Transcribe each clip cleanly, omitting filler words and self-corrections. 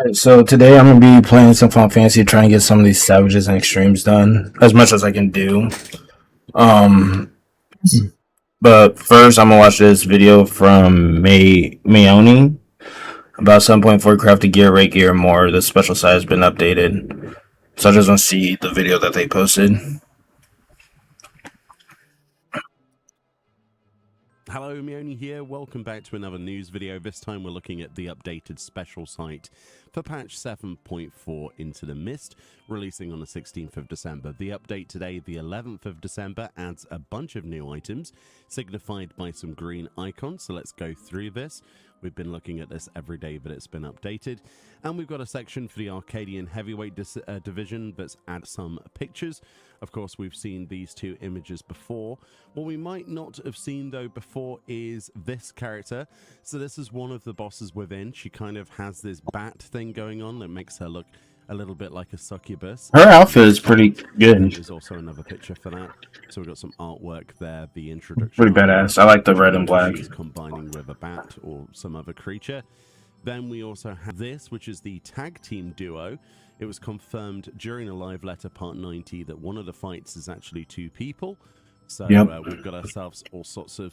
Alright, so today I'm gonna be playing some Final Fantasy, trying to get some of these savages and extremes done as much as I can do. Um, but first I'm gonna watch this video from Mayoni about 7.4 crafted gear, rate gear, more. The special site has been updated, so I just want to see the video that they posted. Hello, Mioni here. Welcome back to another news video. This time we're looking at the updated special site for patch 7.4 Into the Mist, releasing on the 16th of December. The update today, the 11th of December, adds a bunch of new items, signified by some green icons. So let's go through this. We've been looking at this every day that it's been updated. And we've got a section for the Arcadian Heavyweight division that's add some pictures. Of course, we've seen these two images before. What we might not have seen, though, before is this character. So this is one of the bosses within. She kind of has this bat thing going on that makes her look a little bit like a succubus. Her outfit is pretty good. There's also another picture for that. So we've got some artwork there. The introduction. Pretty badass. I like the red and black. She's combining with a bat or some other creature. Then we also have this, which is the tag team duo. It was confirmed during a live letter part 90 that one of the fights is actually two people. So we've got ourselves all sorts of,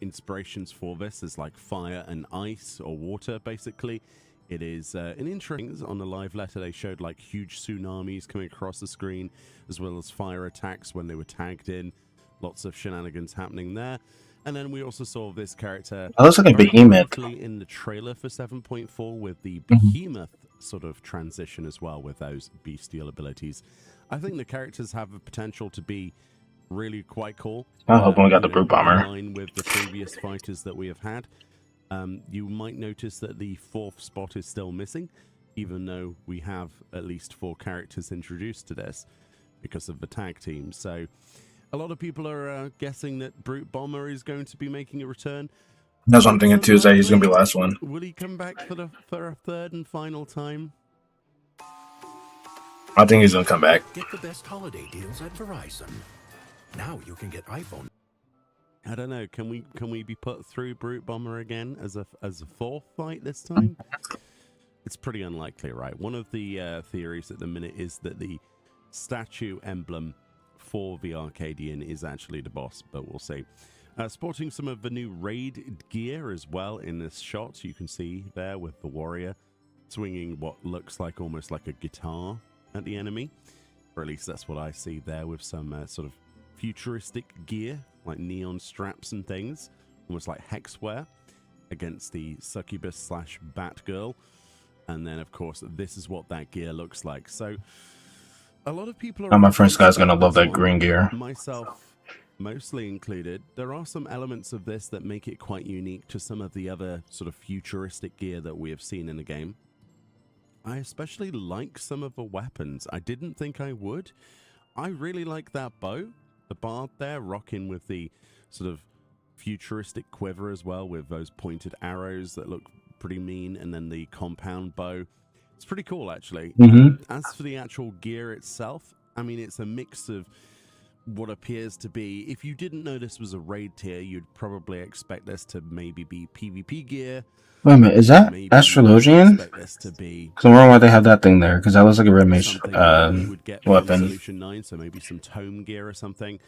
inspirations for this. There's like fire and ice or water, basically. It is an interesting, on the live letter, they showed like huge tsunamis coming across the screen, as well as fire attacks when they were tagged in. Lots of shenanigans happening there. And then we also saw this character. That looks like a behemoth in the trailer for 7.4 with the behemoth sort of transition as well with those bestial abilities. I think the characters have the potential to be really quite cool. I hope we got the brute bomber. In line with the previous fighters that we have had. You might notice that the fourth spot is still missing, even though we have at least 4 characters introduced to this because of the tag team. So a lot of people are guessing that Brute Bomber is going to be making a return. That's what I'm thinking too, is that he's going to be the last one. Will he come back for a third and final time? I think he's going to come back. Get the best holiday deals at Verizon. Now you can get iPhone. I don't know. Can we be put through Brute Bomber again as a fourth fight this time? It's pretty unlikely, right? One of the theories at the minute is that the statue emblem for the Arcadian is actually the boss, but we'll see. Sporting some of the new raid gear as well in this shot. You can see there with the warrior swinging what looks like almost like a guitar at the enemy, or at least that's what I see there, with some sort of futuristic gear like neon straps and things, almost like hexware, against the succubus slash Batgirl. And then of course this is what that gear looks like. So a lot of people are, my friend Sky's gonna love that green gear, myself mostly included. There are some elements of this that make it quite unique to some of the other sort of futuristic gear that we have seen in the game. I especially like some of the weapons. I didn't think I would. I really like that bow, the bard there, rocking with the sort of futuristic quiver as well, with those pointed arrows that look pretty mean, and then the compound bow. It's pretty cool, actually. As for the actual gear itself, I mean, it's a mix of what appears to be, if you didn't know this was a raid tier, you'd probably expect this to maybe be PvP gear. Wait a minute, is that Astrologian? Because I'm wondering why they have that thing there, because that looks like a red mage weapon. Solution 9, so maybe some tome gear or something.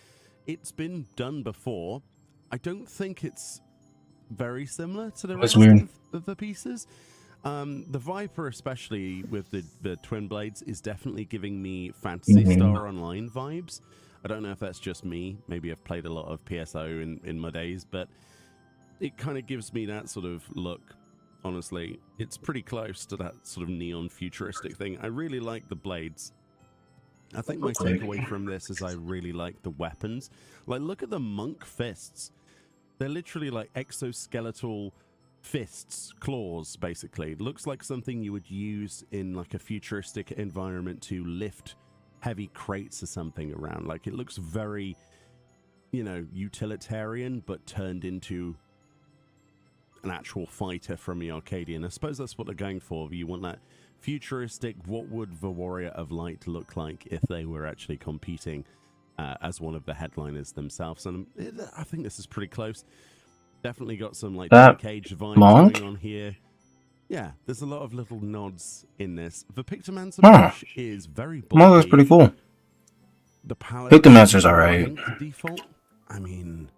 It's been done before. I don't think it's very similar to the rest of the pieces. The Viper, especially with the twin blades, is definitely giving me Phantasy Star Online vibes. I don't know if that's just me. Maybe I've played a lot of PSO in my days, but it kind of gives me that sort of look. Honestly, it's pretty close to that sort of neon futuristic thing. I really like the blades. I think my takeaway from this is I really like the weapons. Like, look at the monk fists. They're literally like exoskeletal fists, claws, basically. It looks like something you would use in like a futuristic environment to lift heavy crates or something around. Like, it looks very, utilitarian, but turned into an actual fighter from the Arcadian. I suppose that's what they're going for. You want that futuristic, what would the Warrior of Light look like if they were actually competing as one of the headliners themselves? And I think this is pretty close. Definitely got some like cage vibes going on here. Yeah, there's a lot of little nods in this. The Pictomancer Oh. brush is very bulky. Well, that's pretty cool. The palette Pictomancer's alright. pink default. I mean,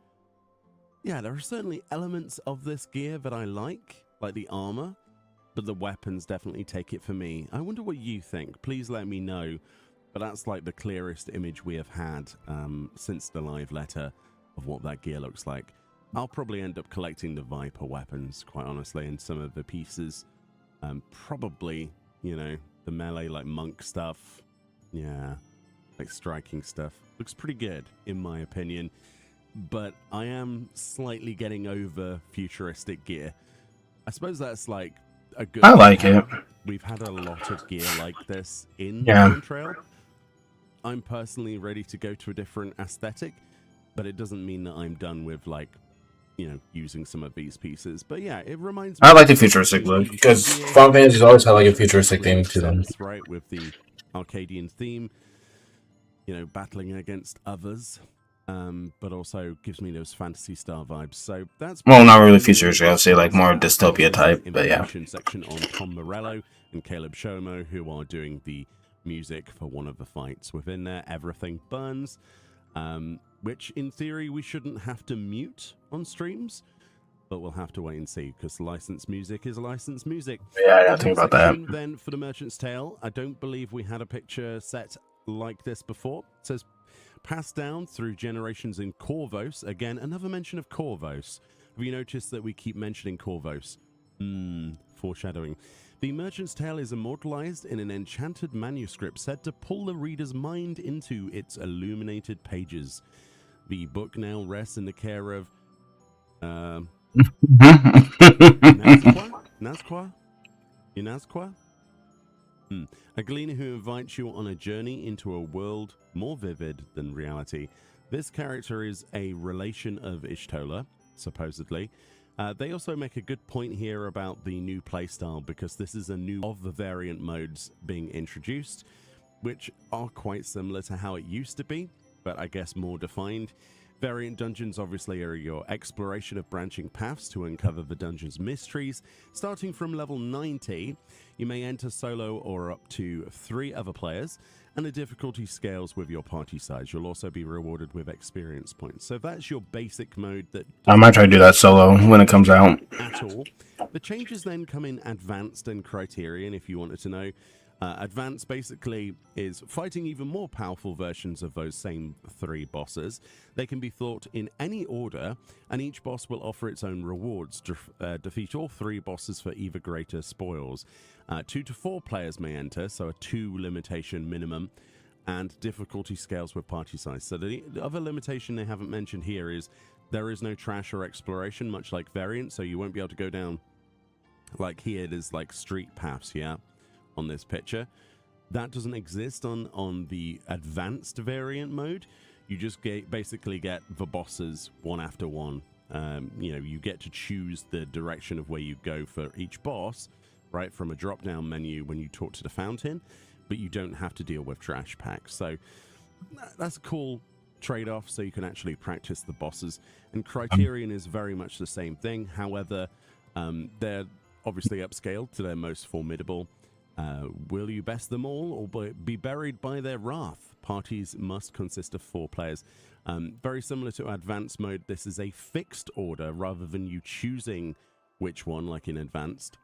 yeah, there are certainly elements of this gear that I like the armor, but the weapons definitely take it for me. I wonder what you think. Please let me know. But that's like the clearest image we have had since the live letter of what that gear looks like. I'll probably end up collecting the Viper weapons, quite honestly, and some of the pieces. Probably, you know, the melee, like monk stuff. Yeah, like striking stuff. Looks pretty good, in my opinion. But I am slightly getting over futuristic gear. I suppose that's like a good... I like it. We've had a lot of gear like this in Yeah. Trail. I'm personally ready to go to a different aesthetic, but it doesn't mean that I'm done with, like, you know, using some of these pieces. But yeah, it reminds me... I like the futuristic look, because Final Fantasy's always had like a futuristic theme to them. Right, with the Arcadian theme, you know, battling against others, but also gives me those Phantasy Star vibes. So that's... Well, not really futuristic, I'd say like more dystopia type, but yeah. Section on Tom Morello and Caleb Shomo, who are doing the music for one of the fights within there. Everything Burns, which in theory we shouldn't have to mute on streams, but we'll have to wait and see, because licensed music is licensed music. Yeah, I gotta think about that. Then for the Merchant's Tale, I don't believe we had a picture set like this before. It says passed down through generations in Corvos. Again, another mention of Corvos. Have you noticed that we keep mentioning Corvos? Foreshadowing. The Merchant's Tale is immortalized in an enchanted manuscript said to pull the reader's mind into its illuminated pages. The book now rests in the care of Inazqua? A gleaner who invites you on a journey into a world more vivid than reality. This character is a relation of Ishtola, supposedly. They also make a good point here about the new playstyle, because this is a new of the variant modes being introduced, which are quite similar to how it used to be, but I guess more defined. Variant dungeons obviously are your exploration of branching paths to uncover the dungeon's mysteries. Starting from level 90, you may enter solo or up to 3 other players, and the difficulty scales with your party size. You'll also be rewarded with experience points. So that's your basic mode. That I might try to do that solo when it comes out. At all. The changes then come in Advanced and Criterion, if you wanted to know. Advanced basically is fighting even more powerful versions of those same 3 bosses. They can be fought in any order, and each boss will offer its own rewards. Defeat all 3 bosses for either greater spoils. 2 to 4 players may enter, so a 2 limitation minimum, and difficulty scales with party size. So the other limitation they haven't mentioned here is there is no trash or exploration, much like Variant, so you won't be able to go down like here. There's like street paths, yeah, on this picture. That doesn't exist on the Advanced Variant mode. You just basically get the bosses one after one. You know, you get to choose the direction of where you go for each boss, right, from a drop-down menu when you talk to the fountain, but you don't have to deal with trash packs. So that's a cool trade-off, so you can actually practice the bosses. And Criterion is very much the same thing. However, they're obviously upscaled to their most formidable. Will you best them all or be buried by their wrath? Parties must consist of 4 players. Very similar to Advanced mode, this is a fixed order rather than you choosing which one, like in Advanced.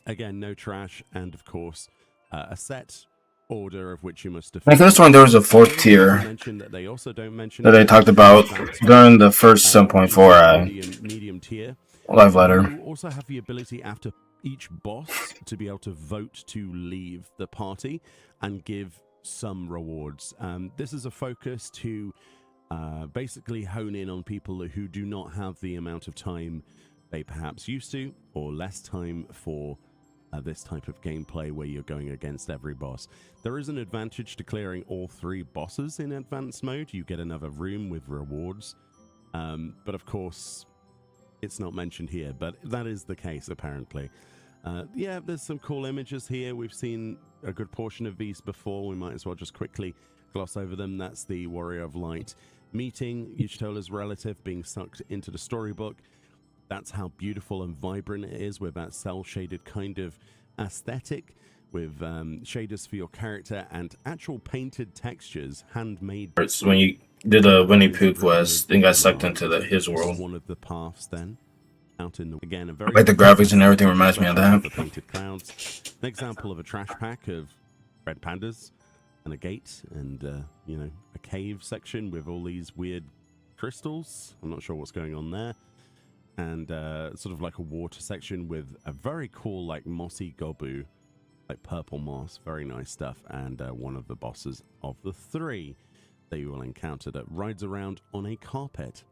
Again, no trash, and of course, a set order of which you must defeat. Like this one, there was a 4th tier that they also don't mention that they talked about during the first 7.4 medium tier live letter. You also have the ability after each boss to be able to vote to leave the party and give some rewards. This is a focus to basically hone in on people who do not have the amount of time they perhaps used to, or less time for this type of gameplay where you're going against every boss. There is an advantage to clearing all 3 bosses in Advanced mode. You get another room with rewards, but of course it's not mentioned here, but that is the case apparently. Yeah, there's some cool images here. We've seen a good portion of these before. We might as well just quickly gloss over them. That's the Warrior of Light meeting Ychtola's relative being sucked into the storybook. That's how beautiful and vibrant it is, with that cel-shaded kind of aesthetic, with shaders for your character and actual painted textures, handmade. When you did the Winnie Pooh quest, then got sucked into his world. One of the paths then. Out in the, again, a very like the graphics and everything reminds me of that. The painted clouds. An example of a trash pack of red pandas and a gate and you know, a cave section with all these weird crystals. I'm not sure what's going on there. And sort of like a water section with a very cool like mossy gobu, like purple moss. Very nice stuff. And one of the bosses of the 3 that you will encounter that rides around on a carpet.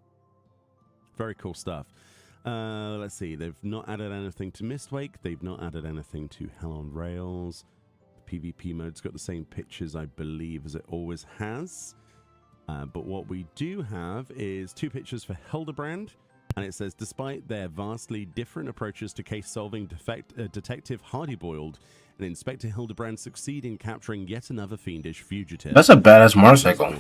Very cool stuff. Let's see. They've not added anything to Mistwake. They've not added anything to Hell on Rails. The PvP mode's got the same pictures, I believe, as it always has. But what we do have is 2 pictures for Hildebrand. And it says, despite their vastly different approaches to case-solving, Detective Hardy-Boiled and Inspector Hildebrand succeed in capturing yet another fiendish fugitive. That's a badass motorcycle.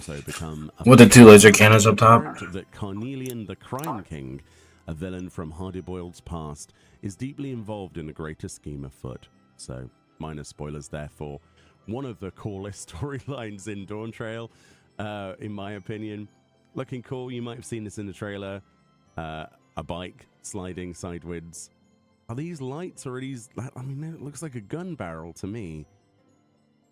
With the 2 laser cannons up top. That Carnelian the Crime King, a villain from Hardy-Boiled's past, is deeply involved in a greater scheme afoot. So, minor spoilers there for one of the coolest storylines in Dawn Trail, in my opinion. Looking cool. You might have seen this in the trailer. A bike sliding sideways. Are these lights or are these... I mean, it looks like a gun barrel to me.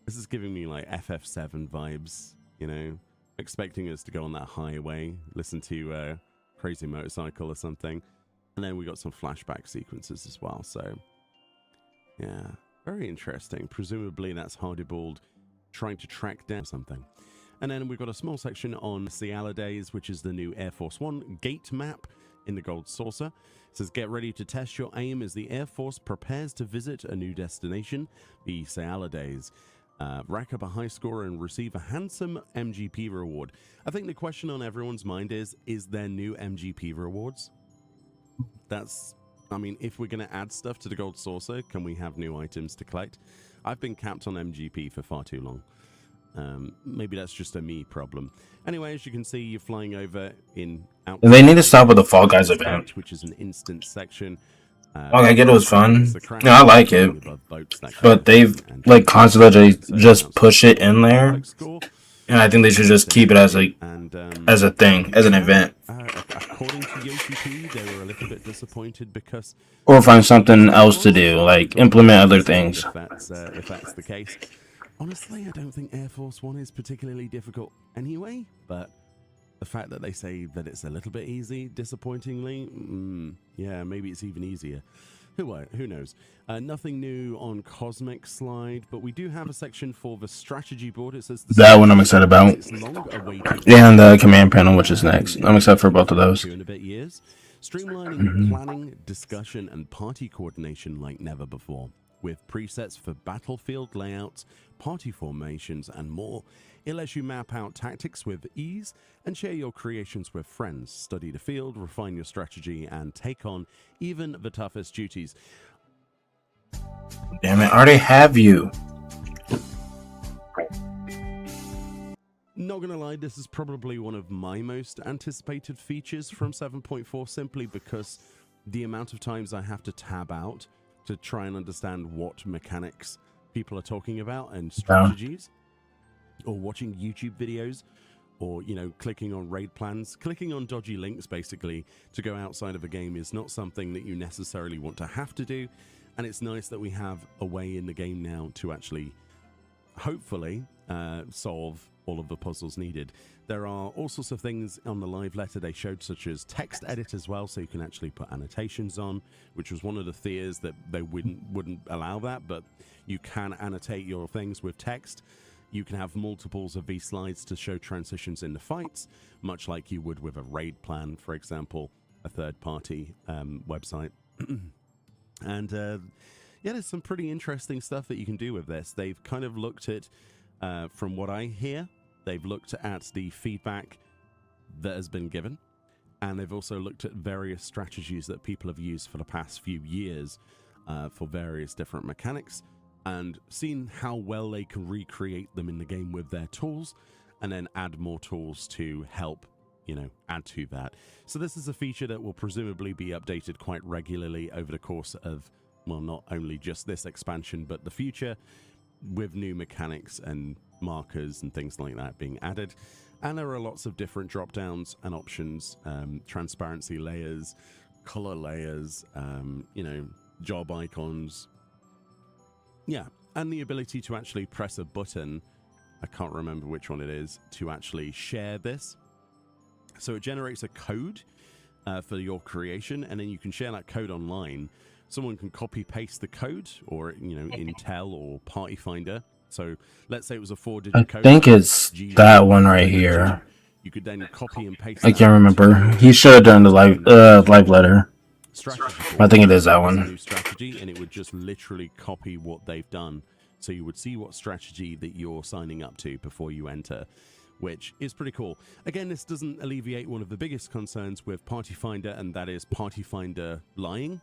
This is giving me like FF7 vibes, you know, expecting us to go on that highway, listen to Crazy Motorcycle or something. And then we got some flashback sequences as well. So, yeah, very interesting. Presumably that's Hardy-Boiled trying to track down something. And then we've got a small section on Cialades, which is the new Air Force One gate map in the Gold Saucer. It says, get ready to test your aim as the Air Force prepares to visit a new destination, the Cialades. Rack up a high score and receive a handsome MGP reward. I think the question on everyone's mind is there new MGP rewards? That's, I mean, if we're going to add stuff to the Gold Saucer, can we have new items to collect? I've been capped on MGP for far too long. Maybe that's just a me problem. Anyway, as you can see, you're flying over in... They need to stop with the Fall Guys event. Which is an instant section. I get it was fun. No, I like it. But they've, like, constantly just push it in there. And I think they should just keep it as a thing, as an event. According to Yoshi P, they were a little bit disappointed because... Or find something else to do, like implement other things. If that's the case. Honestly, I don't think Air Force One is particularly difficult anyway, but the fact that they say that it's a little bit easy, disappointingly, yeah, maybe it's even easier. Who knows? Nothing new on Cosmic Slide, but we do have a section for the strategy board. It says that one I'm excited about. And the command panel, which is next. I'm excited for both of those. 2 and a bit years. Streamlining planning, discussion, and party coordination like never before. With presets for battlefield layouts, party formations, and more, it lets you map out tactics with ease and share your creations with friends, study the field, refine your strategy, and take on even the toughest duties. Damn it, I already have you. Not gonna lie, this is probably one of my most anticipated features from 7.4, simply because the amount of times I have to tab out to try and understand what mechanics people are talking about and strategies, or watching YouTube videos, or, you know, clicking on raid plans, clicking on dodgy links basically to go outside of a game is not something that you necessarily want to have to do. And it's nice that we have a way in the game now to actually hopefully solve all of the puzzles needed. There are all sorts of things on the live letter they showed, such as text edit as well, so you can actually put annotations on, which was one of the fears that they wouldn't allow that, but you can annotate your things with text. You can have multiples of these slides to show transitions in the fights, much like you would with a raid plan, for example, a third-party website. And yeah, there's some pretty interesting stuff that you can do with this. They've kind of looked at, from what I hear, they've looked at the feedback that has been given, and they've also looked at various strategies that people have used for the past few years for various different mechanics, and seen how well they can recreate them in the game with their tools, and then add more tools to help you know, add to that. So this is a feature that will presumably be updated quite regularly over the course of, well, not only just this expansion, but the future, with new mechanics and markers and things like that being added. And there are lots of different drop downs and options, transparency layers, color layers, you know, job icons. Yeah, and the ability to actually press a button, I can't remember which one it is, to actually share this. So it generates a code for your creation, and then you can share that code online. Someone can copy paste the code, or, you know, Intel or Party Finder. So let's say it was a 4-digit code. I think it's that one right here. You could then copy and paste. I can't remember. He should have done the live letter. I think it is that one. New strategy, and it would just literally copy what they've done. So you would see what strategy that you're signing up to before you enter, which is pretty cool. Again, this doesn't alleviate one of the biggest concerns with Party Finder, and that is Party Finder lying.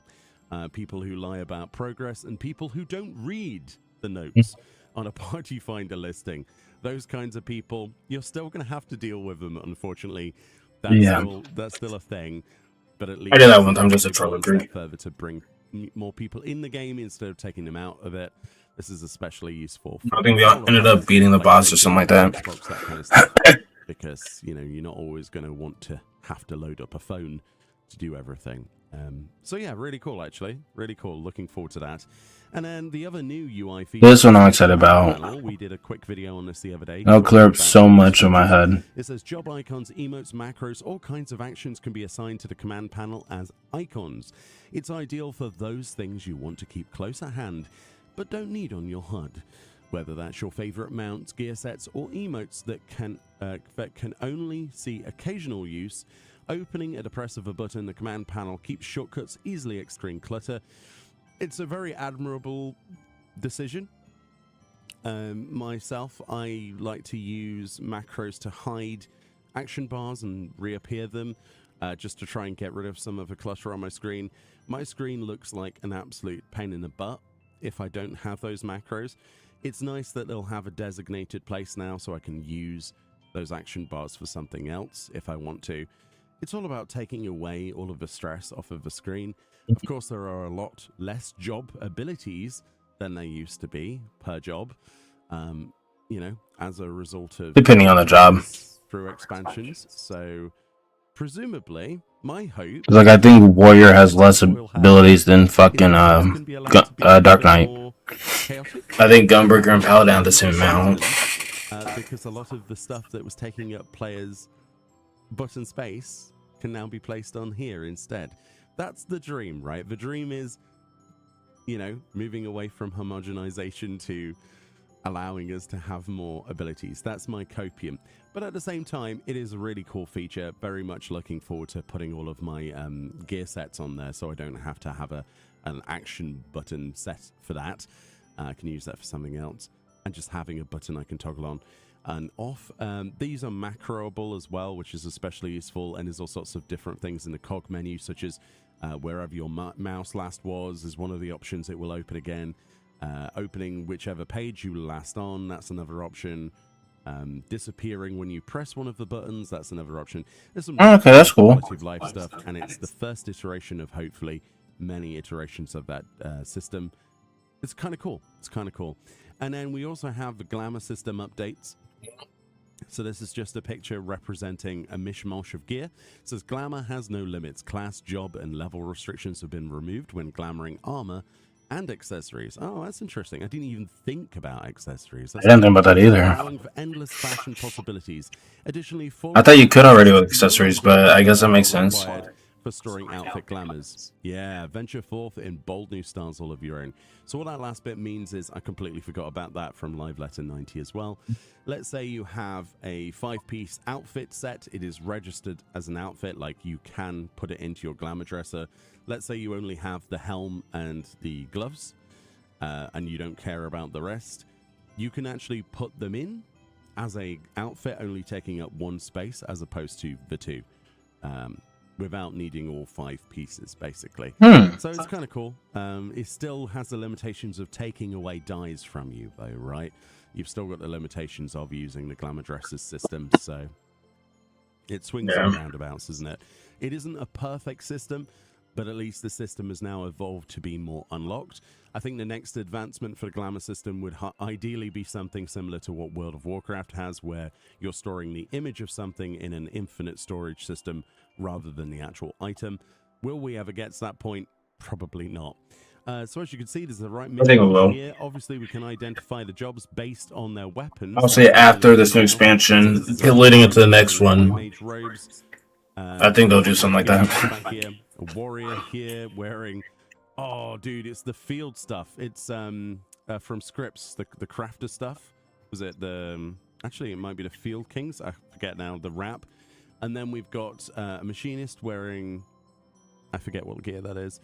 People who lie about progress and people who don't read the notes on a Party Finder listing. Those kinds of people, you're still going to have to deal with them, unfortunately. That's still a thing. But at least I did that one time, just a trouble group. Further to bring more people in the game instead of taking them out of it. This is especially useful. I think we all ended up beating the boss or something like that. That kind of stuff, because, you know, you're not always going to want to have to load up a phone to do everything. So yeah, really cool, actually. Really cool. Looking forward to that. And then the other new UI feature. This one I'm excited about. We did a quick video on this the other day. That'll clear up so much in my head. It says job icons, emotes, macros, all kinds of actions can be assigned to the command panel as icons. It's ideal for those things you want to keep close at hand, but don't need on your HUD. Whether that's your favorite mounts, gear sets, or emotes that can only see occasional use, opening at the press of a button, the command panel keeps shortcuts easily extreme clutter. It's a very admirable decision. Myself, I like to use macros to hide action bars and reappear them, just to try and get rid of some of the clutter on my screen. My screen looks like an absolute pain in the butt if I don't have those macros. It's nice that they'll have a designated place now, so I can use those action bars for something else if I want to. It's all about taking away all of the stress off of the screen. Of course, there are a lot less job abilities than there used to be per job, you know, as a result of... Depending on the job. Through expansions. So, presumably, my hope... Like, I think Warrior has less abilities than fucking Dark Knight. I think Gunbreaker and Paladin have the same amount. Because a lot of the stuff that was taking up players' button space can now be placed on here instead. That's the dream, right? The dream is, you know, moving away from homogenization to allowing us to have more abilities. That's my copium. But at the same time, it is a really cool feature. Very much looking forward to putting all of my gear sets on there, so I don't have to have an action button set for that. I can use that for something else. And just having a button I can toggle on and off. These are macroable as well, which is especially useful, and there's all sorts of different things in the cog menu, such as wherever your mouse last was is one of the options. It will open again. Opening whichever page you were last on, that's another option. Disappearing when you press one of the buttons, that's another option. There's some okay, that's cool. Quality of life stuff, and it's the first iteration of hopefully many iterations of that system. It's kind of cool. It's kind of cool. And then we also have the glamour system updates. So this is just a picture representing a mishmash of gear. It says glamour has no limits. Class, job, and level restrictions have been removed when glamoring armor and accessories. Oh, that's interesting. I didn't even think about accessories. I didn't think about that either. Allowing for endless fashion possibilities. Additionally, I thought you could already with accessories, but I guess that makes sense. For storing outfit glamours. Yeah, venture forth in bold new styles all of your own. So what that last bit means is, I completely forgot about that from Live Letter 90 as well. Let's say you have a 5-piece outfit set. It is registered as an outfit, like you can put it into your glamour dresser. Let's say you only have the helm and the gloves, and you don't care about the rest. You can actually put them in as a outfit, only taking up one space as opposed to the two. Without needing all 5 pieces, basically. So it's kind of cool. It still has the limitations of taking away dyes from you, though, right? You've still got the limitations of using the glamour dresses system, so It swings and roundabouts, isn't it? It isn't a perfect system, but at least the system has now evolved to be more unlocked. I think the next advancement for the glamour system would ideally be something similar to what World of Warcraft has, where you're storing the image of something in an infinite storage system rather than the actual item. Will we ever get to that point? Probably not. So as you can see, there's the right menu here. Obviously, we can identify the jobs based on their weapons. I'll say after this new expansion, leading into the next one, mage robes. I think they'll do something like that. Back here, a warrior here wearing, oh dude, it's the field stuff. It's from Scripps, the crafter stuff. Was it the actually it might be the Field Kings, I forget now, the wrap. And then we've got a machinist wearing, I forget what gear that is,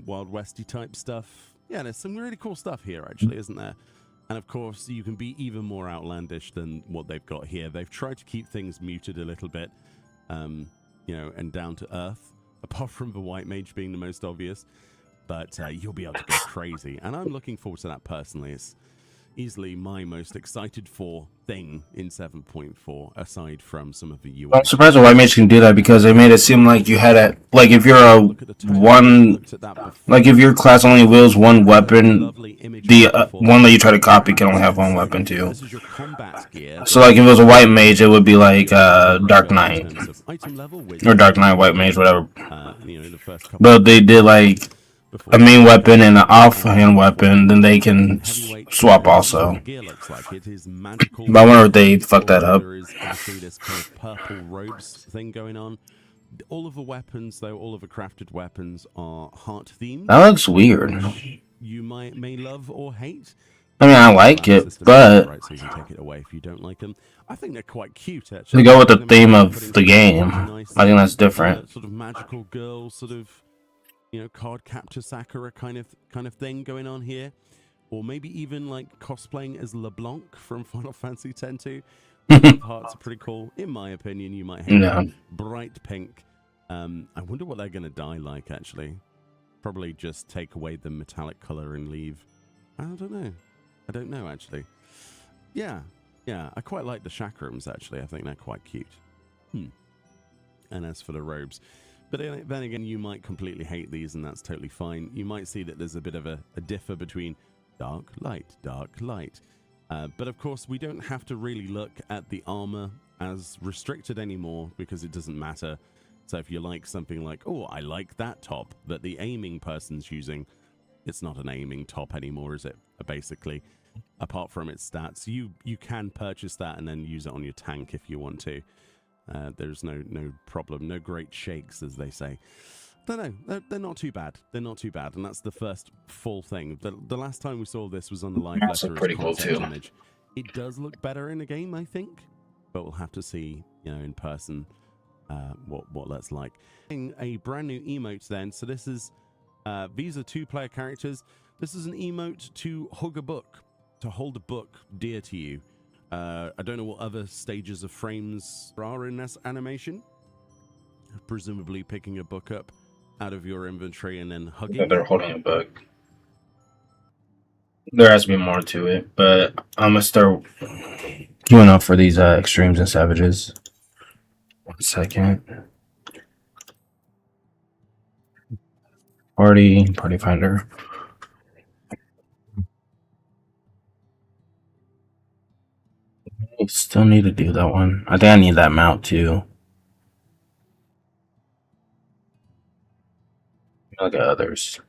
Wild Westy type stuff. Yeah, there's some really cool stuff here actually, isn't there? And of course you can be even more outlandish than what they've got here. They've tried to keep things muted a little bit, you know, and down to earth, apart from the white mage being the most obvious. But you'll be able to go crazy, and I'm looking forward to that personally. It's easily my most excited for thing in 7.4, aside from some of the UI. I'm surprised the white mage can do that, because they made it seem like you had a, like if you're a one, like if your class only wields one weapon, the one that you try to copy can only have one weapon too. So like if it was a white mage, it would be like Dark Knight or Dark Knight White Mage, whatever. But they did like a main weapon and an offhand weapon, then they can swap also. But I wonder if they fucked that up. There is obviously this kind of purple robes thing going on. All of the weapons, though, all of the crafted weapons are heart themed. That looks weird. You may love or hate. I mean, I like it, but right, so you can take it away if you don't like them. I think they're quite cute, actually. to go with the theme of the game, I think that's different. Sort of magical girl, sort of, you know, card capture Sakura kind of thing going on here, or maybe even like cosplaying as LeBlanc from Final Fantasy X too. Hearts are pretty cool, in my opinion. You might have bright pink. I wonder what they're gonna dye like. Actually, probably just take away the metallic color and leave. I don't know. Actually, yeah. I quite like the chakrams. Actually, I think they're quite cute. And as for the robes. But then again, you might completely hate these, and that's totally fine. You might see that there's a bit of a differ between dark, light. But of course, we don't have to really look at the armor as restricted anymore, because it doesn't matter. So if you like something like, oh, I like that top that the aiming person's using, it's not an aiming top anymore, is it? Basically, apart from its stats, you can purchase that and then use it on your tank if you want to. There's no problem, no great shakes, as they say. No, they're not too bad. They're not too bad, and that's the first full thing. The last time we saw this was on the live letter as pretty cool too. Image. It does look better in the game, I think, but we'll have to see, you know, in person, what that's like. A brand new emote then. So this is these are 2-player characters. This is an emote to hug a book, to hold a book dear to you. I don't know what other stages of frames are in this animation. Presumably picking a book up out of your inventory and then hugging. Yeah, they're holding a book. There has to be more to it, but I'm gonna start queuing up for these extremes and savages. 1 second. Party finder. I still need to do that one. I think I need that mount too. Look at others.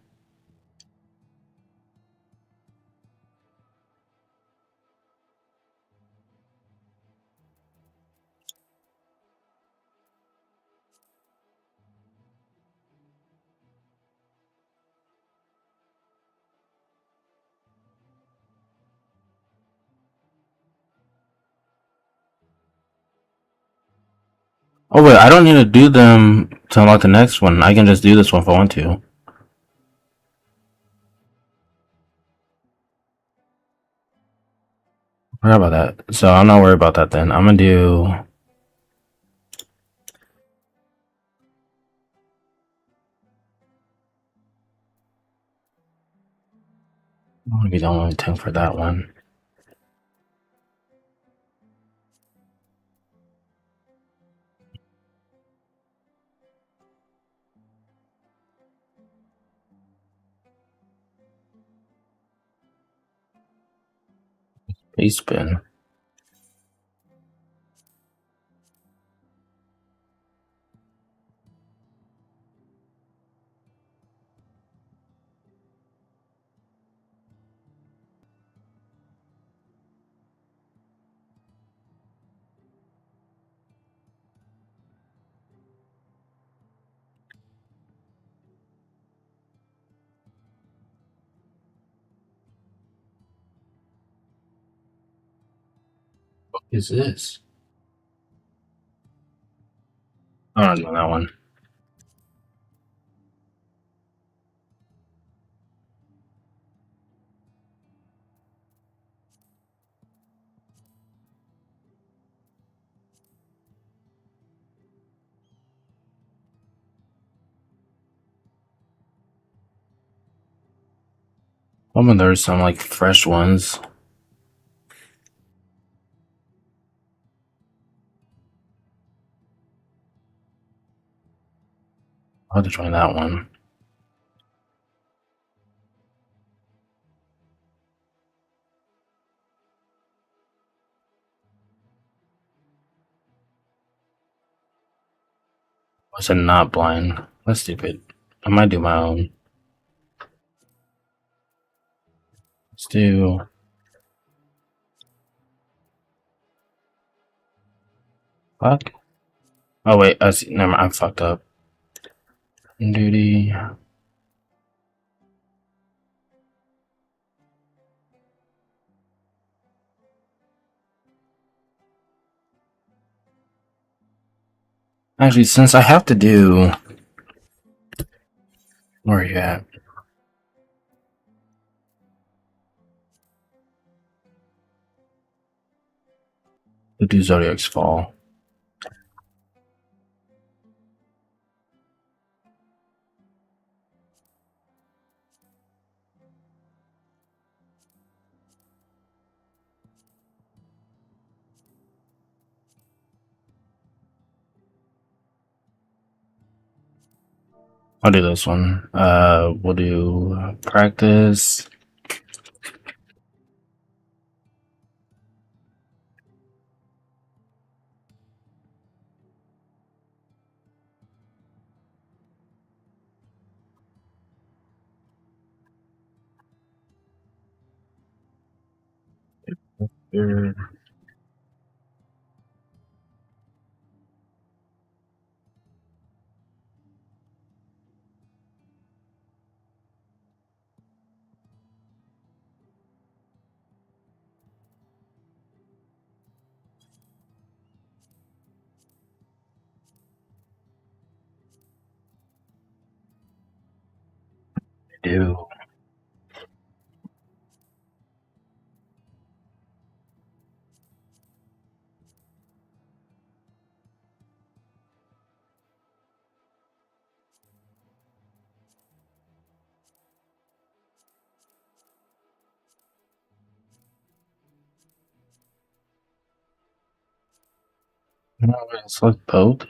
Oh wait, I don't need to do them to unlock the next one. I can just do this one if I want to. Forgot about that. So I'm not worried about that then. I'm gonna do. I want to be the only tank for that one. Base spin. What is this? I'm not doing that one. Oh, and there's some like fresh ones. I'll have to try that one. Was it not blind? That's stupid. I might do my own. Let's do. Fuck. Oh wait, I see. Never mind. I fucked up. Duty. Actually, since I have to do. Where are you at? We'll do Zodiac's Fall. I'll do this one. We'll do practice. Do. No, select both.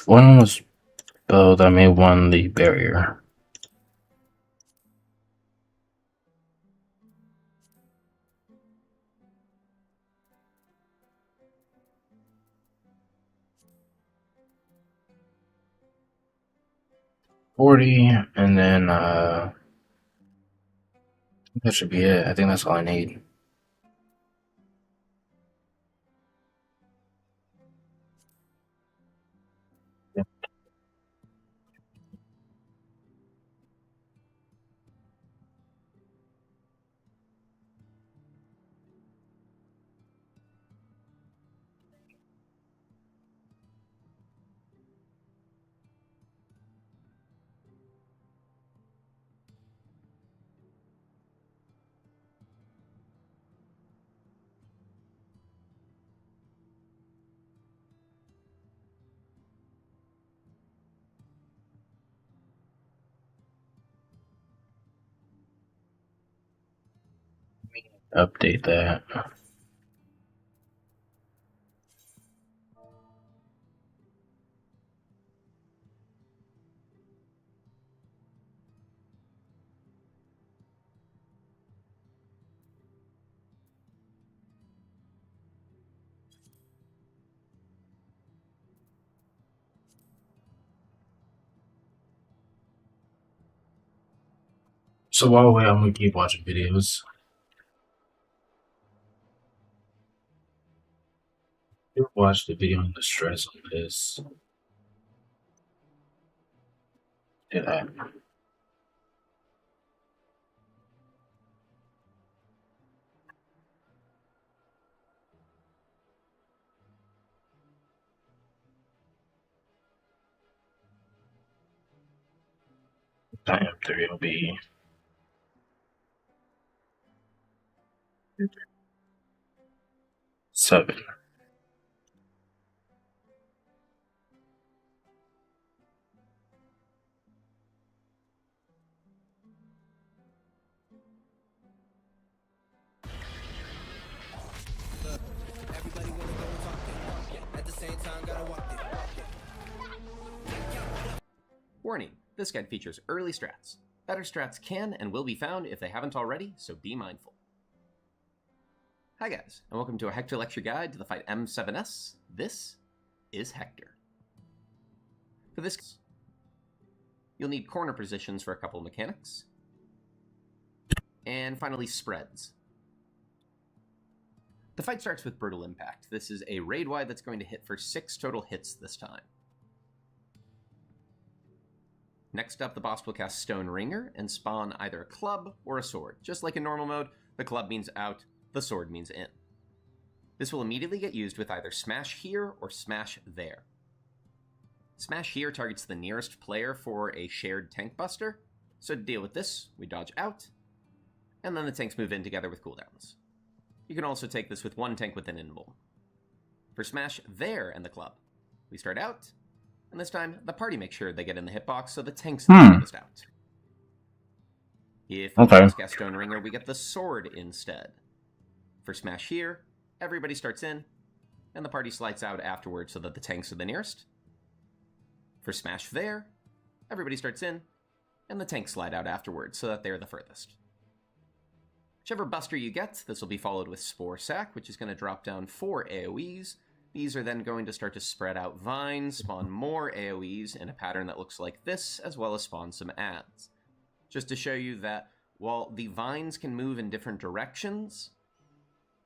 One was both. I made one the barrier. $40, and then that should be it. I think that's all I need. Update that. So while we wait, I'm gonna keep watching videos. You watch the video on the stress on this. Did I? Time 3 will be 7. Everybody wanna go and talk it. At the same time, gotta walk it. Warning, this guide features early strats. Better strats can and will be found if they haven't already, so be mindful. Hi guys, and welcome to a Hector lecture guide to the fight M7S. This is Hector. For this, you'll need corner positions for a couple of mechanics. And finally, spreads. The fight starts with Brutal Impact. This is a raid-wide that's going to hit for 6 total hits this time. Next up, the boss will cast Stone Ringer and spawn either a club or a sword. Just like in normal mode, the club means out, the sword means in. This will immediately get used with either Smash Here or Smash There. Smash Here targets the nearest player for a shared tank buster, so to deal with this, we dodge out, and then the tanks move in together with cooldowns. You can also take this with one tank with an invul. For Smash There and the club, we start out, and this time the party makes sure they get in the hitbox so the tanks are focused out. If we cast Stone Ringer, we get the sword instead. For Smash Here, everybody starts in, and the party slides out afterwards so that the tanks are the nearest. For Smash There, everybody starts in, and the tanks slide out afterwards so that they're the furthest. Whichever buster you get, this will be followed with Spore Sack, which is going to drop down 4 AoEs. These are then going to start to spread out vines, spawn more AoEs in a pattern that looks like this, as well as spawn some adds. Just to show you that while the vines can move in different directions,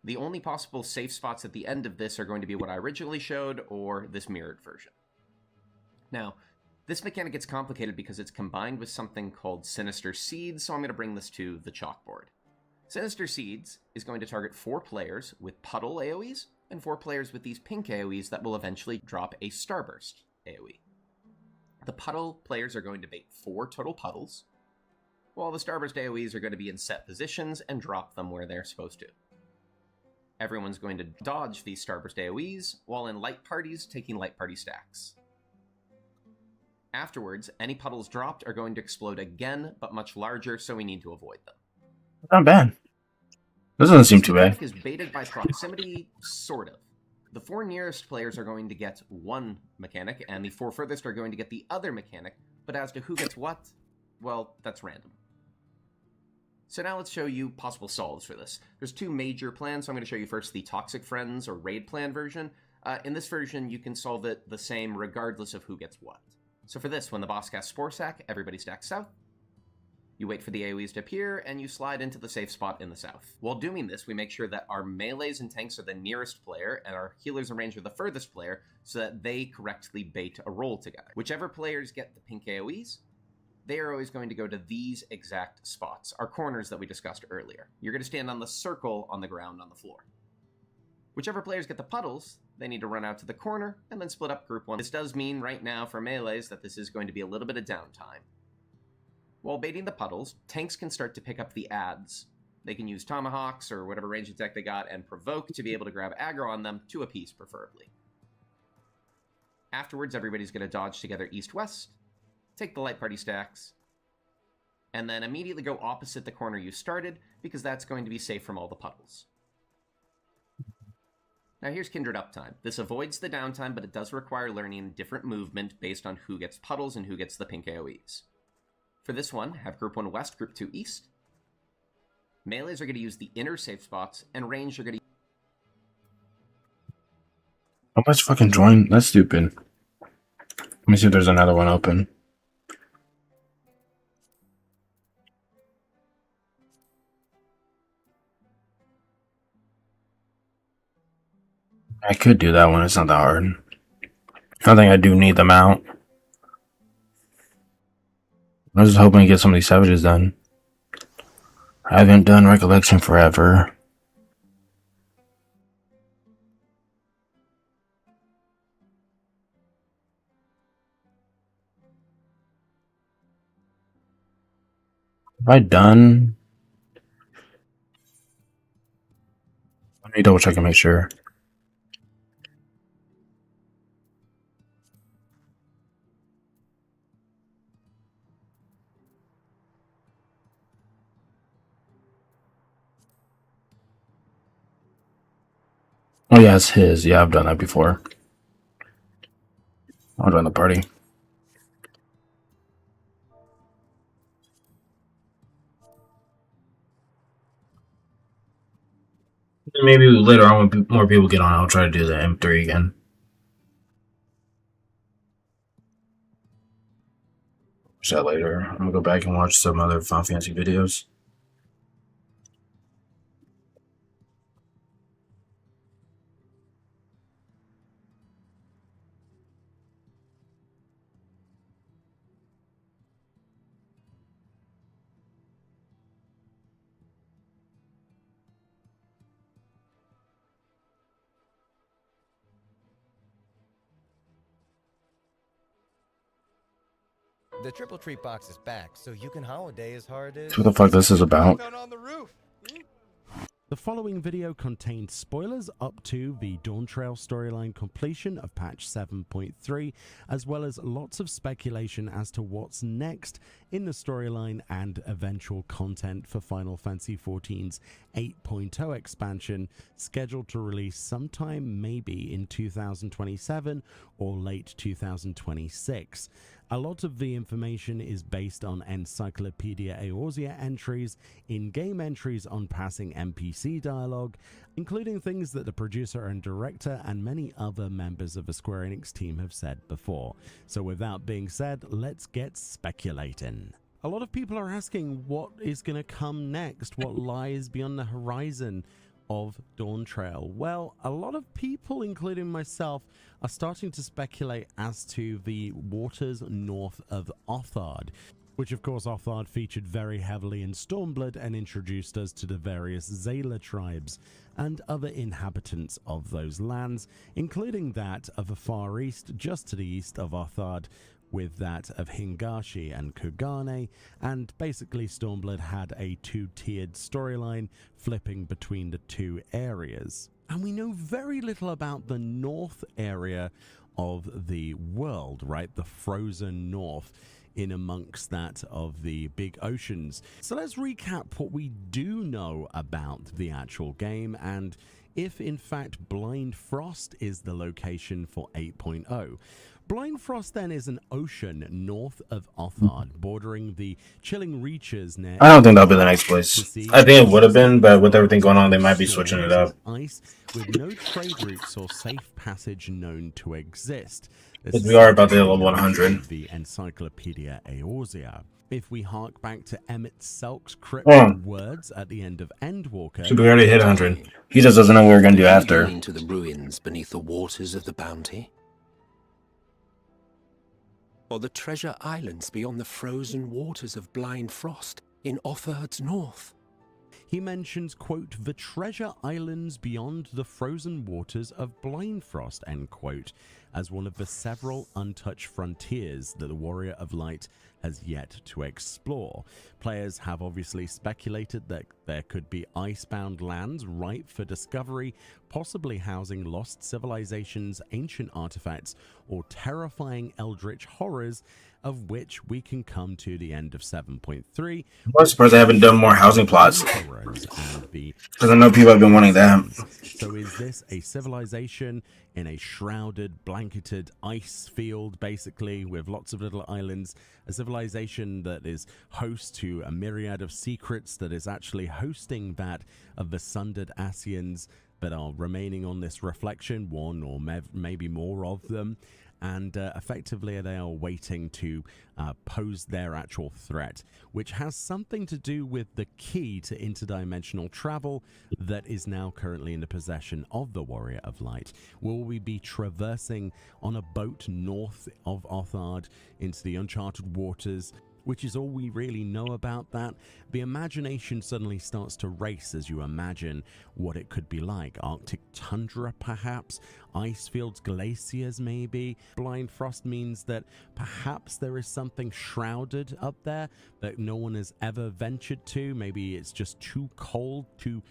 the only possible safe spots at the end of this are going to be what I originally showed, or this mirrored version. Now, this mechanic gets complicated because it's combined with something called Sinister Seeds, so I'm going to bring this to the chalkboard. Sinister Seeds is going to target 4 players with puddle AoEs, and 4 players with these pink AoEs that will eventually drop a Starburst AoE. The puddle players are going to bait 4 total puddles, while the Starburst AoEs are going to be in set positions and drop them where they're supposed to. Everyone's going to dodge these Starburst AoEs, while in light parties taking light party stacks. Afterwards, any puddles dropped are going to explode again, but much larger, so we need to avoid them. Not bad. This doesn't seem too bad. Is baited by proximity, sort of. The 4 nearest players are going to get one mechanic, and the 4 furthest are going to get the other mechanic, but as to who gets what, well, that's random. So now let's show you possible solves for this. There's 2 major plans, so I'm going to show you first the Toxic Friends or Raid Plan version. In this version, you can solve it the same regardless of who gets what. So for this, when the boss casts Spore Sack, everybody stacks south. You wait for the AoEs to appear, and you slide into the safe spot in the south. While doing this, we make sure that our melees and tanks are the nearest player, and our healers and range are the furthest player, so that they correctly bait a roll together. Whichever players get the pink AoEs, they are always going to go to these exact spots, our corners that we discussed earlier. You're going to stand on the circle on the ground on the floor. Whichever players get the puddles, they need to run out to the corner, and then split up group 1. This does mean right now for melees that this is going to be a little bit of downtime. While baiting the puddles, tanks can start to pick up the adds. They can use tomahawks or whatever range attack they got and provoke to be able to grab aggro on them, to a piece preferably. Afterwards, everybody's going to dodge together east-west, take the light party stacks, and then immediately go opposite the corner you started, because that's going to be safe from all the puddles. Now here's Kindred Uptime. This avoids the downtime, but it does require learning different movement based on who gets puddles and who gets the pink AoEs. For this one, have Group 1 West, Group 2 East. Melees are going to use the inner safe spots, and ranged are going to... Oh, let's fucking join. That's stupid. Let me see if there's another one open. I could do that one. It's not that hard. I think I do need them out. I was just hoping to get some of these savages done. I haven't done Recollection forever. Have I done? Let me double check and make sure. Oh yeah, it's his. Yeah, I've done that before. I'll join the party. Maybe later on when more people get on, I'll try to do the M3 again. Watch that later. I'm gonna go back and watch some other Final Fantasy videos. The triple treat box is back, so you can holiday as hard as... What the fuck this is about? on the roof. The following video contains spoilers up to the Dawn Trail storyline completion of patch 7.3, as well as lots of speculation as to what's next in the storyline and eventual content for Final Fantasy XIV's 8.0 expansion, scheduled to release sometime maybe in 2027 or late 2026. A lot of the information is based on Encyclopedia Eorzea entries, in-game entries on passing NPC dialogue, including things that the producer and director and many other members of the Square Enix team have said before. So with that being said, let's get speculating. A lot of people are asking what is going to come next, what lies beyond the horizon of Dawn Trail. Well, a lot of people, including myself, are starting to speculate as to the waters north of Othard, which of course Othard featured very heavily in Stormblood and introduced us to the various Zayla tribes and other inhabitants of those lands, including that of the Far East just to the east of Othard, with that of Hingashi and Kugane, and basically Stormblood had a two-tiered storyline flipping between the two areas. And we know very little about the north area of the world, right? The frozen north in amongst that of the big oceans. So let's recap what we do know about the actual game, and if in fact Blind Frost is the location for 8.0. Blind Frost then is an ocean north of Othard, bordering the chilling reaches near... I don't think that'll be the next place. I think it would have been, but with everything going on, they might be switching it up. Ice with no trade routes or safe passage known to exist. Because we are about to hit level 100. The Encyclopedia Eorzea. If we hark back to Emmett Selk's cryptic words at the end of Endwalker... So we already hit 100. He just doesn't know what we're going to do after. Into the ruins beneath the waters of the Bounty? Or the treasure islands beyond the frozen waters of Blind Frost in Othard's north? He mentions, quote, the treasure islands beyond the frozen waters of Blind Frost, end quote, as one of the several untouched frontiers that the Warrior of Light has yet to explore. Players have obviously speculated that there could be icebound lands ripe for discovery, possibly housing lost civilizations, ancient artifacts, or terrifying eldritch horrors, of which we can come to the end of 7.3. I'm surprised I haven't done more housing plots, because I know people have been wanting that. So is this a civilization in a shrouded, blanketed ice field, basically, with lots of little islands? A civilization that is host to a myriad of secrets, that is actually hosting that of the sundered Asians that are remaining on this reflection, one or maybe more of them. And effectively they are waiting to pose their actual threat, which has something to do with the key to interdimensional travel that is now currently in the possession of the Warrior of Light. Will we be traversing on a boat north of Othard into the uncharted waters, which is all we really know about that? The imagination suddenly starts to race as you imagine what it could be like. Arctic tundra, perhaps? Ice fields, glaciers, maybe? Blind frost means that perhaps there is something shrouded up there that no one has ever ventured to. Maybe it's just too cold, too,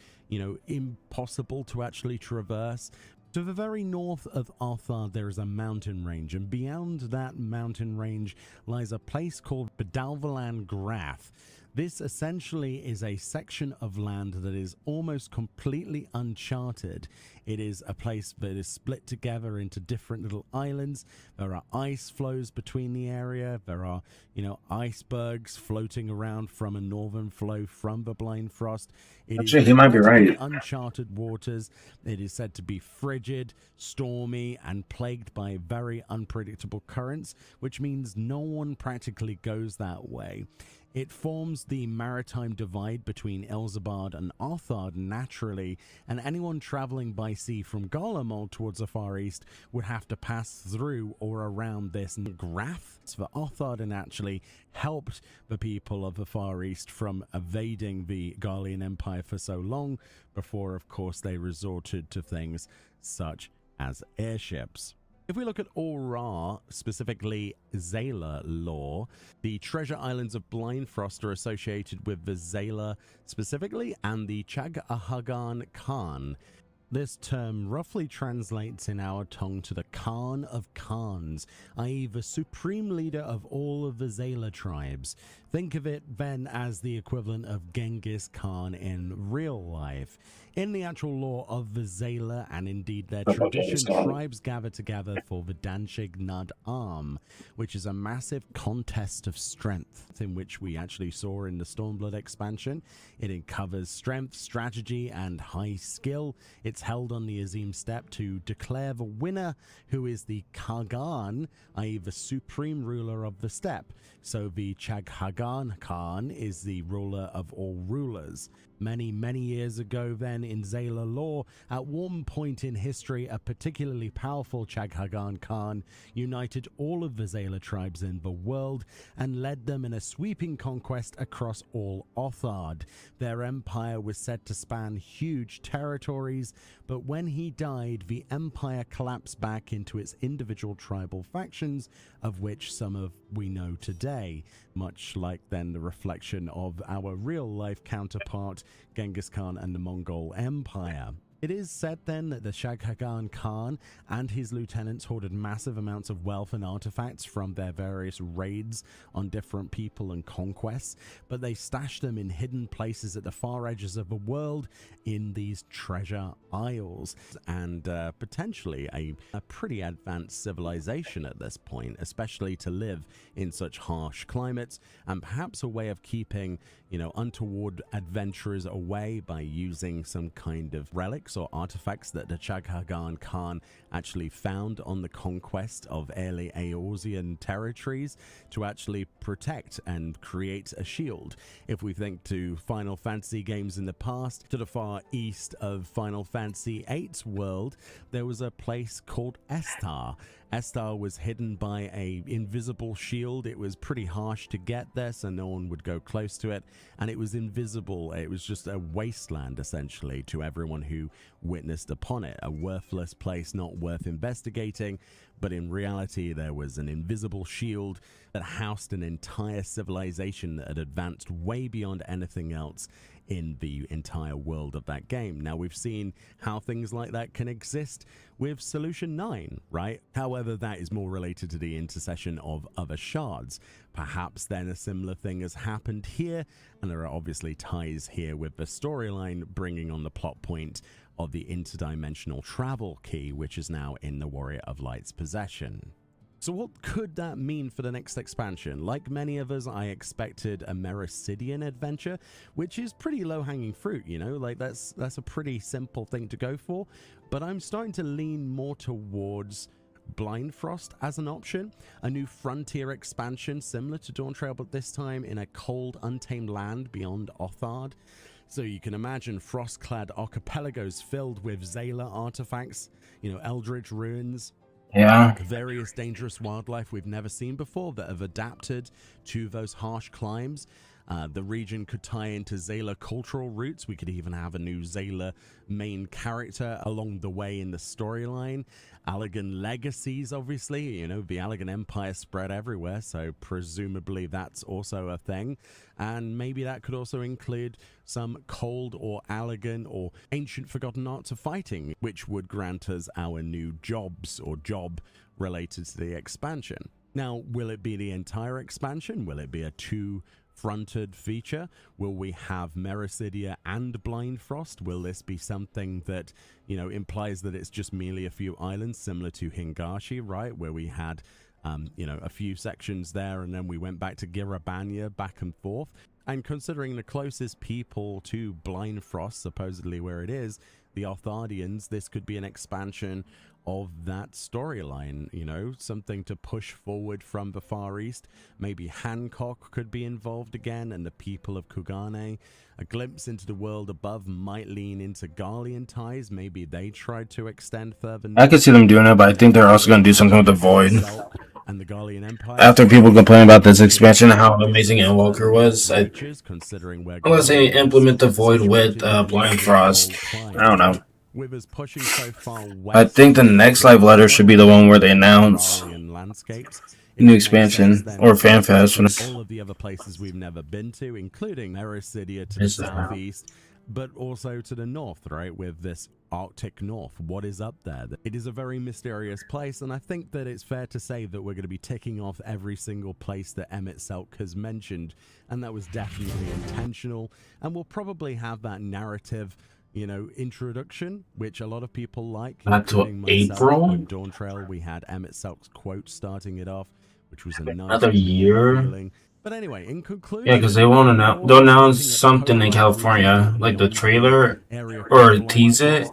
impossible to actually traverse. To the very north of Arthar, there is a mountain range, and beyond that mountain range lies a place called Bedalvalan Graf. This essentially is a section of land that is almost completely uncharted. It is a place that is split together into different little islands. There are ice flows between the area. There are, icebergs floating around from a northern flow from the Blind Frost. Actually, he might be right. Uncharted waters. It is said to be frigid, stormy, and plagued by very unpredictable currents, which means no one practically goes that way. It forms the maritime divide between Elzabad and Arthard naturally, and anyone traveling by sea from Garlemald towards the Far East would have to pass through or around this graph. For Arthard actually helped the people of the Far East from evading the Garlean Empire for so long, before of course they resorted to things such as airships. If we look at Aura, specifically Zayla lore, the treasure islands of Blind Frost are associated with the Zayla specifically and the Chaghagan Khan. This term roughly translates in our tongue to the Khan of Khans, i.e. the supreme leader of all of the Zayla tribes. Think of it then as the equivalent of Genghis Khan in real life. In the actual lore of the Zayla, and indeed their tradition, tribes gather together for the Danshig Nud Arm, which is a massive contest of strength, in which we actually saw in the Stormblood expansion. It covers strength, strategy, and high skill. It's held on the Azim Steppe to declare the winner, who is the Kagan, i.e. the supreme ruler of the steppe. So the Chaghagan Khan is the ruler of all rulers. Many, many years ago then in Zayla lore, at one point in history, a particularly powerful Chaghagan Khan united all of the Zayla tribes in the world and led them in a sweeping conquest across all Othard. Their empire was said to span huge territories, but when he died, the empire collapsed back into its individual tribal factions, of which some of we know today, much like then the reflection of our real-life counterpart, Genghis Khan and the Mongol Empire. It is said then that the Chaghagan Khan and his lieutenants hoarded massive amounts of wealth and artifacts from their various raids on different people and conquests, but they stashed them in hidden places at the far edges of the world in these treasure isles, and potentially a pretty advanced civilization at this point, especially to live in such harsh climates, and perhaps a way of keeping, untoward adventurers away by using some kind of relics or artifacts that the Chaghagan Khan actually found on the conquest of early Eorzean territories to actually protect and create a shield. If we think to Final Fantasy games in the past, to the far east of Final Fantasy VIII's world, there was a place called Estar, Estar was hidden by a invisible shield. It was pretty harsh to get there, so no one would go close to it, and it was invisible. It was just a wasteland, essentially, to everyone who witnessed upon it. A worthless place not worth investigating, but in reality there was an invisible shield that housed an entire civilization that had advanced way beyond anything else in the entire world of that game. Now, we've seen how things like that can exist with Solution 9, right? However, that is more related to the intercession of other shards. Perhaps then a similar thing has happened here, and there are obviously ties here with the storyline bringing on the plot point of the interdimensional travel key, which is now in the Warrior of Light's possession. So what could that mean for the next expansion? Like many of us, I expected a Mericidian adventure, which is pretty low-hanging fruit, you know, like that's a pretty simple thing to go for, but I'm starting to lean more towards Blind Frost as an option, a new frontier expansion similar to Dawntrail, but this time in a cold, untamed land beyond Othard. So you can imagine frost-clad archipelagos filled with Zayla artifacts, you know, eldritch ruins, Yeah. various dangerous wildlife we've never seen before that have adapted to those harsh climes. The region could tie into Zayla cultural roots. We could even have a new Zayla main character along the way in the storyline. Allagan legacies, obviously, you know, the Allagan Empire spread everywhere, so presumably that's also a thing. And maybe that could also include some cold or Allagan or ancient forgotten arts of fighting, which would grant us our new jobs or job related to the expansion. Now, will it be the entire expansion? Will it be a two-fronted feature? Will we have Mericidia and Blind Frost? Will this be something that, you know, implies that it's just merely a few islands similar to Hingashi, right? Where we had, you know, a few sections there and then we went back to Girabanya back and forth. And considering the closest people to Blind Frost, supposedly where it is, the Arthadians, this could be an expansion of that storyline, you know, something to push forward from the Far East. Maybe Hancock could be involved again and the people of Kugane. A glimpse into the world above might lean into Garlean ties.Maybe they tried to extend further north. I could see them doing it, but I think they're also going to do something with the Void. And the Garlean Empire. After people complain about this expansion, how amazing Endwalker was, I'm going to say implement the Void with Blind Frost. I don't know. With us pushing so far west, I think the next live letter should be the one where they announce landscapes. new expansion or FanFest. All of the other places we've never been to, including Mericidia to the southeast, but also to the north, right, with this Arctic North. What is up there? It is a very mysterious place, and I think that it's fair to say that we're going to be ticking off every single place that Emmett Selk has mentioned, and that was definitely intentional, and we'll probably have that narrative, you know, introduction, which a lot of people like. Not till April? On Dawntrail, we had Emmett Selk's quote starting it off, which was a nice Another year? feeling. But anyway, in conclusion, Yeah, because they won't announce. They'll announce something in California, like the trailer, or tease it.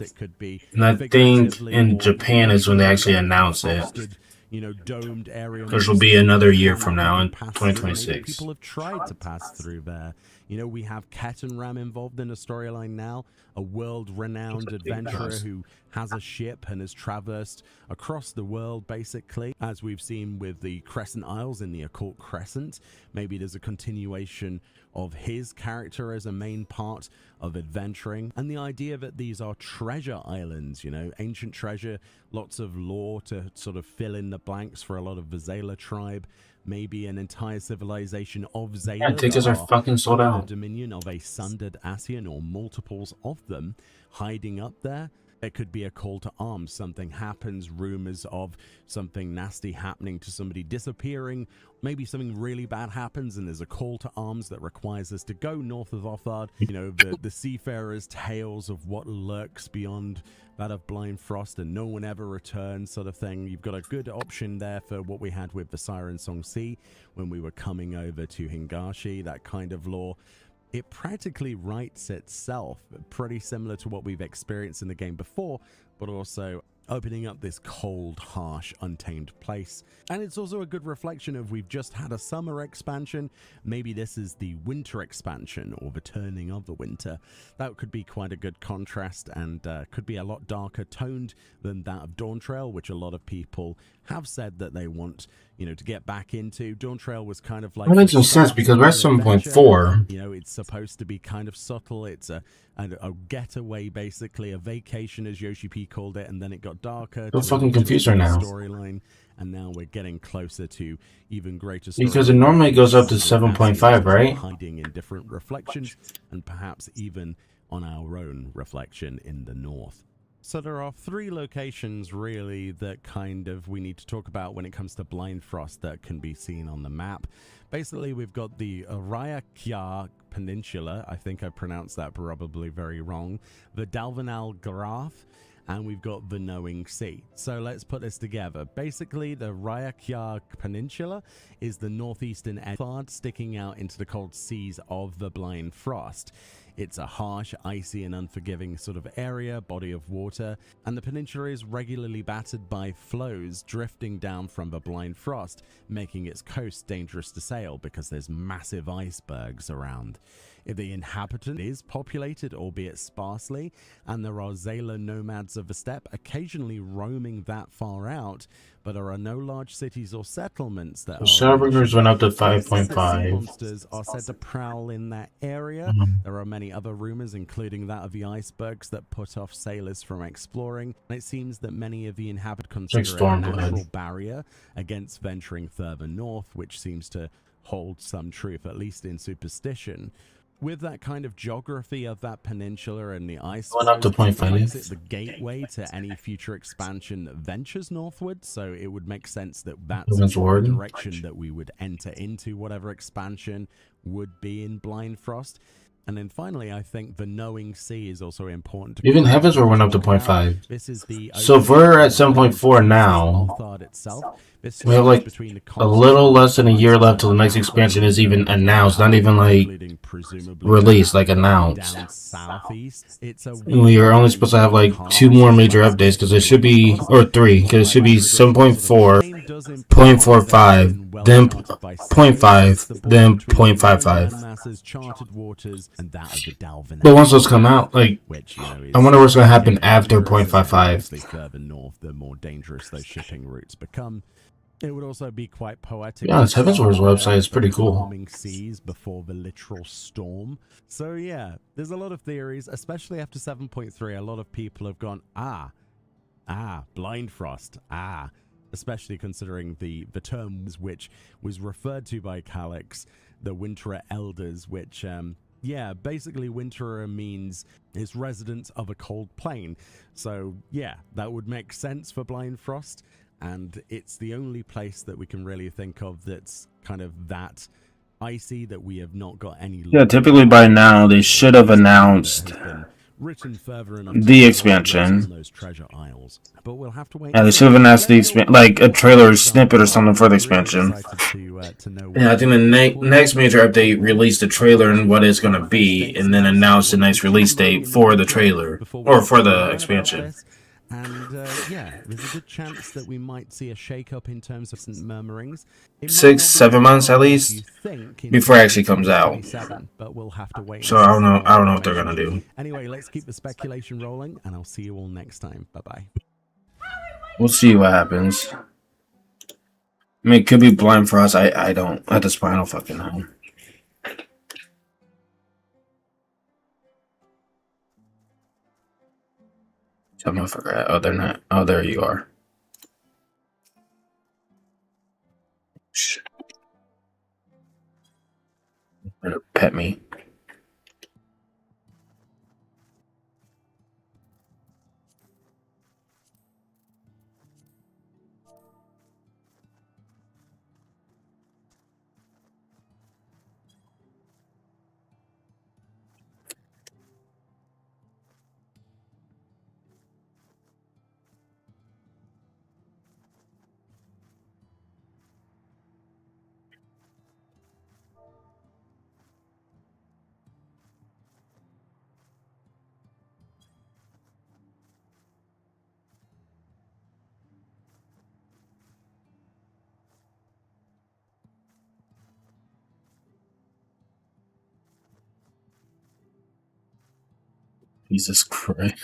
And I think in Japan is when they actually announce it. You know, domed area, Which will be another year from now in 2026. People have tried to pass through there. You know, we have Ketanram involved in the storyline now, a world-renowned adventurer who has a ship and has traversed across the world, basically, as we've seen with the Crescent Isles in the Occult Crescent. Maybe there's a continuation of his character as a main part of adventuring, and the idea that these are treasure islands, you know, ancient treasure, lots of lore to sort of fill in the blanks for a lot of the Zayla tribe. Maybe an entire civilization of Zayla. Yeah, tickets are fucking sold out. The dominion of a sundered Ascian or multiples of them hiding up there. There could be a call to arms. Something happens, rumors of something nasty happening to somebody disappearing. Maybe something really bad happens and there's a call to arms that requires us to go north of Othard. You know, the seafarers' tales of what lurks beyond that of Blind Frost and no one ever returns sort of thing. You've got a good option there for what we had with the Siren Song Sea when we were coming over to Hingashi, that kind of lore. It practically writes itself, pretty similar to what we've experienced in the game before, but also opening up this cold, harsh, untamed place. And it's also a good reflection of we've just had a summer expansion. Maybe this is the winter expansion, or the turning of the winter. That could be quite a good contrast, and could be a lot darker toned than that of Dawn Trail, which a lot of people have said that they want, you know, to get back into. Dawn Trail was kind of like... That makes no sense because we're at 7.4. You know, it's supposed to be kind of subtle. It's a getaway, basically, a vacation, as Yoshi P called it, and then it got darker. I'm fucking confused right now. Storyline, and now we're getting closer to even greater story. Because it normally goes up to 7.5, right? Hiding in different reflections, and perhaps even on our own reflection in the north. So there are 3 locations really that kind of we need to talk about when it comes to Blind Frost that can be seen on the map. Basically, we've got the Raya Peninsula. I think I pronounced that probably very wrong. The Dalvanal Graph, and we've got the Knowing Sea. So let's put this together. Basically, the Raya Peninsula is the northeastern edge sticking out into the cold seas of the Blind Frost. It's a harsh, icy, and unforgiving sort of area, body of water, and the peninsula is regularly battered by flows drifting down from the Blind Frost, making its coast dangerous to sail because there's massive icebergs around. The inhabitant is populated, albeit sparsely, and there are Zala nomads of the steppe occasionally roaming that far out, but there are no large cities or settlements that Servers went up to Sea 5.5. monsters are said to prowl in that area. There are many other rumors, including that of the icebergs that put off sailors from exploring. And it seems that many of the inhabitants consider it a natural barrier against venturing further north, which seems to hold some truth, at least in superstition. With that kind of geography of that peninsula and the ice, Went up to 0.5. makes it the gateway to any future expansion that ventures northward. So it would make sense that that's the direction that we would enter into whatever expansion would be in Blind Frost. And then finally, I think the Knowing Sea is also important. Even Heavensward went up to 0.5. This is the So if we're at 7.4 now, we have like a little less than a year left till the next expansion is even announced. Not even like released, like announced. We are only supposed to have like 2 more major updates because it should be, or 3, because it should be 7.4, 0.45, then 0.5, then 0.55. But once those come out, like, I wonder what's going to happen after 0.55. Further north, the more dangerous those shipping routes become. It would also be quite poetic. Yeah, Heavensward's website is pretty cool. Seas before the literal storm. So yeah, there's a lot of theories, especially after 7.3. A lot of people have gone, Blind Frost, especially considering the terms which was referred to by Calyx, the Winterer Elders, which basically Winterer means is resident of a cold plain. So yeah, that would make sense for Blind Frost. And it's the only place that we can really think of that's kind of that icy that we have not got any... Yeah, typically by now they should have announced the expansion. Those treasure isles. But we'll have to wait. Yeah, they should have announced the like a trailer or snippet or something for the expansion. Yeah, I think the next major update released the trailer and what it's going to be, and then announced the next release date for the trailer, or for the expansion. And there's a good chance that we might see a shake-up in terms of murmurings. 6-7 months at least before it actually comes out. But we'll have to wait. So I don't know what they're gonna do. Anyway, let's keep the speculation rolling, and I'll see you all next time. Bye-bye. We'll see what happens. I mean, it could be Blind Frost. I don't, at this point, I don't fucking know. I'm gonna forget. Oh, they're not. Oh, there you are. Shh. Better pet me. Jesus Christ.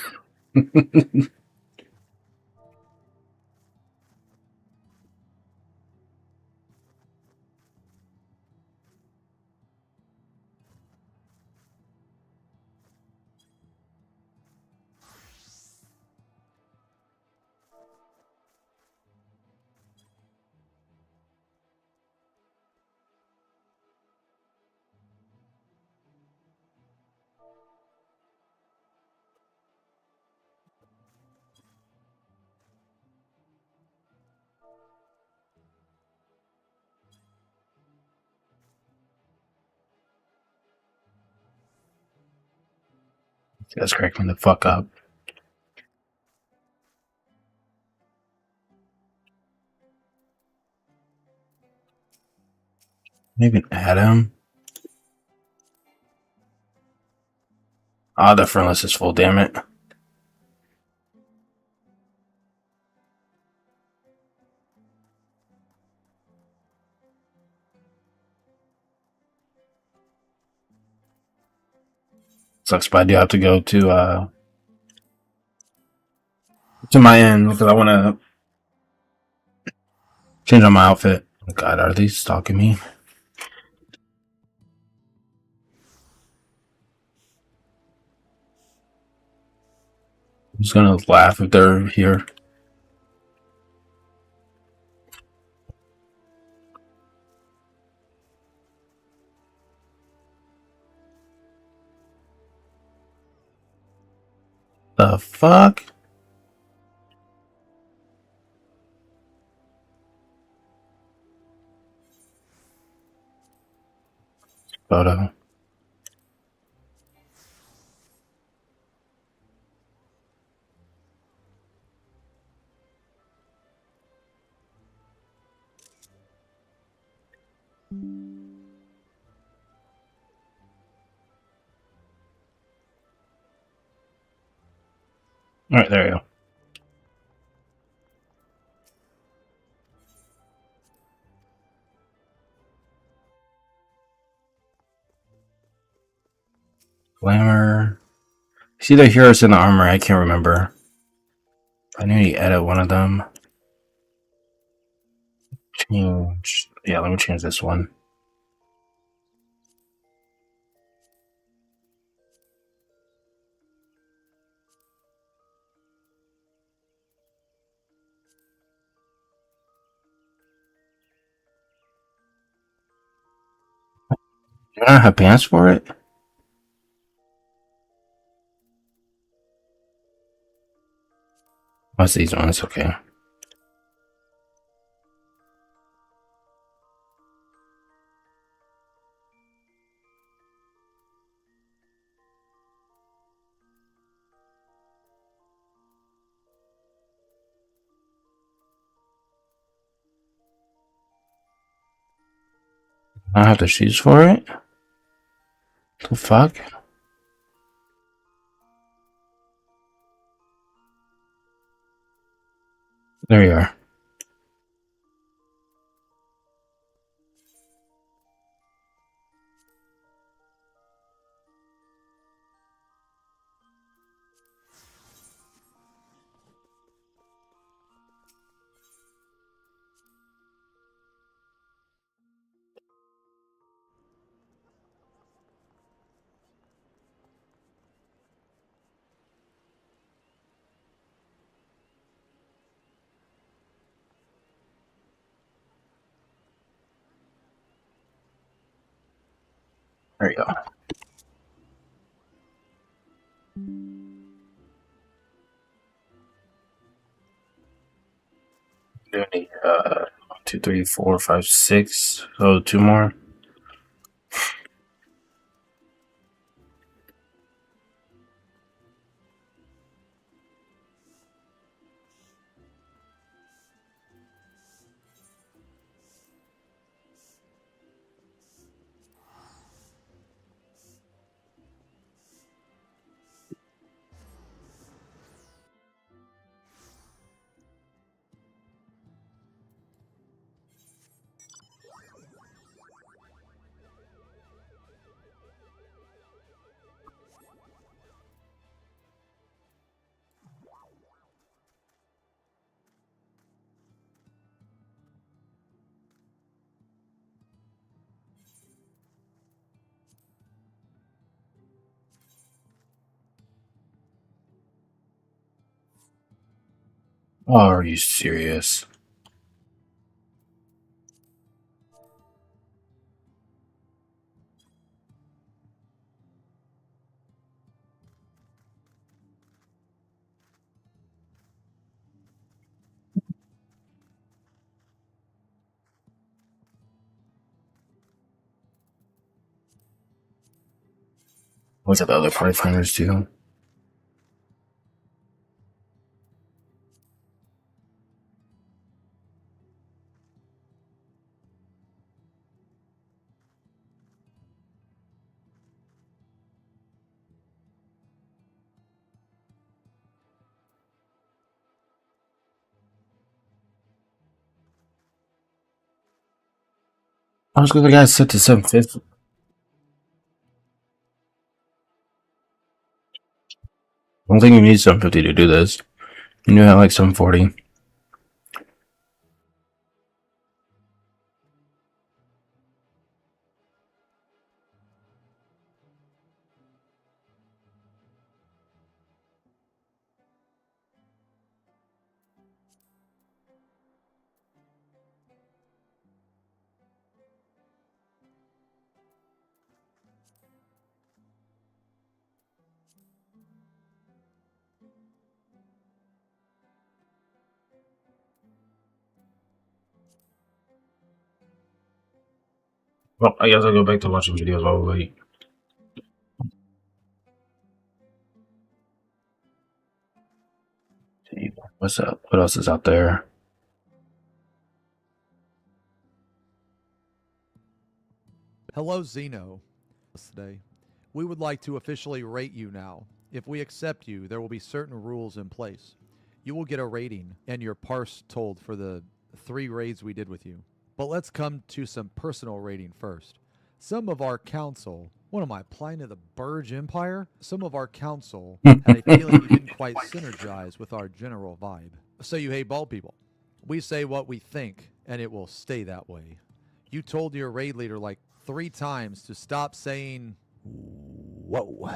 That's cracking the fuck up. Maybe add him. Ah, the friend list is full, damn it. Sucks, but I do have to go to my inn because I want to change on my outfit. Oh God, are they stalking me? I'm just gonna laugh if they're here. The fuck? Photo. All right, there you go. Glamour. It's either here or it's in the armor. I can't remember. I need to edit one of them. Change. Yeah, let me change this one. Do I not have pants for it? What's these ones? Okay. I have the shoes for it? The fuck? There you are. There you go. Do need 1, 2, 3, 4, 5, 6. So 2 more. Oh, are you serious? Look at the other party finders too. I was gonna get set to 750. I don't think you need 750 to do this. You need like 740. Well, I guess I'll go back to watching videos while we wait. See, what's up? What else is out there? Hello, Zeno. Today, we would like to officially rate you now. If we accept you, there will be certain rules in place. You will get a rating and your parse told for the 3 raids we did with you. But let's come to some personal rating first. Some of our council, what am I, applying to the Burge Empire? Some of our council had a feeling you didn't quite synergize with our general vibe. So you hate bald people. We say what we think, and it will stay that way. You told your raid leader like 3 times to stop saying, whoa.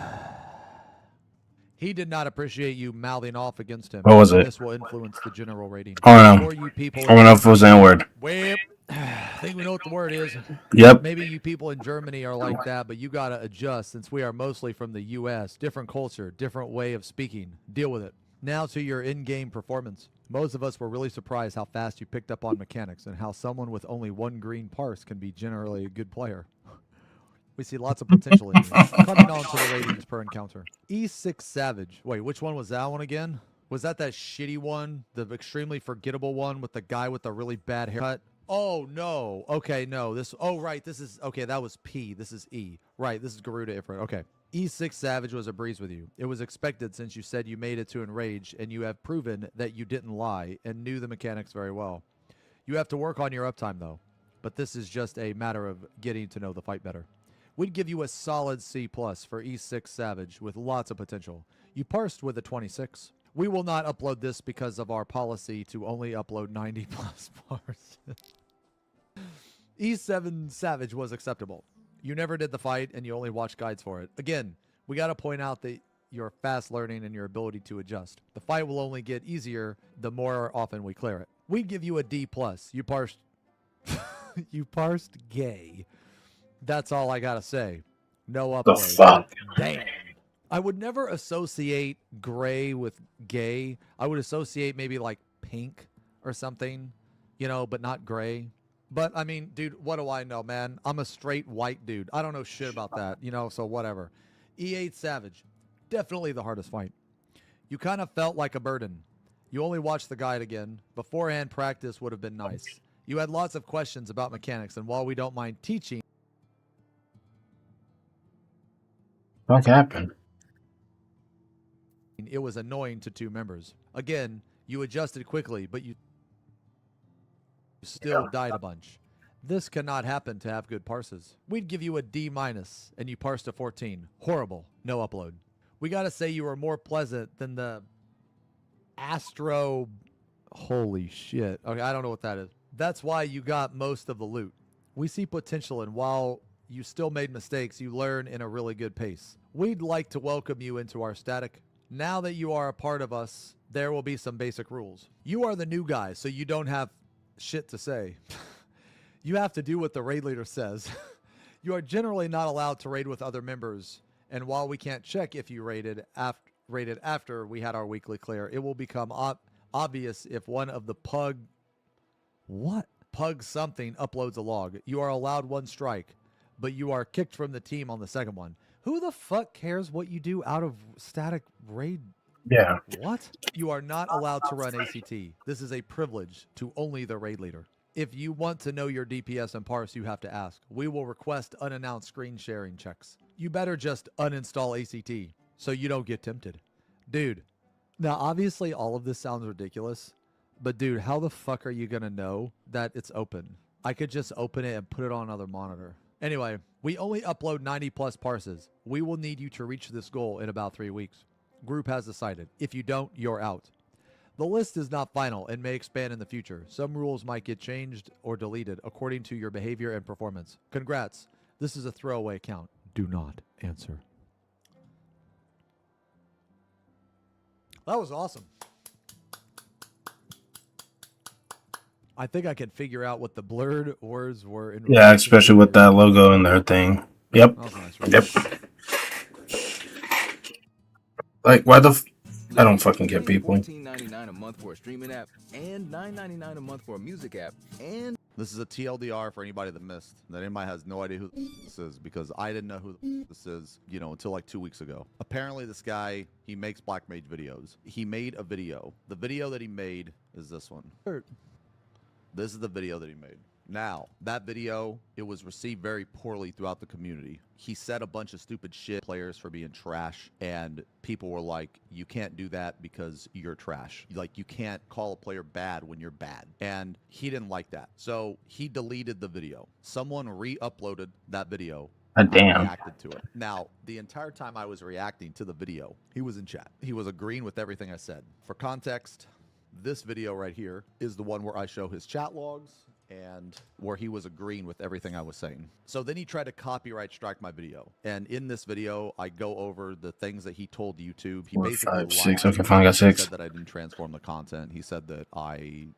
He did not appreciate you mouthing off against him. What was it? This will influence the general rating. I don't know. Or you people I don't know if it was an word. Well, I think we know what the word is. Yep. Maybe you people in Germany are like that, but you got to adjust since we are mostly from the U.S. Different culture, different way of speaking. Deal with it. Now to your in-game performance. Most of us were really surprised how fast you picked up on mechanics and how someone with only 1 green parse can be generally a good player. We see lots of potential in you. Coming on to the ratings per encounter. E6 Savage. Wait, which one was that one again? Was that shitty one? The extremely forgettable one with the guy with the really bad haircut? Oh, no. Okay, no. Oh, right. This is... Okay, that was P. This is E. Right, this is Garuda Ifrit. Okay. E6 Savage was a breeze with you. It was expected since you said you made it to Enrage, and you have proven that you didn't lie and knew the mechanics very well. You have to work on your uptime, though. But this is just a matter of getting to know the fight better. We'd give you a solid C+ for E6 Savage with lots of potential. You parsed with a 26. We will not upload this because of our policy to only upload 90+ parts. E7 Savage was acceptable. You never did the fight and you only watched guides for it. Again, we got to point out that you're fast learning and your ability to adjust. The fight will only get easier the more often we clear it. We'd give you a D+. You parsed you parsed gay. That's all I gotta say. No upload. The fuck? Damn. I would never associate gray with gay. I would associate maybe like pink or something, you know, but not gray. But I mean, dude, what do I know, man? I'm a straight white dude. I don't know shit about that, you know, so whatever. E8 Savage. Definitely the hardest fight. You kind of felt like a burden. You only watched the guide again. Beforehand practice would have been nice. You had lots of questions about mechanics, and while we don't mind teaching, What happened? it was annoying to 2 members. Again, you adjusted quickly, but you still died a bunch. This cannot happen to have good parses. We'd give you a D-, and you parsed a 14. Horrible. No upload. We gotta say you were more pleasant than the Astro... Holy shit. Okay, I don't know what that is. That's why you got most of the loot. We see potential, and while you still made mistakes, you learn in a really good pace. We'd like to welcome you into our static. Now that you are a part of us, there will be some basic rules. You are the new guy, so you don't have shit to say. You have to do what the raid leader says. You are generally not allowed to raid with other members, and while we can't check if you raided after we had our weekly clear, it will become obvious if one of the pug something uploads a log. You are allowed 1 strike, but you are kicked from the team on the second one. Who the fuck cares what you do out of static raid? Yeah. What? You are not allowed to run ACT. This is a privilege to only the raid leader. If you want to know your DPS and parse, you have to ask. We will request unannounced screen sharing checks. You better just uninstall ACT so you don't get tempted. Dude, now obviously all of this sounds ridiculous, but dude, how the fuck are you gonna know that it's open? I could just open it and put it on another monitor. Anyway, we only upload 90 plus parses. We will need you to reach this goal in about 3 weeks. Group has decided. If you don't, you're out. The list is not final and may expand in the future. Some rules might get changed or deleted according to your behavior and performance. Congrats. This is a throwaway account. Do not answer. That was awesome. I think I can figure out what the blurred words were. In Yeah, especially with that logo and their thing. Yep. That was nice, right? Yep. Like, why the I don't fucking get people. $14.99 a month for a streaming app and $9.99 a month for a music app. And this is a TLDR for anybody that missed. That anybody has no idea who this is, because I didn't know who this is, you know, until like 2 weeks ago. Apparently this guy, he makes Black Mage videos. He made a video. The video that he made is this one. This is the video that he made. Now, that video, it was received very poorly throughout the community. He said a bunch of stupid shit players for being trash, and people were like, you can't do that because you're trash. Like, you can't call a player bad when you're bad. And he didn't like that. So he deleted the video. Someone re-uploaded that video. Damn. Reacted to it. Now, the entire time I was reacting to the video, he was in chat. He was agreeing with everything I said. For context, this video right here is the one where I show his chat logs and where he was agreeing with everything I was saying. So then he tried to copyright strike my video. And in this video, I go over the things that he told YouTube. He 4, basically 5, 6. lied. Okay, fine, I got He 6. said that I didn't transform the content. He said that I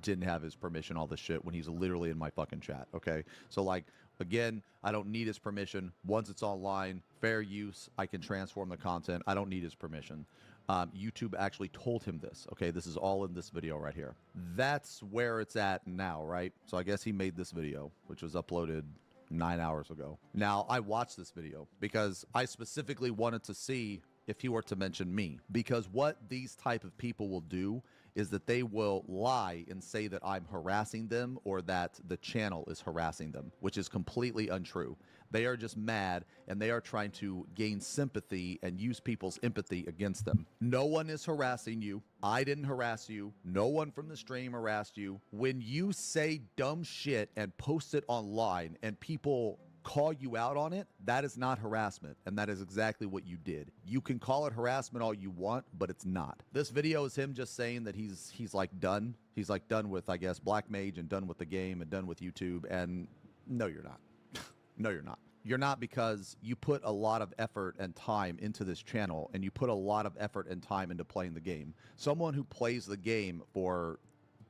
didn't have his permission, all this shit, when he's literally in my fucking chat, okay? So, like, again, I don't need his permission. Once it's online, fair use, I can transform the content. I don't need his permission. YouTube actually told him this. Okay, this is all in this video right here. That's where it's at now, right? So I guess he made this video, which was uploaded 9 hours ago. Now, I watched this video because I specifically wanted to see if he were to mention me. Because what these type of people will do is that they will lie and say that I'm harassing them or that the channel is harassing them, which is completely untrue. They are just mad and they are trying to gain sympathy and use people's empathy against them. No one is harassing you. I didn't harass you. No one from the stream harassed you. When you say dumb shit and post it online and people call you out on it, that is not harassment, and that is exactly what you did. You can call it harassment all you want, but it's not. This video is him just saying that he's like done. He's like done with, I guess, Black Mage and done with the game and done with YouTube, and no, you're not. No, you're not. You're not, because you put a lot of effort and time into this channel, and you put a lot of effort and time into playing the game. Someone who plays the game for,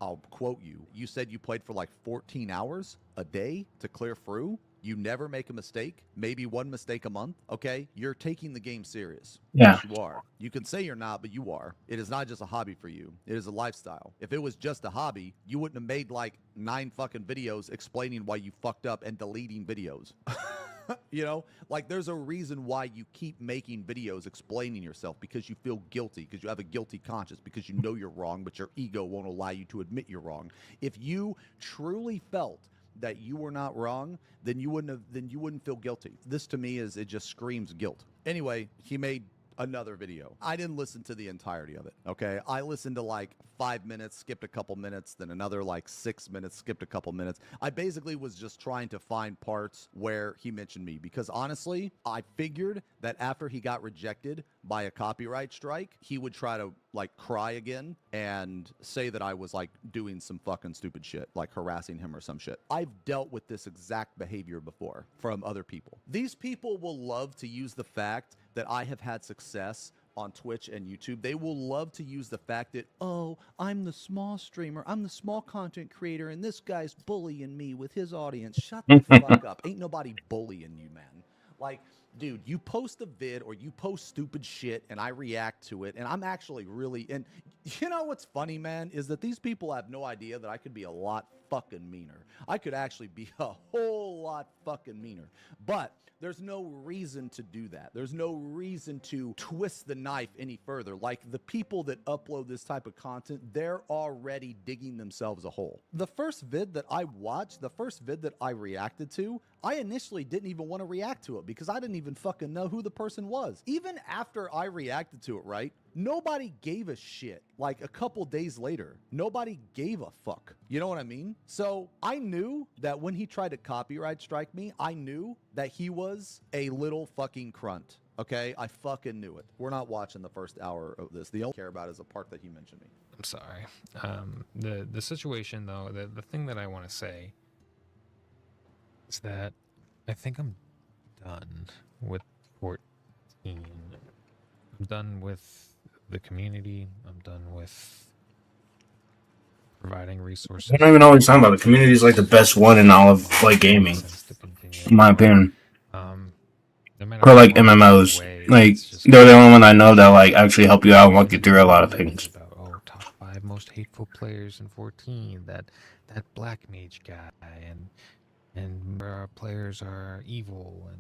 I'll quote you, you said you played for like 14 hours a day to clear through. You never make a mistake, maybe one mistake a month, okay? You're taking the game serious. Yeah. Yes, you are. You can say you're not, but you are. It is not just a hobby for you. It is a lifestyle. If it was just a hobby, you wouldn't have made like 9 fucking videos explaining why you fucked up and deleting videos. You know, like there's a reason why you keep making videos explaining yourself, because you feel guilty, because you have a guilty conscience, because you know you're wrong, but your ego won't allow you to admit you're wrong. If you truly felt that you were not wrong, then you wouldn't feel guilty. This to me is, it just screams guilt. Anyway, he made another video. I didn't listen to the entirety of it, okay? I listened to like 5 minutes, skipped a couple minutes, then another like 6 minutes, skipped a couple minutes. I basically was just trying to find parts where he mentioned me, because honestly, I figured that after he got rejected by a copyright strike, he would try to like cry again and say that I was like doing some fucking stupid shit, like harassing him or some shit. I've dealt with this exact behavior before from other people. These people will love to use the fact that I have had success on Twitch and YouTube, they will love to use the fact that, oh, I'm the small streamer, I'm the small content creator, and this guy's bullying me with his audience. Shut the fuck up. Ain't nobody bullying you, man. Like, dude, you post a vid or you post stupid shit and I react to it, and I'm actually really, and you know what's funny, man, is that these people have no idea that I could be a lot fucking meaner. I could actually be a whole lot fucking meaner. But there's no reason to do that. There's no reason to twist the knife any further. Like, the people that upload this type of content, they're already digging themselves a hole. The first vid that I watched, the first vid that I reacted to, I initially didn't even want to react to it because I didn't even fucking know who the person was. Even after I reacted to it, right? Nobody gave a shit. Like, a couple days later, nobody gave a fuck. You know what I mean? So I knew that when he tried to copyright strike me, I knew that he was a little fucking crunt. Okay? I fucking knew it. We're not watching the first hour of this. The only care about is the part that he mentioned me. I'm sorry. The situation, though, the thing that I want to say is that I think I'm done with 14. I'm done with the community. I'm done with providing resources. I don't even know what you're talking about. The community is like the best one in all of like gaming, in my opinion. No matter Or like what MMOs. way, Like, it's just they're the only one I know that like actually help you out and walk you through a lot of things. about, oh, top 5 most hateful players in 14. That black mage guy and our players are evil. And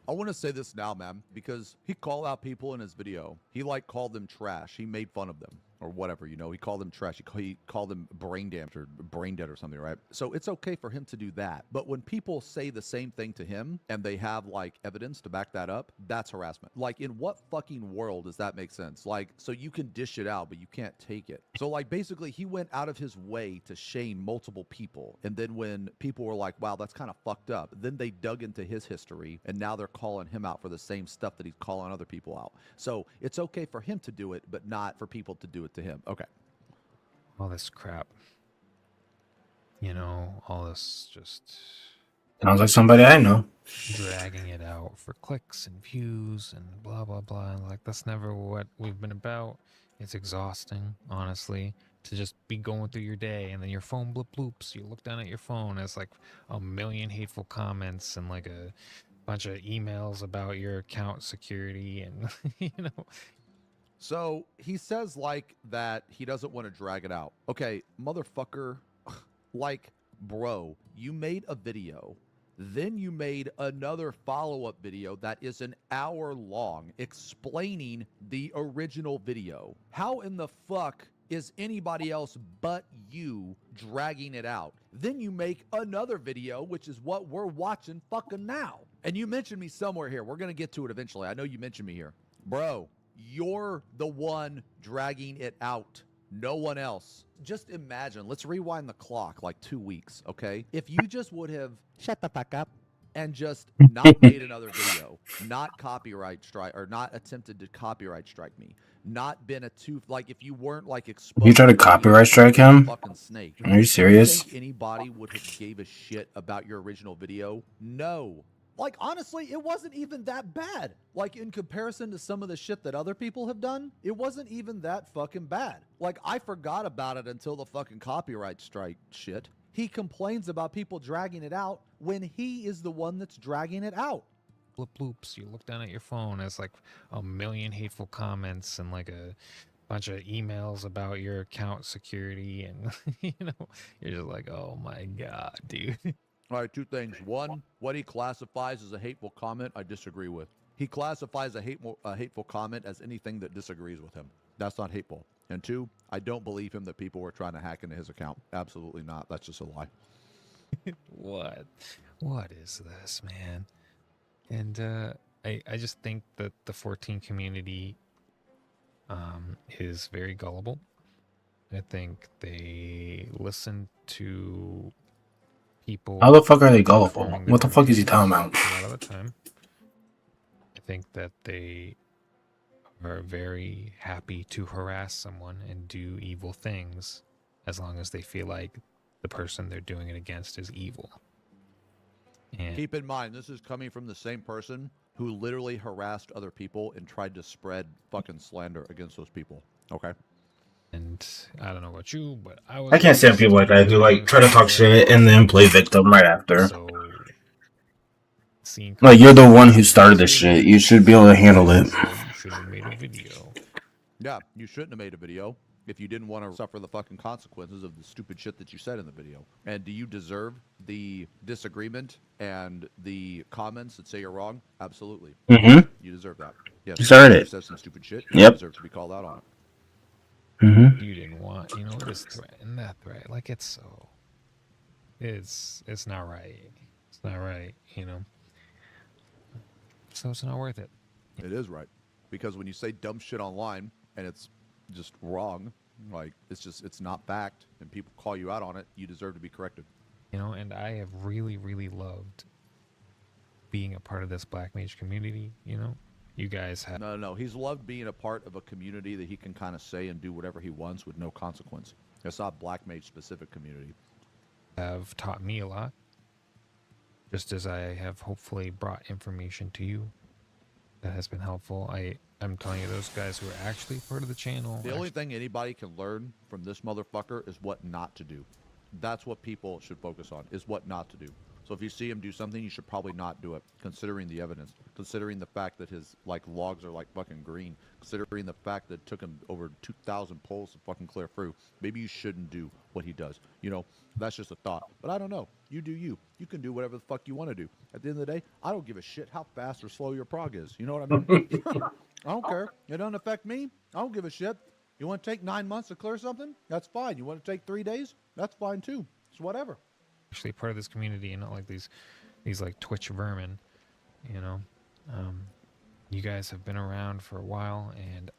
I want to say this now, man, because he called out people in his video. He like called them trash. He made fun of them or whatever, you know. He called them trash. He called them brain damaged or brain dead or something, right? So it's okay for him to do that. But when people say the same thing to him and they have like evidence to back that up, that's harassment. Like, in what fucking world does that make sense? Like, so you can dish it out, but you can't take it. So like, basically he went out of his way to shame multiple people. And then when people were like, wow, that's kind of fucked up, then they dug into his history and now they're calling him out for the same stuff that he's calling other people out. So it's okay for him to do it, but not for people to do it to him. Okay. all this crap. You know, all this just Sounds like somebody I know. dragging it out for clicks and views and blah, blah, blah. And like, that's never what we've been about. It's exhausting, honestly, to just be going through your day and then your phone bloops. You look down at your phone, it's like a million hateful comments and like a bunch of emails about your account security and, you know. So he says like that he doesn't want to drag it out. Okay, motherfucker, like, bro, you made a video. Then you made another follow-up video that is an hour long explaining the original video. How in the fuck is anybody else but you dragging it out? Then you make another video, which is what we're watching fucking now. And you mentioned me somewhere here. We're going to get to it eventually. I know you mentioned me here. Bro, you're the one dragging it out. No one else. Just imagine, let's rewind the clock like 2 weeks, okay? If you just would have shut the fuck up and just not made another video, not copyright strike or not attempted to copyright strike me, not been a like if you weren't like exposed. You try to copyright strike him? Fucking snake. Are you serious? Think anybody would have gave a shit about your original video? No. Like, honestly, it wasn't even that bad. Like, in comparison to some of the shit that other people have done, it wasn't even that fucking bad. Like, I forgot about it until the fucking copyright strike shit. He complains about people dragging it out when he is the one that's dragging it out. Bloops. You look down at your phone, it's like a million hateful comments and like a bunch of emails about your account security and, you know, you're just like, oh my God, dude. All right, 2 things. One, what he classifies as a hateful comment, I disagree with. He classifies a hateful comment as anything that disagrees with him. That's not hateful. And 2, I don't believe him that people were trying to hack into his account. Absolutely not. That's just a lie. What is this, man? And I just think that the 14 community is very gullible. I think they listen to people. How the fuck are they gullible? What the fuck is he talking about? A lot of the time, I think that they are very happy to harass someone and do evil things as long as they feel like the person they're doing it against is evil. And keep in mind, this is coming from the same person who literally harassed other people and tried to spread fucking slander against those people. Okay. And I don't know about you, but I can't stand people like that who like try to talk shit and then play victim right after. So, seeing Like, you're the comments one who like, started this shit. You should be able to handle it. You shouldn't have made a video. Yeah, you shouldn't have made a video if you didn't want to suffer the fucking consequences of the stupid shit that you said in the video. And do you deserve the disagreement and the comments that say you're wrong? Absolutely. Mm-hmm. You deserve that. Yes. You started You it. said some stupid shit. You Yep. deserve to be called out on it. Mm-hmm. You didn't want, this threat and that threat. Like, it's not right. It's not right, So it's not worth it. It is right. Because when you say dumb shit online and it's just wrong, like it's not fact and people call you out on it, you deserve to be corrected. And I have really, really loved being a part of this Black Mage community, You guys have... No. He's loved being a part of a community that he can kind of say and do whatever he wants with no consequence. It's not Black Mage specific community. Have taught me a lot. Just as I have hopefully brought information to you that has been helpful. I'm telling you, those guys who are actually part of the channel... The only thing anybody can learn from this motherfucker is what not to do. That's what people should focus on, is what not to do. So if you see him do something, you should probably not do it, considering the evidence, considering the fact that his logs are fucking green, considering the fact that it took him over 2,000 polls to fucking clear through. Maybe you shouldn't do what he does. That's just a thought. But I don't know. You do you. You can do whatever the fuck you want to do. At the end of the day, I don't give a shit how fast or slow your prog is. You know what I mean? I don't care. It doesn't affect me. I don't give a shit. You want to take 9 months to clear something? That's fine. You want to take 3 days? That's fine too. It's whatever. Actually part of this community and not like these like Twitch vermin, you guys have been around for a while and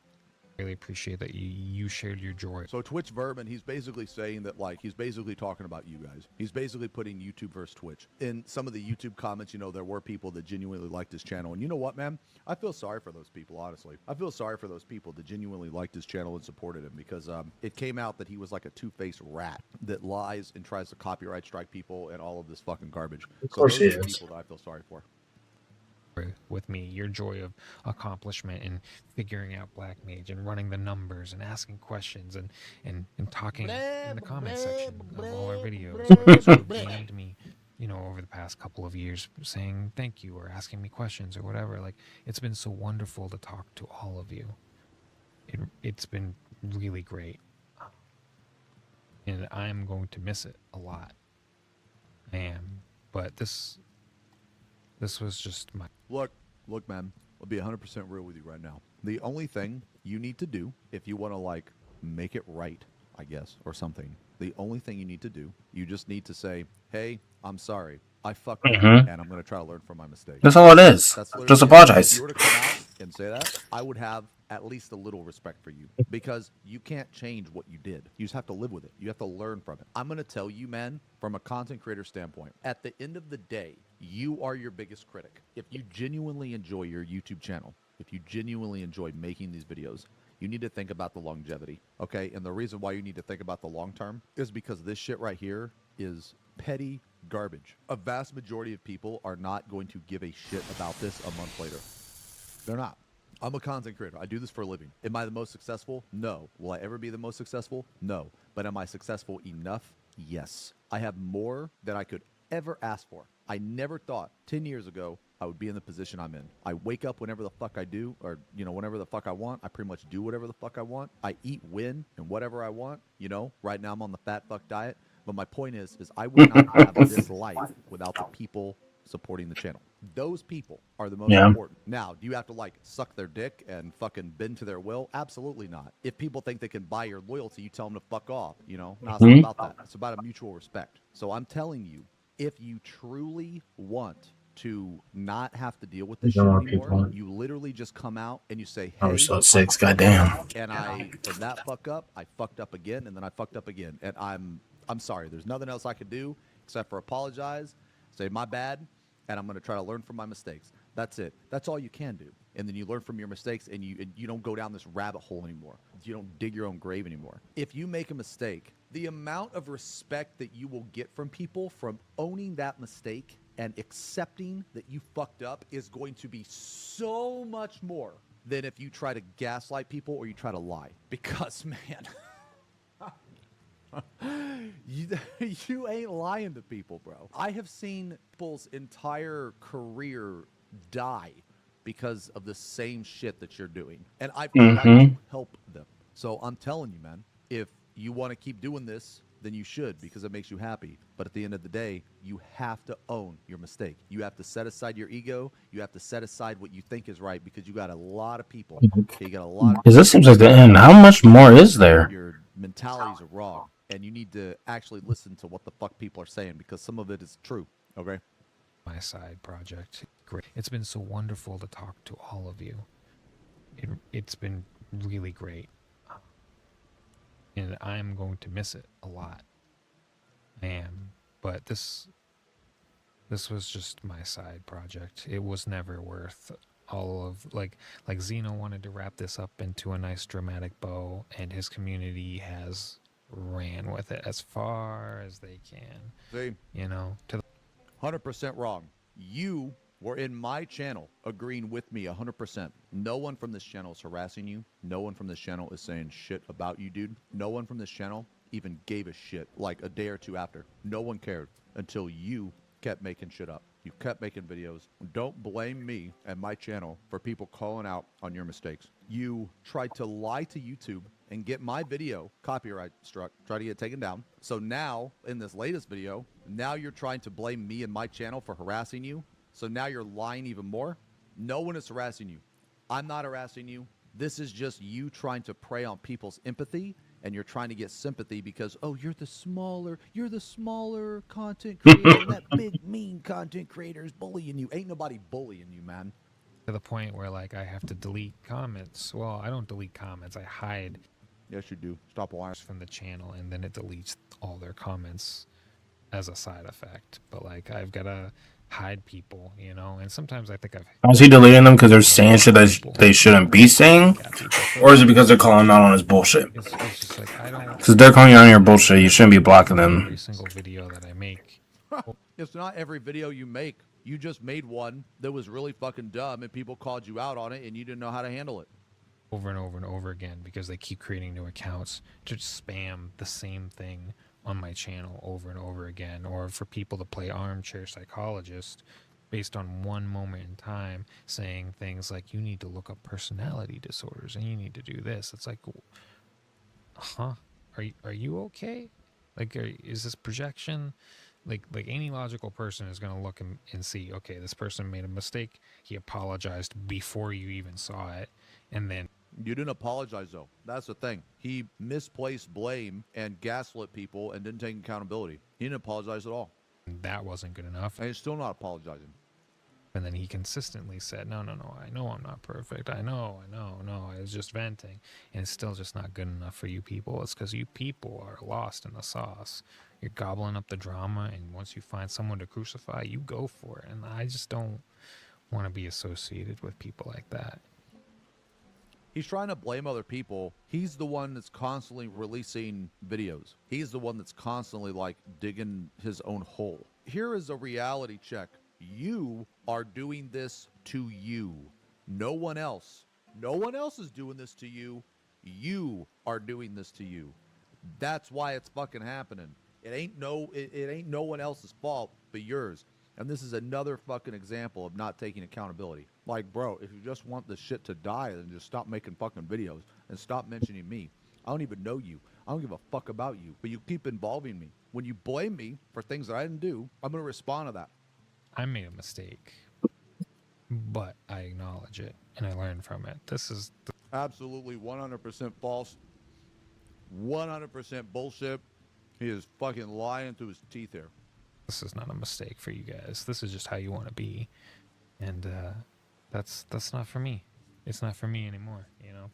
I really appreciate that you shared your joy. So Twitch vermin, he's basically saying that he's basically talking about you guys. He's basically putting YouTube versus Twitch. In some of the YouTube comments, there were people that genuinely liked his channel. And you know what, man? I feel sorry for those people, honestly. I feel sorry for those people that genuinely liked his channel and supported him because it came out that he was like a two-faced rat that lies and tries to copyright strike people and all of this fucking garbage. Of course those he are the is. people that I feel sorry for. With me, your joy of accomplishment and figuring out Black Mage and running the numbers and asking questions and talking in the comment section of all our videos. Those who have DM'd me, over the past couple of years saying thank you or asking me questions or whatever. It's been so wonderful to talk to all of you. It's been really great. And I'm going to miss it a lot. I am. But this was just my... Look, man, I'll be 100% real with you right now. The only thing you need to do, if you want to, make it right, I guess, or something, the only thing you need to do, you just need to say, hey, I'm sorry. I fucked up, and I'm going to try to learn from my mistakes. That's all it is. Just apologize. If you were to come out and say that, I would have at least a little respect for you because you can't change what you did. You just have to live with it. You have to learn from it. I'm going to tell you, man, from a content creator standpoint, at the end of the day, you are your biggest critic. If you genuinely enjoy your YouTube channel, if you genuinely enjoy making these videos, you need to think about the longevity, okay? And the reason why you need to think about the long term is because this shit right here is petty garbage. A vast majority of people are not going to give a shit about this a month later. They're not. I'm a content creator. I do this for a living. Am I the most successful? No. Will I ever be the most successful? No. But am I successful enough? Yes. I have more than I could ever ask for. I never thought 10 years ago I would be in the position I'm in. I wake up whenever the fuck I do, or, whenever the fuck I want. I pretty much do whatever the fuck I want. I eat, win, and whatever I want. Right now I'm on the fat fuck diet. But my point is I would not have this life without the people supporting the channel. Those people are the most important. Now, do you have to suck their dick and fucking bend to their will? Absolutely not. If people think they can buy your loyalty, you tell them to fuck off. No, it's not about that. It's about a mutual respect. So I'm telling you, if you truly want to not have to deal with this shit anymore, you literally just come out and you say, hey, Episode 6, goddamn. and that fuck up, I fucked up again, and then I fucked up again. And I'm sorry. There's nothing else I could do except for apologize, say my bad, and I'm going to try to learn from my mistakes. That's it. That's all you can do. And then you learn from your mistakes, and you don't go down this rabbit hole anymore. You don't dig your own grave anymore. If you make a mistake, The amount of respect that you will get from people from owning that mistake and accepting that you fucked up is going to be so much more than if you try to gaslight people or you try to lie. Because, man, you ain't lying to people, bro. I have seen people's entire career die because of the same shit that you're doing. And I've tried to help them. So I'm telling you, man, if you want to keep doing this, then you should, because it makes you happy. But at the end of the day, you have to own your mistake. You have to set aside your ego. You have to set aside what you think is right, because you got a lot of people. Okay, you got a lot of Because this seems like the end. How much more is there? your mentalities are wrong, and you need to actually listen to what the fuck people are saying, because some of it is true. Okay. My side project. Great. It's been so wonderful to talk to all of you. It's been really great. And I'm going to miss it a lot. I am. But this was just my side project. It was never worth all of, like Zeno wanted to wrap this up into a nice dramatic bow, and his community has ran with it as far as they can. See? You know, to 100% wrong. You were in my channel agreeing with me 100%. No one from this channel is harassing you. No one from this channel is saying shit about you, dude. No one from this channel even gave a shit like a day or two after. No one cared until you kept making shit up. You kept making videos. Don't blame me and my channel for people calling out on your mistakes. You tried to lie to YouTube and get my video copyright struck, try to get it taken down. So now, in this latest video, now you're trying to blame me and my channel for harassing you. So now you're lying even more. No one is harassing you. I'm not harassing you. This is just you trying to prey on people's empathy, and you're trying to get sympathy because, oh, you're the smaller content creator. And that big mean content creator is bullying you. Ain't nobody bullying you, man. the point where like I have to delete comments. Well, I don't delete comments. I hide. Yes, you do. Stop lying. From the channel, and then it deletes all their comments as a side effect. But like I've got to hide people, you know, and sometimes I think is he deleting them because they're saying shit that they shouldn't be saying, or is it because they're calling out on his bullshit? It's just like I don't. Because they're calling you on your bullshit, you shouldn't be blocking them. Every single video that I make. It's not every video you make. You just made one that was really fucking dumb, and people called you out on it, and you didn't know how to handle it. Over and over and over again, because they keep creating new accounts to spam the same thing on my channel over and over again, or for people to play armchair psychologist based on one moment in time, saying things like you need to look up personality disorders and you need to do this. It's like, huh? Are you okay? Like, is this projection? Like any logical person is going to look and see, okay, this person made a mistake. He apologized before you even saw it, and then you didn't apologize, though. That's the thing. He misplaced blame and gaslit people and didn't take accountability. He didn't apologize at all. That wasn't good enough. And he's still not apologizing. And then he consistently said, no, I know I'm not perfect. I know, I was just venting. And it's still just not good enough for you people. It's because you people are lost in the sauce. You're gobbling up the drama, and once you find someone to crucify, you go for it. And I just don't want to be associated with people like that. He's trying to blame other people. He's the one that's constantly releasing videos. He's the one that's constantly like digging his own hole. Here is a reality check. You are doing this to you. No one else. No one else is doing this to you. You are doing this to you. That's why it's fucking happening. It ain't no one else's fault but yours. And this is another fucking example of not taking accountability. Like, bro, if you just want the shit to die, then just stop making fucking videos and stop mentioning me. I don't even know you. I don't give a fuck about you. But you keep involving me. When you blame me for things that I didn't do, I'm going to respond to that. I made a mistake, but I acknowledge it and I learn from it. This is absolutely 100% false. 100% bullshit. He is fucking lying through his teeth here. This is not a mistake for you guys. This is just how you want to be. And that's not for me. It's not for me anymore, you know?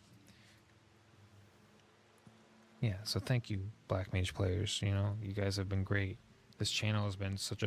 Yeah, so thank you, Black Mage players. You know, you guys have been great. This channel has been such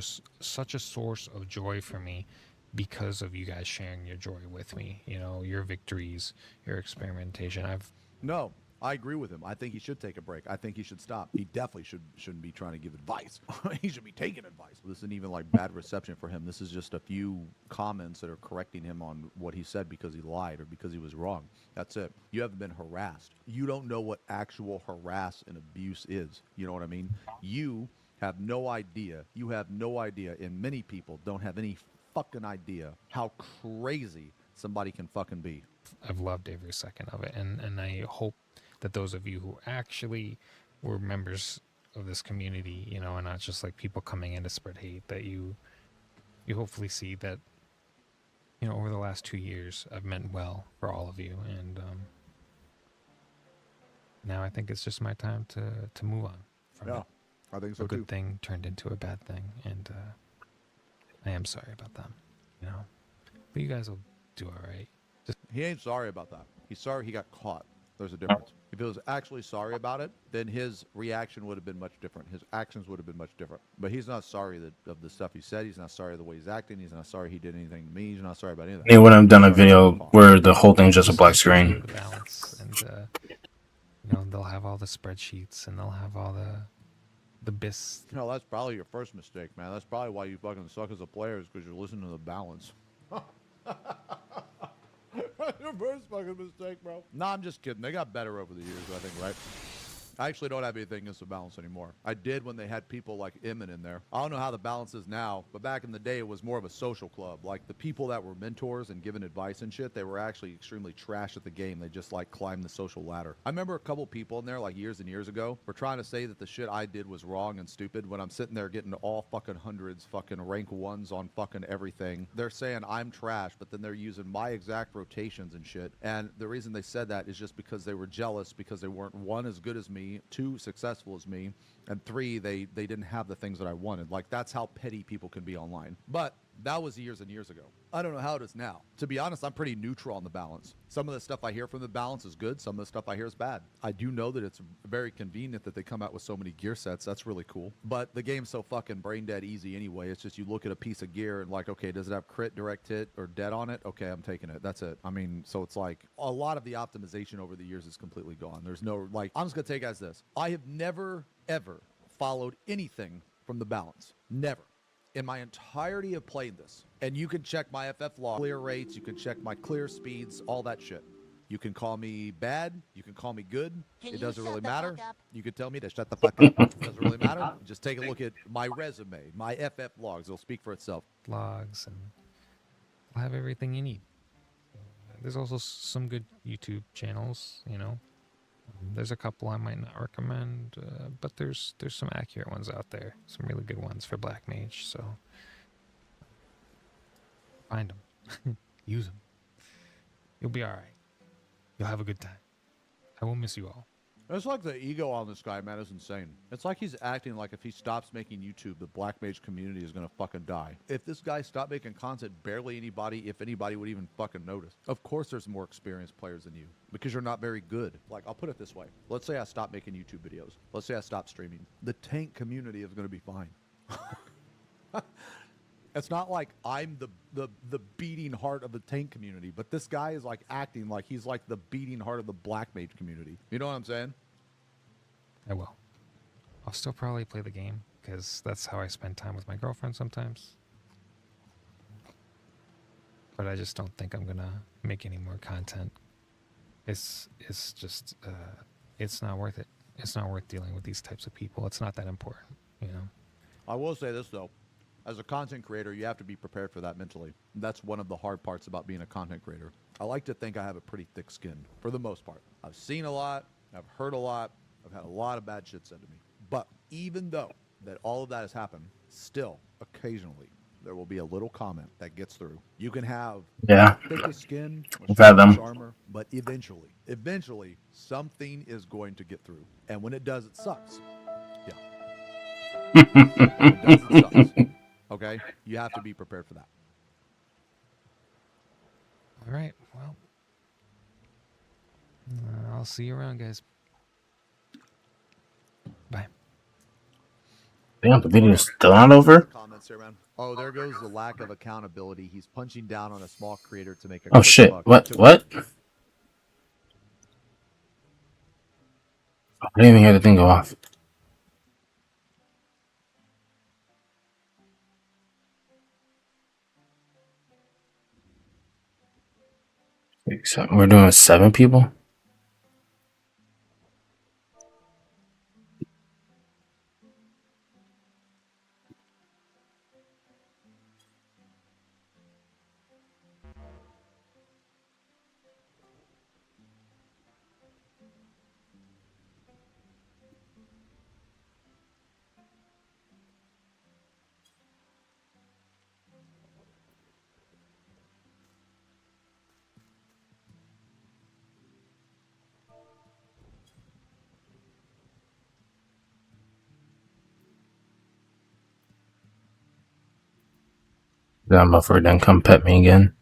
a source of joy for me because of you guys sharing your joy with me. You know, your victories, your experimentation. No, I agree with him. I think he should take a break. I think he should stop. He definitely shouldn't be trying to give advice. He should be taking advice. This isn't even like bad reception for him. This is just a few comments that are correcting him on what he said because he lied or because he was wrong. That's it. You haven't been harassed. You don't know what actual harass and abuse is. You know what I mean? You have no idea. You have no idea, and many people don't have any fucking idea how crazy somebody can fucking be. I've loved every second of it, and I hope that those of you who actually were members of this community, you know, and not just like people coming in to spread hate, that you hopefully see that, you know, over the last 2 years, I've meant well for all of you, and now I think it's just my time to move on from it. I think so A good too. thing turned into a bad thing, and I am sorry about them, you know, but you guys will do all right. He ain't sorry about that. He's sorry he got caught. There's a difference. If he was actually sorry about it, then his reaction would have been much different. His actions would have been much different. But he's not sorry of the stuff he said. He's not sorry of the way he's acting. He's not sorry he did anything to me. He's not sorry about anything. They wouldn't have done a video where the whole thing's just a black screen. The balance, and you know, they'll have all the spreadsheets, and they'll have all the BIS. No, that's probably your first mistake, man. That's probably why you fucking suck as a player, is because you're listening to the balance. Your first fucking mistake, bro. No, I'm just kidding. They got better over the years, I think, right? I actually don't have anything against the balance anymore. I did when they had people like Emin in there. I don't know how the balance is now, but back in the day, it was more of a social club. Like the people that were mentors and giving advice and shit, they were actually extremely trash at the game. They just like climbed the social ladder. I remember a couple people in there like years and years ago were trying to say that the shit I did was wrong and stupid when I'm sitting there getting all fucking hundreds, fucking rank ones on fucking everything. They're saying I'm trash, but then they're using my exact rotations and shit. And the reason they said that is just because they were jealous because they weren't, one, as good as me, two, successful as me, and three, they didn't have the things that I wanted. Like, that's how petty people can be online. But that was years and years ago. I don't know how it is now. To be honest, I'm pretty neutral on the balance. Some of the stuff I hear from the balance is good. Some of the stuff I hear is bad. I do know that it's very convenient that they come out with so many gear sets. That's really cool. But the game's so fucking brain dead easy anyway. It's just you look at a piece of gear and like, okay, does it have crit, direct hit, or dead on it? Okay, I'm taking it. That's it. I mean, so it's like a lot of the optimization over the years is completely gone. There's no, like, I'm just going to take it as this. I have never, ever followed anything from the balance. Never. In my entirety of playing this, and you can check my FF log, clear rates, you can check my clear speeds, all that shit. You can call me bad, you can call me good, it doesn't really matter. You can tell me to shut the fuck up, it doesn't really matter. Just take a look at my resume, my FF logs, it'll speak for itself. Logs, and we'll have everything you need. There's also some good YouTube channels, you know. There's a couple I might not recommend, but there's some accurate ones out there, some really good ones for Black Mage, so find them, use them. You'll be all right. You'll have a good time. I will miss you all. It's like the ego on this guy, man, is insane. It's like he's acting like if he stops making YouTube, the Black Mage community is going to fucking die. If this guy stopped making content, barely anybody, if anybody, would even fucking notice. Of course there's more experienced players than you because you're not very good. Like, I'll put it this way. Let's say I stop making YouTube videos. Let's say I stop streaming. The tank community is going to be fine. It's not like I'm the beating heart of the tank community, but this guy is like acting like he's like the beating heart of the Black Mage community. You know what I'm saying? I will. I'll still probably play the game because that's how I spend time with my girlfriend sometimes. But I just don't think I'm gonna make any more content. It's just it's not worth it. It's not worth dealing with these types of people. It's not that important, you know. I will say this though. As a content creator, you have to be prepared for that mentally. That's one of the hard parts about being a content creator. I like to think I have a pretty thick skin, for the most part. I've seen a lot, I've heard a lot, I've had a lot of bad shit said to me. But even though that all of that has happened, still, occasionally, there will be a little comment that gets through. You can have thicker skin, I've had them. armor, but eventually, something is going to get through. And when it does, it sucks. Yeah. When it does, it sucks. Okay? You have to be prepared for that. All right. Well, I'll see you around, guys. Bye. Damn, the video's still not over? Comments here, man. Oh, there goes the lack of accountability. He's punching down on a small creator to make a Oh quick shit. buck. What? I didn't even hear the thing go off. So we're doing 7 people? That motherfucker didn't come pet me again.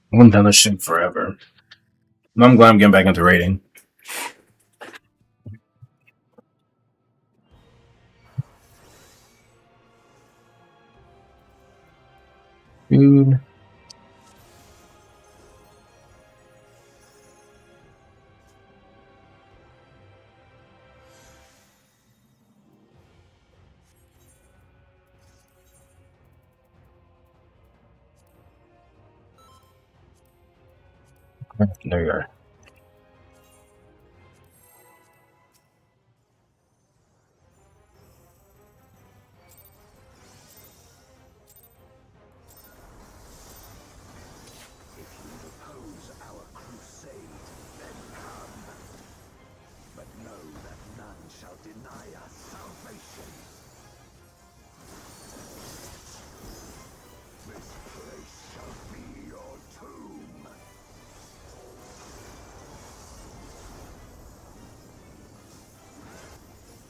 I haven't done this shit forever. I'm glad I'm getting back into raiding. Dude. There you are.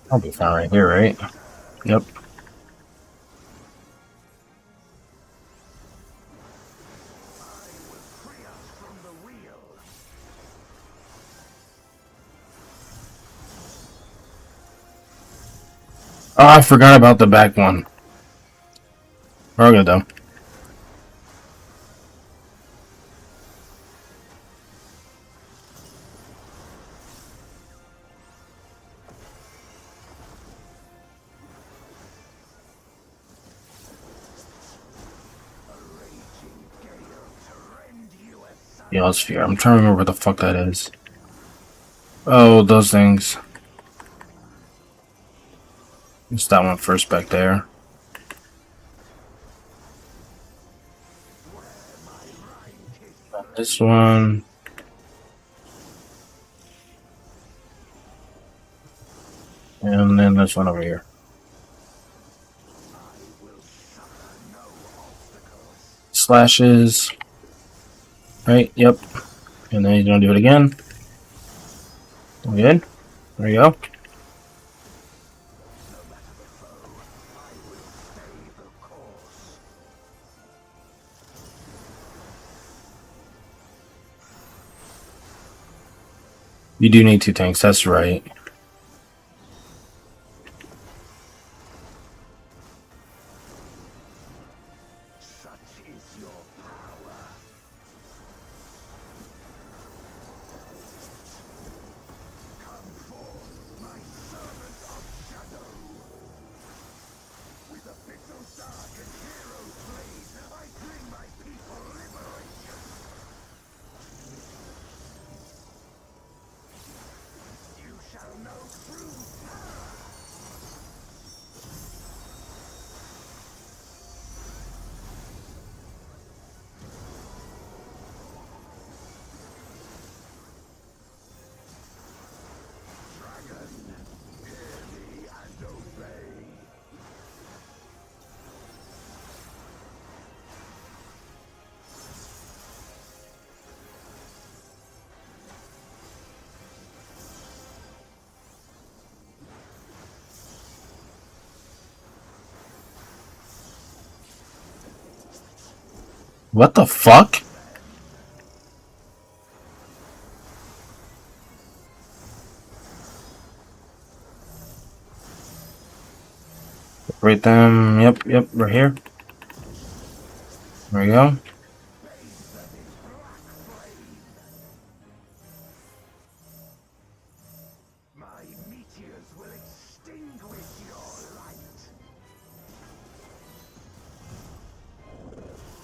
I'll be fine right here, right? Yep. Oh, I forgot about the back one. We're good though. Sphere. I'm trying to remember what the fuck that is. Oh, those things. It's that one first back there. This one. And then this one over here. Slashes. Right, yep. And then he's gonna do it again. We good? There you go. You do need 2 tanks, that's right. What the fuck? Right them. Yep, right here. There we go.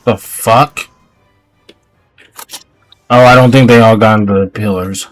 The fuck? Oh, I don't think they all got into the pillars.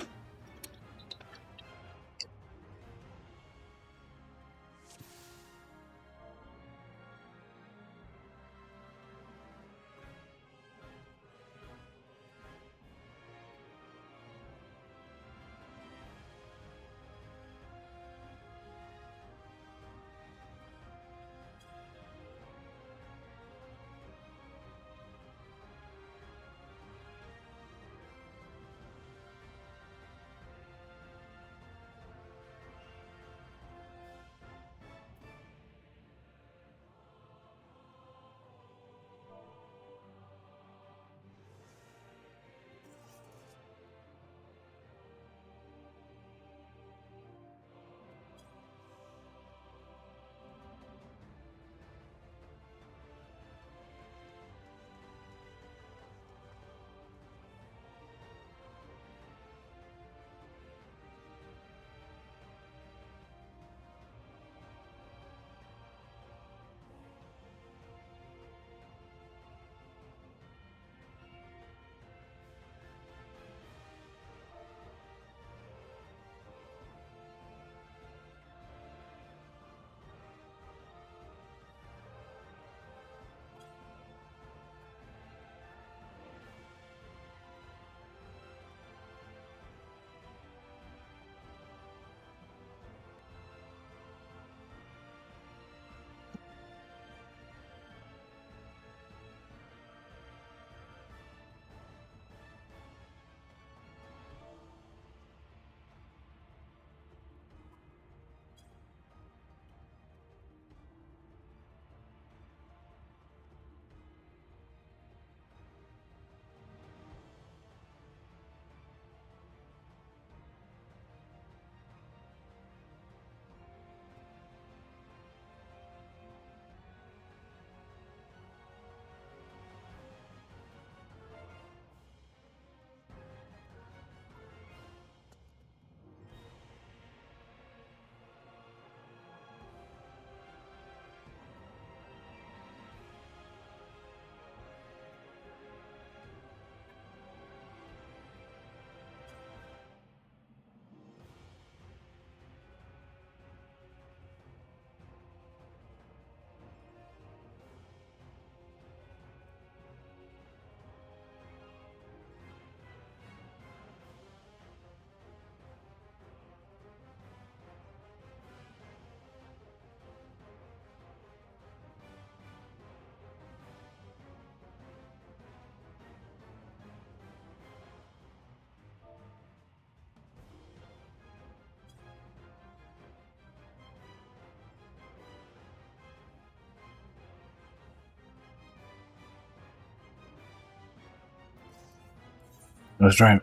That's right.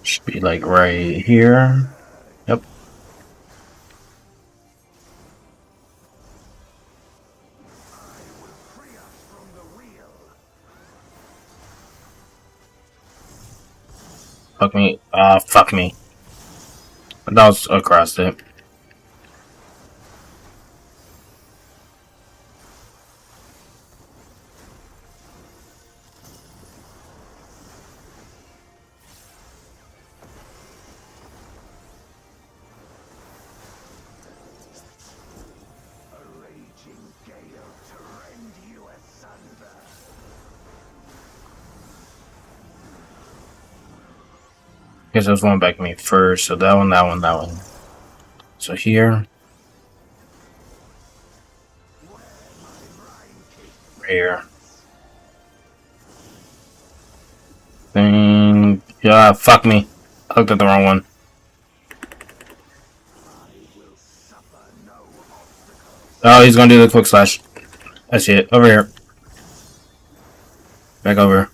Should be like right here. Yep. Fuck me. Fuck me. That was across it. Guess I was going back to me first. So that one, that one, that one. So here. Here. Thing. Yeah, fuck me. I looked at the wrong one. Oh, he's gonna do the quick slash. I see it. Over here. Back over.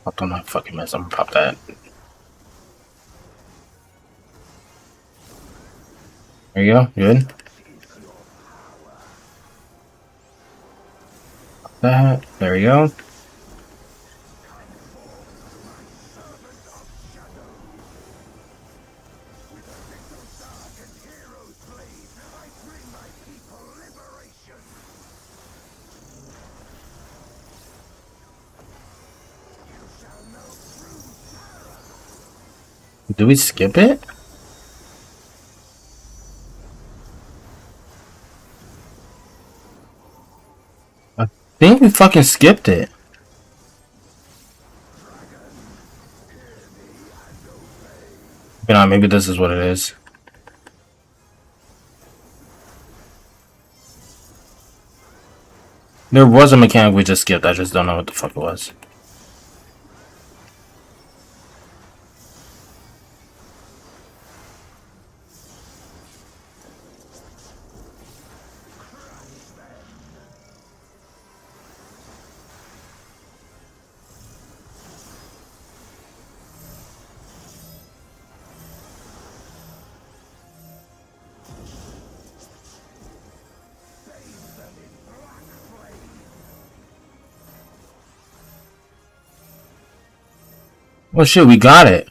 Popped on my fucking mess. I'm gonna pop that. There you go. Good. That. There we go. Do we skip it? I think we fucking skipped it. You know, maybe this is what it is. There was a mechanic we just skipped. I just don't know what the fuck it was. Oh shit, we got it.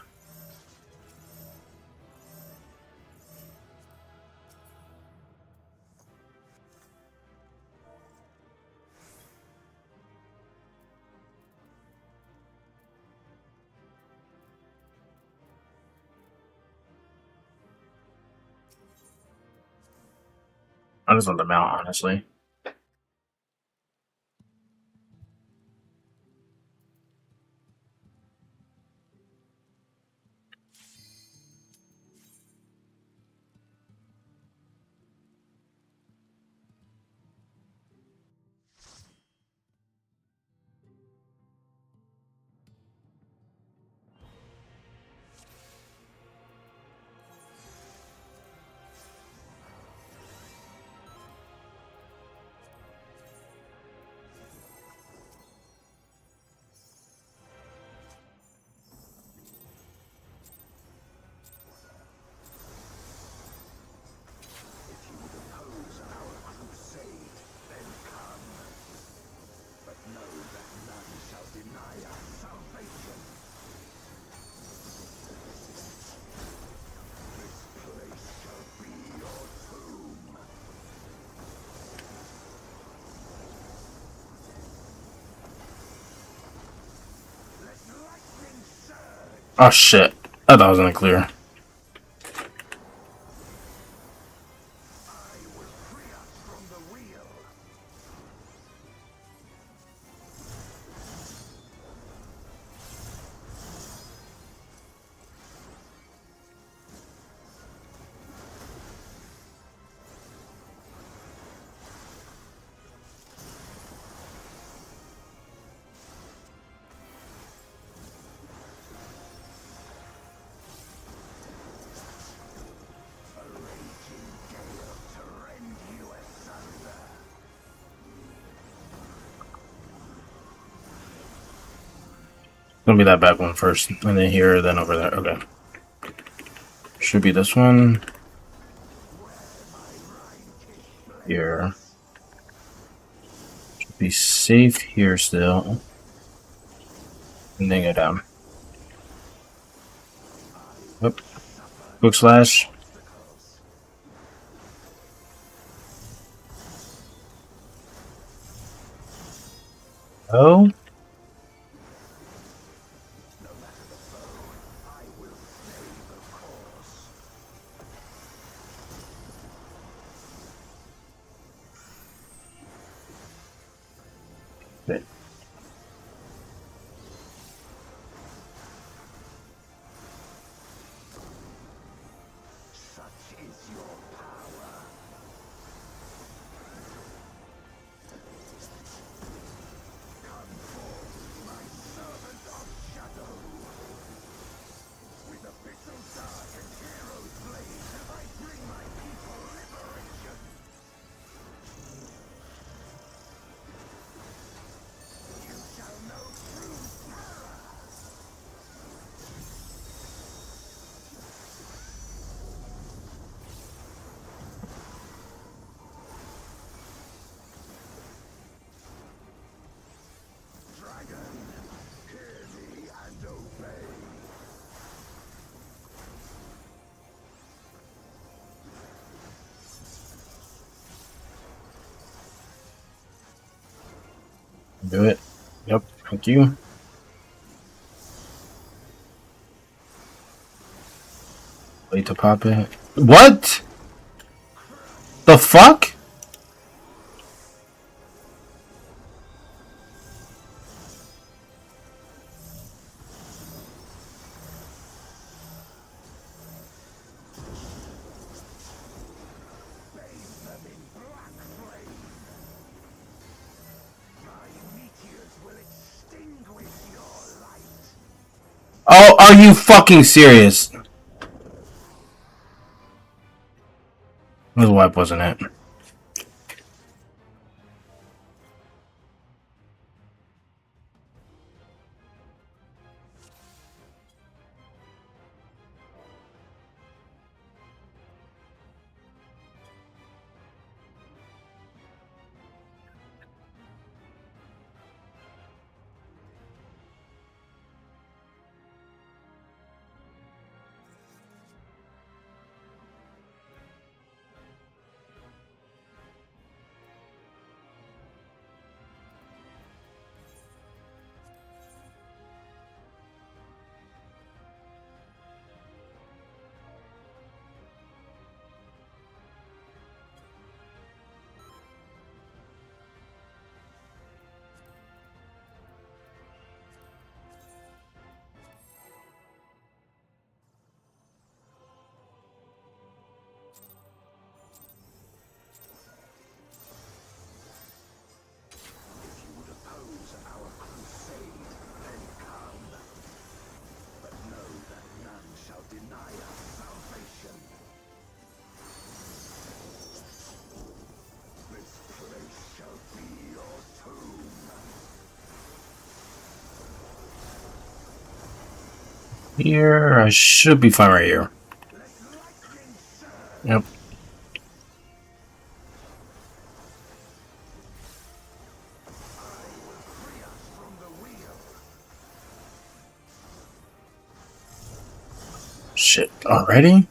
I just want the mount, honestly. Oh shit. I thought I was in the clear. Gonna be that back one first, and then here, then over there. Okay. Should be this one. Here. Should be safe here still. And then go down. Oop. Quick slash. Oh. Do it. Yep. Thank you. Wait to pop it. What? The fuck? Oh, are you fucking serious? The wipe wasn't it? Here, I should be fine right here. Yep. Shit, already?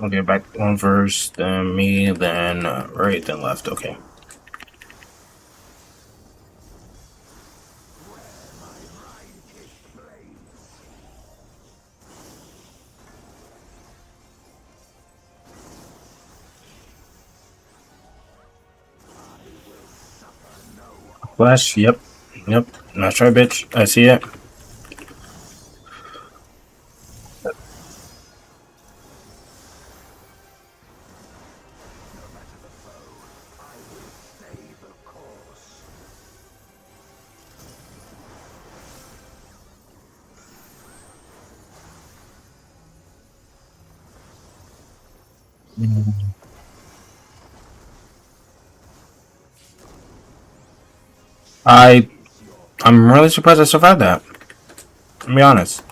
Okay, back one first, then me, then right, then left. Okay. Flash. Yep. Yep. Nice try, bitch. I see it. I'm really surprised I survived that. To be honest.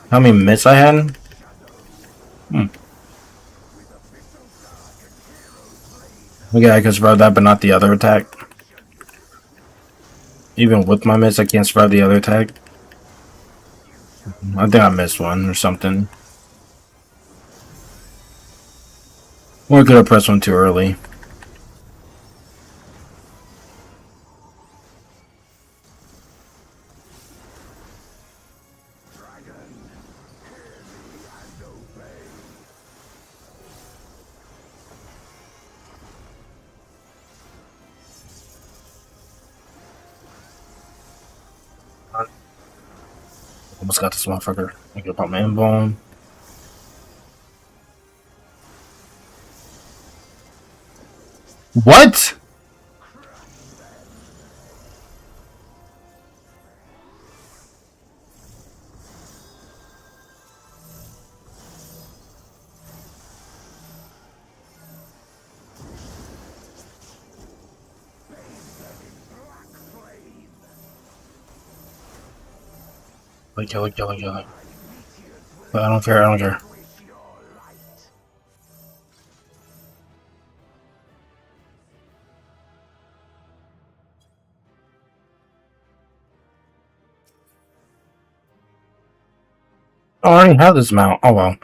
How many mitts I had? Okay, I can survive that, but not the other attack. Even with my miss, I can't survive the other attack. I think I missed one or something. Or I could have pressed one too early. Almost got this motherfucker. I can pop my M-bomb. What? Kill it. But I don't care. Oh, I already have this mount. Oh well.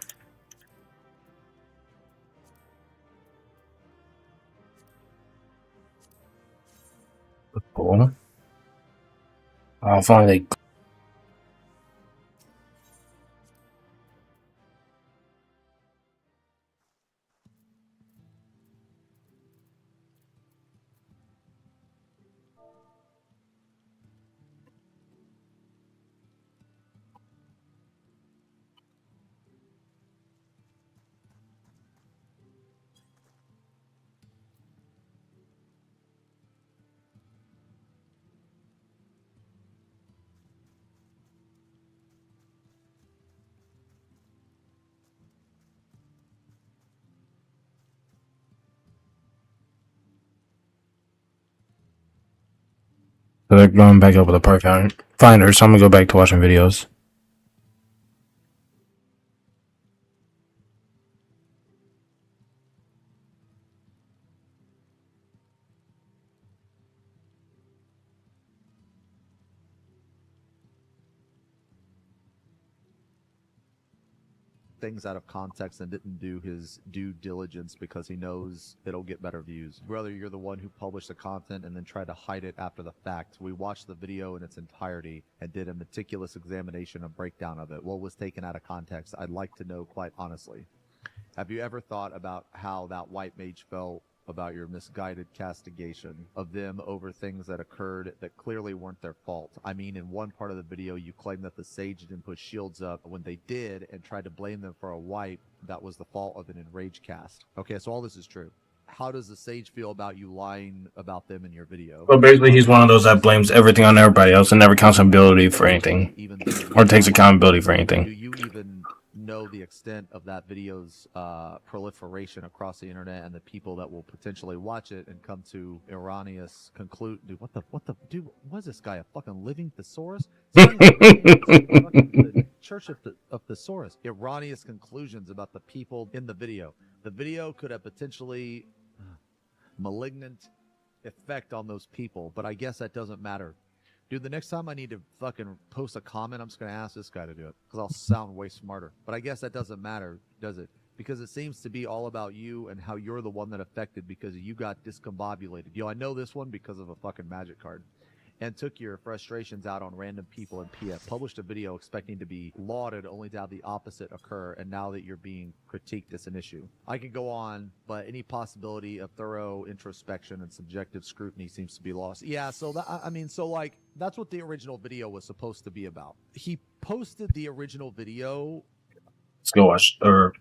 Cool. Finally. So they're going back over the park finder, so I'm gonna go back to watching videos. Things out of context and didn't do his due diligence because he knows it'll get better views. Whether you're the one who published the content and then tried to hide it after the fact, we watched the video in its entirety and did a meticulous examination and breakdown of it. What was taken out of context, I'd like to know quite honestly. Have you ever thought about how that white mage felt about your misguided castigation of them over things that occurred that clearly weren't their fault? I mean, in one part of the video, you claim that the sage didn't put shields up when they did and tried to blame them for a wipe that was the fault of an enraged cast. Okay, so all this is true. How does the sage feel about you lying about them in your video? Well, basically, he's one of those that blames everything on everybody else and never accountability for anything, or takes accountability for anything. Do you even know the extent of that video's proliferation across the internet and the people that will potentially watch it and come to erroneous conclude? Dude, what is this guy, a fucking living thesaurus? The Church of Thesaurus. Erroneous conclusions about the people in the video. The video could have potentially malignant effect on those people, but I guess that doesn't matter. Dude, the next time I need to fucking post a comment, I'm just going to ask this guy to do it because I'll sound way smarter. But I guess that doesn't matter, does it? Because it seems to be all about you and how you're the one that affected because you got discombobulated. Yo, I know this one because of a fucking magic card. And took your frustrations out on random people in PF. Published a video expecting to be lauded only to have the opposite occur, and now that you're being critiqued, it's an issue. I could go on, but any possibility of thorough introspection and subjective scrutiny seems to be lost. Yeah, so that's what the original video was supposed to be about. He posted the original video. Let's go watch, or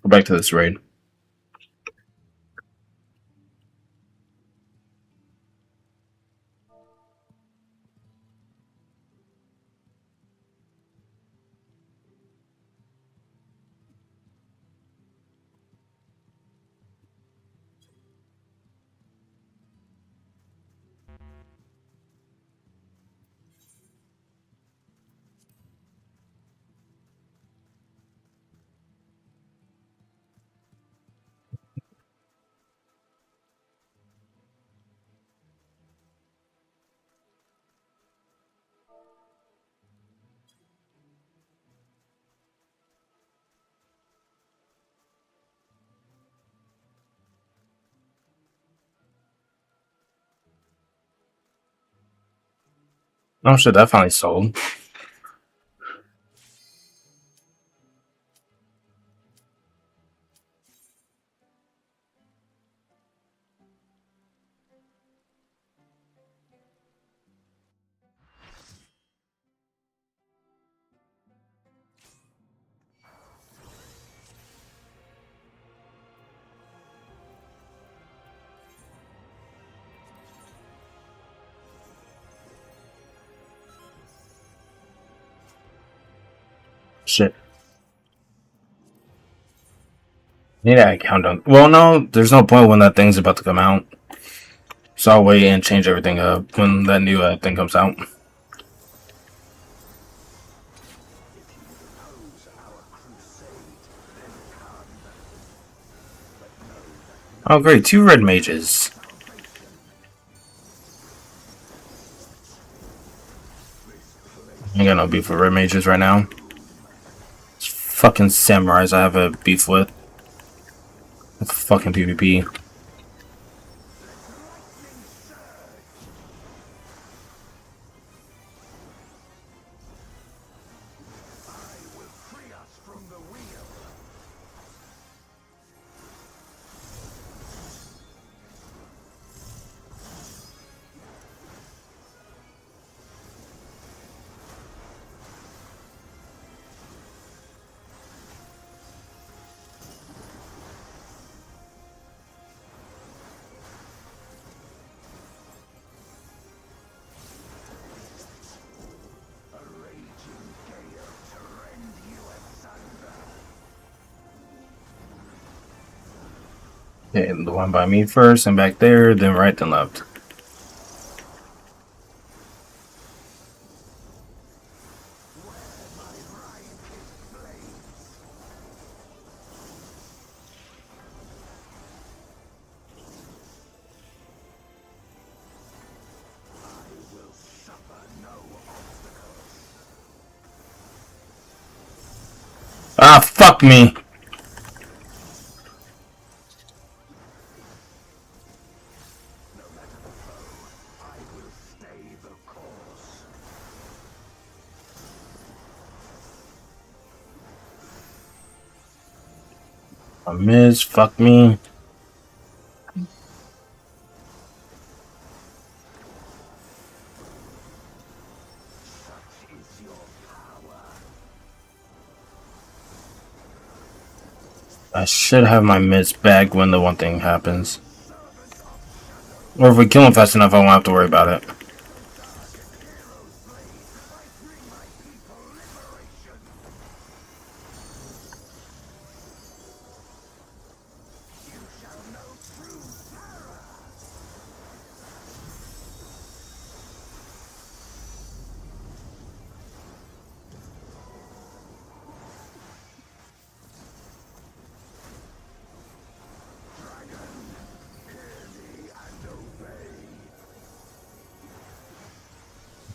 go back to this raid. Oh shit, that finally sold. Shit. Need that countdown. Well, no, there's no point when that thing's about to come out. So I'll wait and change everything up when that new thing comes out. Oh, great. 2 red mages. I ain't got no beef with red mages right now. It's fucking samurais I have a beef with. With fucking PvP. Okay, the one by me first, and back there, then right, then left. Ah, fuck me! I missed, fuck me. I should have my miss back when the one thing happens. Or if we kill him fast enough, I won't have to worry about it.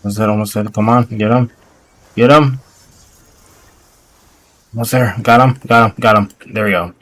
What's that almost said? Come on, get him. Get him. What's there? Got him, got him, got him. There we go.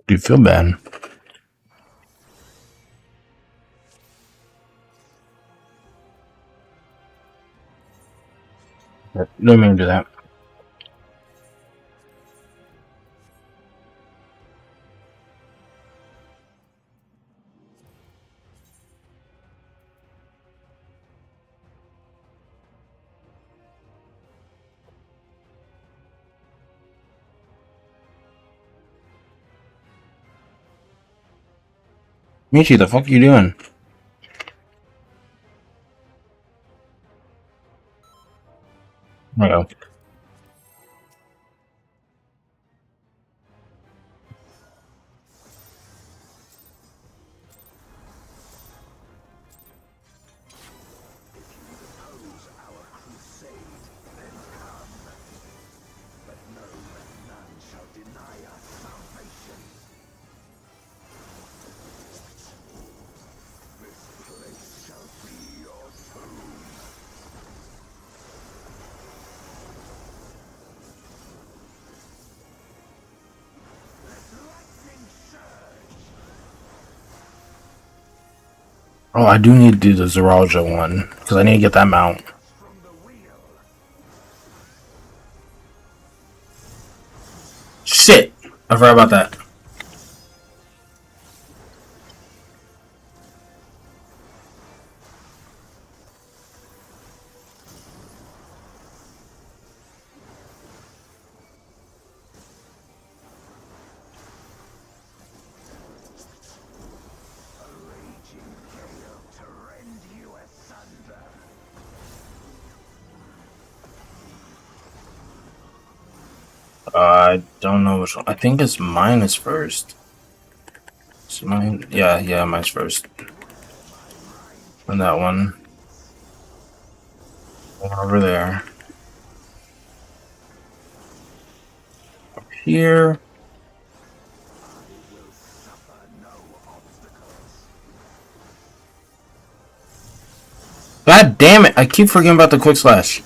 Do you feel bad? Don't mean to do that. Michi, the fuck you doing? Oh. Oh, I do need to do the Zeralja one because I need to get that mount. Shit! I forgot about that. I don't know which one. I think it's mine is first. It's mine. Yeah, mine's first. And that one. Over there. Up here. God damn it! I keep forgetting about the quick slash.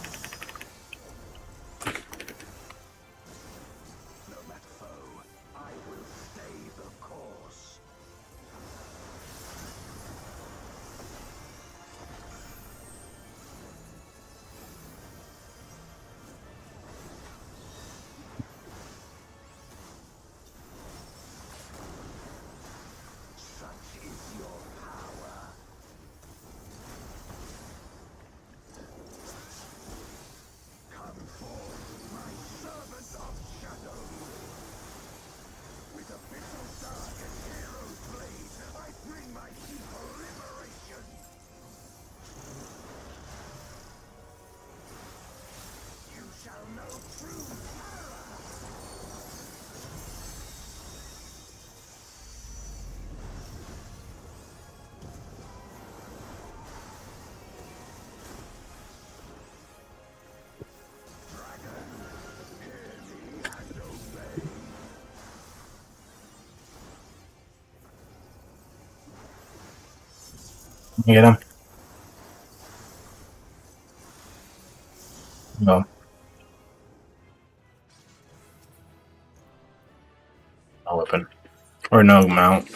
Get him. No. No weapon. Or no mount.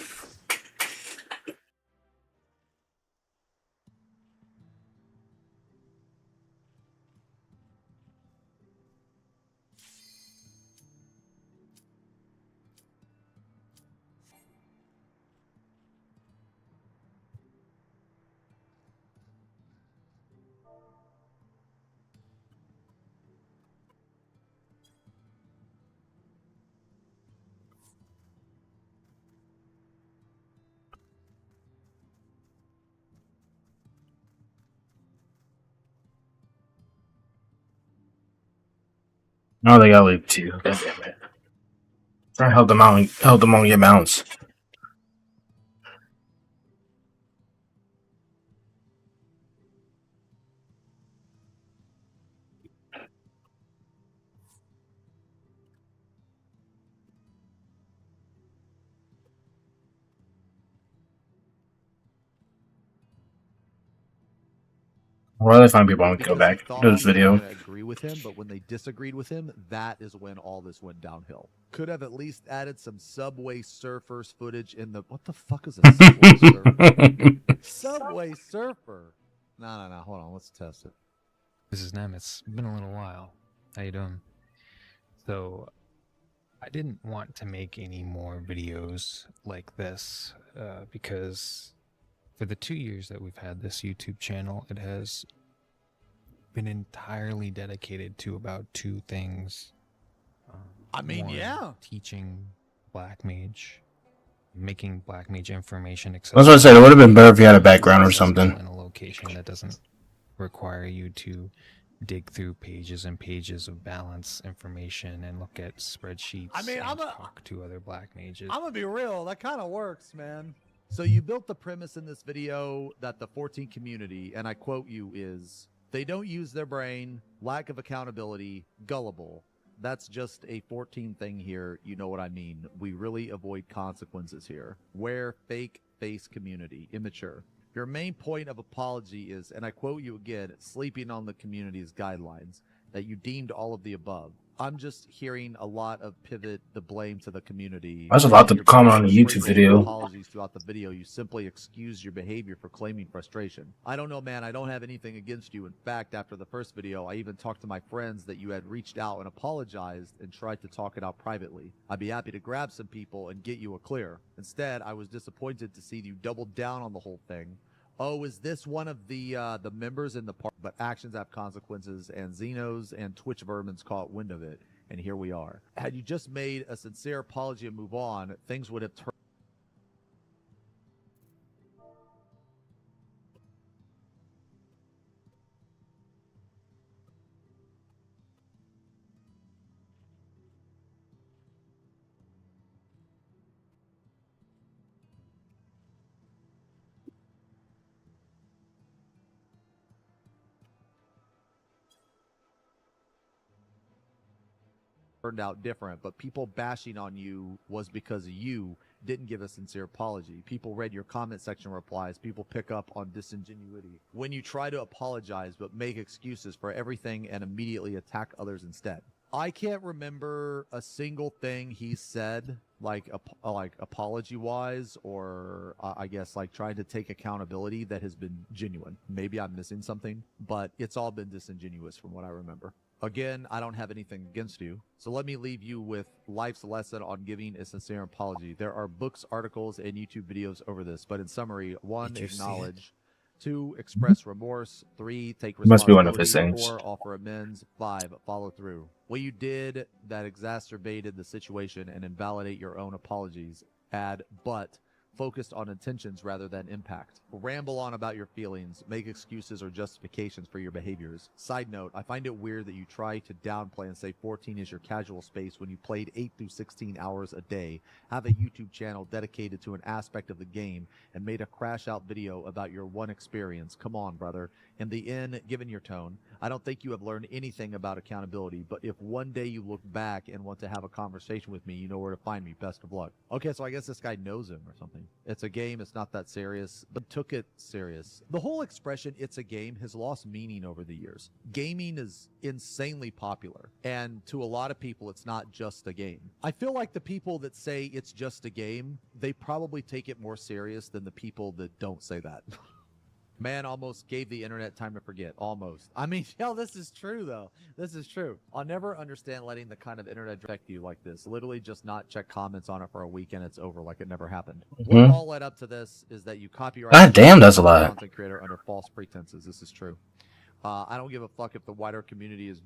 No, they got leave 2. God damn it. I held them out. Held them on get mounts. Why do they find people? I want to go Because he back thought to this they were video. gonna agree with him, but when they disagreed with him, that is when all this went downhill. Could have at least added some Subway Surfers footage in the. What the fuck is a Subway Surfer? Subway Surfer. No. Hold on. Let's test it. This is Nem. It's been a little while. How you doing? So, I didn't want to make any more videos like this because for the 2 years that we've had this YouTube channel, it has been entirely dedicated to about 2 things. I mean, One, yeah. teaching Black Mage, making Black Mage information I was gonna say it would have been better if you had a background or accessible something. in a location that doesn't require you to dig through pages and pages of balance information and look at spreadsheets I mean, and talk to other Black Mages. I'm gonna be real. That kind of works, man. So you built the premise in this video that the 14 community, and I quote you, is they don't use their brain, lack of accountability, gullible. That's just a 14 thing here. You know what I mean. We really avoid consequences here. Wear fake face community, immature. Your main point of apology is, and I quote you again, sleeping on the community's guidelines, that you deemed all of the above. I'm just hearing a lot of pivot the blame to the community. That's a lot to comment on a YouTube video. Apologies throughout the video. You simply excuse your behavior for claiming frustration. I don't know, man. I don't have anything against you. In fact, after the first video, I even talked to my friends that you had reached out and apologized and tried to talk it out privately. I'd be happy to grab some people and get you a clear. Instead, I was disappointed to see you double down on the whole thing. Oh, is this one of the members in the party? But actions have consequences, and Xenos and Twitch vermins caught wind of it, and here we are. Had you just made a sincere apology and move on, things would have turned out different, but people bashing on you was because you didn't give a sincere apology. People read your comment section replies. People pick up on disingenuity when you try to apologize but make excuses for everything and immediately attack others instead. I can't remember a single thing he said, like apology-wise, or I guess like trying to take accountability that has been genuine. Maybe I'm missing something, but it's all been disingenuous from what I remember. Again, I don't have anything against you, so let me leave you with life's lesson on giving a sincere apology. There are books, articles, and YouTube videos over this, but in summary, 1, acknowledge. 2, express remorse. 3, take responsibility. Must be one of his things. 4, offer amends. 5, follow through. What you did that exacerbated the situation and invalidate your own apologies. Add, but focused on intentions rather than impact. Ramble on about your feelings, make excuses or justifications for your behaviors. Side note, I find it weird that you try to downplay and say 14 is your casual space when you played 8 through 16 hours a day, have a YouTube channel dedicated to an aspect of the game, and made a crash out video about your one experience. Come on, brother. In the end, given your tone, I don't think you have learned anything about accountability, but if one day you look back and want to have a conversation with me, you know where to find me. Best of luck. Okay, so I guess this guy knows him or something. It's a game, it's not that serious, but took it serious. The whole expression, it's a game, has lost meaning over the years. Gaming is insanely popular, and to a lot of people, it's not just a game. I feel like the people that say it's just a game, they probably take it more serious than the people that don't say that. Man almost gave the internet time to forget. Almost. I mean, yo, this is true, though. This is true. I'll never understand letting the kind of internet affect you like this. Literally just not check comments on it for a week and it's over like it never happened. What all led up to this is that you copyright. God damn, that's a lot. Content creator under false pretenses. This is true. I don't give a fuck if the wider community is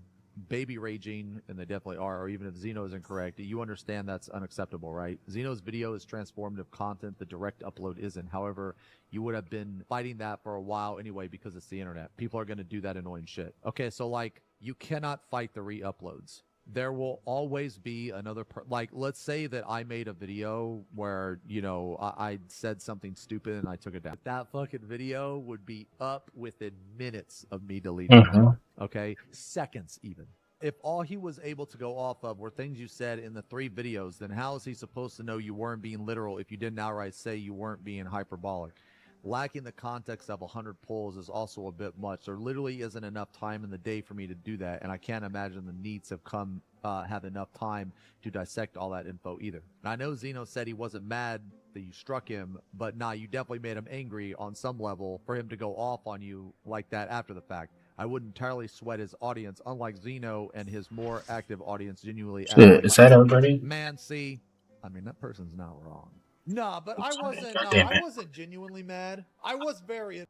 baby raging, and they definitely are, or even if Xeno is incorrect. You understand that's unacceptable, right? Xeno's video is transformative content. The direct upload isn't. However, you would have been fighting that for a while anyway because it's the internet. People are going to do that annoying shit. Okay, so like, you cannot fight the re-uploads. There will always be another like, let's say that I made a video where, you know, I said something stupid and I took it down. That fucking video would be up within minutes of me deleting it. Okay? Seconds even. If all he was able to go off of were things you said in the 3 videos, then how is he supposed to know you weren't being literal if you didn't outright say you weren't being hyperbolic? Lacking the context of 100 polls is also a bit much. There literally isn't enough time in the day for me to do that, and I can't imagine the needs have enough time to dissect all that info either. And I know Xeno said he wasn't mad that you struck him, but nah, you definitely made him angry on some level for him to go off on you like that after the fact. I wouldn't entirely sweat his audience, unlike Xeno and his more active audience genuinely. Is that everybody? Man, see, I mean, that person's not wrong. Nah, but I wasn't. No, Damn it. I wasn't genuinely mad. I was very.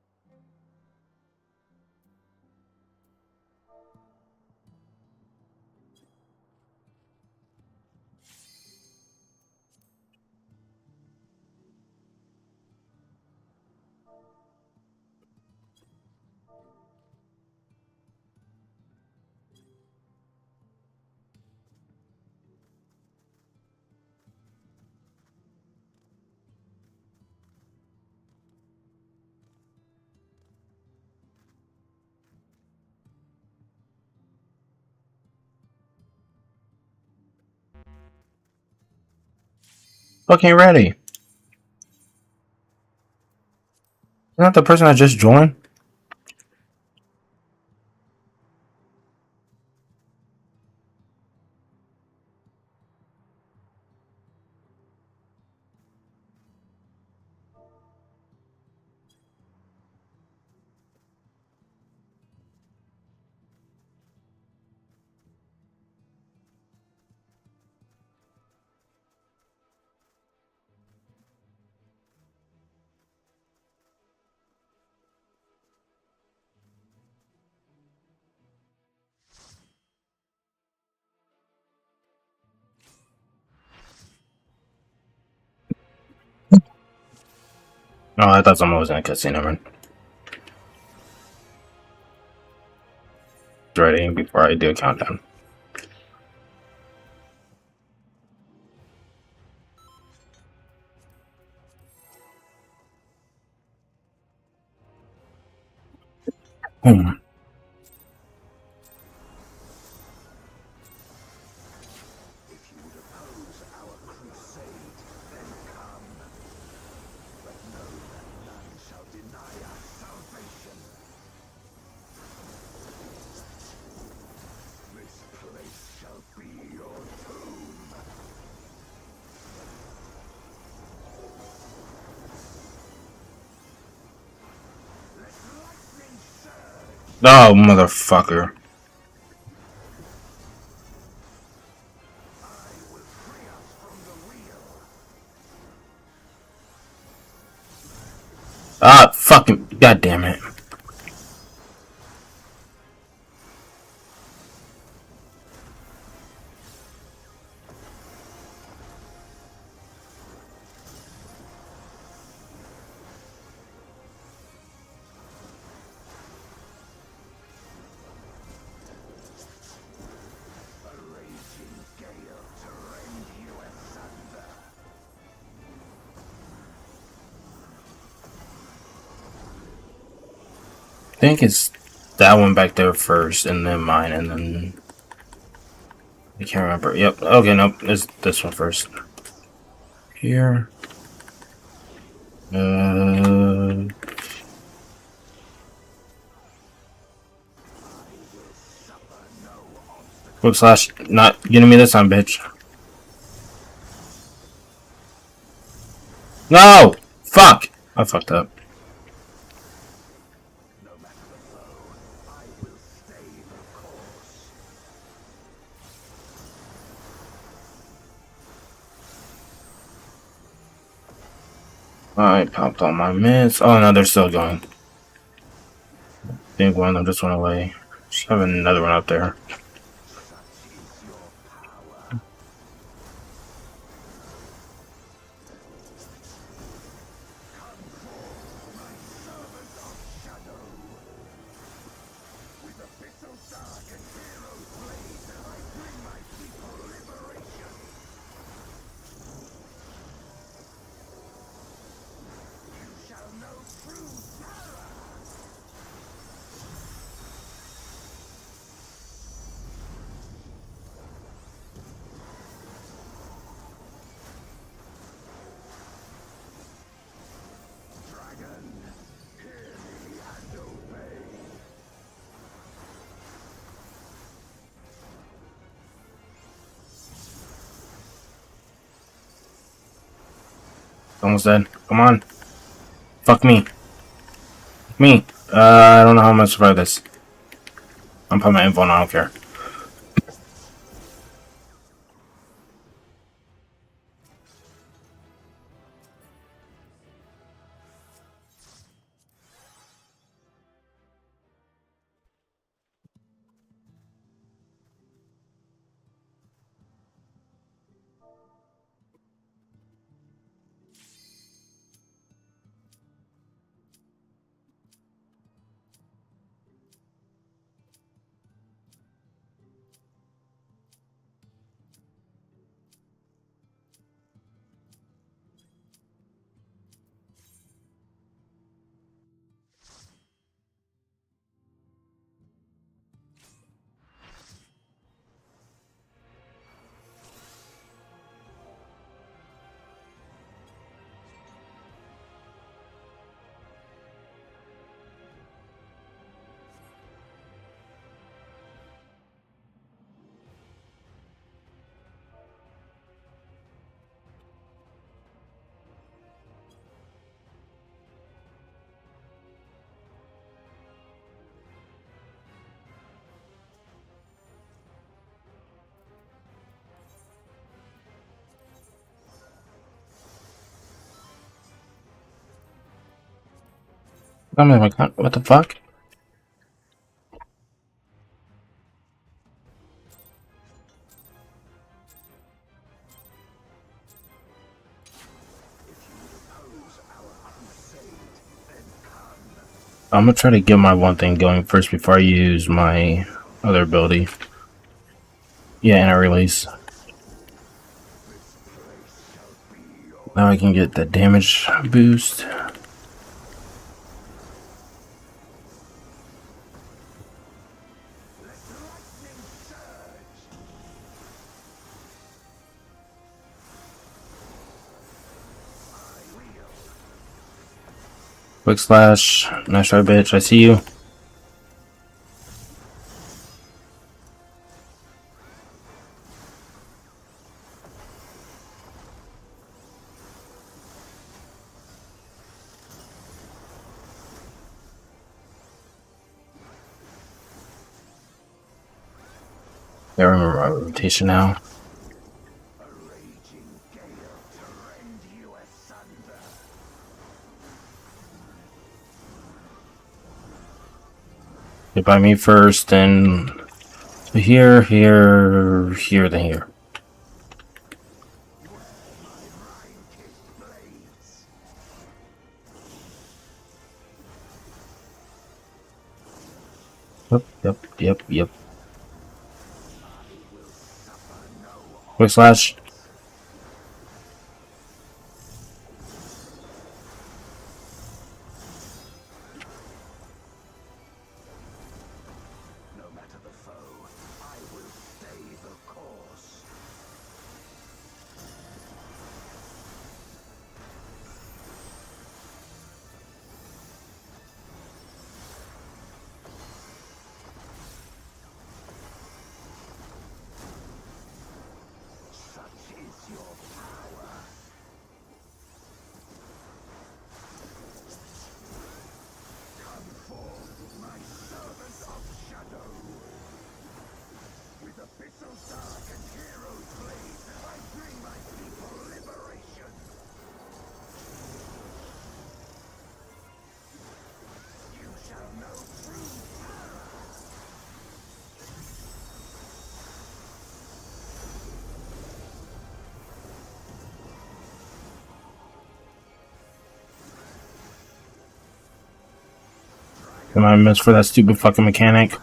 Fucking ready. Not the person I just joined. Oh, I thought someone was in a cutscene. Never mind. Ready before I do a countdown. Hmm. Oh, motherfucker. Ah, fucking. God damn it. I think it's that one back there first, and then mine, and then I can't remember. Yep. Okay, nope. It's this one first. Here. Quick slash. Not getting me this time, bitch. No! Fuck! I fucked up. I popped all my mids. Oh no, they're still going. I think one of them just went away. Just have another one up there. Almost dead. Come on. Fuck me. Me. I don't know how I'm gonna survive this. I'm putting my info on, I don't care. What the fuck? I'm gonna try to get my one thing going first before I use my other ability. Yeah, and I release. Now I can get the damage boost. Quick slash. Nice try, bitch. I see you. I remember my rotation now. Get by me first, then here, here, here, then here. Yep. Quick slash. Am I miss for that stupid fucking mechanic?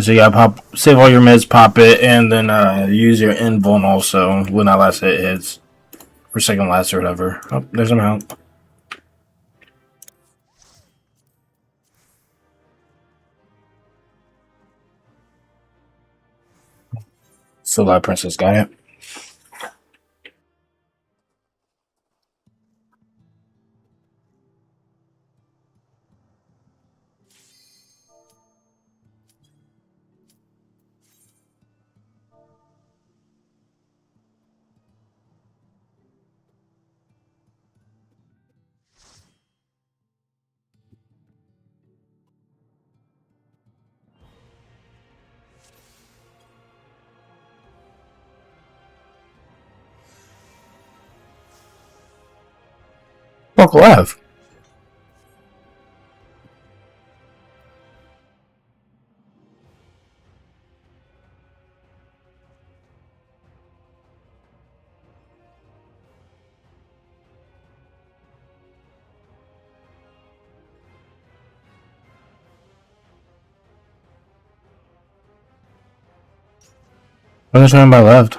So you gotta pop, save all your mids, pop it, and then use your invuln also when that last hit hits, or second last or whatever. Oh, there's a mount. So that princess got it. Fuck left. I'm just running by left.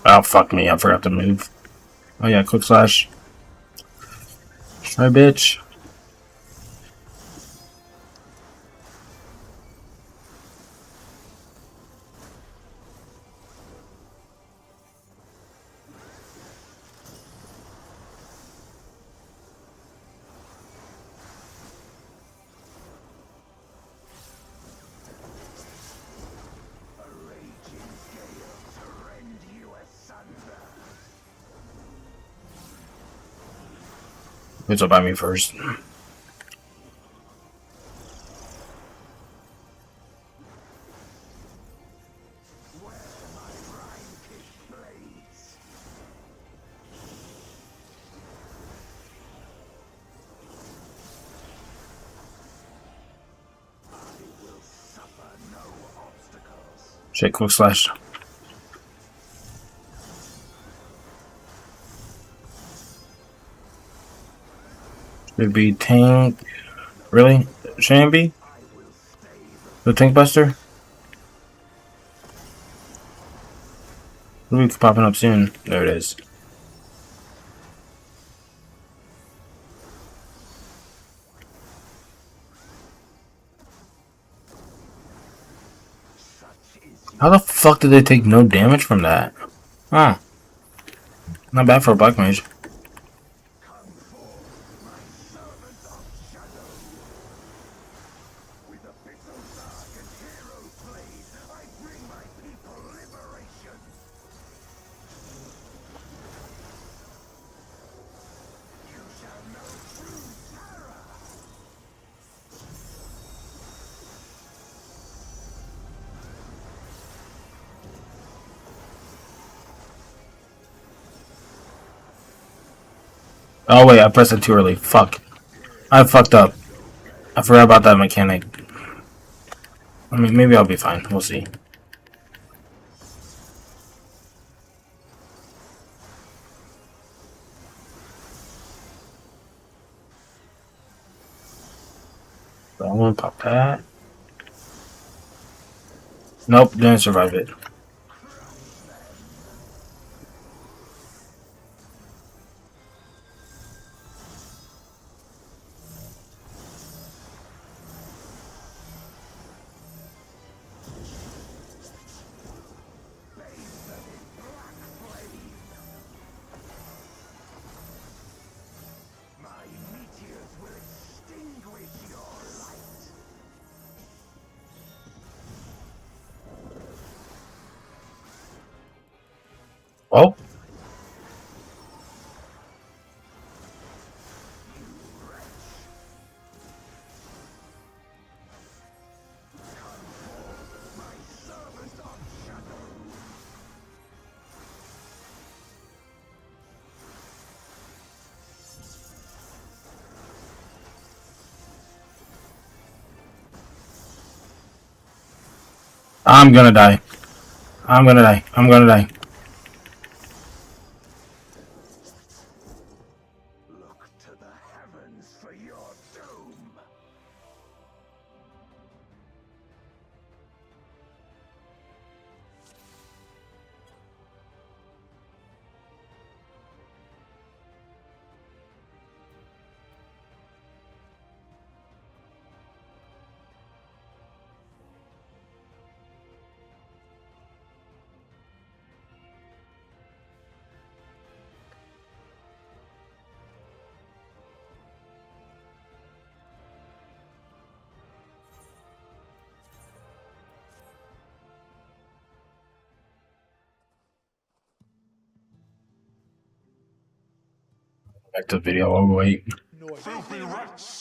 Oh, fuck me. I forgot to move. Oh, yeah. Quick slash. Try, bitch. Who's up by me first? Shit, quick slash. Should be tank. Really? Shouldn't be? The tank buster? Luke's popping up soon. There it is. How the fuck did they take no damage from that? Huh. Not bad for a black mage. Oh wait, I pressed it too early. Fuck. I fucked up. I forgot about that mechanic. I mean, maybe I'll be fine. We'll see. So I'm gonna pop that. Nope, didn't survive it. Oh. I'm gonna die. I'm gonna die. I'm gonna die. Back to the video. Oh wait.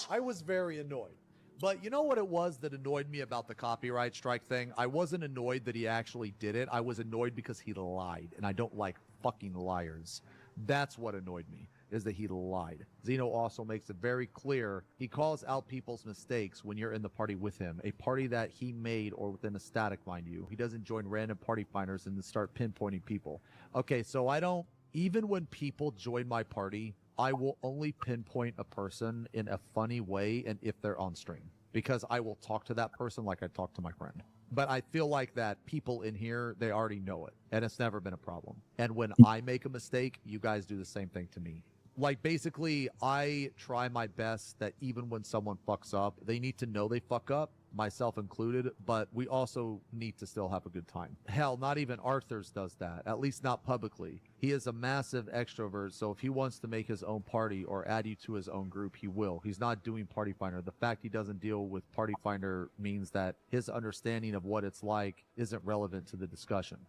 I was very annoyed. But you know what it was that annoyed me about the copyright strike thing? I wasn't annoyed that he actually did it. I was annoyed because he lied, and I don't like fucking liars. That's what annoyed me, is that he lied. Zeno also makes it very clear he calls out people's mistakes when you're in the party with him, a party that he made or within a static, mind you. He doesn't join random party finders and then start pinpointing people. Okay, so I don't, even when people join my party, I will only pinpoint a person in a funny way and if they're on stream, because I will talk to that person like I talk to my friend. But I feel like that people in here, they already know it, and it's never been a problem. And when I make a mistake, you guys do the same thing to me. Like, basically, I try my best that even when someone fucks up, they need to know they fuck up, myself included, but we also need to still have a good time. Hell, not even Arthur's does that, at least not publicly. He is a massive extrovert, so if he wants to make his own party or add you to his own group, he will. He's not doing Party Finder. The fact he doesn't deal with Party Finder means that his understanding of what it's like isn't relevant to the discussion.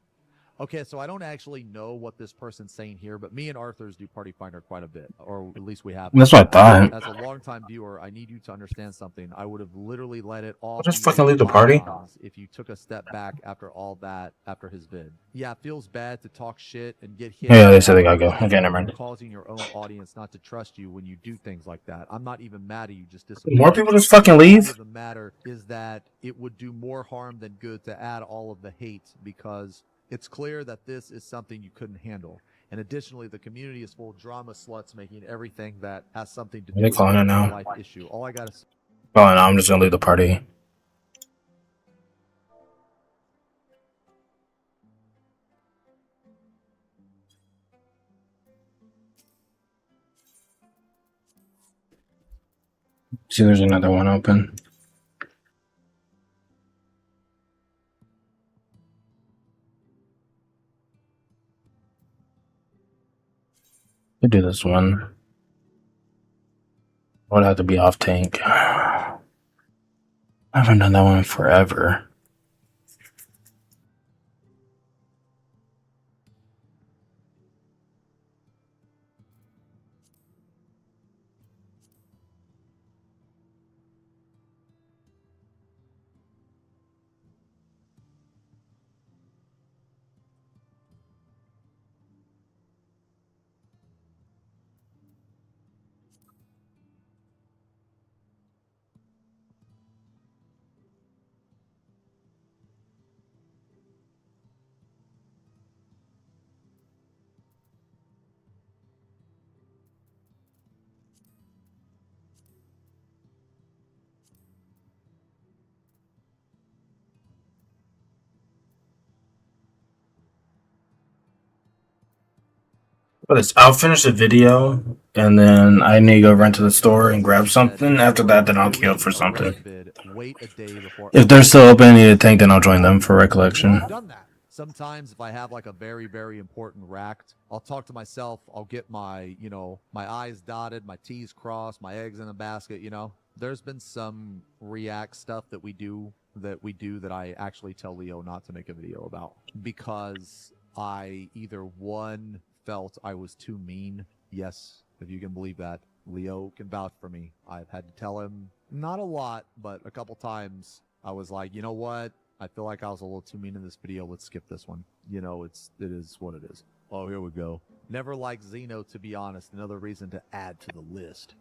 Okay, so I don't actually know what this person's saying here, but me and Arthur's do Party Finder quite a bit, or at least we have. That's what I thought. As a longtime viewer, I need you to understand something. I would have literally let it all. I'll just be fucking leave the party. if you took a step back after all that, after his vid. Yeah, it feels bad to talk shit and get hit. Yeah, they said they gotta go. Okay, never mind. Causing your own audience not to trust you when you do things like that. I'm not even mad at you. Just More people just fucking leave. The matter is that it would do more harm than good to add all of the hate, because it's clear that this is something you couldn't handle. And additionally, the community is full of drama sluts making everything that has something to do with calling it a now? life issue. All I gotta say. Oh no, I'm just gonna leave the party. See, there's another one open. Could do this one. Would have to be off tank. I haven't done that one in forever. But I'll finish the video and then I need to go run to the store and grab something. After that, then I'll queue up for something. If they're still open and need a tank, then I'll join them for recollection. Done that. Sometimes if I have like a very, very important racked, I'll talk to myself. I'll get my, my I's dotted, my T's crossed, my eggs in a basket, There's been some React stuff that we do that I actually tell Leo not to make a video about, because I either one, felt I was too mean. Yes, if you can believe that. Leo can vouch for me. I've had to tell him, not a lot, but a couple times I was like, you know what? I feel like I was a little too mean in this video. Let's skip this one. It is what it is. Oh, here we go. Never liked Xeno, to be honest. Another reason to add to the list.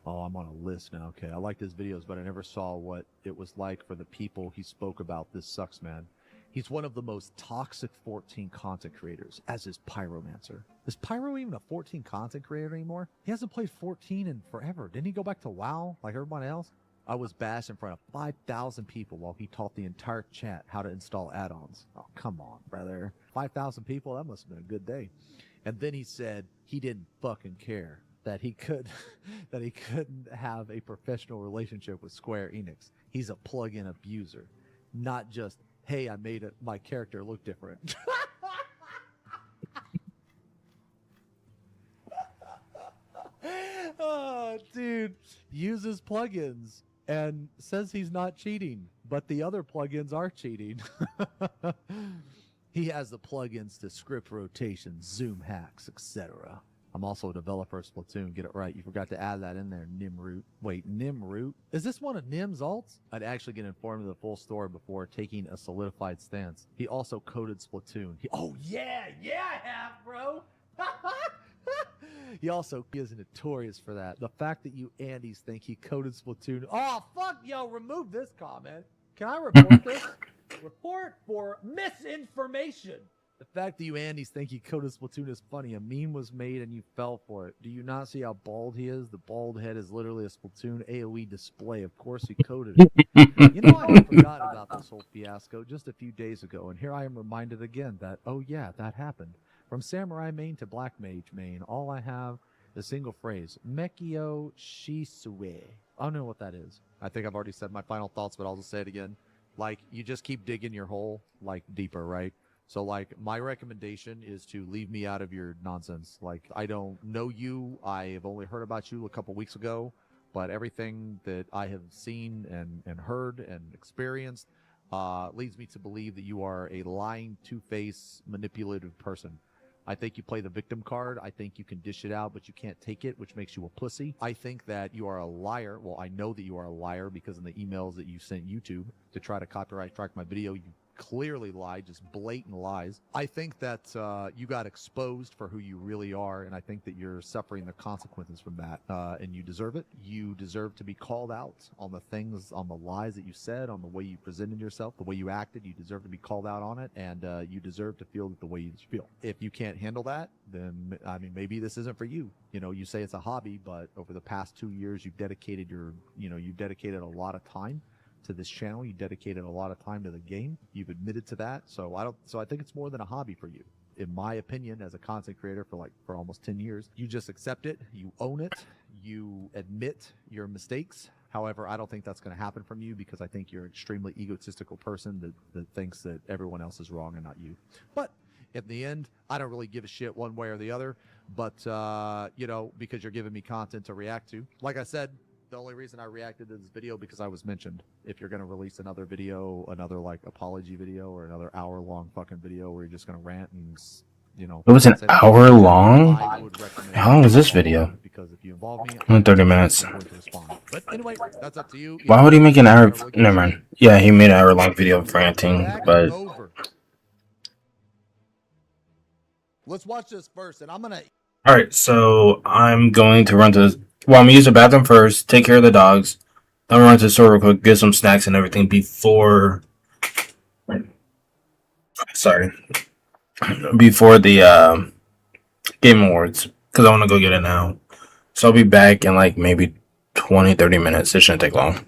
Oh, I'm on a list now. Okay, I liked his videos, but I never saw what it was like for the people he spoke about. This sucks, man. He's one of the most toxic 14 content creators, as is Pyromancer. Is Pyro even a 14 content creator anymore? He hasn't played 14 in forever. Didn't he go back to WoW like everyone else? I was bashed in front of 5,000 people while he taught the entire chat how to install add-ons. Oh, come on, brother. 5,000 people? That must have been a good day. And then he said he didn't fucking care that he couldn't have a professional relationship with Square Enix. He's a plug-in abuser, not just, hey, I made my character look different. Oh, dude. Uses plugins and says he's not cheating, but the other plugins are cheating. He has the plugins to script rotations, zoom hacks, etc. I'm also a developer of Splatoon. Get it right. You forgot to add that in there, Nimroot. Wait, Nimroot? Is this one of Nim's alts? I'd actually get informed of the full story before taking a solidified stance. He also coded Splatoon. Oh, yeah, I have, bro. He is notorious for that. The fact that you Andys think he coded Splatoon. Oh, fuck, yo, remove this comment. Can I report this? Report for misinformation. The fact that you Andes think you coded Splatoon is funny. A meme was made and you fell for it. Do you not see how bald he is? The bald head is literally a Splatoon AoE display. Of course he coded it. You know, I had forgotten about this whole fiasco just a few days ago, and here I am reminded again that, oh yeah, that happened. From Samurai main to Black Mage main, all I have is a single phrase, Mekio Shisue. I don't know what that is. I think I've already said my final thoughts, but I'll just say it again. Like, you just keep digging your hole, like, deeper, right? So, like, my recommendation is to leave me out of your nonsense. Like, I don't know you. I have only heard about you a couple weeks ago. But everything that I have seen and heard and experienced leads me to believe that you are a lying, two-faced, manipulative person. I think you play the victim card. I think you can dish it out, but you can't take it, which makes you a pussy. I think that you are a liar. Well, I know that you are a liar because in the emails that you sent YouTube to try to copyright strike my video, you clearly lied, just blatant lies. I think that you got exposed for who you really are, and I think that you're suffering the consequences from that, and you deserve it. You deserve to be called out on the things, on the lies that you said, on the way you presented yourself, the way you acted. You deserve to be called out on it, and you deserve to feel the way you feel. If you can't handle that, then, I mean, maybe this isn't for you. You know, you say it's a hobby, but over the past 2 years, you've dedicated you've dedicated a lot of time to this channel. You dedicated a lot of time to the game. You've admitted to that. So I think it's more than a hobby for you. In my opinion, as a content creator for almost 10 years, you just accept it, you own it, you admit your mistakes. However, I don't think that's going to happen from you because I think you're an extremely egotistical person that thinks that everyone else is wrong and not you. But in the end, I don't really give a shit one way or the other. But, because you're giving me content to react to. Like I said, the only reason I reacted to this video because I was mentioned. If you're going to release another video, another like apology video or another hour-long fucking video where you're just going to rant and, It was an hour long? I would recommend How long is this video? because if you involve me, Only 30 minutes. I'm going to respond. But anyway, that's up to you. Why would he make an hour? Never mind. Yeah, he made an hour-long video of ranting, but Over. Let's watch this first, and I'm gonna. all right. So I'm going to run to. Well, I'm gonna use the bathroom first. Take care of the dogs. Then run to the store real quick, get some snacks and everything before. Sorry, before the Game Awards because I want to go get it now. So I'll be back in like maybe 20-30 minutes. It shouldn't take long.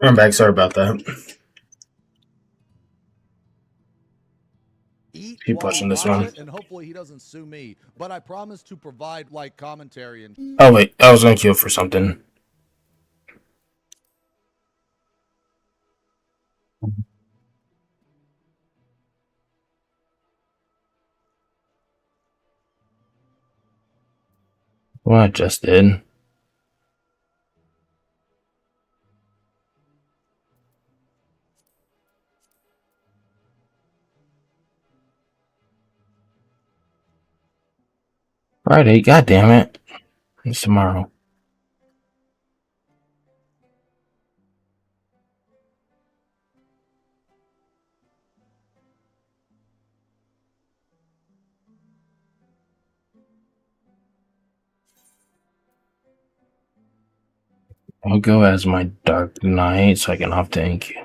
I'm back. Sorry about that. Eat Keep while pushing we this watch one. it, and hopefully he doesn't sue me. But I promise to provide like commentary and. Oh wait, I was gonna queue for something. What I just did. Friday, god damn it. It's tomorrow. I'll go as my Dark Knight so I can opt in queue.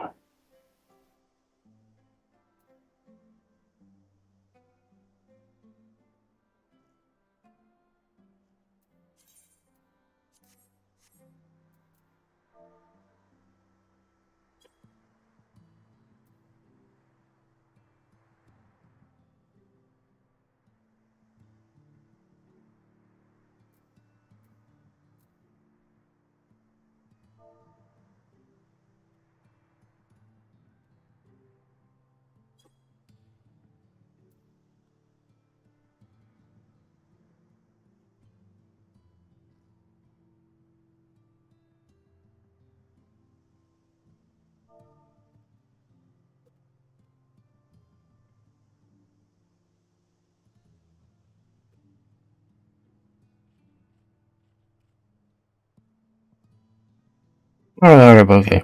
Alright, okay.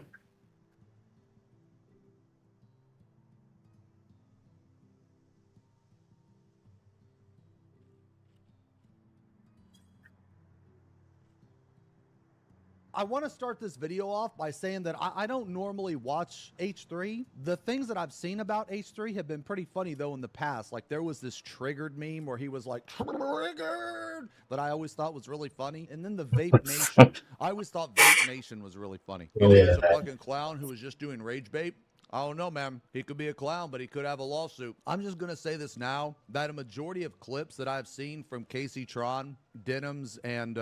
I want to start this video off by saying that I don't normally watch H3. The things that I've seen about H3 have been pretty funny, though, in the past. Like, there was this Triggered meme where he was like, Triggered, that I always thought was really funny. And then the Vape Nation. I always thought Vape Nation was really funny. Oh, He yeah. was a fucking clown who was just doing rage bait. I don't know, man. He could be a clown, but he could have a lawsuit. I'm just going to say this now, that a majority of clips that I've seen from Casey Tron, Denims, and,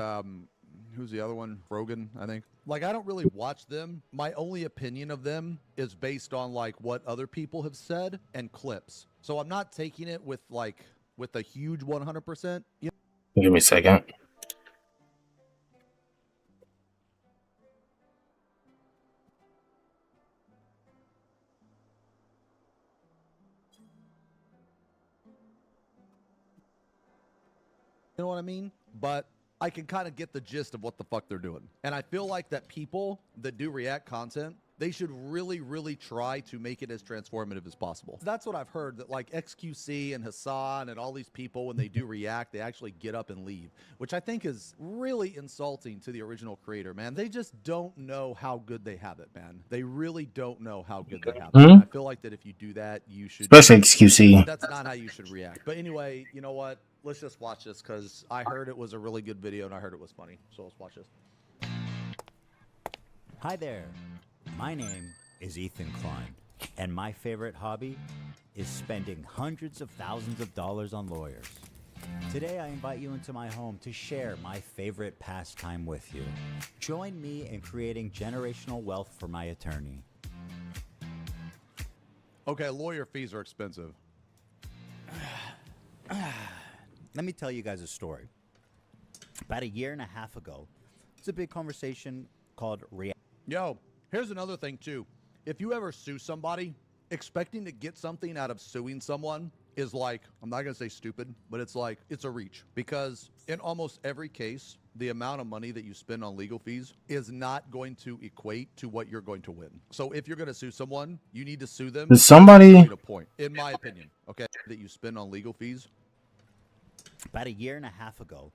who's the other one? Rogan, I think. Like, I don't really watch them. My only opinion of them is based on, like, what other people have said and clips. So I'm not taking it with, like, with a huge 100%. You know? Give me a second. You know what I mean? But I can kind of get the gist of what the fuck they're doing. And I feel like that people that do React content, they should really, really try to make it as transformative as possible. That's what I've heard, that like XQC and Hassan and all these people, when they do React, they actually get up and leave, which I think is really insulting to the original creator, man. They just don't know how good they have it, man. They really don't know how good they have it. Mhm. I feel like that if you do that, you should... Especially XQC. That's not how you should react. But anyway, you know what? Let's just watch this because I heard it was a really good video and I heard it was funny. So let's watch this. Hi there. My name is Ethan Klein, and my favorite hobby is spending hundreds of thousands of dollars on lawyers. Today, I invite you into my home to share my favorite pastime with you. Join me in creating generational wealth for my attorney. Okay, lawyer fees are expensive. Let me tell you guys a story. About a year and a half ago, it's a big conversation called React. Yo, here's another thing too. If you ever sue somebody, expecting to get something out of suing someone is like, I'm not going to say stupid, but it's like, it's a reach. Because in almost every case, the amount of money that you spend on legal fees is not going to equate to what you're going to win. So if you're going to sue someone, you need to sue them. Did somebody- a point, in my opinion, okay, that you spend on legal fees. About a year and a half ago,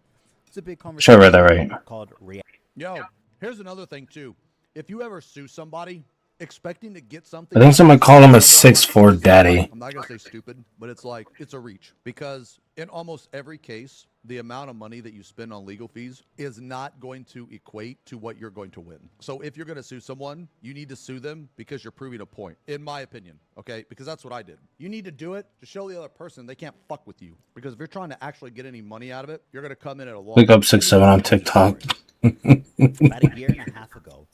it's a big Sure, conversation I read that right. called React. Yo, here's another thing too. If you ever sue somebody expecting to get something. I think someone called him a 6'4" daddy. I'm not gonna say stupid, but it's like it's a reach because in almost every case, the amount of money that you spend on legal fees is not going to equate to what you're going to win. So if you're going to sue someone, you need to sue them because you're proving a point, in my opinion, okay? Because that's what I did. You need to do it to show the other person they can't fuck with you. Because if you're trying to actually get any money out of it, you're going to come in at a loss. Wake up 6'7" on TikTok. About a year and a half ago,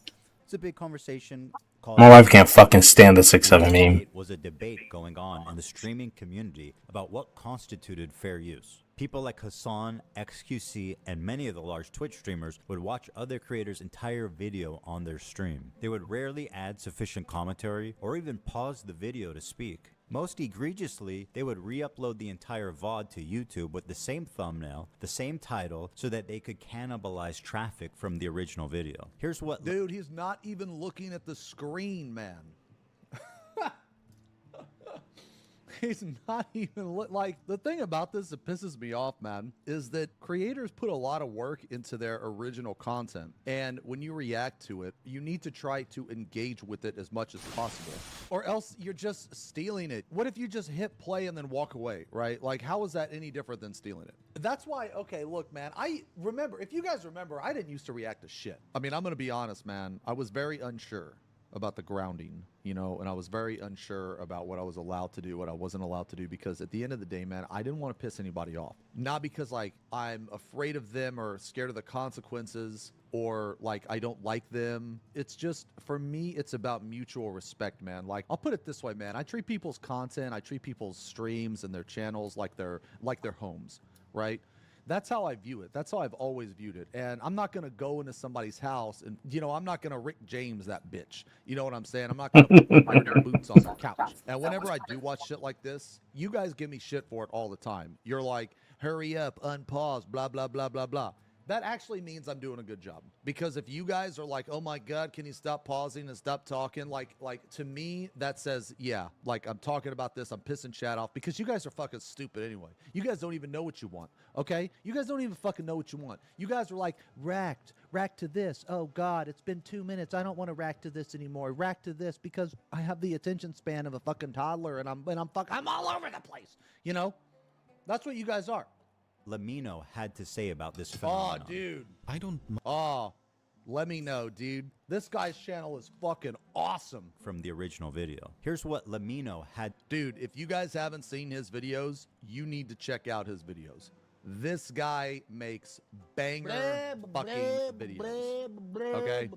it's a big conversation called... My wife can't fucking stand the 6'7" meme. It was a debate going on in the streaming community about what constituted fair use. People like Hassan, XQC, and many of the large Twitch streamers would watch other creators' entire video on their stream. They would rarely add sufficient commentary or even pause the video to speak. Most egregiously, they would re-upload the entire VOD to YouTube with the same thumbnail, the same title, so that they could cannibalize traffic from the original video. Here's what... Dude, he's not even looking at the screen, man. He's not even like, the thing about this that pisses me off, man, is that creators put a lot of work into their original content. And when you react to it, you need to try to engage with it as much as possible, or else you're just stealing it. What if you just hit play and then walk away, right? Like, how is that any different than stealing it? That's why, okay, look, man, I remember, if you guys remember, I didn't used to react to shit. I mean, I'm going to be honest, man. I was very unsure about the grounding, you know, and I was very unsure about what I was allowed to do, what I wasn't allowed to do, because at the end of the day, man, I didn't want to piss anybody off. Not because, like, I'm afraid of them or scared of the consequences or, like, I don't like them. It's just, for me, it's about mutual respect, man. Like, I'll put it this way, man. I treat people's content, I treat people's streams and their channels like their homes, right? That's how I view it. That's how I've always viewed it. And I'm not going to go into somebody's house and, you know, I'm not going to Rick James that bitch. You know what I'm saying? I'm not going to put my boots on the couch. And whenever I do watch shit like this, you guys give me shit for it all the time. You're like, hurry up, unpause, blah, blah, blah, blah, blah. That actually means I'm doing a good job. Because if you guys are like, oh my God, can you stop pausing and stop talking? Like to me, that says, yeah, like I'm talking about this, I'm pissing chat off, because you guys are fucking stupid anyway. You guys don't even know what you want, okay? You guys don't even fucking know what you want. You guys are like, rack to this. Oh God, it's been 2 minutes. I don't want to rack to this anymore. Rack to this because I have the attention span of a fucking toddler and I'm all over the place. You know? That's what you guys are. Lamino had to say about this phenomenon. Oh, dude. I don't... Oh, let me know, dude. This guy's channel is fucking awesome. From the original video. Here's what Lamino had... Dude, if you guys haven't seen his videos, you need to check out his videos. This guy makes banger fucking videos. Okay?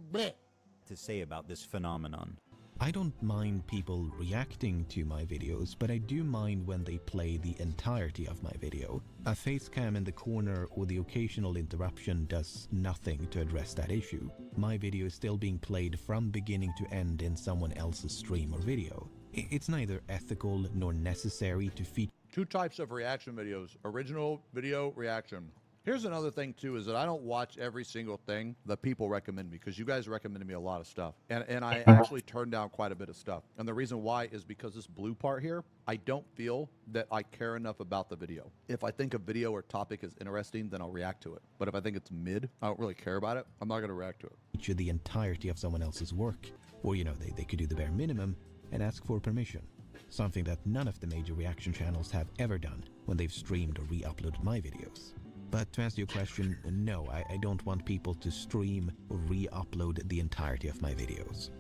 to say about this phenomenon. I don't mind people reacting to my videos, but I do mind when they play the entirety of my video. A face cam in the corner or the occasional interruption does nothing to address that issue. My video is still being played from beginning to end in someone else's stream or video. It's neither ethical nor necessary to feature. Two types of reaction videos: original video reaction. Here's another thing too, is that I don't watch every single thing that people recommend me, because you guys recommended me a lot of stuff, and I actually turned down quite a bit of stuff. And the reason why is because this blue part here, I don't feel that I care enough about the video. If I think a video or topic is interesting, then I'll react to it. But if I think it's mid, I don't really care about it, I'm not going to react to it. Feature the entirety of someone else's work, or they could do the bare minimum and ask for permission. Something that none of the major reaction channels have ever done when they've streamed or re-uploaded my videos. But to answer your question, no, I don't want people to stream or re-upload the entirety of my videos.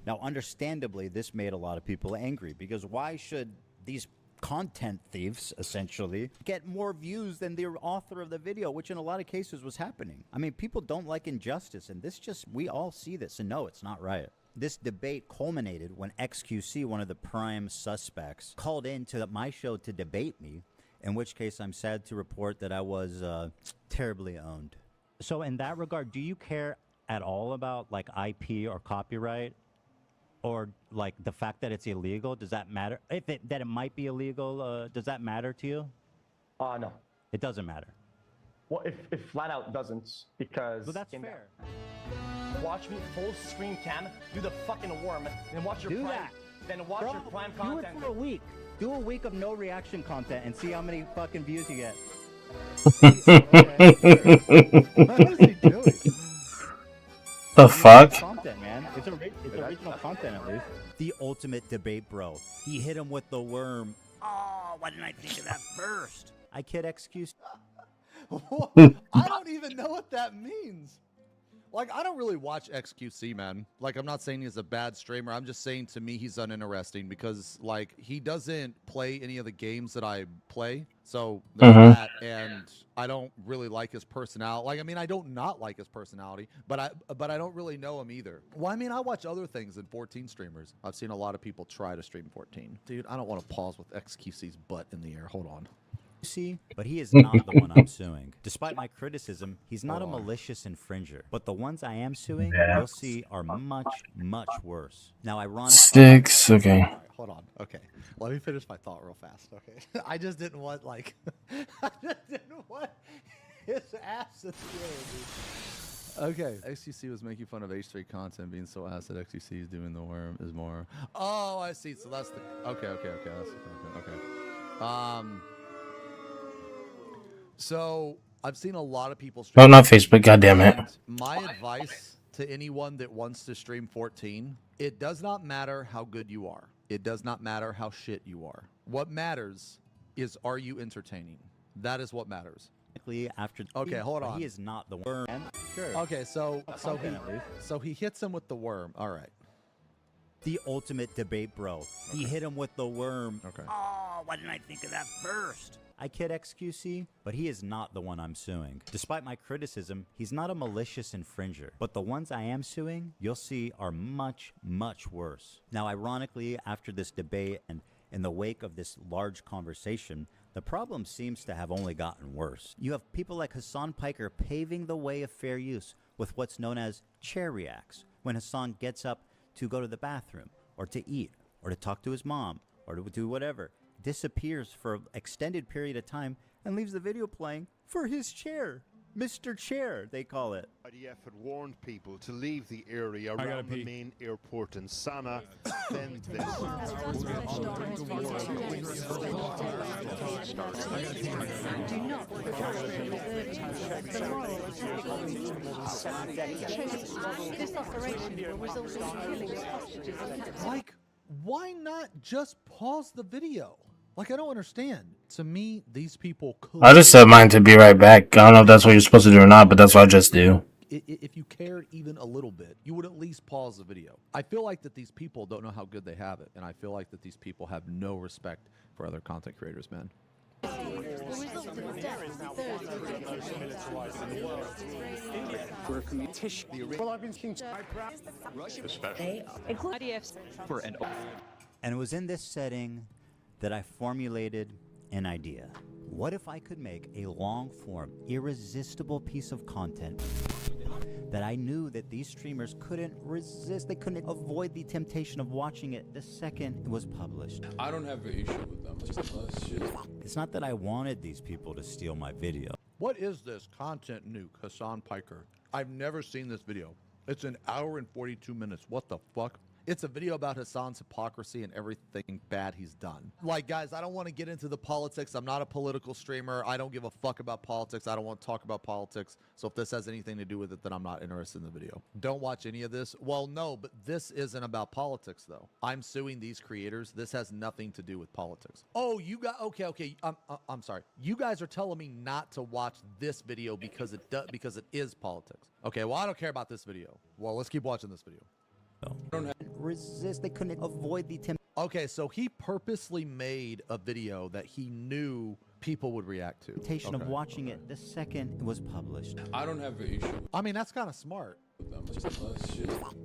Now, understandably, this made a lot of people angry, because why should these content thieves, essentially, get more views than the author of the video, which in a lot of cases was happening? I mean, people don't like injustice, and we all see this, and no, it's not right. This debate culminated when XQC, one of the prime suspects, called into my show to debate me, in which case I'm sad to report that I was terribly owned. So in that regard, do you care at all about like IP or copyright, or like the fact that it's illegal? Does that matter? That it might be illegal, does that matter to you? No. It doesn't matter. Well, if flat out doesn't, because... Well, that's fair. Watch me full screen cam, do the fucking worm, then watch your prime... Then watch your prime content. Do it for a week. Do a week of no reaction content and see how many fucking views you get. What is he doing? The fuck? Content, man. It's the original content at least. The ultimate debate, bro. He hit him with the worm. Oh, why didn't I think of that first? I kid excuse. I don't even know what that means. Like, I don't really watch XQC, man. Like, I'm not saying he's a bad streamer. I'm just saying, to me, he's uninteresting because, like, he doesn't play any of the games that I play. So there's that, and I don't really like his personality. Like, I mean, I don't not like his personality, but I don't really know him either. Well, I mean, I watch other things than 14 streamers. I've seen a lot of people try to stream 14. Dude, I don't want to pause with XQC's butt in the air. Hold on. See, but he is not the one I'm suing. Despite my criticism, he's not a malicious infringer. But the ones I am suing, you'll see, are much, much worse. Now, ironically... Sticks, okay. Right, hold on. Okay. Let me finish my thought real fast, okay? I just didn't want, like... I just didn't want his ass in the air, dude. Okay. XQC was making fun of H3 content being so ass that XQC is doing the worm is more... Oh, I see. So that's the... Okay. That's okay. So I've seen a lot of people stream. Oh, not Facebook. God damn it. My advice to anyone that wants to stream 14, it does not matter how good you are. It does not matter how shit you are. What matters is, are you entertaining? That is what matters. After okay, hold on. He is not the worm. Sure. Okay, so he hits him with the worm. All right. The ultimate debate, bro. He hit him with the worm. Okay. Oh, why didn't I think of that first? I kid XQC, but he is not the one I'm suing. Despite my criticism, he's not a malicious infringer. But the ones I am suing, you'll see, are much, much worse. Now, ironically, after this debate and in the wake of this large conversation, the problem seems to have only gotten worse. You have people like Hassan Piker paving the way of fair use with what's known as chair reacts, when Hassan gets up to go to the bathroom, or to eat, or to talk to his mom, or to do whatever, disappears for an extended period of time and leaves the video playing for his chair. Mr. Chair, they call it. IDF had warned people to leave the area around the main airport in Sana. Then this. Like, why not just pause the video? Like, I don't understand. To me, these people could... I just set mine to be right back. I don't know if that's what you're supposed to do or not, but that's what I just do. If you cared even a little bit, you would at least pause the video. I feel like that these people don't know how good they have it, and I feel like that these people have no respect for other content creators, man. And it was in this setting that I formulated an idea. What if I could make a long-form, irresistible piece of content that I knew that these streamers couldn't resist? They couldn't avoid the temptation of watching it the second it was published. I don't have an issue with them. It's not that I wanted these people to steal my video. What is this content nuke, Hassan Piker? I've never seen this video. It's an hour and 42 minutes. What the fuck? It's a video about Hassan's hypocrisy and everything bad he's done. Like, guys, I don't want to get into the politics. I'm not a political streamer. I don't give a fuck about politics. I don't want to talk about politics. So if this has anything to do with it, then I'm not interested in the video. Don't watch any of this. Well, no, but this isn't about politics, though. I'm suing these creators. This has nothing to do with politics. Oh, you got... Okay. I'm sorry. You guys are telling me not to watch this video because it is politics. Okay, well, I don't care about this video. Well, let's keep watching this video. Resist. They couldn't avoid the temptation. Okay, so he purposely made a video that he knew people would react to. Of watching it the second it was published. I don't have an issue. I mean, that's kind of smart.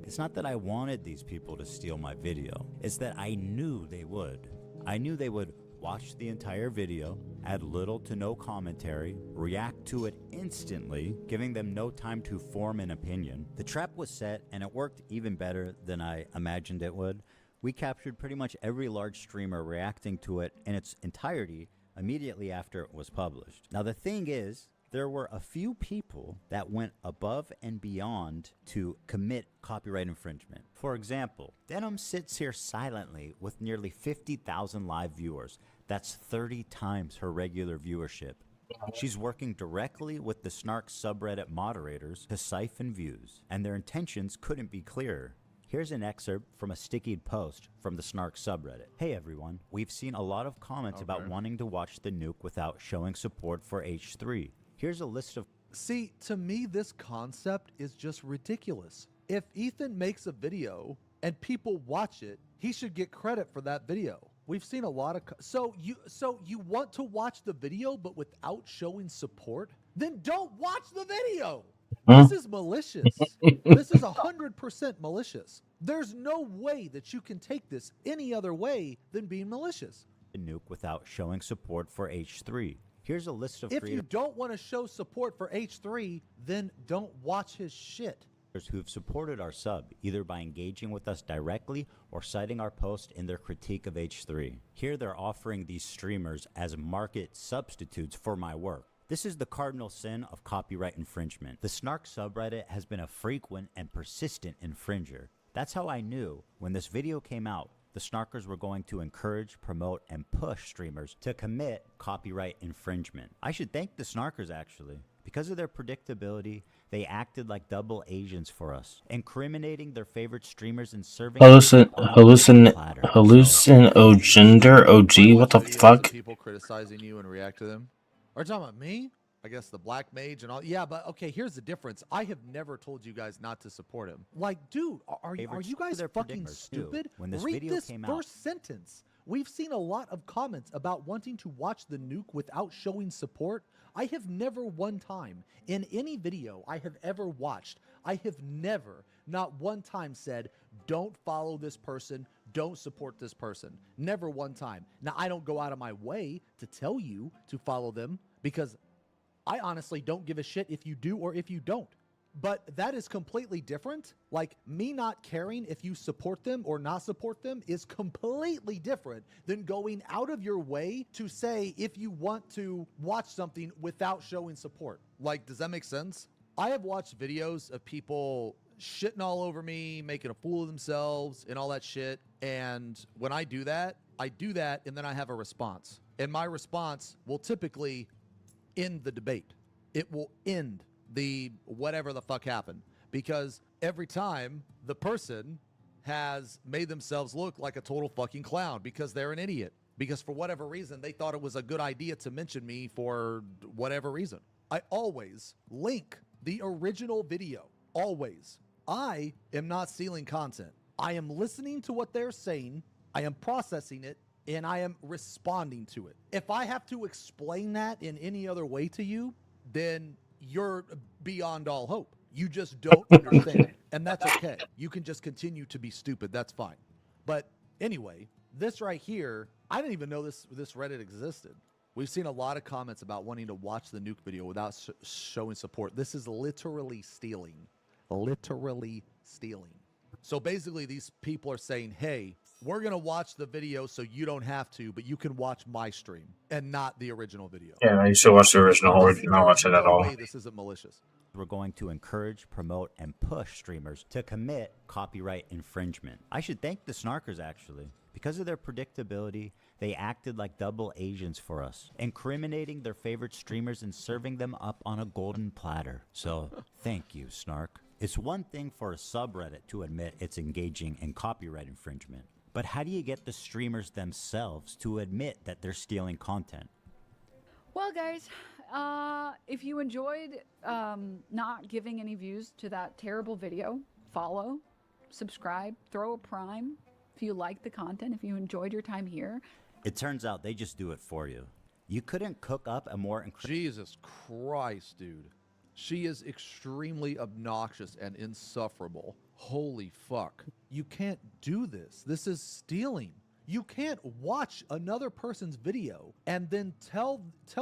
It's not that I wanted these people to steal my video. It's that I knew they would. I knew they would watch the entire video, add little to no commentary, react to it instantly, giving them no time to form an opinion. The trap was set, and it worked even better than I imagined it would. We captured pretty much every large streamer reacting to it in its entirety immediately after it was published. Now, the thing is, there were a few people that went above and beyond to commit copyright infringement. For example, Denim sits here silently with nearly 50,000 live viewers. That's 30 times her regular viewership. She's working directly with the Snark subreddit moderators to siphon views, and their intentions couldn't be clearer. Here's an excerpt from a stickied post from the Snark subreddit. Hey everyone, we've seen a lot of comments about wanting to watch the nuke without showing support for H3. Here's a list of... See, to me, this concept is just ridiculous. If Ethan makes a video and people watch it, he should get credit for that video. We've seen a lot of... So you want to watch the video but without showing support? Then don't watch the video! This is malicious. This is 100% malicious. There's no way that you can take this any other way than being malicious. ...the nuke without showing support for H3. Here's a list of... If you don't want to show support for H3, then don't watch his shit. ...who've supported our sub, either by engaging with us directly or citing our post in their critique of H3. Here they're offering these streamers as market substitutes for my work. This is the cardinal sin of copyright infringement. The Snark subreddit has been a frequent and persistent infringer. That's how I knew when this video came out, the Snarkers were going to encourage, promote, and push streamers to commit copyright infringement. I should thank the Snarkers actually. Because of their predictability, they acted like double agents for us, incriminating their favorite streamers and serving... Hallucin Ogender OG, what the fuck? People criticizing you and react to them. Are you talking about me? I guess the Black Mage and all. Yeah, but okay, here's the difference. I have never told you guys not to support him. Like, dude, are you guys fucking stupid? When this Read video this came first sentence. We've seen a lot of comments about wanting to watch the nuke without showing support. I have never one time in any video I have ever watched, I have never, not one time said, don't follow this person, don't support this person. Never one time. Now, I don't go out of my way to tell you to follow them because I honestly don't give a shit if you do or if you don't. But that is completely different. Like, me not caring if you support them or not support them is completely different than going out of your way to say if you want to watch something without showing support. Like, does that make sense? I have watched videos of people shitting all over me, making a fool of themselves and all that shit. And when I do that and then I have a response. And my response will typically end the debate. It will end the whatever the fuck happened, because every time the person has made themselves look like a total fucking clown because they're an idiot, because for whatever reason they thought it was a good idea to mention me for whatever reason. I always link the original video. Always. I am not stealing content. I am listening to what they're saying, I am processing it, and I am responding to it. If I have to explain that in any other way to you, then you're beyond all hope. You just don't understand. And that's okay. You can just continue to be stupid. That's fine. But anyway, this right here, I didn't even know this Reddit existed. We've seen a lot of comments about wanting to watch the nuke video without showing support. This is literally stealing. Literally stealing. So basically these people are saying, hey, we're going to watch the video so you don't have to, but you can watch my stream and not the original video. Yeah, you should watch the original or not watch it at all. This isn't malicious. We're going to encourage, promote, and push streamers to commit copyright infringement. I should thank the Snarkers actually. Because of their predictability, they acted like double agents for us, incriminating their favorite streamers and serving them up on a golden platter. So, thank you, Snark. It's one thing for a subreddit to admit it's engaging in copyright infringement. But how do you get the streamers themselves to admit that they're stealing content? Well, guys, if you enjoyed not giving any views to that terrible video, follow, subscribe, throw a prime. If you like the content, if you enjoyed your time here. It turns out they just do it for you. You couldn't cook up a more Jesus Christ, dude. She is extremely obnoxious and insufferable. Holy fuck. You can't do this. This is stealing. You can't watch another person's video and then tell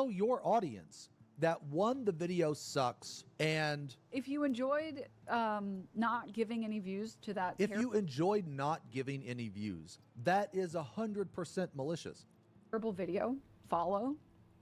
your audience that one, the video sucks, and if you enjoyed not giving any views to that, if you enjoyed not giving any views, that is 100% malicious. Terrible video, follow,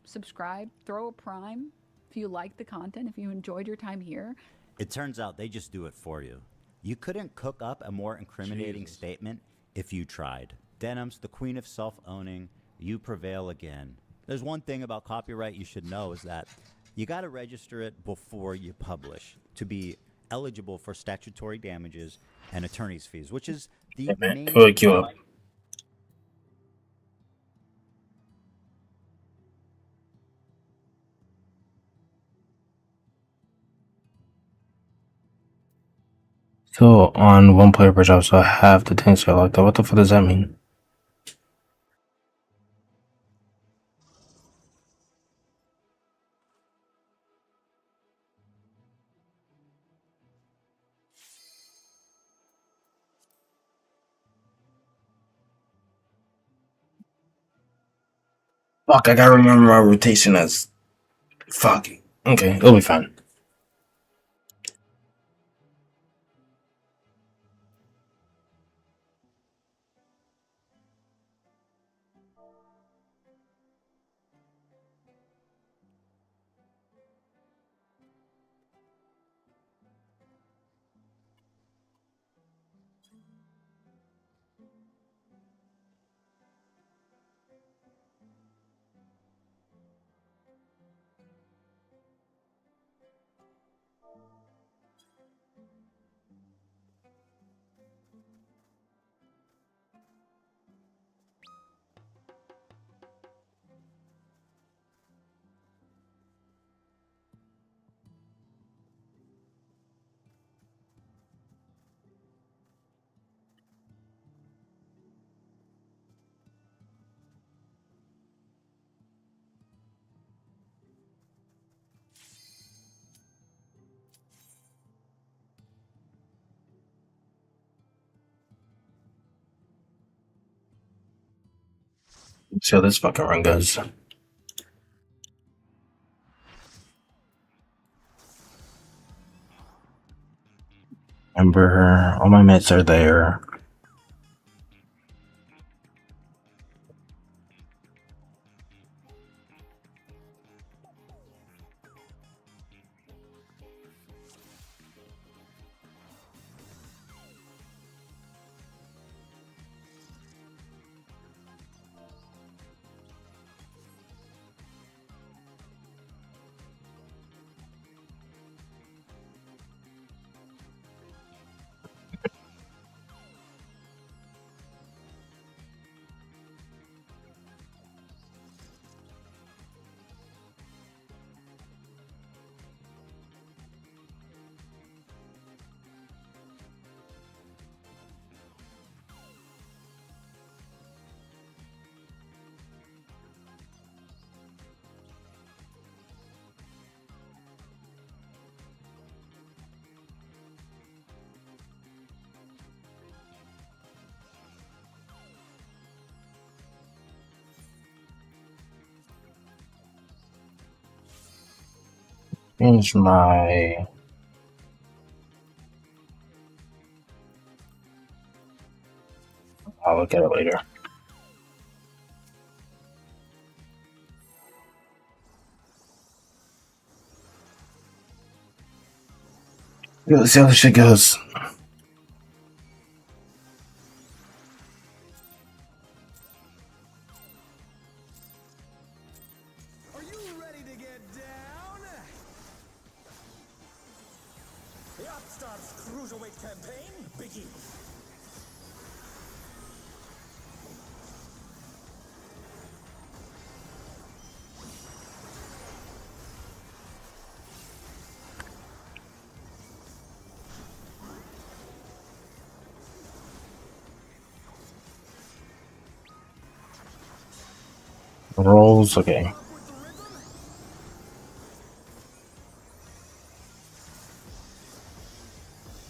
subscribe, throw a prime. If you like the content, if you enjoyed your time here. It turns out they just do it for you. You couldn't cook up a more incriminating statement if you tried. Denim's the queen of self-owning. You prevail again. There's one thing about copyright you should know is that you got to register it before you publish to be eligible for statutory damages and attorney's fees, which is the Yeah, man. main. Go ahead, queue up. So on one player per job, so I have the tanks are locked up. What the fuck does that mean? Fuck, I gotta remember my rotation as fuck. Okay, it'll be fine. Let's see how this fucking run goes. Remember, all my mitts are there. Change my I'll look at it later. Yeah, let's see how this shit goes. Are you ready to get down? The Upstarts Cruiserweight campaign begins. Rolls, okay.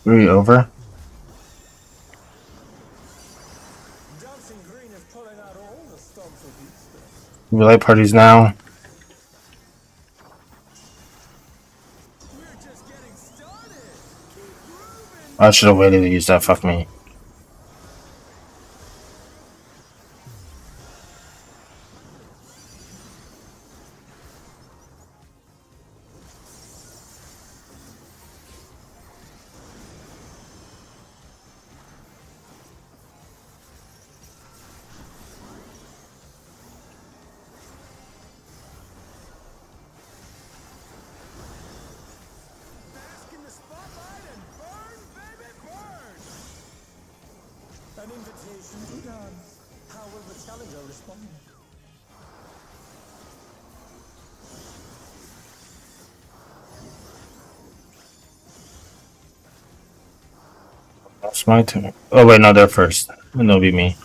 Three over. Relay parties now. I should have waited to use that. Fuck me. invitation to dance. How will the challenger respond? That's my turn. Oh wait, no, they're first. And they'll be me.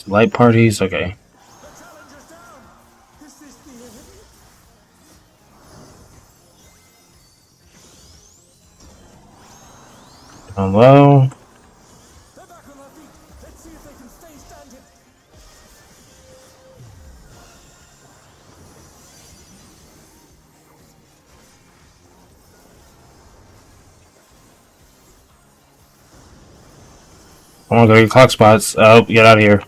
Light parties, okay. Down low. I want to go to clock spots. Oh, get out of here.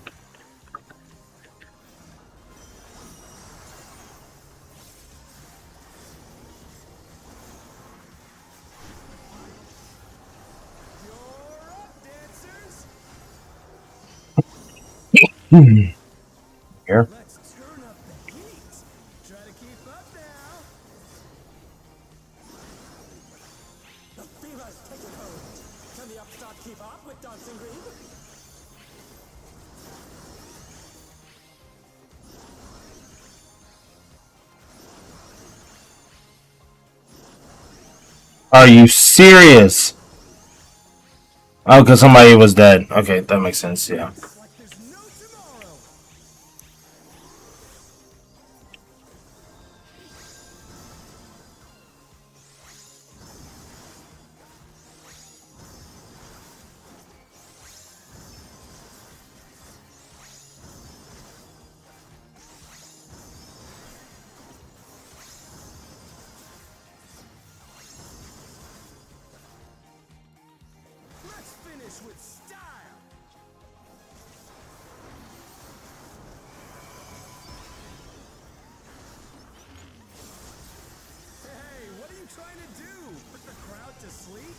Here. Let's turn up the heat. Try to keep up now. The fever's taking hold. Can the upstart keep up with Dancing Green? Are you serious? Oh, because somebody was dead. Okay, that makes sense, yeah. Let's finish with style. Hey, what are you trying to do? Put the crowd to sleep?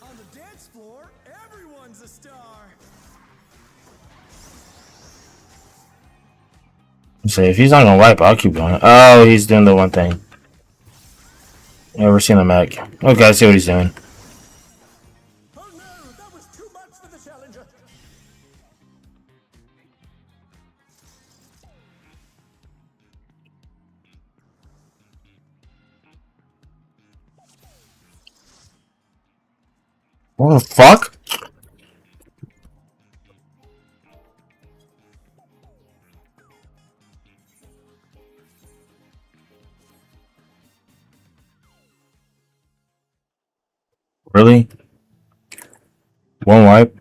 On the dance floor, everyone's a star. Say if he's not gonna wipe, I'll keep going. Oh, he's doing the one thing. Never seen a mech. Okay, I see what he's doing. Oh no, that was too much for the challenger. What the fuck? Really? One wipe?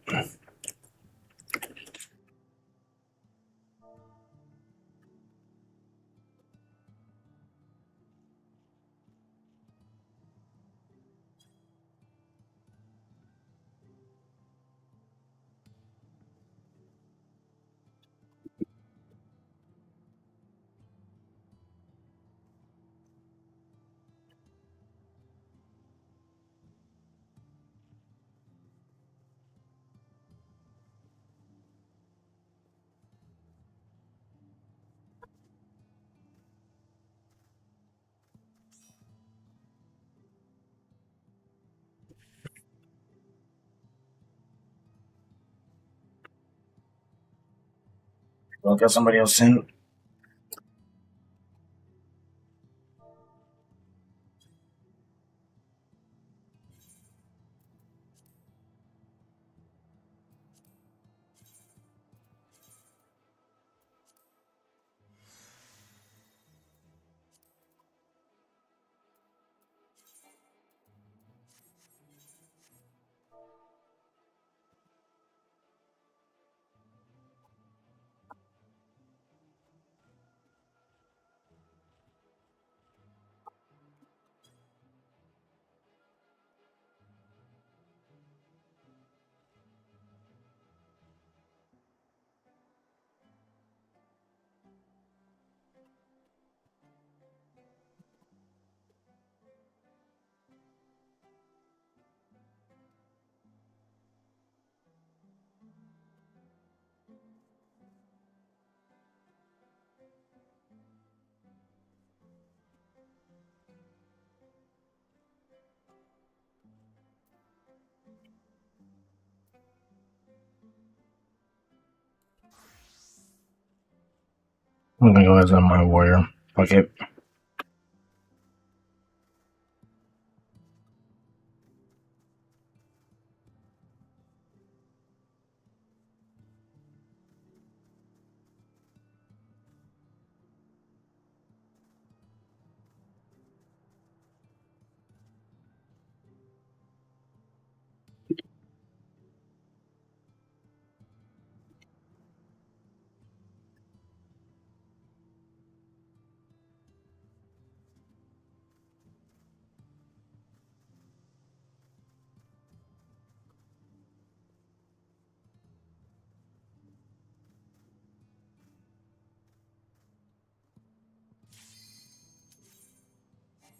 I'll get somebody else in. I'm gonna go as a my warrior. Okay.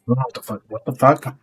What the fuck? What the fuck?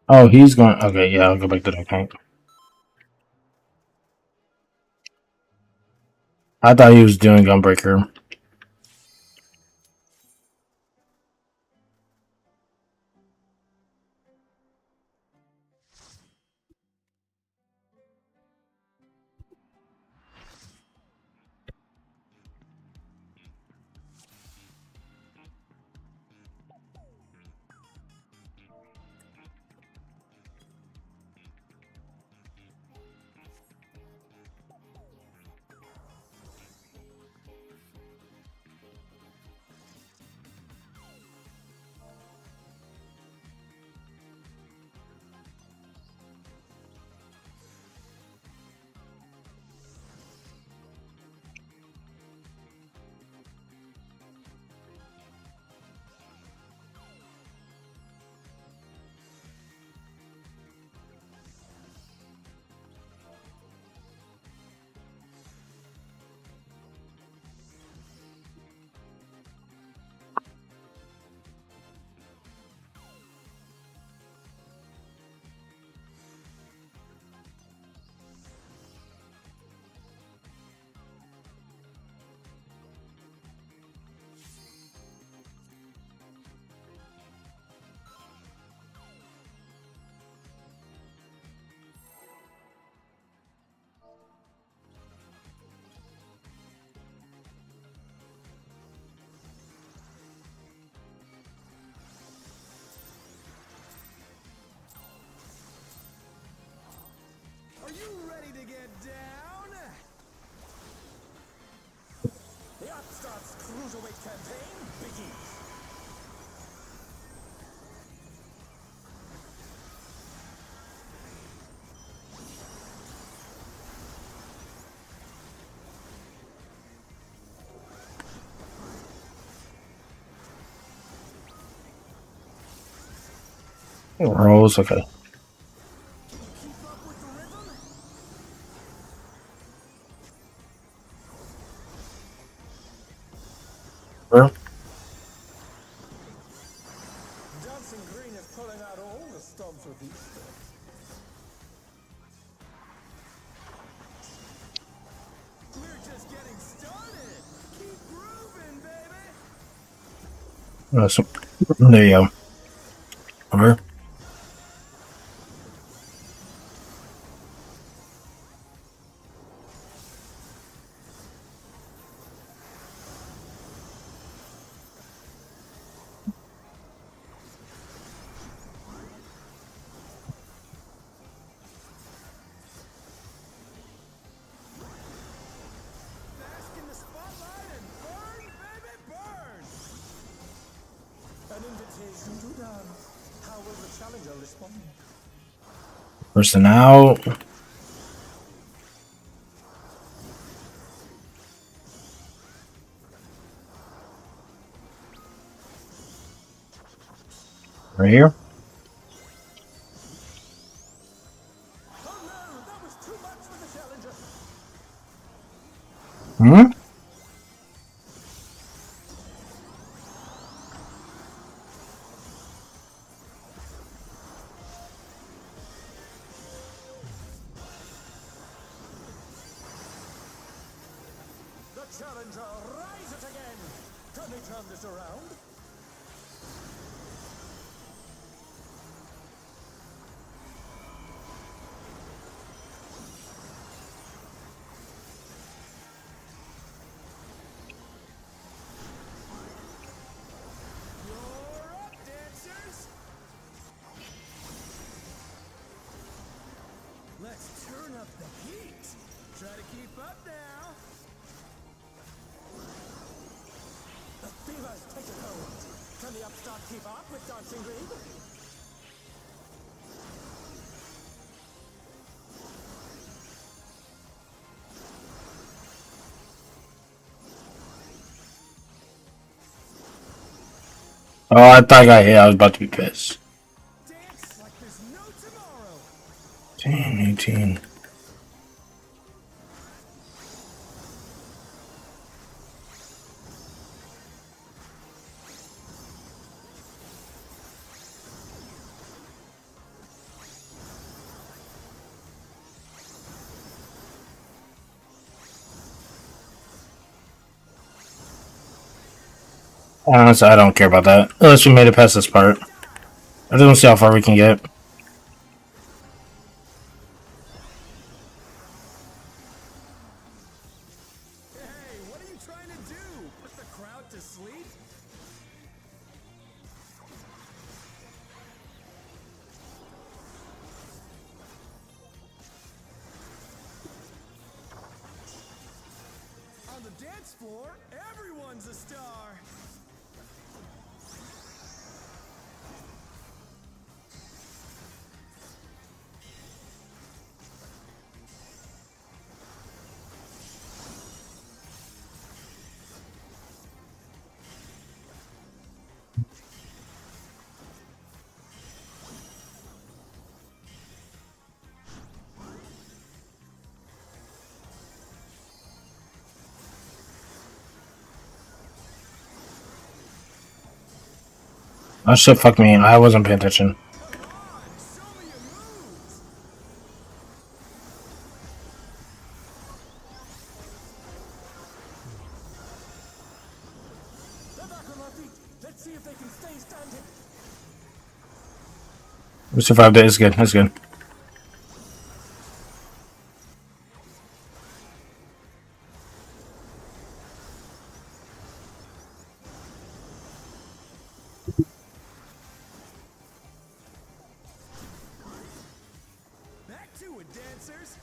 Oh, he's going. Okay, yeah, I'll go back to the tank. I thought he was doing Gunbreaker. Are you ready to get down? The Upstart's Cruiserweight campaign begins. Rolls, okay. Where? Dancing Green is pulling out all the stops with these steps. We're just getting started. Keep grooving, baby. So, there you go. Where? Bask in the spotlight and burn, baby, burn. An invitation to dance. How will the challenger respond? Person out. Right here. Rise it again! Can they turn this around? You're up, dancers! Let's turn up the heat! Try to keep up now! The fever's taken hold! Can the upstart keep up with Dancing Green? Oh, I thought I got hit. I was about to be pissed. Dance like there's no tomorrow! 18. Honestly, I don't care about that. Unless we made it past this part. I just want to see how far we can get. Hey, what are you trying to do? Put the crowd to sleep? On the dance floor, everyone's a star! Oh shit, fuck me. I wasn't paying attention. They're back on their feet. Let's see if they can stay standing. We survived it. It's good. It's good. Back to it, dancers!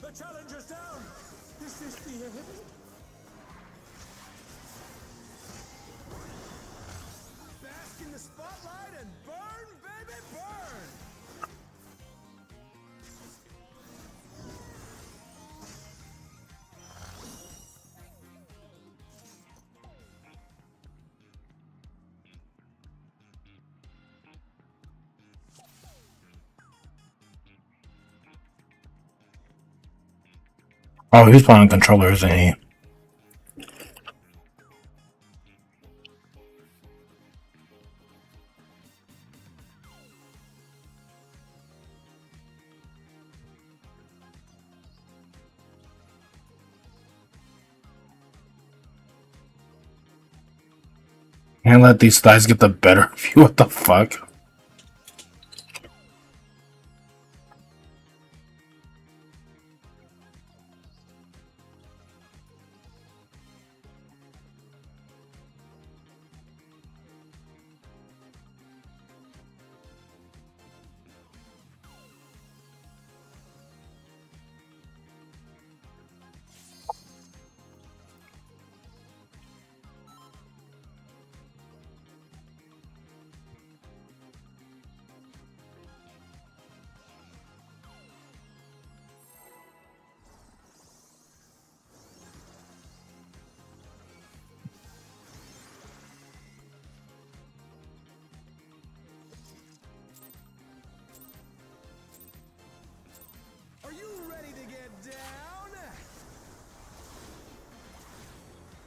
The challenger's down! Is this the end? Bask in the spotlight and burn, baby, burn! Oh, he's playing controller, isn't he? Can't let these thighs get the better of you. What the fuck?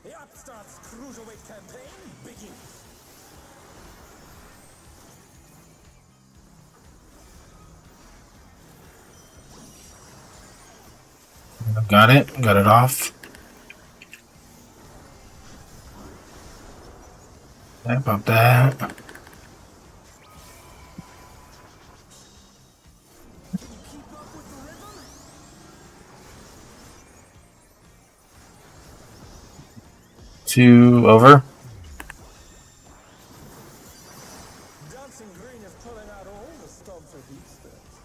The Upstart's Cruiserweight campaign begins. Got it. Got it off. That about that. Two over. Dancing Green is pulling out all the stops of heat spirits.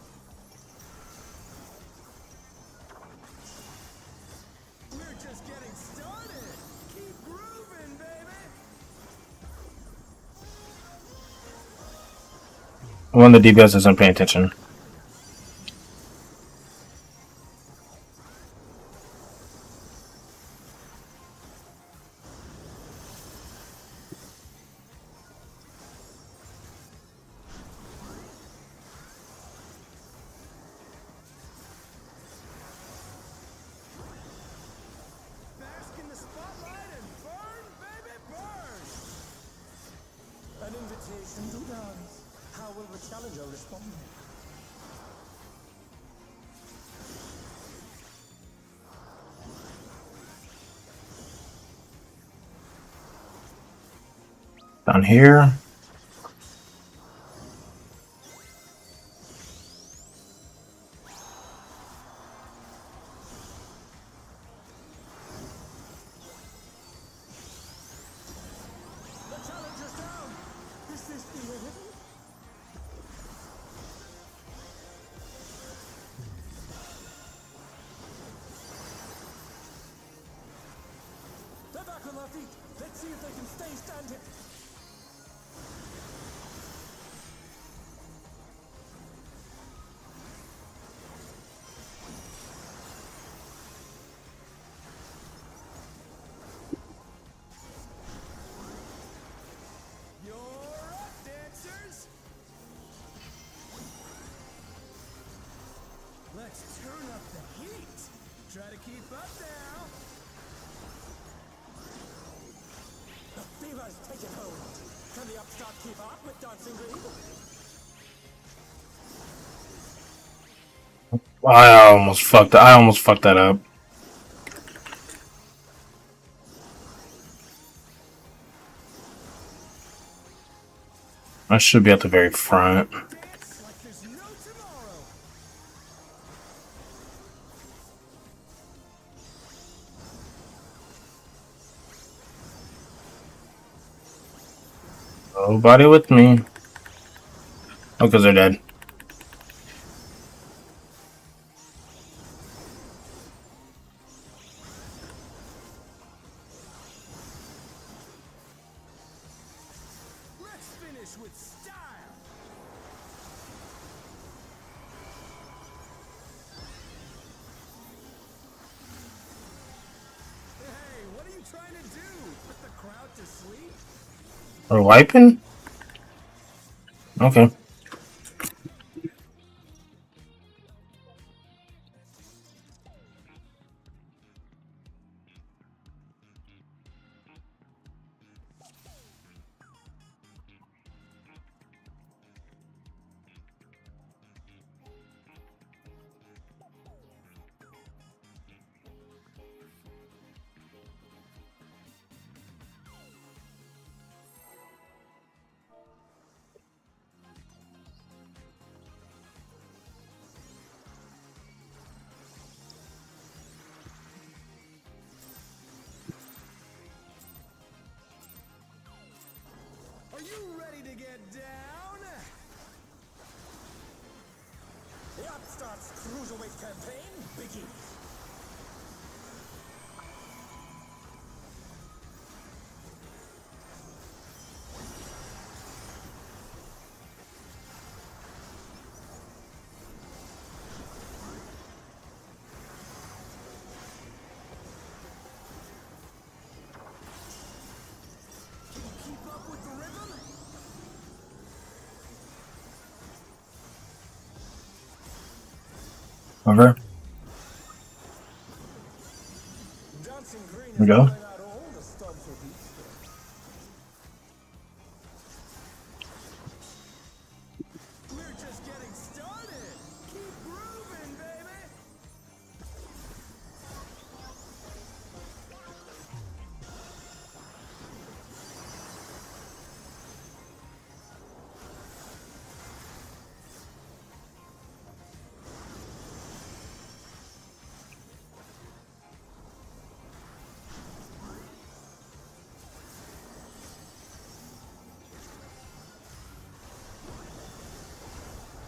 We're just getting started. Keep grooving, baby. One of the DPS isn't paying attention. Bask in the spotlight and burn, baby, burn. An invitation to dance. How will the challenger respond? Down here. The challenger's down. Is this the end? They're back on their feet. Let's see if they can stay standing. You're up, dancers. Let's turn up the heat. Try to keep up now. The fever's taken hold. Can the Upstart keep up with Dancing Green? I almost fucked that up. I should be at the very front. Dance like there's no tomorrow. Nobody with me. Oh, because they're dead. Let's finish with style. Hey, what are you trying to do? Put the crowd to sleep? We're wiping? Okay. Are you ready to get down? The Upstart's Cruiserweight campaign begins. Can you keep up with the rhythm? Over. Dancing Green We go. is pulling out all the for beats there. We're just getting started. Keep grooving, baby.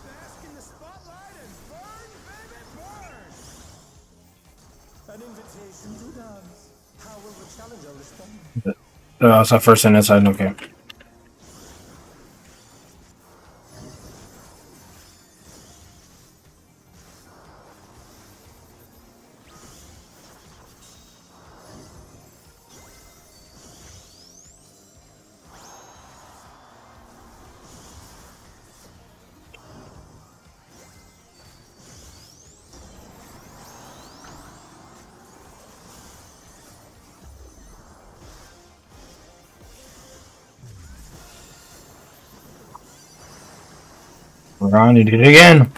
Bask in the spotlight and burn, baby, burn! An invitation to dance. How will the challenger respond? So first in inside, okay. Ron, you did it again.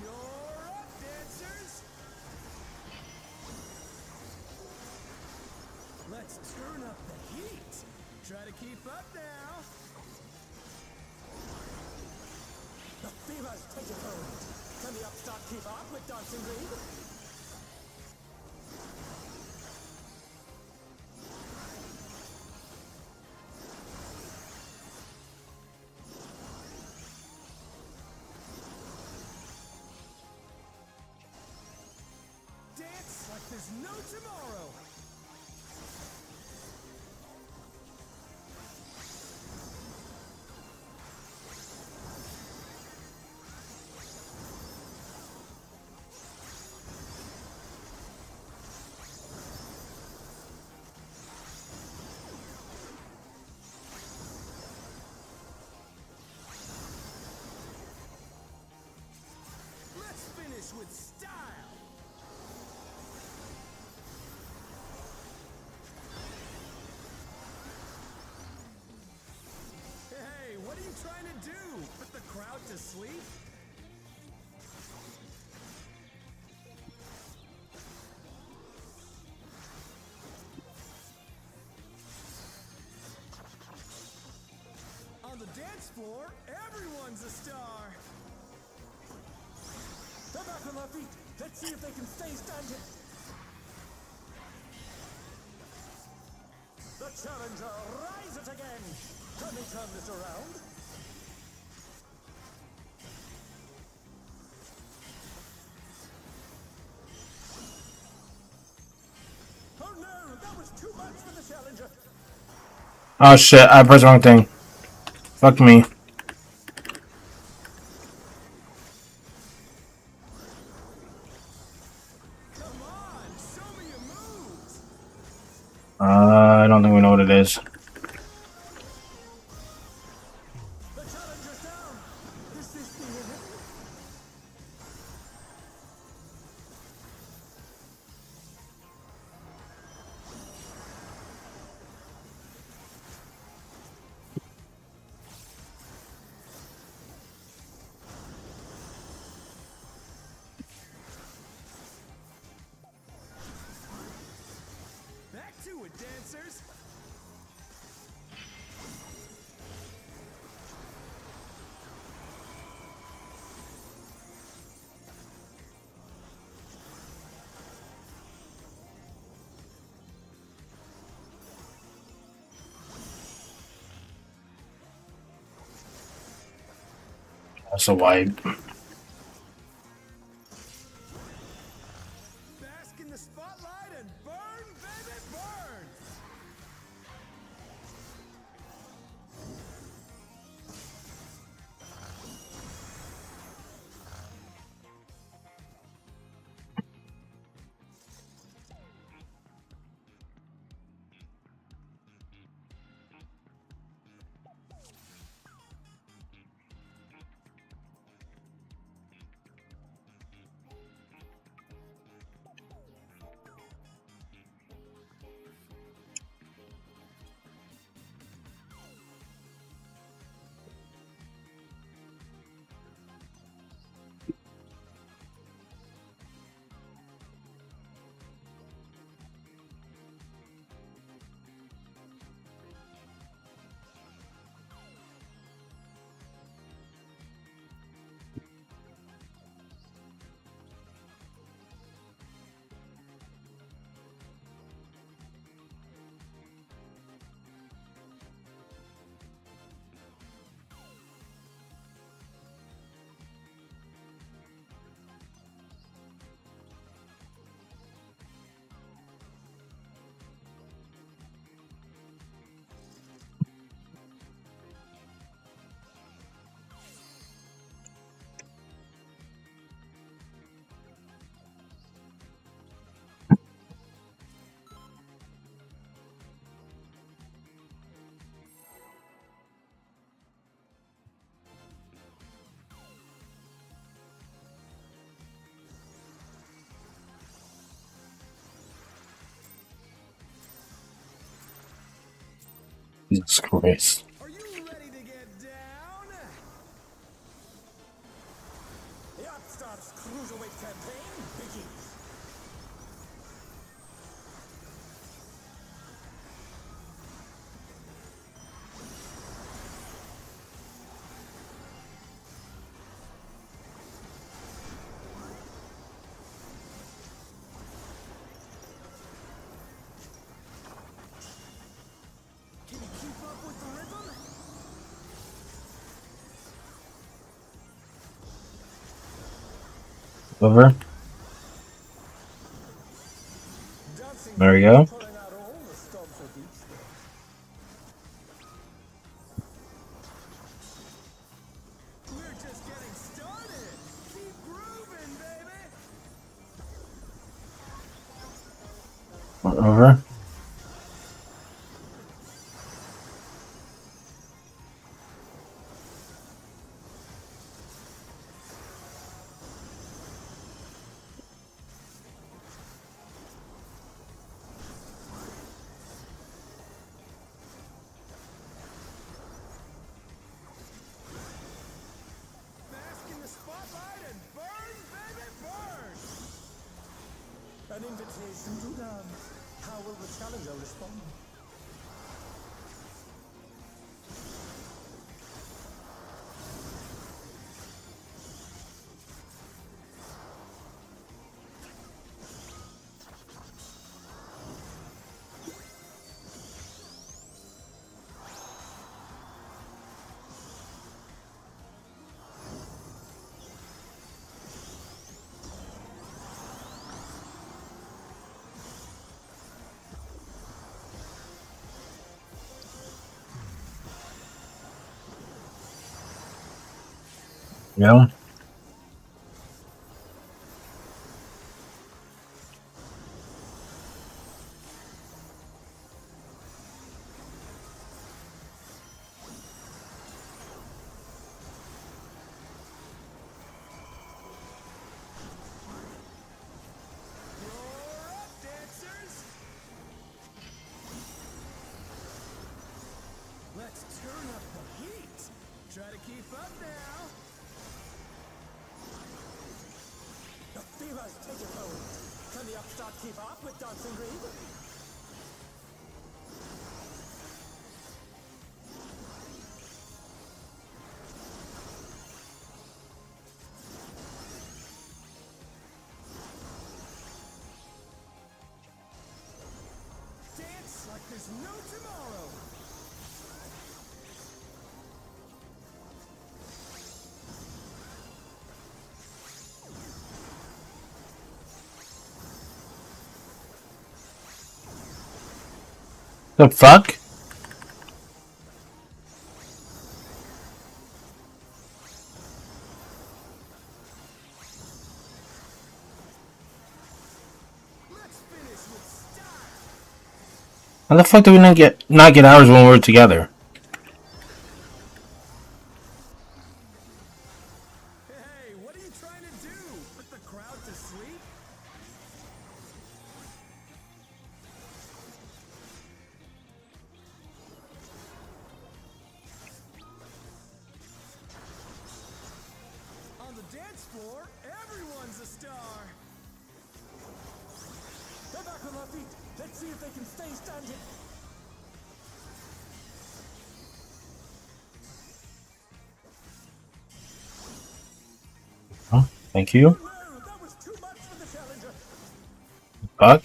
You're up, dancers! Let's turn up the heat. Try to keep up now. The fever's taking hold. Can the upstart keep up with Dancing Green? Dance like there's no tomorrow. Let's finish with style. Hey, what are you trying to do? Put the crowd to sleep? On the dance floor, everyone's a star. They're back on their feet. Let's see if they can stay standing. The challenger rises again. Can they turn this around? Oh no, that was too much for the challenger. Oh shit, I pressed the wrong thing. Fuck me. Come on, show me your moves. I don't think we know what it is. The challenger's down. Is this the end? Back to it, dancers. That's a wipe. Bask in the spotlight and burn, baby, burn. Jesus Christ. The Upstart's cruiserweight campaign begins. Can you keep up with the rhythm? Over. There we go. Pulling out all the stops with each step. We're just getting started. Keep grooving, baby. Over. Bask in the spotlight and burn, baby, burn. An invitation to dance. How will the challenger respond? Yeah. Let's turn up the heat. Try to keep up now. The fever's taking hold. Can the Upstart keep up with Dancing Greed? Dance like there's no tomorrow. The fuck? How the fuck do we not get ours when we're together? Hey, what are you trying to do? Put the crowd to sleep? On the dance floor, everyone's a star. They're back on their feet. Let's see if they can stay standing. Oh, thank you. No, that was too much for the challenger. Fuck.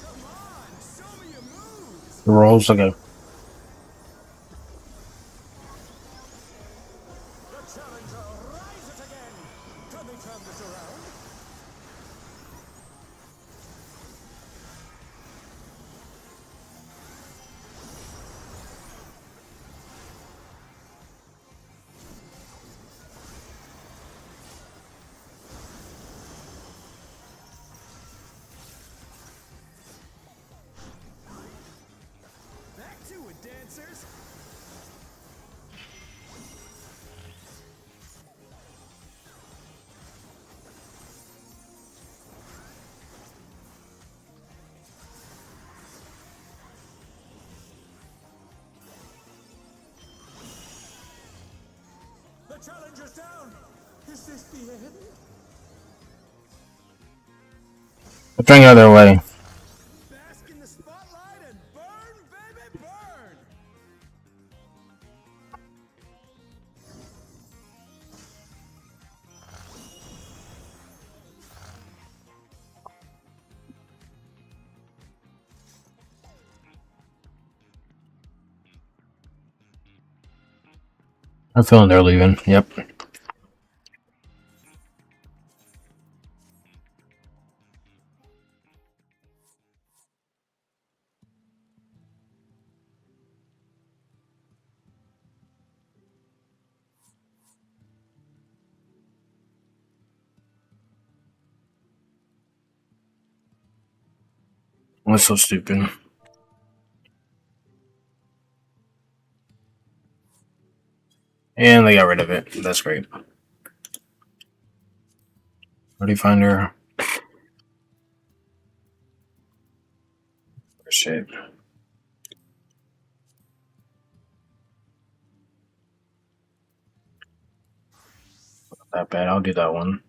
Come on, show me your moves. The rolls, okay. The challenger rises again. Can they turn this around? Challengers down! Is this the end? I'm trying to get their way. Bask in the spotlight and burn, baby, burn! I'm feeling they're leaving. Yep. That's so stupid. And they got rid of it. That's great. Where do you find her? Shit. Not that bad. I'll do that one.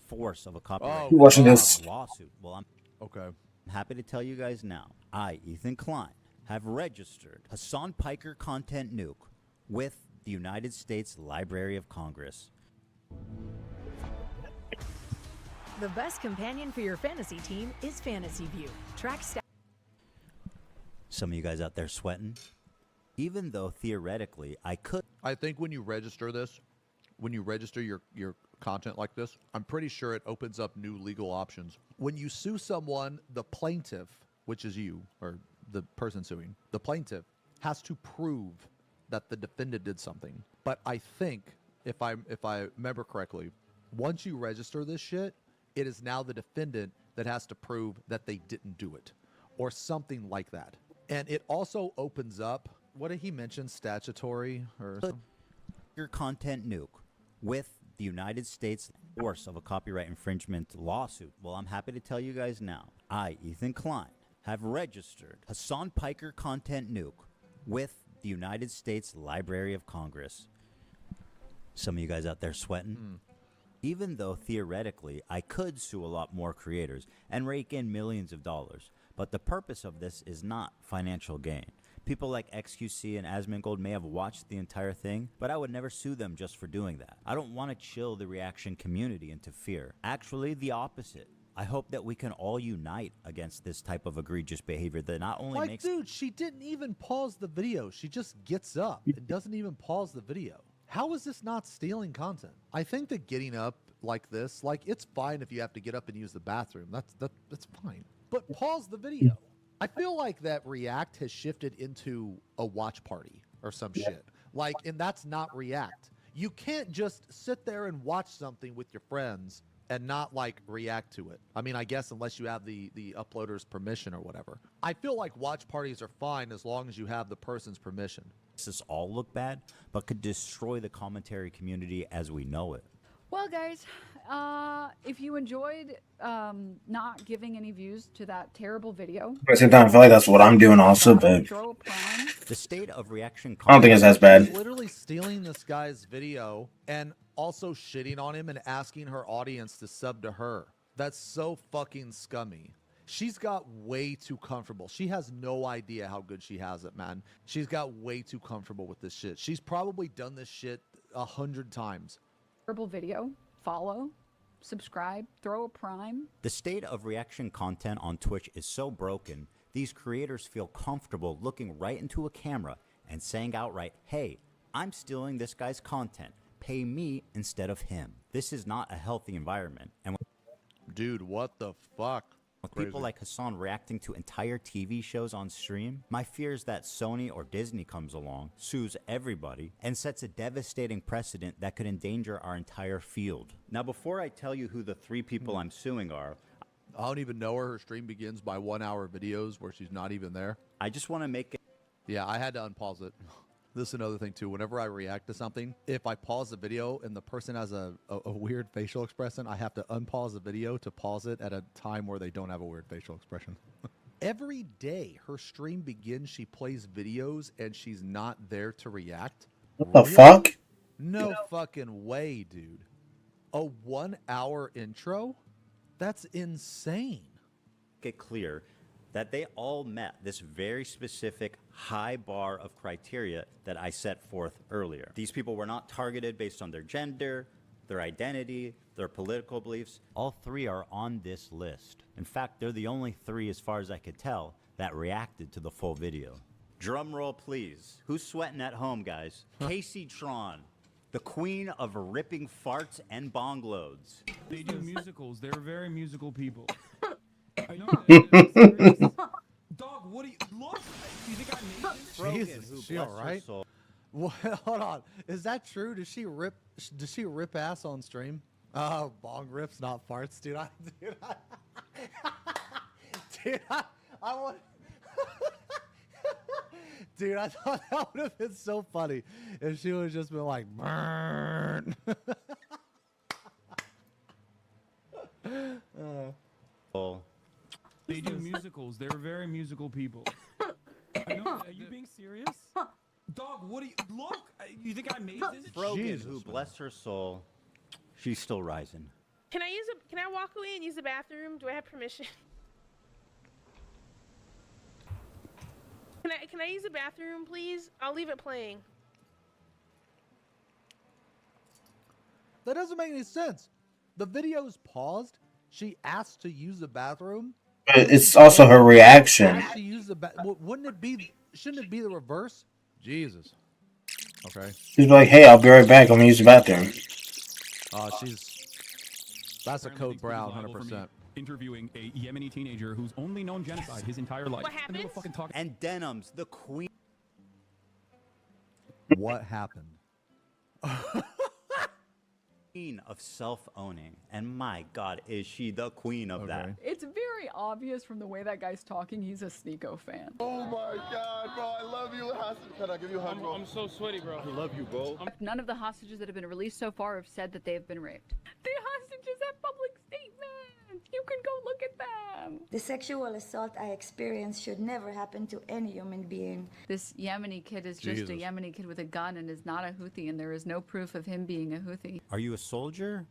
Force of a copyright You watching this? lawsuit. Well, I'm Okay. happy to tell you guys now. I, Ethan Klein, have registered Hassan Piker Content Nuke with the United States Library of Congress. The best companion for your fantasy team is Fantasy View. Track stats. Some of you guys out there sweating? Even though theoretically I could. I think when you register this, when you register your content like this, I'm pretty sure it opens up new legal options. When you sue someone, the plaintiff, which is you or the person suing, the plaintiff has to prove that the defendant did something. But I think if I remember correctly, once you register this shit, it is now the defendant that has to prove that they didn't do it or something like that. And it also opens up, what did he mention, statutory or something? Your content nuke with the United States force of a copyright infringement lawsuit. Well, I'm happy to tell you guys now. I, Ethan Klein, have registered Hassan Piker Content Nuke with the United States Library of Congress. Some of you guys out there sweating? Even though theoretically I could sue a lot more creators and rake in millions of dollars, but the purpose of this is not financial gain. People like XQC and Asmongold may have watched the entire thing, but I would never sue them just for doing that. I don't want to chill the reaction community into fear. Actually, the opposite. I hope that we can all unite against this type of egregious behavior that not only Like, makes... dude, she didn't even pause the video. She just gets up. It doesn't even pause the video. How is this not stealing content? I think that getting up like this, like, it's fine if you have to get up and use the bathroom. That's fine. But pause the video. I feel like that React has shifted into a watch party or some shit. Like, and that's not React. You can't just sit there and watch something with your friends and not, like, react to it. I mean, I guess unless you have the uploader's permission or whatever. I feel like watch parties are fine as long as you have the person's permission. This all look bad, but could destroy the commentary community as we know it. Well, guys, if you enjoyed not giving any views to that terrible video, At the same time, I feel like that's what I'm doing also, but The state of reaction... I don't think it's as bad. Literally stealing this guy's video and also shitting on him and asking her audience to sub to her. That's so fucking scummy. She's got way too comfortable. She has no idea how good she has it, man. She's got way too comfortable with this shit. She's probably done this shit 100 times. terrible video, follow, subscribe, throw a prime. The state of reaction content on Twitch is so broken, these creators feel comfortable looking right into a camera and saying outright, hey, I'm stealing this guy's content. Pay me instead of him. This is not a healthy environment. And dude, what the fuck? with people like Hassan reacting to entire TV shows on stream, my fear is that Sony or Disney comes along, sues everybody, and sets a devastating precedent that could endanger our entire field. Now, before I tell you who the 3 people I'm suing are, I don't even know her. Her stream begins by 1 hour videos where she's not even there. I just want to make it... Yeah, I had to unpause it. This is another thing too. Whenever I react to something, if I pause the video and the person has a weird facial expression, I have to unpause the video to pause it at a time where they don't have a weird facial expression. Every day her stream begins, she plays videos and she's not there to react. What the fuck? No fucking way, dude. A 1 hour intro? That's insane. Get clear that they all met this very specific high bar of criteria that I set forth earlier. These people were not targeted based on their gender, their identity, their political beliefs. All three are on this list. In fact, they're the only three, as far as I could tell, that reacted to the full video. Drum roll, please. Who's sweating at home, guys? Casey Tron, the queen of ripping farts and bong loads. They do musicals. They're very musical people. I know that. Dog, what do you look? You think I made this? Jesus, is she all right? Well, hold on. Is that true? Does she rip ass on stream? Oh, bong rips, not farts, dude. I want. Dude, I thought that would have been so funny if she would have just been like, burn. They do musicals. They're very musical people. I know that. Are you being serious? Dog, what do you look? You think I made this? Brogan, who bless her soul, she's still rising. Can I walk away and use the bathroom? Do I have permission? Can I use the bathroom, please? I'll leave it playing. That doesn't make any sense. The video's paused. She asked to use the bathroom. But it's also her reaction. She used the wouldn't it be? Shouldn't it be the reverse? Jesus. Okay. She's like, "Hey, I'll be right back. I'm gonna use the bathroom." That's a code brown, 100%. Interviewing a Yemeni teenager who's only known genocide his entire life. What happened? And Denim's the queen. What happened? Queen of self-owning, and my God, is she the queen of that? It's very obvious from the way that guy's talking, he's a Sneeko fan. Oh my God, bro, I love you. Can I give you a hug, bro? I'm so sweaty, bro. I love you, bro. None of the hostages that have been released so far have said that they have been raped. The hostages have public statements. You can go look at them. The sexual assault I experienced should never happen to any human being. This Yemeni kid is just a Yemeni kid with a gun and is not a Houthi, and there is no proof of him being a Houthi. Are you a soldier?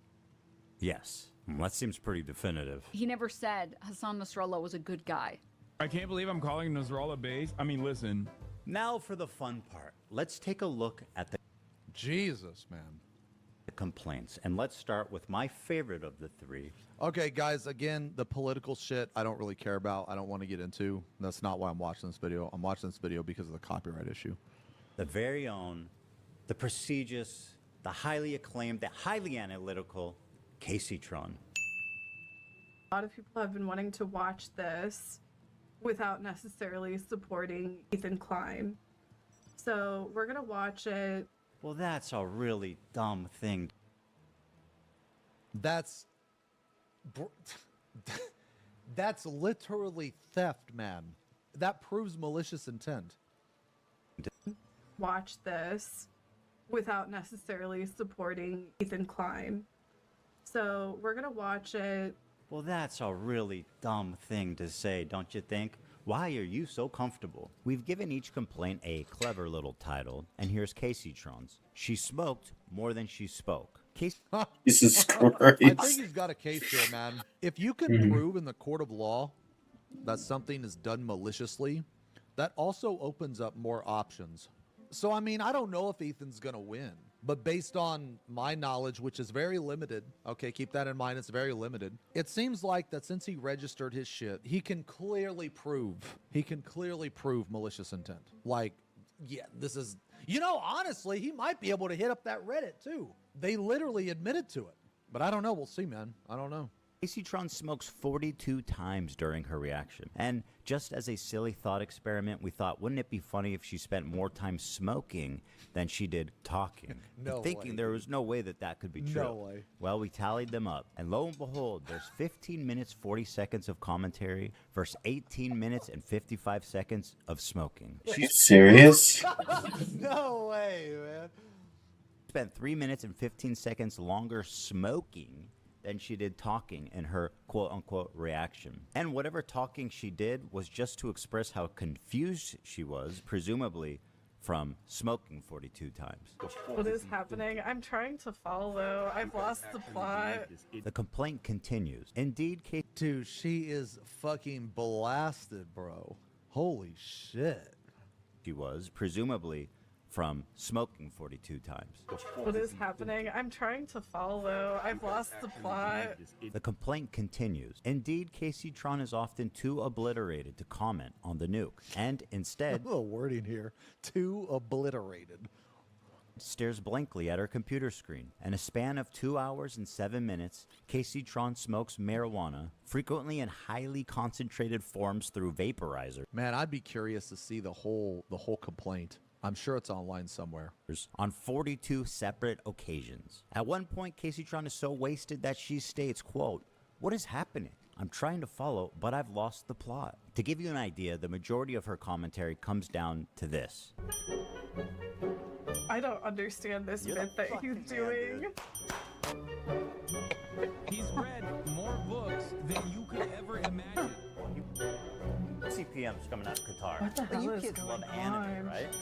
Yes. That seems pretty definitive. He never said Hassan Nasrallah was a good guy. I can't believe I'm calling Nasrallah base. I mean, listen. Now for the fun part. Let's take a look at the Jesus, man. Complaints, and let's start with my favorite of the three. Okay, guys, again, the political shit I don't really care about. I don't want to get into. That's not why I'm watching this video. I'm watching this video because of the copyright issue. The very own, the prestigious, the highly acclaimed, the highly analytical Casey Tron. A lot of people have been wanting to watch this without necessarily supporting Ethan Klein. So we're going to watch it. Well, that's a really dumb thing. That's literally theft, man. That proves malicious intent. Watch this without necessarily supporting Ethan Klein. So we're going to watch it. Well, that's a really dumb thing to say, don't you think? Why are you so comfortable? We've given each complaint a clever little title, and here's Casey Tron's. She smoked more than she spoke. Jesus Christ. I think he's got a case here, man. If you can prove in the court of law that something is done maliciously, that also opens up more options. So, I mean, I don't know if Ethan's going to win, but based on my knowledge, which is very limited, okay, keep that in mind, it's very limited. It seems like that since he registered his shit, he can clearly prove malicious intent. Like, yeah, this is, you know, honestly, he might be able to hit up that Reddit too. They literally admitted to it, but I don't know. We'll see, man. I don't know. Caseytron smokes 42 times during her reaction. And just as a silly thought experiment, we thought, wouldn't it be funny if she spent more time smoking than she did talking? No thinking way, there was no way that that could be true. No way. Well, we tallied them up, and lo and behold, there's 15 minutes 40 seconds of commentary versus 18 minutes and 55 seconds of smoking. Are you serious? No way, man. Spent 3 minutes and 15 seconds longer smoking than she did talking in her quote-unquote reaction. And whatever talking she did was just to express how confused she was, presumably from smoking 42 times. What is happening? I'm trying to follow. I've lost the plot. The complaint continues. Indeed, Kate... Dude, she is fucking blasted, bro. Holy shit. She was, presumably, from smoking 42 times. What is happening? I'm trying to follow. I've lost the plot. The complaint continues. Indeed, Caseytron is often too obliterated to comment on the nuke, and instead... A little wording here. Too obliterated. Stares blankly at her computer screen. In a span of 2 hours and 7 minutes, Caseytron smokes marijuana, frequently in highly concentrated forms through vaporizer. Man, I'd be curious to see the whole complaint. I'm sure it's online somewhere. On 42 separate occasions. At one point, Caseytron is so wasted that she states, quote, "What is happening? I'm trying to follow, but I've lost the plot." To give you an idea, the majority of her commentary comes down to this. I don't understand this bit that he's doing. He's read more books than you could ever imagine. CPM's coming out of Qatar. What the hell you is kids going love anime, on? right?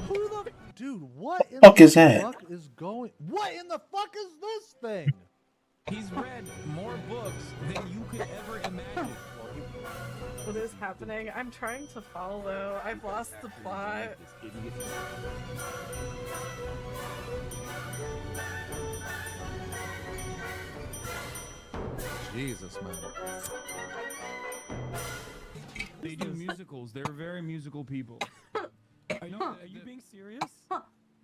Who the dude? What in fuck the is that? fuck is going? What in the fuck is this thing? He's read more books than you could ever imagine. What is happening? I'm trying to follow. I've lost the plot. Jesus, man. They do musicals. They're very musical people. I know. Are you being serious?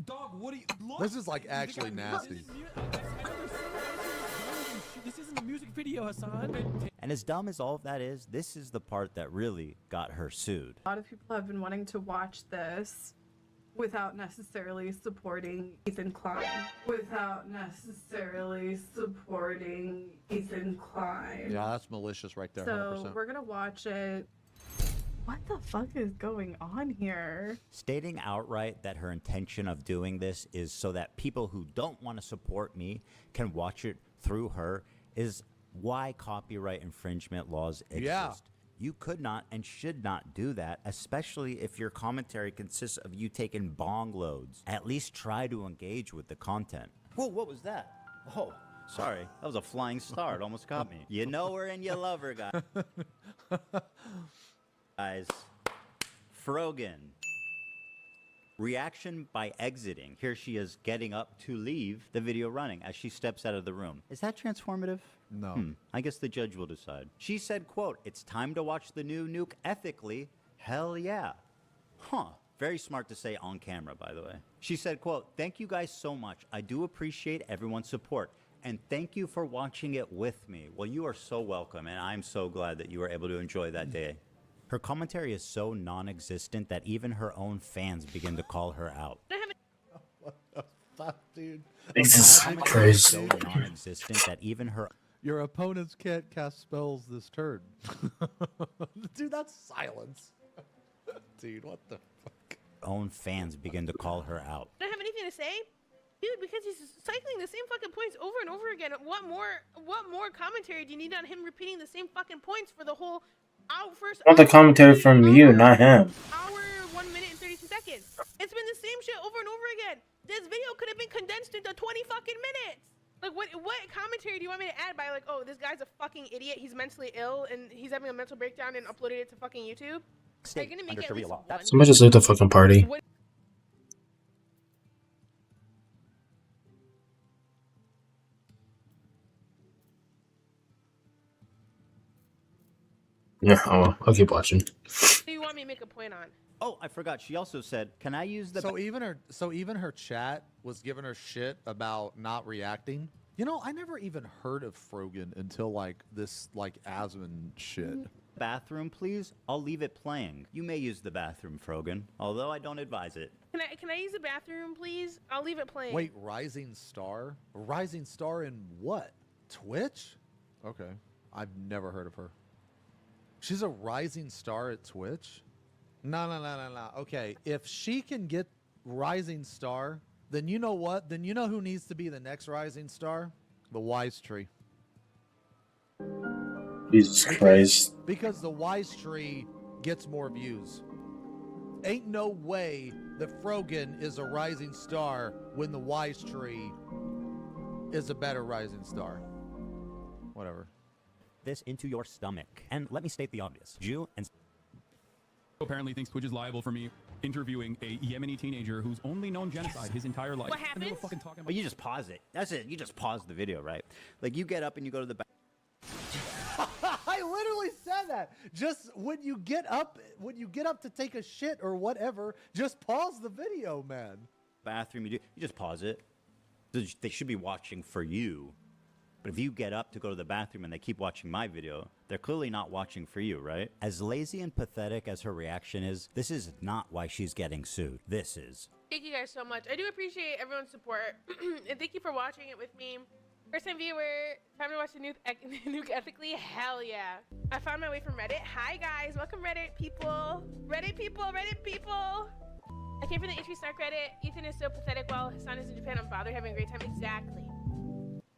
Dog, what are you... Look, This is like actually nasty. This isn't a music video, Hassan. And as dumb as all of that is, this is the part that really got her sued. A lot of people have been wanting to watch this without necessarily supporting Ethan Klein. Without necessarily supporting Ethan Klein. Yeah, that's malicious right there. So 100%. we're gonna watch it. What the fuck is going on here? Stating outright that her intention of doing this is so that people who don't want to support me can watch it through her is why copyright infringement laws exist. Yeah. You could not and should not do that, especially if your commentary consists of you taking bong loads. At least try to engage with the content. Whoa, what was that? Oh, sorry. That was a flying star. It almost caught me. You know her and you love her, guys. Guys, Frogan. Reaction by exiting. Here she is getting up to leave the video running as she steps out of the room. Is that transformative? No. I guess the judge will decide. She said, quote, "It's time to watch the new nuke ethically. Hell yeah." Huh. Very smart to say on camera, by the way. She said, quote, "Thank you guys so much. I do appreciate everyone's support. And thank you for watching it with me." Well, you are so welcome, and I'm so glad that you were able to enjoy that day. Her commentary is so non-existent that even her own fans begin to call her out. What the fuck, dude? This is Commentary crazy. so non-existent that even her Your opponents can't cast spells this turn. Dude, that's silence. Dude, what the fuck? own fans begin to call her out. Don't have anything to say? Dude, because he's cycling the same fucking points over and over again. What more commentary do you need on him repeating the same fucking points for the whole I want the commentary from you, not him. hour, 1 minute and 32 seconds? It's been the same shit over and over again. This video could have been condensed into 20 fucking minutes. Like, what commentary do you want me to add by, like, oh, this guy's a fucking idiot, he's mentally ill, and he's having a mental breakdown and uploaded it to fucking YouTube? Are you gonna make it at least one? Somebody just leave the fucking party. Yeah, I'll keep watching. What do you want me to make a point on? Oh, I forgot. She also said, "Can I use the?" So even her chat was giving her shit about not reacting. You know, I never even heard of Frogan until like this like Asmon shit. Bathroom, please? I'll leave it playing. You may use the bathroom, Frogan, although I don't advise it. Can I use the bathroom, please? I'll leave it playing. Wait, Rising Star? Rising Star in what? Twitch? Okay. I've never heard of her. She's a rising star at Twitch? No. Okay, if she can get Rising Star, then you know what? Then you know who needs to be the next Rising Star? The Wise Tree. Jesus Christ. Because the Wise Tree gets more views. Ain't no way that Frogan is a rising star when the Wise Tree is a better rising star. Whatever. This into your stomach. And let me state the obvious. Jew and Apparently thinks Twitch is liable for me interviewing a Yemeni teenager who's only known genocide his entire life. What happened? Well, you just pause it. That's it. You just pause the video, right? Like you get up and you go to the bathroom. I literally said that. Just when you get up to take a shit or whatever, just pause the video, man. Bathroom, you just pause it. They should be watching for you. But if you get up to go to the bathroom and they keep watching my video, they're clearly not watching for you, right? As lazy and pathetic as her reaction is, this is not why she's getting sued. This is. Thank you guys so much. I do appreciate everyone's support. And thank you for watching it with me. First time viewer, time to watch the nuke ethically? Hell yeah. I found my way from Reddit. Hi guys, welcome Reddit people. Reddit people. I came from the Itchy Snark Reddit. Ethan is so pathetic while his son is in Japan. I'm bothered having a great time. Exactly.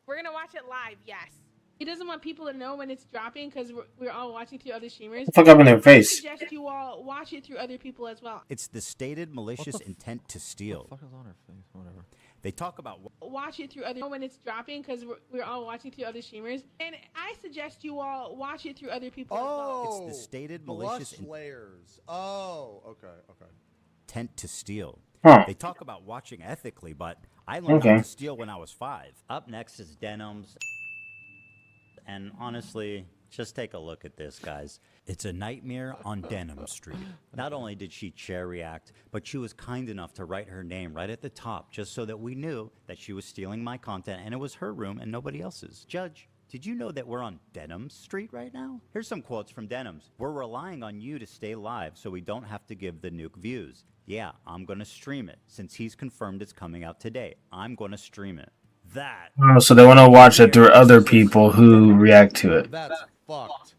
We're gonna watch it live, yes. He doesn't want people to know when it's dropping because we're all watching through other streamers. Fuck up in their face. I suggest you all watch it through other people as well. It's the stated malicious intent to steal. What the fuck is on her face? Whatever. They talk about Watch it through other when it's dropping because we're all watching through other streamers. And I suggest you all watch it through other people as well. It's the stated malicious layers. Oh, okay. intent to steal. Huh. They talk about watching ethically, but I learned how to steal when I was 5. Up next is Denims. And honestly, just take a look at this, guys. It's a nightmare on Denim Street. Not only did she chair react, but she was kind enough to write her name right at the top just so that we knew that she was stealing my content and it was her room and nobody else's. Judge, did you know that we're on Denim Street right now? Here's some quotes from Denims. We're relying on you to stay live so we don't have to give the nuke views. Yeah, I'm going to stream it. Since he's confirmed it's coming out today, I'm going to stream it. That. Oh, so they want to watch it through other people who react to it. That's fucked.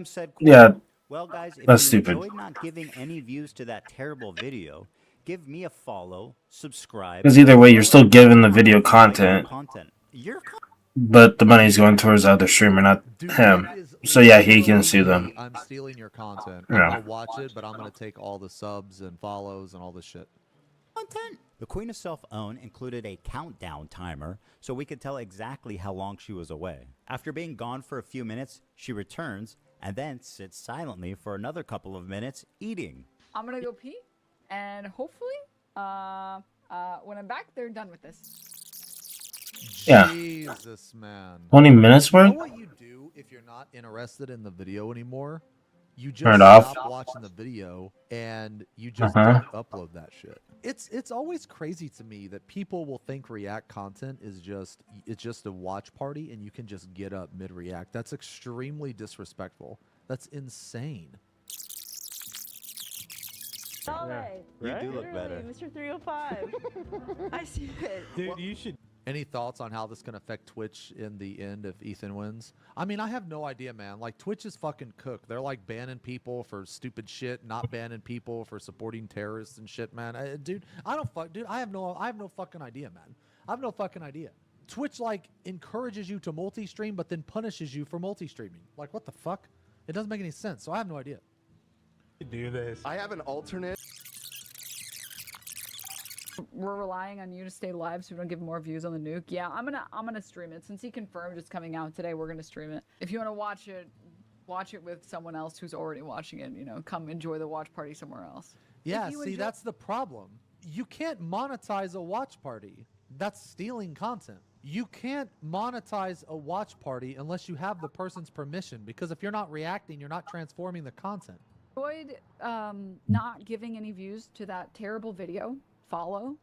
Said, Yeah, well, guys, if that's you stupid. enjoyed not giving any views to that terrible video, give me a follow, subscribe. Because either way, you're still giving the video content, but the money's going towards the other streamer, not him. So yeah, he can sue them. I'm stealing your content. Yeah. I'm gonna watch it, but I'm gonna take all the subs and follows and all this shit. Content. The Queen of Self-Own included a countdown timer so we could tell exactly how long she was away. After being gone for a few minutes, she returns and then sits silently for another couple of minutes eating. I'm gonna go pee, and hopefully, when I'm back, they're done with this. Yeah. Jesus, man. 20 minutes worth? You know what you do if you're not interested in the video anymore? You just Turn it off. stop watching the video and you just don't upload that shit. It's always crazy to me that people will think React content is just a watch party and you can just get up mid React. That's extremely disrespectful. That's insane. You do look better. Mr. 305. I see it. Dude, you should. Any thoughts on how this can affect Twitch in the end if Ethan wins? I mean, I have no idea, man. Like, Twitch is fucking cooked. They're like banning people for stupid shit, not banning people for supporting terrorists and shit, man. Dude, I have no fucking idea, man. I have no fucking idea. Twitch like encourages you to multi-stream, but then punishes you for multi-streaming. Like, what the fuck? It doesn't make any sense. So I have no idea. Do this. I have an alternate. We're relying on you to stay live so we don't give more views on the nuke. Yeah, I'm gonna stream it. Since he confirmed it's coming out today, we're gonna stream it. If you want to watch it with someone else who's already watching it, you know, come enjoy the watch party somewhere else. Yeah, see, that's the problem. You can't monetize a watch party. That's stealing content. You can't monetize a watch party unless you have the person's permission, because if you're not reacting, you're not transforming the content. Avoid not giving any views to that terrible video. Follow,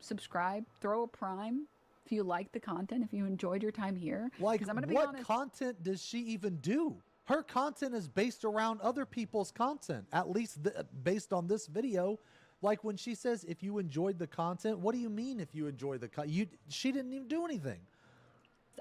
subscribe, throw a prime. If you like the content, if you enjoyed your time here, Like, I'm gonna be what honest. content does she even do? Her content is based around other people's content, at least based on this video. Like, when she says, if you enjoyed the content, what do you mean if you enjoy the content? She didn't even do anything.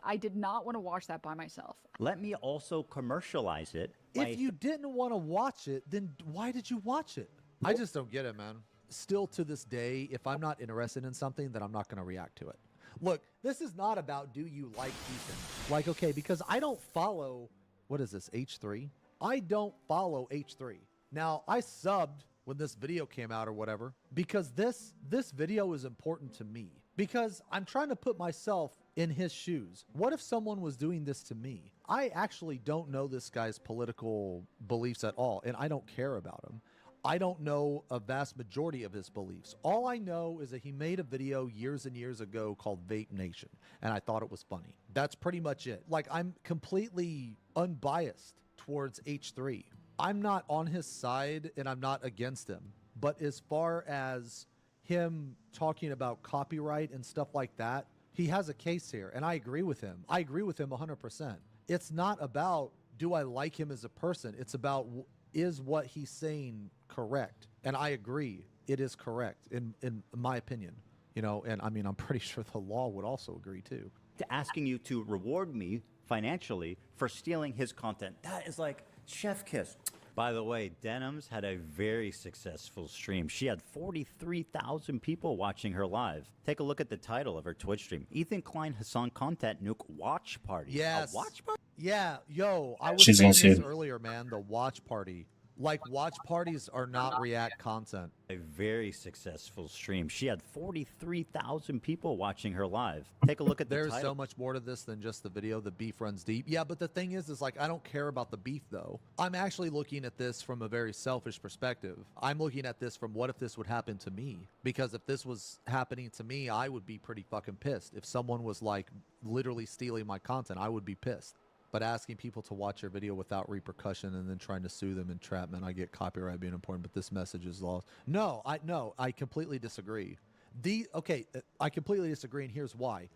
I did not want to watch that by myself. Let me also commercialize it. If you didn't want to watch it, then why did you watch it? I just don't get it, man. Still to this day, if I'm not interested in something, then I'm not going to react to it. Look, this is not about do you like Ethan. Like, okay, because I don't follow, what is this, H3? I don't follow H3. Now, I subbed when this video came out or whatever, because this video is important to me. Because I'm trying to put myself in his shoes. What if someone was doing this to me? I actually don't know this guy's political beliefs at all, and I don't care about him. I don't know a vast majority of his beliefs. All I know is that he made a video years and years ago called Vape Nation, and I thought it was funny. That's pretty much it. Like, I'm completely unbiased towards H3. I'm not on his side, and I'm not against him. But as far as him talking about copyright and stuff like that, he has a case here, and I agree with him. I agree with him 100%. It's not about, do I like him as a person? It's about, is what he's saying correct? And I agree, it is correct, in my opinion. You know, and I mean, I'm pretty sure the law would also agree too. Asking you to reward me financially for stealing his content. That is like chef kiss. By the way, Denims had a very successful stream. She had 43,000 people watching her live. Take a look at the title of her Twitch stream. Ethan Klein Hassan Content Nuke Watch Party. Yes. A watch party? Yeah, yo, I was She's saying insane. this earlier, man, the watch party. Like, watch parties are not React content. A very successful stream. She had 43,000 people watching her live. Take a look at the There's title. so much more to this than just the video. The beef runs deep. Yeah, but the thing is like, I don't care about the beef, though. I'm actually looking at this from a very selfish perspective. I'm looking at this from what if this would happen to me? Because if this was happening to me, I would be pretty fucking pissed. If someone was, like, literally stealing my content, I would be pissed. But asking people to watch your video without repercussion and then trying to sue them, entrapment, I get copyright being important, but this message is lost. No, I completely disagree. I completely disagree, and here's why.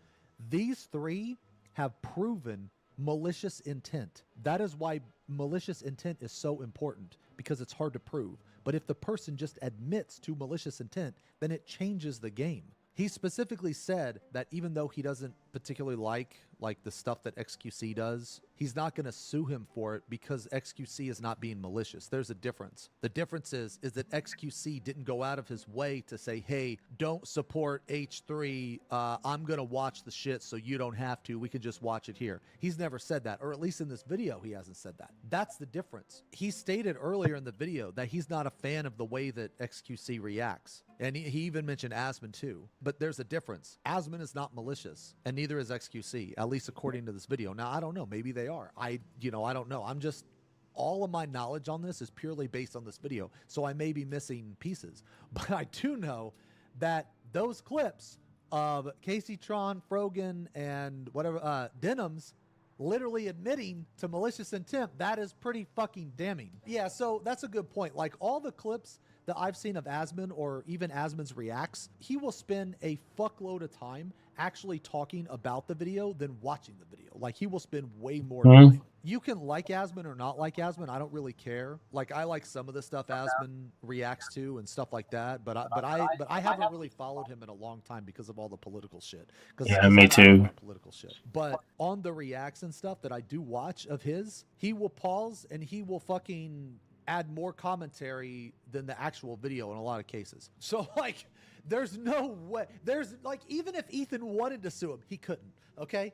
These three have proven malicious intent. That is why malicious intent is so important, because it's hard to prove. But if the person just admits to malicious intent, then it changes the game. He specifically said that even though he doesn't particularly like the stuff that XQC does, he's not going to sue him for it because XQC is not being malicious. There's a difference. The difference is that XQC didn't go out of his way to say, hey, don't support H3. I'm going to watch the shit so you don't have to. We can just watch it here. He's never said that, or at least in this video, he hasn't said that. That's the difference. He stated earlier in the video that he's not a fan of the way that XQC reacts. And he even mentioned Asmon too. But there's a difference. Asmon is not malicious, and neither is XQC, at least according to this video. Now, I don't know. Maybe they are. I don't know. All of my knowledge on this is purely based on this video, so I may be missing pieces. But I do know that those clips of Casey Tron, Frogan, and whatever, Denims, literally admitting to malicious intent, that is pretty fucking damning. Yeah, so that's a good point. Like, all the clips that I've seen of Asmon, or even Asmon's reacts, he will spend a fuckload of time actually talking about the video than watching the video. Like, he will spend way more time. You can like Asmon or not like Asmon. I don't really care. Like, I like some of the stuff Asmon reacts to and stuff like that, but I haven't really followed him in a long time because of all the political shit. Yeah, me too. Political shit. But on the reacts and stuff that I do watch of his, he will pause and he will fucking add more commentary than the actual video in a lot of cases. So, like, there's no way. There's, like, even if Ethan wanted to sue him, he couldn't, okay?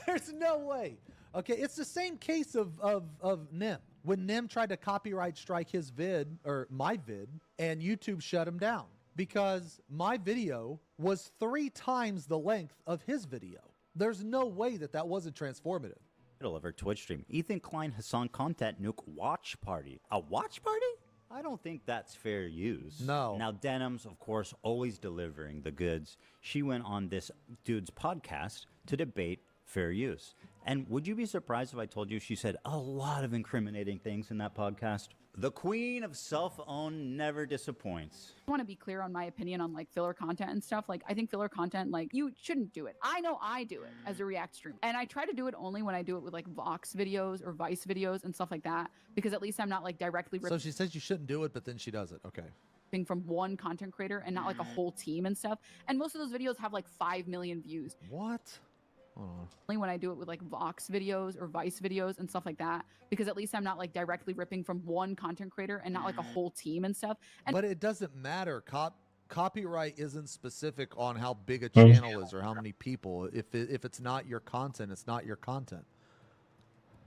There's no way. Okay, it's the same case of Nim. When Nim tried to copyright strike his vid, or my vid, and YouTube shut him down because my video was 3 times the length of his video. There's no way that wasn't transformative. Of her Twitch stream. Ethan Klein Hassan Content Nuke Watch Party. A watch party? I don't think that's fair use. No. Now, Denims, of course, always delivering the goods. She went on this dude's podcast to debate fair use. And would you be surprised if I told you she said a lot of incriminating things in that podcast? The queen of self-own never disappoints. I want to be clear on my opinion on like filler content and stuff. Like I think filler content, like you shouldn't do it. I know I do it as a React streamer, and I try to do it only when I do it with like Vox videos or Vice videos and stuff like that, because at least I'm not like directly So she says you shouldn't do it, but then she does it. Okay. ripping from one content creator and not like a whole team and stuff. And most of those videos have like 5 million views. What? Hold on. Only when I do it with like Vox videos or Vice videos and stuff like that, because at least I'm not like directly ripping from one content creator and not like a whole team and stuff. And But it doesn't matter. Copyright isn't specific on how big a channel is or how many people. If it's not your content, it's not your content.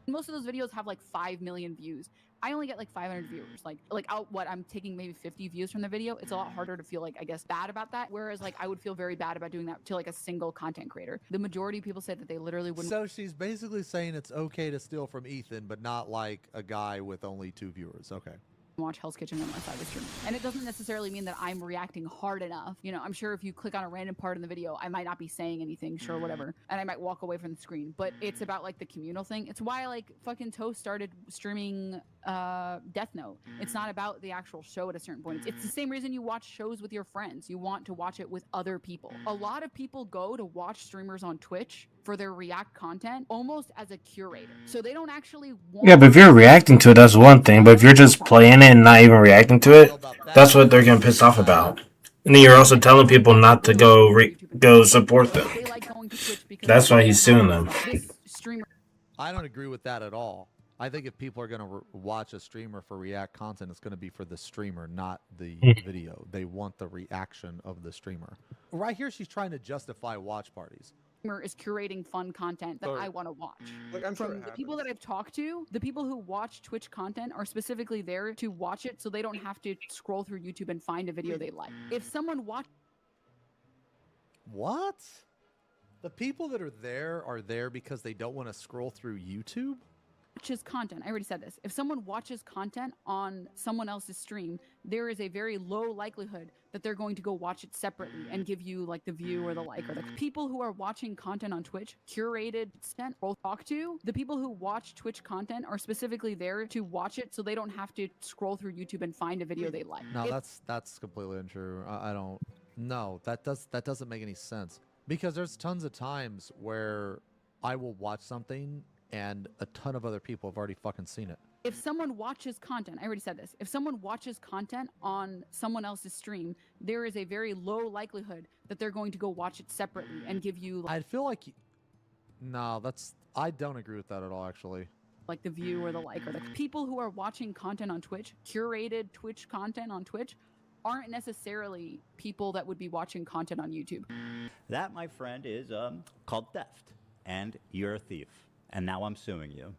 most of those videos have like 5 million views. I only get like 500 viewers. I'm taking maybe 50 views from the video. It's a lot harder to feel like, I guess, bad about that. Whereas like I would feel very bad about doing that to like a single content creator. The majority of people say that they literally wouldn't. So she's basically saying it's okay to steal from Ethan, but not like a guy with only 2 viewers. Okay. Watch Hell's Kitchen unless I was streaming. And it doesn't necessarily mean that I'm reacting hard enough. You know, I'm sure if you click on a random part in the video, I might not be saying anything, sure, whatever. And I might walk away from the screen. But it's about like the communal thing. It's why like fucking Toast started streaming Death Note. It's not about the actual show at a certain point. It's the same reason you watch shows with your friends. You want to watch it with other people. A lot of people go to watch streamers on Twitch for their React content almost as a curator. So they don't actually want. Yeah, but if you're reacting to it, that's one thing. But if you're just playing it and not even reacting to it, that's what they're getting pissed off about. And then you're also telling people not to go support them. That's why he's suing them. I don't agree with that at all. I think if people are going to watch a streamer for React content, it's going to be for the streamer, not the video. They want the reaction of the streamer. Right here, she's trying to justify watch parties. Is curating fun content that I want to watch. Like, I'm sure From it the people that I've talked to, the people who watch Twitch content are specifically there to watch it so they don't have to scroll through YouTube and find a video they like. If someone What? The people that are there because they don't want to scroll through YouTube? watches content, I already said this. If someone watches content on someone else's stream, there is a very low likelihood that they're going to go watch it separately and give you like the view or the like or the people who are watching content on Twitch, curated content, we'll talk to. The people who watch Twitch content are specifically there to watch it so they don't have to scroll through YouTube and find a video they like. No, that's completely untrue. I don't. No, that doesn't make any sense. Because there's tons of times where I will watch something and a ton of other people have already fucking seen it. If someone watches content, I already said this. If someone watches content on someone else's stream, there is a very low likelihood that they're going to go watch it separately and give you I feel like no, I don't agree with that at all actually. Like the view or the like or the people who are watching content on Twitch, curated Twitch content on Twitch, aren't necessarily people that would be watching content on YouTube. That, my friend, is called theft. And you're a thief. And now I'm suing you.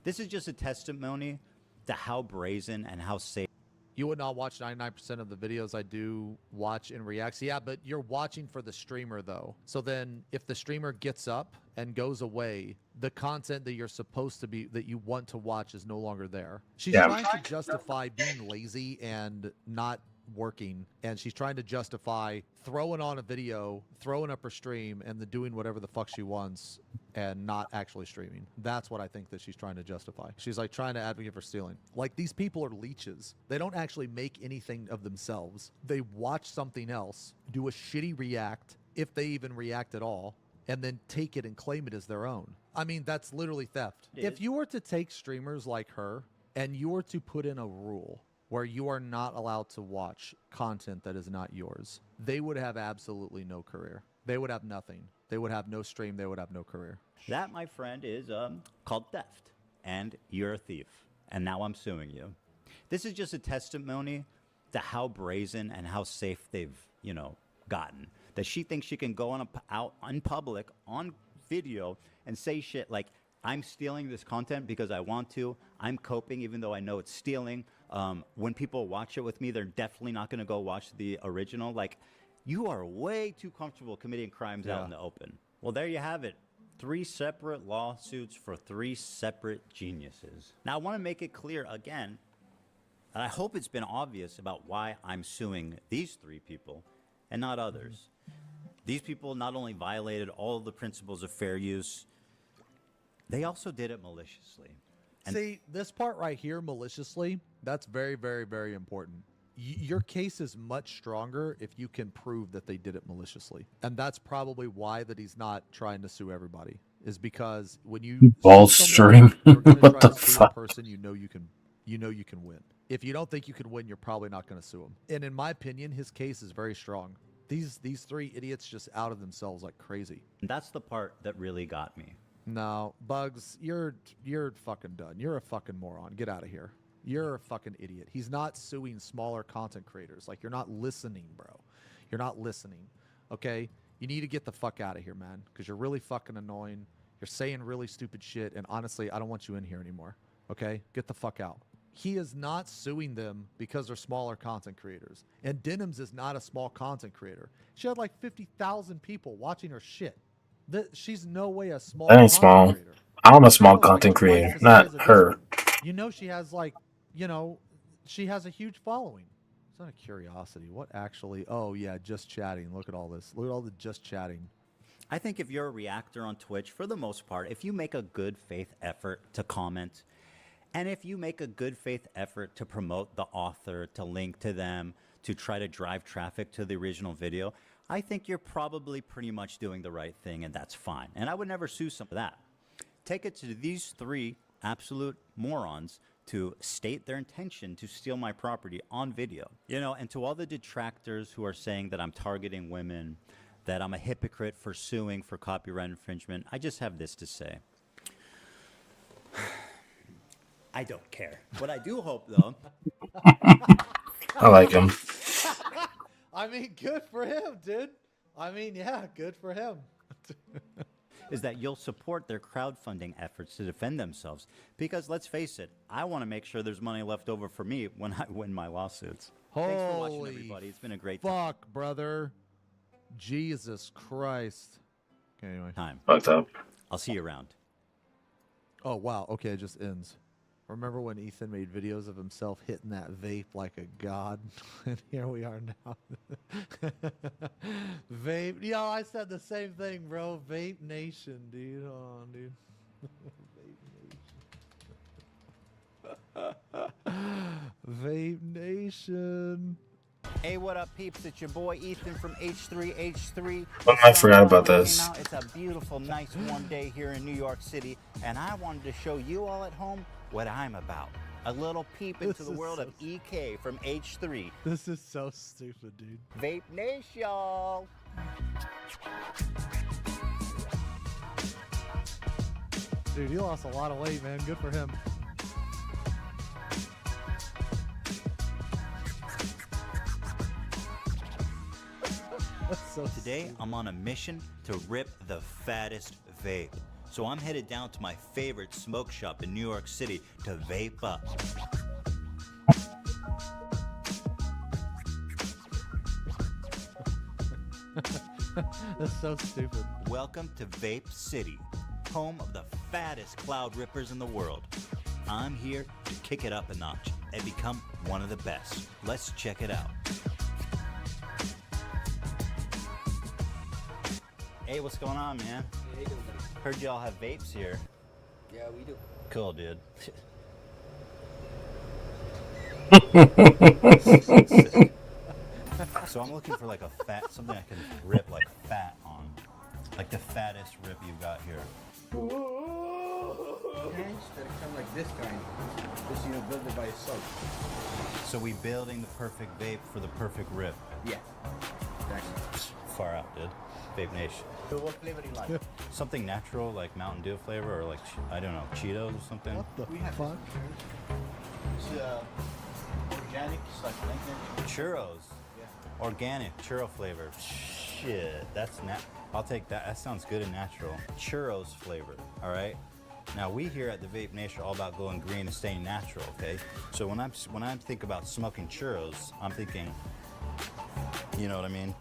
This is just a testimony to how brazen and how safe. You would not watch 99% of the videos I do watch in Reacts. Yeah, but you're watching for the streamer, though. So then if the streamer gets up and goes away, the content that you're supposed to be, that you want to watch is no longer there. She's trying to justify being lazy and not working, and she's trying to justify throwing on a video, throwing up her stream, and then doing whatever the fuck she wants and not actually streaming. That's what I think that she's trying to justify. She's like trying to advocate for stealing. Like, these people are leeches. They don't actually make anything of themselves. They watch something else, do a shitty react, if they even react at all, and then take it and claim it as their own. I mean, that's literally theft. If you were to take streamers like her and you were to put in a rule where you are not allowed to watch content that is not yours, they would have absolutely no career. They would have nothing. They would have no stream. They would have no career. That, my friend, is called theft. And you're a thief. And now I'm suing you. This is just a testimony to how brazen and how safe they've, gotten. That she thinks she can go out in public, on video, and say shit like, I'm stealing this content because I want to. I'm coping even though I know it's stealing. When people watch it with me, they're definitely not going to go watch the original. Like, you are way too comfortable committing crimes out in the open. Well, there you have it. 3 separate lawsuits for 3 separate geniuses. Now, I want to make it clear again, and I hope it's been obvious about why I'm suing these 3 people and not others. These people not only violated all of the principles of fair use, they also did it maliciously. See, this part right here, maliciously, That's very, very, very important. Your case is much stronger if you can prove that they did it maliciously. And that's probably why that he's not trying to sue everybody, is because when you Bolstering. you're going to What try the to sue a fuck? person you know you can win. If you don't think you can win, you're probably not going to sue him. And in my opinion, his case is very strong. These three idiots just outed themselves like crazy. And that's the part that really got me. No, Bugs, you're fucking done. You're a fucking moron. Get out of here. You're a fucking idiot. He's not suing smaller content creators. Like, you're not listening, bro. You're not listening. Okay? You need to get the fuck out of here, man, because you're really fucking annoying. You're saying really stupid shit, and honestly, I don't want you in here anymore. Okay? Get the fuck out. He is not suing them because they're smaller content creators. And Denims is not a small content creator. She had like 50,000 people watching her shit. She's no way a small That ain't content small. creator. I'm a small No, like content twice creator, the not size of this her. one. You know she has like, she has a huge following. It's not a curiosity. What actually? Oh yeah, just chatting. Look at all this. Look at all the just chatting. I think if you're a reactor on Twitch, for the most part, if you make a good faith effort to comment, and if you make a good faith effort to promote the author, to link to them, to try to drive traffic to the original video, I think you're probably pretty much doing the right thing, and that's fine. And I would never sue some of that. Take it to these three absolute morons to state their intention to steal my property on video. And to all the detractors who are saying that I'm targeting women, that I'm a hypocrite for suing for copyright infringement, I just have this to say. I don't care. What I do hope, though... I like him. I mean, good for him, dude. I mean, yeah, good for him. is that you'll support their crowdfunding efforts to defend themselves. Because let's face it, I want to make sure there's money left over for me when I win my lawsuits. Thanks for watching, everybody. It's been a great fuck, brother. Jesus Christ. Okay, anyway. time. Fucked up. I'll see you around. Oh, wow. Okay, it just ends. Remember when Ethan made videos of himself hitting that vape like a god? And here we are now. Vape. Yo, I said the same thing, bro. Vape Nation, dude. Hold on, dude. Vape Nation. Hey, what up, peeps? It's your boy Ethan from H3H3. Oh, I forgot about this. It's a beautiful, nice, warm day here in New York City, and I wanted to show you all at home what I'm about. A little peep into the world of EK from H3. This is so stupid, dude. Vape Nation, y'all. Dude, he lost a lot of weight, man. Good for him. So today, I'm on a mission to rip the fattest vape. So I'm headed down to my favorite smoke shop in New York City to vape up. That's so stupid. Welcome to Vape City, home of the fattest cloud rippers in the world. I'm here to kick it up a notch and become one of the best. Let's check it out. Hey, what's going on, man? How you doing, buddy? Heard y'all have vapes here. Yeah, we do. Cool, dude. So I'm looking for like a fat, something I can rip like fat on. Like the fattest rip you've got here. Pants that come like this kind. Just, build it by yourself. So we building the perfect vape for the perfect rip. Yeah. Exactly. Far out, dude. Vape Nation. So what flavor do you like? Something natural like Mountain Dew flavor or like, I don't know, Cheetos or something. What the We have fuck? It's organic, it's like Lincoln. Churros. Yeah. Organic churro flavor. Shit, that's I'll take that. That sounds good and natural. Churros flavor, all right? Now we here at the Vape Nation are all about going green and staying natural, okay? So when I think about smoking churros, I'm thinking, you know what I mean?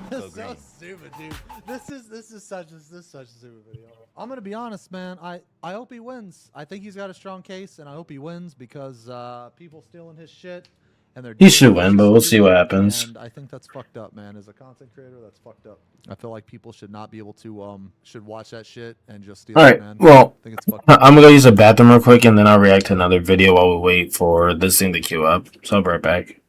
That's so stupid, dude. This is such a stupid video. I'm gonna be honest, man. I hope he wins. I think he's got a strong case, and I hope he wins because people stealing his shit, and they're He doing should it win, but we'll see what maliciously, happens. And I think that's fucked up, man. As a content creator, that's fucked up. I feel like people should not be able to should watch that shit and just steal All it, right. man. Well, I think it's fucked up. I'm gonna go use the bathroom real quick, and then I'll react to another video while we wait for this thing to queue up. So I'll be right back.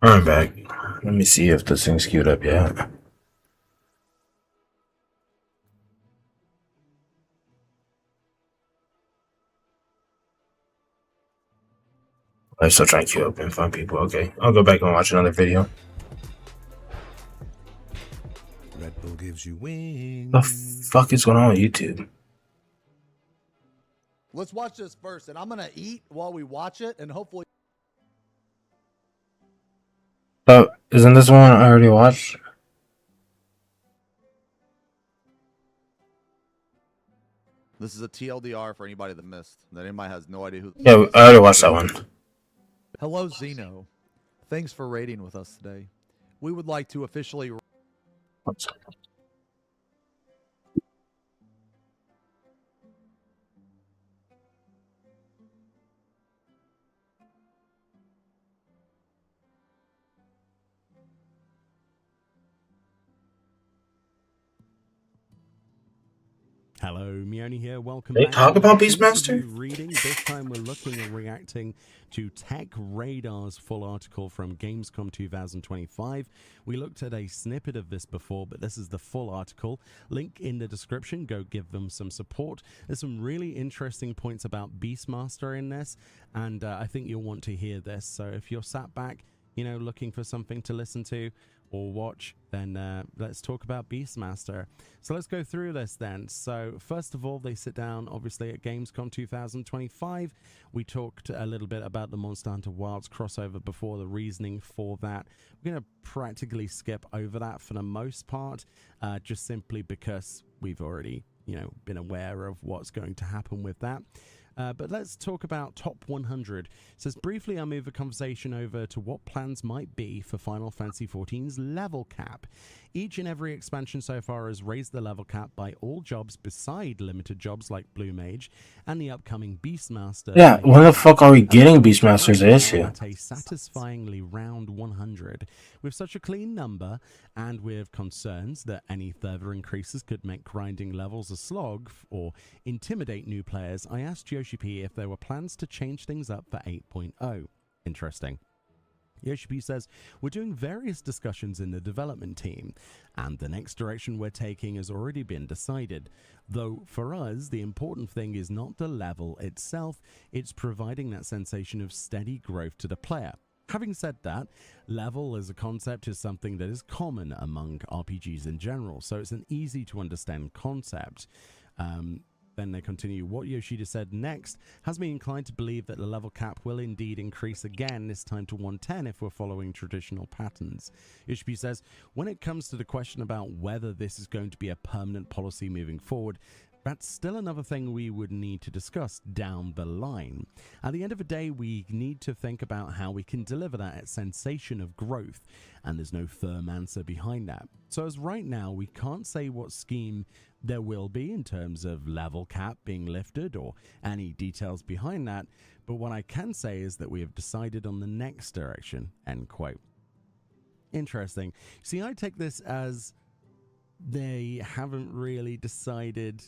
I'm back. Let me see if this thing's queued up yet. I'm still trying to queue up and find people. Okay, I'll go back and watch another video. Red Bull gives you wings. The fuck is going on with YouTube? Let's watch this first, and I'm gonna eat while we watch it, and hopefully. Oh, isn't this one I already watched? This is a TLDR for anybody that missed. That anybody has no idea who. Yeah, I already watched that one. Hello, Zeno. Thanks for raiding with us today. We would like to officially. Hello, Mioni here. Welcome They back. talk to about Interview Beastmaster? Reading. This time we're looking and reacting to Tech Radar's full article from Gamescom 2025. We looked at a snippet of this before, but this is the full article. Link in the description. Go give them some support. There's some really interesting points about Beastmaster in this, and I think you'll want to hear this. So if you're sat back, you know, looking for something to listen to or watch, then let's talk about Beastmaster. So let's go through this then. So first of all, they sit down obviously at Gamescom 2025. We talked a little bit about the Monster Hunter Wilds crossover before, the reasoning for that. We're going to practically skip over that for the most part, just simply because we've already, you know, been aware of what's going to happen with that. But let's talk about Top 100. It says, briefly, I'll move the conversation over to what plans might be for Final Fantasy XIV's level cap. Each and every expansion so far has raised the level cap by all jobs beside limited jobs like Blue Mage and the upcoming Beastmaster. Yeah, when the fuck are we getting Beastmaster's issue? At a satisfyingly round 100. With such a clean number, and with concerns that any further increases could make grinding levels a slog or intimidate new players, I asked Yoshi P if there were plans to change things up for 8.0. Interesting. Yoshi P says, we're doing various discussions in the development team, and the next direction we're taking has already been decided. Though for us, the important thing is not the level itself, it's providing that sensation of steady growth to the player. Having said that, level as a concept is something that is common among RPGs in general, so it's an easy to understand concept. Then they continue, what Yoshida said next has me inclined to believe that the level cap will indeed increase again, this time to 110 if we're following traditional patterns. Yoshida says, when it comes to the question about whether this is going to be a permanent policy moving forward, that's still another thing we would need to discuss down the line. At the end of the day, we need to think about how we can deliver that sensation of growth, and there's no firm answer behind that. So as right now, we can't say what scheme there will be in terms of level cap being lifted or any details behind that, but what I can say is that we have decided on the next direction, end quote. Interesting. See, I take this as they haven't really decided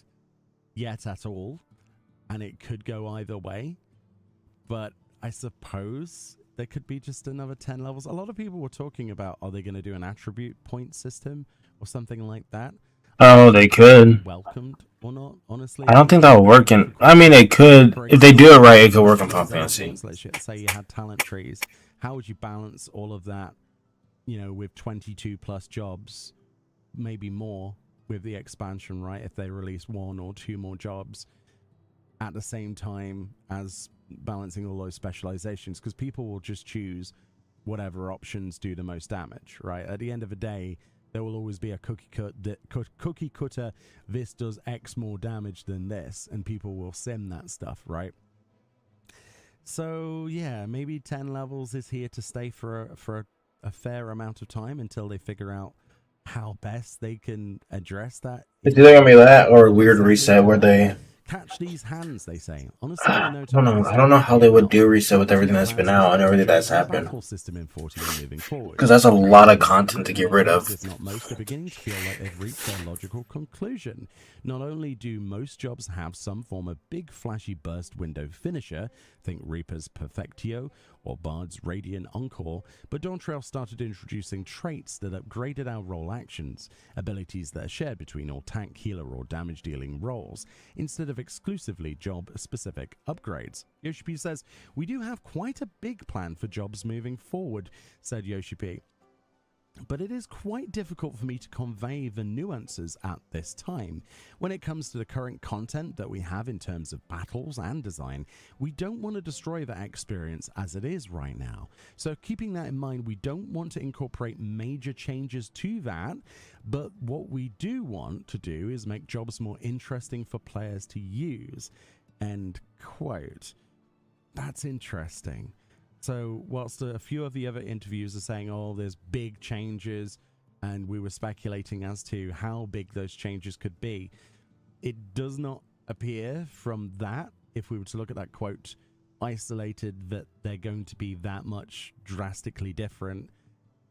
yet at all, and it could go either way, but I suppose there could be just another 10 levels. A lot of people were talking about, are they going to do an attribute point system or something like that? Oh, they could. Welcomed or not, honestly. I don't think that'll work in. I mean, it could. If they do it right, it could work in Final Fantasy. Let's say you had talent trees. How would you balance all of that, you know, with 22 plus jobs, maybe more with the expansion, right? If they release 1 or 2 more jobs at the same time as balancing all those specializations, because people will just choose whatever options do the most damage, right? At the end of the day, there will always be a cookie cutter, this does X more damage than this, and people will sim that stuff, right? So yeah, maybe 10 levels is here to stay for a fair amount of time until they figure out how best they can address that. It's either gonna be that or a weird reset where they catch these hands, they say. Honestly, I don't know how they would do a reset with everything that's been out and everything that's happened. Because that's a lot of content to get rid of. If not most, are beginning to feel like they've reached their logical conclusion. Not only do most jobs have some form of big flashy burst window finisher, think Reaper's Perfectio, or Bard's Radiant Encore, but Dawntrail started introducing traits that upgraded our role actions, abilities that are shared between all tank, healer, or damage-dealing roles, instead of exclusively job-specific upgrades. Yoshi says, "We do have quite a big plan for jobs moving forward," said Yoshi. "But it is quite difficult for me to convey the nuances at this time. When it comes to the current content that we have in terms of battles and design, we don't want to destroy that experience as it is right now. So keeping that in mind, we don't want to incorporate major changes to that, but what we do want to do is make jobs more interesting for players to use." End quote. That's interesting. So whilst a few of the other interviews are saying, oh, there's big changes, and we were speculating as to how big those changes could be, it does not appear from that, if we were to look at that quote isolated, that they're going to be that much drastically different,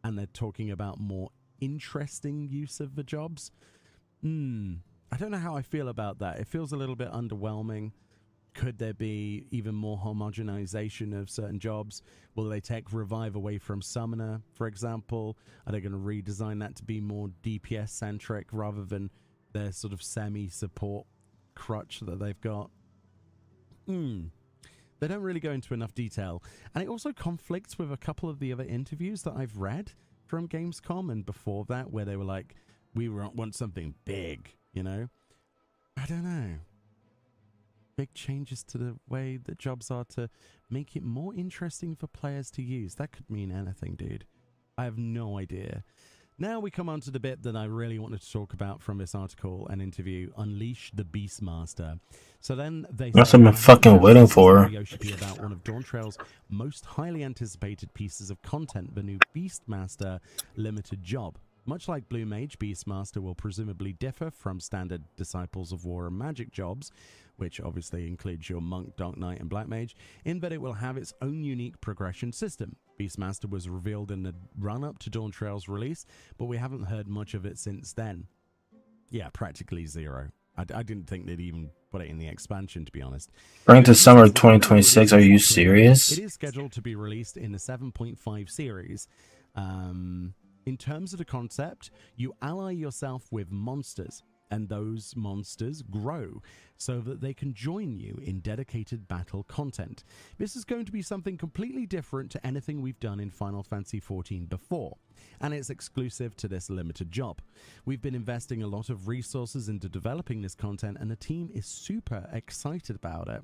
and they're talking about more interesting use of the jobs. I don't know how I feel about that. It feels a little bit underwhelming. Could there be even more homogenization of certain jobs? Will they take Revive away from Summoner, for example? Are they going to redesign that to be more DPS-centric rather than their sort of semi-support crutch that they've got? They don't really go into enough detail. And it also conflicts with a couple of the other interviews that I've read from Gamescom and before that, where they were like, we want something big, you know? I don't know. Big changes to the way that jobs are to make it more interesting for players to use. That could mean anything, dude. I have no idea. Now we come on to the bit that I really wanted to talk about from this article and interview, Unleash the Beastmaster. So then they That's what I've been fucking waiting for. Yoshi about one of Dawntrail's most highly anticipated pieces of content, the new Beastmaster limited job. Much like Blue Mage, Beastmaster will presumably differ from standard Disciples of War and Magic jobs, which obviously includes your Monk, Dark Knight, and Black Mage, in that it will have its own unique progression system. Beastmaster was revealed in the run-up to Dawntrail's release, but we haven't heard much of it since then. Yeah, practically zero. I didn't think they'd even put it in the expansion, to be honest. Bring to summer 2026, are you serious? It is scheduled to be released in the 7.5 series. In terms of the concept, you ally yourself with monsters, and those monsters grow so that they can join you in dedicated battle content. This is going to be something completely different to anything we've done in Final Fantasy XIV before, and it's exclusive to this limited job. We've been investing a lot of resources into developing this content, and the team is super excited about it.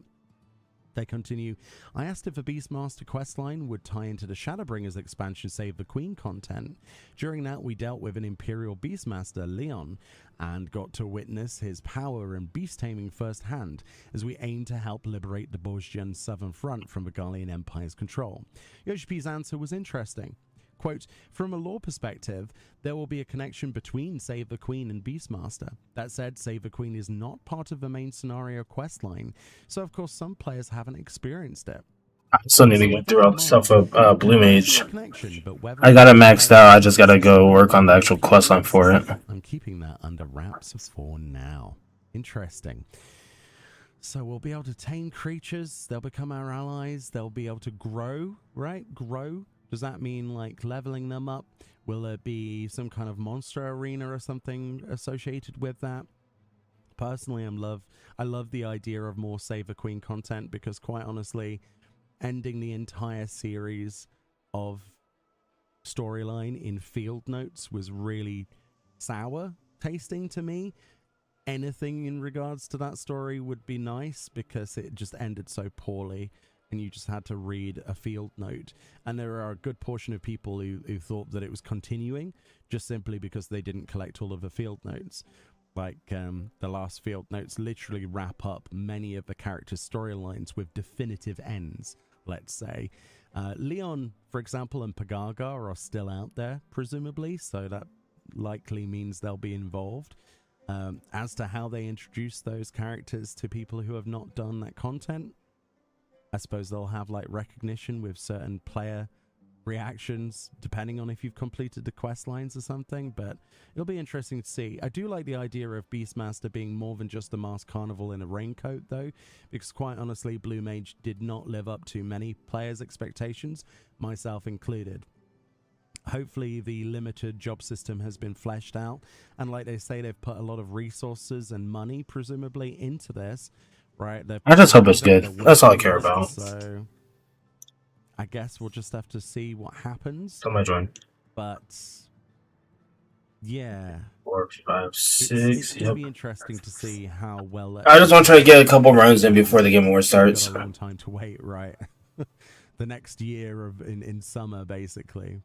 They continue, I asked if the Beastmaster questline would tie into the Shadowbringers expansion Save the Queen content. During that, we dealt with an Imperial Beastmaster, Leon, and got to witness his power and beast taming firsthand as we aim to help liberate the Borgian Southern Front from the Gallian Empire's control. Yoshipi's answer was interesting. Quote, from a lore perspective, there will be a connection between Save the Queen and Beastmaster. That said, Save the Queen is not part of the main scenario questline, so of course some players haven't experienced it. I still need to get through all the stuff of Blue Mage. I got it maxed out, I just gotta go work on the actual questline for it. I'm keeping that under wraps for now. Interesting. So we'll be able to tame creatures, they'll become our allies, they'll be able to grow, right? Grow. Does that mean like leveling them up? Will there be some kind of monster arena or something associated with that? Personally, I love the idea of more Save the Queen content because quite honestly, ending the entire series of storyline in field notes was really sour tasting to me. Anything in regards to that story would be nice because it just ended so poorly. And you just had to read a field note. And there are a good portion of people who thought that it was continuing just simply because they didn't collect all of the field notes. Like, the last field notes literally wrap up many of the characters' storylines with definitive ends, let's say. Leon, for example, and Pagaga are still out there, presumably, so that likely means they'll be involved. As to how they introduce those characters to people who have not done that content, I suppose they'll have like recognition with certain player reactions depending on if you've completed the quest lines or something, but it'll be interesting to see. I do like the idea of Beastmaster being more than just a masked carnival in a raincoat though, because quite honestly Blue Mage did not live up to many players' expectations, myself included. Hopefully the limited job system has been fleshed out, and like they say, they've put a lot of resources and money presumably into this, right? I just hope it's good. That's all I care about. So I guess we'll just have to see what happens. Somebody join. But yeah, 4, 5, 6. It's gonna be interesting to see how well. I just want to try to get a couple runs in before the Game War starts. Got a long time to wait, right? The next year of in summer, basically.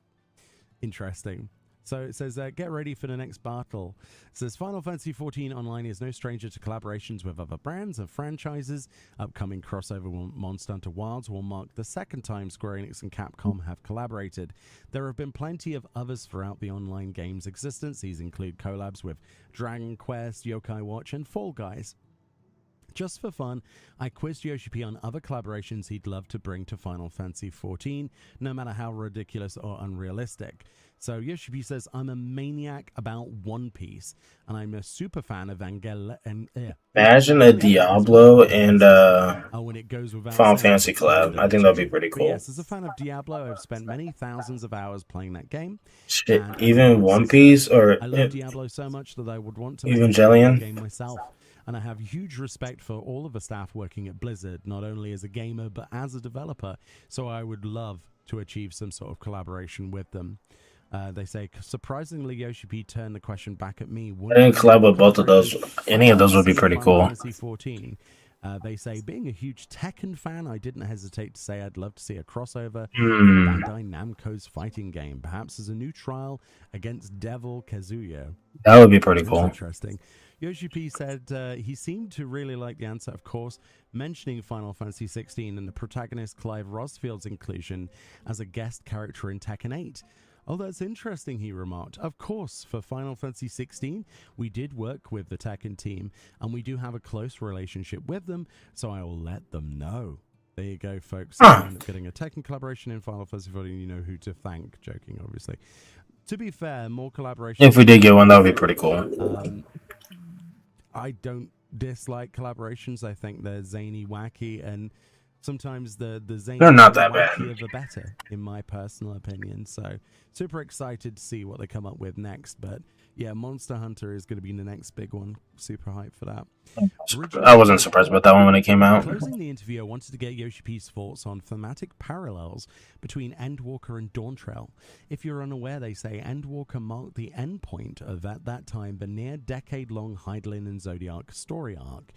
Interesting. So it says, get ready for the next battle. It says, Final Fantasy XIV Online is no stranger to collaborations with other brands and franchises. Upcoming crossover Monster Hunter Wilds will mark the second time Square Enix and Capcom have collaborated. There have been plenty of others throughout the online game's existence. These include collabs with Dragon Quest, Yokai Watch, and Fall Guys. Just for fun, I quizzed Yoshi P on other collaborations he'd love to bring to Final Fantasy XIV, no matter how ridiculous or unrealistic. So Yoshi P says, I'm a maniac about One Piece, and I'm a super fan of Imagine a Diablo and Final Fantasy collab. I think that'd be pretty cool. Yes, as a fan of Diablo, I've spent many thousands of hours playing that game. Shit, even One Piece or I love Diablo so much that I would want to Evangelion make a game myself. And I have huge respect for all of the staff working at Blizzard, not only as a gamer, but as a developer. So I would love to achieve some sort of collaboration with them. They say, surprisingly, Yoshi P turned the question back at me. I didn't collab with both of those. Any of those would be pretty cool. They say, being a huge Tekken fan, I didn't hesitate to say I'd love to see a crossover Hmm. with Bandai Namco's fighting game, perhaps as a new trial against Devil Kazuya. That would be pretty cool. Interesting. Yoshi P said he seemed to really like the answer, of course, mentioning Final Fantasy XVI and the protagonist Clive Rosfield's inclusion as a guest character in Tekken 8. Oh, that's interesting, he remarked. Of course, for Final Fantasy XVI, we did work with the Tekken team, and we do have a close relationship with them, so I will let them know. There you go, folks. If you end up getting a Tekken collaboration in Final Fantasy XIV, you know who to thank. Joking, obviously. To be fair, more collaborations... If we did get one, that would be pretty cool. I don't dislike collaborations. I think they're zany, wacky, and sometimes the zany They're not that wackier the better, in my personal opinion. So super excited to see what they come up with next. But yeah, Monster Hunter is going to be the next big one. Super hyped for that. I wasn't surprised about that one when it came out. Closing the interview, I wanted to get Yoshi P's thoughts on thematic parallels between Endwalker and Dawntrail. If you're unaware, they say Endwalker marked the end point of, at that time, the near-decade-long Hydaelyn and Zodiac story arc.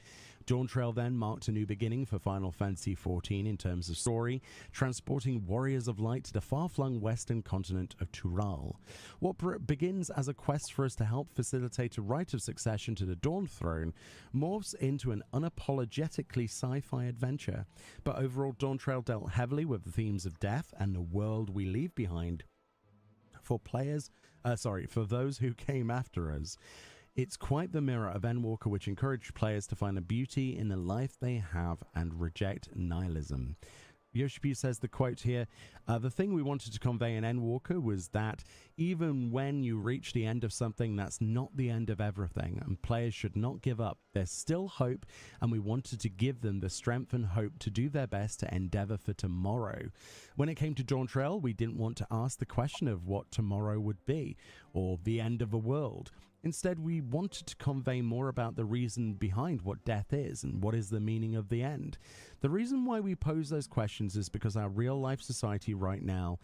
Dawntrail then marked a new beginning for Final Fantasy XIV in terms of story, transporting warriors of light to the far-flung western continent of Tural. What begins as a quest for us to help facilitate a rite of succession to the Dawn Throne morphs into an unapologetically sci-fi adventure. But overall, Dawntrail dealt heavily with the themes of death and the world we leave behind for those who came after us. It's quite the mirror of Endwalker, which encouraged players to find a beauty in the life they have and reject nihilism. Yoshi P says the quote here, the thing we wanted to convey in Endwalker was that even when you reach the end of something, that's not the end of everything, and players should not give up. There's still hope, and we wanted to give them the strength and hope to do their best to endeavor for tomorrow. When it came to Dawntrail, we didn't want to ask the question of what tomorrow would be, or the end of the world. Instead, we wanted to convey more about the reason behind what death is and what is the meaning of the end. The reason why we pose those questions is because our real-life society right now,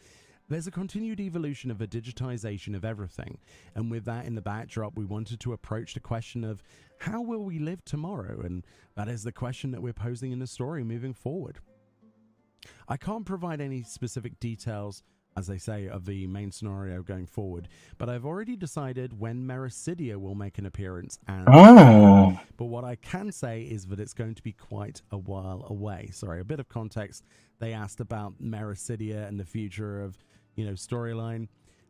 there's a continued evolution of a digitization of everything. And with that in the backdrop, we wanted to approach the question of how will we live tomorrow? And that is the question that we're posing in the story moving forward. I can't provide any specific details, as they say, of the main scenario going forward, but I've already decided when Mericidia will make an appearance. And but what I can say is that it's going to be quite a while away. Sorry, a bit of context. They asked about Mericidia and the future of, storyline.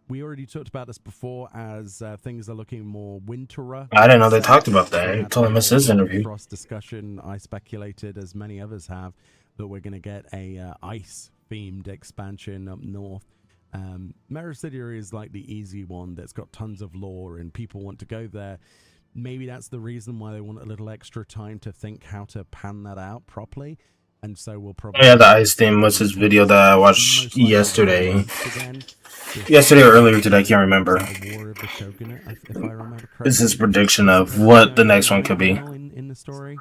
We already talked about this before as things are looking more winterer. I didn't know they talked about that. I told him it's his interview. Cross discussion. I speculated, as many others have, that we're going to get a ice-themed expansion up north. Mericidia is like the easy one that's got tons of lore and people want to go there. Maybe that's the reason why they want a little extra time to think how to pan that out properly. And so we'll probably... Yeah, the ice theme was his video that I watched yesterday. Yesterday or earlier today, I can't remember. It's his prediction of what the next one could be. In the story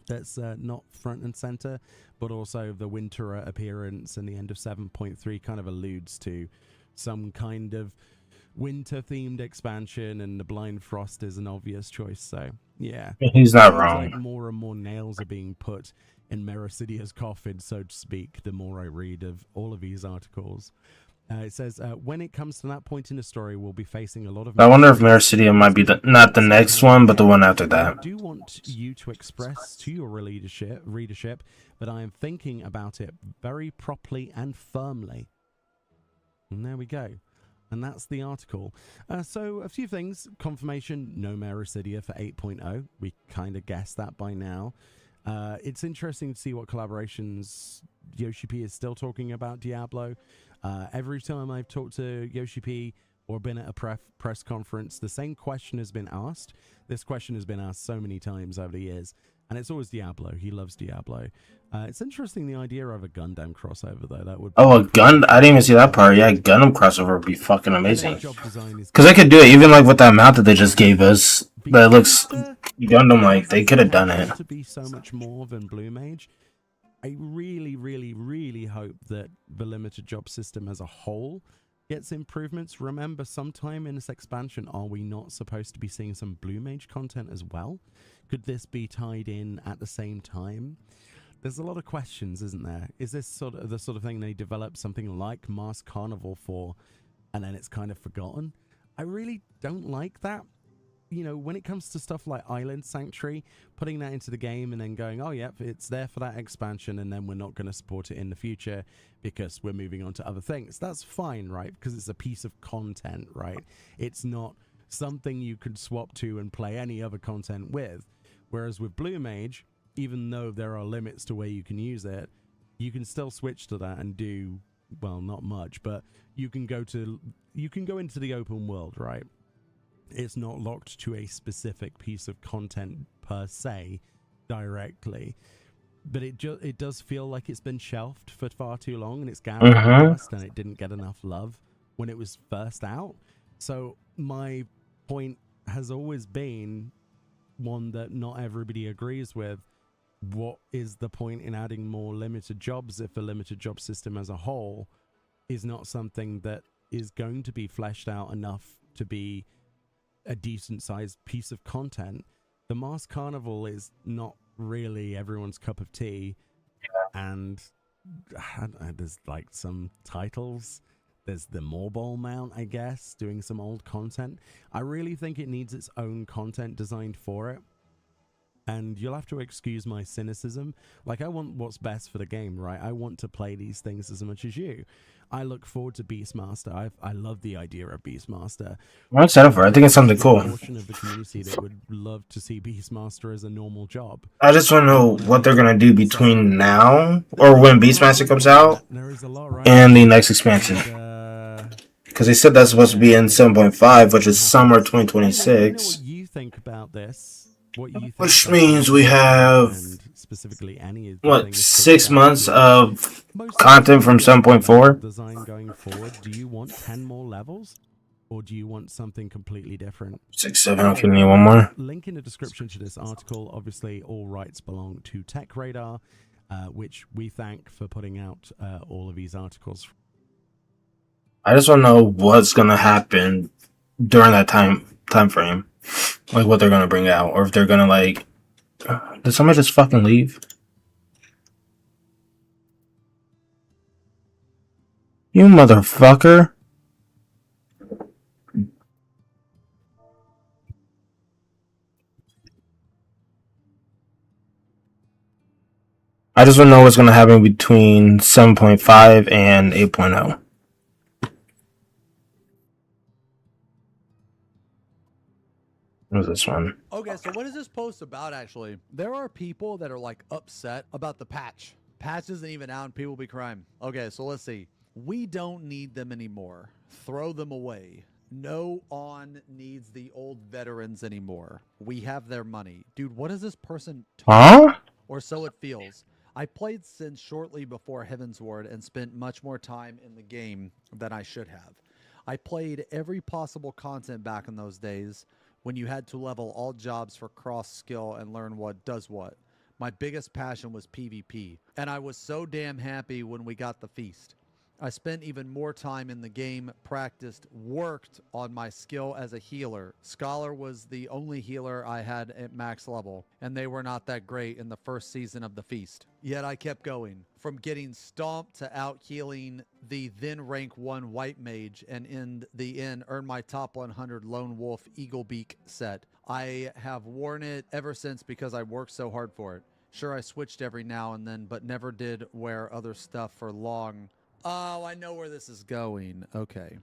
that's not front and center, but also the winter appearance and the end of 7.3 kind of alludes to some kind of winter-themed expansion, and the Blind Frost is an obvious choice. So yeah, he's not wrong. Like more and more nails are being put in Mericidia's coffin, so to speak, the more I read of all of these articles. It says, when it comes to that point in the story, we'll be facing a lot of... I wonder if Mericidia might be not the next one, but the one after that. I do want you to express to your readership that I am thinking about it very properly and firmly. And there we go. And that's the article. So a few things. Confirmation, no Mericidia for 8.0. We kind of guessed that by now. It's interesting to see what collaborations Yoshi P is still talking about Diablo. Every time I've talked to Yoshi P or been at a press conference, the same question has been asked. This question has been asked so many times over the years, and it's always Diablo. He loves Diablo. It's interesting, the idea of a Gundam crossover, though. That would a gun? I didn't even see that part. Yeah, Gundam crossover would be fucking amazing. Because I could do it, even like with that mount that they just gave us. That looks Gundam like. They could have done it. To be so much more than Blue Mage. I really, really, really hope that the limited job system as a whole gets improvements. Remember, sometime in this expansion, are we not supposed to be seeing some Blue Mage content as well? Could this be tied in at the same time? There's a lot of questions, isn't there? Is this sort of the sort of thing they develop something like Mask Carnival for, and then it's kind of forgotten? I really don't like that. You know, when it comes to stuff like Island Sanctuary, putting that into the game and then going, oh, yep, it's there for that expansion, and then we're not going to support it in the future because we're moving on to other things. That's fine, right? Because it's a piece of content, right? It's not something you could swap to and play any other content with. Whereas with Blue Mage, even though there are limits to where you can use it, you can still switch to that and do, well, not much, but you can go into the open world, right? It's not locked to a specific piece of content per se directly, but it does feel like it's been shelved for far too long, and it's gathered dust, and it didn't get enough love when it was first out. So my point has always been one that not everybody agrees with. What is the point in adding more limited jobs if a limited job system as a whole is not something that is going to be fleshed out enough to be a decent sized piece of content? The Mask Carnival is not really everyone's cup of tea, and there's like some titles. There's the Morbol mount, I guess, doing some old content. I really think it needs its own content designed for it. And you'll have to excuse my cynicism. Like, I want what's best for the game, right? I want to play these things as much as you. I look forward to Beastmaster. I love the idea of Beastmaster. I'm excited for it. I think it's something cool. Portion of the community that would love to see Beastmaster as a normal job. I just want to know what they're going to do between now, or when Beastmaster comes out, and the next expansion. Because they said that's supposed to be in 7.5, which is summer 2026. What you think about this? Which means we have, specifically what, 6 months of content from 7.4? Design going forward. Do you want 10 more levels, or do you want something completely different? 6, 7. Okay, need one more. Link in the description to this article. Obviously, all rights belong to Tech Radar, which we thank for putting out all of these articles. I just want to know what's gonna happen during that time frame. Like what they're gonna bring out, or if they're gonna like. Did somebody just fucking leave? You motherfucker! I just want to know what's gonna happen between 7.5 and 8.0. What's this one? Okay, so what is this post about, actually? There are people that are, like, upset about the patch. Patch isn't even out and people be crying. Okay, so let's see. We don't need them anymore. Throw them away. No on needs the old veterans anymore. We have their money. Dude, what is this person Huh? Or so it feels. I played since shortly before Heavensward and spent much more time in the game than I should have. I played every possible content back in those days when you had to level all jobs for cross skill and learn what does what. My biggest passion was PvP, and I was so damn happy when we got the feast. I spent even more time in the game, practiced, worked on my skill as a healer. Scholar was the only healer I had at max level, and they were not that great in the first season of the feast. Yet I kept going, from getting stomped to out healing the then rank 1 white mage, and in the end earned my top 100 lone wolf eaglebeak set. I have worn it ever since because I worked so hard for it. Sure, I switched every now and then, but never did wear other stuff for long. Oh, I know where this is going. Okay.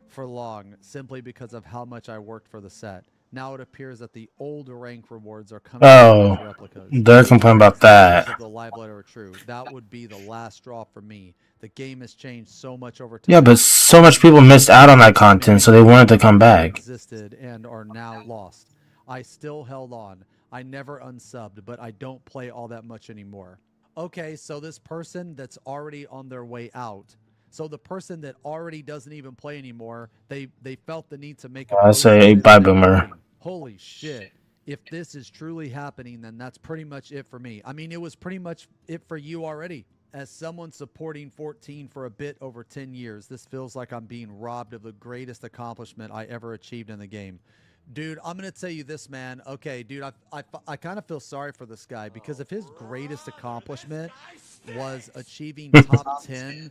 For long, simply because of how much I worked for the set. Now it appears that the old rank rewards are coming Oh, as replicas. they're complaining about that. If the live letter are true, that would be the last straw for me. The game has changed so much over time. Yeah, but so much people missed out on that content, so they wanted to come back. Existed and are now lost. I still held on. I never unsubbed, but I don't play all that much anymore. Okay, so this person that's already on their way out. So the person that already doesn't even play anymore, they felt the need to make a I say bye, boomer. Holy shit. If this is truly happening, then that's pretty much it for me. I mean, it was pretty much it for you already. As someone supporting 14 for a bit over 10 years, this feels like I'm being robbed of the greatest accomplishment I ever achieved in the game. Dude, I'm going to tell you this, man. Okay, dude, I kind of feel sorry for this guy because if his greatest accomplishment was achieving top 10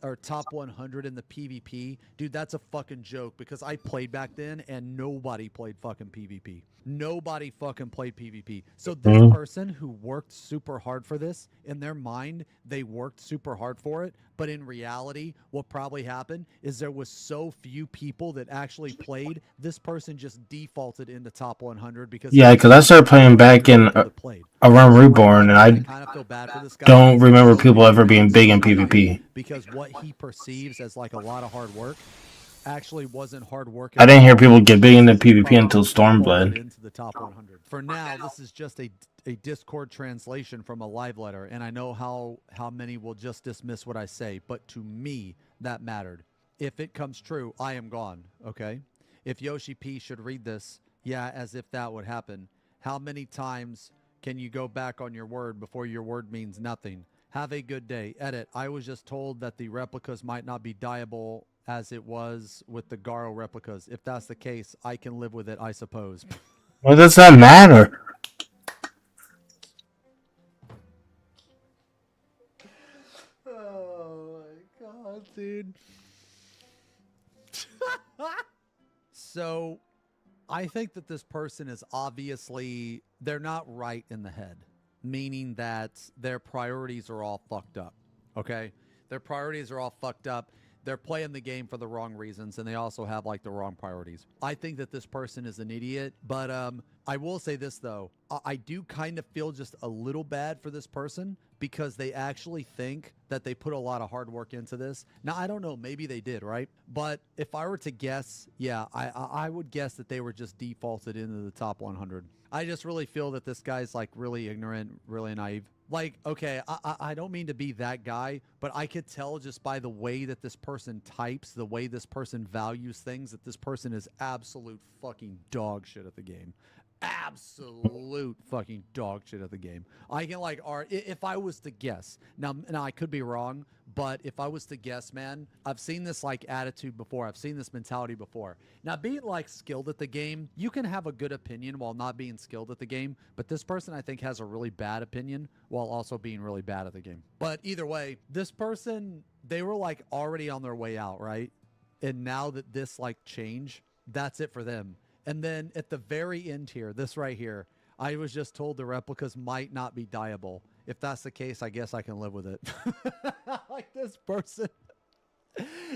or top 100 in the PvP, dude, that's a fucking joke because I played back then and nobody played fucking PvP. Nobody fucking played PvP. So this person who worked super hard for this, in their mind, they worked super hard for it. But in reality, what probably happened is there was so few people that actually played. This person just defaulted into top 100 because Because I started playing back in around Reborn, and I don't remember people ever being big in PvP. Because what he perceives as like a lot of hard work actually wasn't hard work. I didn't hear people get big into PvP until Stormblood. Into the top 100. For now, this is just a Discord translation from a live letter, and I know how many will just dismiss what I say, but to me, that mattered. If it comes true, I am gone, okay? If Yoshi P should read this, yeah, as if that would happen. How many times can you go back on your word before your word means nothing? Have a good day. Edit. I was just told that the replicas might not be dyeable as it was with the Garo replicas. If that's the case, I can live with it, I suppose. What does that matter? Oh my god, dude. So, I think that this person is obviously, they're not right in the head. Meaning that their priorities are all fucked up. Okay? Their priorities are all fucked up. They're playing the game for the wrong reasons, and they also have like the wrong priorities. I think that this person is an idiot, but I will say this though. I do kind of feel just a little bad for this person because they actually think that they put a lot of hard work into this. Now, I don't know, maybe they did, right? But if I were to guess, yeah, I would guess that they were just defaulted into the top 100. I just really feel that this guy's like really ignorant, really naive. Like, okay, I don't mean to be that guy, but I could tell just by the way that this person types, the way this person values things, that this person is absolute fucking dog shit at the game. Absolute fucking dog shit at the game. I can like, if I was to guess, now I could be wrong, but if I was to guess, man, I've seen this like attitude before. I've seen this mentality before. Now, being like skilled at the game, you can have a good opinion while not being skilled at the game, but this person I think has a really bad opinion while also being really bad at the game. But either way, this person, they were like already on their way out, right? And now that this like change, that's it for them. And then at the very end here, this right here, I was just told the replicas might not be dyeable. If that's the case, I guess I can live with it. Like this person,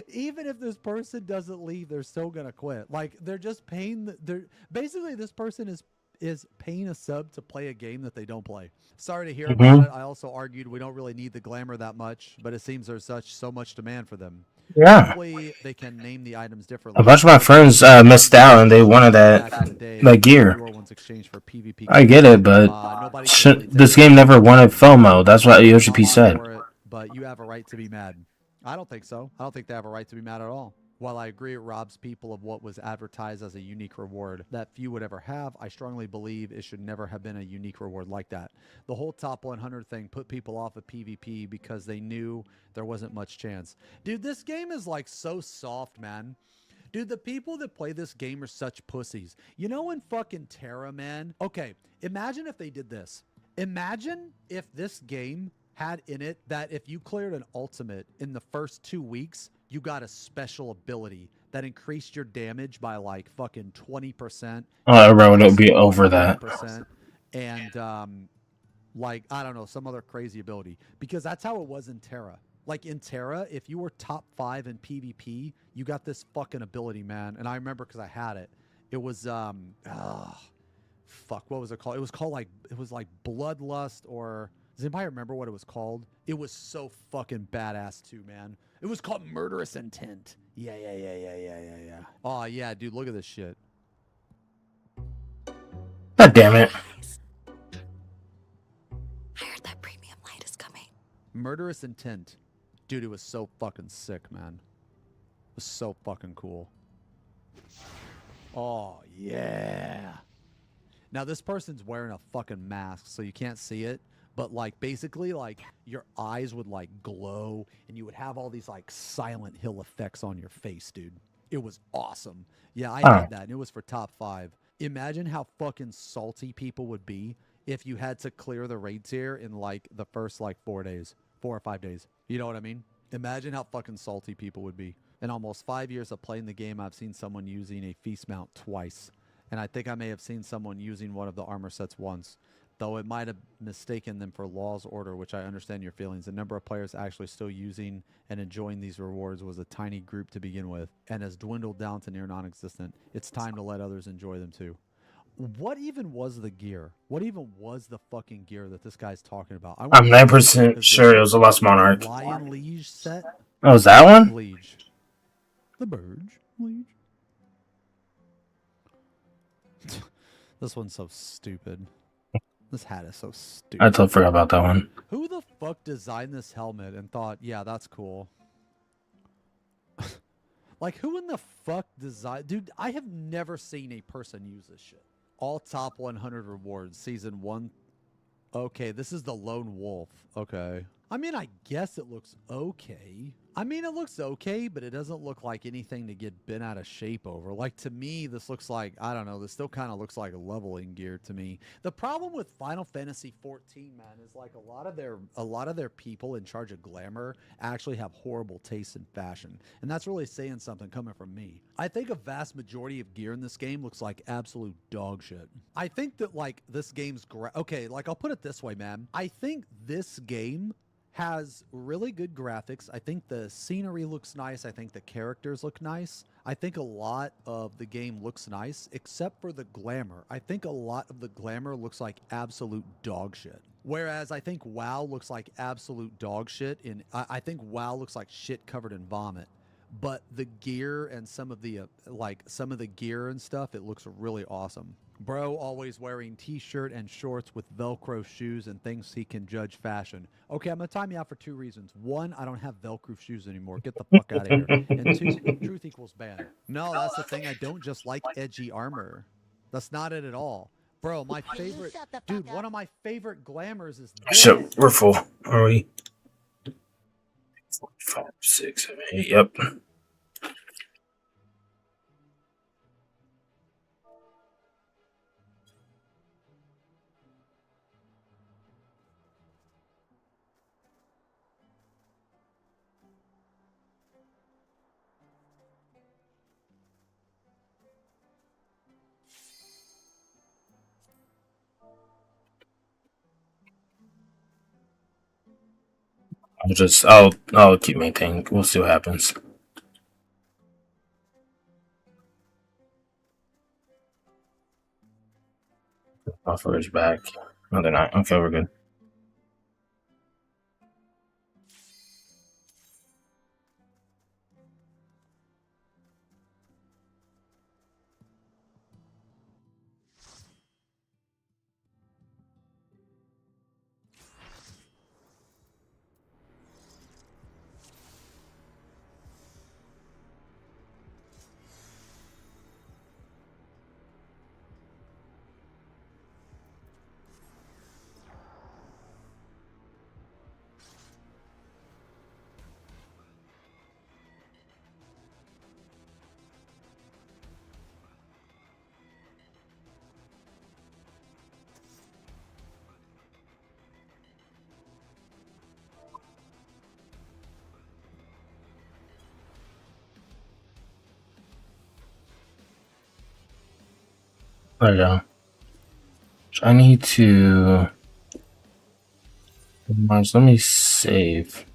even if this person doesn't leave, they're still going to quit. Like they're just paying. Basically, this person is paying a sub to play a game that they don't play. Sorry to hear Mhm. about it. I also argued we don't really need the glamour that much, but it seems there's so much demand for them. Yeah. Hopefully they can name the items differently. A bunch of my friends missed out and they wanted Back in the day, that gear. pure ones exchanged for PvP. I get it, but Nobody can really take this it. game never wanted FOMO. That's what Yoshi P said. For it, but you have a right to be mad. I don't think so. I don't think they have a right to be mad at all. While I agree it robs people of what was advertised as a unique reward that few would ever have, I strongly believe it should never have been a unique reward like that. The whole top 100 thing put people off of PvP because they knew there wasn't much chance. Dude, this game is like so soft, man. Dude, the people that play this game are such pussies. You know in fucking Terra, man? Okay, imagine if they did this. Imagine if this game had in it that if you cleared an ultimate in the first 2 weeks, you got a special ability that increased your damage by like fucking 20%. Oh, bro, it'll be over that. And like, I don't know, some other crazy ability. Because that's how it was in Terra. Like in Terra, if you were top 5 in PvP, you got this fucking ability, man. And I remember because I had it. It was fuck, what was it called? It was called like Bloodlust, or does anybody remember what it was called? It was so fucking badass too, man. It was called Murderous Intent. Yeah. Oh yeah, dude, look at this shit. God damn it. I heard that premium light is coming. Murderous Intent. Dude, it was so fucking sick, man. It was so fucking cool. Oh, yeah. Now, this person's wearing a fucking mask, so you can't see it. But, like, basically, like, your eyes would, like, glow, and you would have all these, like, Silent Hill effects on your face, dude. It was awesome. Yeah, I had that, and it was for top 5. Imagine how fucking salty people would be if you had to clear the raid tier in, like, the first, like, 4 or 5 days. You know what I mean? Imagine how fucking salty people would be. In almost 5 years of playing the game, I've seen someone using a feast mount twice. And I think I may have seen someone using one of the armor sets once. Though it might have mistaken them for Law's Order, which I understand your feelings. The number of players actually still using and enjoying these rewards was a tiny group to begin with, and has dwindled down to near non-existent. It's time to let others enjoy them too. What even was the gear? What even was the fucking gear that this guy's talking about? I'm 9% sure it was the Lost Monarch. Lion Liege set? Oh, was that one? Liege. The Burge Liege. This one's so stupid. This hat is so stupid. I totally forgot about that one. Who the fuck designed this helmet and thought, yeah, that's cool? Like, who in the fuck designed... Dude, I have never seen a person use this shit. All top 100 rewards, season 1. Okay, this is the Lone Wolf. Okay. I mean, I guess it looks okay. I mean, it looks okay, but it doesn't look like anything to get bent out of shape over. Like, to me, this looks like, I don't know, this still kind of looks like a leveling gear to me. The problem with Final Fantasy XIV, man, is like a lot of their people in charge of glamour actually have horrible taste in fashion. And that's really saying something coming from me. I think a vast majority of gear in this game looks like absolute dog shit. I think that, like, this game's okay, like, I'll put it this way, man. I think this game has really good graphics. I think the scenery looks nice. I think the characters look nice. I think a lot of the game looks nice, except for the glamour. I think a lot of the glamour looks like absolute dog shit. Whereas I think WoW looks like absolute dog shit. I think WoW looks like shit covered in vomit. But the gear and some of the gear and stuff, it looks really awesome. Bro always wearing t-shirt and shorts with Velcro shoes and thinks he can judge fashion. Okay, I'm going to time you out for 2 reasons. 1, I don't have Velcro shoes anymore. Get the fuck out of here. And 2, truth equals bad. No, that's the thing. I don't just like edgy armor. That's not it at all. Bro, my favorite... Dude, one of my favorite glamours is this. Shit, we're full. Are we? 5, 6, 7, 8. Yep. I'll keep maintaining. We'll see what happens. Buffer is back. No, they're not. Okay, we're good. There we go. I need to. Let me save.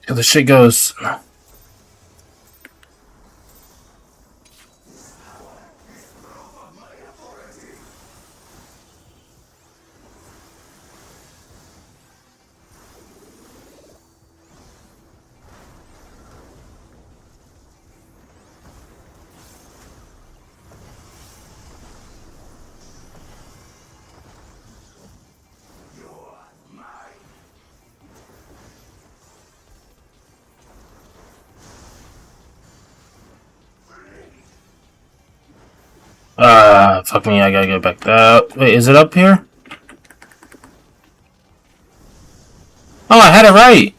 Yo, the shit goes. Fuck me, I gotta get back up. Wait, is it up here? Oh, I had it right!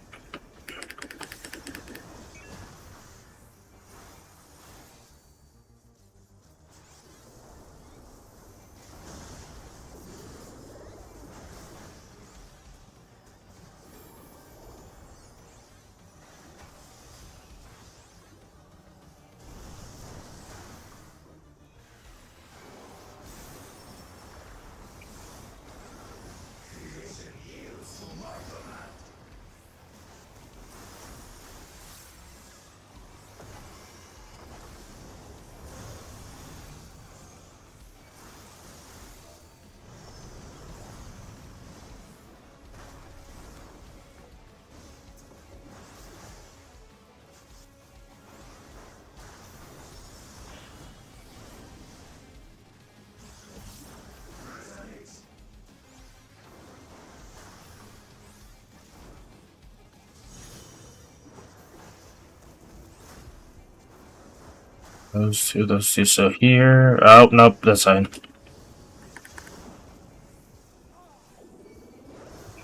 Those two, so here. Oh, nope, that side.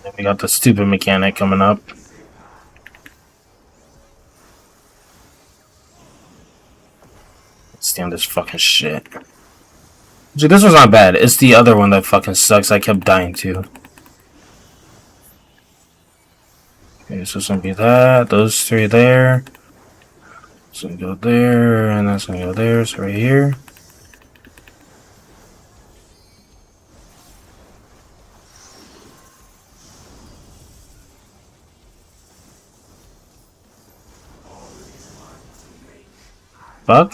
Then we got the stupid mechanic coming up. Stand this fucking shit. Dude, this was not bad. It's the other one that fucking sucks. I kept dying to. Okay, so it's gonna be that. Those three there. It's gonna go there, and that's gonna go there. So right here. fuck?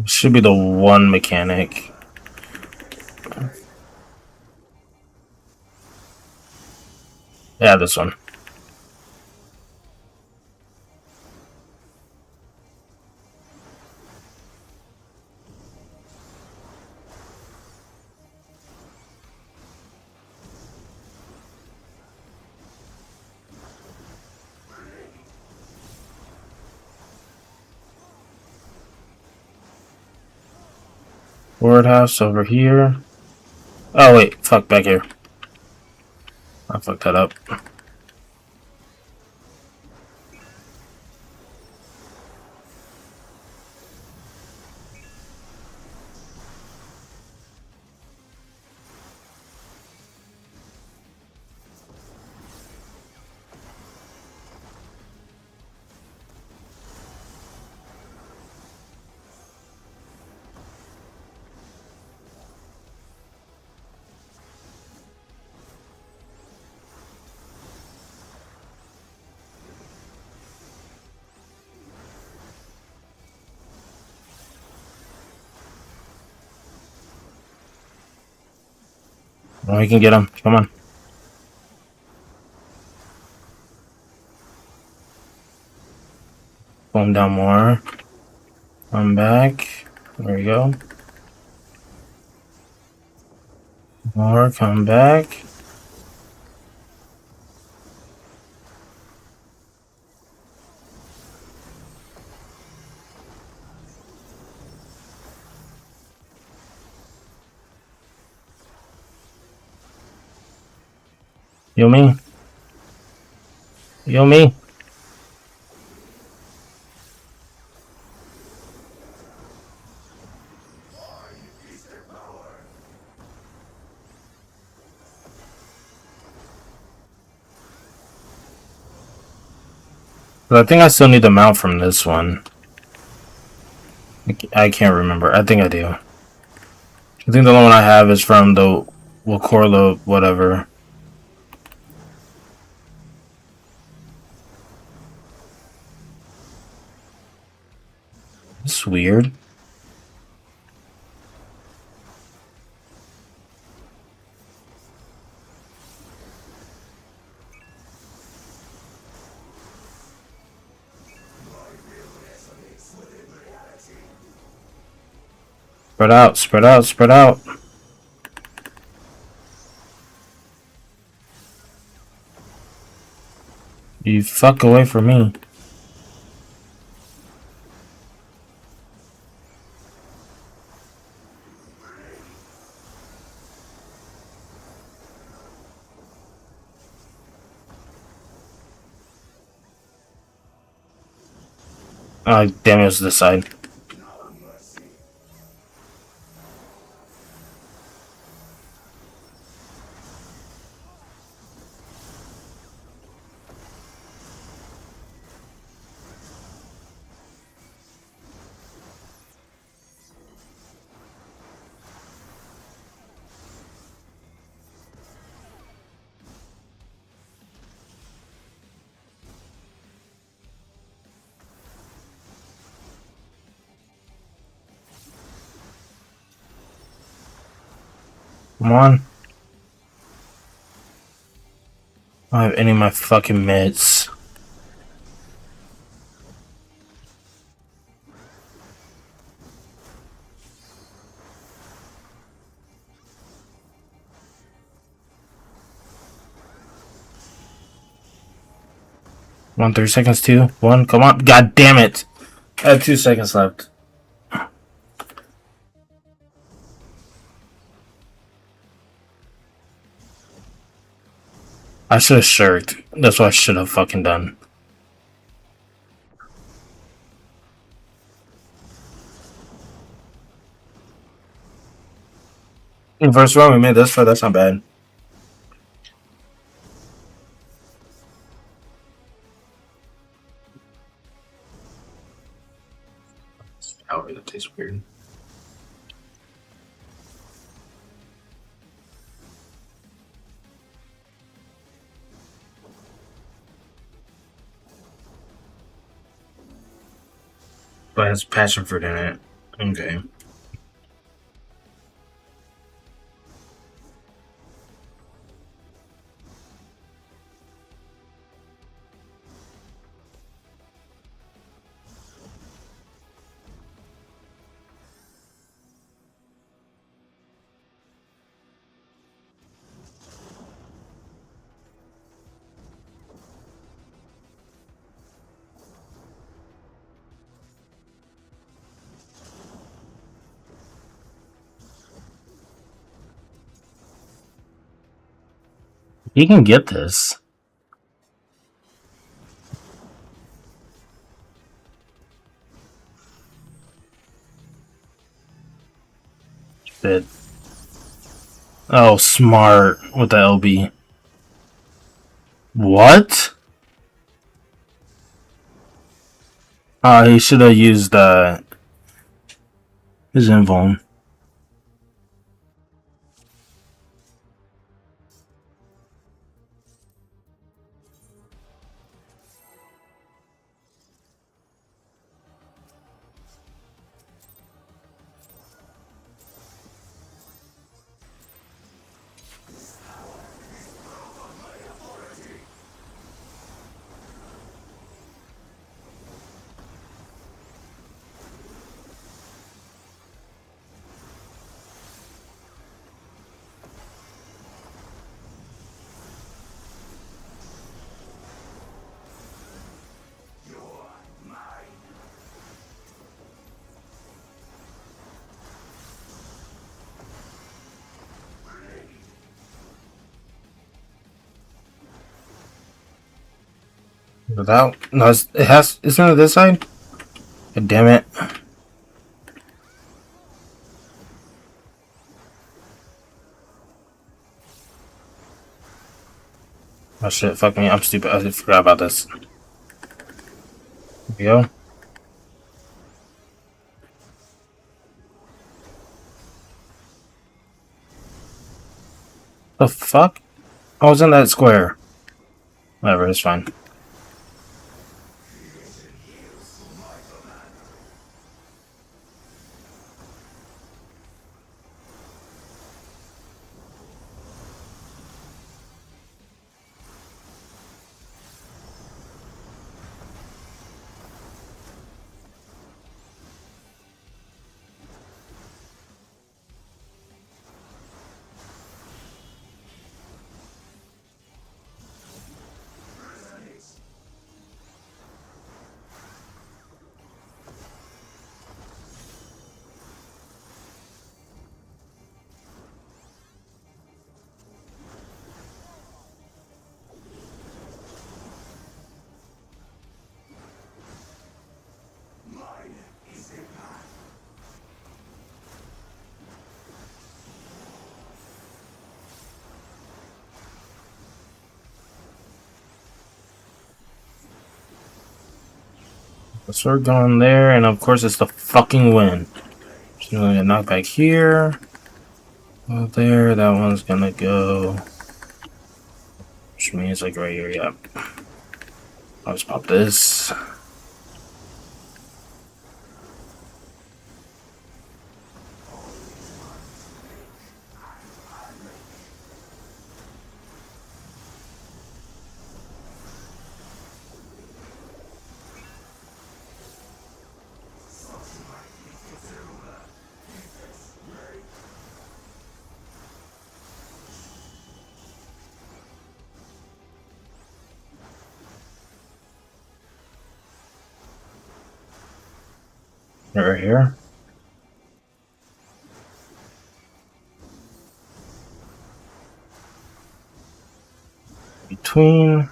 Should be the one mechanic. Yeah, this one. Ward house over here. Oh wait, fuck, back here. I fucked that up. Oh, we can get him. Come on. Pull him down more. I'm back. There we go. More, come back. Yo me. Yo me. But I think I still need the mount from this one. I can't remember. I think I do. I think the only one I have is from the Wakorla whatever. It's weird. Spread out, spread out, spread out. You fuck away from me. Oh, damn, it was this side. Come on. I don't have any of my fucking mitts. Come on, 3 seconds, 2, 1, come on. God damn it. I have 2 seconds left. I should have shirked. That's what I should have fucking done. First round, we made this far. That's not bad. Oh, that tastes weird. But it has passion fruit in it. Okay. You can get this. Bit. Oh, smart with the LB. What? He should have used his invuln. Without no, it has. Isn't it this side? God damn it! Oh shit! Fuck me! I'm stupid. I forgot about this. Here we go. The fuck? I was in that square. Whatever. It's fine. So we're going there, and of course it's the fucking win. Just gonna get knocked back here. Go there. That one's gonna go. Which means like right here. Yep. I'll just pop this. Right here. Between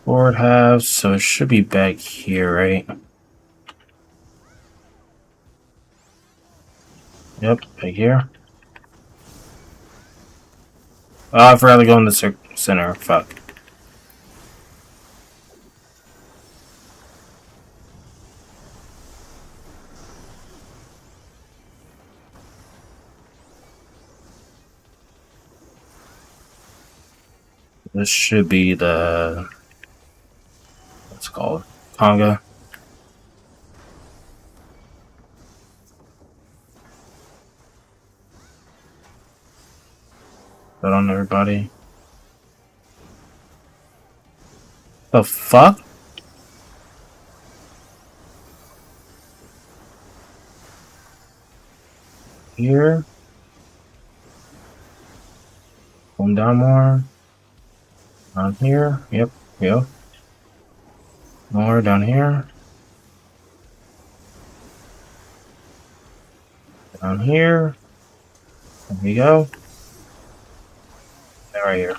forward halves, so it should be back here, right? Yep, back here. Oh, I forgot to go in the center. Fuck. This should be the what's it called? Conga. Put on everybody. The fuck? Here. Come down more. Down here. Yep. Yep. More down here. Down here. There we go. And right here.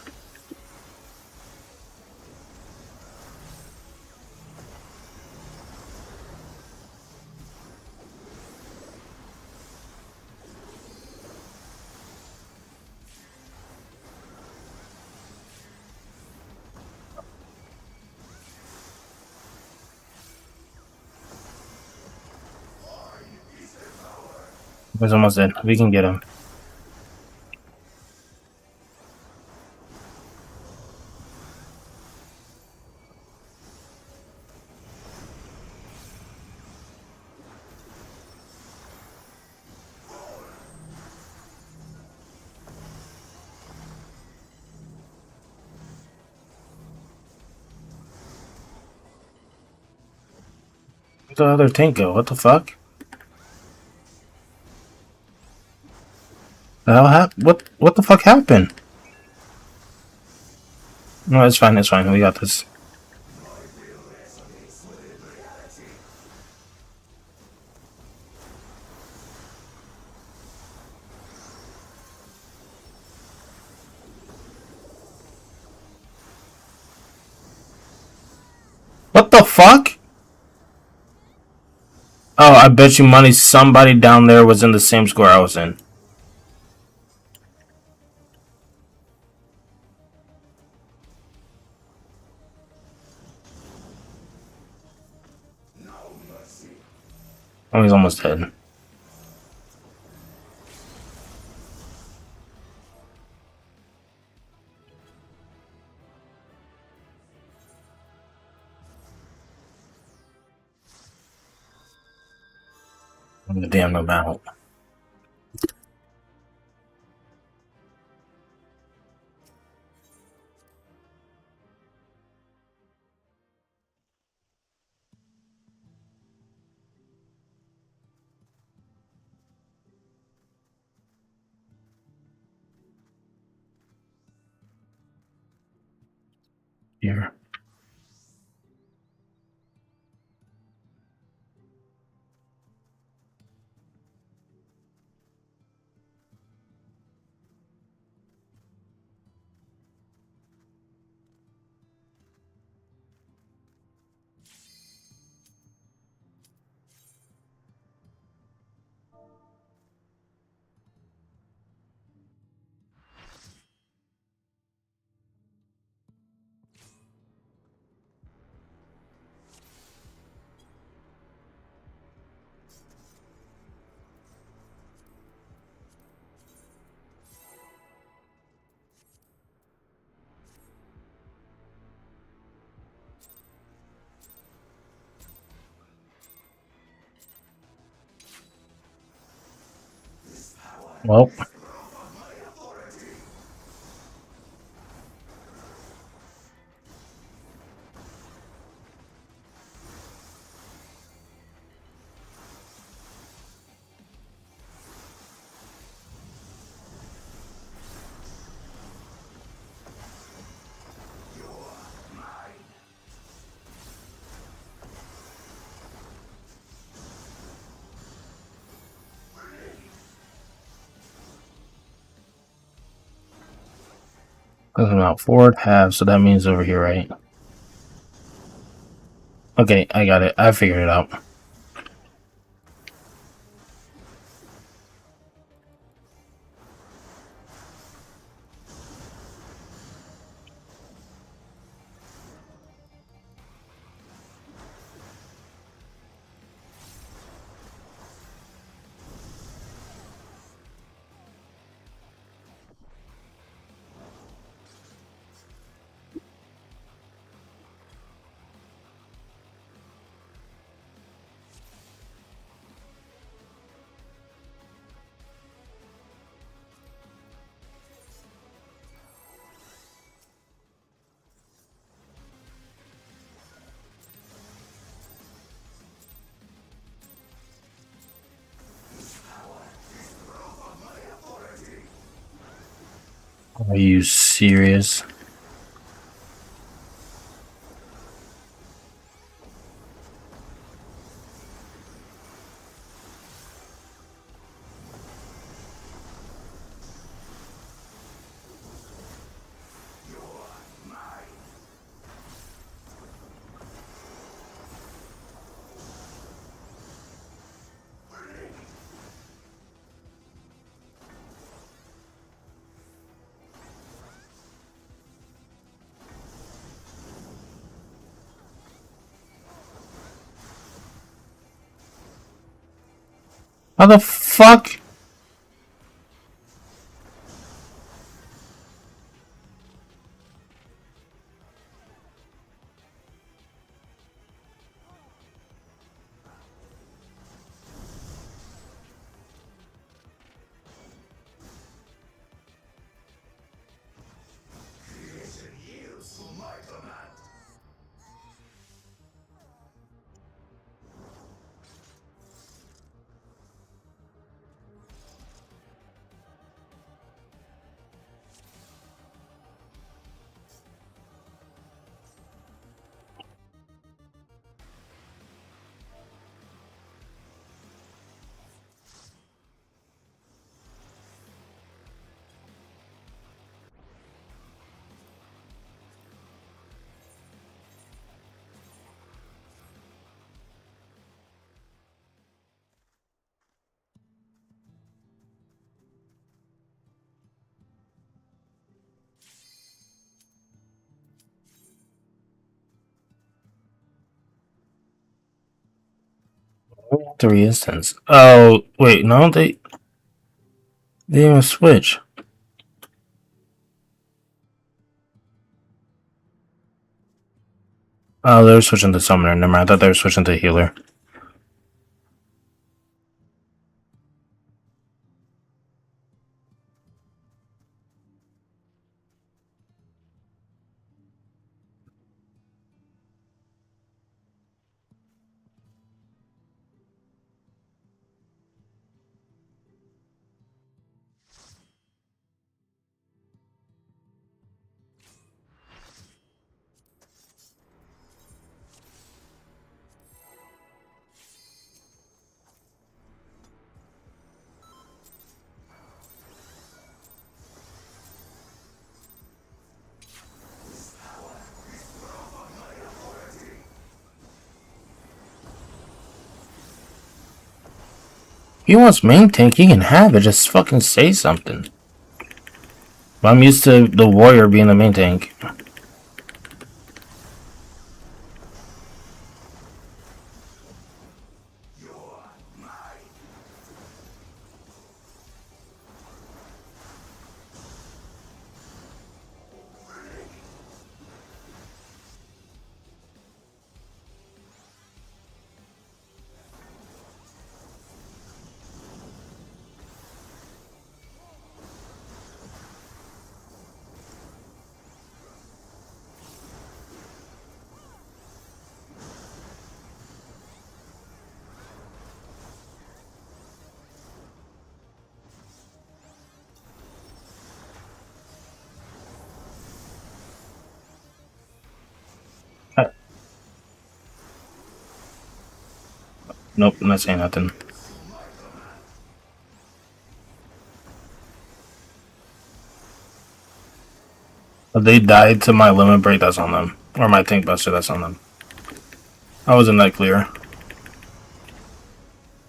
He's almost dead. We can get him. Where'd the other tank go? What the fuck? The hell what the fuck happened? No, it's fine, it's fine. We got this. What the fuck? Oh, I bet you money somebody down there was in the same square I was in. Oh, he's almost dead. Damn about. Here. Well. Doesn't out forward half, so that means over here, right? Okay, I got it. I figured it out. Are you serious? How the fuck? Three instance. Oh wait, no, they didn't even switch. Oh, they were switching to summoner. Never mind. I thought they were switching to healer. He wants main tank, he can have it, just fucking say something. But I'm used to the warrior being the main tank. Nope, I'm not saying nothing. If they died to my limit break, that's on them. Or my tank buster, that's on them. I wasn't that clear.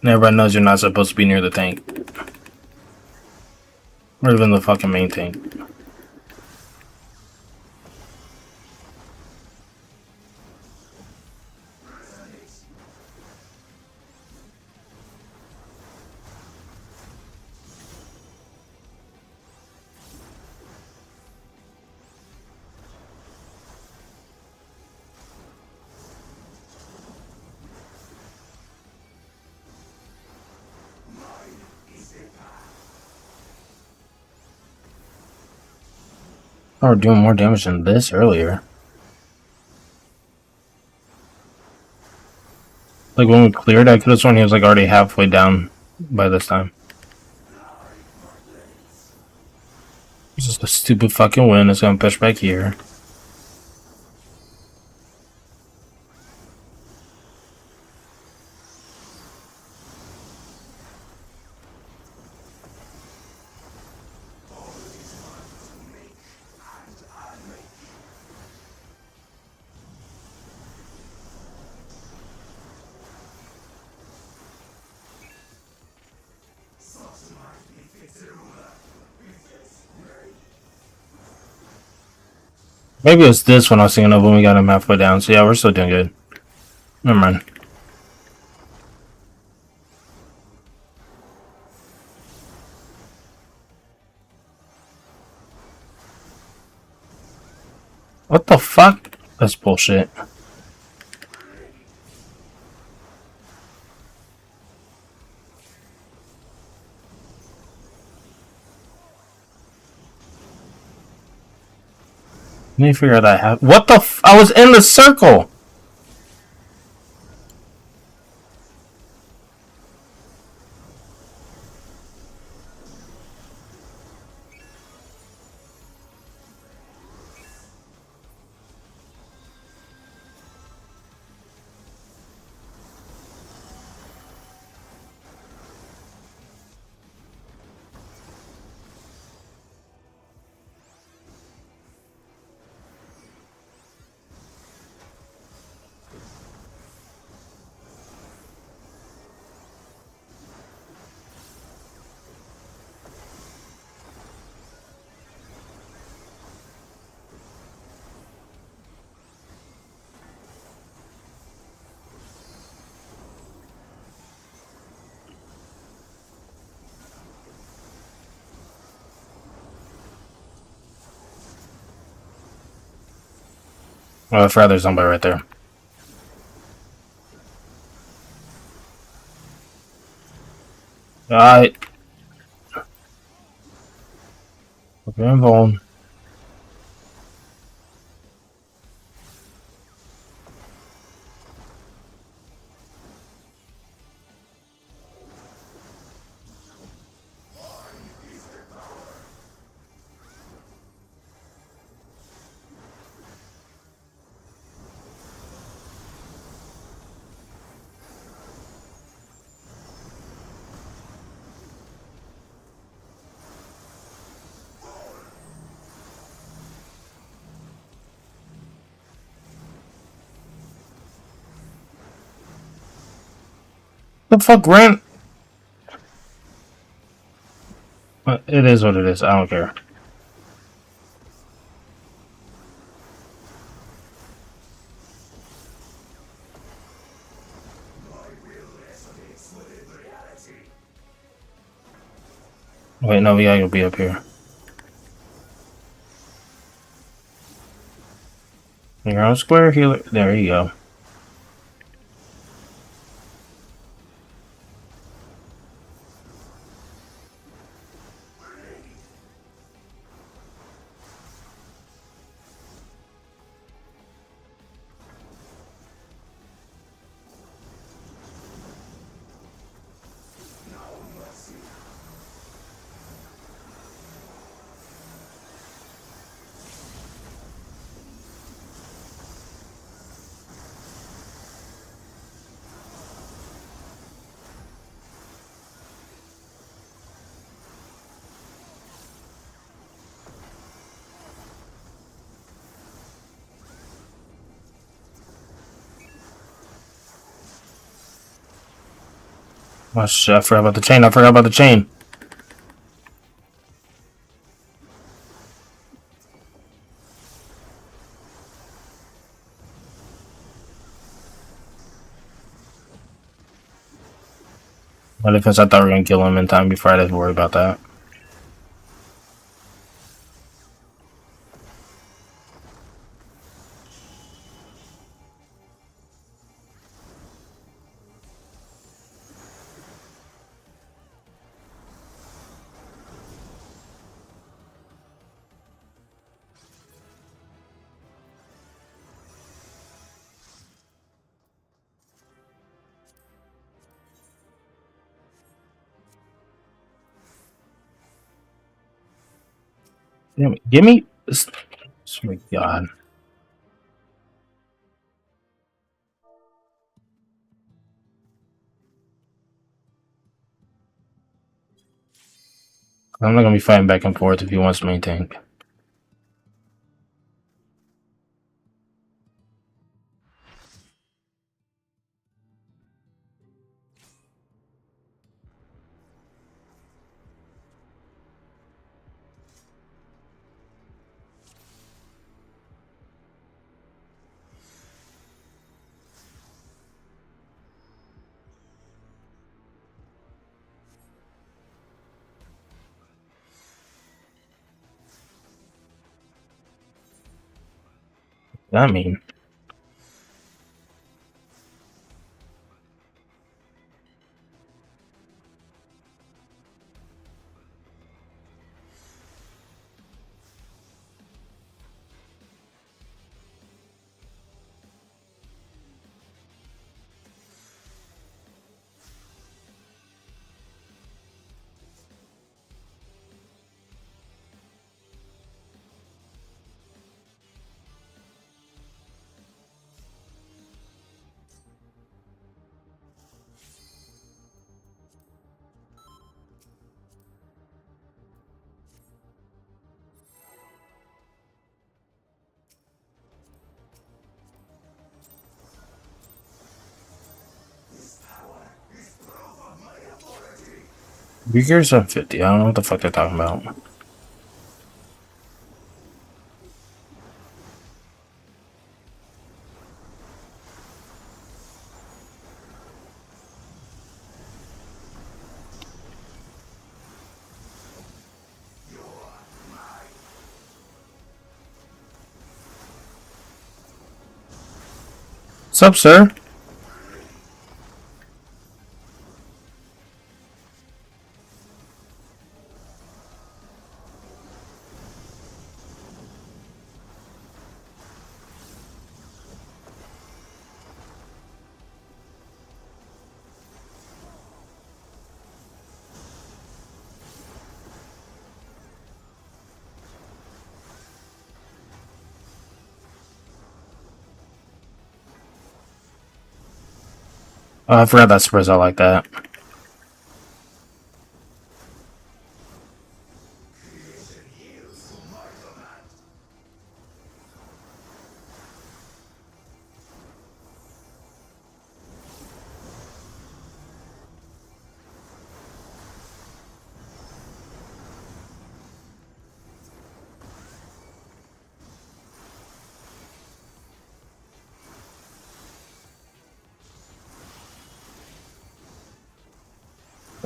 And everyone knows you're not supposed to be near the tank. Or even the fucking main tank. Oh, we're doing more damage than this earlier. Like when we cleared, I could have sworn he was like already halfway down by this time. This is a stupid fucking win. It's gonna push back here. Maybe it's this one I was thinking of when we got him halfway down. So yeah, we're still doing good. Never mind. What the fuck? That's bullshit. Let me figure out that. What the f- I was in the circle! Oh, I forgot there's somebody right there. Alright. Okay, I'm going. The fuck, Grant? It is what it is. I don't care. Wait, no, we gotta be up here. You're on square healer. There you go. Oh shit, I forgot about the chain. I forgot about the chain. My defense, I thought we were gonna kill him in time before I had to worry about that. Damn it, give me this. Oh my god. I'm not gonna be fighting back and forth if he wants main tank. I mean, Uyghurs are 50. I don't know what the fuck they're talking about. What's up, sir? Oh, I forgot that spreads out like that.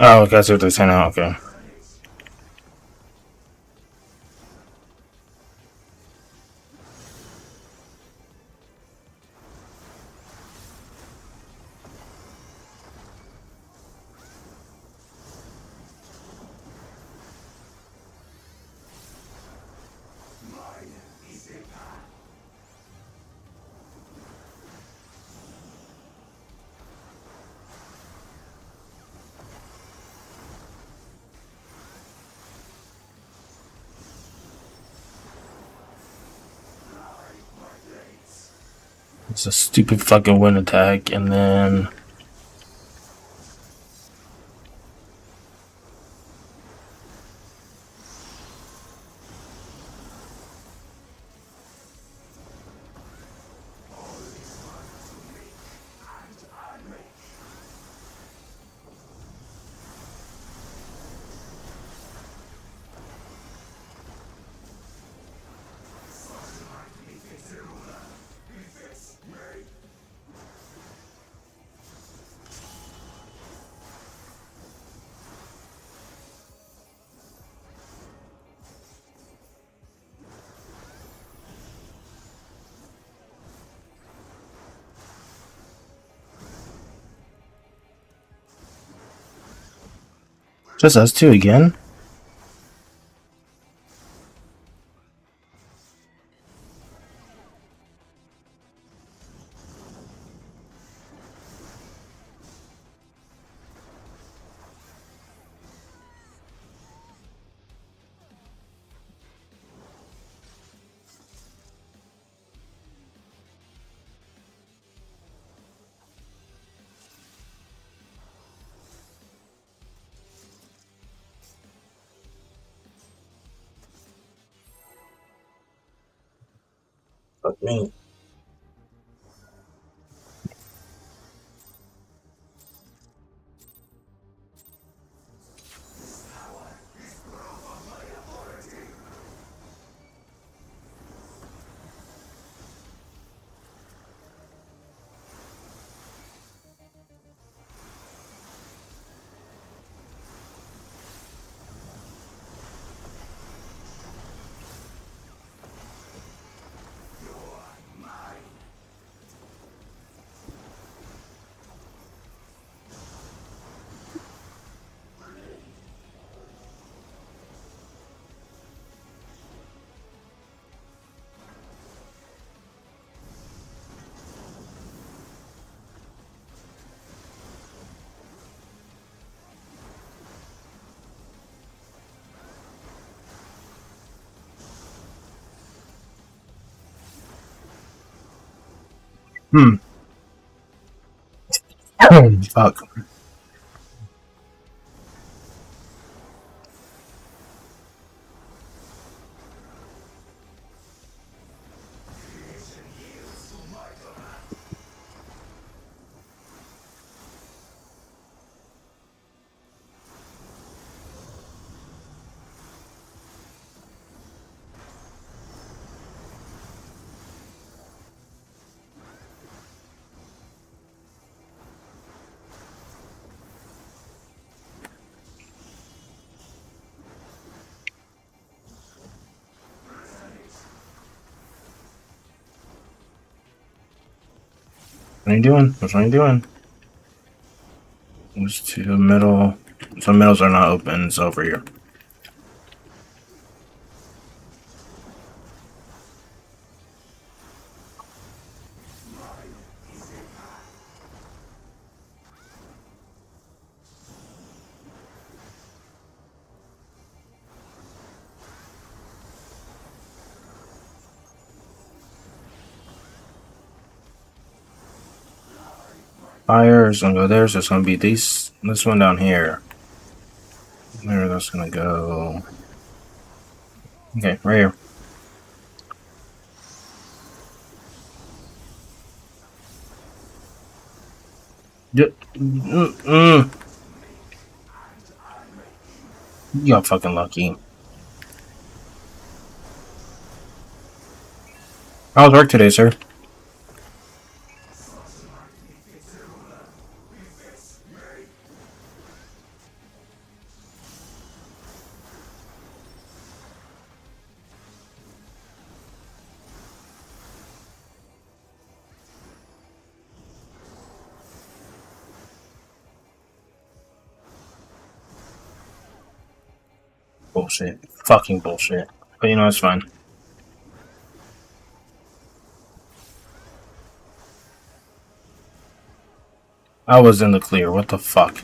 Oh, okay, I see what they're saying now. Okay. It's a stupid fucking wind attack, and then just us two again. Fuck me. Fuck. What are you doing? What are you doing? Those two middle. Some middles are not open. It's over here. Fire is gonna go there, so it's gonna be this one down here. Where that's gonna go? Okay, right here. You got fucking lucky. How was work today, sir? Bullshit. Fucking bullshit. But you know, it's fine. I was in the clear. What the fuck?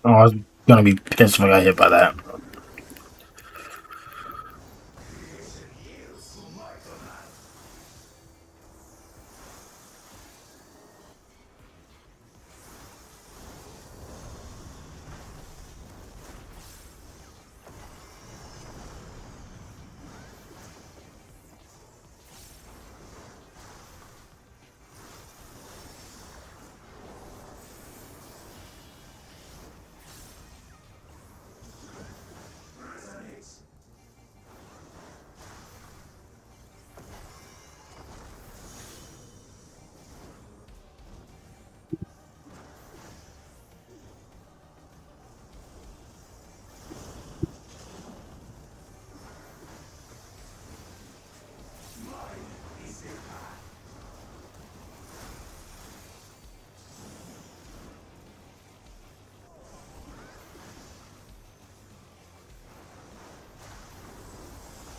Oh, I was gonna be pissed if I got hit by that.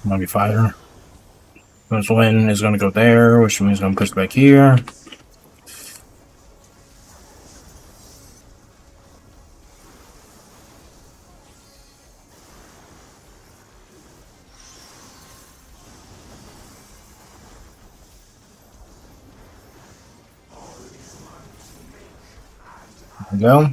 Might be fire. This win is gonna go there, which means I'm gonna push back here. There we go.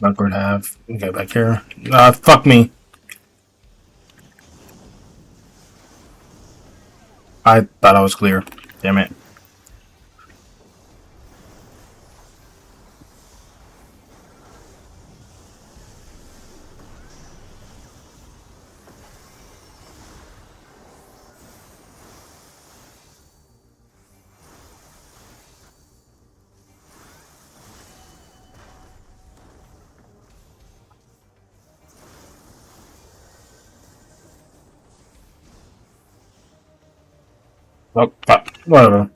Backward half. Okay, back here. Fuck me. I thought I was clear. Damn it. Oh, fuck. Whatever.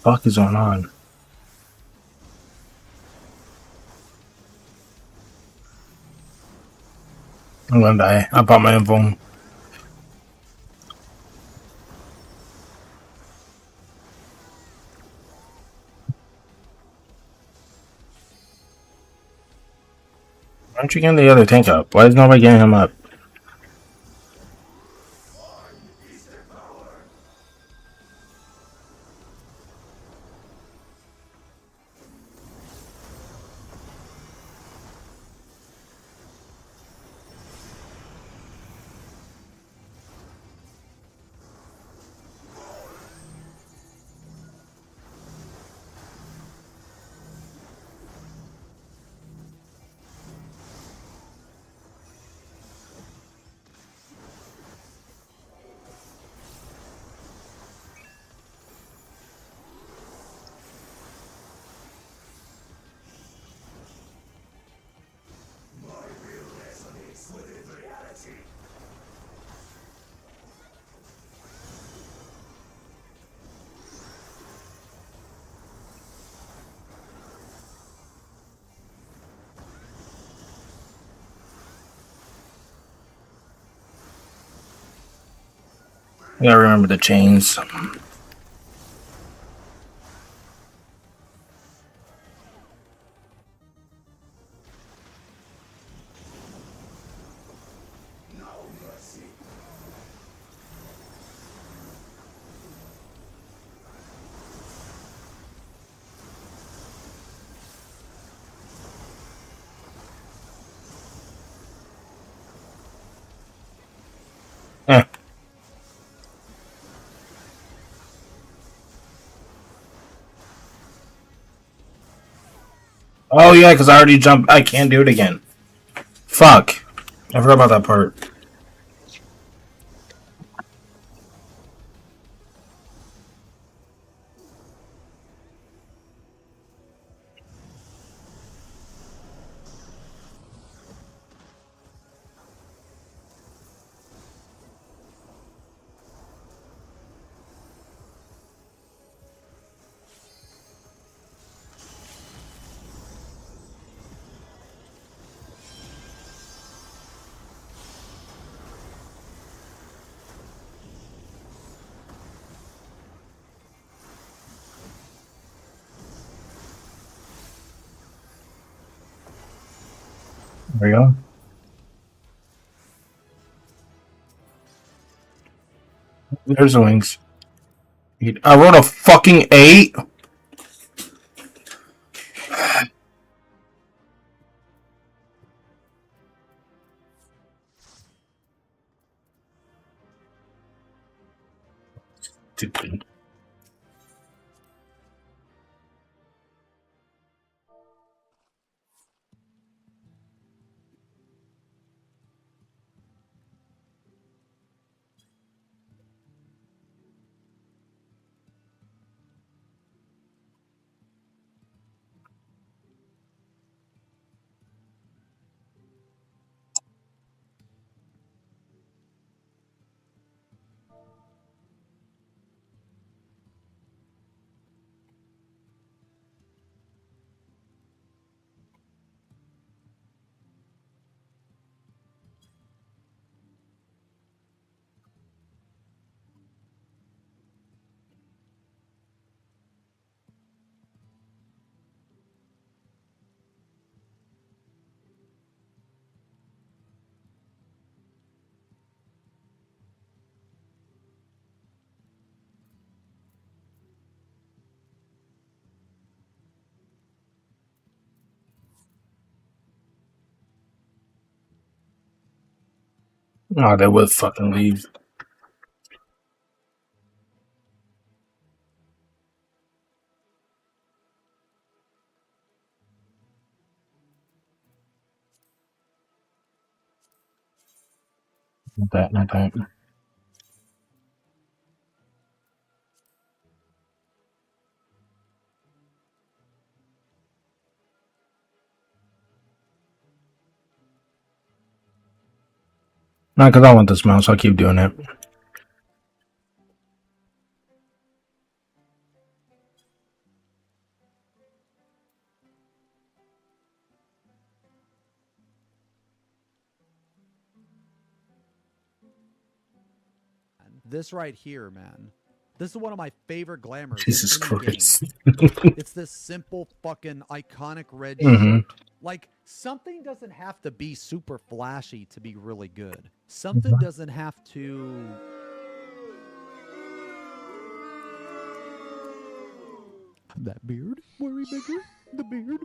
Fuck is going on? I'm gonna die. I bought my info. Why aren't you getting the other tank up? Why is nobody getting him up? I gotta remember the chains. Oh yeah, because I already jumped. I can't do it again. Fuck. I forgot about that part. There we go. There's the wings. I rolled a fucking 8. Stupid. Oh, they would fucking leave. Not that, not that. Not because I want this mouse. I'll keep doing it. This right here, man. This is one of my favorite glamours. Jesus in the Christ. game. It's this simple fucking iconic red shirt. Like, something doesn't have to be super flashy to be really good. Something doesn't have to... That beard, way bigger. The beard,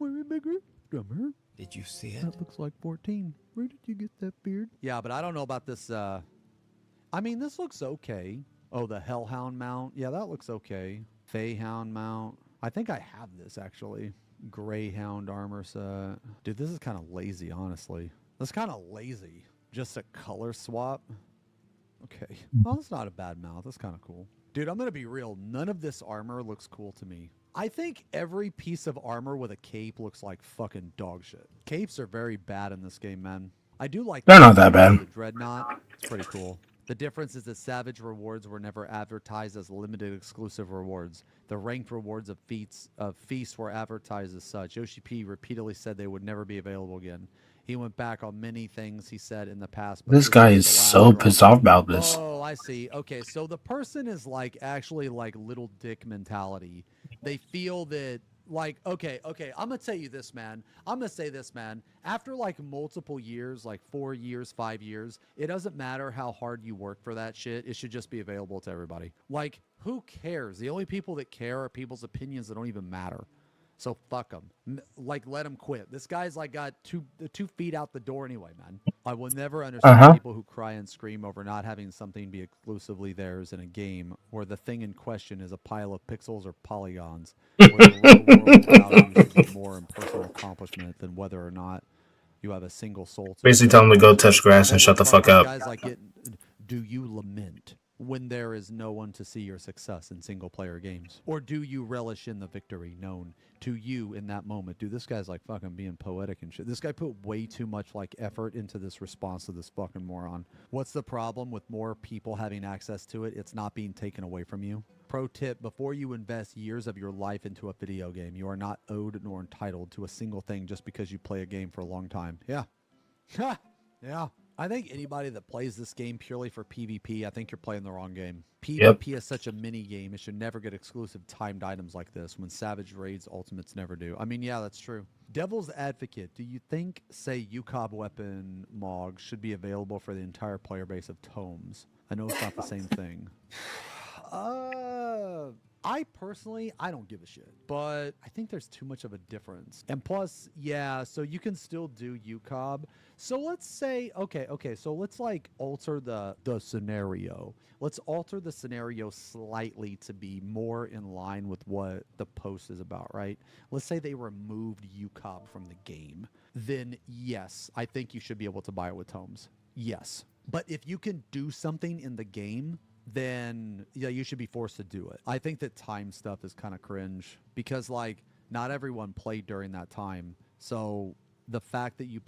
way bigger. Drummer. Did you see it? That looks like 14. Where did you get that beard? Yeah, but I don't know about this, I mean, this looks okay. Oh, the Hellhound mount. Yeah, that looks okay. Feyhound mount. I think I have this, actually. Greyhound armor set. Dude, this is kind of lazy, honestly. That's kind of lazy. Just a color swap. Okay. Well, that's not a bad mount. That's kind of cool. Dude, I'm going to be real. None of this armor looks cool to me. I think every piece of armor with a cape looks like fucking dog shit. Capes are very bad in this game, man. I do like... They're not that bad. The Dreadnought. It's pretty cool. The difference is that Savage rewards were never advertised as limited exclusive rewards. The ranked rewards of Feast were advertised as such. Yoshi P repeatedly said they would never be available again. He went back on many things he said in the past. But This guy is so pissed off about this. Oh, I see. Okay, so the person is like actually like little dick mentality. They feel that like, okay, I'm going to tell you this, man. I'm going to say this, man. After like multiple years, like 4 years, 5 years, it doesn't matter how hard you work for that shit. It should just be available to everybody. Like, who cares? The only people that care are people's opinions that don't even matter. So fuck him. Like, let him quit. This guy's like got two feet out the door anyway, man. I will never understand people who cry and scream over not having something be exclusively theirs in a game, where the thing in question is a pile of pixels or polygons, where the real world value should be more in personal accomplishment than whether or not you have a single soul. Basically tell him to go touch grass and shut the fuck up. Guys like it. Do you lament when there is no one to see your success in single player games? Or do you relish in the victory known to you in that moment? Dude, this guy's like fucking being poetic and shit. This guy put way too much like effort into this response to this fucking moron. What's the problem with more people having access to it? It's not being taken away from you. Pro tip, before you invest years of your life into a video game, you are not owed nor entitled to a single thing just because you play a game for a long time. Yeah. Yeah. I think anybody that plays this game purely for PvP, I think you're playing the wrong game. PvP is such a mini game. It should never get exclusive timed items like this when Savage Raids Ultimates never do. I mean, yeah, that's true. Devil's Advocate, do you think, say, UCOB weapon MOG should be available for the entire player base of Tomes? I know it's not the same thing. I personally, I don't give a shit, but I think there's too much of a difference. And plus, yeah, so you can still do UCOB. So let's say, okay, so let's like alter the scenario. Let's alter the scenario slightly to be more in line with what the post is about, right? Let's say they removed UCOB from the game. Then yes, I think you should be able to buy it with Tomes. Yes. But if you can do something in the game, then yeah, you should be forced to do it. I think that time stuff is kind of cringe because like not everyone played during that time. So the fact that you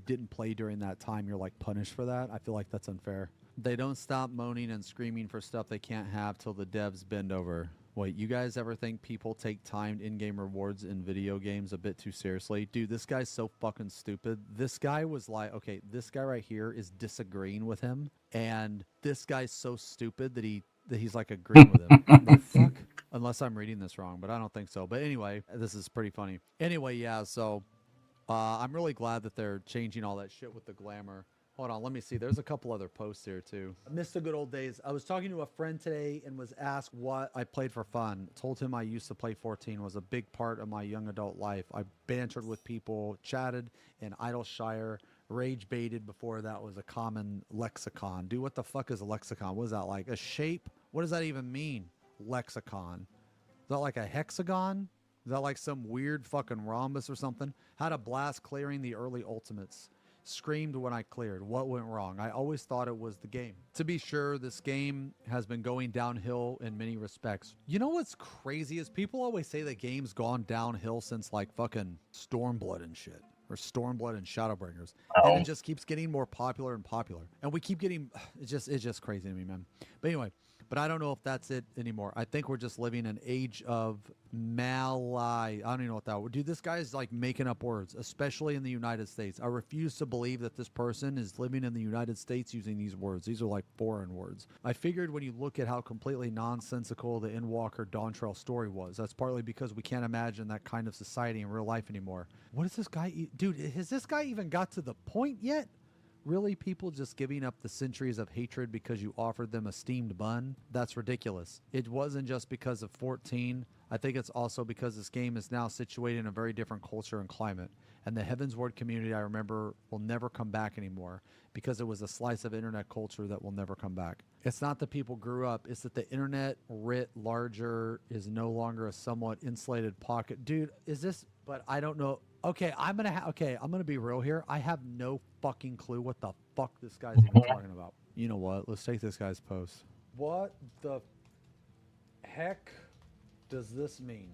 didn't play during that time, you're like punished for that. I feel like that's unfair. They don't stop moaning and screaming for stuff they can't have till the devs bend over. Wait, you guys ever think people take timed in-game rewards in video games a bit too seriously? Dude, this guy's so fucking stupid. This guy was like, okay, this guy right here is disagreeing with him, and this guy's so stupid that he's like agreeing with him. The fuck? Unless I'm reading this wrong, but I don't think so. But anyway, this is pretty funny. Anyway, yeah, so I'm really glad that they're changing all that shit with the glamour. Hold on, let me see. There's a couple other posts here, too. I missed the good old days. I was talking to a friend today and was asked what I played for fun. Told him I used to play 14 was a big part of my young adult life. I bantered with people, chatted in Idleshire, rage baited before that was a common lexicon. Dude, what the fuck is a lexicon? What is that, like a shape? What does that even mean? Lexicon. Is that like a hexagon? Is that like some weird fucking rhombus or something? Had a blast clearing the early ultimates. Screamed when I cleared. What went wrong? I always thought it was the game. To be sure, this game has been going downhill in many respects. You know what's crazy is people always say the game's gone downhill since like fucking Stormblood and shit. Or Stormblood and Shadowbringers. And it just keeps getting more popular and popular. And we keep getting... It's just crazy to me, man. But anyway... But I don't know if that's it anymore. I think we're just living an age of I don't even know what that would. Dude, this guy's like making up words, especially in the United States. I refuse to believe that this person is living in the United States using these words. These are like foreign words. I figured when you look at how completely nonsensical the Endwalker Dawntrail story was, that's partly because we can't imagine that kind of society in real life anymore. What is this guy? Dude, has this guy even got to the point yet? Really, people just giving up the centuries of hatred because you offered them a steamed bun? That's ridiculous. It wasn't just because of 14. I think it's also because this game is now situated in a very different culture and climate. And the Heavensward community, I remember, will never come back anymore because it was a slice of internet culture that will never come back. It's not that people grew up. It's that the internet writ larger is no longer a somewhat insulated pocket. Dude, is this... But I don't know... Okay, I'm gonna be real here. I have no fucking clue what the fuck this guy's even talking about. You know what? Let's take this guy's post. What the heck does this mean?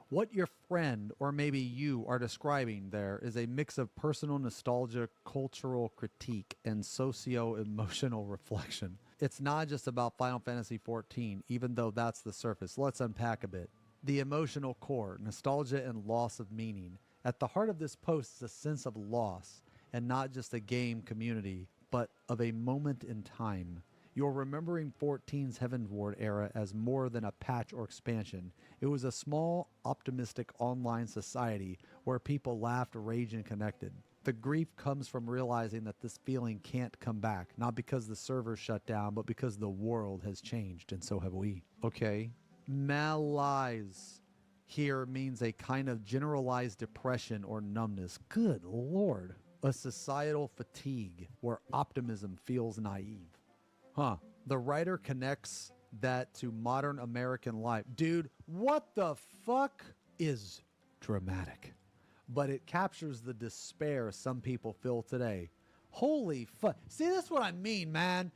What your friend, or maybe you, are describing there is a mix of personal nostalgia, cultural critique, and socio-emotional reflection. It's not just about Final Fantasy XIV, even though that's the surface. Let's unpack a bit. The emotional core, nostalgia and loss of meaning. At the heart of this post is a sense of loss, and not just a game community, but of a moment in time. You're remembering 14's Heavensward era as more than a patch or expansion. It was a small, optimistic online society where people laughed, raged, and connected. The grief comes from realizing that this feeling can't come back, not because the servers shut down, but because the world has changed, and so have we. Okay. Malaise here means a kind of generalized depression or numbness. Good Lord. A societal fatigue where optimism feels naive. Huh. The writer connects that to modern American life. Dude, what the fuck is dramatic? But it captures the despair some people feel today. Holy fuck. See, that's what I mean, man.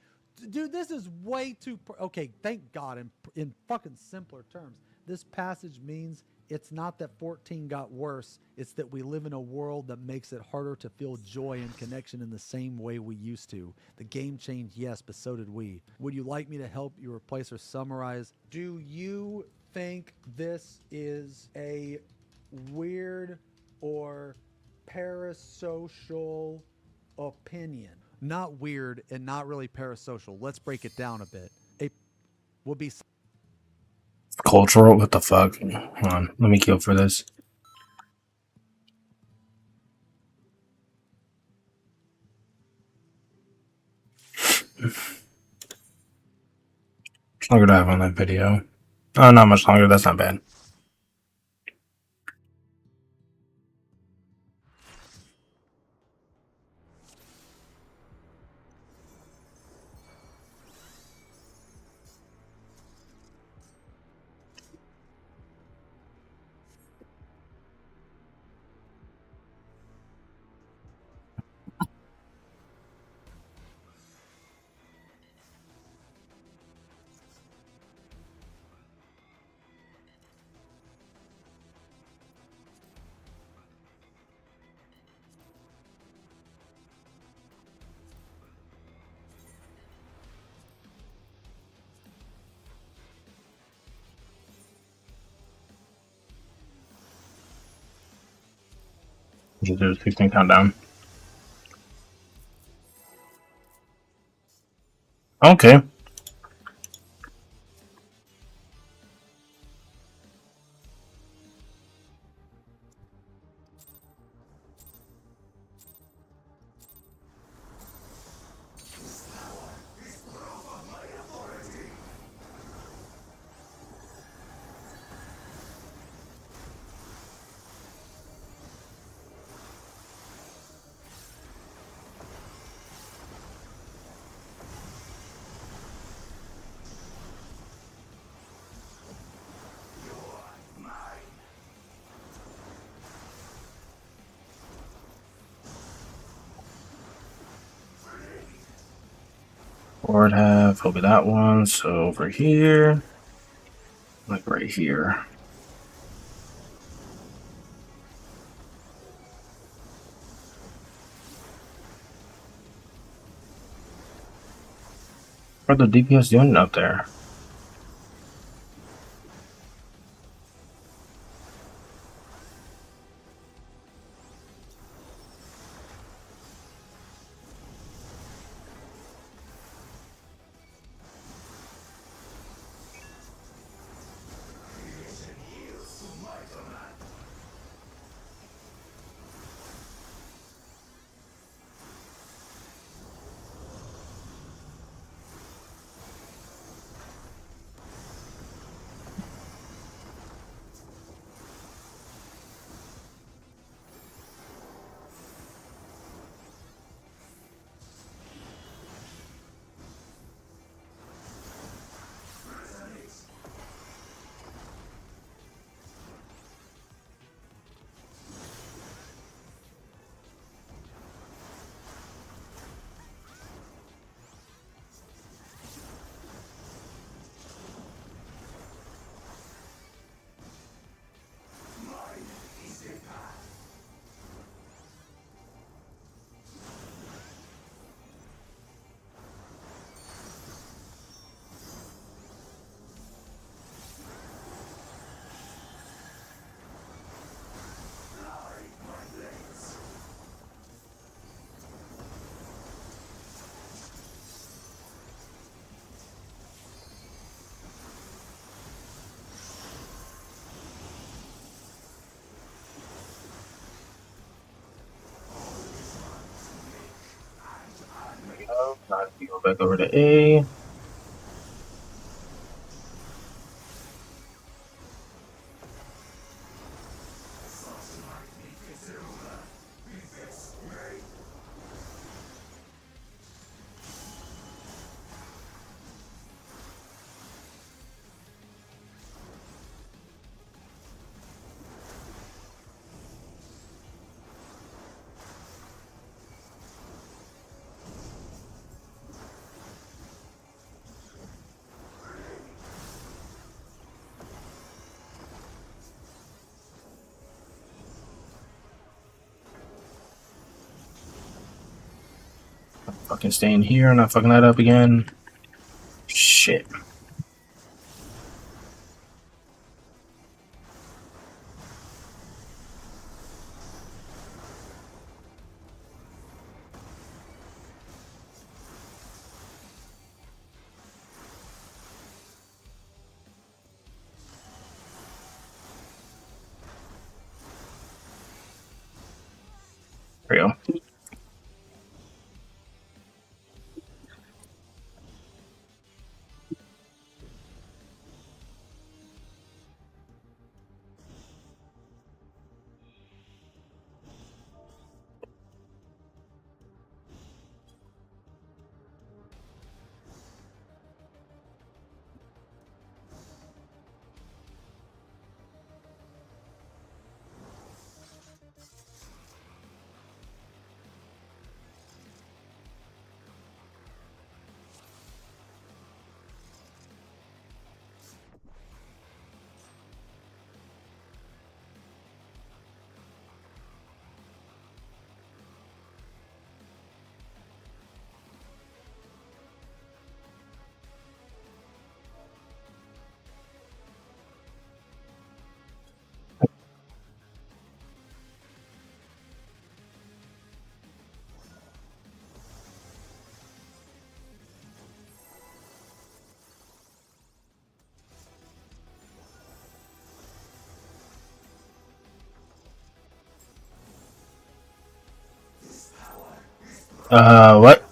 Dude, this is way too... Okay, thank God, in fucking simpler terms. This passage means it's not that 14 got worse. It's that we live in a world that makes it harder to feel joy and connection in the same way we used to. The game changed, yes, but so did we. Would you like me to help you replace or summarize? Do you think this is a weird or parasocial opinion? Not weird and not really parasocial. Let's break it down a bit. It would be... Cultural? What the fuck? Hold on. Let me kill for this. How longer do I have on that video? Oh, not much longer. That's not bad. Just do a 16 countdown. Okay. Forward half will be that one. So over here, like right here. What are the DPS doing up there? Now if you go back over to A. Fucking staying here, not fucking that up again. Shit. There we go. What?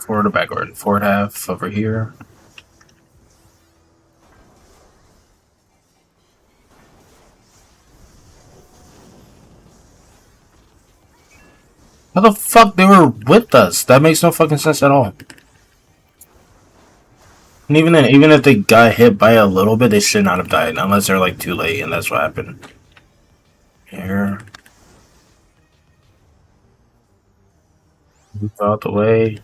Forward or backward? Forward half over here. How the fuck they were with us? That makes no fucking sense at all. And even then, even if they got hit by a little bit, they should not have died unless they're like too late, and that's what happened. Here. Move out the way.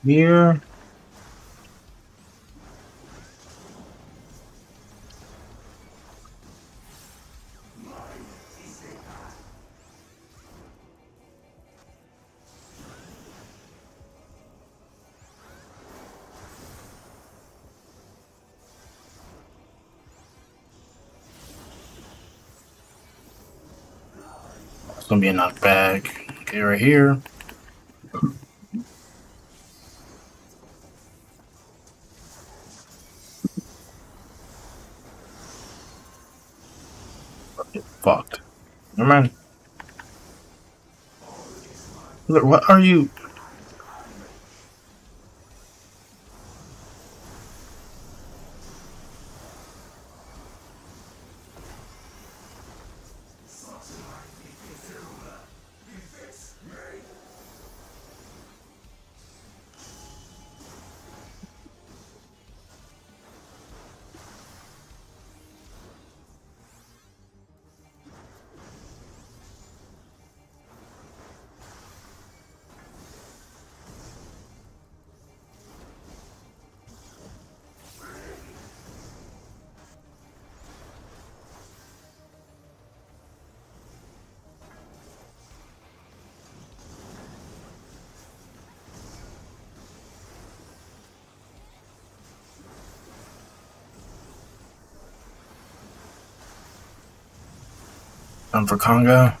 Here. It's gonna be a knockback. Okay, right here. Get fucked. Never mind. Look, what are you? for Conga.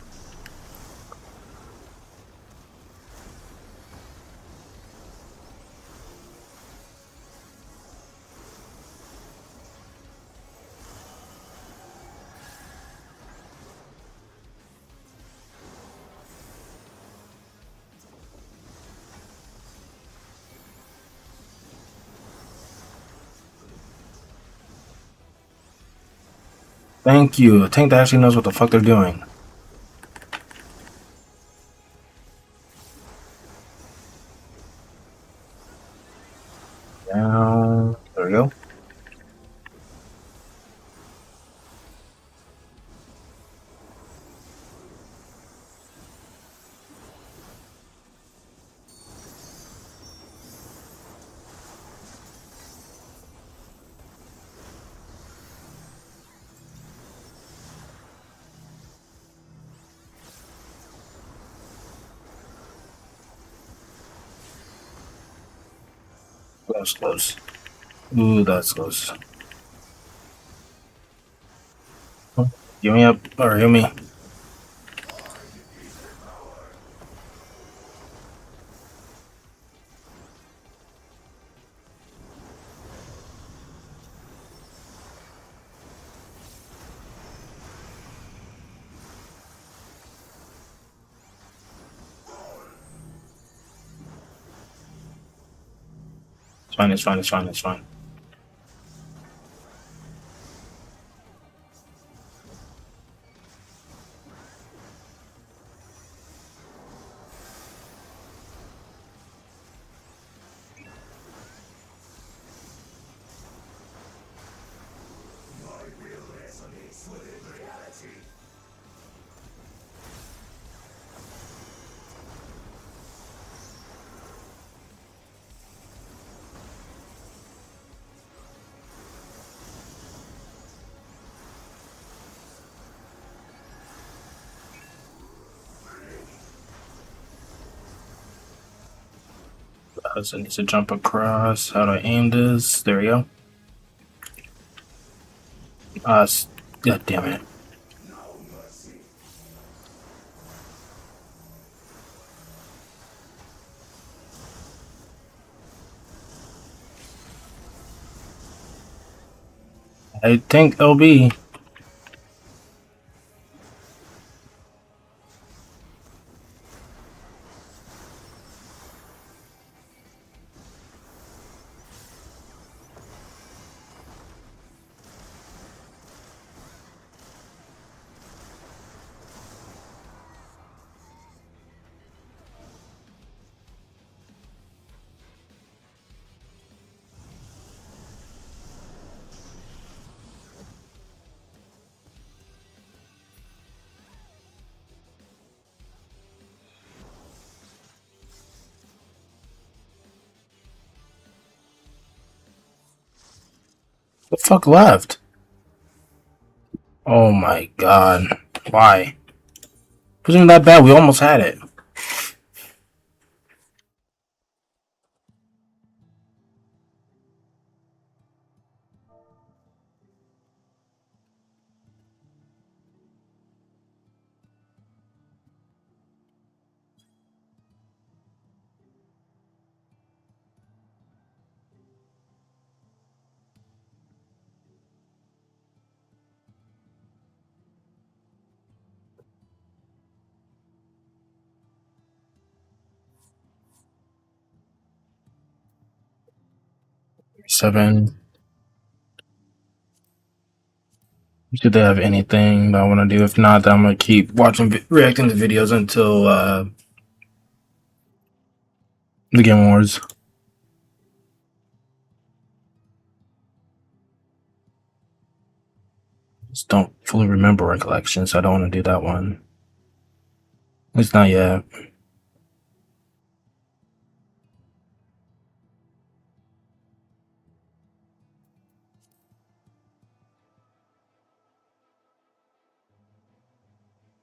Thank you. A tank that actually knows what the fuck they're doing. Down. There we go. That was close. Ooh, that's close. Give me up, or heal me. It's fine, it's fine, it's fine, it's fine. So I need to jump across. How do I aim this? There we go. God damn it. I think LB. The fuck left? Oh my god. Why? It wasn't even that bad. We almost had it. Seven. Do they have anything that I want to do? If not, then I'm gonna keep watching, reacting to videos until the Game Awards. Just don't fully remember Recollection, so I don't want to do that one. At least not yet.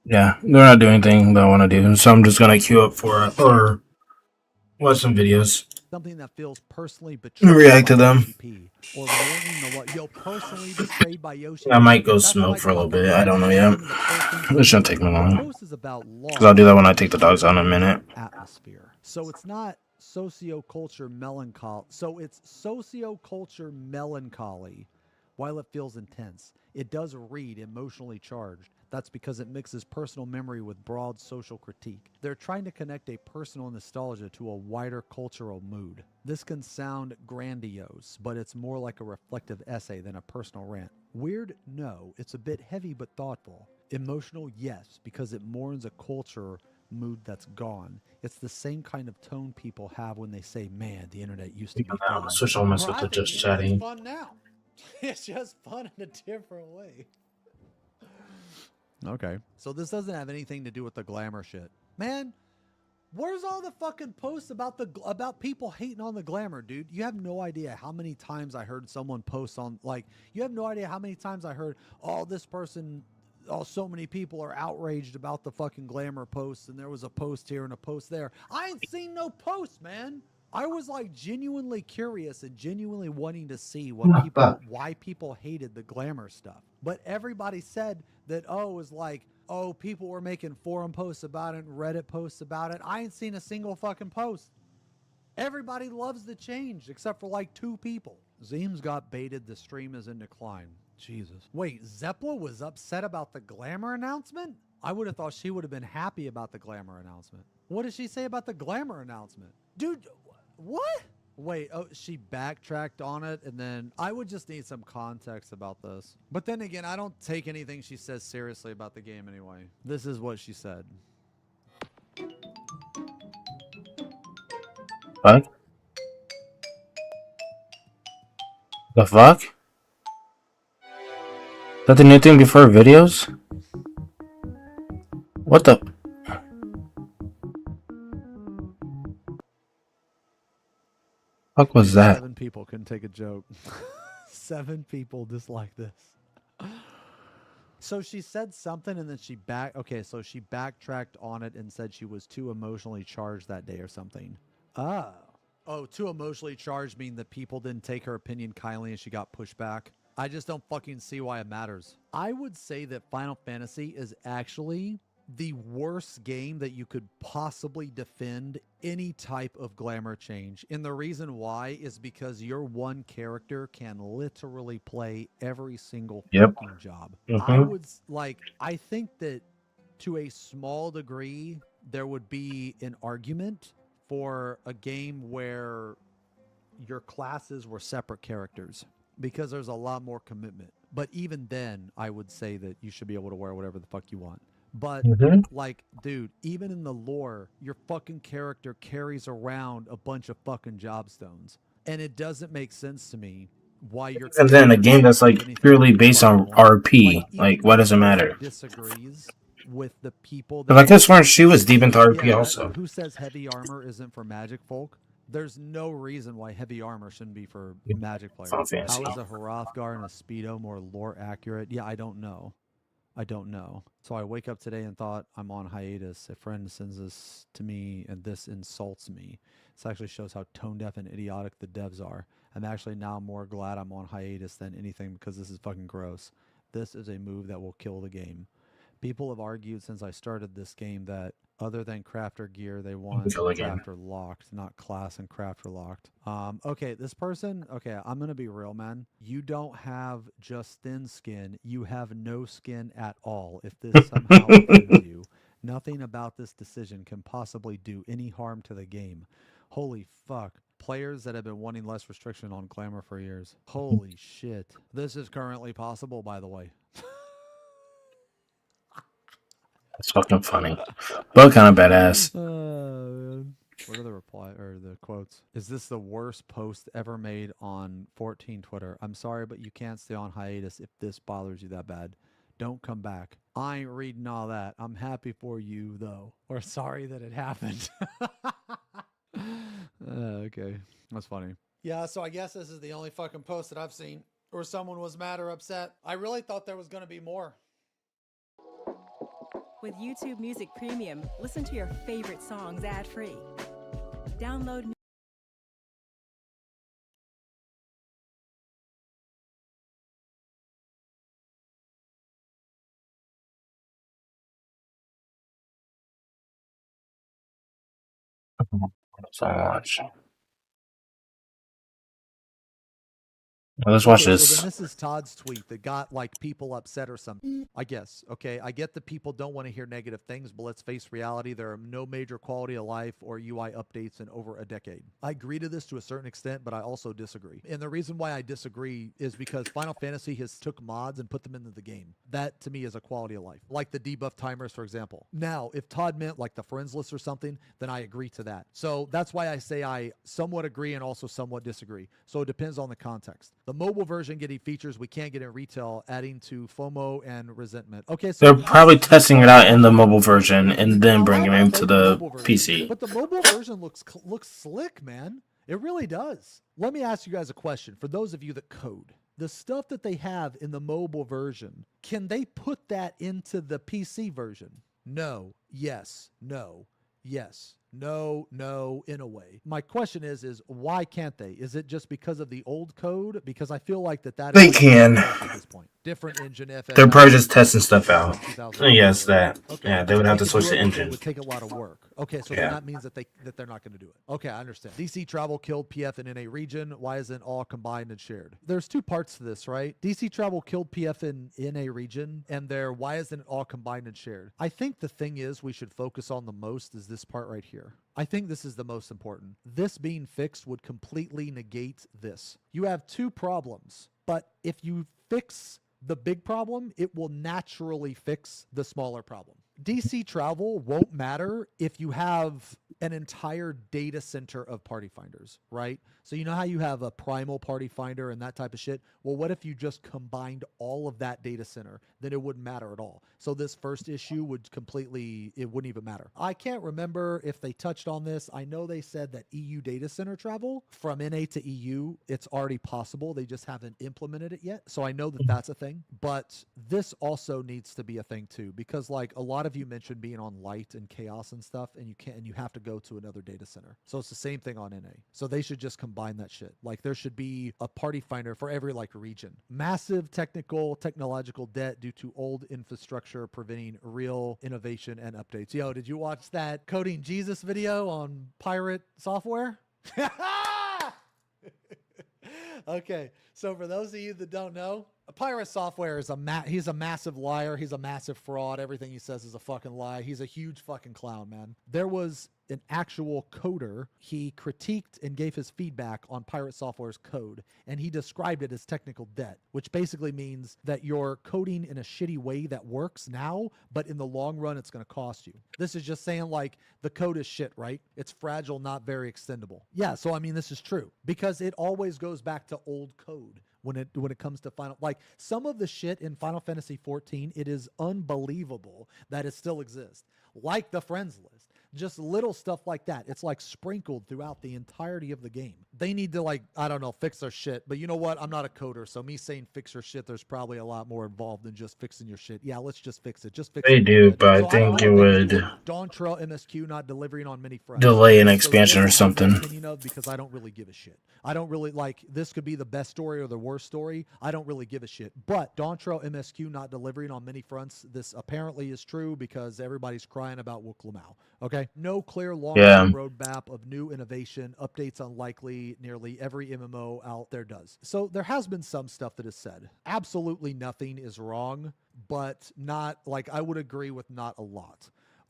Yeah, they're not doing anything that I want to do, so I'm just gonna queue up for it or watch some videos. Something that feels personally betrayed React to them. or learning what You'll personally be betrayed by Yoshi. I might go That's smoke like for a little fucking bit. I don't know yet. the person It shouldn't take me the long. post is about Because I'll do that when I take the dogs out in a minute. atmosphere. So it's not socioculture melancholy. So it's socioculture melancholy while it feels intense. It does read emotionally charged. That's because it mixes personal memory with broad social critique. They're trying to connect a personal nostalgia to a wider cultural mood. This can sound grandiose, but it's more like a reflective essay than a personal rant. Weird? No. It's a bit heavy but thoughtful. Emotional? Yes, because it mourns a culture mood that's gone. It's the same kind of tone people have when they say, man, the internet used to be fun. Switch almost with the just chatting. It's fun now. It's just fun in a different way. Okay. So this doesn't have anything to do with the glamour shit. Man, where's all the fucking posts about people hating on the glamour, dude? You have no idea how many times I heard someone post on, like, you have no idea how many times I heard, oh, this person, oh, so many people are outraged about the fucking glamour posts, and there was a post here and a post there. I ain't seen no posts, man. I was like genuinely curious and genuinely wanting to see why people hated the glamour stuff. But everybody said that, oh, it was like, oh, people were making forum posts about it and Reddit posts about it. I ain't seen a single fucking post. Everybody loves the change except for like 2 people. Zeem's got baited. The stream is in decline. Jesus. Wait, Zeppla was upset about the glamour announcement? I would have thought she would have been happy about the glamour announcement. What did she say about the glamour announcement? Dude, what? Wait, oh, she backtracked on it, and then I would just need some context about this. But then again, I don't take anything she says seriously about the game anyway. This is what she said. Fuck? The fuck? Is that the new thing before videos? What the? Fuck was that? 7 people couldn't take a joke. 7 people dislike this. So she said something and then she so she backtracked on it and said she was too emotionally charged that day or something. Oh, too emotionally charged mean that people didn't take her opinion kindly and she got pushed back. I just don't fucking see why it matters. I would say that Final Fantasy is actually the worst game that you could possibly defend any type of glamour change. And the reason why is because your one character can literally play every single fucking job. I think that to a small degree, there would be an argument for a game where your classes were separate characters because there's a lot more commitment. But even then, I would say that you should be able to wear whatever the fuck you want. But, like, dude, even in the lore, your fucking character carries around a bunch of fucking jobstones. And it doesn't make sense to me why you're... And then a game that's, like, purely based on RP. Like, why does it matter? ...disagrees with the people... Because I could have sworn she was deep into RP also. Who says heavy armor isn't for magic folk? There's no reason why heavy armor shouldn't be for magic players. How is a Hrothgar and a Speedo more lore accurate? Yeah, I don't know. So I wake up today and thought I'm on hiatus. A friend sends this to me and this insults me. This actually shows how tone deaf and idiotic the devs are. I'm actually now more glad I'm on hiatus than anything because this is fucking gross. This is a move that will kill the game. People have argued since I started this game that other than crafter gear, they want crafter locked, not class and crafter locked. Okay, this person, okay, I'm going to be real, man. You don't have just thin skin. You have no skin at all. If this somehow offends you, nothing about this decision can possibly do any harm to the game. Holy fuck. Players that have been wanting less restriction on glamour for years. Holy shit. This is currently possible, by the way. It's fucking funny. But kind of badass. What are the reply or the quotes? Is this the worst post ever made on 14 Twitter? I'm sorry, but you can't stay on hiatus if this bothers you that bad. Don't come back. I ain't reading all that. I'm happy for you, though. Or sorry that it happened. Okay. That's funny. Yeah, so I guess this is the only fucking post that I've seen where someone was mad or upset. I really thought there was going to be more. With YouTube Music Premium, listen to your favorite songs ad-free. Download So watch. Let's watch So this. then this is Todd's tweet that got like people upset or something. I guess. Okay. I get that people don't want to hear negative things, but let's face reality. There are no major quality of life or UI updates in over a decade. I agree to this to a certain extent, but I also disagree. And the reason why I disagree is because Final Fantasy has took mods and put them into the game. That to me is a quality of life. Like the debuff timers, for example. Now, if Todd meant like the friends list or something, then I agree to that. So that's why I say I somewhat agree and also somewhat disagree. So it depends on the context. The mobile version getting features we can't get in retail, adding to FOMO and resentment. Okay, so They're probably testing it out in the mobile version and then bringing it to the PC. But the mobile version looks slick, man. It really does. Let me ask you guys a question. For those of you that code, the stuff that they have in the mobile version, can they put that into the PC version? No. Yes. No. Yes. No, in a way. My question is why can't they? Is it just because of the old code? Because I feel like that They is can. at this point. Different engine, FFXIV. They're probably just testing stuff out. Yes, that. Okay. Yeah, they would have to could do switch the it, but engine. It would take a lot of work. Okay, so Yeah. then that means that they're not going to do it. Okay, I understand. DC travel killed PF in NA region. Why isn't all combined and shared? There's two parts to this, right? DC travel killed PF in NA region, and why isn't it all combined and shared? I think the thing is we should focus on the most is this part right here. I think this is the most important. This being fixed would completely negate this. You have two problems, but if you fix the big problem, it will naturally fix the smaller problem. DC travel won't matter if you have an entire data center of party finders, right? So you know how you have a primal party finder and that type of shit? Well, what if you just combined all of that data center? Then it wouldn't matter at all. So this first issue would it wouldn't even matter. I can't remember if they touched on this. I know they said that EU data center travel from NA to EU, it's already possible. They just haven't implemented it yet. So I know that that's a thing, but this also needs to be a thing too, because like a lot of you mentioned being on light and chaos and stuff, and you have to go to another data center. So it's the same thing on NA. So they should just combine that shit. Like there should be a party finder for every like region. Massive technological debt due to old infrastructure preventing real innovation and updates. Yo, did you watch that Coding Jesus video on Pirate Software? Okay, so for those of you that don't know, Pirate Software is he's a massive liar. He's a massive fraud. Everything he says is a fucking lie. He's a huge fucking clown, man. There was an actual coder. He critiqued and gave his feedback on Pirate Software's code, and he described it as technical debt, which basically means that you're coding in a shitty way that works now, but in the long run, it's going to cost you. This is just saying like the code is shit, right? It's fragile, not very extendable. Yeah, so I mean, this is true because it always goes back to old code. When it comes to Final, like some of the shit in Final Fantasy XIV, it is unbelievable that it still exists. Like the friends list, just little stuff like that. It's like sprinkled throughout the entirety of the game. They need to like, I don't know, fix their shit. But you know what? I'm not a coder, so me saying fix your shit, there's probably a lot more involved than just fixing your shit. Yeah, let's just fix it. Just fix it. They do, but I think it would Dawn Trail MSQ not delivering on many fronts. delay an expansion or something. Because I don't really give a shit. I don't really like this could be the best story or the worst story. I don't really give a shit. But Dawn Trail MSQ not delivering on many fronts. This apparently is true because everybody's crying about Wook Lamau. Okay, no clear long-term roadmap of new innovation. Updates unlikely. Nearly every MMO out there does. So there has been some stuff that is said. Absolutely nothing is wrong, but not like I would agree with not a lot.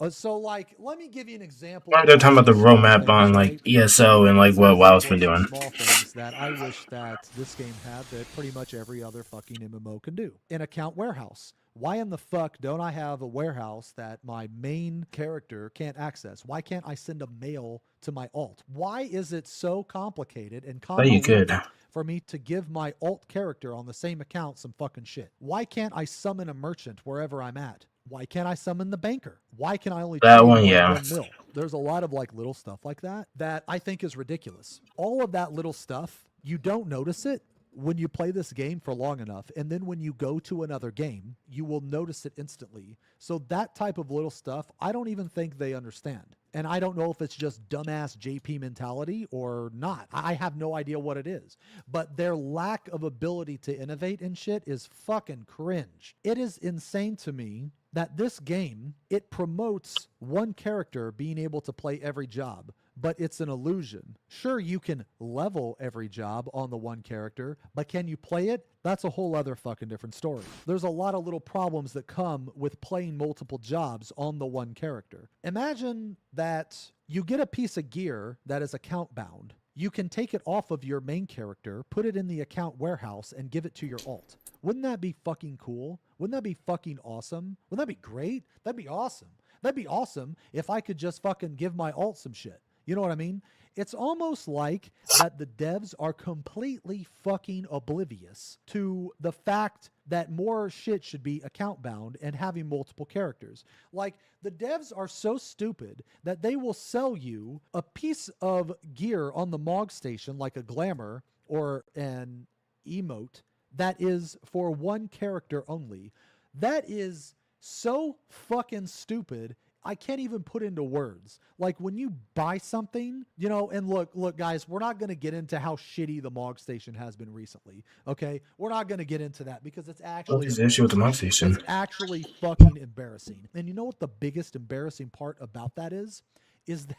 So, like, let me give you an example. They're talking about the roadmap on like ESO and like what WoW's been doing. Small things that I wish that this game had that pretty much every other fucking MMO can do. An account warehouse. Why in the fuck don't I have a warehouse that my main character can't access? Why can't I send a mail to my alt? Why is it so complicated and convoluted for me to give my alt character on the same account some fucking shit? Why can't I summon a merchant wherever I'm at? Why can't I summon the banker? Why can I only that one? 1 Yeah. mil? There's a lot of like little stuff like that I think is ridiculous. All of that little stuff, you don't notice it when you play this game for long enough, and then when you go to another game, you will notice it instantly. So that type of little stuff, I don't even think they understand. And I don't know if it's just dumbass JP mentality or not. I have no idea what it is. But their lack of ability to innovate and shit is fucking cringe. It is insane to me that this game, it promotes one character being able to play every job, but it's an illusion. Sure, you can level every job on the one character, but can you play it? That's a whole other fucking different story. There's a lot of little problems that come with playing multiple jobs on the one character. Imagine that you get a piece of gear that is account bound. You can take it off of your main character, put it in the account warehouse, and give it to your alt. Wouldn't that be fucking cool? Wouldn't that be fucking awesome? Wouldn't that be great? That'd be awesome. That'd be awesome if I could just fucking give my alt some shit. You know what I mean? It's almost like that the devs are completely fucking oblivious to the fact that more shit should be account bound and having multiple characters. Like, the devs are so stupid that they will sell you a piece of gear on the Mog station, like a glamour or an emote, that is for one character only. That is so fucking stupid. I can't even put into words. Like, when you buy something, you know, and look, guys, we're not going to get into how shitty the Mog station has been recently. Okay, we're not going to get into that because it's actually What's the issue with the Mog station? It's actually fucking embarrassing. And you know what the biggest embarrassing part about that is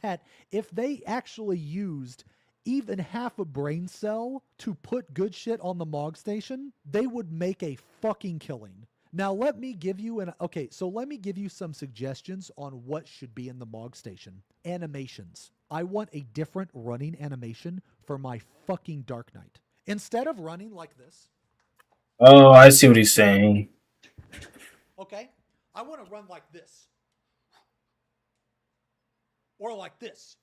that if they actually used even half a brain cell to put good shit on the Mog station, they would make a fucking killing. Now, let me give you some suggestions on what should be in the Mog station. Animations. I want a different running animation for my fucking Dark Knight. Instead of running like this. Oh, I see what he's saying. Okay? I want to run like this. Or like this.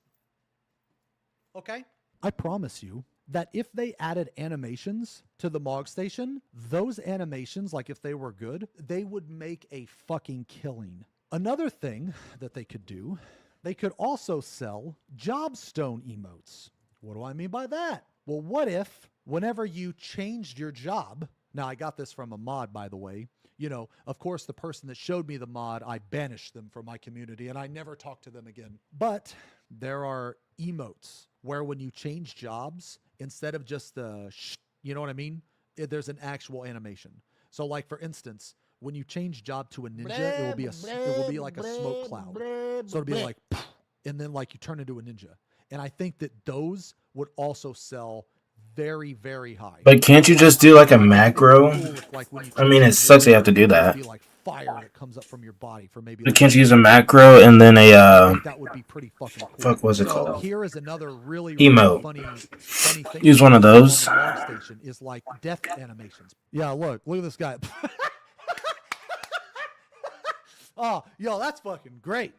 Okay? I promise you that if they added animations to the Mog station, those animations, like if they were good, they would make a fucking killing. Another thing that they could do, they could also sell jobstone emotes. What do I mean by that? Well, what if whenever you changed your job, now I got this from a mod, by the way, you know, of course, the person that showed me the mod, I banished them from my community and I never talked to them again. But there are emotes where when you change jobs, instead of just the you know what I mean? There's an actual animation. So like, for instance, when you change job to a ninja, it will be like a smoke cloud. So it'll be like, and then like you turn into a ninja. And I think that those would also sell very, very high. But can't you just do like a macro? I mean, it sucks you have to do that. Be like fire that comes up from your body for maybe. But can't you use a macro and then a that would be pretty fucking cool. Fuck, what's it So called? here is another really Emote. funny thing. Use one of those. On the Mog station is like death animations. Yeah, look at this guy. Oh, yo, that's fucking great.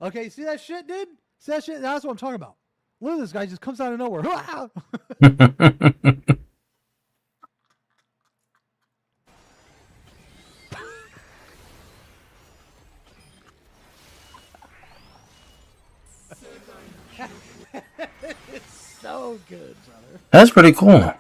Okay, see that shit, dude? See that shit? That's what I'm talking about. Look at this guy, just comes out of nowhere. It's so good, brother. That's pretty cool.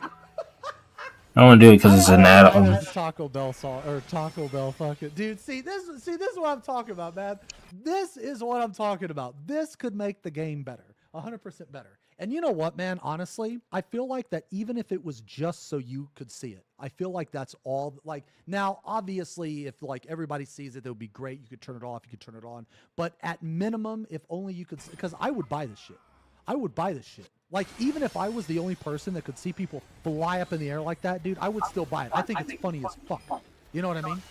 I want to do it because it's an add-on. Taco Bell song or Taco Bell fucking dude. See this is what I'm talking about, man. This is what I'm talking about. This could make the game better, 100% better. And you know what, man? Honestly, I feel like that even if it was just so you could see it, I feel like that's all. Like, now, obviously, if like everybody sees it, that would be great. You could turn it off, you could turn it on. But at minimum, if only you could, because I would buy this shit. I would buy this shit. Like, even if I was the only person that could see people fly up in the air like that, dude, I would still buy it. I think it's funny as fuck. You know what I mean?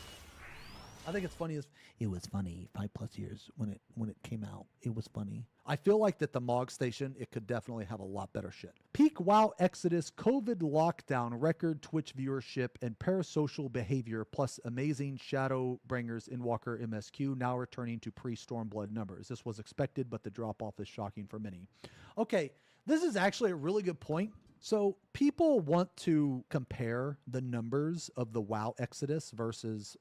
I think it's funny as it was funny 5+ years when it came out. It was funny. I feel like that the Mog station, it could definitely have a lot better shit. Peak WoW Exodus, COVID lockdown, record Twitch viewership, and parasocial behavior, plus amazing Shadowbringers in Walker MSQ, now returning to pre-Stormblood numbers. This was expected, but the drop-off is shocking for many. Okay, this is actually a really good point. So people want to compare the numbers of the WoW Exodus versus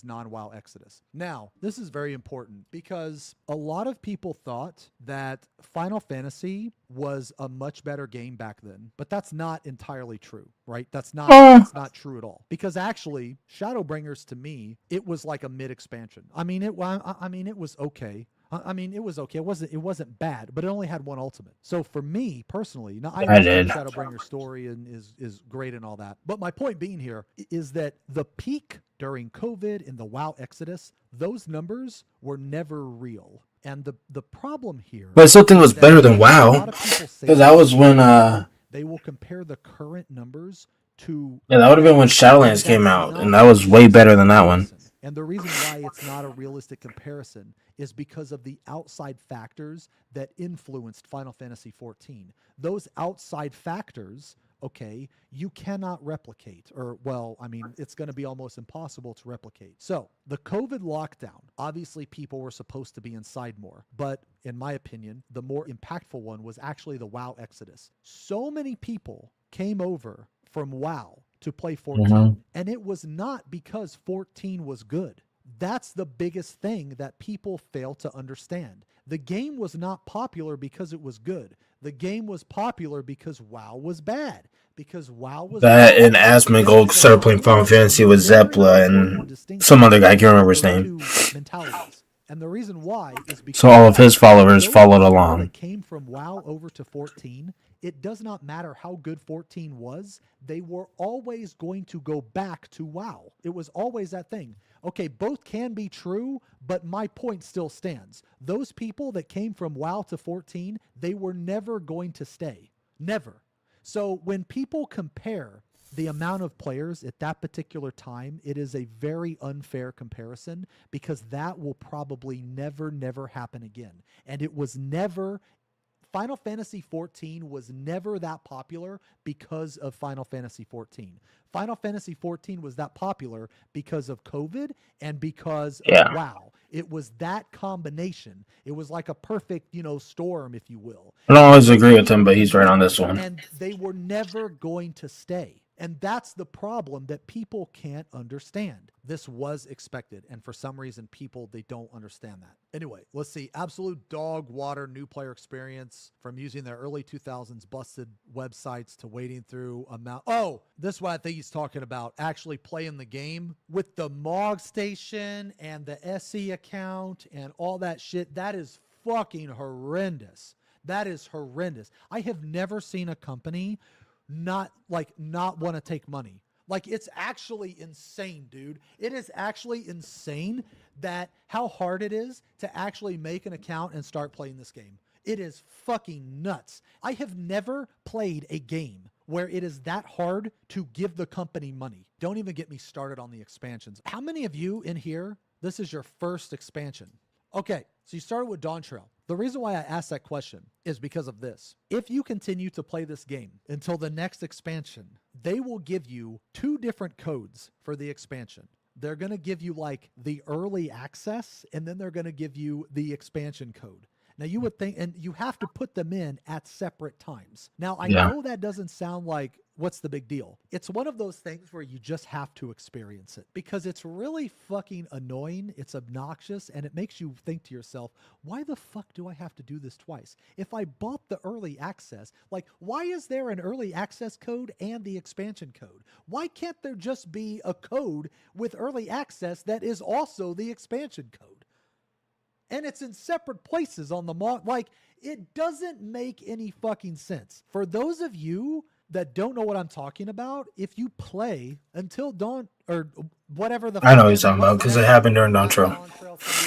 non-WoW Exodus. Now, this is very important because a lot of people thought that Final Fantasy was a much better game back then, but that's not entirely true, right? That's not true at all. Because actually, Shadowbringers to me, it was like a mid-expansion. I mean, it was okay. I mean, it was okay. It wasn't bad, but it only had one ultimate. So for me personally, now I understand Shadowbringer's story and is great and all that. But my point being here is that the peak during COVID in the WoW Exodus, those numbers were never real. And the problem here, But I still think it was is better that than a WoW. lot of people say Because that was when they will compare the current numbers to yeah, that would have been when Shadowlands came out, and that was way better than that one. And the reason why it's not a realistic comparison is because of the outside factors that influenced Final Fantasy XIV. Those outside factors, okay, you cannot replicate, or, well, I mean, it's going to be almost impossible to replicate. So, the COVID lockdown, obviously people were supposed to be inside more, but in my opinion, the more impactful one was actually the WoW exodus. So many people came over from WoW to play 14, and it was not because 14 was good. That's the biggest thing that people fail to understand. The game was not popular because it was good. The game was popular because WoW was bad. Because WoW was That and Asmongold started playing Final Fantasy with Zepla and some other guy, I can't remember his name. mentalities. And the reason why is because So all of his followers those followed people along. that came from WoW over to 14, it does not matter how good 14 was, they were always going to go back to WoW. It was always that thing. Okay, both can be true, but my point still stands. Those people that came from WoW to 14, they were never going to stay. Never. So when people compare the amount of players at that particular time, it is a very unfair comparison because that will probably never happen again. And it was never, Final Fantasy XIV was never that popular because of Final Fantasy XIV. Final Fantasy XIV was that popular because of COVID and because of WoW. It was that combination. It was like a perfect, storm, if you will. I don't always agree with him, but he's right on this one. And they were never going to stay. And that's the problem that people can't understand. This was expected, and for some reason, people, they don't understand that. Anyway, let's see. Absolute dog water new player experience from using their early 2000s busted websites to wading through amount. Oh, this is what I think he's talking about. Actually playing the game with the MOG station and the SE account and all that shit. That is fucking horrendous. That is horrendous. I have never seen a company not want to take money. Like, it's actually insane, dude. It is actually insane that how hard it is to actually make an account and start playing this game. It is fucking nuts. I have never played a game where it is that hard to give the company money. Don't even get me started on the expansions. How many of you in here, this is your first expansion? Okay, so you started with Dawn Trail. The reason why I asked that question is because of this. If you continue to play this game until the next expansion, they will give you 2 different codes for the expansion. They're going to give you like the early access, and then they're going to give you the expansion code. Now you would think, and you have to put them in at separate times. Now I know that doesn't sound like what's the big deal. It's one of those things where you just have to experience it because it's really fucking annoying. It's obnoxious, and it makes you think to yourself, why the fuck do I have to do this twice? If I bought the early access, like, why is there an early access code and the expansion code? Why can't there just be a code with early access that is also the expansion code? And it's in separate places on the like, it doesn't make any fucking sense. For those of you that don't know what I'm talking about, if you play until Dawn or whatever the I know what he's talking about because it happened during Dawn Trail.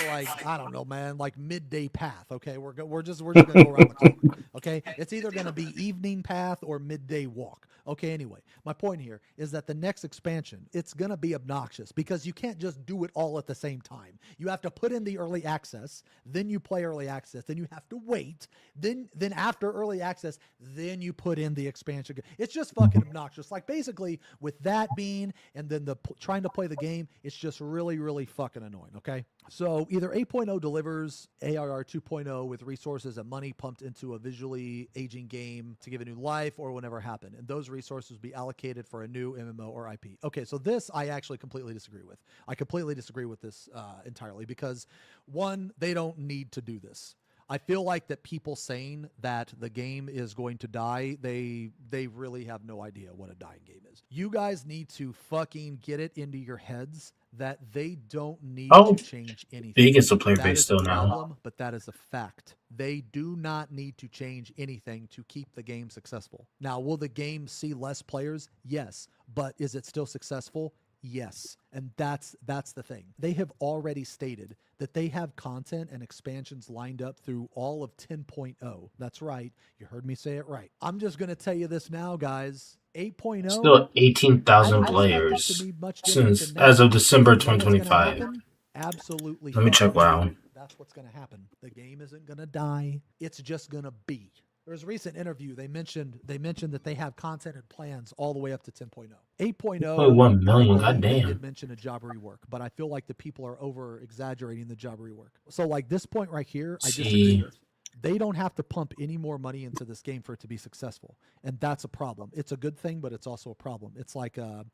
Like, I don't know, man, like midday path. Okay, we're just gonna go around the clock. Okay, it's either gonna be evening path or midday walk. Okay, anyway, my point here is that the next expansion, it's gonna be obnoxious because you can't just do it all at the same time. You have to put in the early access, then you play early access, then you have to wait, then after early access, then you put in the expansion. It's just fucking obnoxious. Like, basically, with that being and then trying to play the game, it's just really fucking annoying. Okay, so either 8.0 delivers ARR 2.0 with resources and money pumped into a visually aging game to give a new life, or will never happen, and those resources be allocated for a new MMO or IP. Okay, so this I actually completely disagree with. I completely disagree with this entirely because, one, they don't need to do this. I feel like that people saying that the game is going to die, they really have no idea what a dying game is. You guys need to fucking get it into your heads that they don't need to change anything. He gets to play That base is still a now. problem, but that is a fact. They do not need to change anything to keep the game successful. Now, will the game see less players? Yes. But is it still successful? Yes, and that's the thing. They have already stated that they have content and expansions lined up through all of 10.0. That's right. You heard me say it right. I'm just going to tell you this now, guys. 8.0 Still 18,000 I don't expect it to players be much different since than as now. of December You know what's going to 2025. happen? Absolutely. Let me check. fucking Wow. That's what's going to happen. The game isn't going to die. It's just going to be. There was a recent interview. They mentioned that they have content and plans all the way up to 10.0. 8.0. 1 million. I believe they Goddamn. did mention a job rework, but I feel like the people are over exaggerating the job rework. So like this point right here, I disagree with. They don't have to pump any more money into this game for it to be successful, and that's a problem. It's a good thing, but it's also a problem. It's like a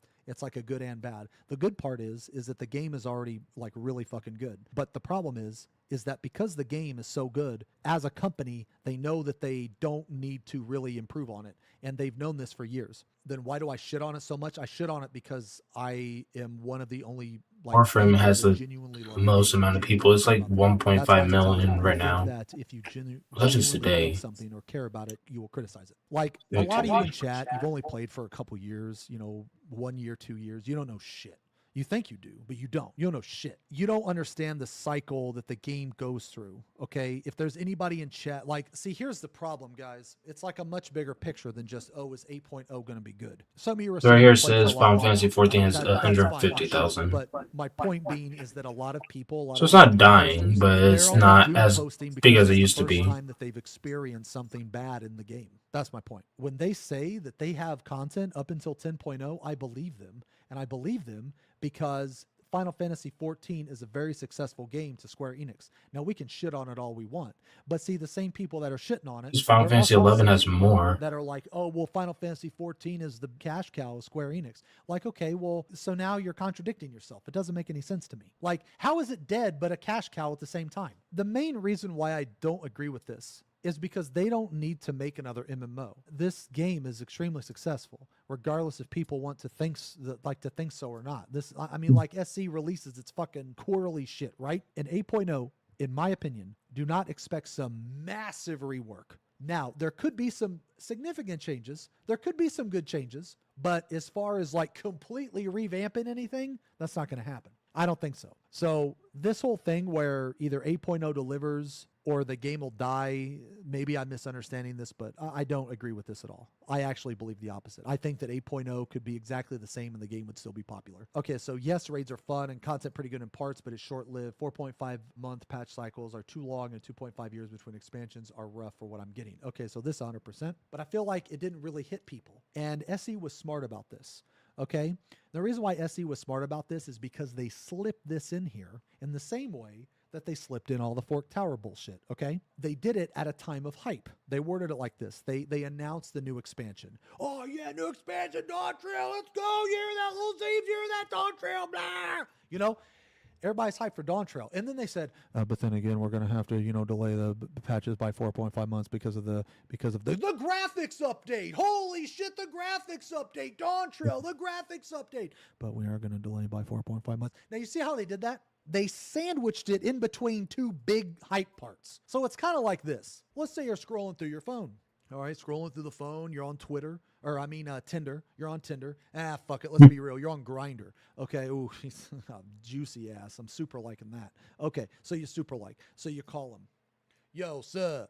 good and bad. The good part is that the game is already like really fucking good. But the problem is that because the game is so good, as a company, they know that they don't need to really improve on it, and they've known this for years. Then why do I shit on it so much? I shit on it because I am one of the only Warframe has the genuinely love most amount of people. It's like 1.5 million right now. that if you Legends genuinely today. love something or care about it, you will criticize it. Like a lot of you in chat, you've only played for a couple years, 1 year, 2 years. You don't know shit. You think you do, but you don't. You don't know shit. You don't understand the cycle that the game goes through, okay? If there's anybody in chat, see, here's the problem, guys. It's like a much bigger picture than just, is 8.0 going to be good? Some of you are Right here saying says Final Fantasy 14 has 150,000. but my point being is that a lot of people, So it's not dying, but it's not as big as it used to be. Time that they've experienced something bad in the game. That's my point. When they say that they have content up until 10.0, I believe them, and I believe them because Final Fantasy XIV is a very successful game to Square Enix. Now, we can shit on it all we want, but see, the same people that are shitting on it, Final Fantasy XI has more. that are like, oh, well, Final Fantasy XIV is the cash cow of Square Enix. Like, okay, well, so now you're contradicting yourself. It doesn't make any sense to me. Like, how is it dead but a cash cow at the same time? The main reason why I don't agree with this is because they don't need to make another MMO. This game is extremely successful, regardless if people want to think so or not. SC releases its fucking quarterly shit, right? And 8.0, in my opinion, do not expect some massive rework. Now, there could be some significant changes. There could be some good changes, but as far as completely revamping anything, that's not going to happen. I don't think so. So this whole thing where either 8.0 delivers or the game will die, maybe I'm misunderstanding this, but I don't agree with this at all. I actually believe the opposite. I think that 8.0 could be exactly the same and the game would still be popular. Okay, so yes, raids are fun and content pretty good in parts, but it's short-lived. 4.5 month patch cycles are too long and 2.5 years between expansions are rough for what I'm getting. Okay, so this 100%, but I feel like it didn't really hit people. And SE was smart about this. Okay, the reason why SE was smart about this is because they slipped this in here in the same way that they slipped in all the Fork Tower bullshit, okay? They did it at a time of hype. They worded it like this. They announced the new expansion. Oh, yeah, new expansion, Dawn Trail, let's go. You hear that, Little Thieves? You hear that, Dawn Trail? Blah. Everybody's hyped for Dawn Trail. And then they said, but then again, we're going to have to, delay the patches by 4.5 months because of the graphics update. Holy shit, the graphics update. Dawn Trail, the graphics update. But we are going to delay by 4.5 months. Now, you see how they did that? They sandwiched it in between two big hype parts. So it's kind of like this. Let's say you're scrolling through your phone. All right, scrolling through the phone, you're on Twitter, Tinder. You're on Tinder. Fuck it, let's be real. You're on Grindr. Okay, ooh, juicy ass. I'm super liking that. Okay, so you super like. So you call him. Yo, sup?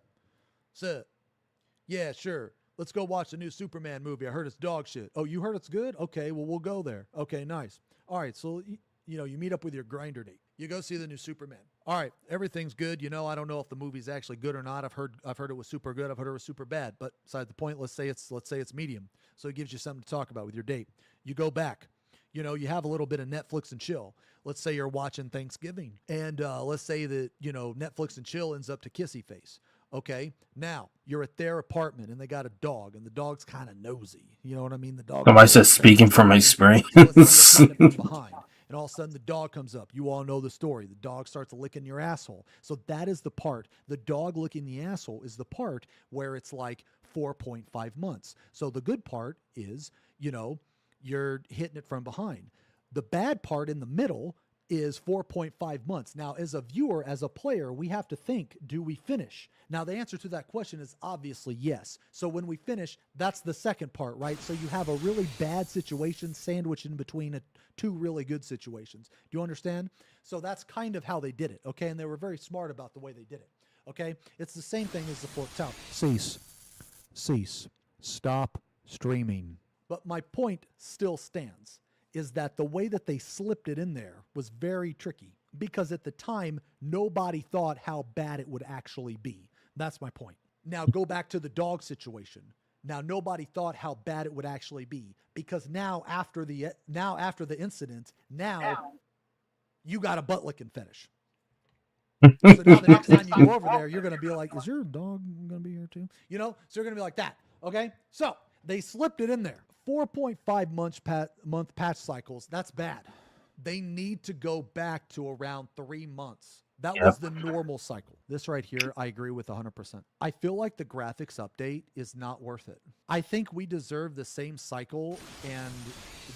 Yeah, sure. Let's go watch the new Superman movie. I heard it's dog shit. Oh, you heard it's good? Okay, well, we'll go there. Okay, nice. All right, so, you meet up with your Grindr date. You go see the new Superman. All right, everything's good. I don't know if the movie's actually good or not. I've heard it was super good. I've heard it was super bad. But beside the point, let's say it's medium. So it gives you something to talk about with your date. You go back. You have a little bit of Netflix and chill. Let's say you're watching Thanksgiving. And let's say that, Netflix and chill ends up to kissy face. Okay, now you're at their apartment and they got a dog and the dog's kind of nosy. You know what I mean? The dog. Somebody says speaking from experience. Behind. And all of a sudden the dog comes up. You all know the story. The dog starts licking your asshole. So that is the part. The dog licking the asshole is the part where it's like 4.5 months. So the good part is, you're hitting it from behind. The bad part in the middle is 4.5 months. Now, as a viewer, as a player, we have to think, do we finish? Now, the answer to that question is obviously yes. So when we finish, that's the second part, right? So you have a really bad situation sandwiched in between two really good situations. Do you understand? So that's kind of how they did it, okay? And they were very smart about the way they did it, okay? It's the same thing as the Forked Tower. Cease. Stop streaming. But my point still stands, is that the way that they slipped it in there was very tricky, because at the time, nobody thought how bad it would actually be. That's my point. Now go back to the dog situation. Now nobody thought how bad it would actually be, because now after the incident, now you got a butt licking fetish. So now the next time you go over there, you're going to be like, is your dog going to be here too? You know, so you're going to be like that. Okay. So they slipped it in there. 4.5 month patch cycles. That's bad. They need to go back to around 3 months. That was the normal cycle. This right here, I agree with 100%. I feel like the graphics update is not worth it. I think we deserve the same cycle and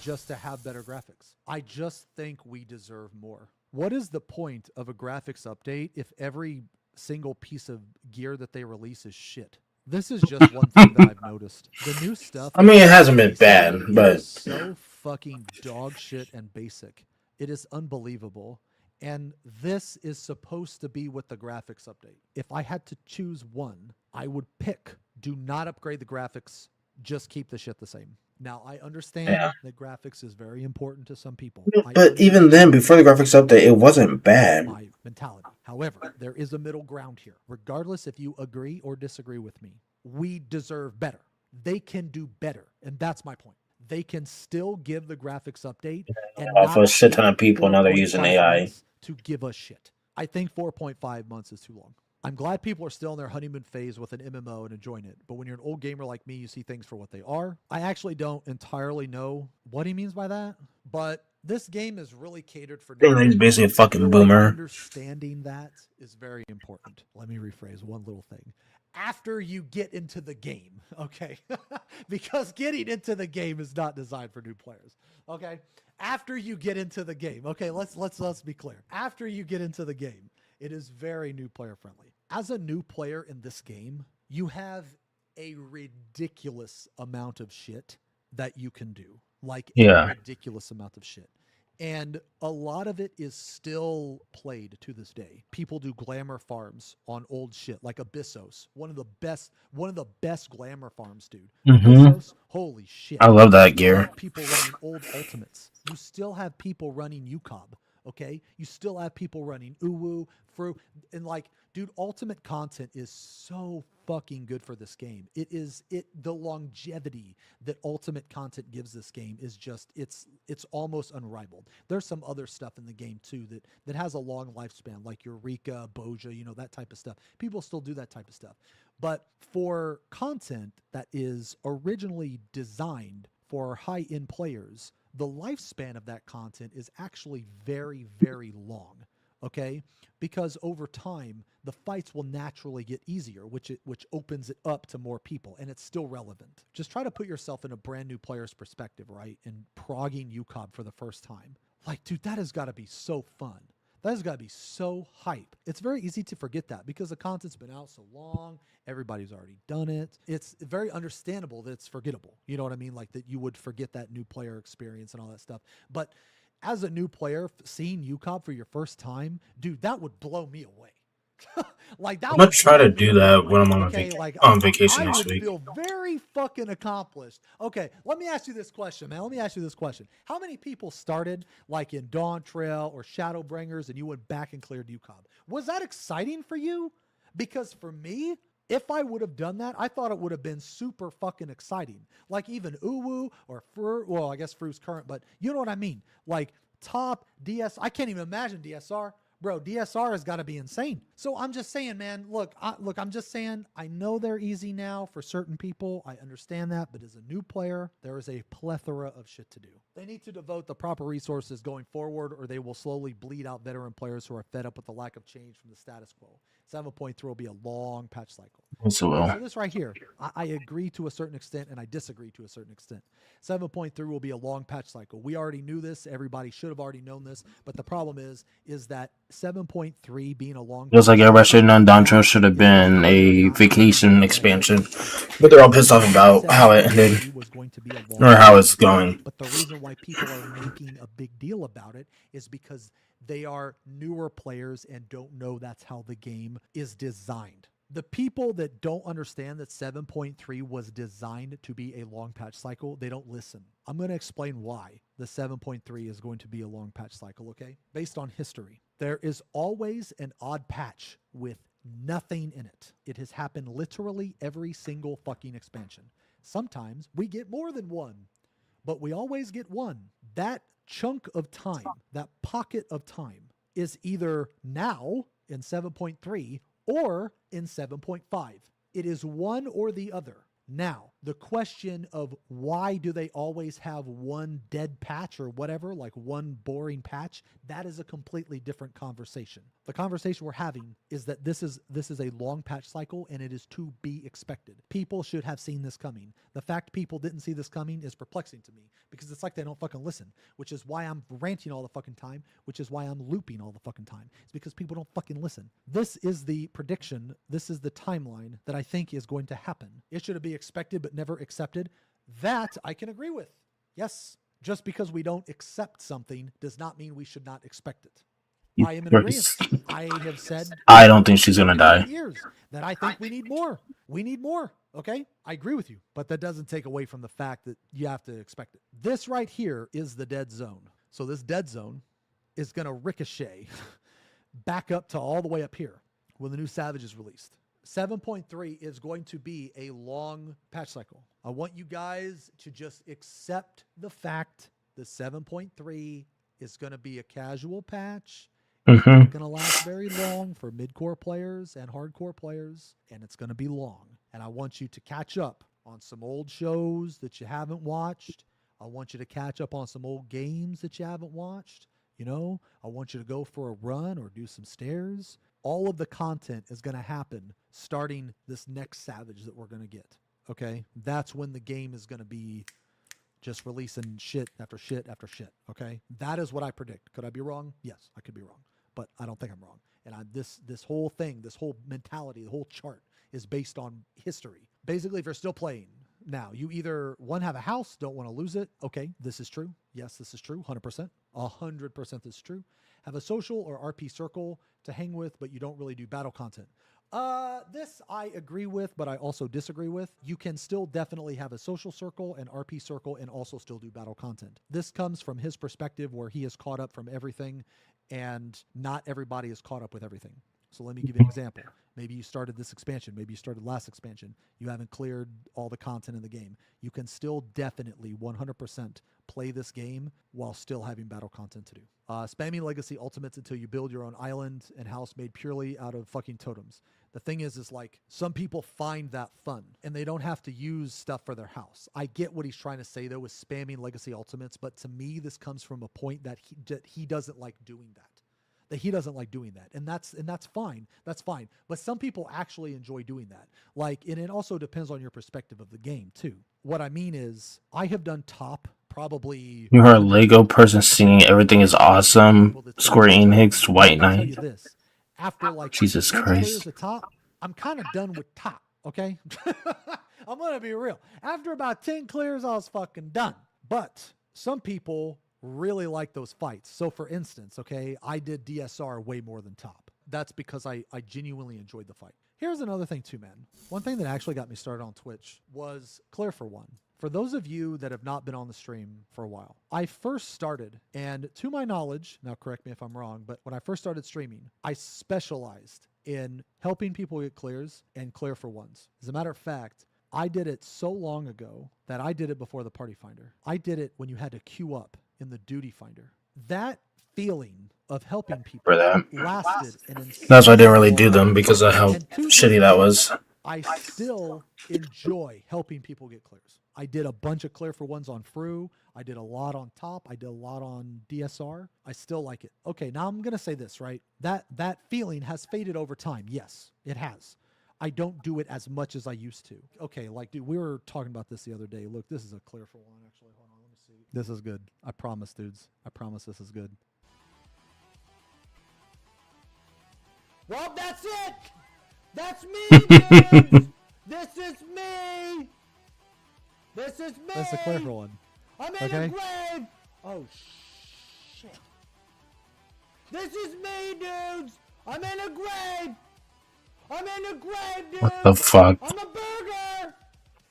just to have better graphics. I just think we deserve more. What is the point of a graphics update if every single piece of gear that they release is shit? This is just one thing that I've noticed. The new stuff. I mean, it hasn't been bad, but it's so fucking dog shit and basic. It is unbelievable. And this is supposed to be with the graphics update. If I had to choose one, I would pick do not upgrade the graphics, just keep the shit the same. Now, I understand that graphics is very important to some people. But even then, before the graphics update, it wasn't bad. My mentality. However, there is a middle ground here. Regardless if you agree or disagree with me, we deserve better. They can do better. And that's my point. They can still give the graphics update and Off a shit ton of people, now they're using AI. To give us shit. I think 4.5 months is too long. I'm glad people are still in their honeymoon phase with an MMO and enjoying it. But when you're an old gamer like me, you see things for what they are. I actually don't entirely know what he means by that. But this game is really catered for... He's basically a fucking boomer. Understanding that is very important. Let me rephrase one little thing. After you get into the game, okay? Because getting into the game is not designed for new players, okay? After you get into the game, okay, let's be clear. After you get into the game, it is very new player friendly. As a new player in this game, you have a ridiculous amount of shit that you can do. Like a ridiculous amount of shit. And a lot of it is still played to this day. People do glamour farms on old shit, like Abyssos, one of the best glamour farms, dude. Abyssos, holy shit! I love that gear. People running old ultimates. You still have people running UCOB. Okay, you still have people running Uwu, Fru, and like, dude, ultimate content is so fucking good for this game. The longevity that ultimate content gives this game is just, it's almost unrivaled. There's some other stuff in the game too that has a long lifespan, like Eureka, Boja, you know, that type of stuff. People still do that type of stuff. But for content that is originally designed for high-end players, the lifespan of that content is actually very, very long, okay? Because over time, the fights will naturally get easier, which opens it up to more people, and it's still relevant. Just try to put yourself in a brand new player's perspective, right? And progging UCOB for the first time. Like, dude, that has got to be so fun. That has got to be so hype. It's very easy to forget that because the content's been out so long. Everybody's already done it. It's very understandable that it's forgettable. You know what I mean? Like that you would forget that new player experience and all that stuff. But as a new player, seeing UCOB for your first time, dude, that would blow me away. Like that. I'm gonna try to do that when I'm on, on vacation I this would week. feel very fucking accomplished. Okay, let me ask you this question, man. Let me ask you this question. How many people started like in Dawn Trail or Shadowbringers and you went back and cleared UCOB? Was that exciting for you? Because for me, if I would have done that, I thought it would have been super fucking exciting. Like even Uwu or Fru, well, I guess Fru's current, but you know what I mean? Like top DS, I can't even imagine DSR. Bro, DSR has got to be insane. So I'm just saying, man, look, I'm just saying, I know they're easy now for certain people. I understand that. But as a new player, there is a plethora of shit to do. They need to devote the proper resources going forward, or they will slowly bleed out veteran players who are fed up with the lack of change from the status quo. 7.3 will be a long patch cycle. Yes, it will. So this right here, I agree to a certain extent, and I disagree to a certain extent. 7.3 will be a long patch cycle. We already knew this. Everybody should have already known this. But the problem is that 7.3 being a long Feels like everybody should have known Dontrell should have been a vacation expansion. But they're all pissed off about how it ended. Or how it's going. But the reason why people are making a big deal about it is because they are newer players and don't know that's how the game is designed. The people that don't understand that 7.3 was designed to be a long patch cycle, they don't listen. I'm going to explain why the 7.3 is going to be a long patch cycle, okay? Based on history. There is always an odd patch with nothing in it. It has happened literally every single fucking expansion. Sometimes we get more than one, but we always get one. That chunk of time, that pocket of time, is either now in 7.3 or in 7.5. It is one or the other. Now, the question of why do they always have one dead patch or whatever, like one boring patch, that is a completely different conversation. The conversation we're having is that this is a long patch cycle and it is to be expected. People should have seen this coming. The fact people didn't see this coming is perplexing to me because it's like they don't fucking listen, which is why I'm ranting all the fucking time, which is why I'm looping all the fucking time. It's because people don't fucking listen. This is the prediction. This is the timeline that I think is going to happen. It should be expected but never accepted. That I can agree with. Yes, just because we don't accept something does not mean we should not expect it. I am in agreement. I have said I don't think she's gonna die. years that I think we need more. We need more. Okay, I agree with you, but that doesn't take away from the fact that you have to expect it. This right here is the dead zone. So this dead zone is going to ricochet back up to all the way up here when the new Savage is released. 7.3 is going to be a long patch cycle. I want you guys to just accept the fact that 7.3 is going to be a casual patch. It's not going to last very long for mid-core players and hardcore players, and it's going to be long. And I want you to catch up on some old shows that you haven't watched. I want you to catch up on some old games that you haven't watched. You know, I want you to go for a run or do some stairs. All of the content is going to happen starting this next Savage that we're going to get. Okay? That's when the game is going to be just releasing shit after shit after shit. Okay? That is what I predict. Could I be wrong? Yes, I could be wrong. But I don't think I'm wrong. And this whole thing, this whole mentality, the whole chart is based on history. Basically, if you're still playing now, you either, one, have a house, don't want to lose it. Okay, this is true. Yes, this is true. 100%. 100% this is true. Have a social or RP circle to hang with, but you don't really do battle content. This I agree with, but I also disagree with. You can still definitely have a social circle and RP circle and also still do battle content. This comes from his perspective where he is caught up from everything and not everybody is caught up with everything. So let me give you an example. Maybe you started this expansion. Maybe you started last expansion. You haven't cleared all the content in the game. You can still definitely 100% play this game while still having battle content to do. Spamming Legacy Ultimates until you build your own island and house made purely out of fucking totems. The thing is like some people find that fun and they don't have to use stuff for their house. I get what he's trying to say though with spamming Legacy Ultimates, but to me this comes from a point that he doesn't like doing that. That he doesn't like doing that. And that's fine. That's fine. But some people actually enjoy doing that. Like, and it also depends on your perspective of the game too. What I mean is I have done top probably. You heard a Lego person singing "Everything is Awesome." Square Enix White Knight. After like Jesus 10 Christ. clears of top, I'm kind of done with top. Okay. I'm going to be real. After about 10 clears, I was fucking done. But some people really like those fights. So for instance, okay, I did DSR way more than top. That's because I genuinely enjoyed the fight. Here's another thing too, man. One thing that actually got me started on Twitch was Clear for One. For those of you that have not been on the stream for a while, I first started, and to my knowledge, now correct me if I'm wrong, but when I first started streaming, I specialized in helping people get clears and clear for ones. As a matter of fact, I did it so long ago that I did it before the Party Finder. I did it when you had to queue up in the Duty Finder. That feeling of helping people For that. lasted an insane That's why I didn't really do long them time. because of how And to shitty this that day, was. I still enjoy helping people get clears. I did a bunch of clear for ones on Fru. I did a lot on top. I did a lot on DSR. I still like it. Okay, now I'm gonna say this, right? That feeling has faded over time. Yes, it has. I don't do it as much as I used to. Okay, like, dude, we were talking about this the other day. Look, this is a clear for one, actually. Hold on, let me see. This is good. I promise, dudes. I promise this is good. Well, that's it. That's me, dudes. This is me. This is me. That's a clear for one. I'm in Okay. a grave. Oh, shit. This is me, dudes. I'm in a grave. I'm in a grave, dude. What the fuck? I'm a burger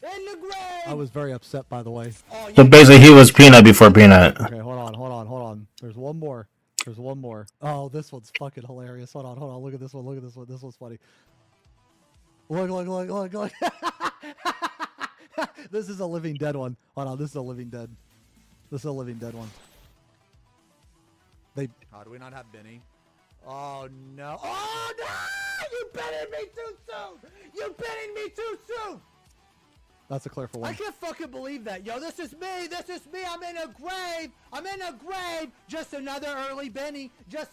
in the grave. I was very upset, by the way. So basically, he was Peanut before Peanut. Okay, hold on. There's one more. Oh, this one's fucking hilarious. Hold on. Look at this one. This one's funny. Look. This is a Living Dead one. Hold on, this is a Living Dead. one. How do we not have Benny? Oh, no. Oh, no! You betted me too soon! You betting me too soon! That's a clear for one. I can't fucking believe that. Yo, this is me. I'm in a grave. Just another early Benny. Just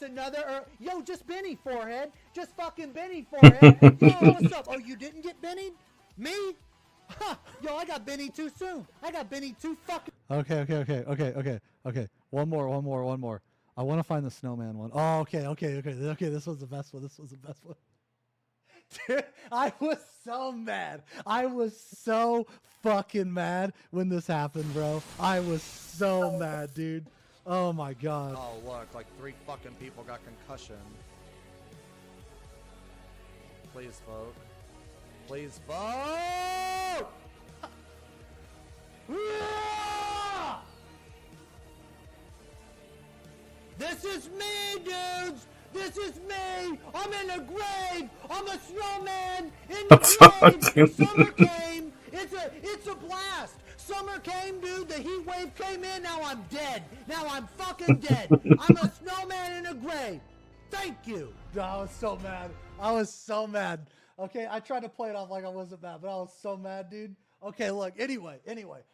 Benny, forehead. Just fucking Benny, forehead. Yo, what's up? Oh, you didn't get Benny? Me? Huh. Yo, I got Benny too soon. I got Benny too fucking... Okay. One more. I want to find the snowman one. Oh, okay. This was the best one. Dude, I was so mad. I was so fucking mad when this happened, bro. I was so mad, dude. Oh my god. Oh, look, like 3 fucking people got concussion. Please vote. Please vote! This is me, dudes! This is me! I'm in a grave! I'm a snowman in the grave! Summer came! It's a blast! Summer came, dude! The heat wave came in, now I'm dead! Now I'm fucking dead! I'm a snowman in a grave! Thank you! I was so mad. Okay, I tried to play it off like I wasn't mad, but I was so mad, dude. Okay, look, anyway,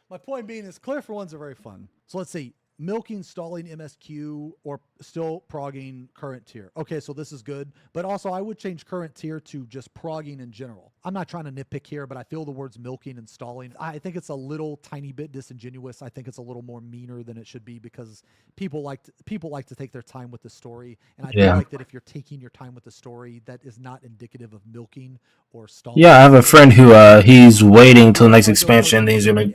my point being is clear for ones are very fun. So let's see. Milking, stalling MSQ, or still progging current tier. Okay, so this is good, but also I would change current tier to just progging in general. I'm not trying to nitpick here, but I feel the words milking and stalling, I think it's a little tiny bit disingenuous. I think it's a little more meaner than it should be because people like to take their time with the story, and I feel like that if you're taking your time with the story, that is not indicative of milking or stalling. Yeah, I have a friend who he's waiting till the next expansion. He's gonna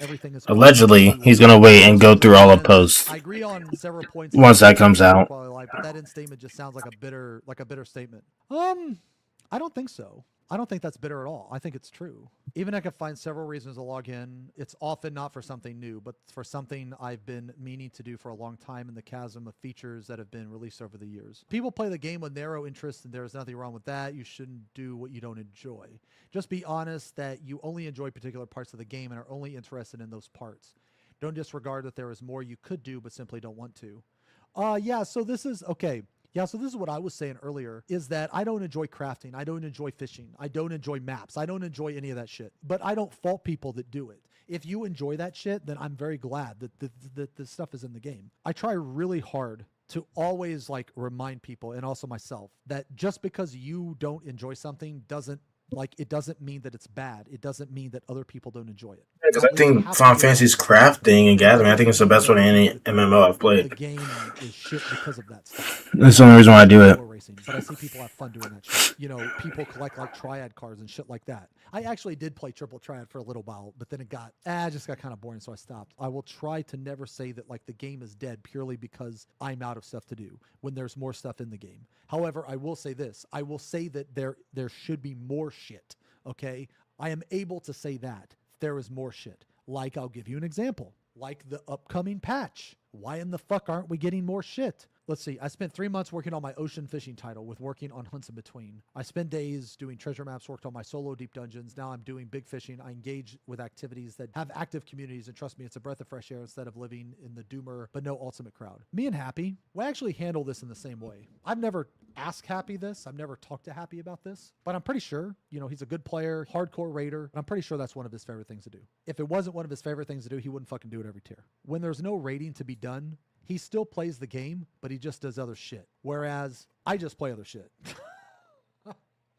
allegedly wait and go through all of posts. I agree on several points. Once that comes out. But that end statement just sounds like a bitter statement. I don't think so. I don't think that's bitter at all. I think it's true. Even I could find several reasons to log in. It's often not for something new, but for something I've been meaning to do for a long time in the chasm of features that have been released over the years. People play the game with narrow interests, and there's nothing wrong with that. You shouldn't do what you don't enjoy. Just be honest that you only enjoy particular parts of the game and are only interested in those parts. Don't disregard that there is more you could do, but simply don't want to. So this is what I was saying earlier, is that I don't enjoy crafting. I don't enjoy fishing. I don't enjoy maps. I don't enjoy any of that shit. But I don't fault people that do it. If you enjoy that shit, then I'm very glad that this stuff is in the game. I try really hard to always remind people, and also myself, that just because you don't enjoy something doesn't mean that it's bad. It doesn't mean that other people don't enjoy it. Because I think Final Fantasy's crafting and gathering, I think it's the best one in any MMO I've played. The game is shit because of that stuff. That's the only reason why I do it. But I see people have fun doing that shit. People collect triad cards and shit like that. I actually did play triple triad for a little while, but then it just got kind of boring, so I stopped. I will try to never say that the game is dead purely because I'm out of stuff to do when there's more stuff in the game. However, I will say this. I will say that there should be more shit, okay? I am able to say that there is more shit. I'll give you an example. Like the upcoming patch. Why in the fuck aren't we getting more shit? let's see. I spent 3 months working on my ocean fishing title with working on hunts in between. I spent days doing treasure maps, worked on my solo deep dungeons. Now I'm doing big fishing. I engage with activities that have active communities, and trust me, it's a breath of fresh air instead of living in the doomer but no ultimate crowd. Me and Happy, we actually handle this in the same way. I've never asked Happy this. I've never talked to Happy about this, but I'm pretty sure, you know, he's a good player, hardcore raider, and I'm pretty sure that's one of his favorite things to do. If it wasn't one of his favorite things to do, he wouldn't fucking do it every tier. When there's no raiding to be done, he still plays the game, but he just does other shit. Whereas I just play other shit.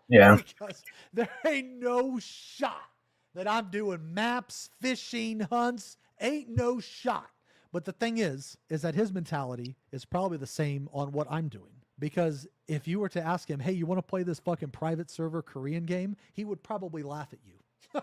Yeah. Because there ain't no shot that I'm doing maps, fishing, hunts. Ain't no shot. But the thing is that his mentality is probably the same on what I'm doing. Because if you were to ask him, hey, you want to play this fucking private server Korean game? He would probably laugh at you.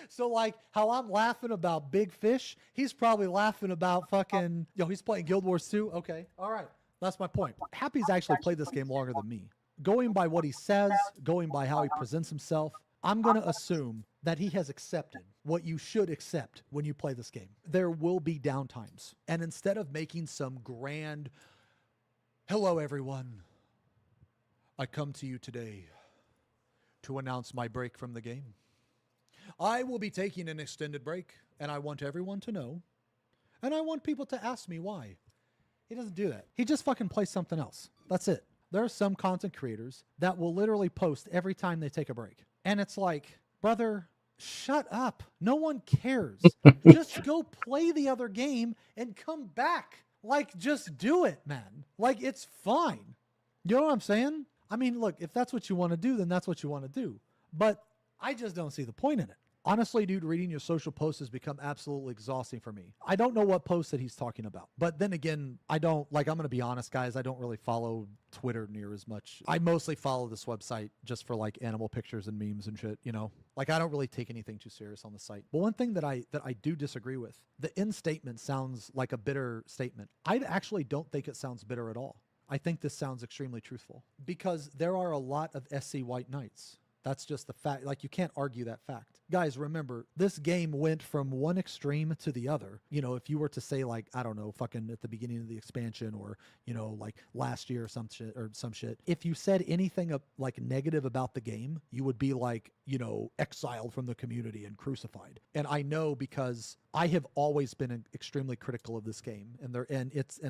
So like how I'm laughing about big fish, he's probably laughing about fucking, he's playing Guild Wars 2. Okay. All right. That's my point. Happy's actually played this game longer than me. Going by what he says, going by how he presents himself, I'm going to assume that he has accepted what you should accept when you play this game. There will be downtimes. And instead of making some grand, hello everyone, I come to you today to announce my break from the game. I will be taking an extended break, and I want everyone to know, and I want people to ask me why. He doesn't do that. He just fucking plays something else. That's it. There are some content creators that will literally post every time they take a break. And it's like, brother, shut up. No one cares. Just go play the other game and come back. Like, just do it, man. Like, it's fine. You know what I'm saying? I mean, look, if that's what you want to do, then that's what you want to do. But I just don't see the point in it. Honestly, dude, reading your social posts has become absolutely exhausting for me. I don't know what post that he's talking about. But then again, I'm going to be honest, guys, I don't really follow Twitter near as much. I mostly follow this website just for like animal pictures and memes and shit, you know? Like, I don't really take anything too serious on the site. But one thing that I do disagree with, the end statement sounds like a bitter statement. I actually don't think it sounds bitter at all. I think this sounds extremely truthful because there are a lot of SC White Knights. That's just the fact. Like, you can't argue that fact. Guys, remember, this game went from one extreme to the other. You know, if you were to say, like, I don't know, fucking at the beginning of the expansion or, you know, like last year or some shit. If you said anything like negative about the game, you would be like, you know, exiled from the community and crucified. And I know because I have always been extremely critical of this game, and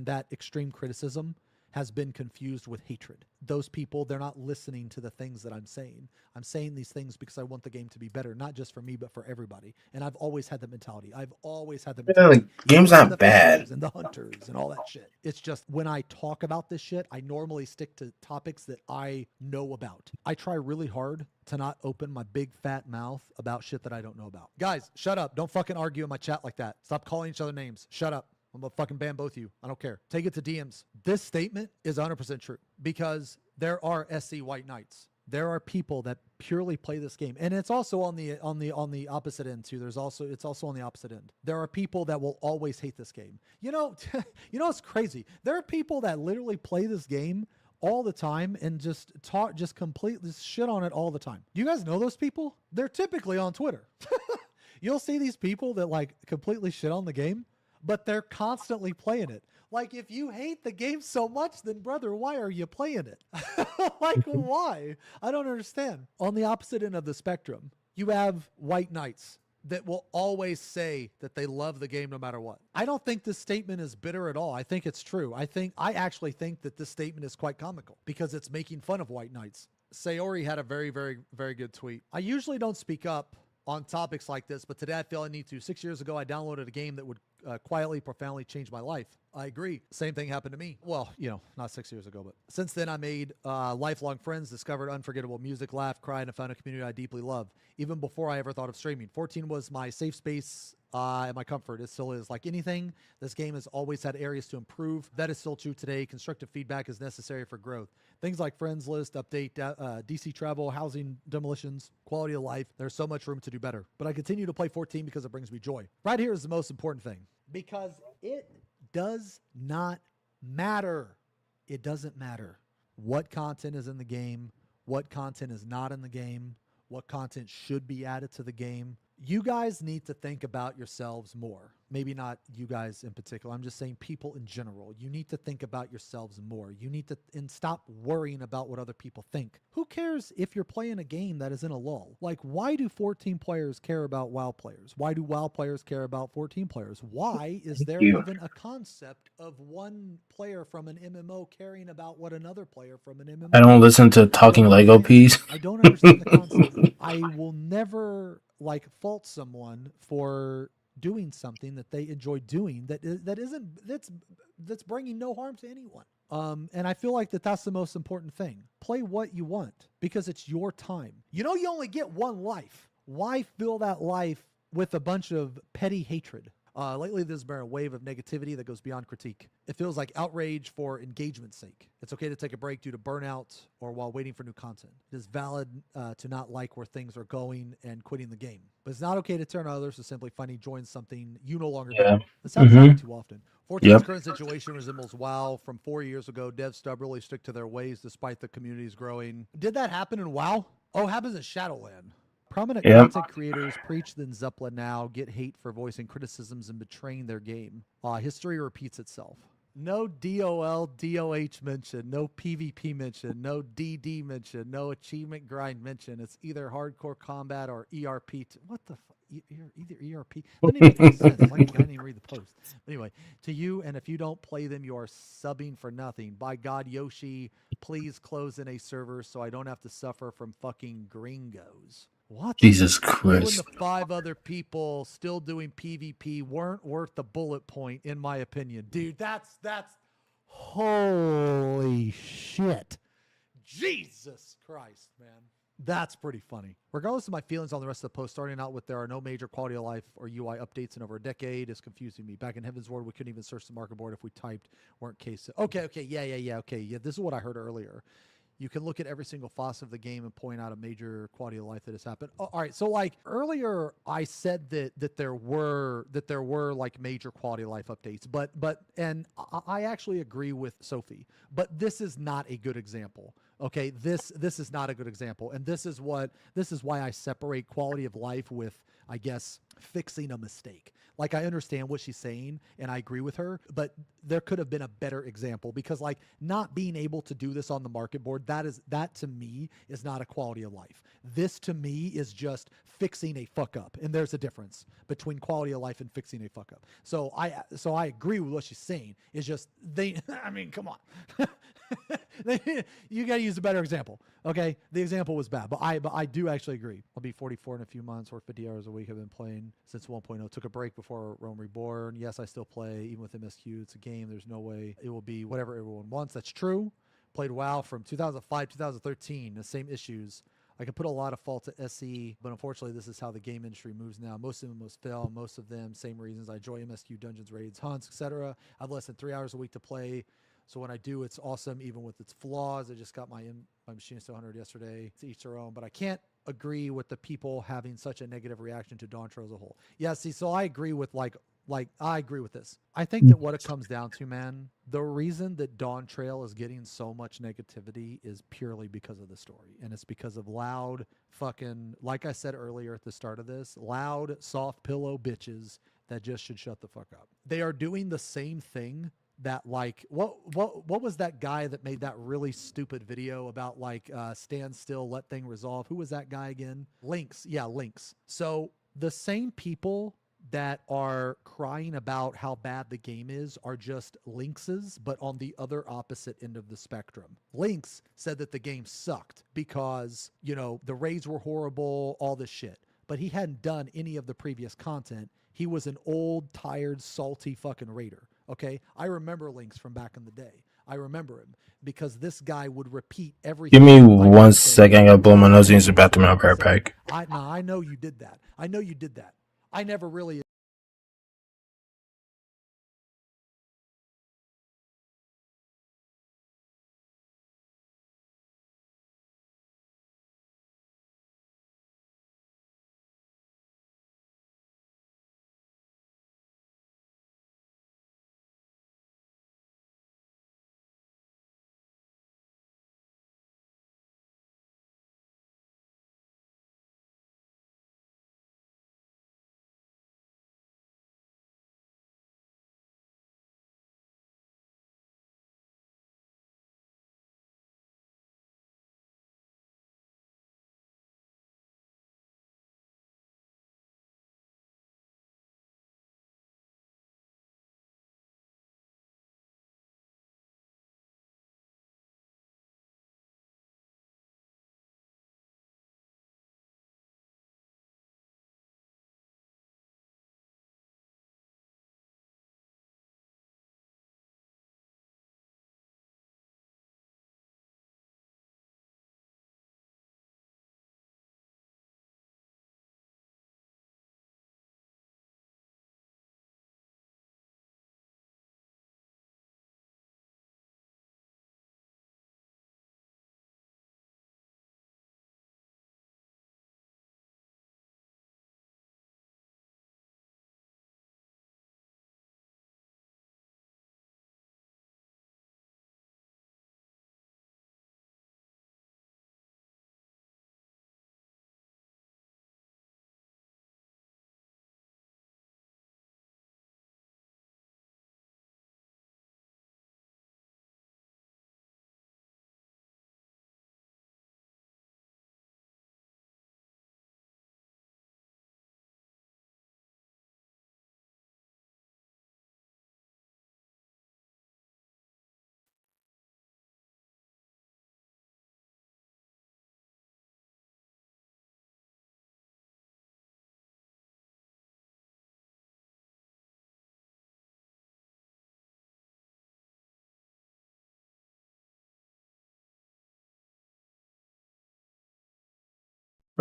that extreme criticism has been confused with hatred. Those people, they're not listening to the things that I'm saying. I'm saying these things because I want the game to be better, not just for me, but for everybody. And I've always had that mentality. The game's not bad. And the hunters and all that shit. It's just when I talk about this shit, I normally stick to topics that I know about. I try really hard to not open my big fat mouth about shit that I don't know about. Guys, shut up. Don't fucking argue in my chat like that. Stop calling each other names. Shut up. I'm gonna fucking ban both of you. I don't care. Take it to DMs. This statement is 100% true because there are SC White Knights. There are people that purely play this game, and it's also on the opposite end too. It's also on the opposite end. There are people that will always hate this game. You know, it's crazy. There are people that literally play this game all the time and just completely shit on it all the time. Do you guys know those people? They're typically on Twitter. You'll see these people that like completely shit on the game, but they're constantly playing it. Like, if you hate the game so much, then brother, why are you playing it? Like, why? I don't understand. On the opposite end of the spectrum, you have White Knights that will always say that they love the game no matter what. I don't think this statement is bitter at all. I think it's true. I actually think that this statement is quite comical because it's making fun of White Knights. Sayori had a very, very, very good tweet. I usually don't speak up on topics like this, but today I feel I need to. 6 years ago, I downloaded a game that would quietly, profoundly change my life. I agree. Same thing happened to me. Well, you know, not 6 years ago, but since then I made lifelong friends, discovered unforgettable music, laughed, cried, and found a community I deeply love. Even before I ever thought of streaming. 14 was my safe space and my comfort. It still is. Like anything, this game has always had areas to improve. That is still true today. Constructive feedback is necessary for growth. Things like friends list, update, DC travel, housing demolitions, quality of life. There's so much room to do better. But I continue to play 14 because it brings me joy. Right here is the most important thing. Because it does not matter. It doesn't matter what content is in the game, what content is not in the game, what content should be added to the game. You guys need to think about yourselves more. Maybe not you guys in particular. I'm just saying people in general. You need to think about yourselves more. You need to and stop worrying about what other people think. Who cares if you're playing a game that is in a lull? Like, why do 14 players care about WoW players? Why do WoW players care about 14 players? Why is there even a concept of one player from an MMO caring about what another player from an MMO? I don't listen to Talking Lego Piece. I don't understand the concept. I will never like fault someone for doing something that they enjoy doing that's bringing no harm to anyone. And I feel like that's the most important thing. Play what you want because it's your time. You know, you only get one life. Why fill that life with a bunch of petty hatred? Lately, there's been a wave of negativity that goes beyond critique. It feels like outrage for engagement's sake. It's okay to take a break due to burnout or while waiting for new content. It is valid to not like where things are going and quitting the game. But it's not okay to turn on others to simply finding joy in something you no longer do. This happens too often. 14's current situation resembles WoW from 4 years ago. Devs stubbornly stick to their ways despite the community's growing. Did that happen in WoW? Oh, it happens in Shadowland. Prominent content creators preach then Zeppelin now get hate for voicing criticisms and betraying their game. History repeats itself. No DOL, DOH mention, no PvP mention, no DD mention, no achievement grind mention. It's either hardcore combat or ERP. What the fuck? Either ERP? That didn't even make sense. Like, I didn't even read the post. Anyway, to you, and if you don't play them, you are subbing for nothing. By God, Yoshi, please close in a server so I don't have to suffer from fucking gringos. What? Jesus You and Christ. the 5 other people still doing PvP weren't worth the bullet point, in my opinion. Dude, that's holy shit. Jesus Christ, man. That's pretty funny. Regardless of my feelings on the rest of the post, starting out with there are no major quality of life or UI updates in over a decade is confusing me. Back in Heaven's Ward, we couldn't even search the market board if we typed weren't case. Okay, yeah. This is what I heard earlier. You can look at every single facet of the game and point out a major quality of life that has happened. Oh, all right, so like earlier, I said that there were like major quality of life updates, but I actually agree with Sophie. But this is not a good example. Okay, this is not a good example, and this is why I separate quality of life with, I guess, fixing a mistake. Like, I understand what she's saying and I agree with her, but there could have been a better example because like not being able to do this on the market board, that to me is not a quality of life. This to me is just fixing a fuck up. And there's a difference between quality of life and fixing a fuck up. So I agree with what she's saying. It's just I mean, come on. You got to use a better example. Okay, the example was bad, but I do actually agree. I'll be 44 in a few months, or 50 hours a week. I've been playing since 1.0. Took a break before Rome Reborn. Yes, I still play even with MSQ. It's a game. There's no way it will be whatever everyone wants. That's true. Played WoW from 2005, 2013. The same issues. I can put a lot of fault to SE, but unfortunately, this is how the game industry moves now. Most of them must fail. Most of them, same reasons. I enjoy MSQ, dungeons, raids, hunts, etc. I have less than 3 hours a week to play. So when I do, it's awesome, even with its flaws. I just got my Machinist 100 yesterday. To each their own, but I can't agree with the people having such a negative reaction to Dawn Trail as a whole. Yeah, see, so I agree with like I agree with this. I think that what it comes down to, man, the reason that Dawn Trail is getting so much negativity is purely because of the story. And it's because of loud fucking, like I said earlier at the start of this, loud, soft pillow bitches that just should shut the fuck up. They are doing the same thing that like what was that guy that made that really stupid video about like stand still, let thing resolve? Who was that guy again? Lynx. Yeah, Lynx. So the same people that are crying about how bad the game is are just Lynxes, but on the other opposite end of the spectrum. Lynx said that the game sucked because, you know, the raids were horrible, all this shit. But he hadn't done any of the previous content. He was an old, tired, salty fucking raider. Okay, I remember Lynx from back in the day. I remember him because this guy would repeat everything. Give me 1 second. I gotta blow my nose and use the bathroom. I'll be right back. I know you did that. I know you did that. I never really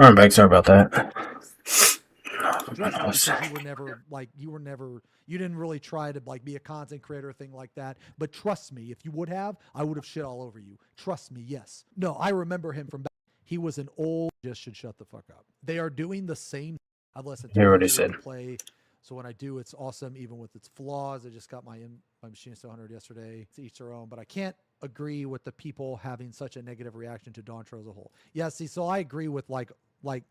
Alright, back. Sorry about that. Because you didn't really try to like be a content creator or thing like that. But trust me, if you would have, I would have shit all over you. Trust me, yes. No, I remember him from back. He was an old, just should shut the fuck up. They are doing the same. I've listened to Hear what he each said. play. So when I do, it's awesome, even with its flaws. I just got my machine 100 yesterday. To each their own, but I can't agree with the people having such a negative reaction to Dawn Trail as a whole. Yeah, see, so I agree with like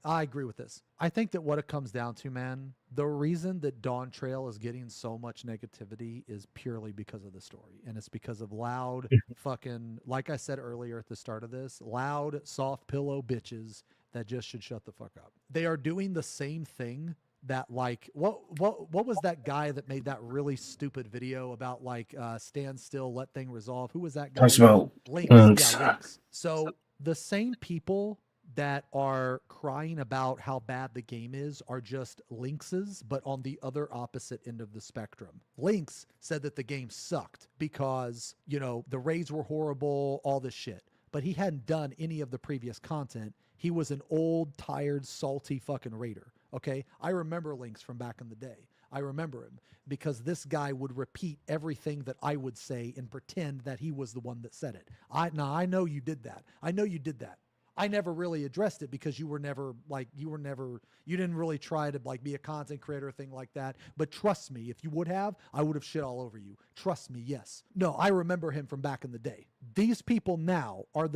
I agree with this. I think that what it comes down to, man, the reason that Dawn Trail is getting so much negativity is purely because of the story. And it's because of loud fucking, like I said earlier at the start of this, loud, soft pillow bitches that just should shut the fuck up. They are doing the same thing that like what was that guy that made that really stupid video about like stand still, let thing resolve? Who was that guy? Talks about Links. links. Yeah, Links. So the same people that are crying about how bad the game is are just Linkses, but on the other opposite end of the spectrum. Lynx said that the game sucked because, you know, the raids were horrible, all this shit. But he hadn't done any of the previous content. He was an old, tired, salty fucking raider. Okay? I remember Lynx from back in the day. I remember him because this guy would repeat everything that I would say and pretend that he was the one that said it. I know you did that. I know you did that. I never really addressed it because you didn't really try to like be a content creator or thing like that. But trust me, if you would have, I would have shit all over you. Trust me, yes. No, I remember him from back in the day. These people now are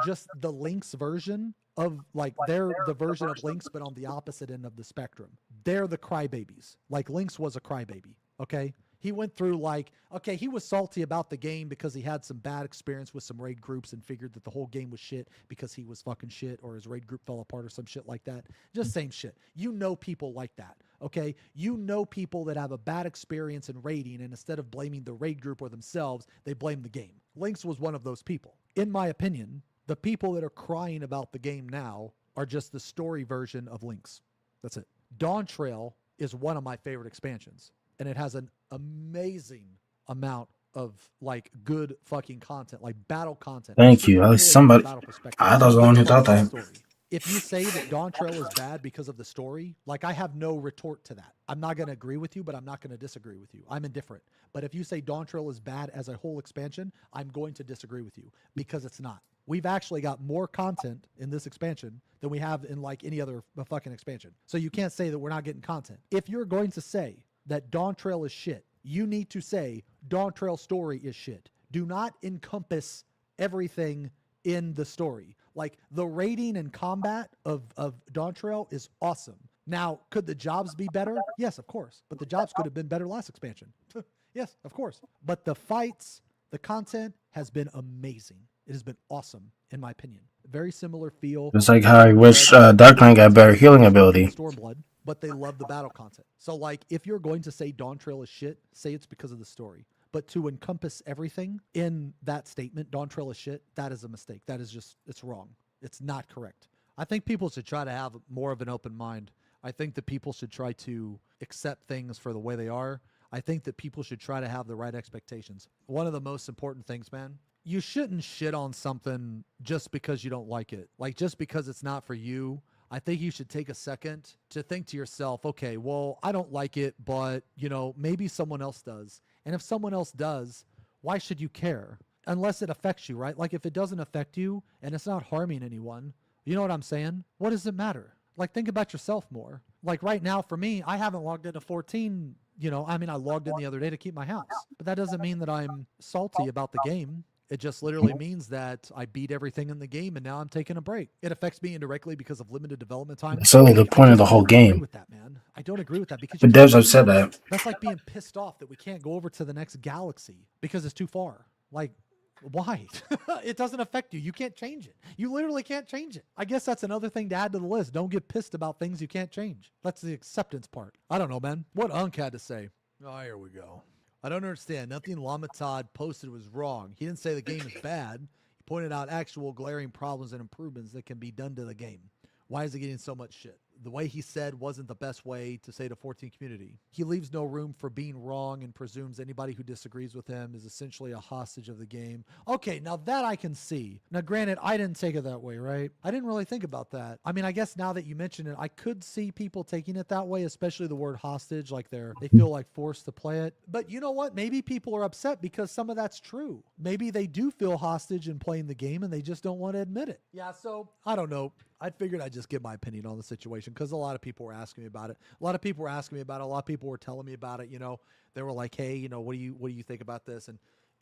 just the Lynx version of like they're the version of Lynx, but on the opposite end of the spectrum. They're the crybabies. Like Lynx was a crybaby. Okay. He went through like, okay, he was salty about the game because he had some bad experience with some raid groups and figured that the whole game was shit because he was fucking shit or his raid group fell apart or some shit like that. Just same shit. You know people like that, okay? You know people that have a bad experience in raiding and instead of blaming the raid group or themselves, they blame the game. Lynx was one of those people. In my opinion, the people that are crying about the game now are just the story version of Lynx. That's it. Dawn Trail is one of my favorite expansions. And it has an amazing amount of like good fucking content, like battle content. Thank you. At least somebody. I was the one who thought that. If you say that Dawn Trail is bad because of the story, like I have no retort to that. I'm not going to agree with you, but I'm not going to disagree with you. I'm indifferent. But if you say Dawn Trail is bad as a whole expansion, I'm going to disagree with you because it's not. We've actually got more content in this expansion than we have in like any other fucking expansion. So you can't say that we're not getting content. If you're going to say that Dawn Trail is shit, you need to say Dawn Trail story is shit. Do not encompass everything in the story. Like the raiding and combat of Dawn Trail is awesome. Now, could the jobs be better? Yes, of course. But the jobs could have been better last expansion. Yes, of course. But the fights, the content has been amazing. It has been awesome, in my opinion. Very similar feel. It's like how I wish Dark Knight got better healing ability. Stormblood, but they love the battle content. So, like, if you're going to say Dawn Trail is shit, say it's because of the story. But to encompass everything in that statement, Dawn Trail is shit, that is a mistake. That is just, it's wrong. It's not correct. I think people should try to have more of an open mind. I think that people should try to accept things for the way they are. I think that people should try to have the right expectations. One of the most important things, man, you shouldn't shit on something just because you don't like it. Like, just because it's not for you. I think you should take a second to think to yourself, okay, well, I don't like it, but, you know, maybe someone else does. And if someone else does, why should you care? Unless it affects you, right? Like, if it doesn't affect you and it's not harming anyone, you know what I'm saying? What does it matter? Like, think about yourself more. Like, right now, for me, I haven't logged into 14. You know, I mean, I logged in the other day to keep my house. But that doesn't mean that I'm salty about the game. It just literally means that I beat everything in the game and now I'm taking a break. It affects me indirectly because of limited development time. That's only the point of the whole I don't agree game. with that, man. I don't agree with that because The devs have said that. that's like being pissed off that we can't go over to the next galaxy because it's too far. Like, why? It doesn't affect you. You can't change it. You literally can't change it. I guess that's another thing to add to the list. Don't get pissed about things you can't change. That's the acceptance part. I don't know, man. What Unk had to say. Oh, here we go. I don't understand. Nothing Lamatad posted was wrong. He didn't say the game is bad. He pointed out actual glaring problems and improvements that can be done to the game. Why is it getting so much shit? the way he said wasn't the best way to say to 14 community. He leaves no room for being wrong and presumes anybody who disagrees with him is essentially a hostage of the game. Okay, now that I can see. Now, granted, I didn't take it that way, right? I didn't really think about that. I mean, I guess now that you mention it, I could see people taking it that way, especially the word hostage, like they feel like forced to play it. But you know what? Maybe people are upset because some of that's true. Maybe they do feel hostage in playing the game and they just don't want to admit it. Yeah, so I don't know. I figured I'd just give my opinion on the situation because a lot of people were asking me about it. A lot of people were asking me about it. A lot of people were telling me about it. You know, they were like, "Hey, you know, what do you think about this?"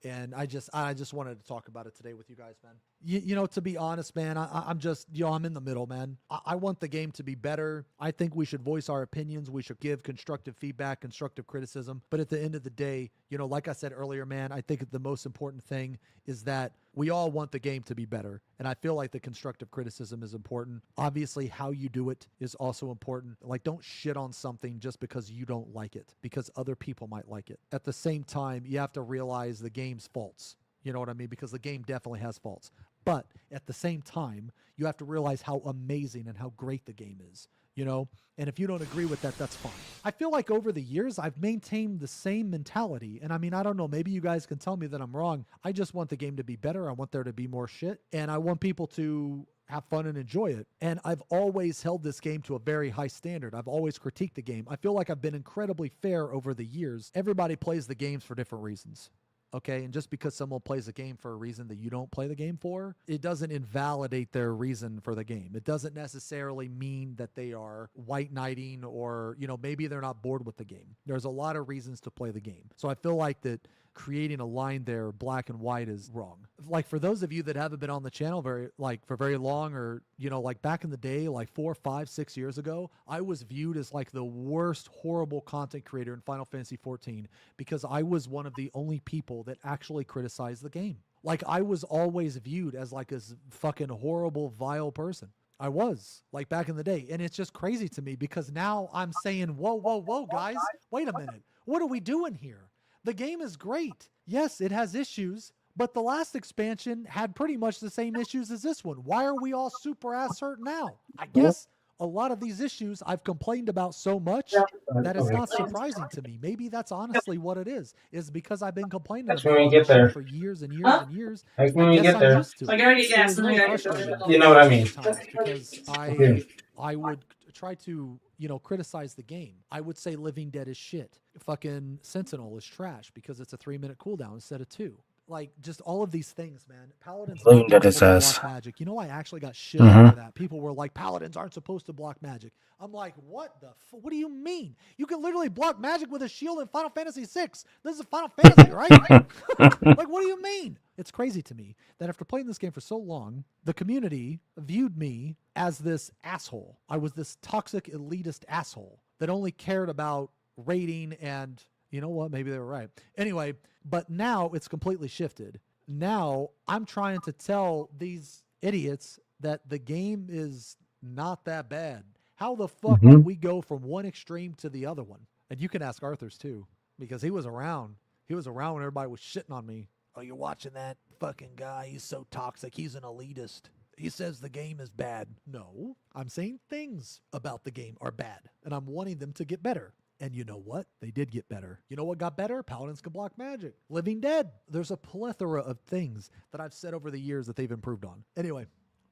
And I just wanted to talk about it today with you guys, man. You know, to be honest, man, I'm just, you know, I'm in the middle, man. I want the game to be better. I think we should voice our opinions. We should give constructive feedback, constructive criticism. But at the end of the day, you know, like I said earlier, man, I think the most important thing is that we all want the game to be better. And I feel like the constructive criticism is important. Obviously, how you do it is also important. Like, don't shit on something just because you don't like it, because other people might like it. At the same time, you have to realize the game's faults. You know what I mean? Because the game definitely has faults. But at the same time, you have to realize how amazing and how great the game is. You know, and if you don't agree with that, that's fine. I feel like over the years, I've maintained the same mentality. And I mean, I don't know, maybe you guys can tell me that I'm wrong. I just want the game to be better. I want there to be more shit. And I want people to have fun and enjoy it. And I've always held this game to a very high standard. I've always critiqued the game. I feel like I've been incredibly fair over the years. Everybody plays the games for different reasons. Okay, and just because someone plays a game for a reason that you don't play the game for, it doesn't invalidate their reason for the game. It doesn't necessarily mean that they are white knighting or, you know, maybe they're not bored with the game. There's a lot of reasons to play the game. So I feel like that creating a line there, black and white, is wrong. Like, for those of you that haven't been on the channel for very long, or, you know, like back in the day, like 4, 5, 6 years ago, I was viewed as like the worst, horrible content creator in Final Fantasy XIV because I was one of the only people that actually criticized the game. Like, I was always viewed as like a fucking horrible, vile person. I was, like, back in the day. And it's just crazy to me because now I'm saying, whoa, guys, wait a minute. What are we doing here? The game is great. Yes, it has issues, but the last expansion had pretty much the same issues as this one. Why are we all super ass hurt now? I guess a lot of these issues I've complained about so much that it's not surprising to me. Maybe that's honestly what it is because I've been complaining Text about me when all you this get there. shit for years and years and years. Text me I when you guess get I'm there. used to So I it. gotta get It gas was and then really I gotta get frustrating. You know what I mean? Sometimes because Okay. I would try to, you know, criticize the game. I would say Living Dead is shit. Fucking Sentinel is trash because it's a 3-minute cooldown instead of 2. Like, just all of these things, man. Paladins Living not Dead being is able to ass. block magic. You know, I actually got shit on for that. People were like, Paladins aren't supposed to block magic. I'm like, what what do you mean? You can literally block magic with a shield in Final Fantasy VI. This is Final Fantasy, right? Like, what do you mean? It's crazy to me that after playing this game for so long, the community viewed me as this asshole. I was this toxic, elitist asshole that only cared about rating and, you know what, maybe they were right. Anyway, but now it's completely shifted. Now I'm trying to tell these idiots that the game is not that bad. How the fuck did we go from one extreme to the other one? And you can ask Arthur's too, because he was around. He was around when everybody was shitting on me. Oh, you're watching that fucking guy. He's so toxic. He's an elitist. He says the game is bad. No, I'm saying things about the game are bad, and I'm wanting them to get better. And you know what? They did get better. You know what got better? Paladins can block magic. Living Dead. There's a plethora of things that I've said over the years that they've improved on. Anyway,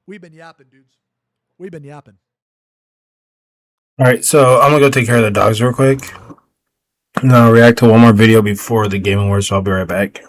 we've been yapping, dudes. We've been yapping. All right, so I'm gonna go take care of the dogs real quick, and then I'll react to one more video before the Game Awards. So I'll be right back.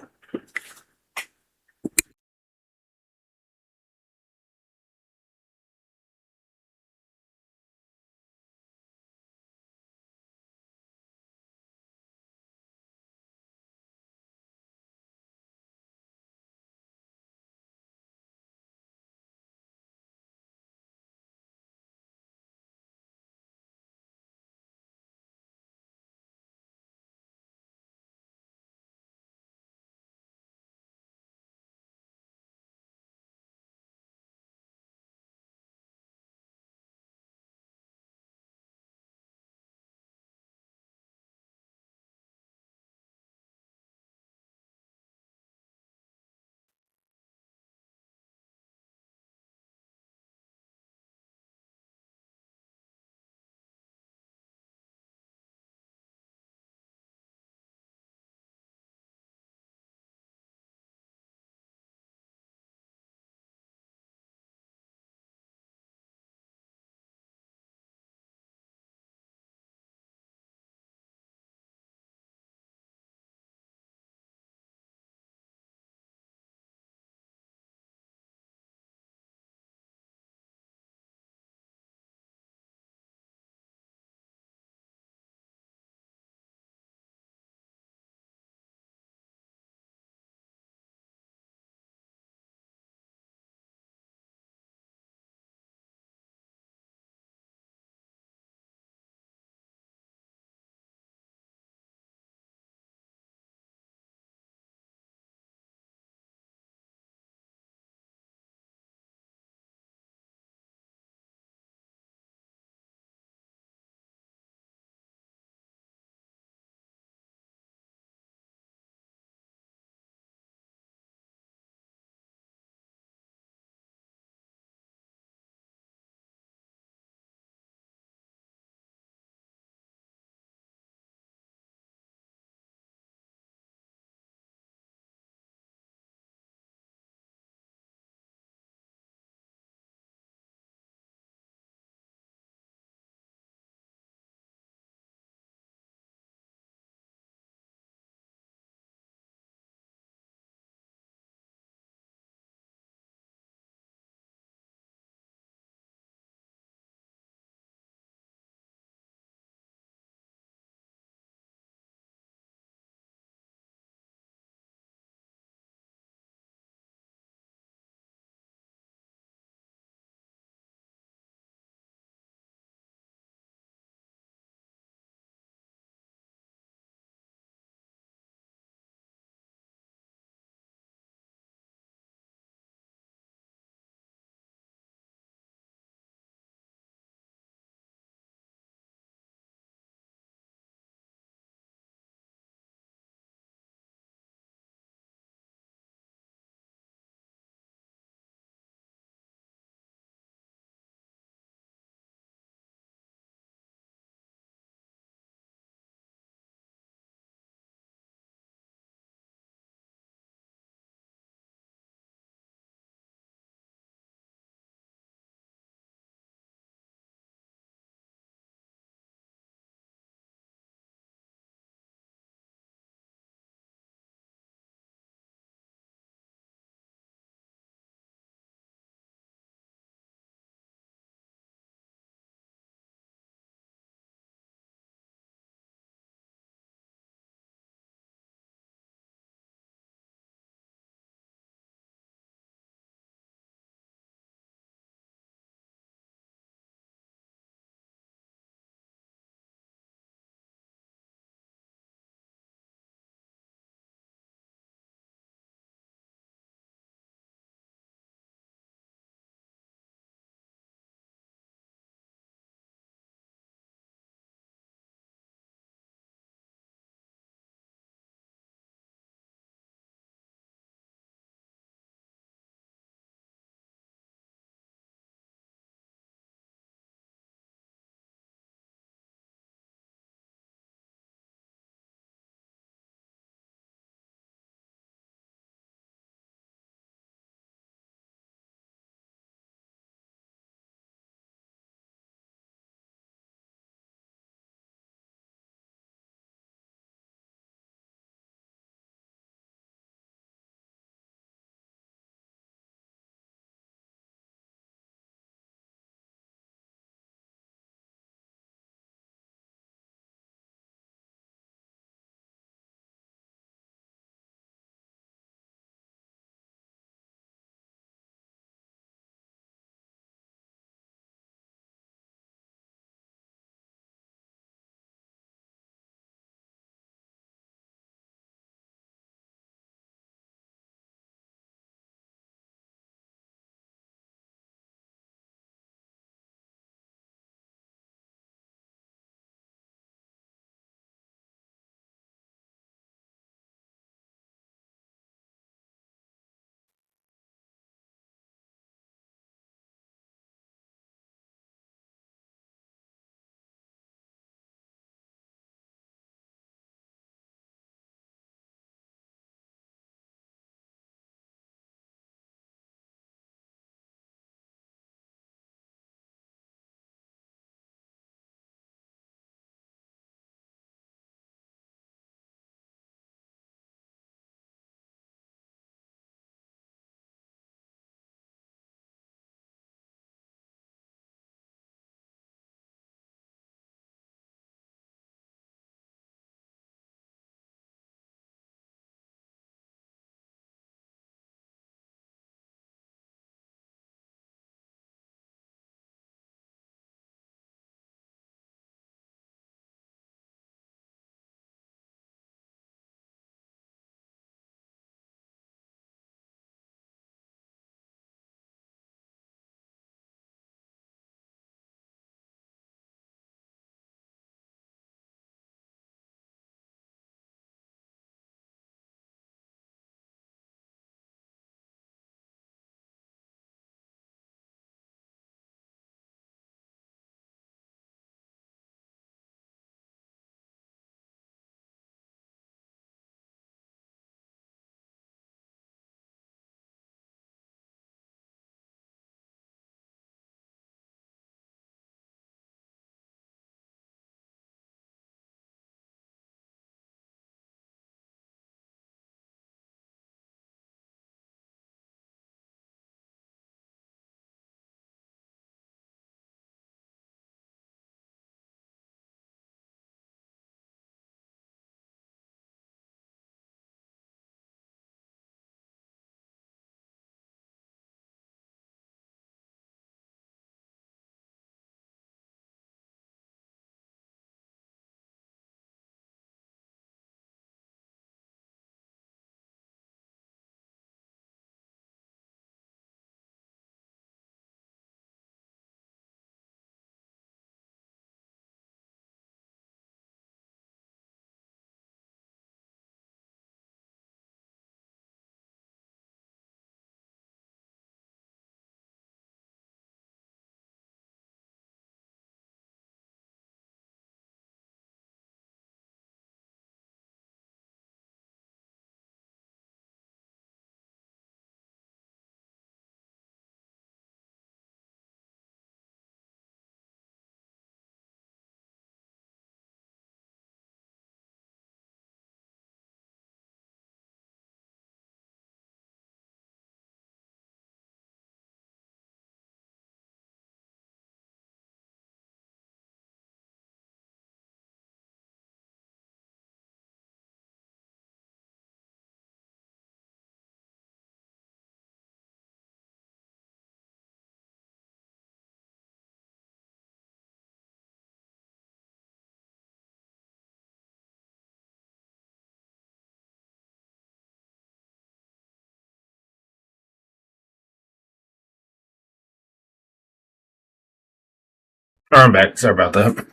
I'm back. Sorry about that.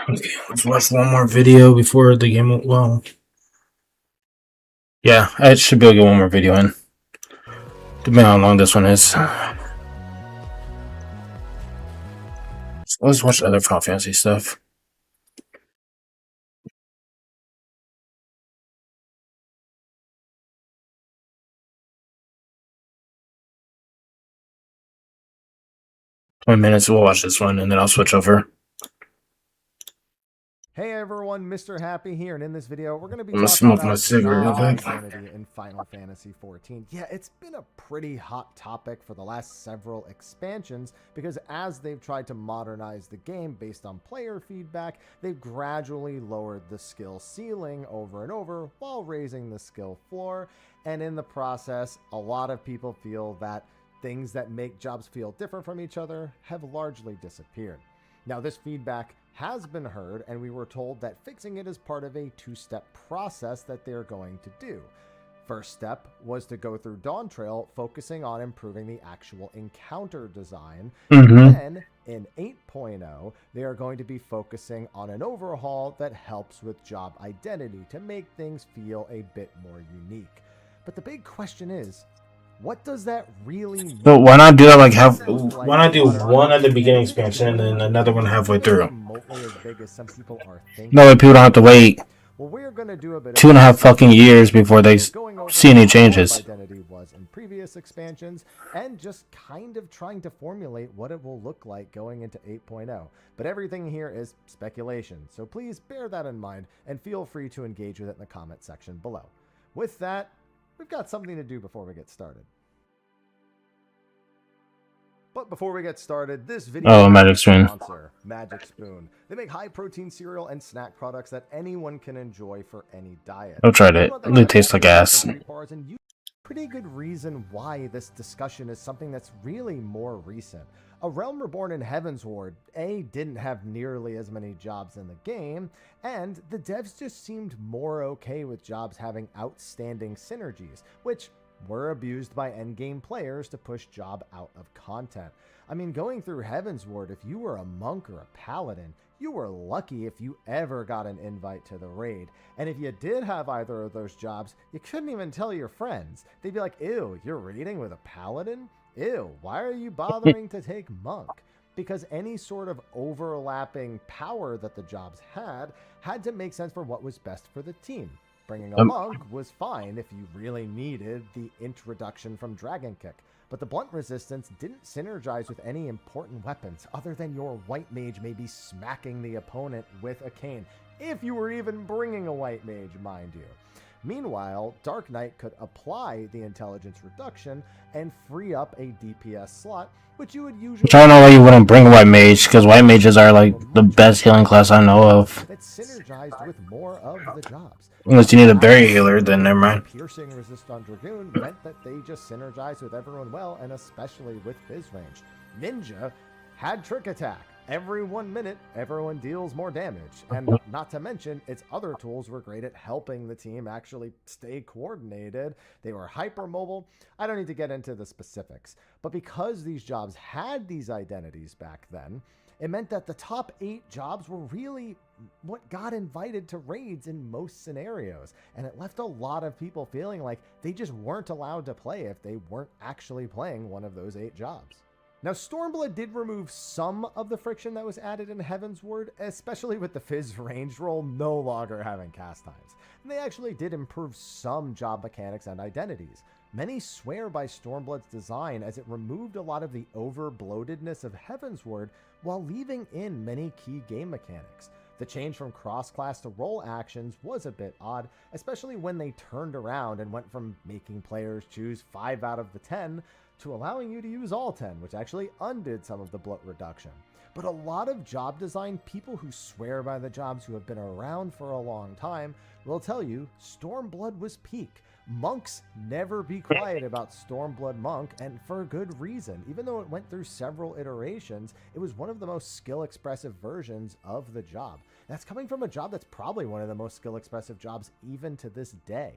Okay, let's watch one more video before the game. Well, yeah, I should be able to get one more video in. Depending on how long this one is. So let's watch other Final Fantasy stuff. Minutes, we'll watch this one and then I'll switch over. Hey everyone, Mr. Happy here, and in this video we're going to be I'm gonna talking smoke my about cigarette real job quick. identity in Final Fantasy XIV. Yeah, it's been a pretty hot topic for the last several expansions because as they've tried to modernize the game based on player feedback, they've gradually lowered the skill ceiling over and over while raising the skill floor, and in the process, a lot of people feel that things that make jobs feel different from each other have largely disappeared. Now, this feedback has been heard, and we were told that fixing it is part of a two-step process that they're going to do. First step was to go through Dawn Trail, focusing on improving the actual encounter design. Then, in 8.0, they are going to be focusing on an overhaul that helps with job identity to make things feel a bit more unique. But the big question is, what does that really mean? So why not do that why not do one at the beginning expansion and then another one halfway through? No way people don't have to wait 2.5 fucking years before they see any changes. Identity was in previous expansions, and just kind of trying to formulate what it will look like going into 8.0. But everything here is speculation, so please bear that in mind and feel free to engage with it in the comment section below. With that, we've got something to do before we get started. But before we get started, this video Magic Spoon. Sponsor, Magic Spoon. They make high-protein cereal and snack products that anyone can enjoy for any diet. I've tried it. It tastes like ass. Pretty good reason why this discussion is something that's really more recent. A Realm Reborn in Heavensward, didn't have nearly as many jobs in the game, and the devs just seemed more okay with jobs having outstanding synergies, which were abused by endgame players to push job out of content. I mean, going through Heavensward, if you were a monk or a paladin, you were lucky if you ever got an invite to the raid. And if you did have either of those jobs, you couldn't even tell your friends. They'd be like, ew, you're raiding with a paladin? Ew, why are you bothering to take monk? Because any sort of overlapping power that the jobs had to make sense for what was best for the team. Bringing a monk was fine if you really needed the introduction from Dragon Kick, but the blunt resistance didn't synergize with any important weapons other than your white mage maybe smacking the opponent with a cane, if you were even bringing a white mage, mind you. Meanwhile, Dark Knight could apply the intelligence reduction and free up a DPS slot, which you would usually... I don't know why you wouldn't bring White Mage, because White Mages are like the best healing class I know of. That synergized with more of the jobs. Unless you need a berry healer, then never mind. Piercing resist on Dragoon meant that they just synergized with everyone well, and especially with Fizz range. Ninja had Trick Attack. Every 1 minute, everyone deals more damage. And not to mention, its other tools were great at helping the team actually stay coordinated. They were hypermobile. I don't need to get into the specifics. But because these jobs had these identities back then, it meant that the top 8 jobs were really what got invited to raids in most scenarios. And it left a lot of people feeling like they just weren't allowed to play if they weren't actually playing one of those 8 jobs. Now, Stormblood did remove some of the friction that was added in Heavensward, especially with the Fizz range roll no longer having cast times. And they actually did improve some job mechanics and identities. Many swear by Stormblood's design as it removed a lot of the over-bloatedness of Heavensward while leaving in many key game mechanics. The change from cross-class to role actions was a bit odd, especially when they turned around and went from making players choose 5 out of the 10 to allowing you to use all 10, which actually undid some of the bloat reduction. But a lot of job design people who swear by the jobs who have been around for a long time will tell you Stormblood was peak. Monks never be quiet about Stormblood Monk, and for good reason. Even though it went through several iterations, it was one of the most skill-expressive versions of the job. That's coming from a job that's probably one of the most skill-expressive jobs even to this day.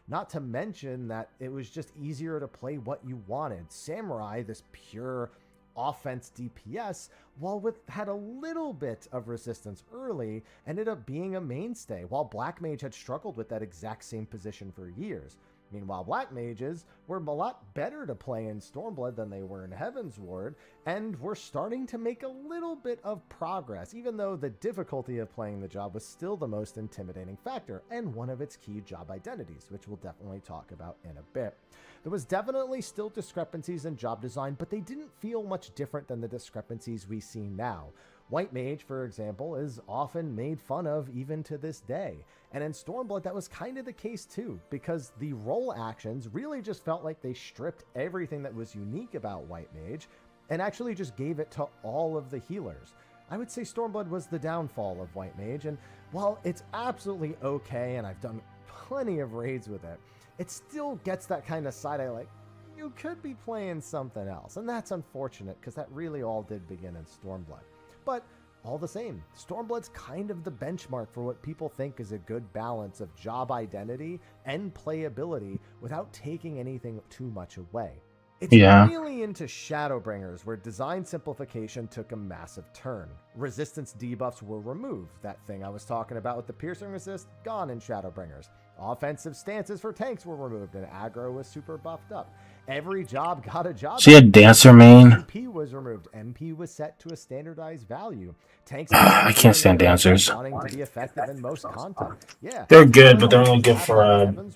Not to mention that it was just easier to play what you wanted. Samurai, this pure Offense DPS, while had a little bit of resistance early, ended up being a mainstay, while Black Mage had struggled with that exact same position for years. Meanwhile, Black Mages were a lot better to play in Stormblood than they were in Heaven's Ward, and were starting to make a little bit of progress, even though the difficulty of playing the job was still the most intimidating factor, and one of its key job identities, which we'll definitely talk about in a bit. There was definitely still discrepancies in job design, but they didn't feel much different than the discrepancies we see now. White Mage, for example, is often made fun of even to this day. And in Stormblood, that was kind of the case too, because the role actions really just felt like they stripped everything that was unique about White Mage and actually just gave it to all of the healers. I would say Stormblood was the downfall of White Mage, and while it's absolutely okay, and I've done plenty of raids with it, it still gets that kind of side eye like, you could be playing something else. And that's unfortunate, because that really all did begin in Stormblood. But all the same, Stormblood's kind of the benchmark for what people think is a good balance of job identity and playability without taking anything too much away. It's really into Shadowbringers, where design simplification took a massive turn. Resistance debuffs were removed. That thing I was talking about with the piercing resist, gone in Shadowbringers. Offensive stances for tanks were removed, and aggro was super buffed up. Every job got a job. See a dancer main? MP was removed. MP was set to a standardized value. Tanks. I can't stand dancers. Wanting to be effective in most content. Yeah, They're good, but they're only good for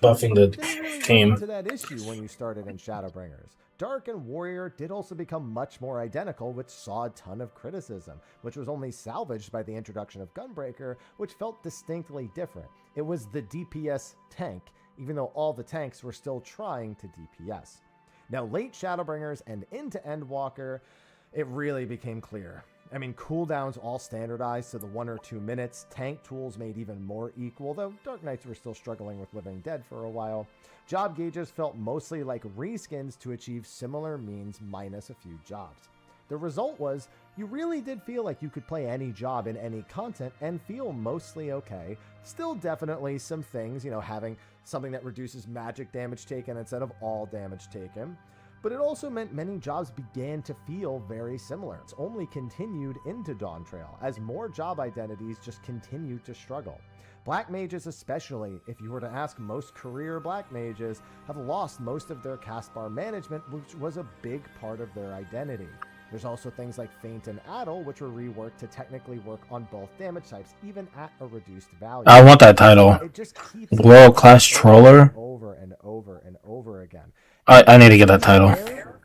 buffing the team. To that issue when you started in Shadowbringers. Dark and Warrior did also become much more identical, which saw a ton of criticism, which was only salvaged by the introduction of Gunbreaker, which felt distinctly different. It was the DPS tank, even though all the tanks were still trying to DPS. Now, late Shadowbringers and into Endwalker, it really became clear. I mean, cooldowns all standardized to the 1 or 2 minutes. Tank tools made even more equal, though Dark Knights were still struggling with Living Dead for a while. Job gauges felt mostly like reskins to achieve similar means minus a few jobs. The result was, you really did feel like you could play any job in any content and feel mostly okay. Still definitely some things, having something that reduces magic damage taken instead of all damage taken. But it also meant many jobs began to feel very similar. It's only continued into Dawntrail, as more job identities just continued to struggle. Black Mages especially, if you were to ask most career Black Mages, have lost most of their cast bar management, which was a big part of their identity. There's also things like Feint and Addle, which were reworked to technically work on both damage types, even at a reduced value. I want that title. It just keeps World-class troller? Over and over and over again. I need to get that title.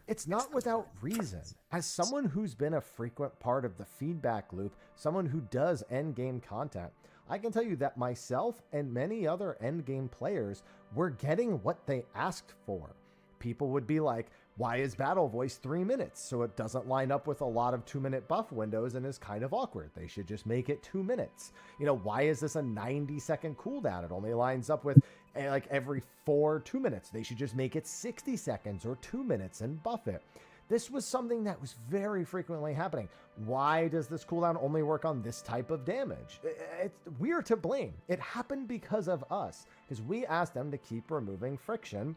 It's not without reason. As someone who's been a frequent part of the feedback loop, someone who does endgame content, I can tell you that myself and many other endgame players were getting what they asked for. People would be like, why is Battle Voice 3 minutes? So it doesn't line up with a lot of 2-minute buff windows and is kind of awkward. They should just make it 2 minutes. Why is this a 90-second cooldown? It only lines up with like every 2 minutes. They should just make it 60 seconds or 2 minutes and buff it. This was something that was very frequently happening. Why does this cooldown only work on this type of damage? We're to blame. It happened because of us, because we asked them to keep removing friction,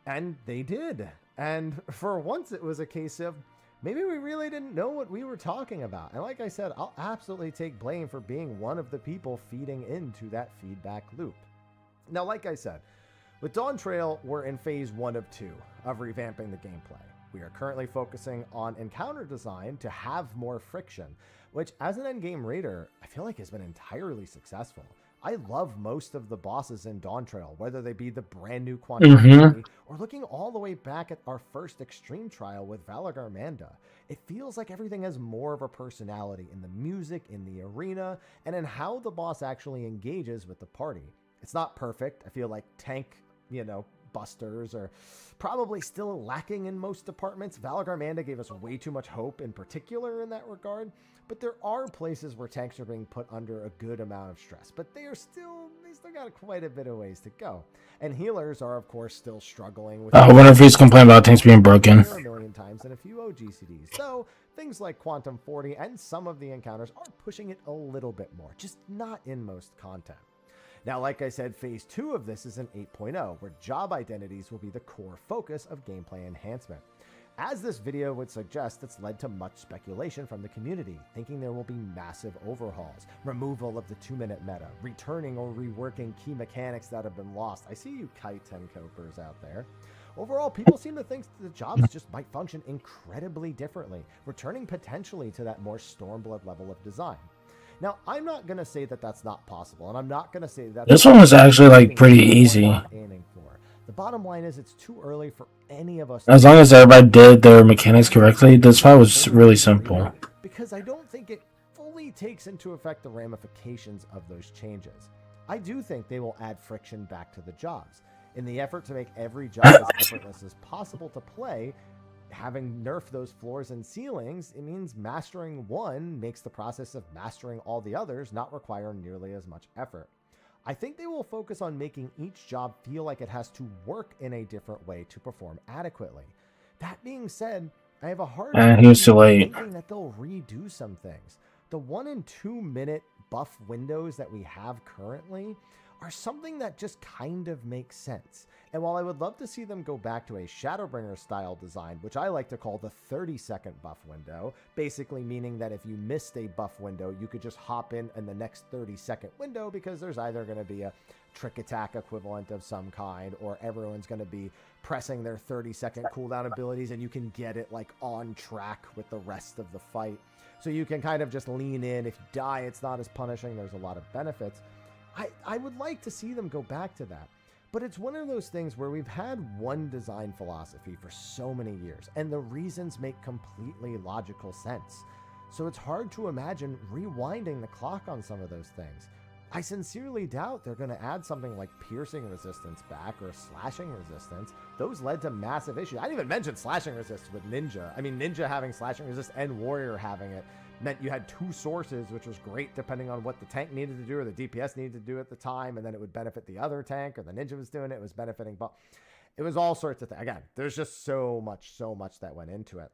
and they did. And for once, it was a case of maybe we really didn't know what we were talking about. And like I said, I'll absolutely take blame for being one of the people feeding into that feedback loop. Now, like I said, with Dawntrail, we're in phase 1 of 2 of revamping the gameplay. We are currently focusing on encounter design to have more friction, which as an endgame raider, I feel like has been entirely successful. I love most of the bosses in Dawntrail, whether they be the brand new Quantum or looking all the way back at our first extreme trial with Valagar Manda. It feels like everything has more of a personality in the music, in the arena, and in how the boss actually engages with the party. It's not perfect. I feel like tank, busters are probably still lacking in most departments. Valagar Manda gave us way too much hope in particular in that regard, but there are places where tanks are being put under a good amount of stress, but they still got quite a bit of ways to go. And healers are of course still struggling with I wonder if he's complaining about things being broken. A million times in a few OGCDs, though things like Quantum 40 and some of the encounters are pushing it a little bit more, just not in most content. Now, like I said, phase 2 of this is an 8.0, where job identities will be the core focus of gameplay enhancement. As this video would suggest, it's led to much speculation from the community, thinking there will be massive overhauls, removal of the 2-minute meta, returning or reworking key mechanics that have been lost. I see you kite 10 copers out there. Overall, people seem to think the jobs just might function incredibly differently, returning potentially to that more Stormblood level of design. Now, I'm not going to say that that's not possible, and I'm not going to say that This one was actually like pretty easy. Aiming for. The bottom line is it's too early for any of us. As long as everybody did their mechanics correctly, this fight was really simple. Because I don't think it fully takes into effect the ramifications of those changes. I do think they will add friction back to the jobs. In the effort to make every job as effortless as possible to play, having nerfed those floors and ceilings, it means mastering one makes the process of mastering all the others not require nearly as much effort. I think they will focus on making each job feel like it has to work in a different way to perform adequately. That being said, I have a hard time he was too late. thinking that they'll redo some things. The 1 and 2 minute buff windows that we have currently are something that just kind of makes sense. And while I would love to see them go back to a Shadowbringer style design, which I like to call the 30-second buff window, basically meaning that if you missed a buff window, you could just hop in the next 30-second window because there's either going to be a trick attack equivalent of some kind, or everyone's going to be pressing their 30-second cooldown abilities and you can get it like on track with the rest of the fight. So you can kind of just lean in. If you die, it's not as punishing. There's a lot of benefits. I would like to see them go back to that. But it's one of those things where we've had one design philosophy for so many years, and the reasons make completely logical sense. So it's hard to imagine rewinding the clock on some of those things. I sincerely doubt they're going to add something like piercing resistance back or slashing resistance. Those led to massive issues. I didn't even mention slashing resistance with Ninja. I mean, Ninja having slashing resist and Warrior having it meant you had two sources, which was great depending on what the tank needed to do or the DPS needed to do at the time, and then it would benefit the other tank, or the Ninja was doing it, it was benefiting. But it was all sorts of things. Again, there's just so much that went into it.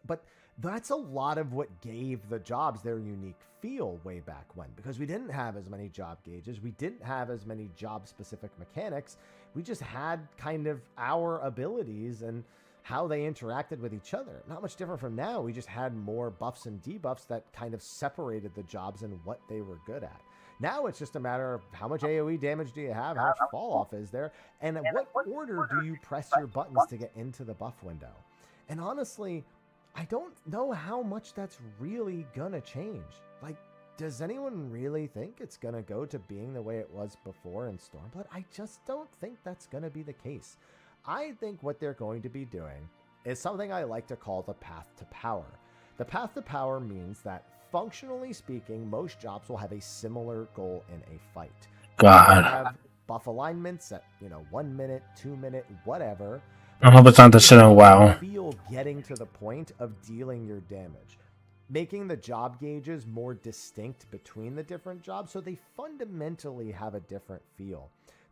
But that's a lot of what gave the jobs their unique feel way back when, because we didn't have as many job gauges. We didn't have as many job specific mechanics. We just had kind of our abilities and how they interacted with each other. Not much different from now. We just had more buffs and debuffs that kind of separated the jobs and what they were good at. Now it's just a matter of how much AoE damage do you have, how much fall off is there, and in what order do you press your buttons to get into the buff window. And honestly, I don't know how much that's really gonna change. Like, does anyone really think it's gonna go to being the way it was before in Stormblood? I just don't think that's gonna be the case. I think what they're going to be doing is something I like to call the path to power. The path to power means that, functionally speaking, most jobs will have a similar goal in a fight. God. Have buff alignments at 1 minute, 2 minute, whatever. I hope it's not the shit on WoW. Feel getting to the point of dealing your damage, making the job gauges more distinct between the different jobs, so they fundamentally have a different feel.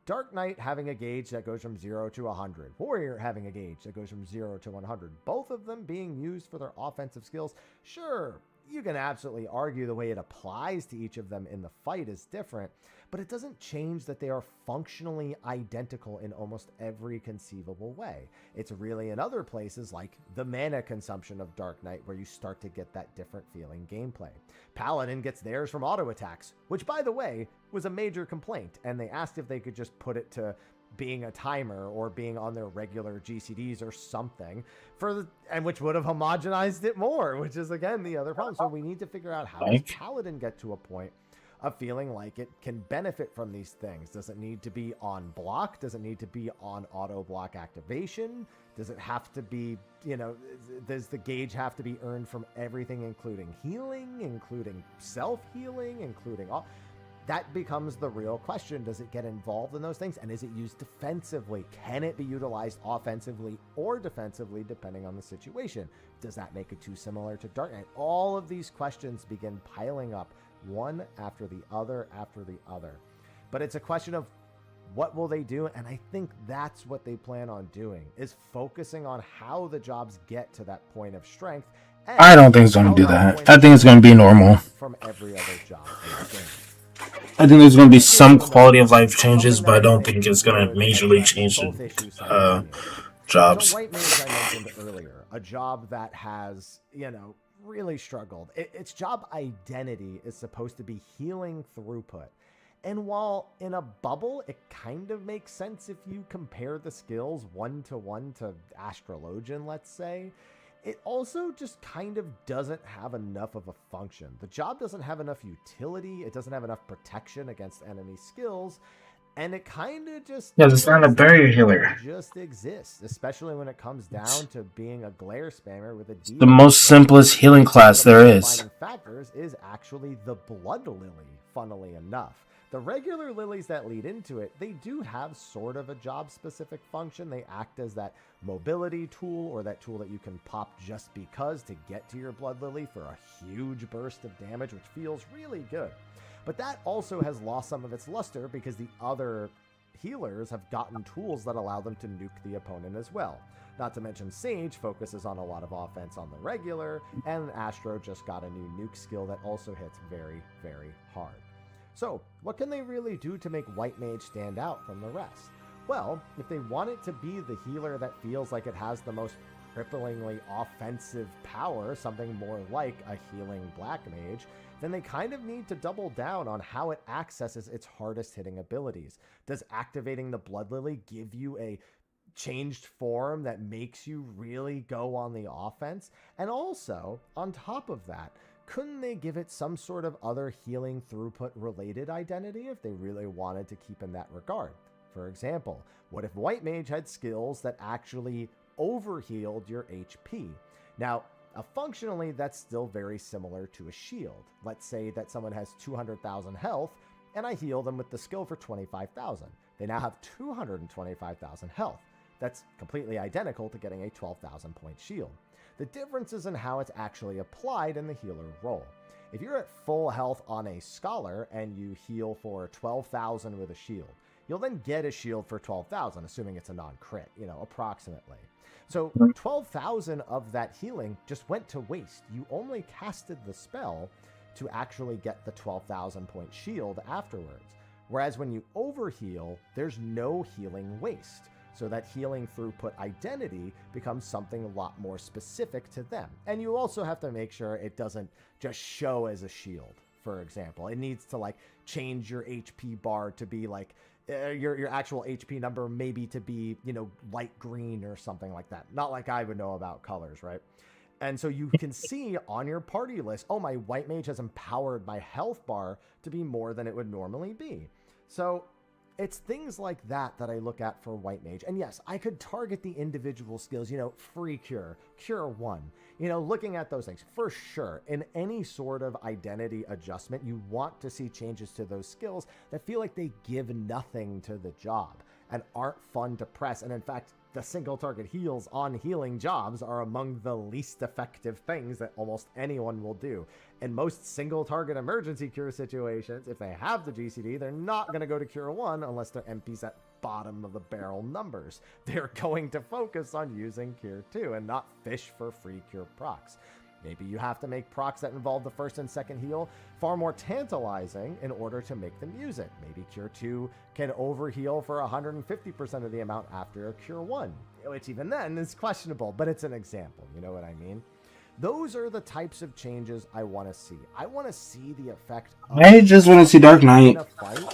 Dark Knight having a gauge that goes from 0 to 100. Warrior having a gauge that goes from 0 to 100. Both of them being used for their offensive skills. Sure, you can absolutely argue the way it applies to each of them in the fight is different, but it doesn't change that they are functionally identical in almost every conceivable way. It's really in other places like the mana consumption of Dark Knight where you start to get that different feeling gameplay. Paladin gets theirs from auto attacks, which by the way was a major complaint, and they asked if they could just put it to being a timer or being on their regular GCDs or something, and which would have homogenized it more, which is again the other problem. So we need to figure out, how does Paladin get to a point of feeling like it can benefit from these things? Does it need to be on block? Does it need to be on auto block activation? Does it have to be, does the gauge have to be earned from everything, including healing, including self-healing, including all? That becomes the real question. Does it get involved in those things? And is it used defensively? Can it be utilized offensively or defensively, depending on the situation? Does that make it too similar to Dark Knight? All of these questions begin piling up, one after the other after the other. But it's a question of what will they do? And I think that's what they plan on doing, is focusing on how the jobs get to that point of strength. I don't think it's going to do that. I think it's going to be normal. From every other job in the game. I think there's going to be some quality of life changes, but I don't think it's going to majorly change the jobs. So White Mage I mentioned earlier, a job that has, really struggled. Its job identity is supposed to be healing throughput. And while in a bubble, it kind of makes sense if you compare the skills 1-to-1 to Astrologian, let's say, it also just kind of doesn't have enough of a function. The job doesn't have enough utility, it doesn't have enough protection against enemy skills, and it kind of just it's not a barrier healer. Just exists, especially when it comes down to being a glare spammer with a D. The most simplest healing class there is. Factors is actually the Blood Lily, funnily enough. The regular lilies that lead into it, they do have sort of a job-specific function. They act as that mobility tool or that tool that you can pop just because to get to your Blood Lily for a huge burst of damage, which feels really good. But that also has lost some of its luster because the other healers have gotten tools that allow them to nuke the opponent as well. Not to mention Sage focuses on a lot of offense on the regular, and Astro just got a new nuke skill that also hits very, very hard. So, what can they really do to make White Mage stand out from the rest? Well, if they want it to be the healer that feels like it has the most cripplingly offensive power, something more like a healing Black Mage, then they kind of need to double down on how it accesses its hardest hitting abilities. Does activating the Blood Lily give you a changed form that makes you really go on the offense? And also, on top of that, couldn't they give it some sort of other healing throughput related identity if they really wanted to keep in that regard? For example, what if White Mage had skills that actually overhealed your HP? Now, functionally, that's still very similar to a shield. Let's say that someone has 200,000 health, and I heal them with the skill for 25,000. They now have 225,000 health. That's completely identical to getting a 12,000 point shield. The difference is in how it's actually applied in the healer role. If you're at full health on a Scholar and you heal for 12,000 with a shield, you'll then get a shield for 12,000, assuming it's a non-crit, approximately. So 12,000 of that healing just went to waste. You only casted the spell to actually get the 12,000 point shield afterwards. Whereas when you overheal, there's no healing waste. So that healing throughput identity becomes something a lot more specific to them. And you also have to make sure it doesn't just show as a shield, for example. It needs to change your HP bar to be your actual HP number maybe to be, light green or something like that. Not like I would know about colors, right? And so you can see on your party list, oh, my White Mage has empowered my health bar to be more than it would normally be. So it's things like that that I look at for White Mage. And yes, I could target the individual skills, free cure, cure 1, looking at those things for sure. In any sort of identity adjustment, you want to see changes to those skills that feel like they give nothing to the job and aren't fun to press. And in fact, the single target heals on healing jobs are among the least effective things that almost anyone will do. In most single target emergency cure situations, if they have the GCD, they're not going to go to cure 1 unless their MP's at bottom of the barrel numbers. They're going to focus on using cure 2 and not fish for free cure procs. Maybe you have to make procs that involve the first and second heal far more tantalizing in order to make them use it. Maybe Cure 2 can overheal for 150% of the amount after Cure 1, which even then is questionable, but it's an example, you know what I mean? Those are the types of changes I want to see. I want to see the effect of I just want to see Dark Knight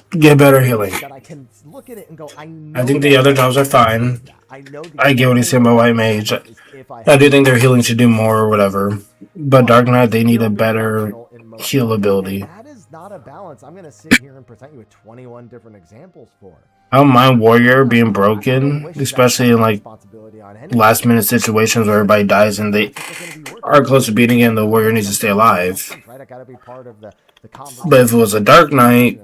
get better healing. that I can look at it and go, I think the other jobs are fine. I get what he's saying about White Mage. I do think their healing should do more or whatever. But Dark Knight, they need a better heal ability. That is not a balance I'm going to sit here and present you with 21 different examples for. I don't mind Warrior being broken, especially in last minute situations where everybody dies and they are close to beating it and the Warrior needs to stay alive. But if it was a Dark Knight,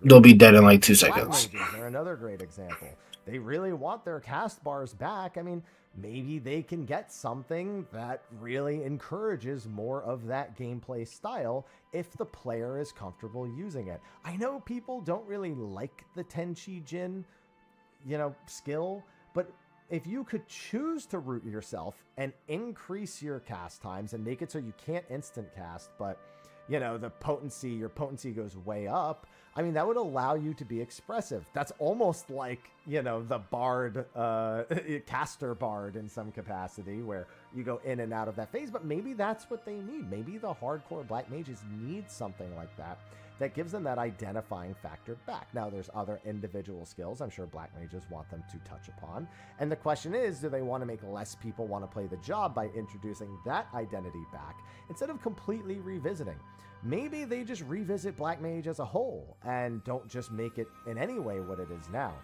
they'll be dead in 2 seconds. They're another great example. They really want their cast bars back. I mean, maybe they can get something that really encourages more of that gameplay style if the player is comfortable using it. I know people don't really like the Tenchi Jin, skill, but if you could choose to root yourself and increase your cast times and make it so you can't instant cast, but you know, your potency goes way up. I mean, that would allow you to be expressive. That's almost like, you know, the bard, caster bard in some capacity, where you go in and out of that phase. But maybe that's what they need. Maybe the hardcore black mages need something like that gives them that identifying factor back. Now, there's other individual skills I'm sure black mages want them to touch upon. And the question is, do they want to make less people want to play the job by introducing that identity back instead of completely revisiting? Maybe they just revisit black mage as a whole and don't just make it in any way what it is now.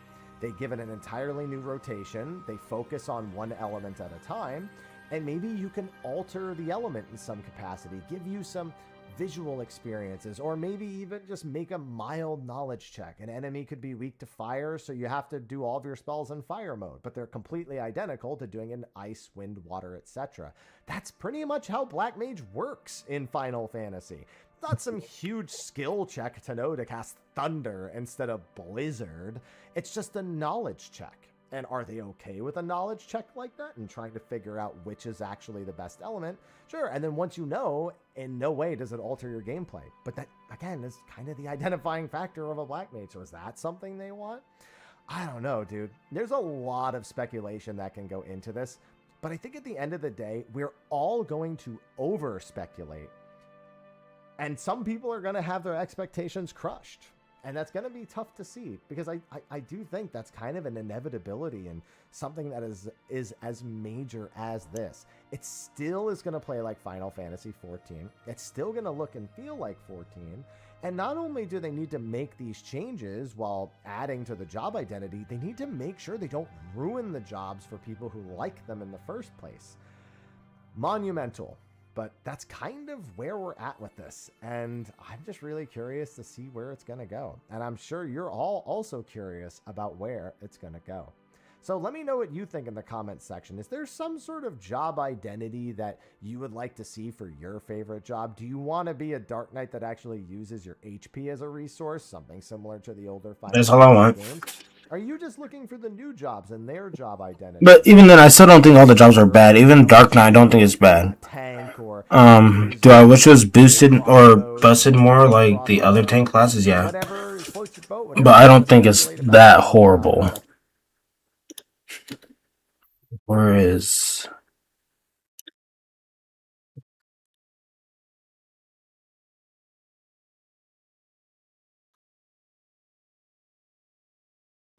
They give it an entirely new rotation. They focus on one element at a time, and maybe you can alter the element in some capacity, give you some visual experiences, or maybe even just make a mild knowledge check. An enemy could be weak to fire, so you have to do all of your spells in fire mode, but they're completely identical to doing in ice, wind, water, etc. That's pretty much how black mage works in Final Fantasy. Not some huge skill check to know to cast thunder instead of blizzard. It's just a knowledge check. And are they okay with a knowledge check like that and trying to figure out which is actually the best element? Sure. And then once you know, in no way does it alter your gameplay. But that, again, is kind of the identifying factor of a black mage. So is that something they want? I don't know, dude. There's a lot of speculation that can go into this. But I think at the end of the day, we're all going to over speculate. And some people are going to have their expectations crushed. And that's going to be tough to see, because I do think that's kind of an inevitability and something that is as major as this. It still is going to play like Final Fantasy XIV. It's still going to look and feel like 14. And not only do they need to make these changes while adding to the job identity, they need to make sure they don't ruin the jobs for people who like them in the first place. Monumental. But that's kind of where we're at with this. And I'm just really curious to see where it's going to go. And I'm sure you're all also curious about where it's going to go. So let me know what you think in the comments section. Is there some sort of job identity that you would like to see for your favorite job? Do you want to be a Dark Knight that actually uses your HP as a resource? Something similar to the older Final That's all I want. games? Are you just looking for the new jobs and their job identity? But even then, I still don't think all the jobs are bad. Even Dark Knight, I don't think it's bad. Do I wish it was boosted or busted more like the other tank classes? Yeah. But I don't think it's that horrible. Where is...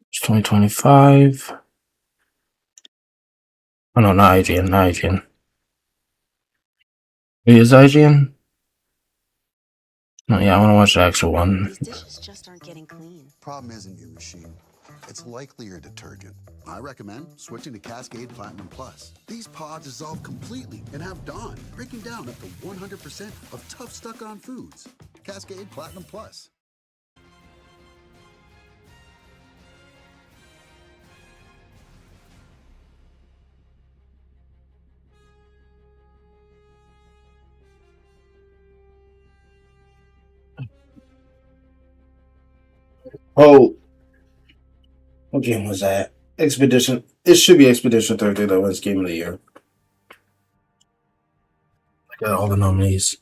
It's 2025. Oh no, not IGN, not IGN. It is IGN? No, yeah, I want to watch the actual one. These dishes just aren't getting clean. Problem isn't your machine. It's likely your detergent. I recommend switching to Cascade Platinum Plus. These pods dissolve completely and have Dawn, breaking down up to 100% of tough stuck-on foods. Cascade Platinum Plus. Oh, what game was that? Expedition. It should be Expedition 30 that was Game of the Year. I got all the nominees.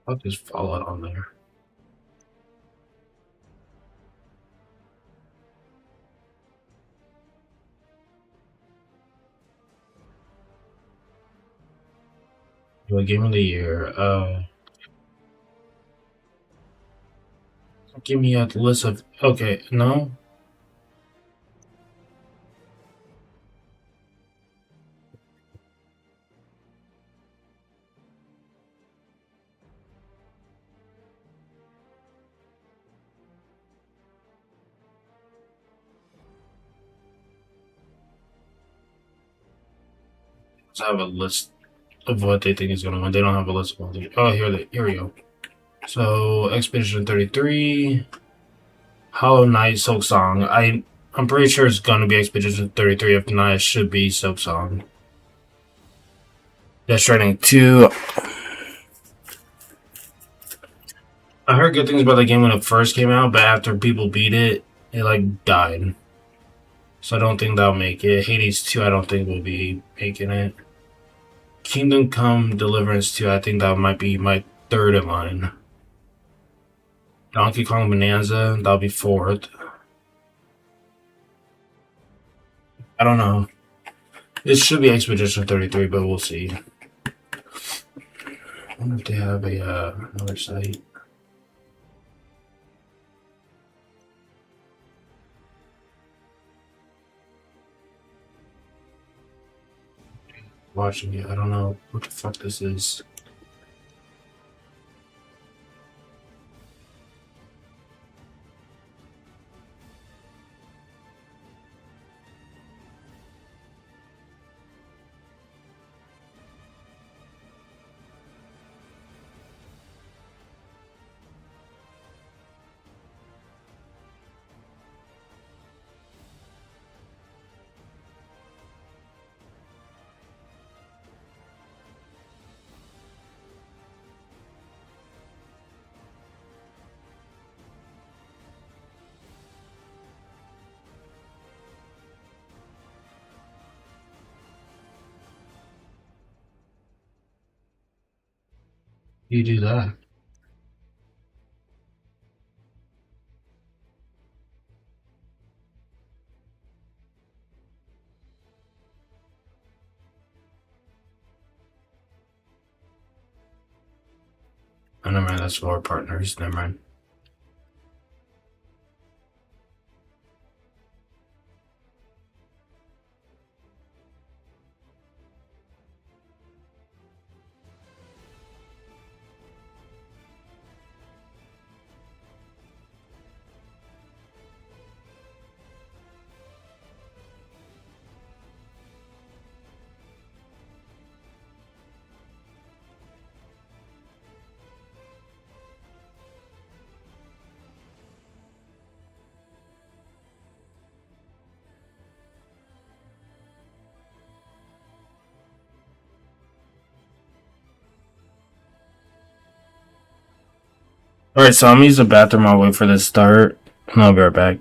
I'll just follow it on there. Game of the Year. Give me a list of... Okay, no? I have a list of what they think is going to win. They don't have a list of all the... Oh, here we go. So, Expedition 33, Hollow Knight, Silk Song. I'm pretty sure it's going to be Expedition 33. If not, it should be Silk Song. Death Stranding 2. I heard good things about the game when it first came out, but after people beat it, it like died. So I don't think that'll make it. Hades 2, I don't think will be making it. Kingdom Come Deliverance 2, I think that might be my third in line. Donkey Kong Bonanza, that'll be fourth. I don't know. It should be Expedition 33, but we'll see. I wonder if they have a another site. Watching it, I don't know what the fuck this is. You do that. Oh, never mind, that's Lore Partners. Never mind. Alright, so I'm gonna use the bathroom. I'll wait for this to start, and I'll be right back.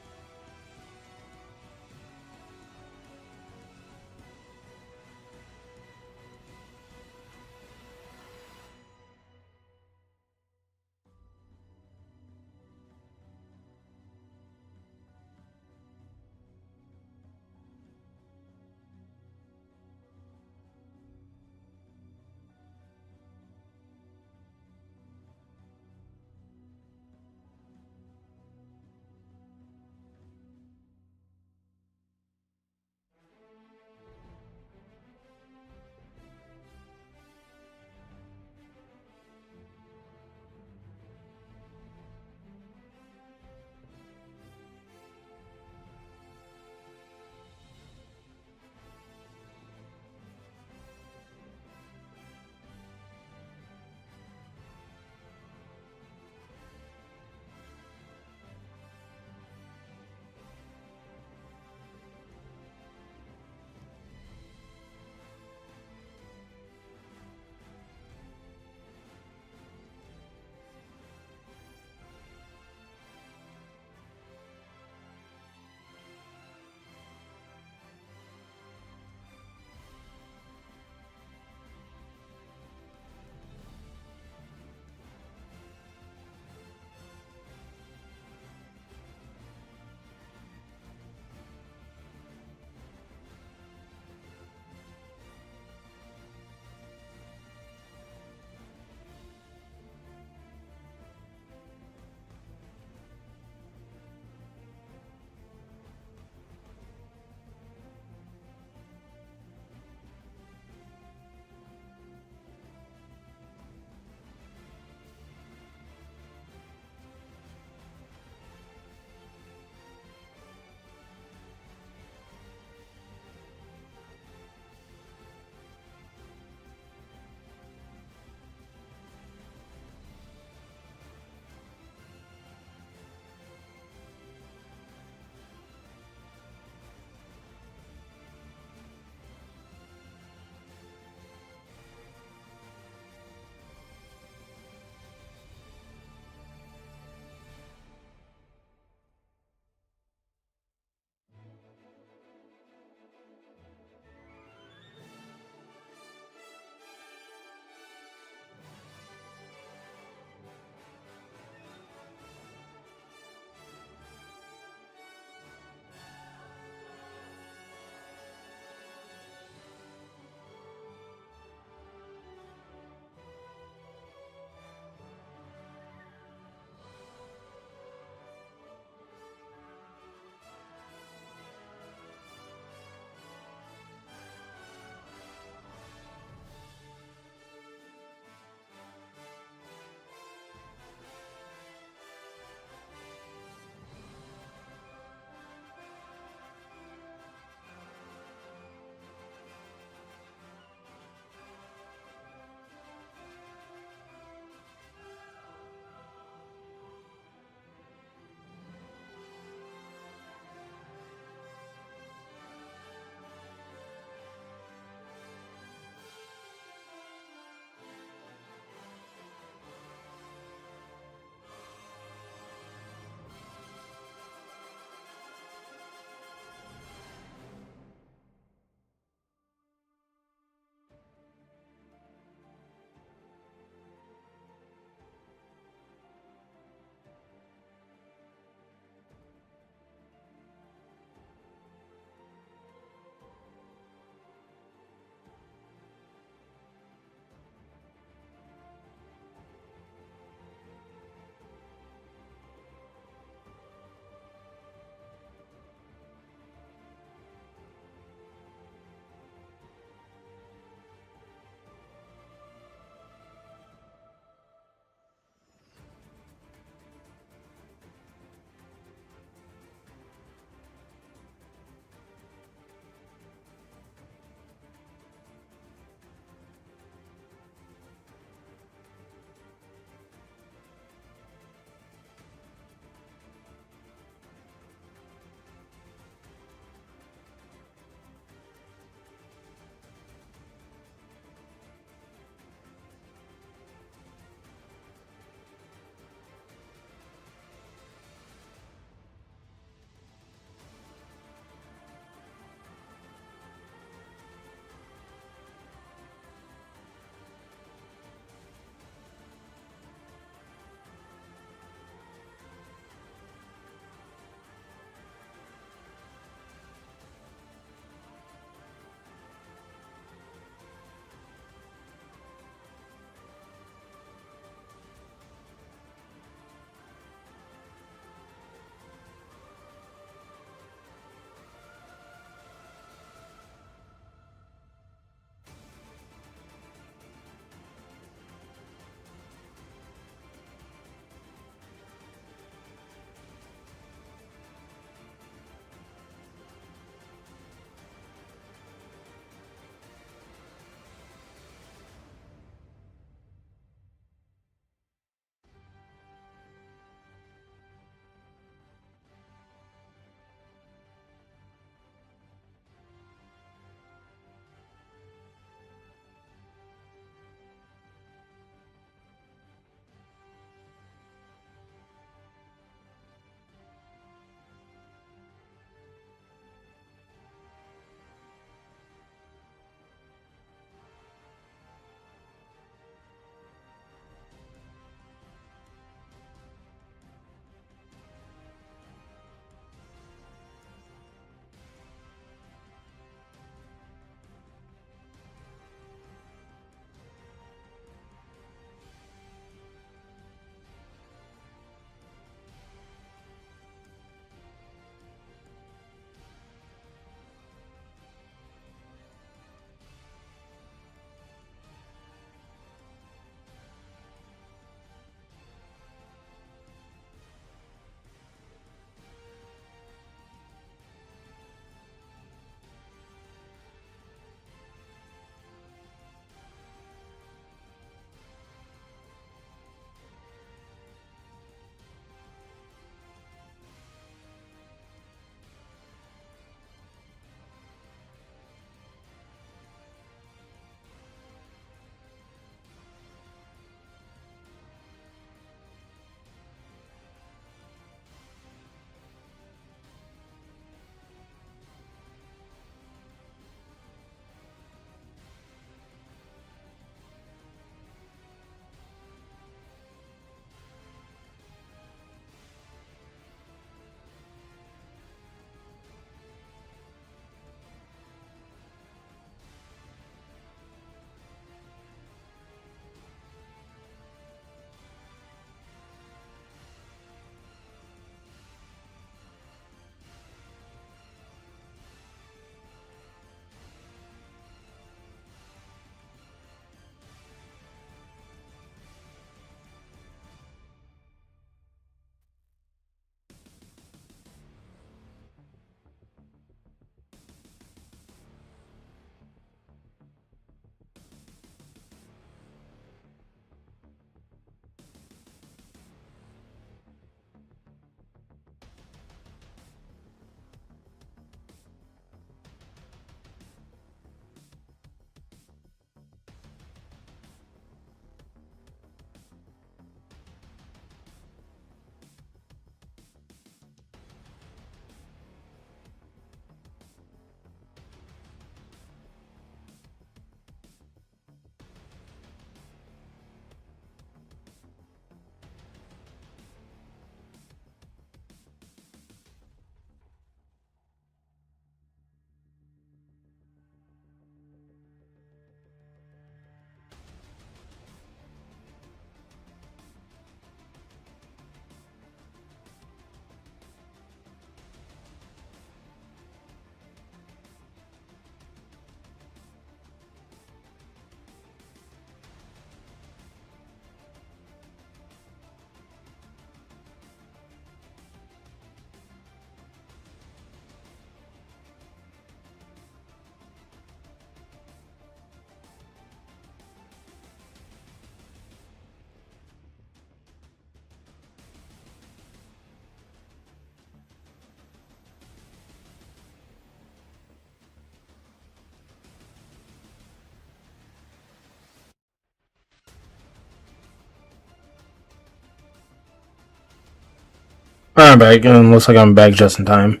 I'm back, and looks like I'm back just in time.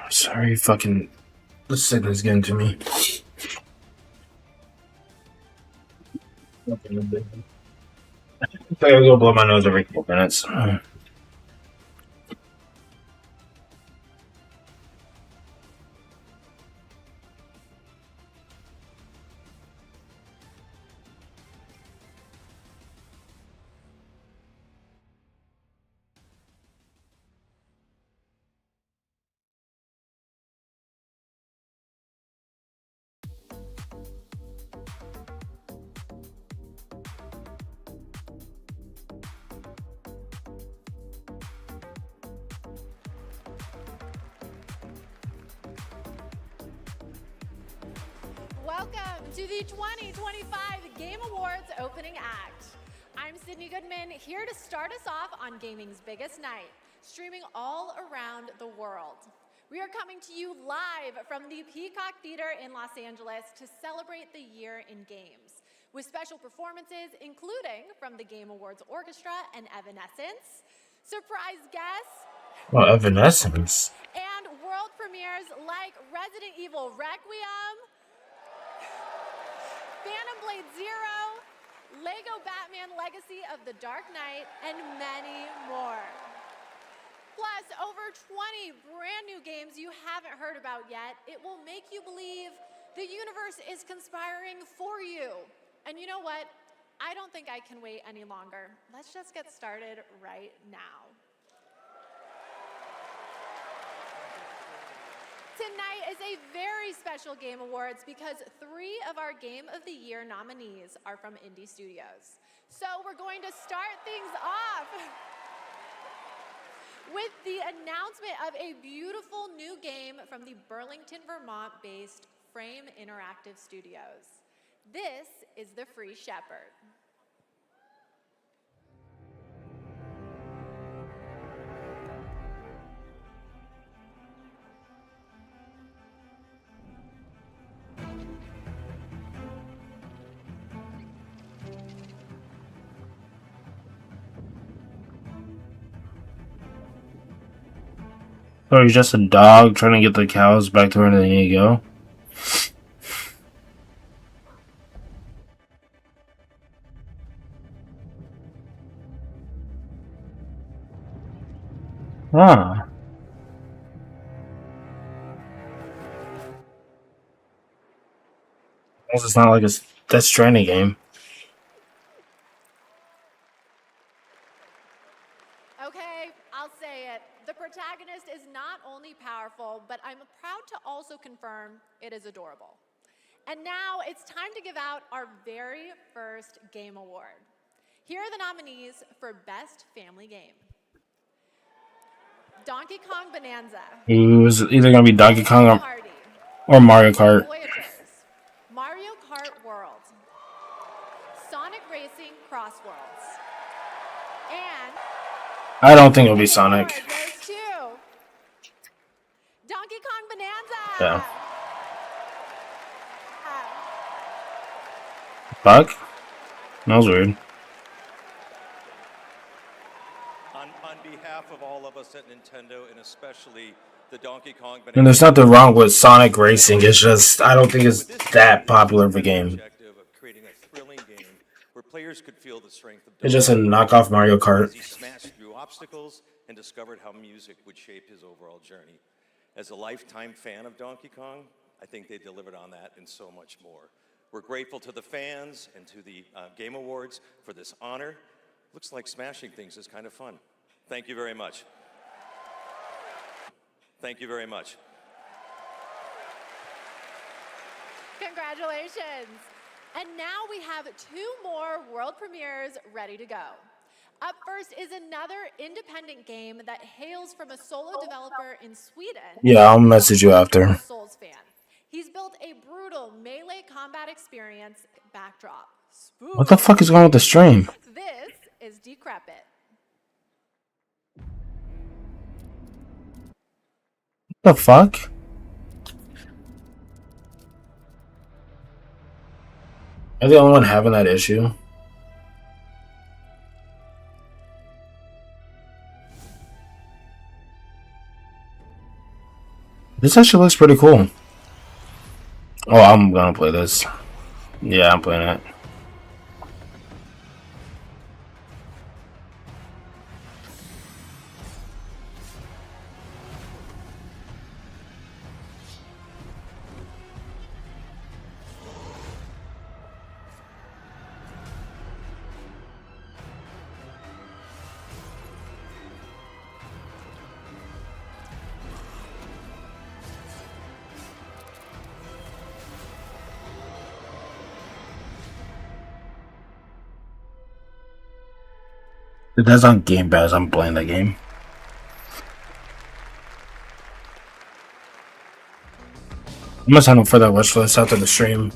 Sorry, fucking the sickness getting to me. I gotta go blow my nose every couple minutes. Welcome to the 2025 Game Awards opening act. I'm Sydney Goodman, here to start us off on gaming's biggest night, streaming all around the world. We are coming to you live from the Peacock Theater in Los Angeles to celebrate the year in games, with special performances including from the Game Awards Orchestra and Evanescence, surprise guests, Oh, Evanescence. and world premieres like Resident Evil Requiem, Phantom Blade Zero, Lego Batman Legacy of the Dark Knight, and many more. Plus, over 20 brand new games you haven't heard about yet. It will make you believe the universe is conspiring for you. And you know what? I don't think I can wait any longer. Let's just get started right now. Tonight is a very special Game Awards because 3 of our Game of the Year nominees are from indie studios. So we're going to start things off with the announcement of a beautiful new game from the Burlington, Vermont-based Frame Interactive Studios. This is The Free Shepherd. So you're just a dog trying to get the cows back to where they need to go? Huh. It's not like a Death Stranding game. Okay, I'll say it. The protagonist is not only powerful, but I'm proud to also confirm it is adorable. And now it's time to give out our very first Game Award. Here are the nominees for Best Family Game. Donkey Kong Bonanza. It was either gonna be Donkey Kong or Mario Kart. Voyagers. Mario Kart World. Sonic Racing Cross Worlds. And I don't think it'll be Sonic. there's 2. Donkey Kong Bonanza. Yeah. Fuck? That was weird. On behalf of all of us at Nintendo, and especially the Donkey Kong Bonanza, And there's nothing wrong with Sonic Racing. It's just I don't think it's that popular of a game. creating a thrilling game where players could feel the strength of It's just a knockoff Mario Kart. he smashed through obstacles and discovered how music would shape his overall journey. As a lifetime fan of Donkey Kong, I think they delivered on that and so much more. We're grateful to the fans and to the Game Awards for this honor. Looks like smashing things is kind of fun. Thank you very much. Thank you very much. Congratulations. And now we have 2 more world premieres ready to go. Up first is another independent game that hails from a solo developer in Sweden. Yeah, I'll message you after. Souls fan. He's built a brutal melee combat experience backdrop. What the fuck is going on with the stream? This is Decrepit. What the fuck? Am I the only one having that issue? This actually looks pretty cool. Oh, I'm gonna play this. Yeah, I'm playing it. If that's on Game Pass, I'm playing that game. I'm gonna sign up for that wish list after the stream.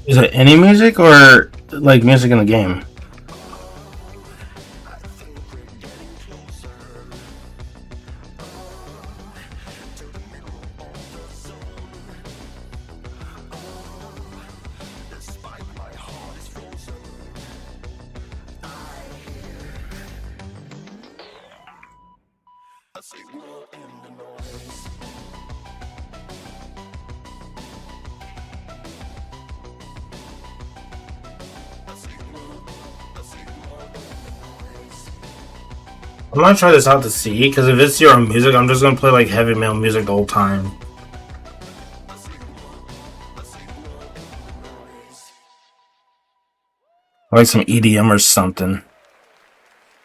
Is it any music or like music in the game? I'm gonna try this out to see, because if it's your own music, I'm just gonna play like heavy metal music the whole time. Like some EDM or something.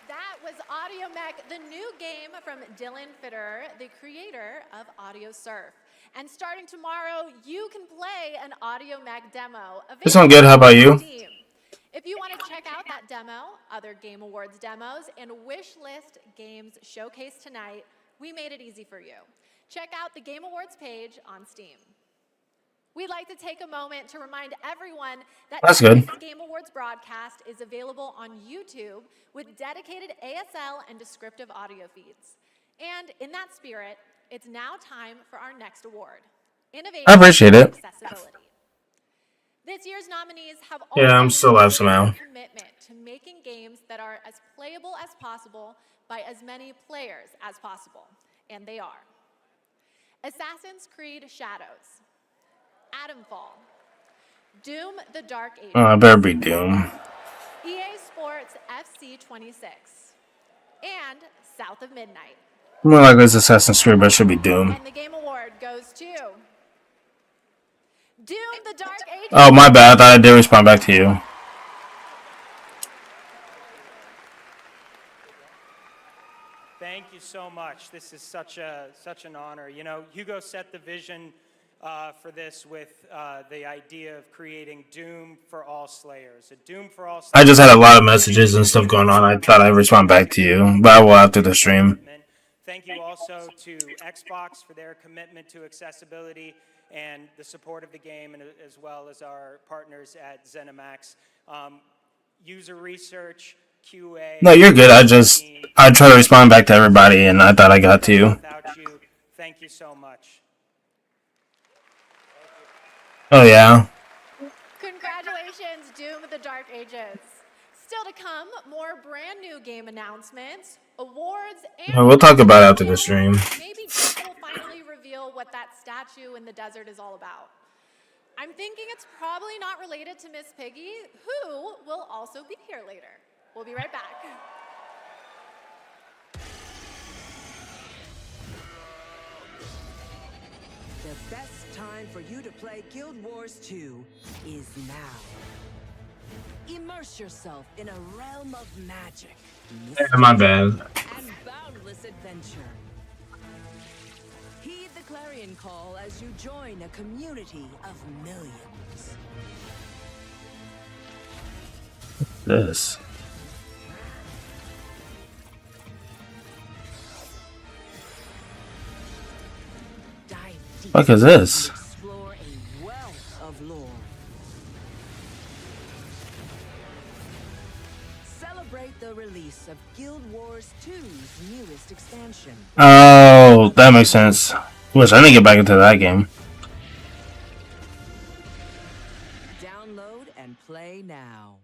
That was Audio Mech, the new game from Dylan Fitter, the creator of Audio Surf. And starting tomorrow, you can play an Audio Mech demo. This one good, how about you? Steam. If you want to check out that demo, other Game Awards demos, and wish list games showcased tonight, we made it easy for you. Check out the Game Awards page on Steam. We'd like to take a moment to remind everyone that That's good. tonight's Game Awards broadcast is available on YouTube with dedicated ASL and descriptive audio feeds. And in that spirit, it's now time for our next award, Innovation I appreciate it. Accessibility. This year's nominees have Yeah, I'm still live somehow. commitment to making games that are as playable as possible by as many players as possible, and they are Assassin's Creed Shadows, Atomfall, Doom: The Dark Ages. Oh, I better be Doom. EA Sports FC26, and South of Midnight. More likely it's Assassin's Creed, but it should be Doom. And the Game Award goes to Doom: The Dark Ages. Oh, my bad. I thought I did respond back to you. Thank you so much. This is such an honor. You know, Hugo set the vision for this with the idea of creating Doom for all Slayers. A Doom for all Slayers. I just had a lot of messages and stuff going on. I thought I'd respond back to you, but I will after the stream. Thank you also to Xbox for their commitment to accessibility and the support of the game, and as well as our partners at ZeniMax. User research, QA. No, you're good. I try to respond back to everybody, and I thought I got to you. Without you, thank you so much. Oh, yeah. Congratulations, Doom: The Dark Ages. Still to come, more brand new game announcements, awards, and Yeah, we'll talk about it after the stream. maybe Jeff will finally reveal what that statue in the desert is all about. I'm thinking it's probably not related to Miss Piggy, who will also be here later. We'll be right back. The best time for you to play Guild Wars 2 is now. Immerse yourself in a realm of magic, Yeah, my bad. and boundless adventure. Heed the clarion call as you join a community of millions. This. What is this? Explore a wealth of lore. celebrate the release of Guild Wars 2's newest expansion. Oh, that makes sense. Wish I didn't get back into that game. Download and play now.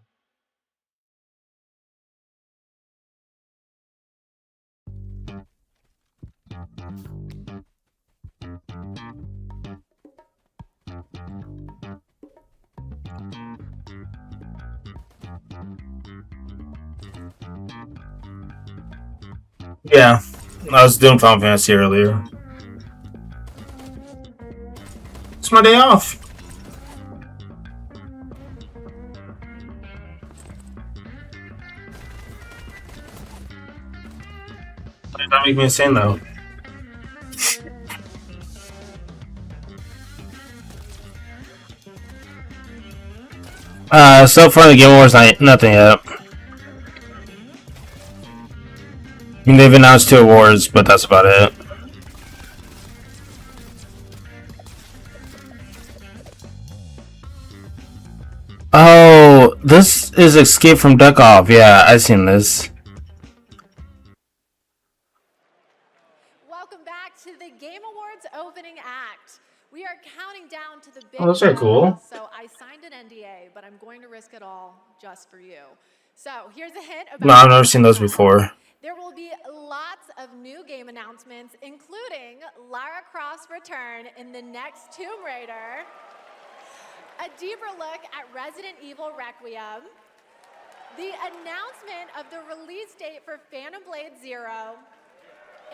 Yeah, I was doing Final Fantasy earlier. It's my day off. That makes me insane though. So far the Game Awards, nothing yet. I mean, they've announced 2 awards, but that's about it. Oh, this is Escape from Duck-Off. Yeah, I've seen this. Welcome back to the Game Awards opening act. We are counting down to the big Oh, those are cool. ball, so I signed an NDA, but I'm going to risk it all just for you. So here's a hint about... No, I've never seen those before. There will be lots of new game announcements, including Lara Croft's return in the next Tomb Raider, a deeper look at Resident Evil Requiem, the announcement of the release date for Phantom Blade Zero,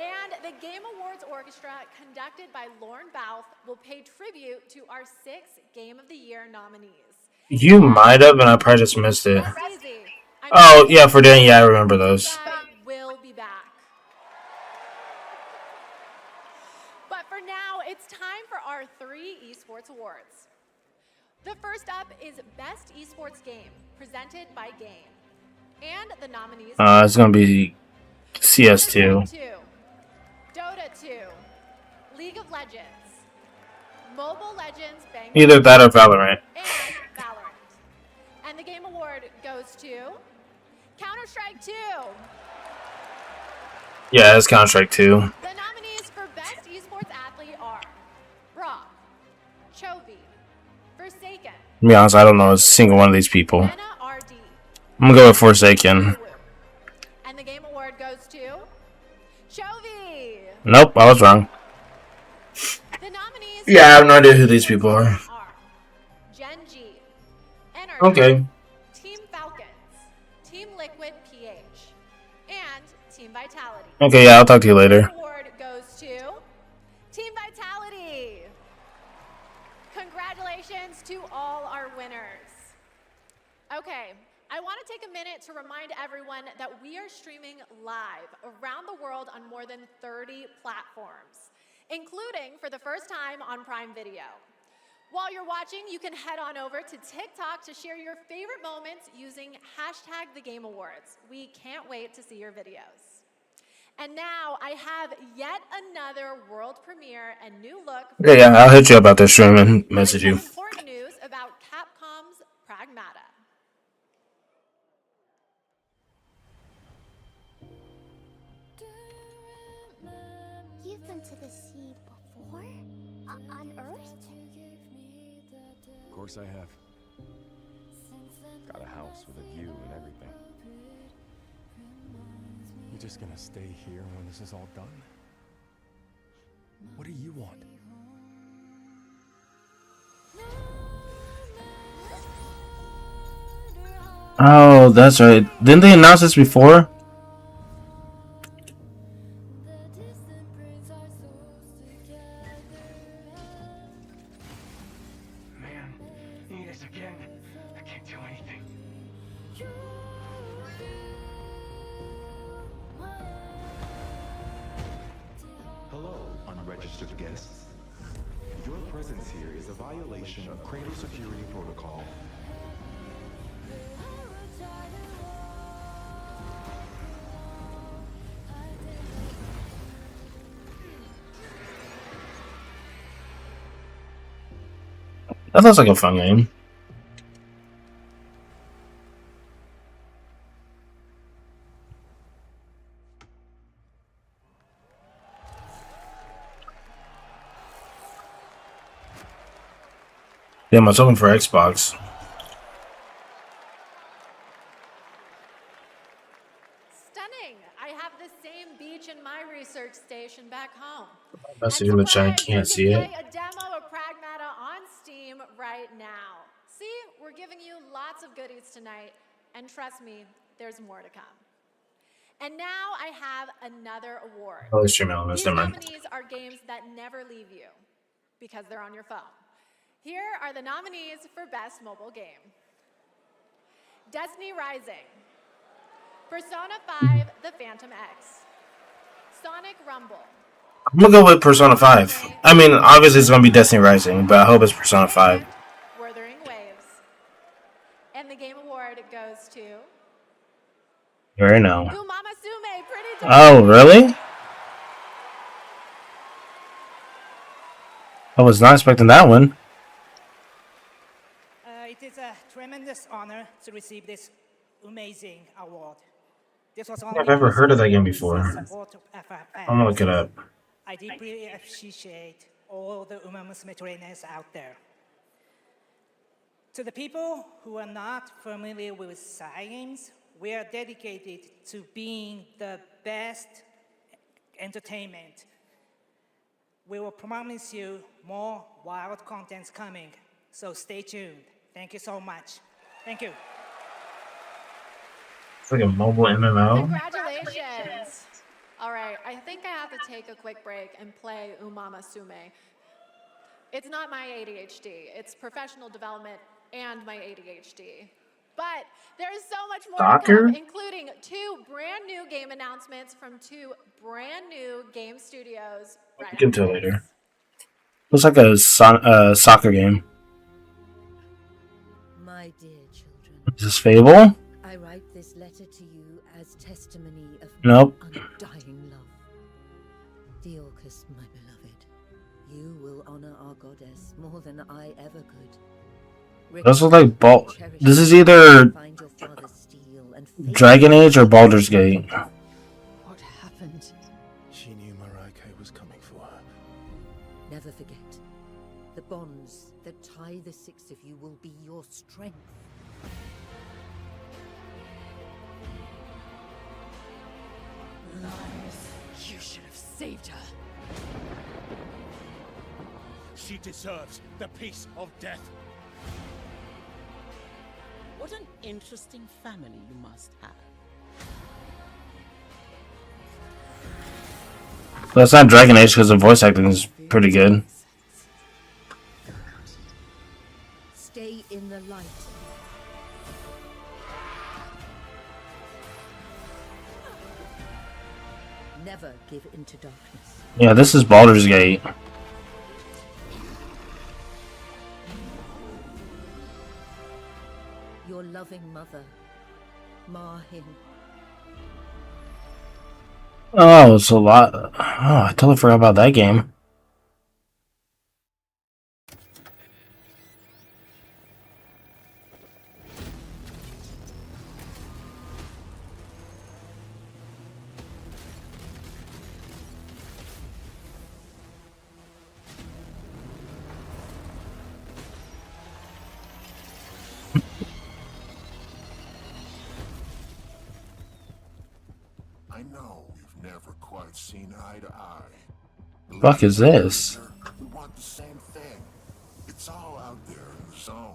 and the Game Awards Orchestra, conducted by Lauren Bouth, will pay tribute to our 6 Game of the Year nominees. You might have, and I probably just missed it. That's easy. Oh, yeah, for Dan, yeah, I remember those. Will be back. But for now, it's time for our 3 esports awards. The first up is Best Esports Game, presented by Game. And the nominees It's gonna be CS2. 2, Dota 2, League of Legends, Mobile Legends Bang Either that or Valorant. and Valorant. And the Game Award goes to Counter-Strike 2. Yeah, it's Counter-Strike 2. The nominees for Best Esports Athlete are Brock, Chovy, Forsaken, To be honest, I don't know a single one of these people. Anna RD. I'm gonna go with Forsaken. And the Game Award goes to Chovy. Nope, I was wrong. The nominees Yeah, I have no idea who these people are. Gen G, Energy, Okay. Team Falcons, Team Liquid PH, and Team Vitality. Okay, yeah, I'll talk to you later. The award goes to Team Vitality. Congratulations to all our winners. Okay, I want to take a minute to remind everyone that we are streaming live around the world on more than 30 platforms, including for the first time on Prime Video. While you're watching, you can head on over to TikTok to share your favorite moments using #TheGameAwards. We can't wait to see your videos. And now I have yet another world premiere and new look. Yeah, I'll hit you about this stream and message you. Important news about Capcom's Pragmata. You've been to the sea before? On Earth? Of course I have. Got a house with a view and everything. You just gonna stay here when this is all done? What do you want? Oh, that's right. Didn't they announce this before? Man, you need us again. I can't do anything. Hello, unregistered guests. Your presence here is a violation of Cradle Security Protocol. That looks like a fun game. Yeah, I was hoping for Xbox. Stunning. I have the same beach in my research station back home. That's And in the chat. surprise, Can't you see can it. play a demo of Pragmata on Steam right now. See, we're giving you lots of goodies tonight, and trust me, there's more to come. And now I have another award. Oh, stream elements. These Never mind. nominees are games that never leave you because they're on your phone. Here are the nominees for Best Mobile Game. Destiny Rising, Persona 5 The Phantom X, Sonic Rumble, I'm gonna go with Persona 5. I mean, obviously it's gonna be Destiny Rising, but I hope it's Persona 5. Wuthering Waves. And the game award goes to You already know. Umama Sume, Pretty Dark. Oh, really? I was not expecting that one. It is a tremendous honor to receive this amazing award. This was only I've never heard of that game because before. the support of FFXIV. I'm gonna look it up. I deeply appreciate all the Uma Musume trainers out there. To the people who are not familiar with science, we are dedicated to being the best entertainment. We will promise you more wild contents coming, so stay tuned. Thank you so much. Thank you. It's like a mobile MMO. Congratulations. All right, I think I have to take a quick break and play Umama Sume. It's not my ADHD, it's professional development and my ADHD. But there's so much more to Soccer? come, including 2 brand new game announcements from 2 brand new game studios. Right Get into it later. Looks like a soccer game. My dear children, Is this Fable? I write this letter to you as testimony of Nope. my undying love. Theorcus, my beloved, you will honor our goddess more than I ever could. Those look like This is either Find your father's steel and faith. Dragon Age or Baldur's Gate. What happened? She knew Maraike was coming for her. Never forget, the bonds that tie the 6 of you will be your strength. Lies. You should have saved her. She deserves the peace of death. What an interesting family you must have. But it's not Dragon Age because the voice acting is pretty good. Stay in the light. Never give into darkness. Yeah, this is Baldur's Gate. Your loving mother, Mahin. Oh, it's a lot. Oh, I totally forgot about that game. I know we've never quite seen eye to eye. Fuck is this? We want the same thing. It's all out there in the zone.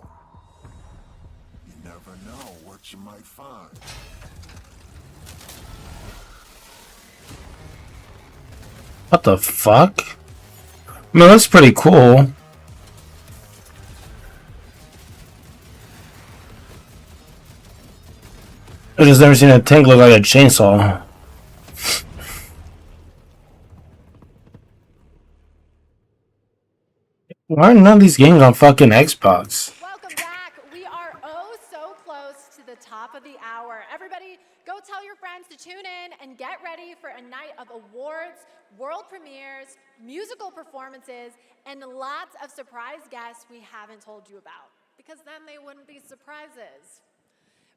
You never know what you might find. What the fuck? I mean, that's pretty cool. I've just never seen a tank look like a chainsaw. Why are none of these games on fucking Xbox? Welcome back. We are oh so close to the top of the hour. Everybody, go tell your friends to tune in and get ready for a night of awards, world premieres, musical performances, and lots of surprise guests we haven't told you about, because then they wouldn't be surprises.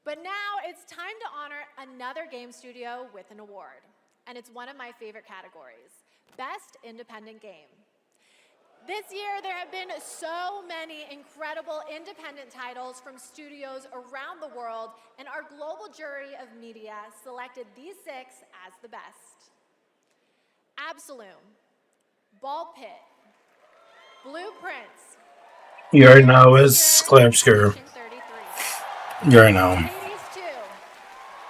But now it's time to honor another game studio with an award, and it's one of my favorite categories, Best Independent Game. This year, there have been so many incredible independent titles from studios around the world, and our global jury of media selected these 6 as the best. Absolum, Ball Pit, Blueprints. You already know it's Claire Obscure. You already know. Hades 2,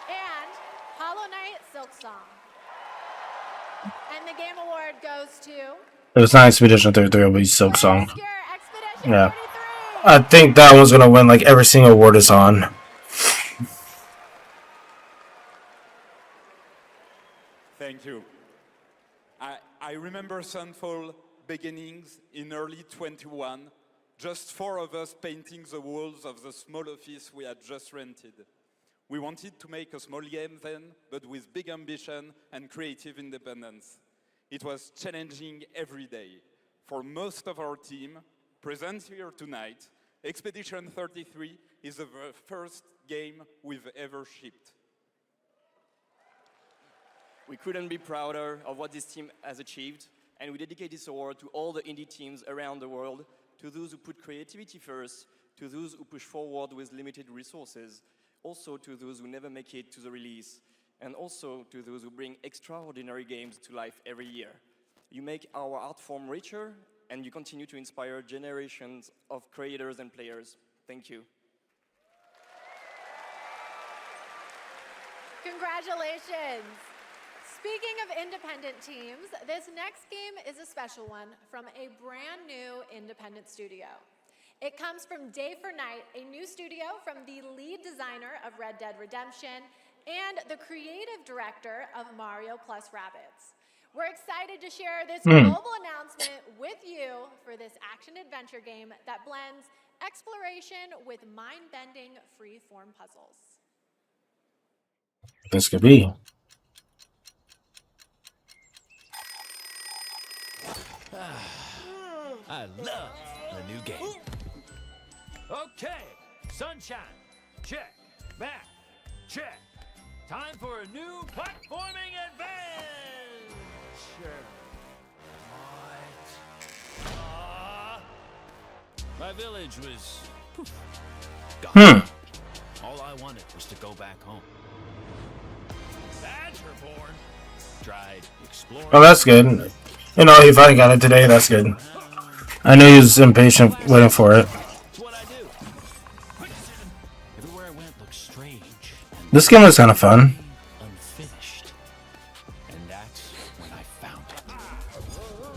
and Hollow Knight Silksong. And the game award goes to It was not Expedition 33, it'll be Silk Song. Yeah. I think that one's gonna win like every single award it's on. Thank you. I remember Sunfall beginnings in early 21, just 4 of us painting the walls of the small office we had just rented. We wanted to make a small game then, but with big ambition and creative independence. It was challenging every day. For most of our team, present here tonight, Expedition 33 is the first game we've ever shipped. We couldn't be prouder of what this team has achieved, and we dedicate this award to all the indie teams around the world, to those who put creativity first, to those who push forward with limited resources, also to those who never make it to the release, and also to those who bring extraordinary games to life every year. You make our art form richer, and you continue to inspire generations of creators and players. Thank you. Congratulations! Speaking of independent teams, this next game is a special one from a brand new independent studio. It comes from Day for Night, a new studio from the lead designer of Red Dead Redemption and the creative director of Mario plus Rabbids. We're excited to share this global announcement with you for this action-adventure game that blends exploration with mind-bending free-form puzzles. This could be. I love the new game. Okay, sunshine, check. Back, check. Time for a new platforming adventure. What? My village was gone. All I wanted was to go back home. Badgerborn tried exploring. Oh, that's good. You know, he finally got it today. That's good. I knew he was impatient waiting for it. Everywhere I went looked strange. This game was kind of fun. Unfinished. And that's when I found it.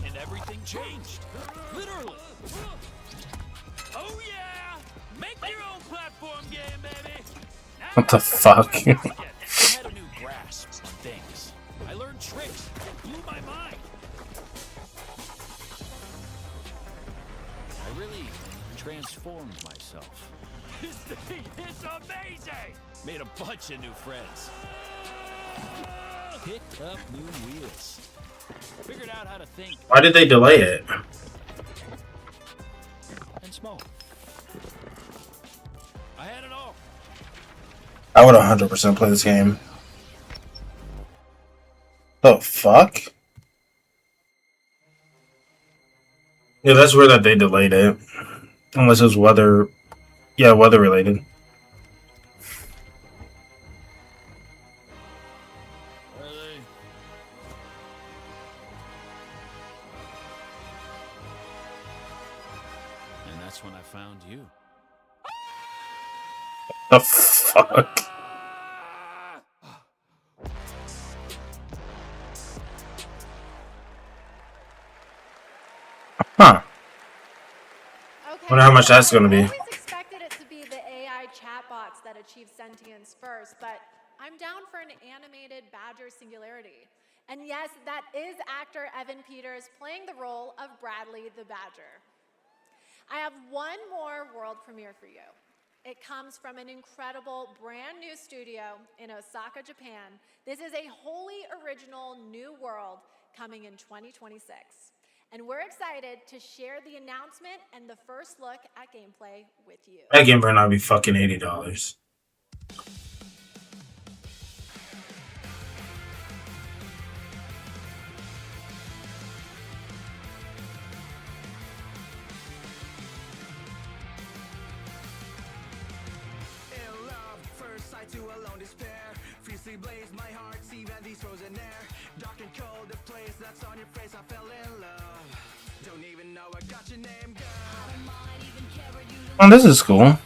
And everything changed. Literally. Oh yeah! Make your own platform game, baby! What the fuck? I had a new grasp on things. I learned tricks that blew my mind. I really transformed myself. This thing is amazing! Made a bunch of new friends. Picked up new wheels. Figured out how to think. Why did they delay it? And smoke. I had it all. I would 100% play this game. The fuck? Yeah, that's weird that they delayed it. Unless it was weather. Yeah, weather related. And that's when I found you. The fuck? Huh. Wonder how much that's gonna be. I always expected it to be the AI chatbots that achieve sentience first, but I'm down for an animated Badger singularity. And yes, that is actor Evan Peters playing the role of Bradley the Badger. I have one more world premiere for you. It comes from an incredible brand new studio in Osaka, Japan. This is a wholly original new world coming in 2026. And we're excited to share the announcement and the first look at gameplay with you. That game better not be fucking $80. Oh, this is cool.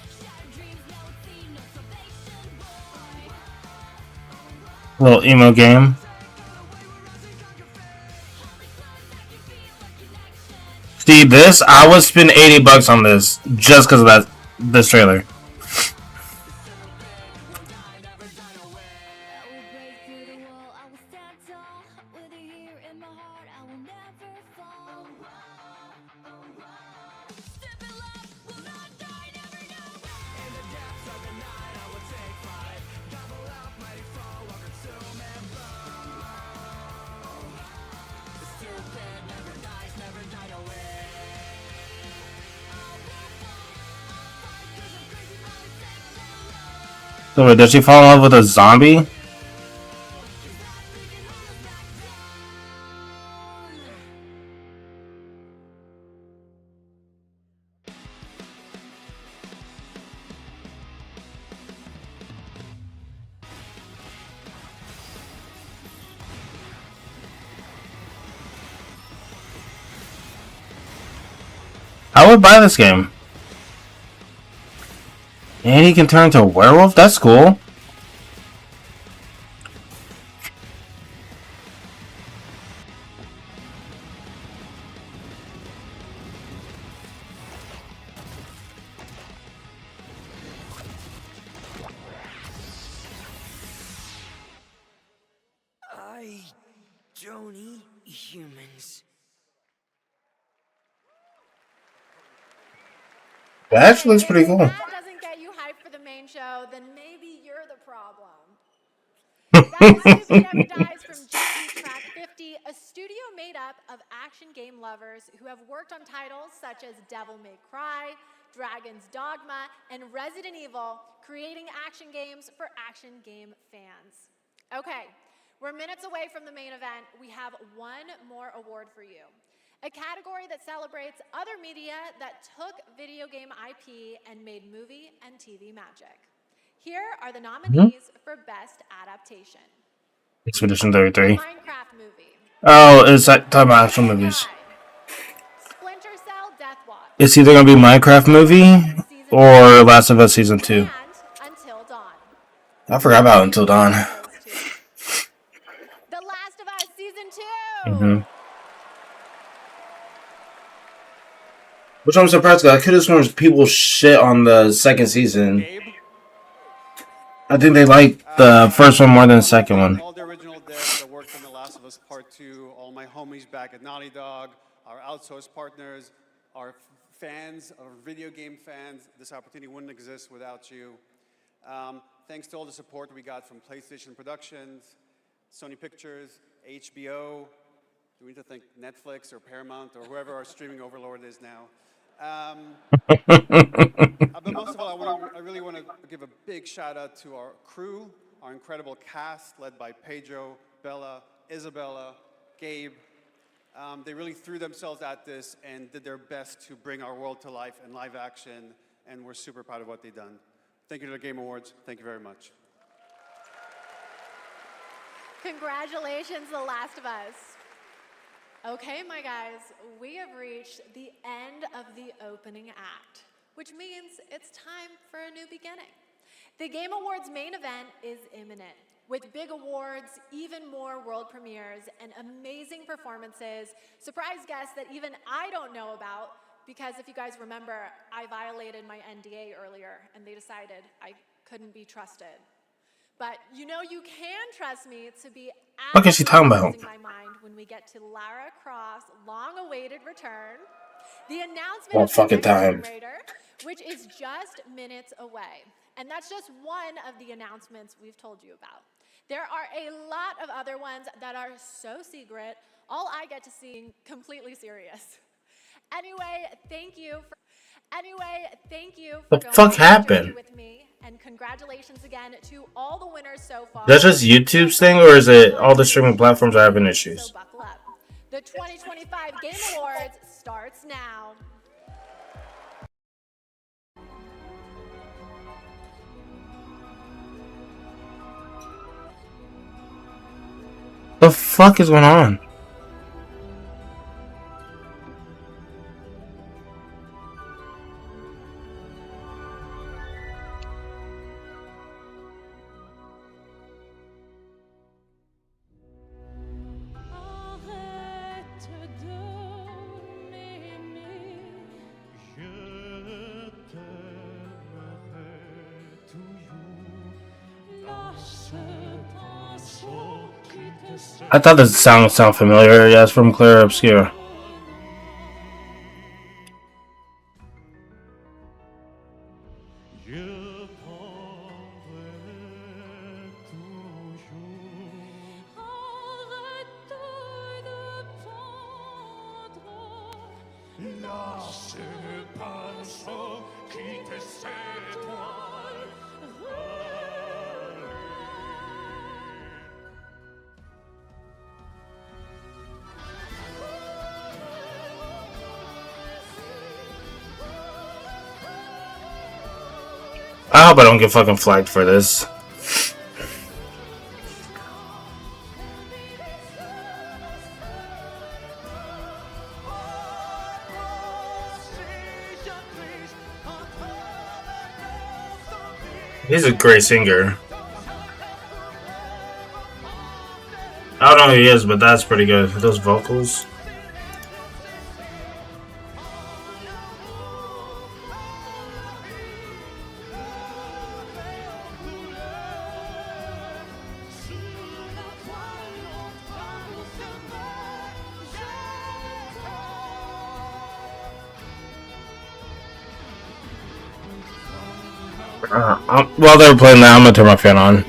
Little emo game. See this? I would spend $80 on this just because of this trailer. So wait, does she fall in love with a zombie? I would buy this game. And he can turn into a werewolf? That's cool. I don't eat humans. That actually looks pretty cool. If that doesn't get you hyped for the main show, then maybe you're the problem. That is Never Dies from GT Track 50, a studio made up of action game lovers who have worked on titles such as Devil May Cry, Dragon's Dogma, and Resident Evil, creating action games for action game fans. Okay, we're minutes away from the main event. We have one more award for you. A category that celebrates other media that took video game IP and made movie and TV magic. Here are the nominees for Best Adaptation. Expedition 33. Minecraft movie. Oh, it's that type of action movies. Splinter Cell Death Watch. It's either gonna be Minecraft movie or Last of Us Season 2. Until Dawn. I forgot about Until Dawn. The Last of Us Season 2. Which I'm surprised because I could have sworn people shit on the second season. I think they liked the first one more than the second one. All the original devs that worked on The Last of Us Part 2, all my homies back at Naughty Dog, our outsourced partners, our fans, our video game fans. This opportunity wouldn't exist without you. Thanks to all the support we got from PlayStation Productions, Sony Pictures, HBO. Do we need to thank Netflix or Paramount or whoever our streaming overlord is now? But most of all, I really want to give a big shout out to our crew, our incredible cast led by Pedro, Bella, Isabella, Gabe. They really threw themselves at this and did their best to bring our world to life in live action, and we're super proud of what they've done. Thank you to the Game Awards. Thank you very much. Congratulations, The Last of Us. Okay, my guys, we have reached the end of the opening act, which means it's time for a new beginning. The Game Awards main event is imminent, with big awards, even more world premieres, and amazing performances, surprise guests that even I don't know about, because if you guys remember, I violated my NDA earlier, and they decided I couldn't be trusted. But you know you can trust me to be What is she talking about? losing my mind when we get to Lara Croft's long-awaited return, the announcement One of the fucking next Tomb time. Raider, which is just minutes away. And that's just one of the announcements we've told you about. There are a lot of other ones that are so secret, all I get to see completely serious. Anyway, thank you for The fuck going on the journey happened? with me, and congratulations again to all the winners so far. That's just YouTube's thing, or is it all the streaming platforms are having issues? Buckle up. The 2025 Game Awards starts now. The fuck is going on? I thought the sound sounded familiar. Yes, from Clear Obscure. I hope I don't get fucking flagged for this. He's a great singer. I don't know who he is, but that's pretty good. Those vocals. While they were playing that, I'm gonna turn my fan on.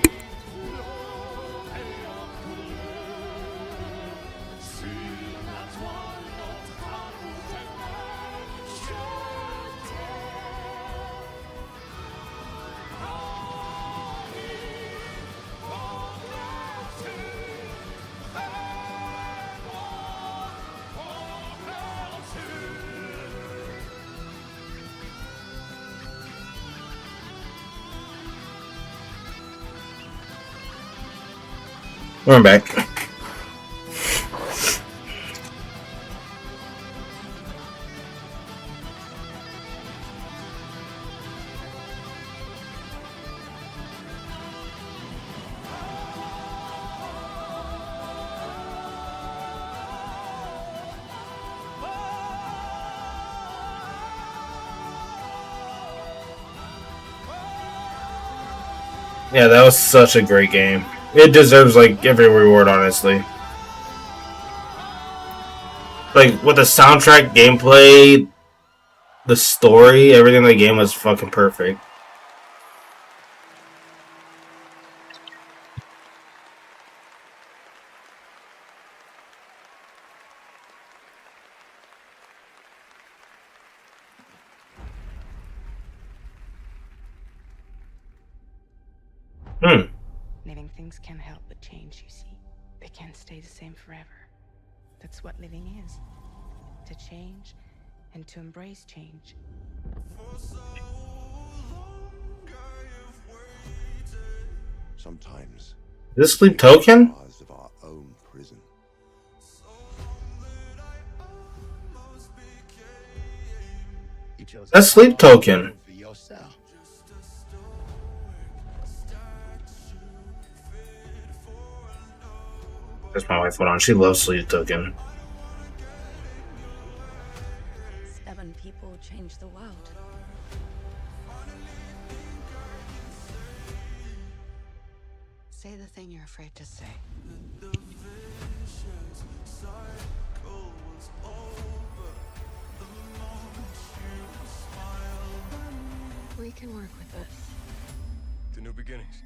We're back. Yeah, that was such a great game. It deserves like every reward, honestly. Like with the soundtrack, gameplay, the story, everything in the game was fucking perfect. Living things can't help but change, you see. They can't stay the same forever. That's what living is. To change and to embrace change. Sometimes This Sleep Token? of our own prison. That's Sleep Token. For yourself. That's my wife went on. She loves Sleep Token. 7 people changed the world. Say the thing you're afraid to say. We can work with this. To new beginnings.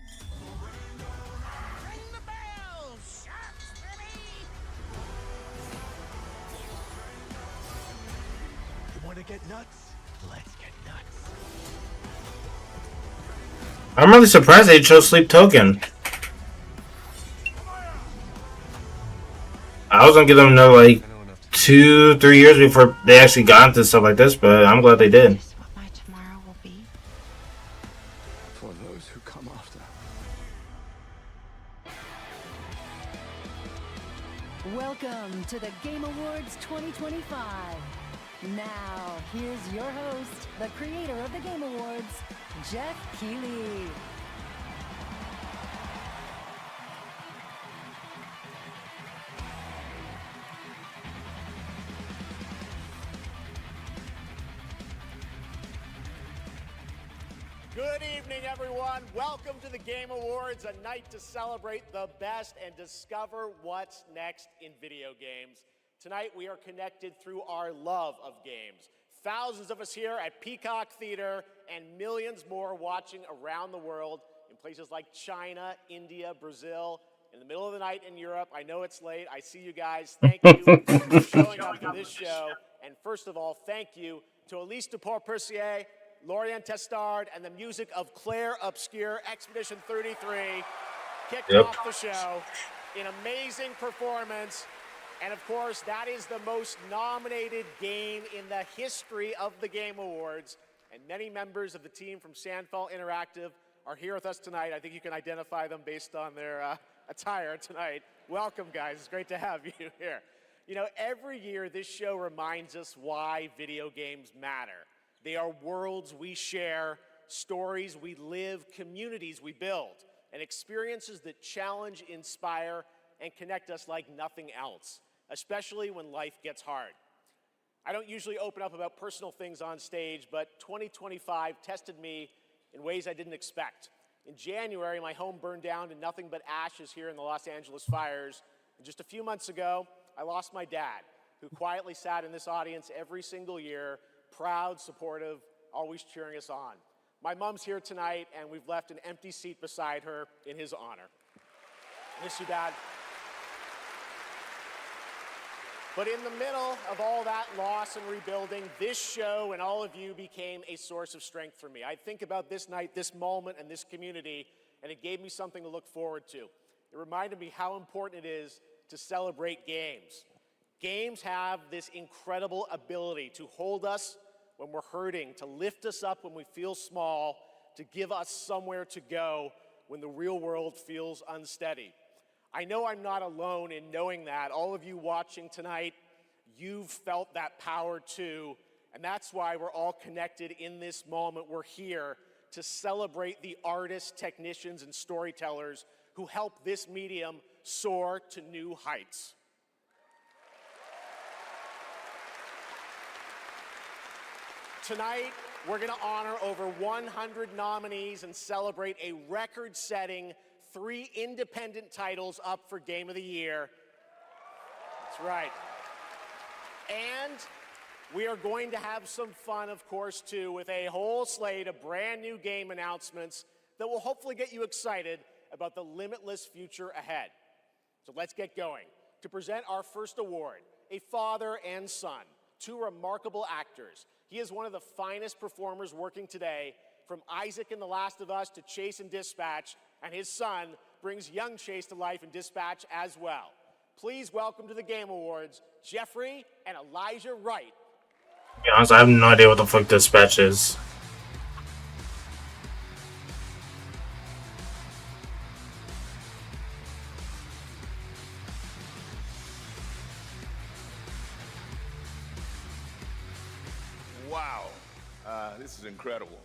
You want to get nuts? Let's get nuts. I'm really surprised they chose Sleep Token. I was gonna give them another like 2-3 years before they actually got into stuff like this, but I'm glad they did. What my tomorrow will be. For those who come after. Welcome to the Game Awards 2025. Now, here's your host, the creator of the Game Awards, Jeff Keighley. Good evening, everyone. Welcome to the Game Awards, a night to celebrate the best and discover what's next in video games. Tonight, we are connected through our love of games. Thousands of us here at Peacock Theater and millions more watching around the world in places like China, India, Brazil, in the middle of the night in Europe. I know it's late. I see you guys. Thank you for showing up for this show. And first of all, thank you to Elise Duport-Percier, Lorian Testard, and the music of Claire Obscure, Expedition 33, kicked off the show. An amazing performance. And of course, that is the most nominated game in the history of the Game Awards. And many members of the team from Sandfall Interactive are here with us tonight. I think you can identify them based on their attire tonight. Welcome, guys. It's great to have you here. You know, every year this show reminds us why video games matter. They are worlds we share, stories we live, communities we build, and experiences that challenge, inspire, and connect us like nothing else, especially when life gets hard. I don't usually open up about personal things on stage, but 2025 tested me in ways I didn't expect. In January, my home burned down to nothing but ashes here in the Los Angeles fires. And just a few months ago, I lost my dad, who quietly sat in this audience every single year, proud, supportive, always cheering us on. My mom's here tonight, and we've left an empty seat beside her in his honor. Miss you, Dad. But in the middle of all that loss and rebuilding, this show and all of you became a source of strength for me. I think about this night, this moment, and this community, and it gave me something to look forward to. It reminded me how important it is to celebrate games. Games have this incredible ability to hold us when we're hurting, to lift us up when we feel small, to give us somewhere to go when the real world feels unsteady. I know I'm not alone in knowing that. All of you watching tonight, you've felt that power too, and that's why we're all connected in this moment. We're here to celebrate the artists, technicians, and storytellers who help this medium soar to new heights. Tonight, we're going to honor over 100 nominees and celebrate a record-setting 3 independent titles up for Game of the Year. That's right. And we are going to have some fun, of course, too, with a whole slate of brand new game announcements that will hopefully get you excited about the limitless future ahead. So let's get going. To present our first award, a father and son, 2 remarkable actors. He is one of the finest performers working today, from Isaac in The Last of Us to Chase in Dispatch, and his son brings young Chase to life in Dispatch as well. Please welcome to the Game Awards, Jeffrey and Elijah Wright. To be honest, I have no idea what the fuck Dispatch is. Wow, this is incredible.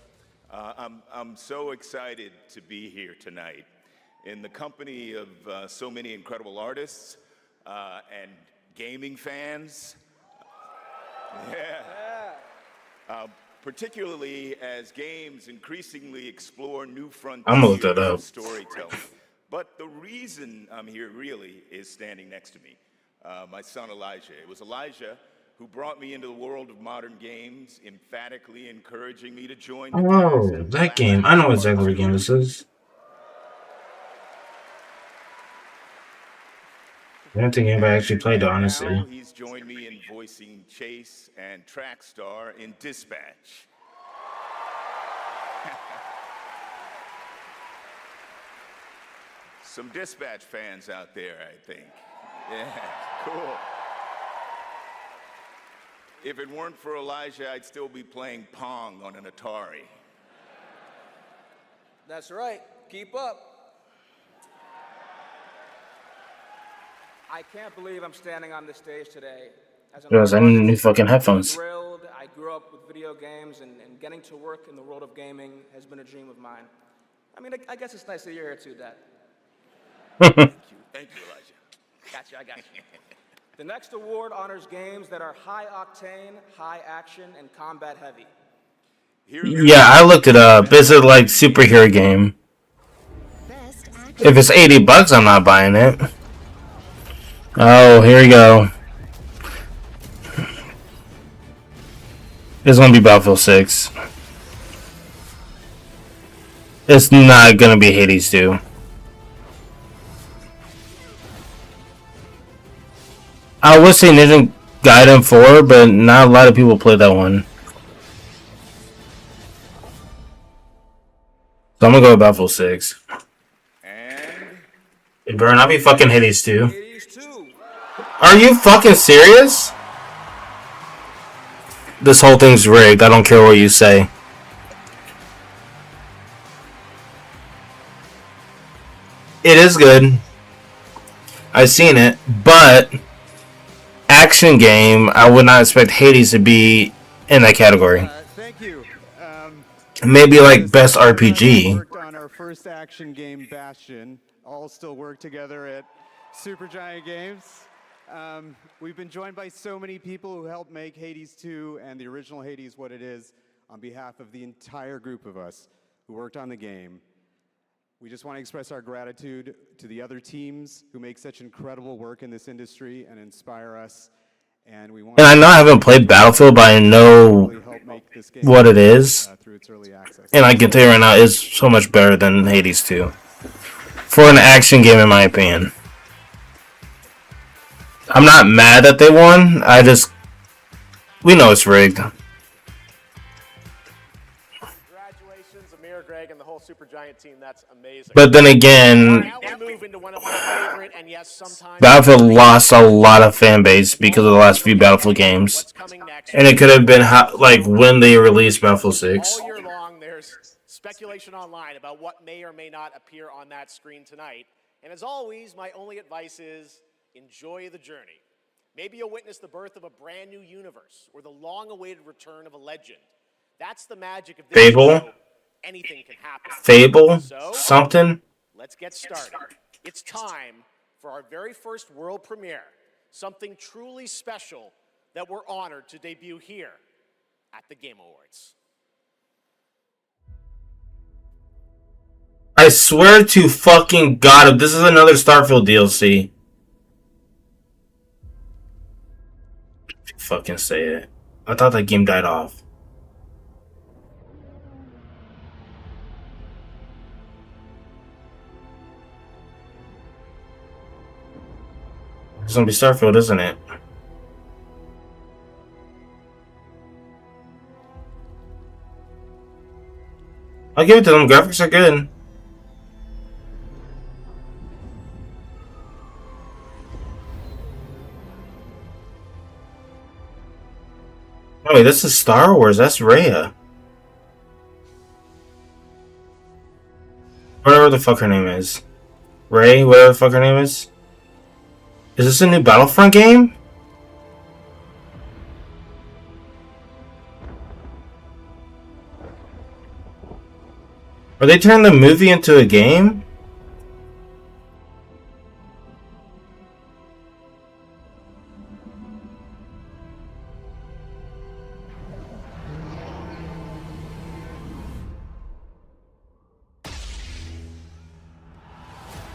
I'm so excited to be here tonight in the company of so many incredible artists and gaming fans. Particularly as games increasingly explore new frontiers of storytelling. But the reason I'm here really is standing next to me, my son Elijah. It was Elijah who brought me into the world of modern games, emphatically encouraging me to join the Oh, that game. I know exactly what game this is. I don't think anybody actually played it, honestly. Now he's joined me in voicing Chase and Trackstar in Dispatch. Some Dispatch fans out there, I think. Yeah, cool. If it weren't for Elijah, I'd still be playing Pong on an Atari. That's right. Keep up. I can't believe I'm standing on this stage today. As an Because I artist, need new fucking I'm headphones. thrilled. I grew up with video games, and getting to work in the world of gaming has been a dream of mine. I mean, I guess it's nice that you're here too, Dad. Thank you, Elijah. Got you, I got you. The next award honors games that are high octane, high action, and combat heavy. Yeah, I looked it up. Is it like superhero game? If it's $80, I'm not buying it. Oh, here we go. It's gonna be Battlefield 6. It's not gonna be Hades 2. I would say Ninja Gaiden 4, but not a lot of people play that one. So I'm gonna go with Battlefield 6. It better not be fucking Hades 2. Are you fucking serious? This whole thing's rigged. I don't care what you say. It is good. I've seen it, but action game, I would not expect Hades to be in that category. Thank you. Maybe like best RPG. Worked on our first action game, Bastion. All still work together at Supergiant Games. We've been joined by so many people who helped make Hades 2 and the original Hades what it is on behalf of the entire group of us who worked on the game. We just want to express our gratitude to the other teams who make such incredible work in this industry and inspire us. And we want. And I know I haven't played Battlefield, but I know what it is. And I can tell you right now, it's so much better than Hades 2. For an action game, in my opinion. I'm not mad that they won. We know it's rigged. Congratulations, Amir, Greg, and the whole Supergiant team. That's amazing. But then again, Now we move into one of my favorite, and yes, sometimes Battlefield lost a lot of fan base because of the last few Battlefield games. And it could have been like when they released Battlefield 6. all year long, there's speculation online about what may or may not appear on that screen tonight. And as always, my only advice is enjoy the journey. Maybe you'll witness the birth of a brand new universe or the long-awaited return of a legend. That's the magic of this Fable? show. Anything can happen. Fable? So, Something? let's get started. It's time for our very first world premiere, something truly special that we're honored to debut here at the Game Awards. I swear to fucking God, if this is another Starfield DLC. Fucking say it. I thought that game died off. It's gonna be Starfield, isn't it? I'll give it to them. Graphics are good. Oh, wait, this is Star Wars. That's Rhea. Whatever the fuck her name is. Rey, whatever the fuck her name is. Is this a new Battlefront game? Are they turning the movie into a game?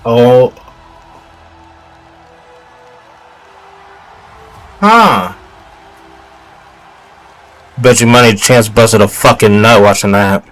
Oh. Huh. Bet you money Chance busted a fucking nut watching that.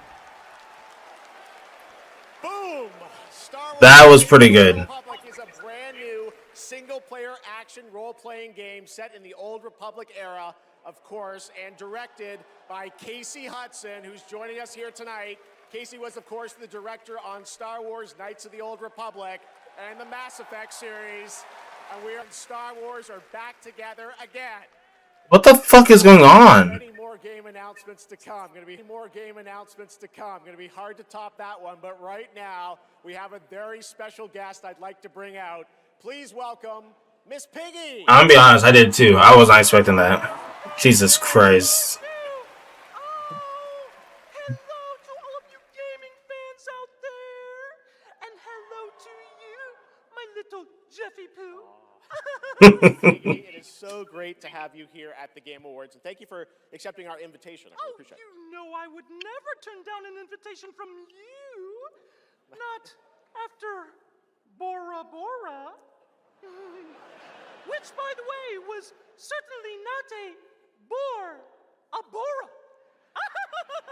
Boom! Star Wars That was pretty good. Republic is a brand new single-player action role-playing game set in the Old Republic era, of course, and directed by Casey Hudson, who's joining us here tonight. Casey was, of course, the director on Star Wars Knights of the Old Republic and the Mass Effect series. And we and Star Wars are back together again. What the fuck is going on? Many more game announcements to come. Going to be more game announcements to come. Going to be hard to top that one. But right now, we have a very special guest I'd like to bring out. Please welcome Miss Piggy. I'm gonna be honest, I did too. I wasn't expecting that. Jesus Christ. It is so great to have you here at the Game Awards, and thank you for accepting our invitation. I really appreciate it. You know I would never turn down an invitation from you. Not after Bora Bora. Which, by the way, was certainly not a bore, a Bora.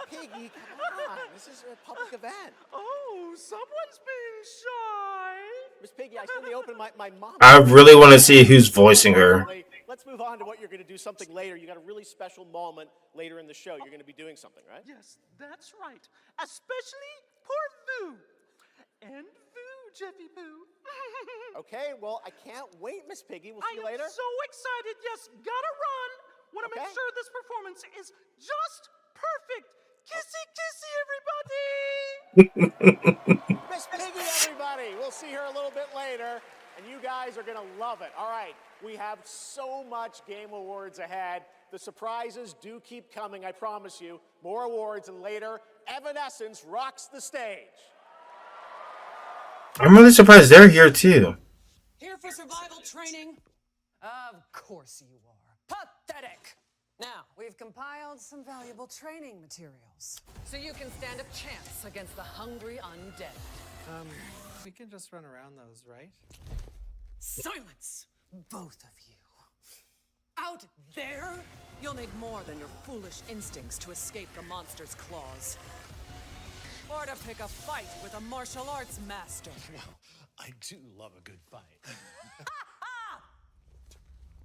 Piggy, come on. This is a public event. Oh, someone's being shy. Miss Piggy, I still need to open my mom. I really want to see who's voicing her. Let's move on to what you're going to do something later. You got a really special moment later in the show. You're going to be doing something, right? Yes, that's right. Especially for Vu. And Vu, Jeffy Poo. Okay, well, I can't wait, Miss Piggy. We'll see you later. I am so excited. Yes, gotta run. Want to make sure this performance is just perfect. Kissy, kissy, everybody. Miss Piggy, everybody. We'll see her a little bit later, and you guys are going to love it. All right, we have so much Game Awards ahead. The surprises do keep coming, I promise you. More awards, and later, Evanescence rocks the stage. I'm really surprised they're here too. Here for survival training? Of course you are. Pathetic! Now, we've compiled some valuable training materials, so you can stand a chance against the hungry undead. We can just run around those, right? Silence, both of you. Out there, you'll need more than your foolish instincts to escape the monster's claws. Or to pick a fight with a martial arts master. Well, I do love a good fight.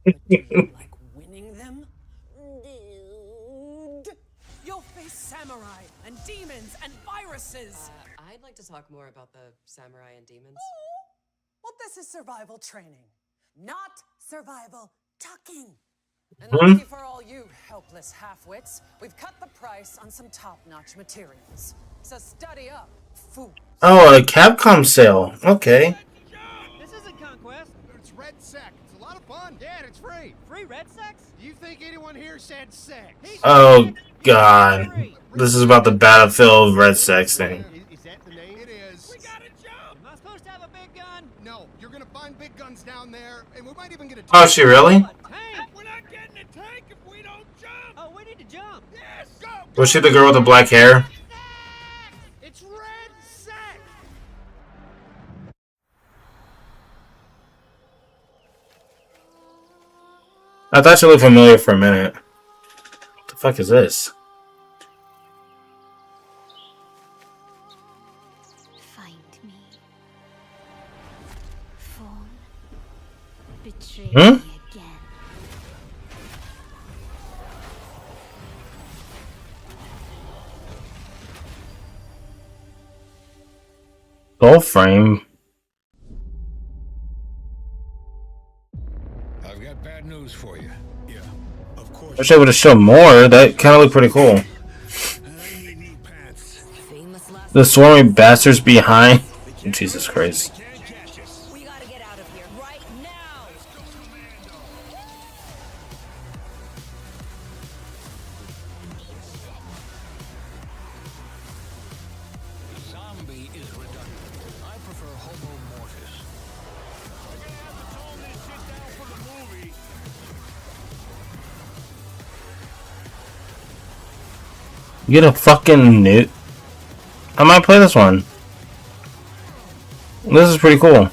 But do you like winning them? Dude. You'll face samurai and demons and viruses. I'd like to talk more about the samurai and demons. Well, this is survival training, not survival tucking. And Hmm? lucky for all you helpless half-wits, we've cut the price on some top-notch materials. So study up, fool. Oh, a Capcom sale. Okay. This isn't Conquest. It's Red Sec. It's a lot of fun. Yeah, and it's free. Free Red Sex? Do you think anyone here said sex? Oh God. This is about the Battlefield of Red Sex thing. Is that the name? It is. We gotta jump. Am I supposed to have a big gun? No, you're gonna find big guns down there, and we might even get a tank. Oh, is she really? We're not getting a tank if we don't jump. Oh, we need to jump. Yes, go. Was she the girl with the black hair? It's Red Sec. I thought she looked familiar for a minute. What the fuck is this? Find me. Fawn. Betray Hmm? me again. Gold frame. I've got bad news for you. Yeah, of course. Wish I would have shown more. That kind of looked pretty cool. The swarming bastards behind. Jesus Christ. Zombie is redundant. I prefer Homo Mortis. We're gonna have to tone this shit down for the movie. Get a fucking newt. I might play this one. This is pretty cool.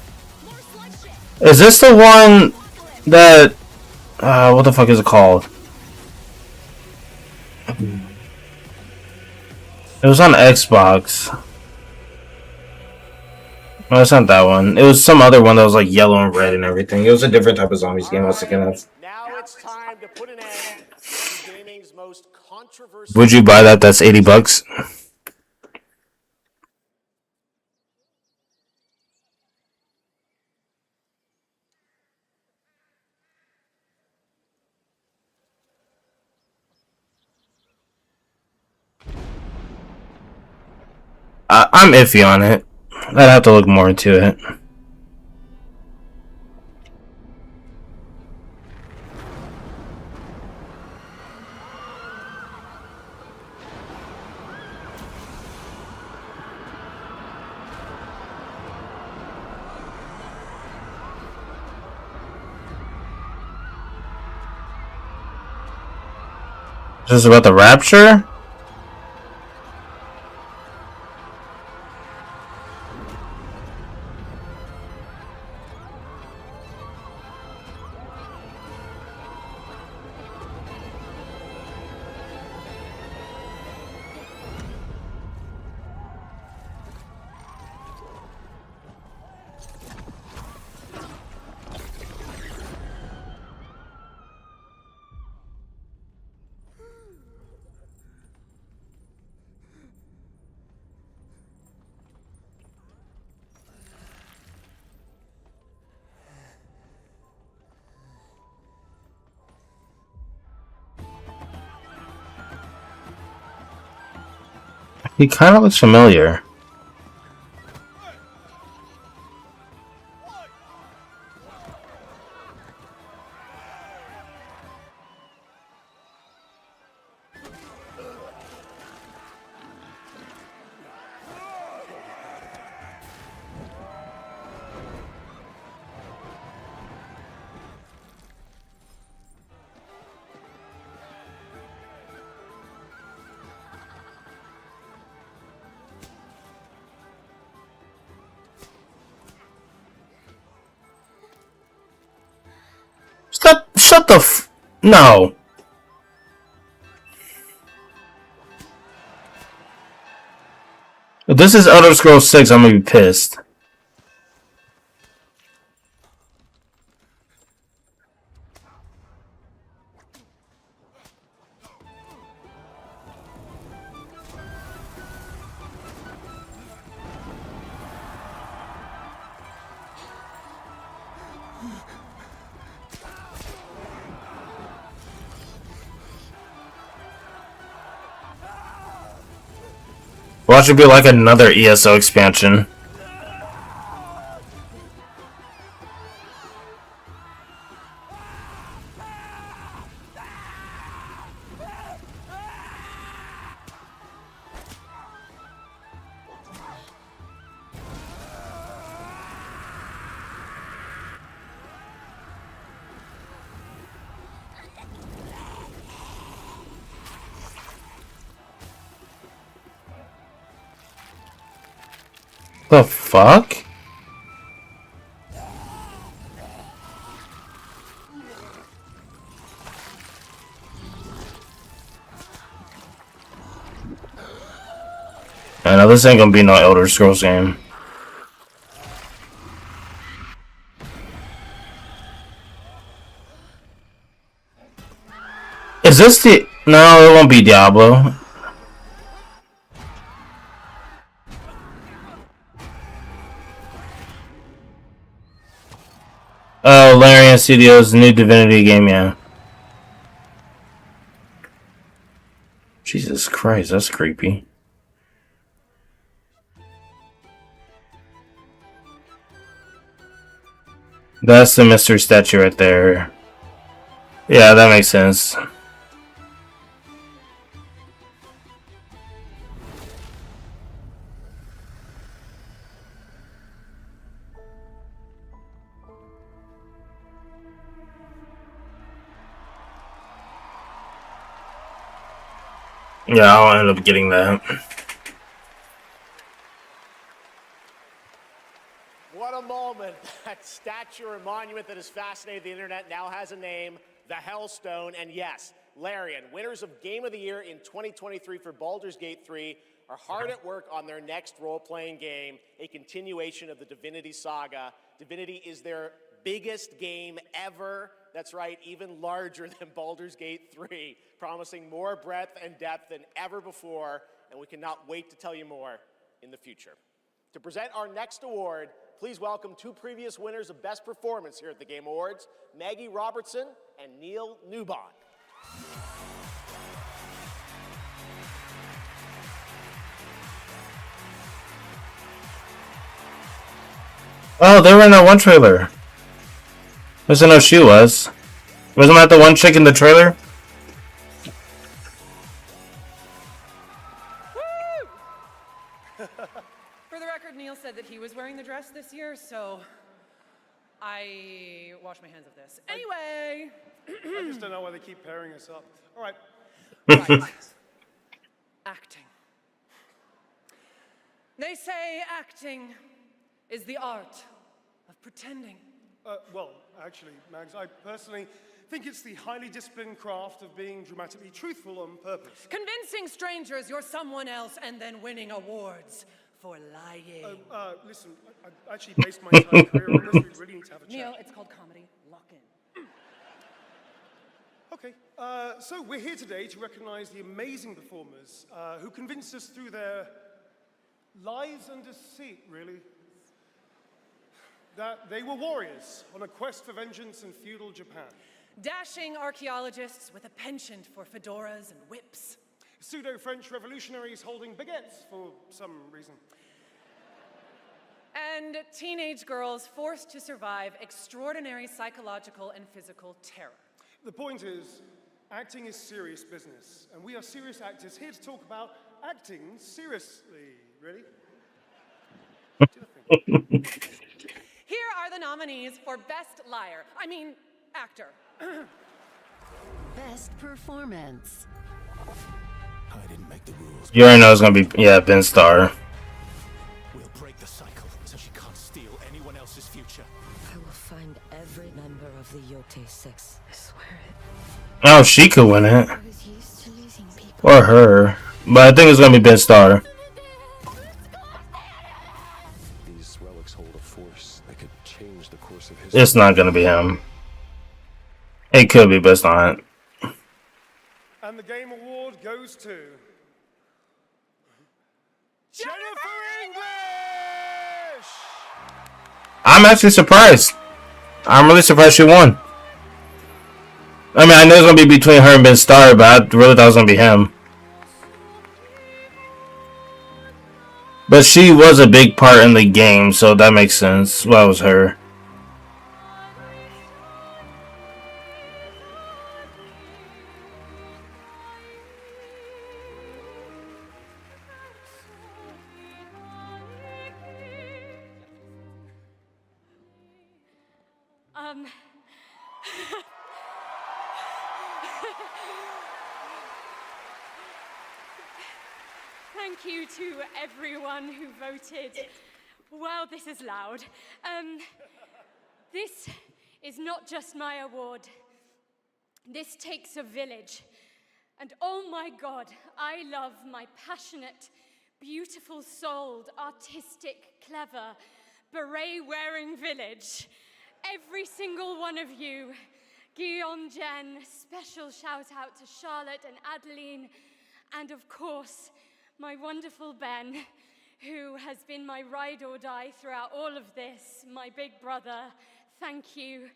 Is this the one that what the fuck is it called? It was on Xbox. No, it's not that one. It was some other one that was like yellow and red and everything. It was a different type of zombies game I was thinking of. Now it's time to put an end to gaming's most controversial. Would you buy that? That's $80. I'm iffy on it. I'd have to look more into it. Is this about the rapture? He kind of looks familiar. Shut the f... No. If this is Elder Scrolls 6, I'm gonna be pissed. Watch it be like another ESO expansion. The fuck? I know this ain't gonna be no Elder Scrolls game. Is this the... No, it won't be Diablo. Oh, Larian Studios' new Divinity game, yeah. Jesus Christ, that's creepy. That's the mystery statue right there. Yeah, that makes sense. Yeah, I'll end up getting that. What a moment. That statue or monument that has fascinated the internet now has a name, the Hellstone. And yes, Larian, winners of Game of the Year in 2023 for Baldur's Gate 3, are hard at work on their next role-playing game, a continuation of the Divinity saga. Divinity is their biggest game ever. That's right, even larger than Baldur's Gate 3, promising more breadth and depth than ever before, and we cannot wait to tell you more in the future. To present our next award, please welcome two previous winners of Best Performance here at the Game Awards, Maggie Robertson and Neil Newbon. Oh, they were in that one trailer. I didn't know she was. Wasn't that the one chick in the trailer? For the record, Neil said that he was wearing the dress this year, so I wash my hands of this. Anyway. I just don't know why they keep pairing us up. All right. Right. Acting. They say acting is the art of pretending. Well, actually, Mags, I personally think it's the highly disciplined craft of being dramatically truthful on purpose. Convincing strangers you're someone else and then winning awards for lying. Listen, I actually based my entire career on this. We really need to have a chat. Neil, it's called comedy. Lock in. Okay, so we're here today to recognize the amazing performers who convinced us through their lies and deceit, really, that they were warriors on a quest for vengeance in feudal Japan. Dashing archaeologists with a penchant for fedoras and whips. Pseudo-French revolutionaries holding baguettes for some reason. And teenage girls forced to survive extraordinary psychological and physical terror. The point is, acting is serious business, and we are serious actors here to talk about acting seriously, really. Here are the nominees for Best Actor. Best Performance. I didn't make the rules. You already know it's gonna be Ben Starr. We'll break the cycle so she can't steal anyone else's future. I will find every member of the Yote Six. I swear it. Oh, she could win it. Or her. But I think it's gonna be Ben Starr. These relics hold a force that could change the course of history. It's not gonna be him. It could be, but it's not. And the Game Award goes to Jennifer English! I'm actually surprised. I'm really surprised she won. I mean, I know it's gonna be between her and Ben Starr, but I really thought it was gonna be him. But she was a big part in the game, so that makes sense. Well, it was her. Thank you to everyone who voted. Wow, this is loud. This is not just my award. This takes a village. And oh my God, I love my passionate, beautiful-souled, artistic, clever, beret-wearing village. Every single one of you. Guillaume, Jen, special shout out to Charlotte and Adeline, and of course, my wonderful Ben, who has been my ride or die throughout all of this, my big brother. Thank you.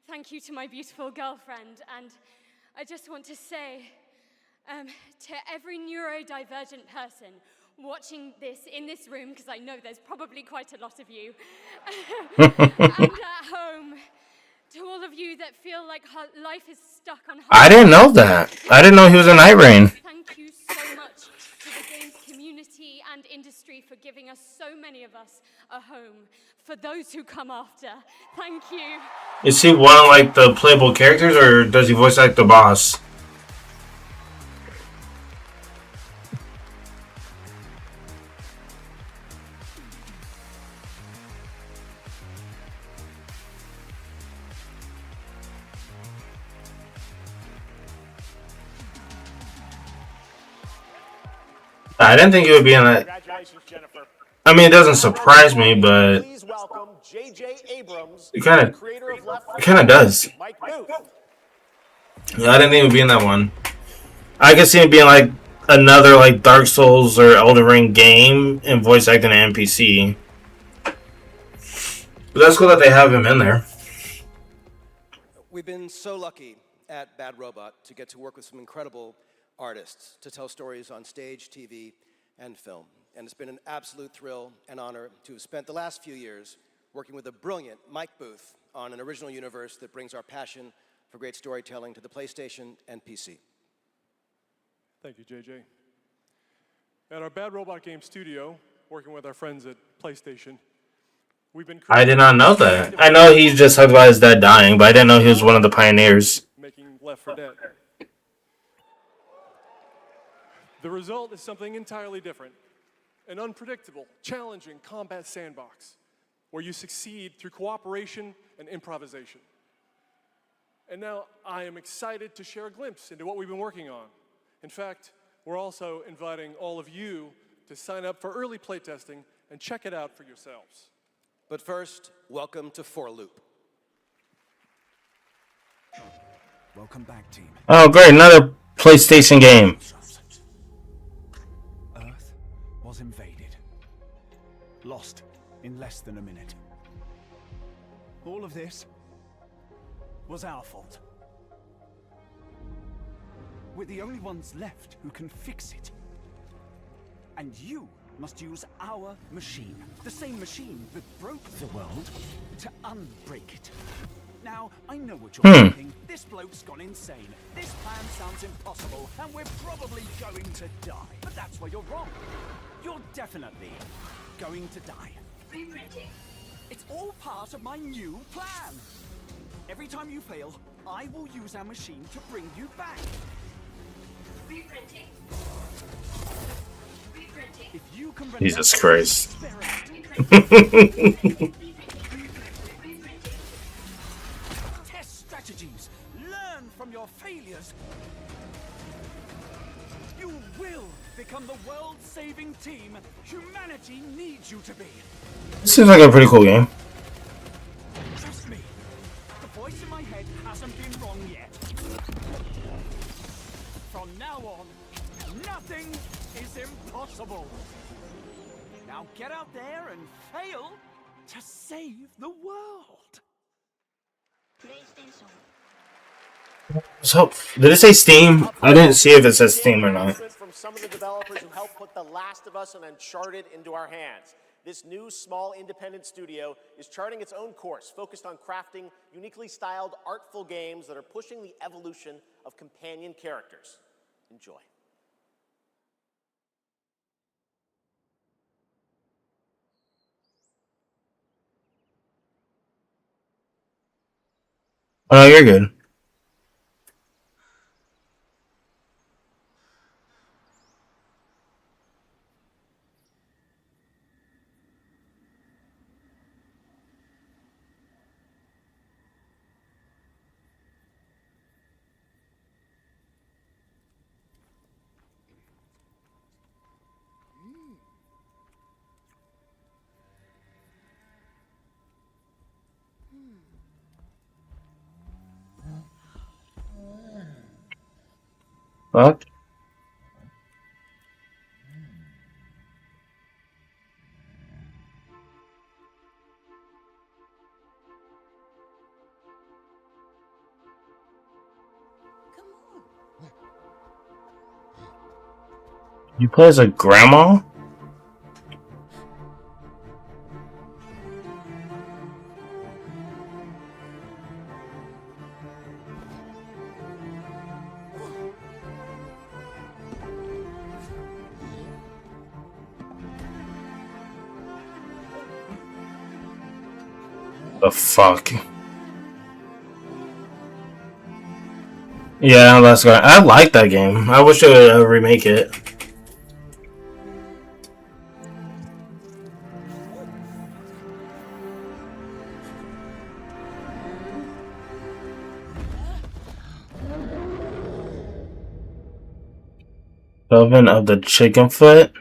Thank you to my beautiful girlfriend. And I just want to say to every neurodivergent person watching this in this room, because I know there's probably quite a lot of you, and at home, to all of you that feel like life is stuck on hold. I didn't know that. I didn't know he was in Night Rain. Thank you so much to the games community and industry for giving us, so many of us, a home. For those who come after, thank you. Is he one of like the playable characters, or does he voice act the boss? I didn't think he would be in that. Congratulations, Jennifer. I mean, it doesn't surprise me, but Please welcome J.J. Abrams, it kind creator of Left 4 of does. Mike Booth. Yeah, I didn't think it would be in that one. I could see it being like another like Dark Souls or Elden Ring game and voice acting an NPC. But that's cool that they have him in there. We've been so lucky at Bad Robot to get to work with some incredible artists to tell stories on stage, TV, and film. And it's been an absolute thrill and honor to have spent the last few years working with a brilliant Mike Booth on an original universe that brings our passion for great storytelling to the PlayStation and PC. Thank you, JJ. At our Bad Robot Game studio, working with our friends at PlayStation, we've been I did not know that. I know he's just talked about his dad dying, but I didn't know he was one of the pioneers. making Left 4 Dead. The result is something entirely different. An unpredictable, challenging combat sandbox where you succeed through cooperation and improvisation. And now I am excited to share a glimpse into what we've been working on. In fact, we're also inviting all of you to sign up for early playtesting and check it out for yourselves. But first, welcome to For Loop. Welcome back, team. Oh, great, another PlayStation game. Earth was invaded. Lost in less than a minute. All of this was our fault. We're the only ones left who can fix it. And you must use our machine, the same machine that broke the world, to unbreak it. Now, I know what you're thinking. This bloke's gone insane. This plan sounds impossible, and we're probably going to die. But that's where you're wrong. You're definitely going to die. Reprinting. It's all part of my new plan. Every time you fail, I will use our machine to bring you back. Reprinting. Reprinting. If you can Jesus Christ. Test strategies. Learn from your failures. You will become the world-saving team humanity needs you to be. This seems like a pretty cool game. Trust me, the voice in my head hasn't been wrong yet. From now on, nothing is impossible. Now get out there and fail to save the world. PlayStation. So, did it say Steam? I didn't see if it says Steam or not. From some of the developers who helped put The Last of Us and Uncharted into our hands. This new, small, independent studio is charting its own course, focused on crafting uniquely styled, artful games that are pushing the evolution of companion characters. Enjoy. Oh, you're good. Fuck. You play as a grandma? The fuck? Yeah, that's good. I like that game. I wish they would remake it. Oven of the chicken foot?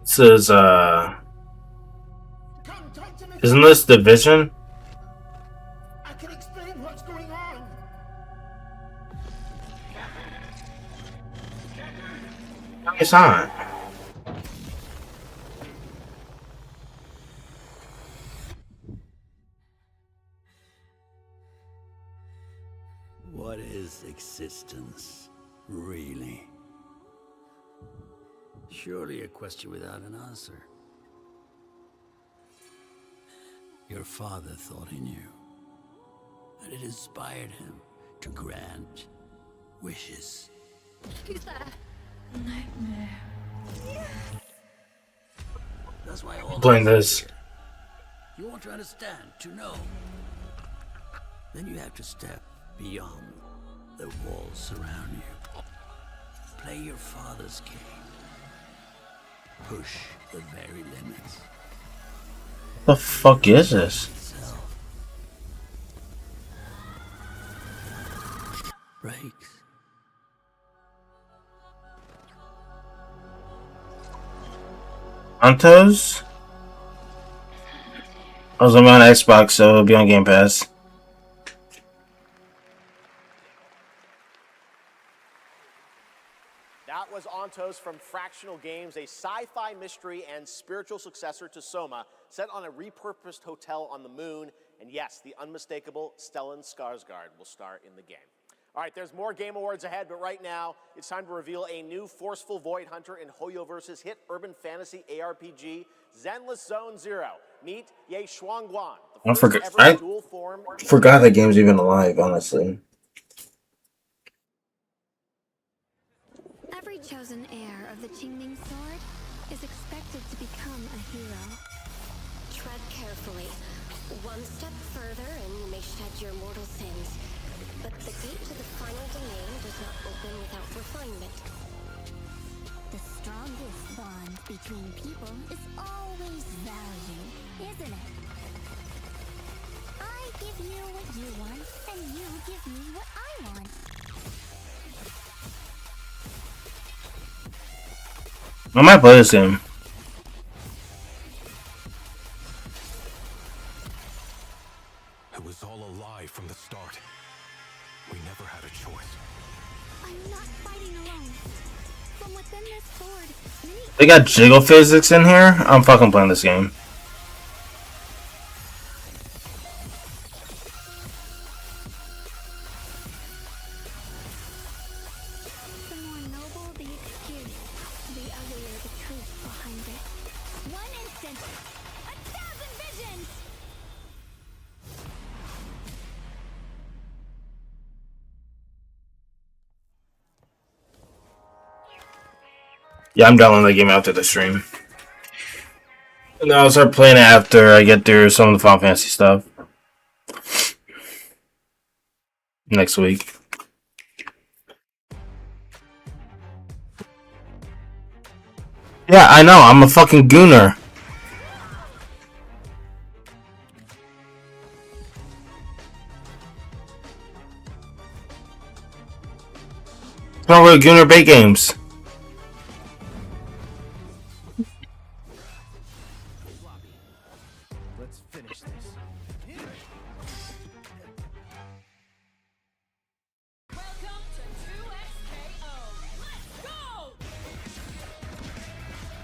This is, isn't this Division? I can explain what's going on. It's on. What is existence, really? Surely a question without an answer. Your father thought he knew, and it inspired him to grant wishes. Who's there? Nightmare. That's why all Playing this. you want to understand, to know. Then you have to step beyond the walls surround you. Play your father's game. Push the very limits. What the fuck is this? Breaks. Antos? I was on Xbox, so it'll be on Game Pass. That was Ontos from Fractional Games, a sci-fi mystery and spiritual successor to Soma, set on a repurposed hotel on the moon. And yes, the unmistakable Stellan Skarsgård will star in the game. All right, there's more Game Awards ahead, but right now, it's time to reveal a new forceful Void Hunter in Hoyoverse's hit urban fantasy ARPG, Zenless Zone Zero. Meet Ye Shuangguan, the first ever dual form. Forgot that game's even alive, honestly. Every chosen heir of the Qingming sword is expected to become a hero. Tread carefully. One step further and you may shed your mortal sins. But the gate to the final domain does not open without refinement. The strongest bond between people is always value, isn't it? I give you what you want, and you give me what I want. I might play this game. It was all a lie from the start. We never had a choice. I'm not fighting alone. From within this sword, many They got jiggle physics in here? I'm fucking playing this game. the more noble the excuse, the uglier the truth behind it. One instant, 1,000 visions! Yeah, I'm downloading the game after the stream. And I'll start playing it after I get through some of the Final Fantasy stuff. Next week. Yeah, I know, I'm a fucking gooner. What's wrong with gooner bait games? Let's finish this.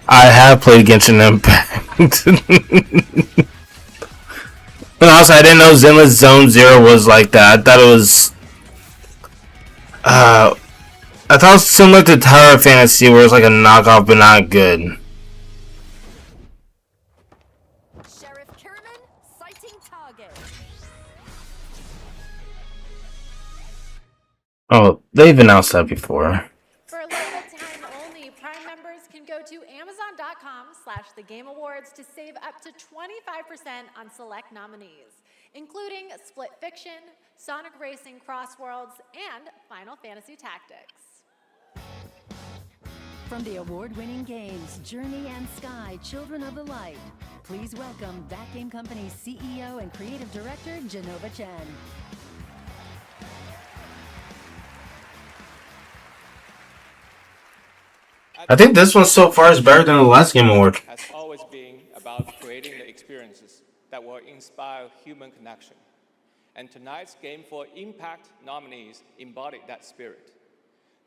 I have played Genshin Impact. But also, I didn't know Zenless Zone Zero was like that. I thought it was... I thought it was similar to Tower Fantasy, where it's like a knockoff, but not good. Sheriff Kierman, sighting target. Oh, they've announced that before. For a limited time only, Prime members can go to Amazon.com/TheGameAwards to save up to 25% on select nominees, including Split Fiction, Sonic Racing Crossworlds, and Final Fantasy Tactics. From the award-winning games Journey and Sky, Children of the Light, please welcome That Game Company's CEO and Creative Director, Genova Chen. I think this one so far is better than the last Game Award. Has always been about creating the experiences that will inspire human connection. And tonight's Game for Impact nominees embodied that spirit.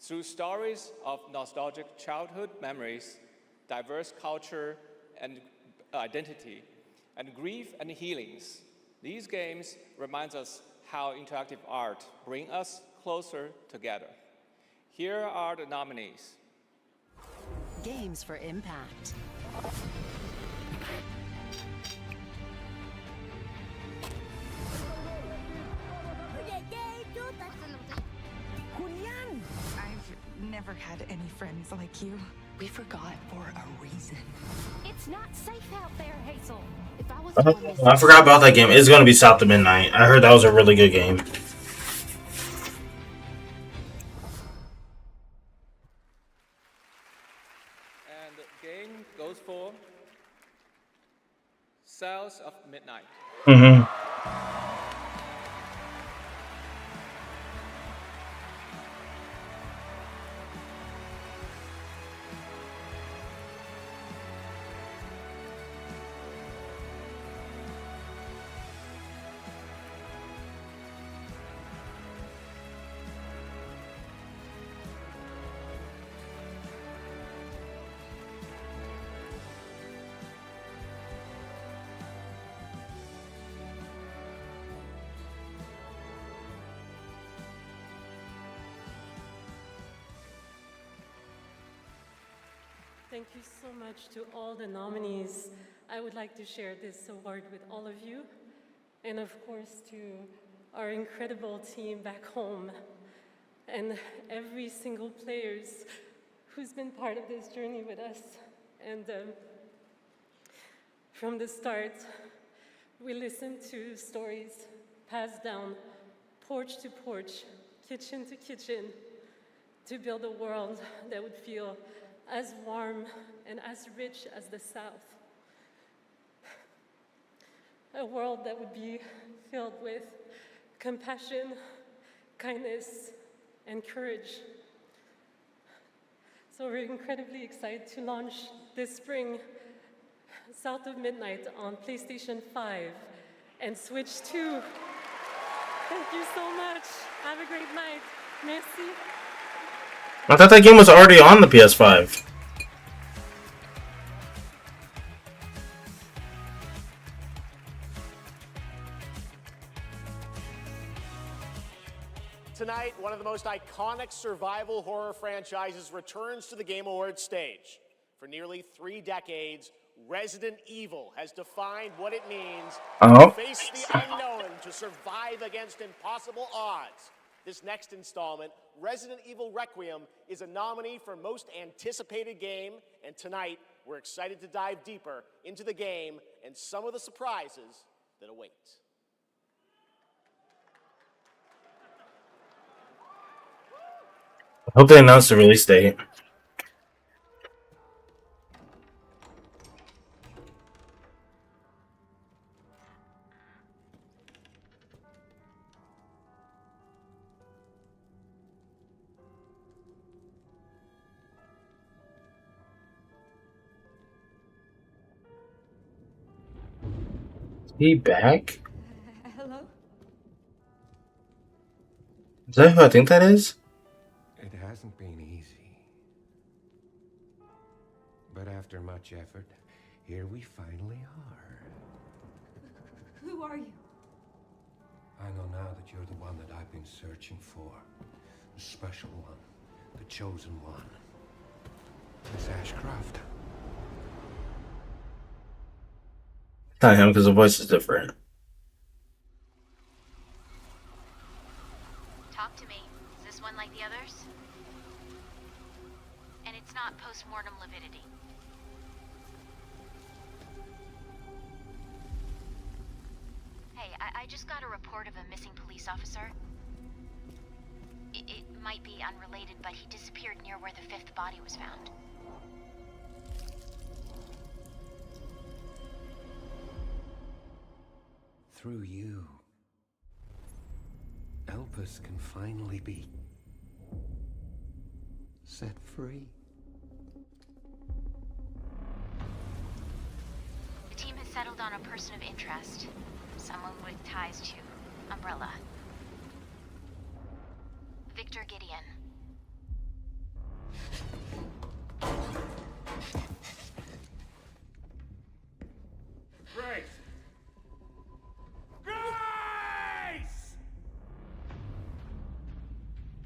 Through stories of nostalgic childhood memories, diverse culture and identity, and grief and healings, these games remind us how interactive art brings us closer together. Here are the nominees. Games for Impact. never had any friends like you. We forgot for a reason. It's not safe out there, Hazel. If I was I forgot about that game. It's going to be South of Midnight. I heard that was a really good game. And the game goes for South of Midnight. Mm-hmm. Thank you so much to all the nominees. I would like to share this award with all of you, and of course to our incredible team back home, and every single players who's been part of this journey with us. And from the start, we listened to stories passed down porch to porch, kitchen to kitchen, to build a world that would feel as warm and as rich as the South. A world that would be filled with compassion, kindness, and courage. So we're incredibly excited to launch this spring South of Midnight on PlayStation 5 and Switch 2. Thank you so much. Have a great night. Merci. I thought that game was already on the PS5. Tonight, one of the most iconic survival horror franchises returns to the Game Awards stage. For nearly 3 decades, Resident Evil has defined what it means to face the unknown, to survive against impossible odds. This next installment, Resident Evil Requiem, is a nominee for Most Anticipated Game, and tonight we're excited to dive deeper into the game and some of the surprises that await. I hope they announce the release date. He back? Hello? Is that who I think that is? It hasn't been easy. But after much effort, here we finally are. Who are you? I know now that you're the one that I've been searching for. The special one. The chosen one. Miss Ashcroft. Not him, because the voice is different. Talk to me. Is this one like the others? And it's not post-mortem lividity. Hey, I just got a report of a missing police officer. It might be unrelated, but he disappeared near where the 5th body was found. Through you, Elpis can finally be set free. The team has settled on a person of interest. Someone with ties to Umbrella. Victor Gideon. Grace! Grace!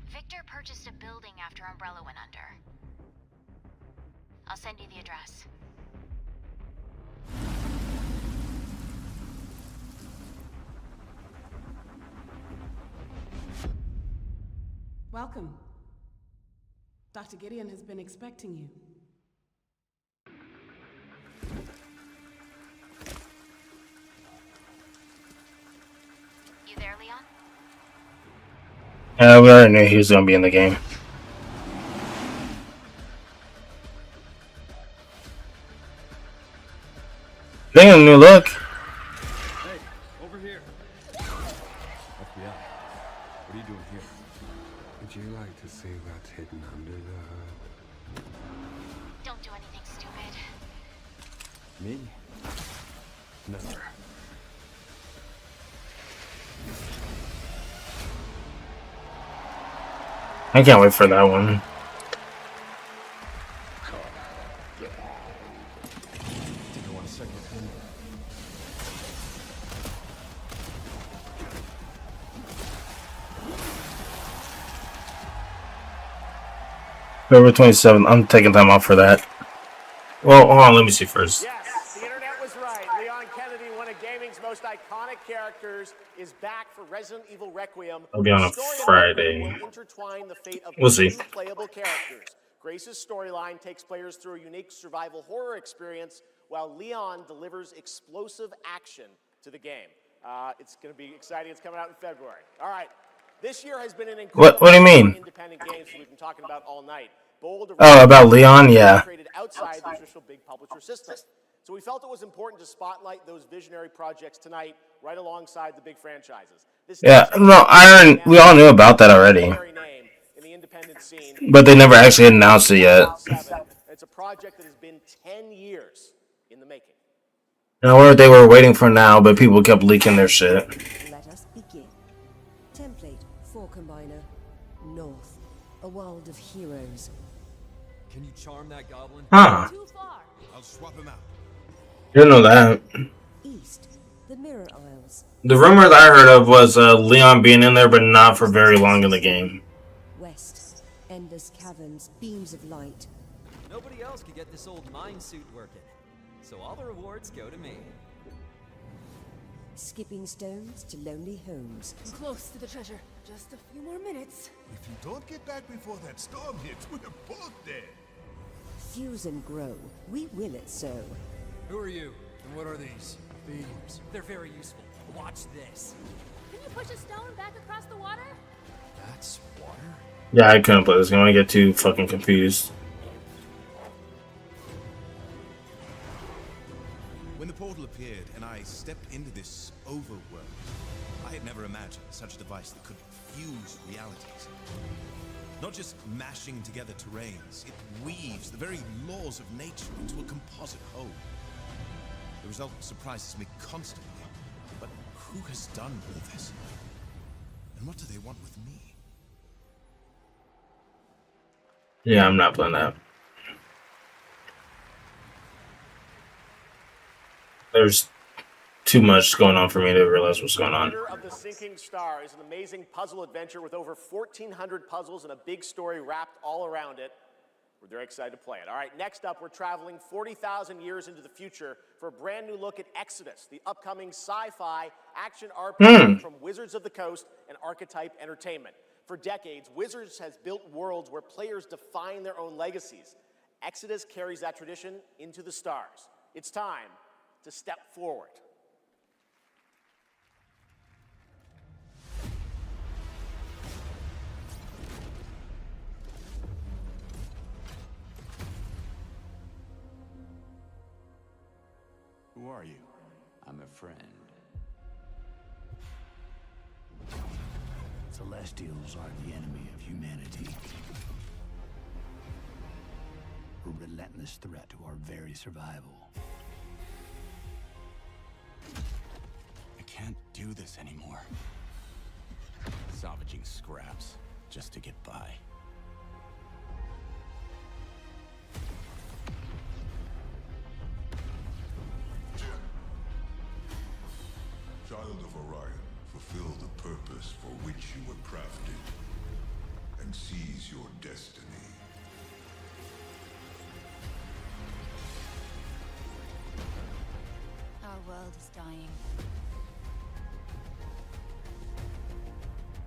Victor purchased a building after Umbrella went under. I'll send you the address. Welcome. Dr. Gideon has been expecting you. You there, Leon? We already knew he was gonna be in the game. Damn, new look. Hey, over here. FBI, what are you doing here? Would you like to see what's hidden under the hood? Don't do anything stupid. Me? Never. I can't wait for that one. Didn't want a second opinion. February 27th. I'm taking time off for that. Well, hold on. Let me see first. Yes, the internet was right. Leon Kennedy, one of gaming's most iconic characters, is back for Resident Evil Requiem. I'll be on a The story of Friday. Requiem will intertwine the fate of We'll see. two playable characters. Grace's storyline takes players through a unique survival horror experience, while Leon delivers explosive action to the game. It's going to be exciting. It's coming out in February. All right. This year has been an incredible What do you mean? independent games we've been talking about all night. Bold, Oh, about Leon? Yeah. created outside the traditional big publisher system. So we felt it was important to spotlight those visionary projects tonight, right alongside the big franchises. This Yeah. No, Iron. We all knew about that already, name in the independent scene. but they never actually announced it yet. It's a project that has been 10 years in the making. And I wonder what they were waiting for now, but people kept leaking their shit. Let us begin. Template for Combiner. North. A world of heroes. Can you charm that goblin? Huh. Too far. I'll swap him out. Didn't know that. East. The Mirror Isles. The rumor that I heard of was Leon being in there, but not for very long in the game. West. Endless caverns. Beams of light. Nobody else could get this old mine suit working. So all the rewards go to me. Skipping stones to lonely homes. Close to the treasure. Just a few more minutes. If you don't get back before that storm hits, we're both dead. Fuse and grow. We will it so. Who are you? And what are these? Beams. They're very useful. Watch this. Can you push a stone back across the water? That's water? Yeah, I couldn't play this game. I get too fucking confused. When the portal appeared and I stepped into this overworld, I had never imagined such a device that could fuse realities. Not just mashing together terrains, it weaves the very laws of nature into a composite whole. The result surprises me constantly. But who has done all this? And what do they want with me? Yeah, I'm not playing that. There's too much going on for me to realize what's going on. Wonder of the Sinking Star is an amazing puzzle adventure with over 1,400 puzzles and a big story wrapped all around it. We're very excited to play it. All right, next up, we're traveling 40,000 years into the future for a brand new look at Exodus, the upcoming sci-fi action RPG from Wizards of the Coast and Archetype Entertainment. For decades, Wizards has built worlds where players define their own legacies. Exodus carries that tradition into the stars. It's time to step forward. Who are you? I'm a friend. Celestials are the enemy of humanity. A relentless threat to our very survival. I can't do this anymore. Salvaging scraps just to get by. Child of Orion, fulfill the purpose for which you were crafted, and seize your destiny. Our world is dying.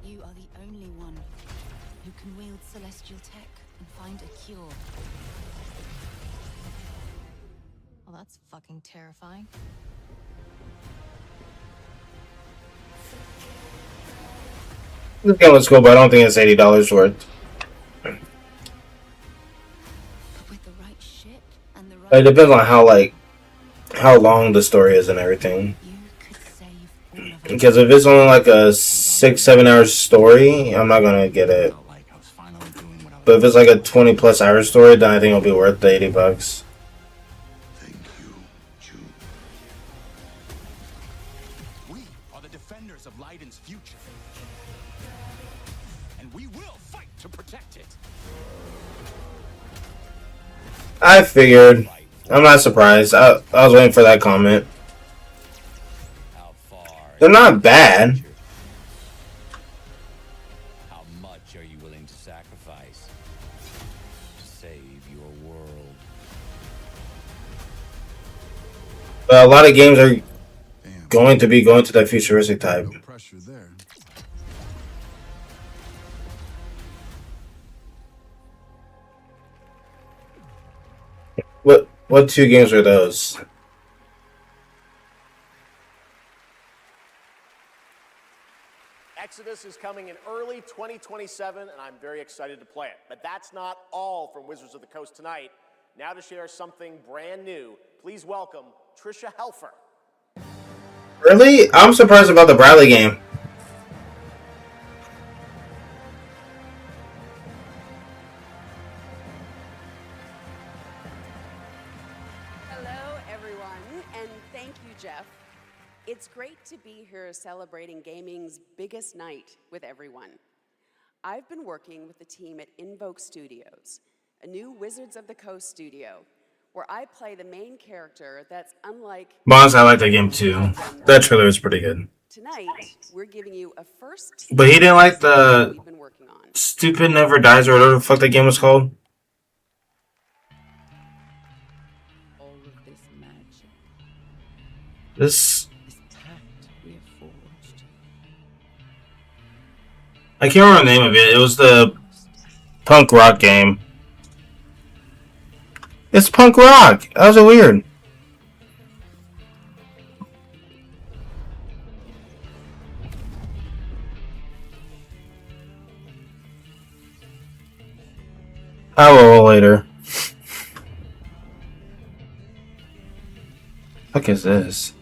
You are the only one who can wield celestial tech. and find a cure. Well, that's fucking terrifying. This game looks cool, but I don't think it's $80 worth. With the right shit and the right It depends on how long the story is and everything. Because if it's only like a 6-7 hour story, I'm not gonna get it. But if it's like a 20+ hour story, then I think it'll be worth the $80. We are the defenders of Leiden's future. And we will fight to protect it. I figured. I'm not surprised. I was waiting for that comment. They're not bad. How much are you willing to sacrifice to save your world? But a lot of games are going to be going to that futuristic type. No pressure there. What 2 games are those? Exodus is coming in early 2027, and I'm very excited to play it. But that's not all from Wizards of the Coast tonight. Now to share something brand new, please welcome Trisha Helfer. Really? I'm surprised about the Bradley game. Hello, everyone, and thank you, Jeff. It's great to be here celebrating gaming's biggest night with everyone. I've been working with the team at Invoke Studios, a new Wizards of the Coast studio, where I play the main character that's unlike... Bonds, I like that game too. That trailer was pretty good. Tonight, we're giving you a first... But he didn't like the Stupid Never Dies or whatever the fuck that game was called. All of this magic. This... We have forged. I can't remember the name of it. It was the punk rock game. It's punk rock. That was weird. I will later. What is this?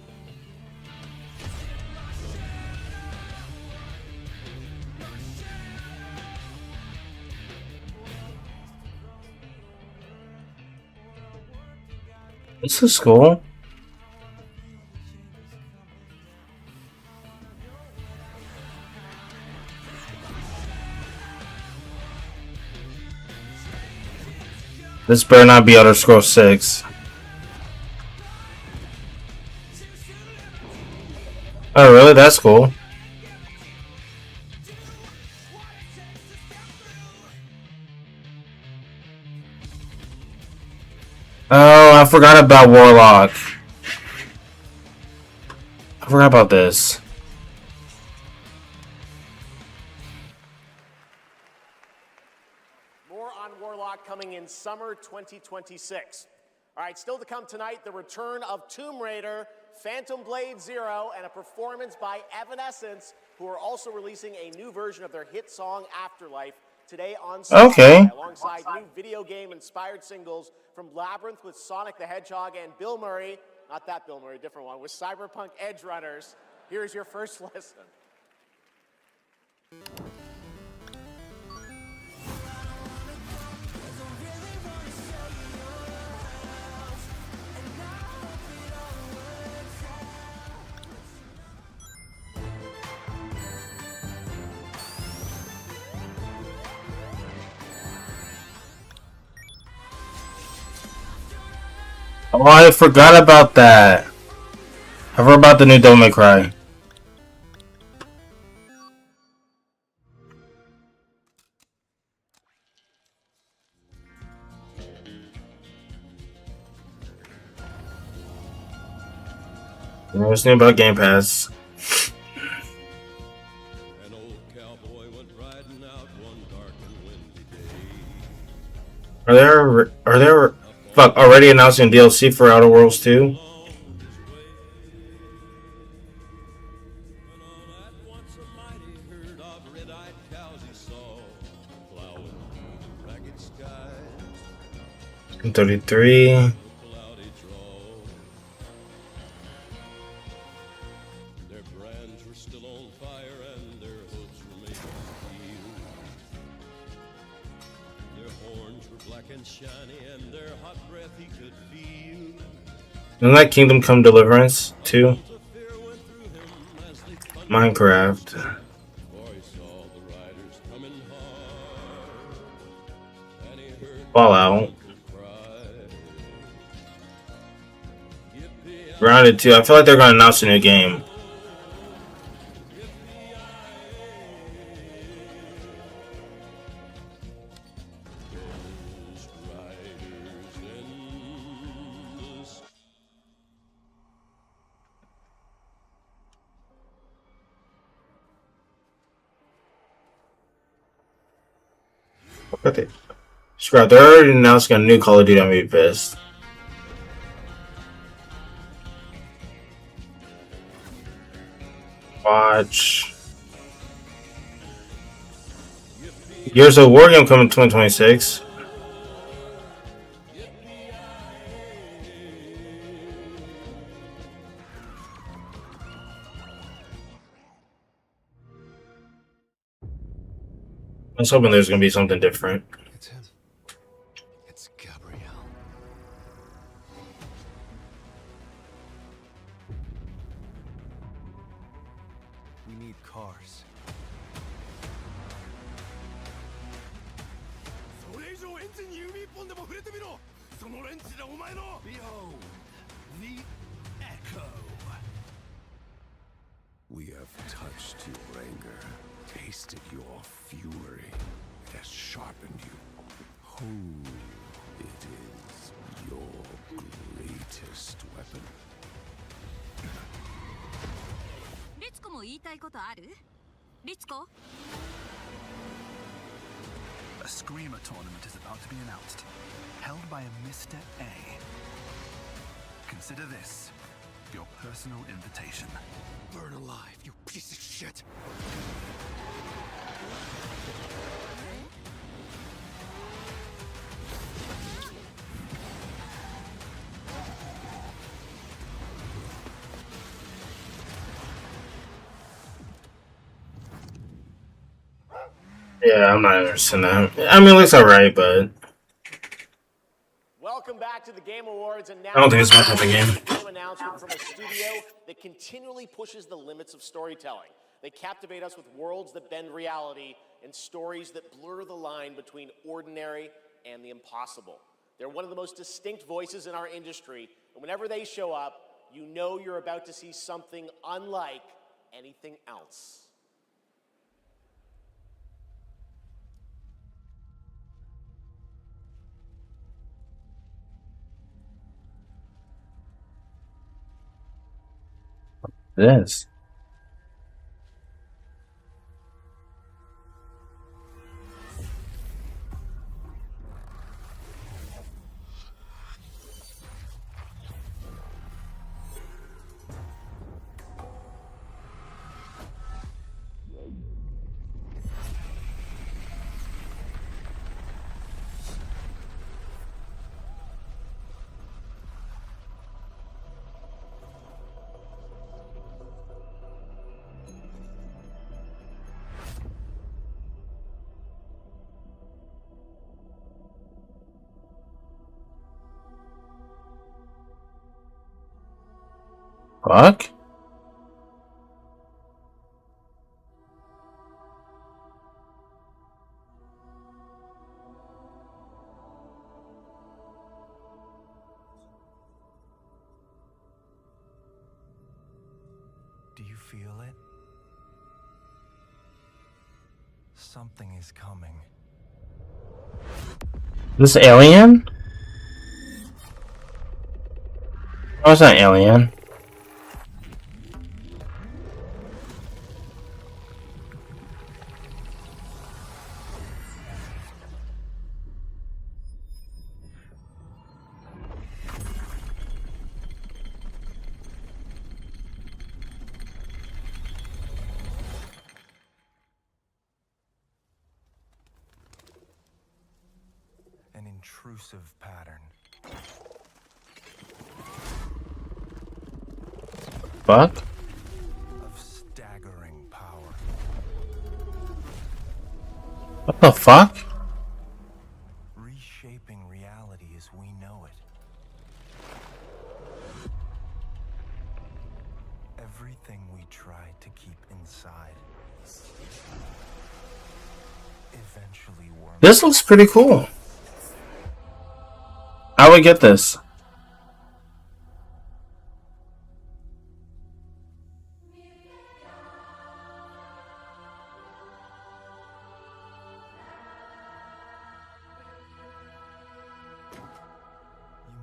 This is cool. This better not be Elder Scrolls 6. Oh, really? That's cool. Oh, I forgot about Warlock. I forgot about this. More on Warlock coming in summer 2026. All right, still to come tonight, the return of Tomb Raider, Phantom Blade Zero, and a performance by Evanescence, who are also releasing a new version of their hit song Afterlife today on Spotify, Okay. alongside new video game-inspired singles from Labyrinth with Sonic the Hedgehog and Bill Murray, not that Bill Murray, different one, with Cyberpunk Edge Runners. Here's your first listen. Oh, I forgot about that. I forgot about the new Devil May Cry. What's new about Game Pass? An old cowboy went riding out one dark and windy day. Fuck, already announcing DLC for Outer Worlds 2? And 33. Isn't that Kingdom Come Deliverance too? Minecraft. Fallout. Grounded 2. I feel like they're gonna announce a new game. Okay. Scrap, they're already announcing a new Call of Duty. I'm gonna be pissed. Watch. Gears of War game coming 2026. I was hoping there's gonna be something different. It's him. It's Gabriel. We need cars. Behold, the Echo. We have touched your anger, tasted your fury. It has sharpened you. Who it is your greatest weapon? リツコも言いたいことある？リツコ？ A Screamer tournament is about to be announced, held by a Mr. A. Consider this your personal invitation. Burn alive, you piece of shit! Yeah, I'm not interested in that. I mean, it looks alright, but Welcome back to the Game Awards, and now I don't think it's my type of game. An announcement from a studio that continually pushes the limits of storytelling. They captivate us with worlds that bend reality and stories that blur the line between ordinary and the impossible. They're one of the most distinct voices in our industry, and whenever they show up, you know you're about to see something unlike anything else. this. Fuck? Do you feel it? Something is coming. This Alien? Oh, it's not Alien. intrusive pattern. Fuck? Of staggering power. What the fuck? Reshaping reality as we know it. Everything we tried to keep inside eventually wormed. This looks pretty cool. I would get this. You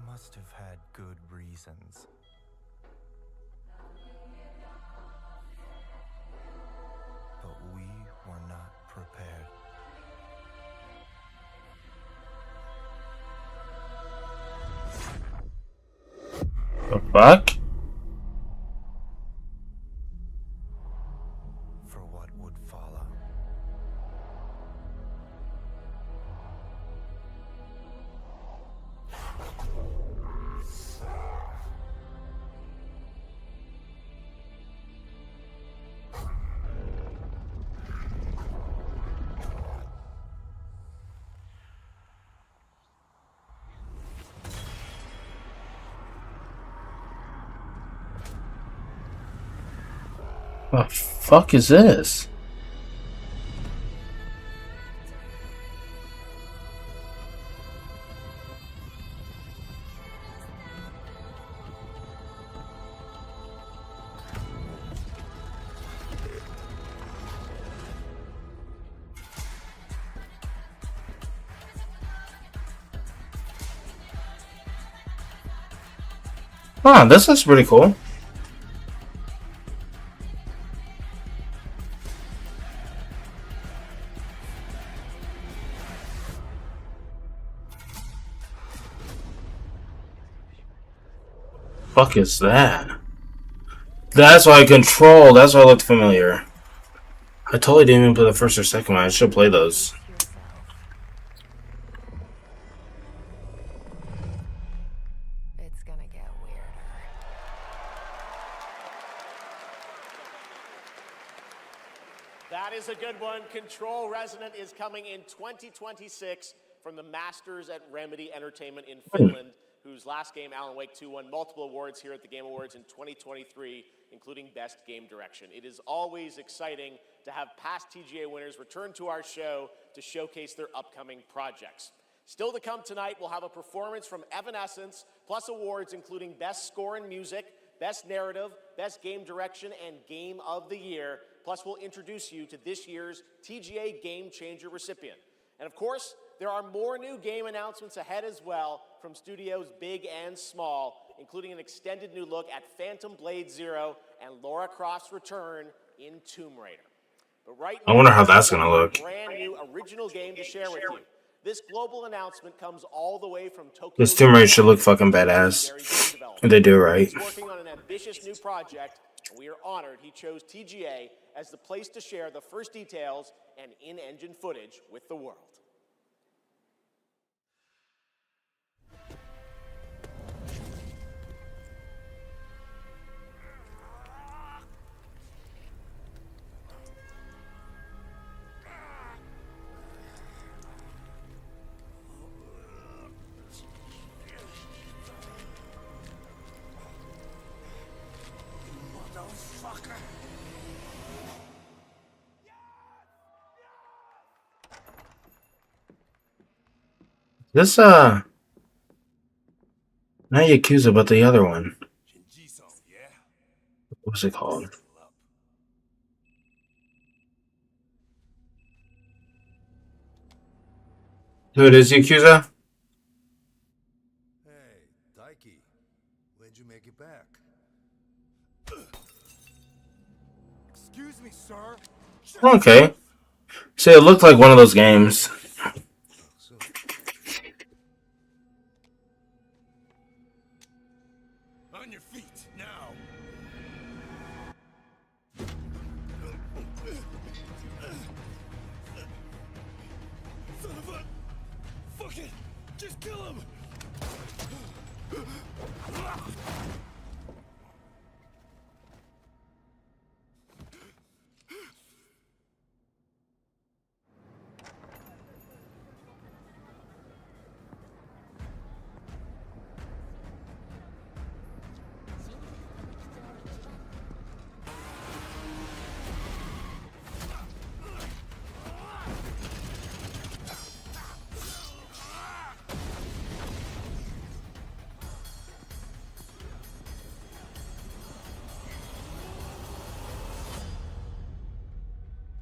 must have had good reasons. But we were not prepared. The fuck? For what would follow. The fuck is this? Ah, this is pretty cool. Fuck is that? That's why I control. That's why I looked familiar. I totally didn't even play the first or second one. I should play those. It's gonna get weirder. That is a good one. Control Resonant is coming in 2026 from the Masters at Remedy Entertainment in Finland, whose last game, Alan Wake 2, won multiple awards here at the Game Awards in 2023, including Best Game Direction. It is always exciting to have past TGA winners return to our show to showcase their upcoming projects. Still to come tonight, we'll have a performance from Evanescence, plus awards including Best Score in Music, Best Narrative, Best Game Direction, and Game of the Year. Plus, we'll introduce you to this year's TGA Game Changer recipient. And of course, there are more new game announcements ahead as well from studios big and small, including an extended new look at Phantom Blade Zero and Lara Croft's return in Tomb Raider. But right now, I wonder how that's gonna look. a brand new original game to share with you. This global announcement comes all the way from Tokyo. This Tomb Raider should look fucking badass. If they do it right. He's working on an ambitious new project, and we are honored he chose TGA as the place to share the first details and in-engine footage with the world. This not Yakuza, but the other one. What's it called? Who it is, Yakuza? Hey, Daiki, when'd you make it back? Excuse me, sir. Okay. See, it looked like one of those games. On your feet, now. Son of a... Fucking... Just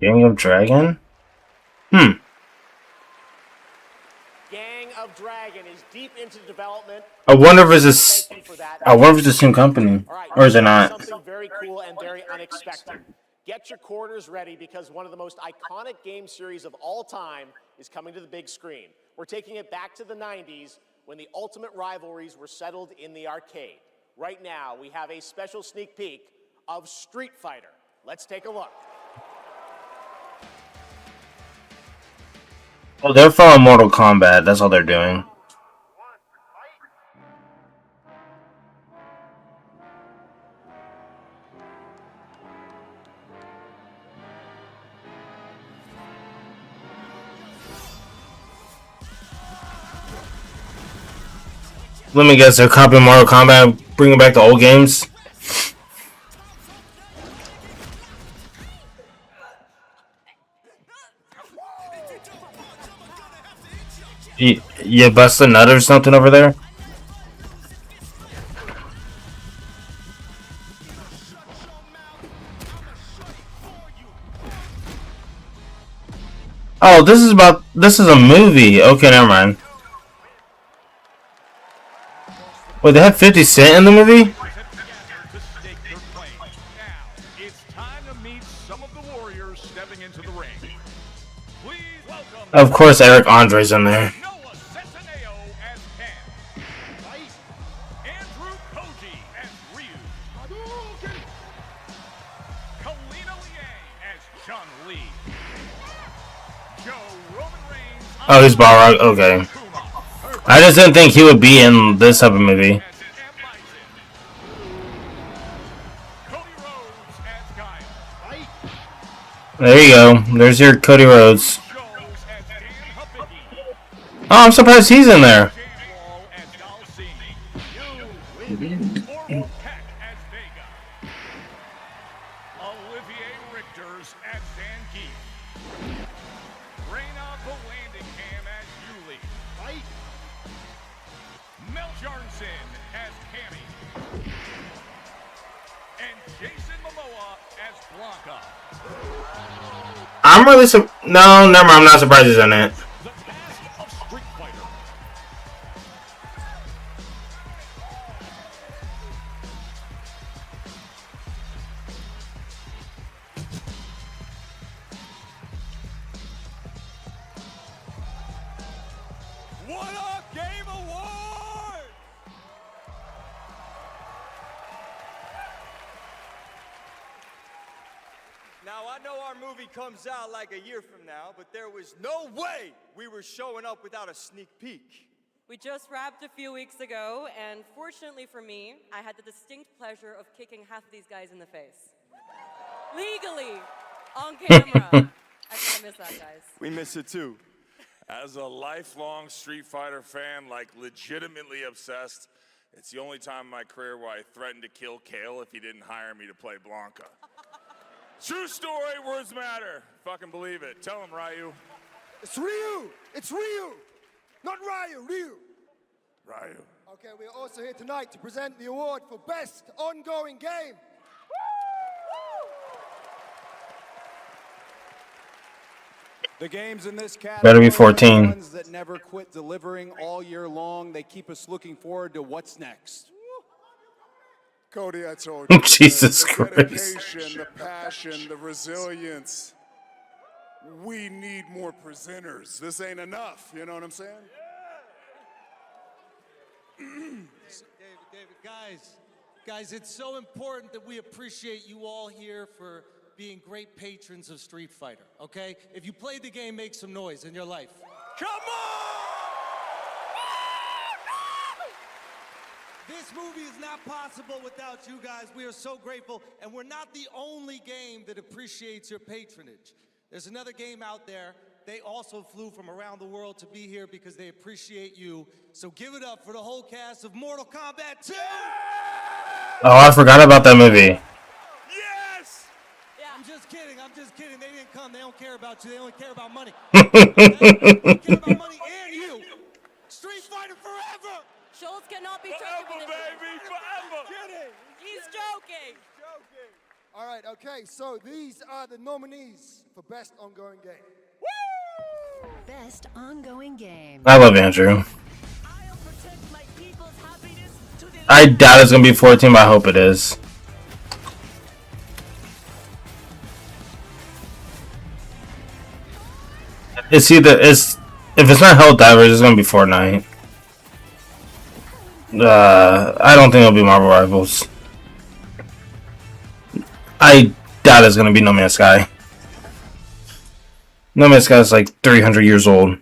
Gang of Dragon? Gang of Dragon is deep into development. I wonder if it's Thank you for that. I wonder if it's the same company. All right, Or is it not? something very cool and very unexpected. Get your quarters ready because one of the most iconic game series of all time is coming to the big screen. We're taking it back to the 90s when the ultimate rivalries were settled in the arcade. Right now, we have a special sneak peek of Street Fighter. Let's take a look. Oh, they're from Mortal Kombat. That's all they're doing. Let me guess, they're copying Mortal Kombat, bringing back the old games. You bust a nut or something over there? Oh, this is a movie. Okay, never mind. Wait, they had 50 Cent in the movie? Of course, Eric Andre's in there. Oh, he's Balrog. Okay. I just didn't think he would be in this type of movie. There you go. There's your Cody Rhodes. Oh, I'm surprised he's in there. I'm really no, never mind. I'm not surprised he's in it. What a Game Award! Now, I know our movie comes out like a year from now, but there was no way we were showing up without a sneak peek. We just wrapped a few weeks ago, and fortunately for me, I had the distinct pleasure of kicking half of these guys in the face. Legally, on camera. I think I miss that, guys. We miss it too. As a lifelong Street Fighter fan, like legitimately obsessed, it's the only time in my career where I threatened to kill Kale if he didn't hire me to play Blanca. True story, words matter. Fucking believe it. Tell him, Ryu. It's Ryu! It's Ryu! Not Ryu, Ryu! Ryu. Okay, we're also here tonight to present the award for Best Ongoing Game. The games in this category Better be 14. are the ones that never quit delivering all year long. They keep us looking forward to what's next. Cody, I told you. Jesus the Christ. dedication, the passion, the resilience. We need more presenters. This ain't enough, you know what I'm saying? David, guys, it's so important that we appreciate you all here for being great patrons of Street Fighter, okay? If you played the game, make some noise in your life. Come on! This movie is not possible without you guys. We are so grateful, and we're not the only game that appreciates your patronage. There's another game out there. They also flew from around the world to be here because they appreciate you. So give it up for the whole cast of Mortal Kombat 2! Oh, I forgot about that movie. Yes! Yeah. I'm just kidding. They didn't come. They don't care about you. They only care about money. They care about money and you. Street Fighter forever! Schultz cannot be forever, joking with him. baby, forever! Kidding. He's joking. All right, okay, so these are the nominees for Best Ongoing Game. Best ongoing game. I love Andrew. I doubt it's gonna be 14, but I hope it is. It's either if it's not Helldivers, it's gonna be Fortnite. I don't think it'll be Marvel Rivals. I doubt it's gonna be No Man's Sky. No Man's Sky is like 300 years old.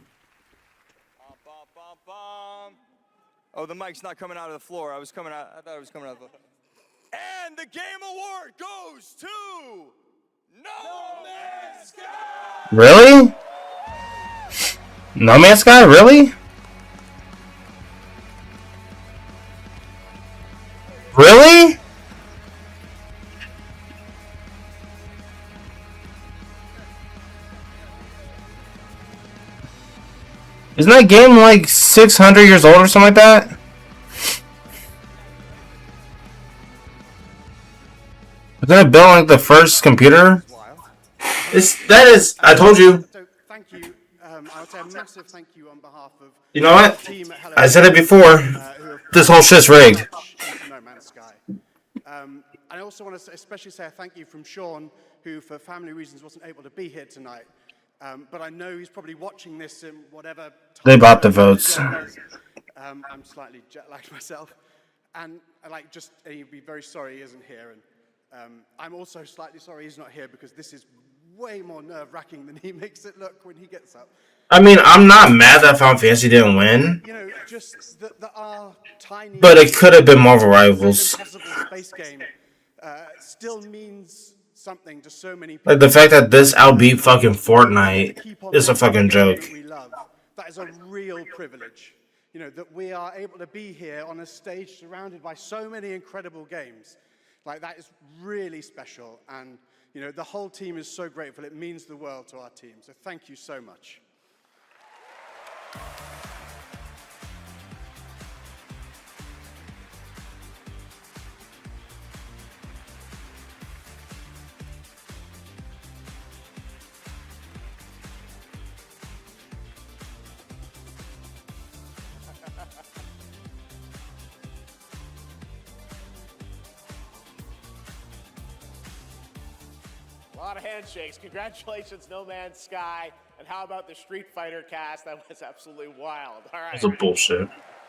Oh, the mic's not coming out of the floor. I thought it was coming out of the floor. And the Game Award goes to No Man's Sky! Really? No Man's Sky? Really? Really? Isn't that game like 600 years old or something like that? Wasn't it built like the first computer? I told you. So thank you. I would say a massive thank you on behalf of You know what? the team at Hello I said it before. who have This whole shit's rigged. into No Man's Sky. I also want to especially say a thank you from Sean, who for family reasons wasn't able to be here tonight. But I know he's probably watching this in whatever time. They bought the votes. I'm slightly jet-lagged myself. And he'd be very sorry he isn't here. And I'm also slightly sorry he's not here because this is way more nerve-wracking than he makes it look when he gets up. I mean, I'm not mad that Final Fantasy didn't win. You know, just that our tiny... But it could have been Marvel Rivals. ...impossible space game still means something to so many people. Like the fact that this outbeat fucking Fortnite is a fucking joke. We love. That is a real privilege. You know, that we are able to be here on a stage surrounded by so many incredible games. Like, that is really special. And, you know, the whole team is so grateful. It means the world to our team. So thank you so much. A lot of handshakes. Congratulations, No Man's Sky. And how about the Street Fighter cast? That was absolutely wild. All right. That's a bullshit.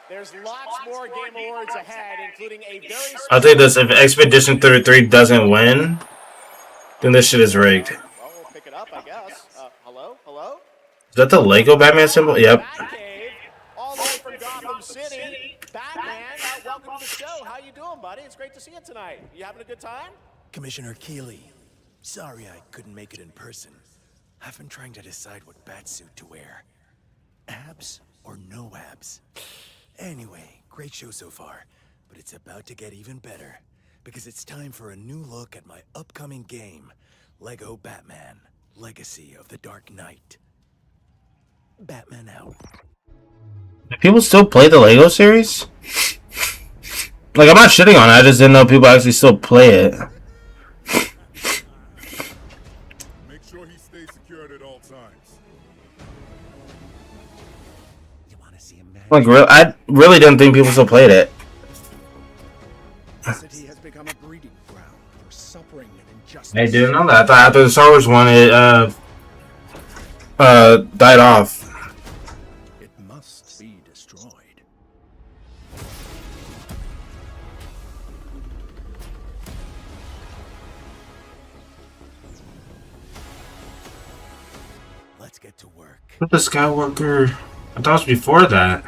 There's lots more Game Awards ahead, including a very I'll tell you this, if Expedition 33 doesn't win, then this shit is rigged. Well, we'll pick it up, I guess. Hello? Hello? Is that the Lego Batman symbol? Yep. All the way from Gotham City. Batman, welcome to the show. How you doing, buddy? It's great to see you tonight. You having a good time? Commissioner Keeley, sorry I couldn't make it in person. I've been trying to decide what batsuit to wear. Abs or no abs? Anyway, great show so far, but it's about to get even better, because it's time for a new look at my upcoming game, Lego Batman, Legacy of the Dark Knight. Batman out. Do people still play the Lego series? Like, I'm not shitting on it, I just didn't know people actually still play it. Make sure he stays secured at all times. Like, I really didn't think people still played it. The city has become a breeding ground for suffering and injustice. I didn't know that. I thought after the Star Wars one, it died off. It must be destroyed. Let's get to work. What the Skywalker? I thought it was before that.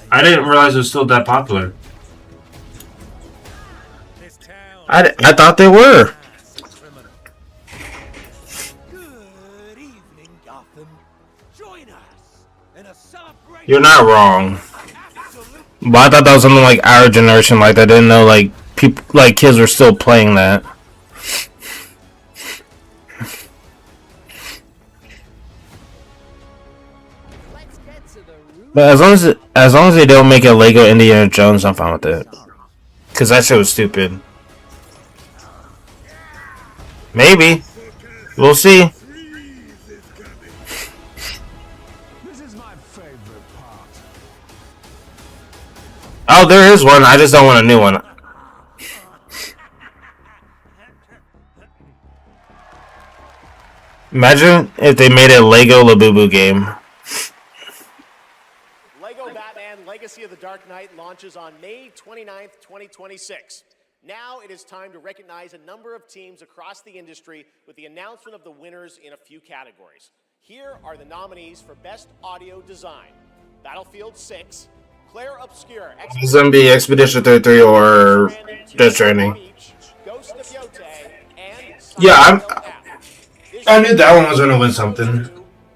I didn't realize it was still that popular. I thought they were. Good evening, Gotham. Join us in a celebration. You're not wrong. But I thought that was something like our generation. Like, I didn't know like people, like kids, were still playing that. But as long as they don't make a Lego Indiana Jones, I'm fine with it. Cause that shit was stupid. Maybe. We'll see. This is my favorite part. Oh, there is one. I just don't want a new one. Imagine if they made a Lego Labubu game. Lego Batman Legacy of the Dark Knight launches on May 29th, 2026. Now it is time to recognize a number of teams across the industry with the announcement of the winners in a few categories. Here are the nominees for Best Audio Design. Battlefield 6, Claire Obscure, Zombie Expedition 33 or Death Stranding. Ghost of Yote, and Yeah, I knew that one was gonna win something.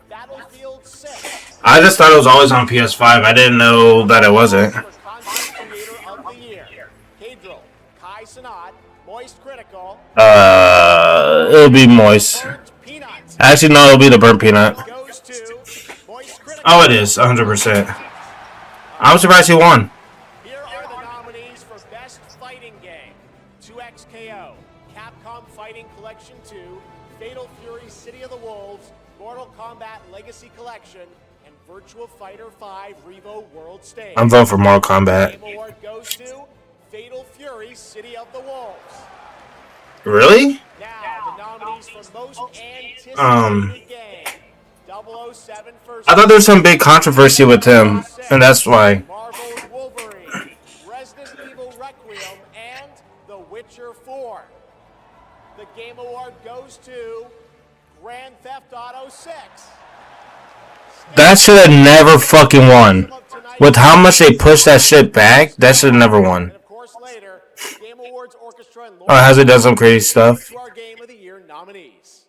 Battlefield 6. I just thought it was always on PS5. I didn't know that it wasn't. Creator of the Year, Cadril, Kai Sanat, Moist Critical. It'll be Moist. Actually, no, it'll be the Burnt Peanut. Oh, it is 100%. I'm surprised he won. Here are the nominees for Best Fighting Game: 2XKO, Capcom Fighting Collection 2, Fatal Fury City of the Wolves, Mortal Kombat Legacy Collection, and Virtua Fighter 5 Revo World Stage. I'm voting for Mortal Kombat. Game Award goes to Fatal Fury City of the Wolves. Really? Now, the nominees for Most Anticipated Game: 007 First. I thought there was some big controversy with him, and that's why. Marvel's Wolverine, Resident Evil Requiem, and The Witcher 4. The Game Award goes to Grand Theft Auto 6. That should have never fucking won. With how much they pushed that shit back, that should have never won. Of course, later, Game Awards Orchestra and Oh, has it done some crazy stuff? to our Game of the Year nominees.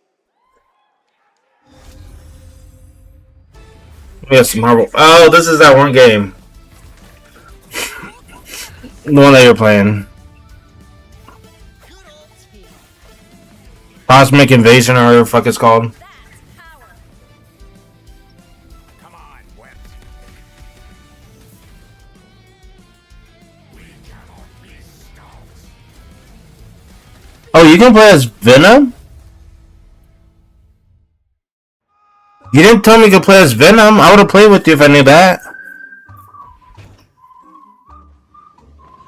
Yes, Marvel. Oh, this is that one game. The one that you're playing. Cosmic Invasion, or whatever the fuck it's called. Oh, you can play as Venom? You didn't tell me you could play as Venom. I would have played with you if I knew that.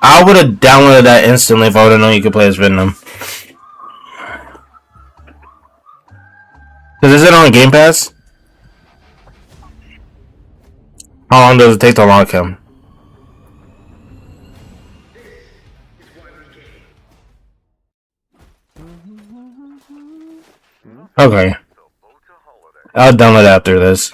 I would have downloaded that instantly if I would have known you could play as Venom. Cause is it on Game Pass? How long does it take to unlock him? Okay. I'll download it after this.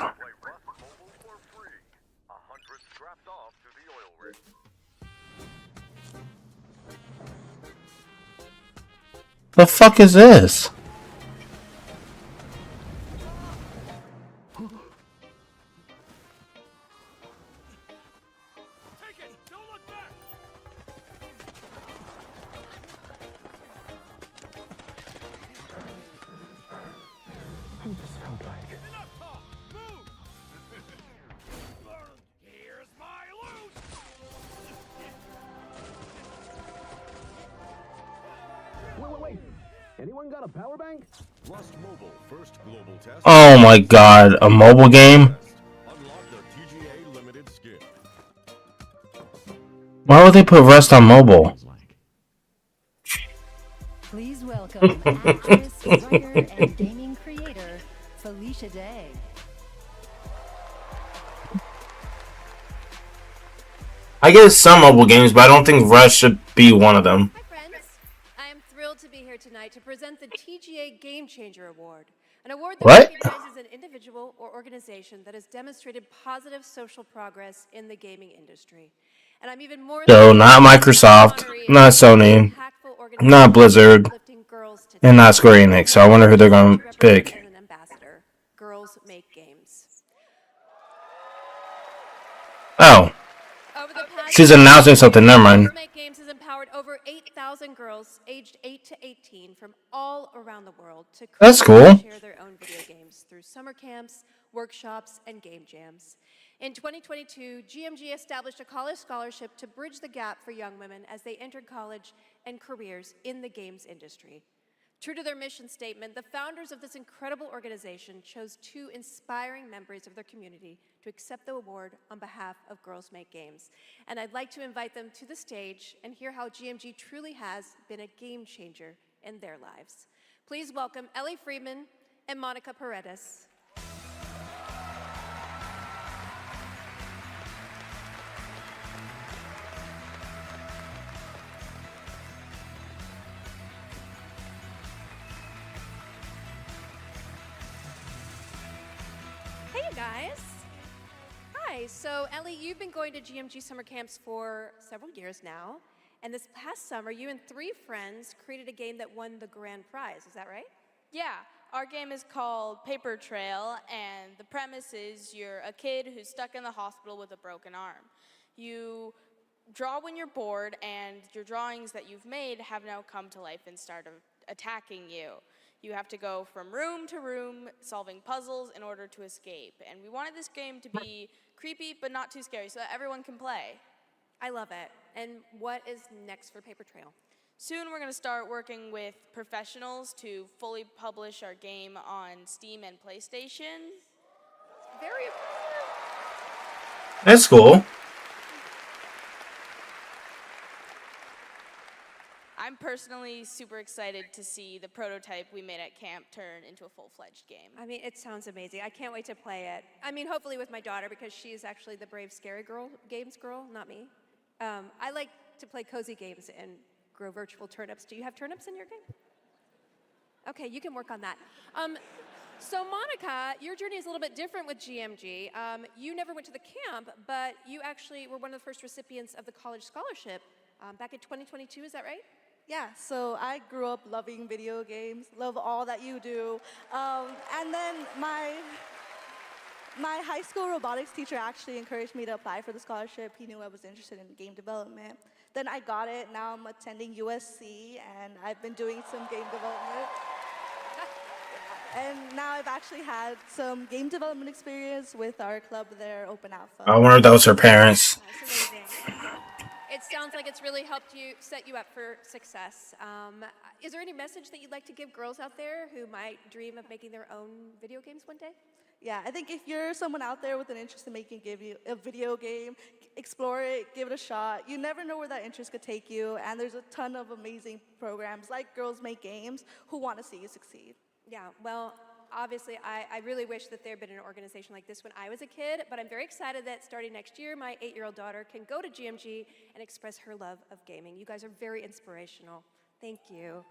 The fuck is this? Wait. Anyone got a power bank? Rust Mobile first global test. Oh my god, a mobile game? Unlock the TGA limited skin. Why would they put Rust on mobile? Please welcome actress, writer, and gaming creator, Felicia Day. I guess some mobile games, but I don't think Rust should be one of them. Hi friends, I am thrilled to be here tonight to present the TGA Game Changer Award, an award that What? recognizes an individual or organization that has demonstrated positive social progress in the gaming industry. And I'm even more So, not Microsoft, not Sony, not Blizzard, and not Square Enix. So I wonder who they're going to pick. Girls Make Games. Oh. She's announcing something, never mind. Make Games has empowered over 8,000 girls aged 8 to 18 from all around the world to That's create and cool. share their own video games through summer camps, workshops, and game jams. In 2022, GMG established a college scholarship to bridge the gap for young women as they entered college and careers in the games industry. True to their mission statement, the founders of this incredible organization chose 2 inspiring members of their community to accept the award on behalf of Girls Make Games. And I'd like to invite them to the stage and hear how GMG truly has been a game changer in their lives. Please welcome Ellie Friedman and Monica Paredes. Hey, you guys. Hi. So, Ellie, you've been going to GMG summer camps for several years now. And this past summer, you and 3 friends created a game that won the grand prize. Is that right? Yeah, our game is called Paper Trail, and the premise is you're a kid who's stuck in the hospital with a broken arm. You draw when you're bored, and your drawings that you've made have now come to life and start attacking you. You have to go from room to room solving puzzles in order to escape. And we wanted this game to be creepy but not too scary so that everyone can play. I love it. And what is next for Paper Trail? Soon we're going to start working with professionals to fully publish our game on Steam and PlayStation. Very impressive. That's cool. I'm personally super excited to see the prototype we made at camp turn into a full-fledged game. I mean, it sounds amazing. I can't wait to play it. I mean, hopefully with my daughter, because she's actually the brave, scary games girl, not me. I like to play cozy games and grow virtual turnips. Do you have turnips in your game? Okay, you can work on that. So Monica, your journey is a little bit different with GMG. You never went to the camp, but you actually were one of the first recipients of the college scholarship back in 2022, is that right? Yeah, so I grew up loving video games, love all that you do. And then my high school robotics teacher actually encouraged me to apply for the scholarship. He knew I was interested in game development. Then I got it. Now I'm attending USC, and I've been doing some game development. And now I've actually had some game development experience with our club there, Open Alpha. I wonder if that was her parents. That's amazing. It sounds like it's really helped you, set you up for success. Is there any message that you'd like to give girls out there who might dream of making their own video games one day? Yeah, I think if you're someone out there with an interest in making a video game, explore it, give it a shot. You never know where that interest could take you, and there's a ton of amazing programs like Girls Make Games who want to see you succeed. Yeah, well, obviously, I really wish that there had been an organization like this when I was a kid, but I'm very excited that starting next year, my 8-year-old daughter can go to GMG and express her love of gaming. You guys are very inspirational. Thank you.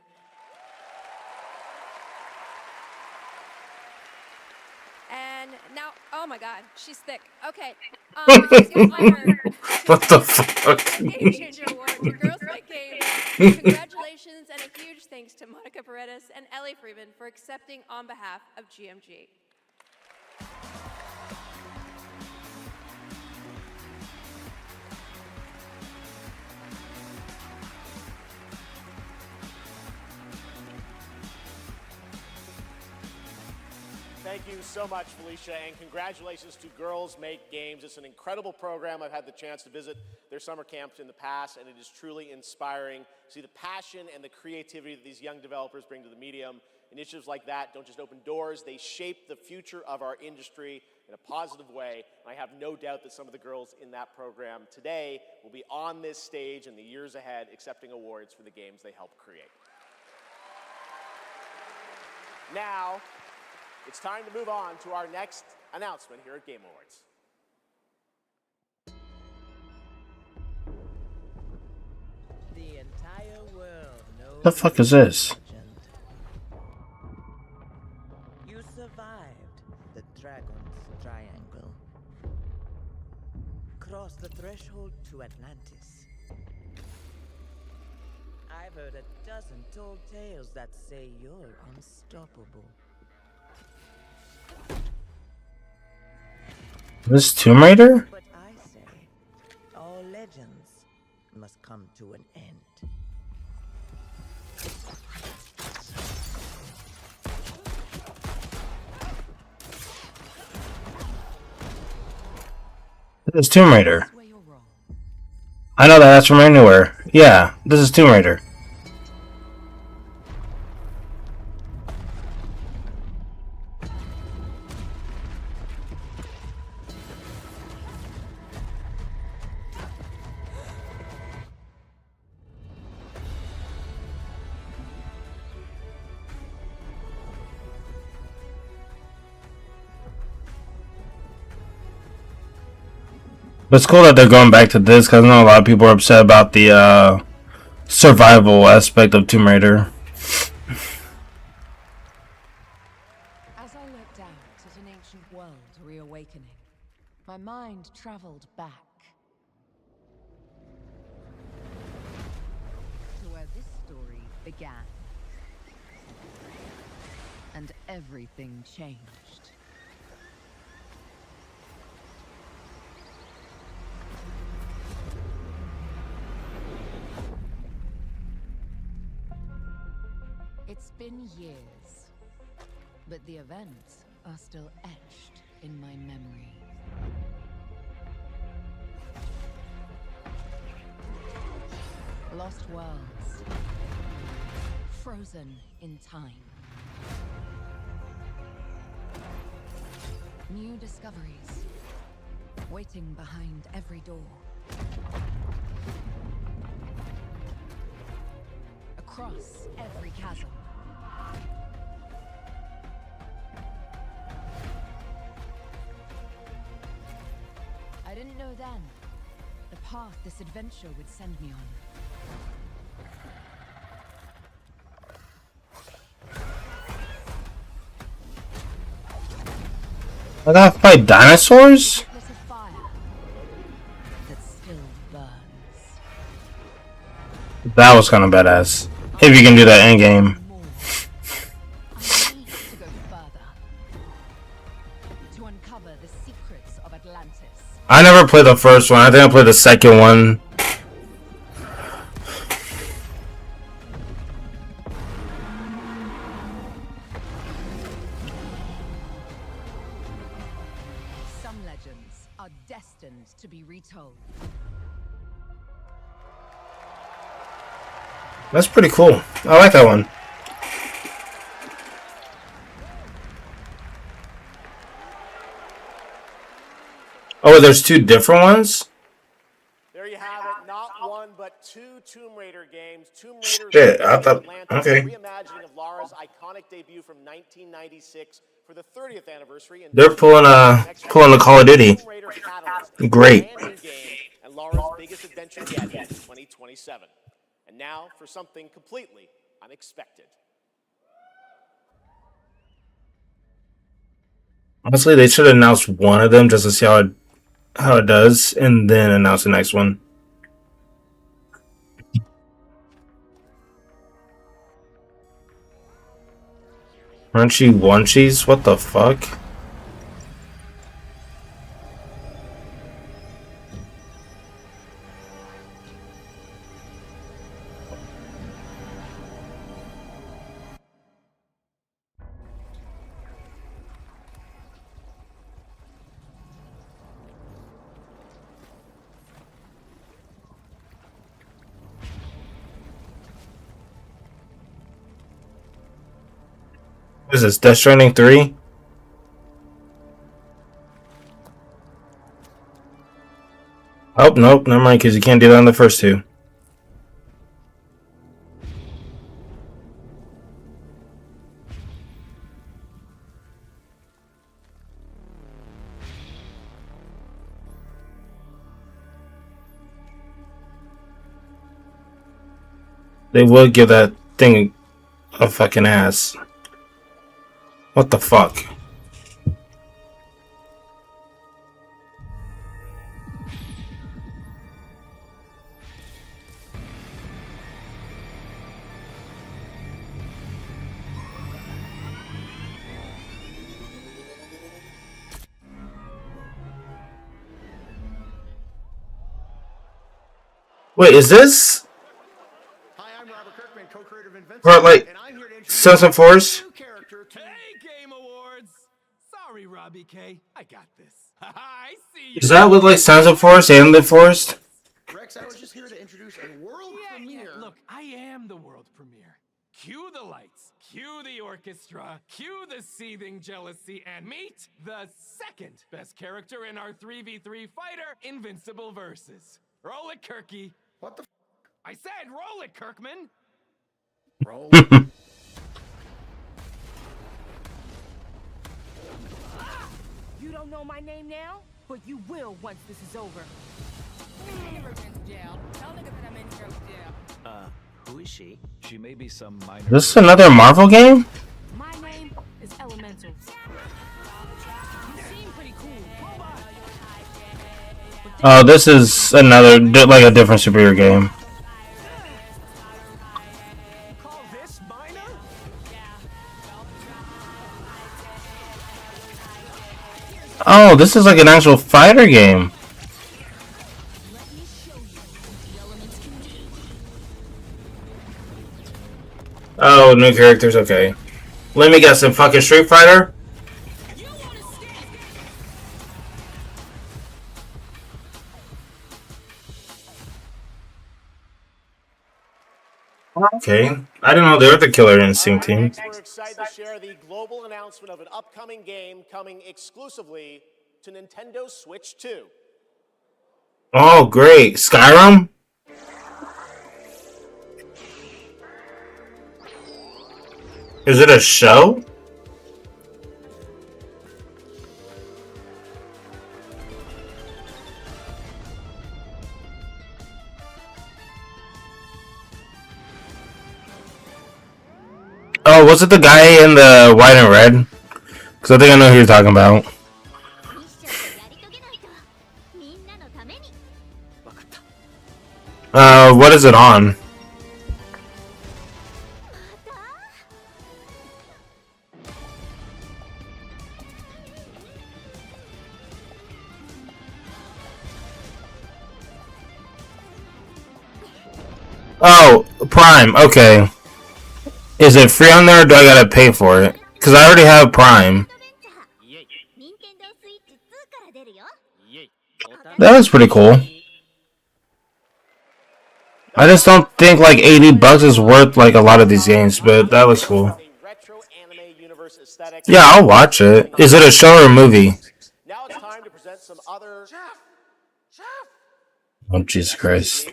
And now, oh my God, she's thick. Okay. What the fuck? Game Changer Award to Girls Like Games. Congratulations and a huge thanks to Monica Paredes and Ellie Freeman for accepting on behalf of GMG. Thank you so much, Felicia, and congratulations to Girls Make Games. It's an incredible program. I've had the chance to visit their summer camps in the past, and it is truly inspiring to see the passion and the creativity that these young developers bring to the medium. Initiatives like that don't just open doors, they shape the future of our industry in a positive way. And I have no doubt that some of the girls in that program today will be on this stage in the years ahead accepting awards for the games they helped create. Now, it's time to move on to our next announcement here at Game Awards. The entire world knows The fuck is this? you survived the Dragon's Triangle. Cross the threshold to Atlantis. I've heard a dozen told tales that say you're unstoppable. This Tomb Raider? But I say, all legends must come to an end. This is Tomb Raider. I know that's from anywhere. Yeah, this is Tomb Raider. But it's cool that they're going back to this because I know a lot of people are upset about the survival aspect of Tomb Raider. As I looked out at an ancient world reawakening, my mind traveled back to where this story began. And everything changed. It's been years, but the events are still etched in my memory. Lost worlds, frozen in time. New discoveries, waiting behind every door. Across every chasm. I didn't know then the path this adventure would send me on. I gotta fight dinosaurs? That was kind of badass. If you can do that in game. I never played the first one. I think I played the second one. Some legends are destined to be retold. That's pretty cool. I like that one. Oh, there's two different ones? There you have it. Not one, but two Tomb Raider games. Tomb Raider Shit, I thought... Atlantis, Okay. a reimagining of Lara's iconic debut from 1996 for the 30th anniversary. And They're pulling the Call of Duty. Great. Brand new game and Lara's biggest adventure yet in 2027. And now for something completely unexpected. Honestly, they should announce one of them just to see how it does, and then announce the next one. Crunchy Wunchies? What the fuck? What is this, Death Stranding 3? Oh, nope, never mind, because you can't do that on the first two. They would give that thing a fucking ass. What the fuck? Wait, is this? Hi, I'm Robert Kirkman, co-creator of Invincible, Part like and I'm here to introduce Sons of Force? Hey, Game Awards! Sorry, Robbie K. I got this. Does that look like Sons of Forest and the Forest? Rex, I was just here to introduce a world premiere. Look, I am the world premiere. Cue the lights, cue the orchestra, cue the seething jealousy, and meet the second best character in our 3v3 fighter Invincible Versus. Roll it, Kirky. What the I said roll it, Kirkman. Roll. You don't know my name now, but you will once this is over. Who is she? She may be some minor. This is another Marvel game? My name is Elemental. You seem pretty cool. Oh, this is another, like a different superhero game. Call this minor? Oh, this is like an actual fighter game. Oh, new characters, okay. Let me guess, some fucking Street Fighter? Okay. I didn't know they were the Killer Instinct team. Next, we're excited to share the global announcement of an upcoming game coming exclusively to Nintendo Switch 2. Oh, great. Skyrim? Is it a show? Oh, was it the guy in the white and red? Because I think I know who you're talking about. What is it on? Oh, Prime, okay. Is it free on there or do I gotta pay for it? Because I already have Prime. That was pretty cool. I just don't think like 80 bucks is worth like a lot of these games, but that was cool. Yeah, I'll watch it. Is it a show or a movie? Now it's time to present some other... Oh, Jesus Christ.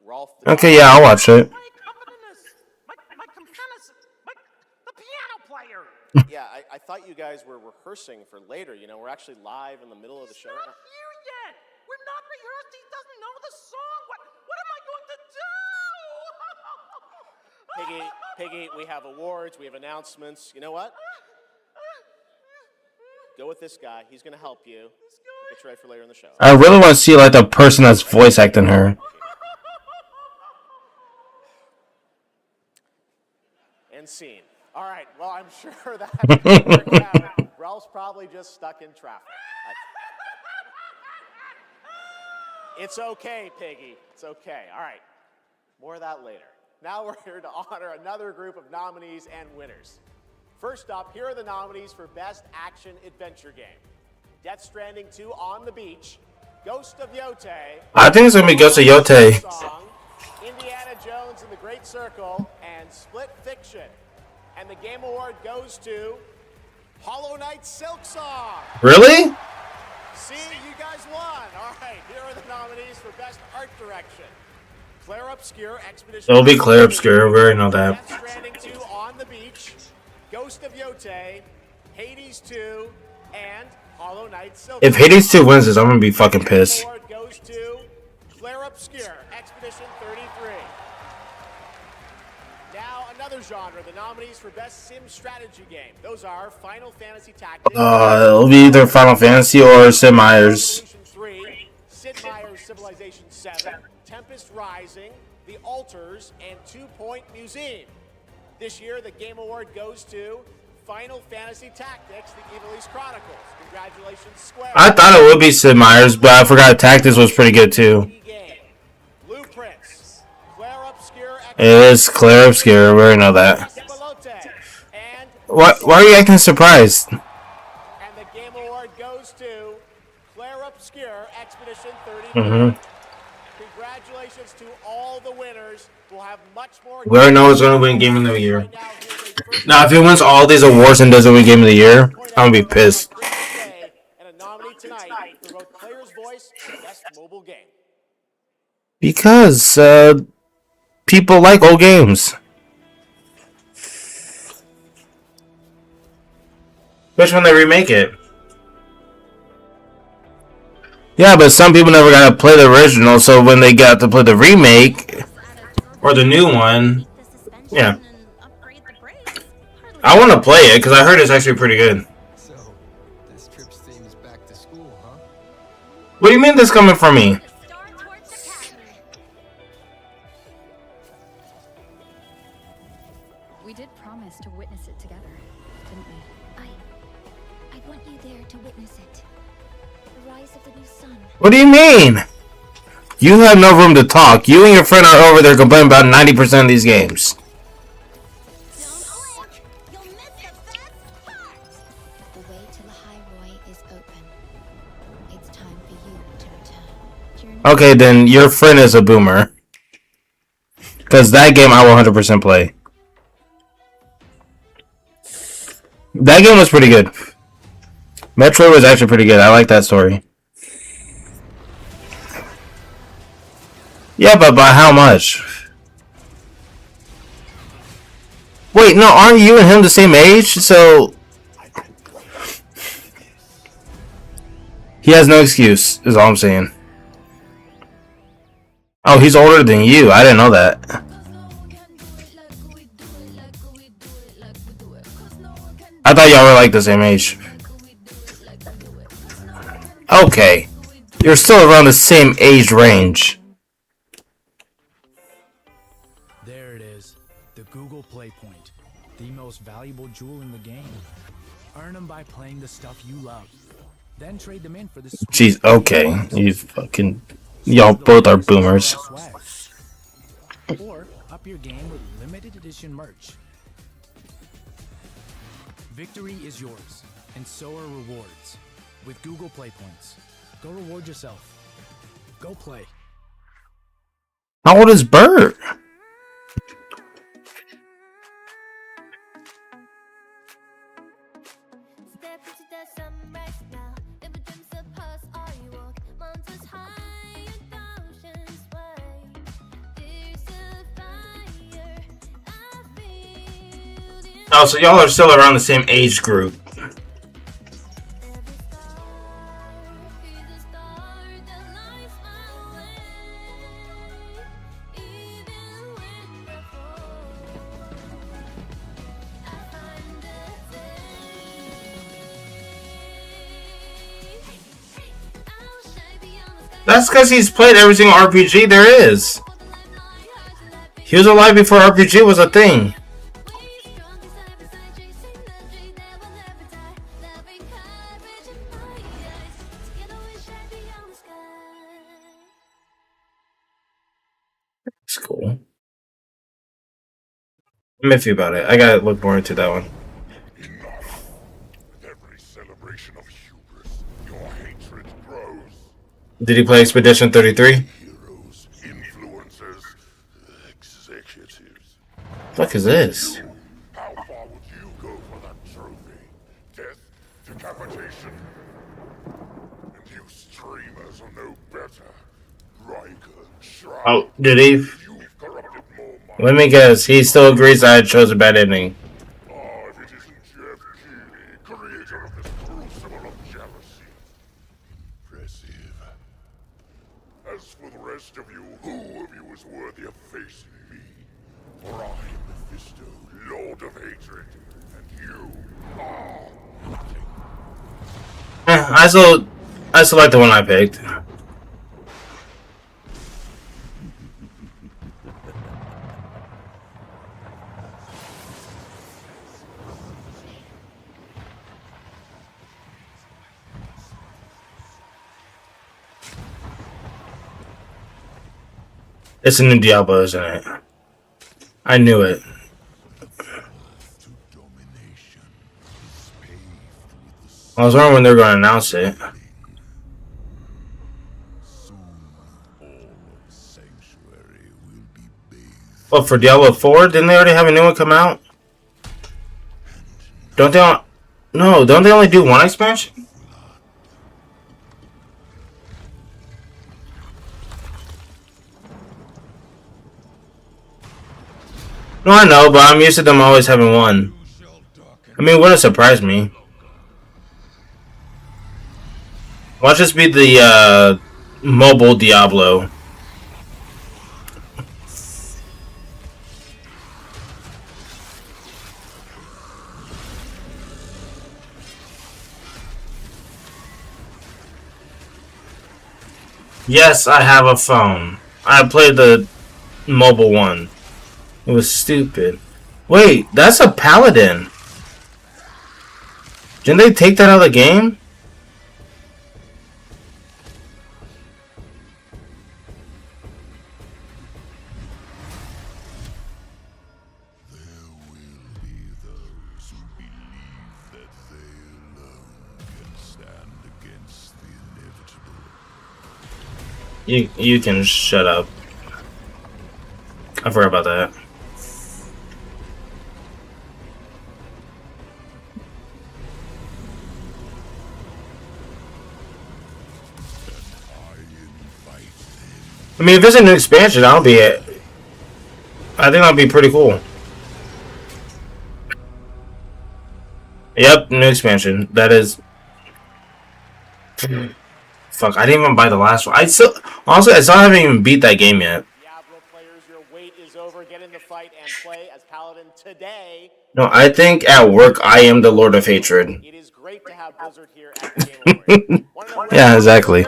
Rolf Okay, yeah, I'll watch it. Yeah, I thought you guys were rehearsing for later. You know, we're actually live in the middle of the show. Not here yet. We're not rehearsed. He doesn't know the song. What am I going to do? Piggy, we have awards, we have announcements. You know what? Go with this guy. He's going to help you. Get you ready for later in the show. I really want to see like the person that's voice acting her. And scene. All right, well, I'm sure that Ralph's probably just stuck in traffic. It's okay, Piggy. It's okay. All right, more of that later. Now we're here to honor another group of nominees and winners. First up, here are the nominees for Best Action Adventure Game. Death Stranding 2 On the Beach, Ghost of Yote. I think it's gonna be Ghost of Yote. Indiana Jones and the Great Circle, and Split Fiction. And the Game Award goes to Hollow Knight Silksong. Really? See, you guys won. All right, here are the nominees for Best Art Direction. Claire Obscure, Expedition. It'll be Claire Obscure, we already know that. Death Stranding 2 On the Beach, Ghost of Yote, Hades 2, and Hollow Knight Silksong. If Hades 2 wins this, I'm gonna be fucking pissed. The award goes to Claire Obscure, Expedition 33. Now, another genre, the nominees for Best Sim Strategy Game. Those are Final Fantasy Tactics. It'll be either Final Fantasy or Sid Meier's. 3, Sid Meier's Civilization 7, Tempest Rising, The Altars, and 2 Point Museum. This year, the Game Award goes to Final Fantasy Tactics, The Ivalice Chronicles. Congratulations, Square. I thought it would be Sid Meier's, but I forgot Tactics was pretty good too. Blueprints, Claire Obscure. It is Claire Obscure, we already know that. Why are you acting surprised? Expedition 33. Mm-hmm. Congratulations to all the winners. We'll have much more. We already know who's going to win Game of the Year. Now, if he wins all these awards and doesn't win Game of the Year, I'm going to be pissed. And a nominee tonight for both Player's Voice and Best Mobile Game. Because people like old games. Especially when they remake it. Yeah, but some people never got to play the original, so when they got to play the remake or the new one, yeah. I want to play it because I heard it's actually pretty good. So, this trip's theme is back to school, huh? What do you mean this coming from me? We did promise to witness it together, didn't we? I want you there to witness it. The rise of the new sun. What do you mean? You have no room to talk. You and your friend are over there complaining about 90% of these games. The way to the High Roy is open. It's time for you to return. Okay, then your friend is a boomer. Because that game I will 100% play. That game was pretty good. Metro was actually pretty good. I like that story. Yeah, but by how much? Wait, no, aren't you and him the same age? So he has no excuse, is all I'm saying. Oh, he's older than you. I didn't know that. I thought y'all were like the same age. Okay. You're still around the same age range. There it is. The Google Play Point. The most valuable jewel in the game. Earn them by playing the stuff you love. Then trade them in for the Jeez, okay. You fucking... Y'all both are boomers. Or up your game with limited edition merch. Victory is yours, and so are rewards. With Google Play Points. Go reward yourself. Go play. How old is Bert? Oh, so y'all are still around the same age group. That's because he's played every single RPG there is. He was alive before RPG was a thing. It's cool. I'm iffy about it. I gotta look more into that one. Every celebration of hubris, your hatred grows. Did he play Expedition 33? Heroes, influencers, executives. What is this? How far would you go for that trophy? Death, decapitation? And you streamers are no better. Riker, Shroud. Oh, did he? Let me guess. He still agrees I chose a bad ending. Ah, if it isn't Jeff Keighley, creator of this crucible of jealousy. Impressive. As for the rest of you, who of you is worthy of facing me? For I am Mephisto, Lord of Hatred, and you are nothing. I select the one I picked. It's a new Diablo, isn't it? I knew it. I was wondering when they were going to announce it. Well, for Diablo 4, didn't they already have a new one come out? Don't they? No, don't they only do one expansion? No, I know, but I'm used to them always having one. I mean, it wouldn't surprise me. Watch this be the mobile Diablo. Yes, I have a phone. I played the mobile one. It was stupid. Wait, that's a paladin. Didn't they take that out of the game? You can shut up. I forgot about that. I mean, if it's a new expansion, I'll be it. I think that'll be pretty cool. Yep, new expansion. That is. Fuck, I didn't even buy the last one. Honestly, I still haven't even beat that game yet. Diablo players, your wait is over. Get in the fight and play as Paladin today. No, I think at work I am the Lord of Hatred. It is great to have Blizzard here at the Game Awards. Yeah, exactly.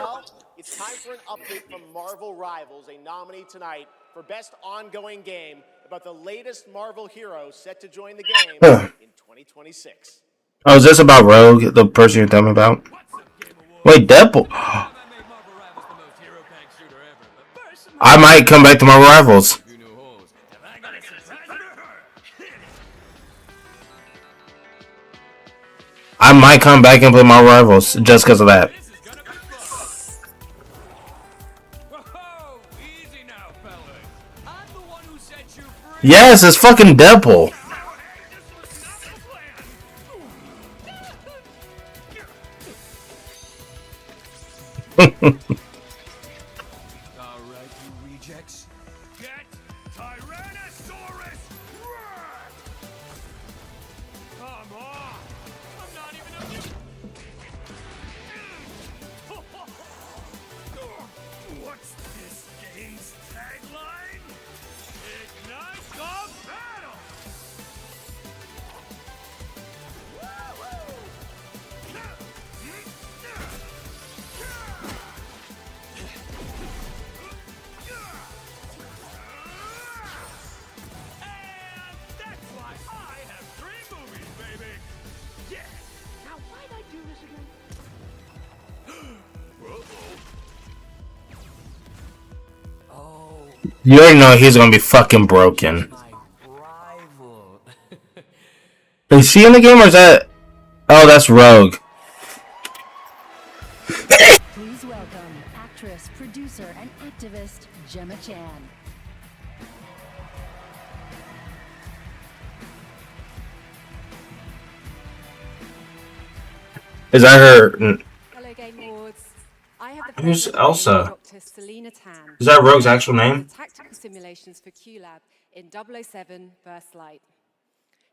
It's time for an update from Marvel Rivals, a nominee tonight for Best Ongoing Game about the latest Marvel hero set to join the game in 2026. Oh, is this about Rogue, the person you're telling me about? Wait, Deadpool. I might come back to my Rivals. I might come back and play my Rivals just because of that. Yes, it's fucking Deadpool. Alright, you rejects. Get Tyrannosaurus! Come on! I'm not even What's this game's tagline? Ignite the battle! You already know he's gonna be fucking broken. Is she in the game or is that? Oh, that's Rogue. Please welcome actress, producer, and activist Gemma Chan. Is that her? Hello, Game Awards. I have the Who's pleasure of Elsa? Dr. Selena Tan. Is that Rogue's actual name? Tactical simulations for QLab in 007 First Light.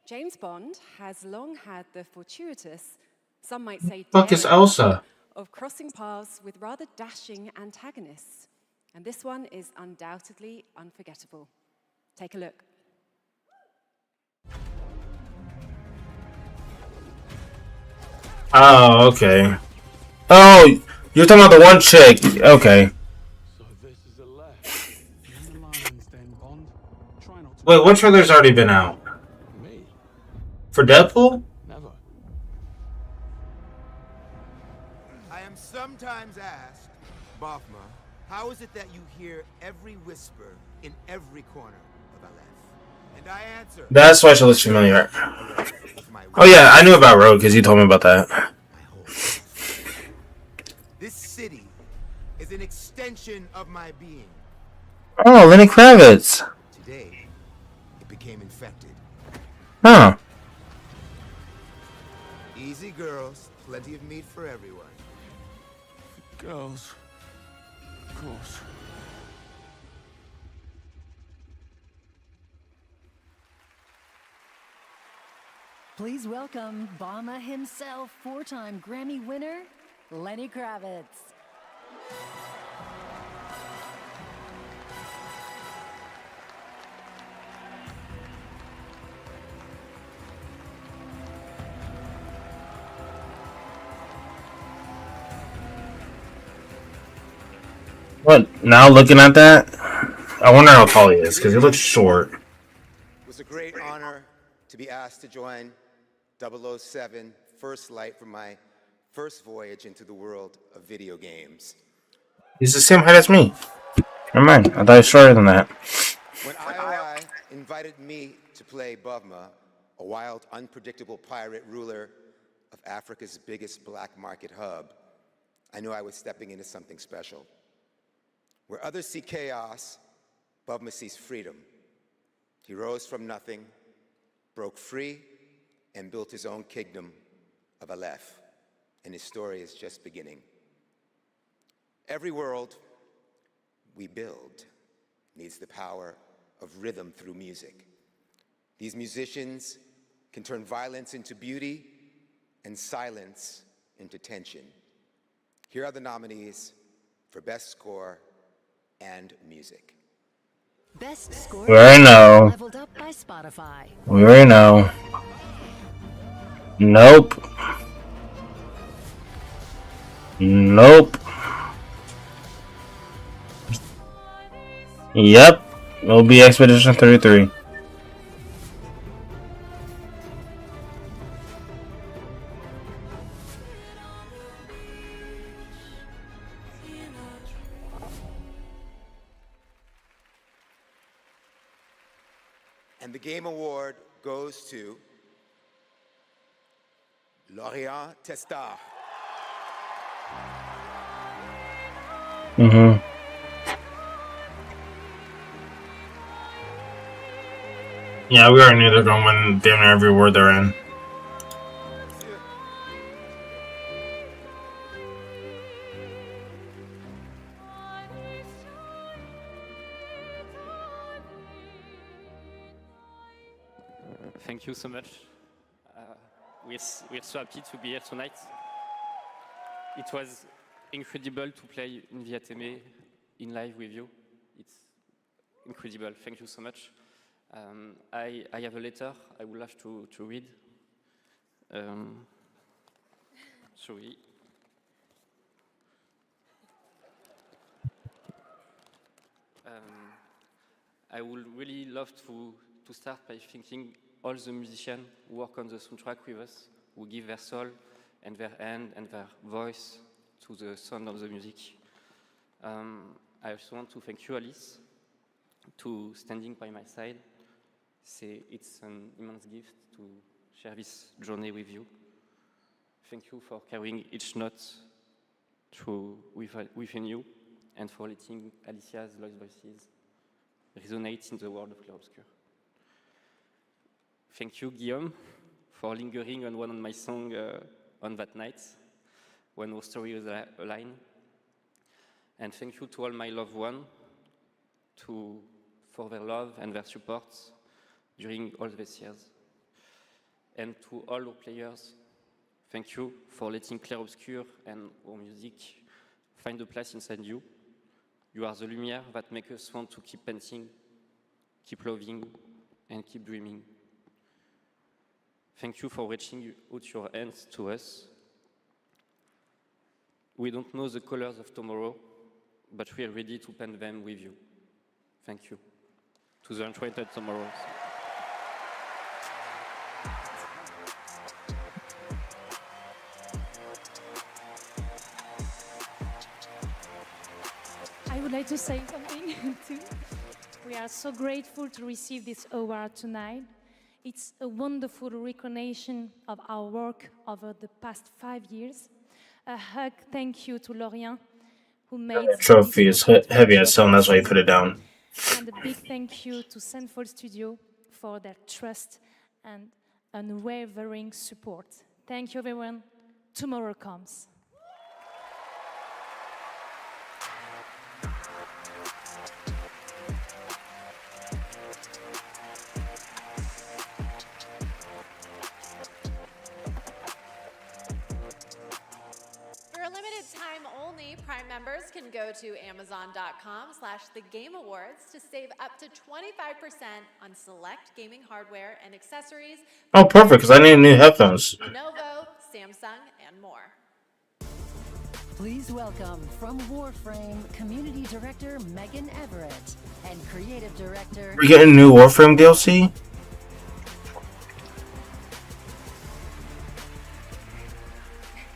James Bond has long had the fortuitous, some might say Fuck is daring, Elsa? of crossing paths with rather dashing antagonists. And this one is undoubtedly unforgettable. Take a look. Oh, okay. Oh, you're talking about the one chick. Okay. Wait, what trailer's already been out? For Deadpool? I am sometimes asked, Bafma, how is it that you hear every whisper in every corner of Aleph? And I answer... That's why she looks familiar. Oh yeah, I knew about Rogue because you told me about that. This city is an extension of my being. Oh, Lenny Kravitz. Today, it became infected. Huh. Easy, girls. Plenty of meat for everyone. Girls. Of course. Please welcome Obama himself, four-time Grammy winner, Lenny Kravitz. What? Now looking at that, I wonder how tall he is because he looks short. It was a great honor to be asked to join 007 First Light for my first voyage into the world of video games. He's the same height as me. Never mind. I thought he was shorter than that. When IOI invited me to play Bavma, a wild, unpredictable pirate ruler of Africa's biggest black market hub, I knew I was stepping into something special. Where others see chaos, Bavma sees freedom. He rose from nothing, broke free, and built his own kingdom of Aleph, and his story is just beginning. Every world we build needs the power of rhythm through music. These musicians can turn violence into beauty and silence into tension. Here are the nominees for Best Score and Music. Best score We already know. leveled up by Spotify. We already know. Nope. Nope. Yep. It'll be Expedition 33. And the Game Award goes to Lorient Testar. Mm-hmm. Yeah, we already knew they're going to win damn near every word they're in. Thank you so much. We're so happy to be here tonight. It was incredible to play in the ATM in live with you. It's incredible. Thank you so much. I have a letter I would love to read. Sorry. I would really love to start by thanking all the musicians who work on the soundtrack with us, who give their soul and their hand and their voice to the sound of the music. I also want to thank you, Alice, to standing by my side. It's an immense gift to share this journey with you. Thank you for carrying each note within you and for letting Alicia's lost voices resonate in the world of Clarobscur. Thank you, Guillaume, for lingering on one of my songs on that night when our story was aligned. And thank you to all my loved ones for their love and their support during all these years. And to all our players, thank you for letting Clarobscur and our music find a place inside you. You are the lumière that makes us want to keep painting, keep loving, and keep dreaming. Thank you for reaching out your hands to us. We don't know the colors of tomorrow, but we are ready to paint them with you. Thank you. To the enchanted tomorrows. I would like to say something too. We are so grateful to receive this award tonight. It's a wonderful recognition of our work over the past 5 years. A hug thank you to Lorient, who made The trophy is heavy as stone, that's why you put it down. And a big thank you to Central Studio for their trust and unwavering support. Thank you, everyone. Tomorrow comes. For a limited time only, Prime members can go to Amazon.com/thegameawards to save up to 25% on select gaming hardware and accessories. Oh, perfect, because I need new headphones. Lenovo, Samsung, and more. Please welcome from Warframe Community Director Megan Everett and Creative Director. We're getting new Warframe DLC?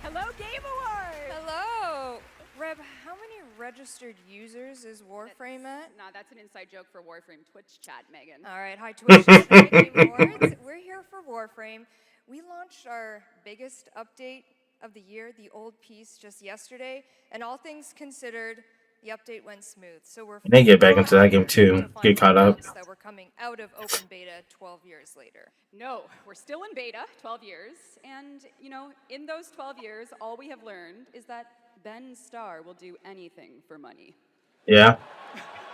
Hello, Game Awards! Hello! Reb, how many registered users is Warframe at? Nah, that's an inside joke for Warframe Twitch chat, Megan. All right, hi Twitch. Hi, Game Awards. We're here for Warframe. We launched our biggest update of the year, the old piece, just yesterday, and all things considered, the update went smooth. So we're I need to get back into that game too. Get caught up. that we're coming out of open beta 12 years later. No, we're still in beta, 12 years, and, you know, in those 12 years, all we have learned is that Ben Starr will do anything for money. Yeah.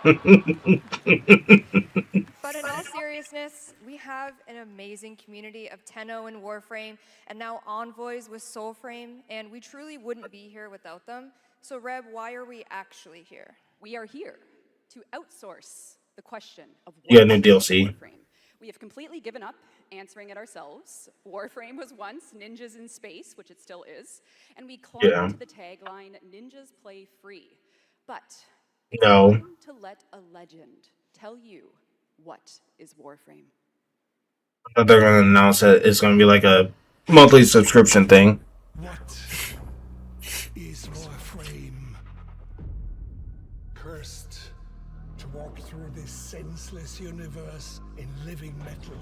But in all seriousness, we have an amazing community of Tenno and Warframe, and now Envoys with Soulframe, and we truly wouldn't be here without them. So Reb, why are we actually here? We are here to outsource the question of Yeah, new DLC. Warframe. We have completely given up answering it ourselves. Warframe was once Ninjas in Space, which it still is, and we clung to the tagline, Ninjas play free. But it's time to let a legend tell you what is Warframe. I thought they're going to announce that it's going to be like a monthly subscription thing. What is Warframe? Cursed to walk through this senseless universe in living metal.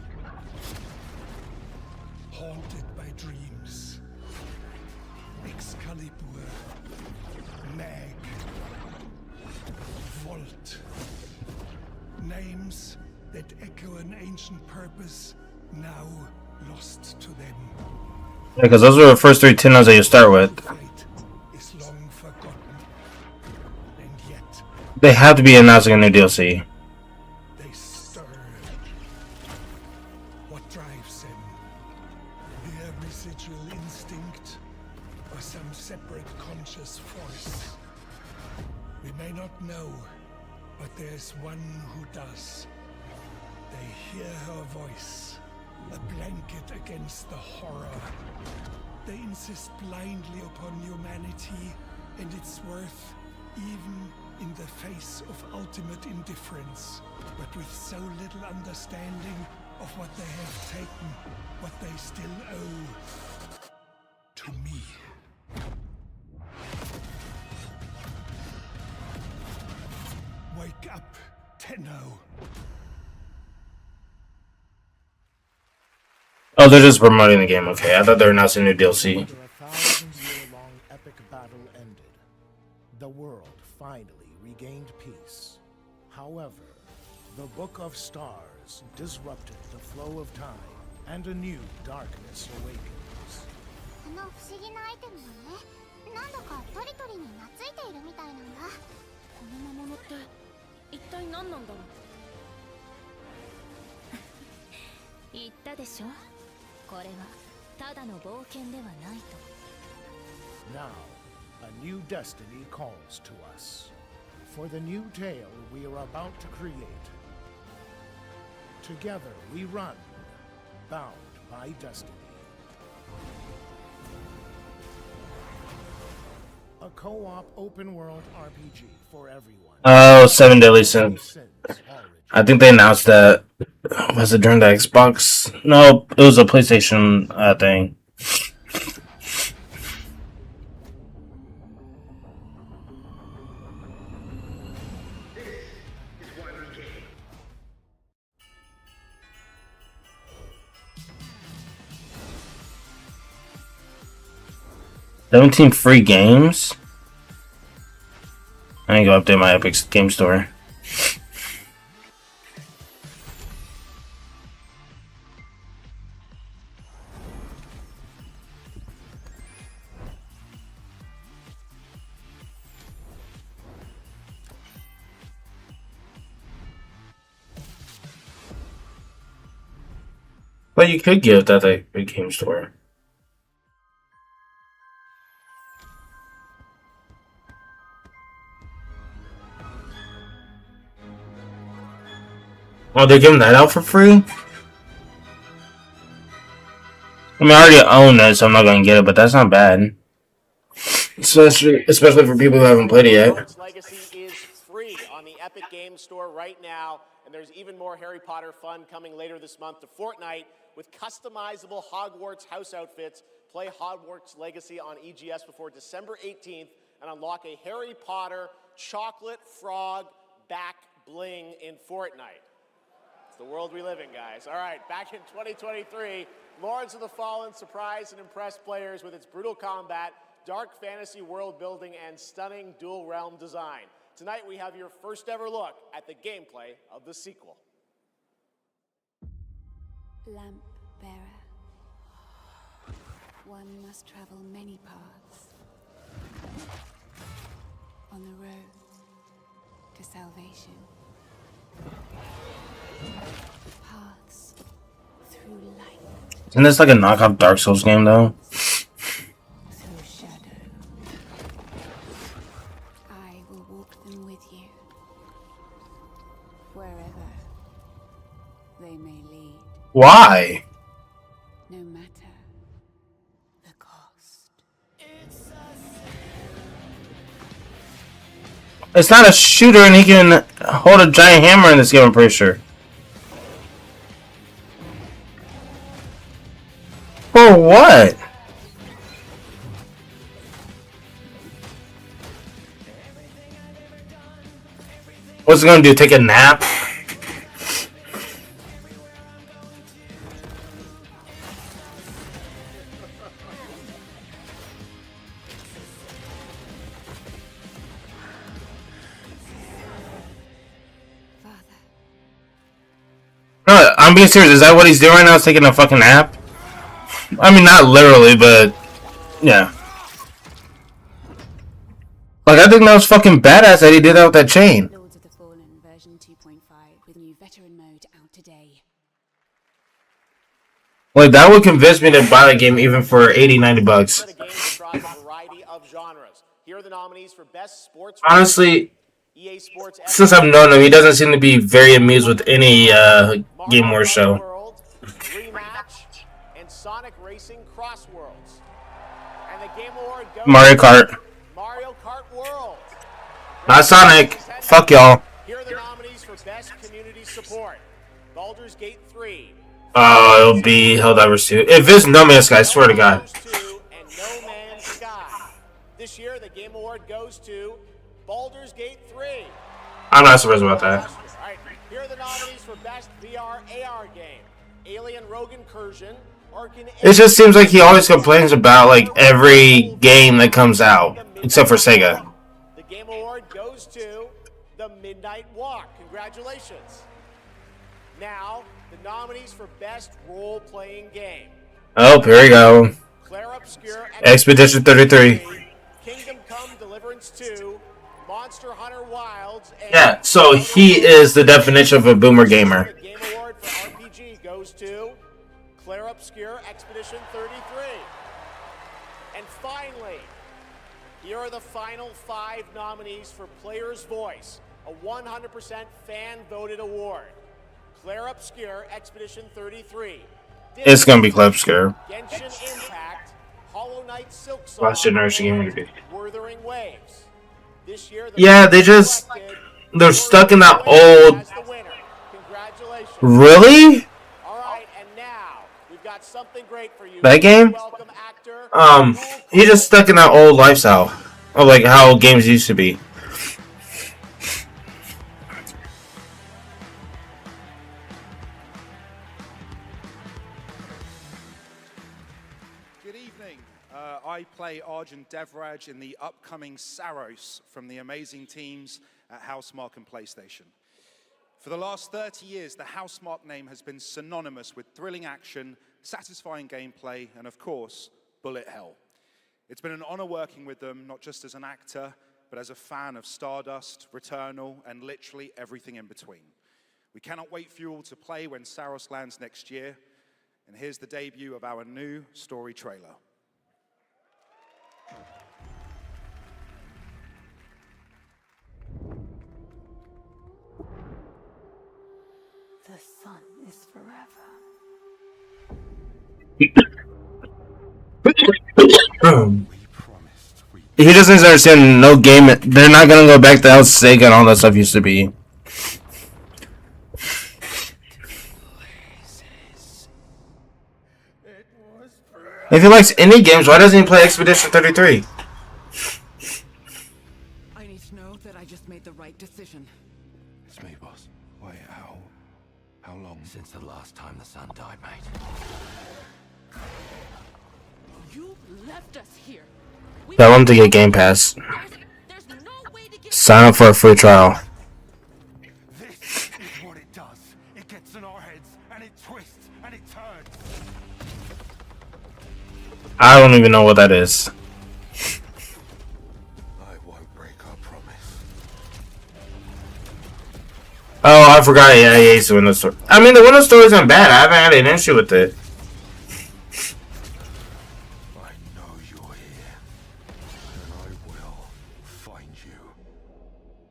Haunted by dreams. Excalibur. Mag. Volt. Names that echo an ancient purpose, now lost to them. Yeah, because those were the first three Tennos that you start with. Is long forgotten, and yet They have to be announcing a new DLC. they stir. What drives them? Their residual instinct, or some separate conscious force? We may not know, but there's one who does. They hear her voice, a blanket against the horror. They insist blindly upon humanity and its worth, even in the face of ultimate indifference, but with so little understanding of what they have taken, what they still owe to me. Wake up, Tenno. Oh, they're just promoting the game. Okay, I thought they were announcing a new DLC. After a 1,000-year-long epic battle ended, the world finally regained peace. However, the Book of Stars disrupted the flow of time, and a new darkness awakens. この不思議なアイテムはね、なんだかトリトリに懐いているみたいなんだ。この魔物って一体何なんだろう。言ったでしょ。これはただの冒険ではないと。Now, a new destiny calls to us. For the new tale we are about to create. Together we run, bound by destiny. A co-op open-world RPG for everyone. Oh, 7 Deadly Sins. I think they announced that. Was it during the Xbox? No, it was a PlayStation thing. "17 free games?" I need to go update my Epic Game Store. But you could give that at the game store. Oh, they're giving that out for free? I mean, I already own it, so I'm not gonna get it, but that's not bad. Especially for people who haven't played it yet. Hogwarts Legacy is free on the Epic Games Store right now, and there's even more Harry Potter fun coming later this month to Fortnite with customizable Hogwarts house outfits. Play Hogwarts Legacy on EGS before December 18th and unlock a Harry Potter chocolate frog back bling in Fortnite. It's the world we live in, guys. All right, back in 2023, Lords of the Fallen surprised and impressed players with its brutal combat, dark fantasy world building, and stunning dual realm design. Tonight, we have your first ever look at the gameplay of the sequel. Lamp bearer. One must travel many paths on the road to salvation. Paths through light. Isn't this like a knockoff Dark Souls game though? Through shadow. I will walk them with you. Wherever they may lead. Why? No matter the cost. It's not a shooter and he can hold a giant hammer in this game, I'm pretty sure. For what? What's it gonna do? Take a nap? No, I'm being serious. Is that what he's doing right now? Is taking a fucking nap? I mean, not literally, but yeah. Like, I think that was fucking badass that he did that with that chain. Lords of the Fallen version 2.5 with new veteran mode out today. Like, that would convince me to buy the game even for 80, 90 bucks. Here are the nominees for Best Sports. Honestly, EA Sports since I've known him, he doesn't seem to be very amused with any Game War show. Rematch and Sonic Racing Cross Worlds. And the Game Award goes Mario Kart. Mario Kart World. Not Sonic. Fuck y'all. Here are the nominees for Best Community Support. Baldur's Gate 3. Oh, it'll be Helldivers 2. If it's No Man's Sky, I swear to God. And No Man's Sky. This year, the Game Award goes to Baldur's Gate 3. I'm not surprised about that. All right, here are the nominees for Best VR AR Game. Alien Rogue Incursion. It just seems like he always complains about like every game that comes out, except for Sega. The Game Award goes to The Midnight Walk. Congratulations. Now, the nominees for Best Role-Playing Game. Oh, here we go. Claire Obscure, Expedition 33. Kingdom Come Deliverance 2, Monster Hunter Wilds, and Yeah, so he is the definition of a boomer gamer. The Game Award for RPG goes to Claire Obscure, Expedition 33. And finally, here are the final 5 nominees for Player's Voice, a 100% fan-voted award. Claire Obscure, Expedition 33. It's gonna be Claire Obscure. Genshin Impact, Hollow Knight Silk Song, Last generation game. Wuthering Waves. This year, Yeah, they're stuck in that old. Really? All right, and now we've got something great for you. That game? He's just stuck in that old lifestyle of like how games used to be. Good evening. I play Arjun Devraj in the upcoming Saros from the amazing teams at Housemarque and PlayStation. For the last 30 years, the Housemarque name has been synonymous with thrilling action, satisfying gameplay, and of course, bullet hell. It's been an honor working with them, not just as an actor, but as a fan of Stardust, Returnal, and literally everything in between. We cannot wait for you all to play when Saros lands next year. And here's the debut of our new story trailer. The sun is forever. He just doesn't understand no game. They're not gonna go back to how Sega and all that stuff used to be. If he likes indie games, why doesn't he play Expedition 33? I need to know that I just made the right decision. It's me, boss. Wait, how long? Since the last time the sun died, mate. You left us here. Tell him to get Game Pass. Sign up for a free trial. This is what it does. It gets in our heads, and it twists, and it turns. I don't even know what that is. I won't break our promise. Oh, I forgot. Yeah, he hates the Windows Store. I mean, the Windows Store isn't bad. I haven't had an issue with it.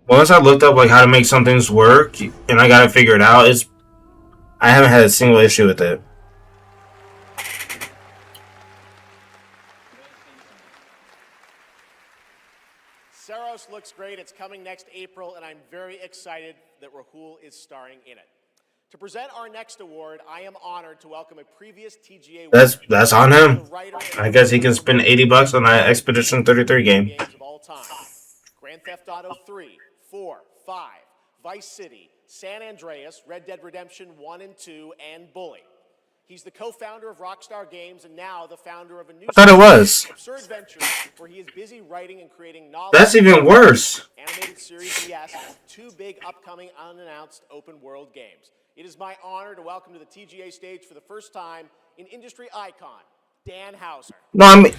Once I looked up like how to make some things work and I got it figured out, I haven't had a single issue with it. Saros looks great. It's coming next April, and I'm very excited that Rahul is starring in it. To present our next award, I am honored to welcome a previous TGA winner. That's on him. I guess he can spend $80 on that Expedition 33 game. Games of all time. Grand Theft Auto 3, 4, 5, Vice City, San Andreas, Red Dead Redemption 1 and 2, and Bully. He's the co-founder of Rockstar Games and now the founder of a new Absurd Ventures, where he is busy writing and creating novels. That's even worse. Animated series, yes, 2 big upcoming unannounced open world games. It is my honor to welcome to the TGA stage for the first time an industry icon, Dan Houser. No, I mean,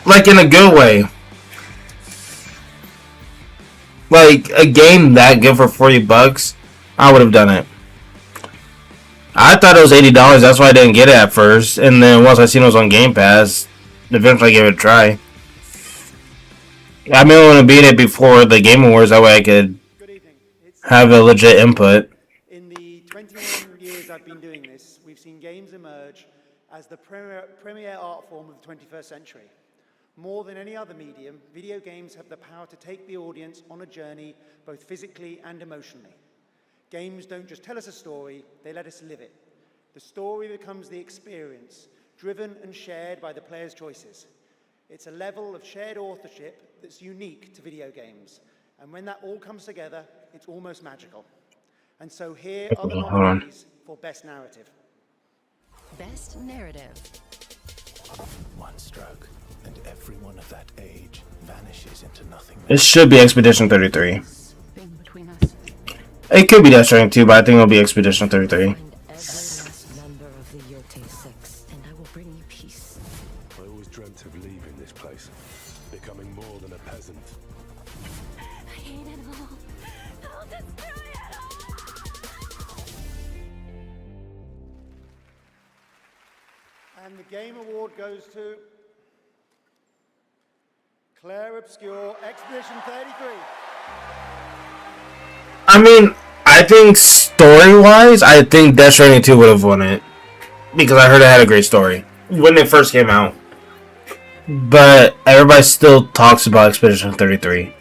like in a good way. Like a game that good for $40, I would have done it. I thought it was $80. That's why I didn't get it at first. And then once I seen it was on Game Pass, eventually I gave it a try. I mean, I want to beat it before the Game Awards. That way I could have a legit input. In the 21 years I've been doing this, we've seen games emerge as the premier art form of the 21st century. More than any other medium, video games have the power to take the audience on a journey, both physically and emotionally. Games don't just tell us a story, they let us live it. The story becomes the experience, driven and shared by the player's choices. It's a level of shared authorship that's unique to video games. And when that all comes together, it's almost magical. And so here are the nominees for Best Narrative. Best Narrative. One stroke, and everyone of that age vanishes into nothing. It should be Expedition 33. It could be Death Stranding 2, but I think it'll be Expedition 33. Every last member of the Yote Six, and I will bring you peace. I always dreamt of leaving this place, becoming more than a peasant. I hate it all. I'll destroy it all! And the Game Award goes to Claire Obscure, Expedition 33. I mean, I think story-wise, I think Death Stranding 2 would have won it. Because I heard it had a great story when it first came out. But everybody still talks about Expedition 33.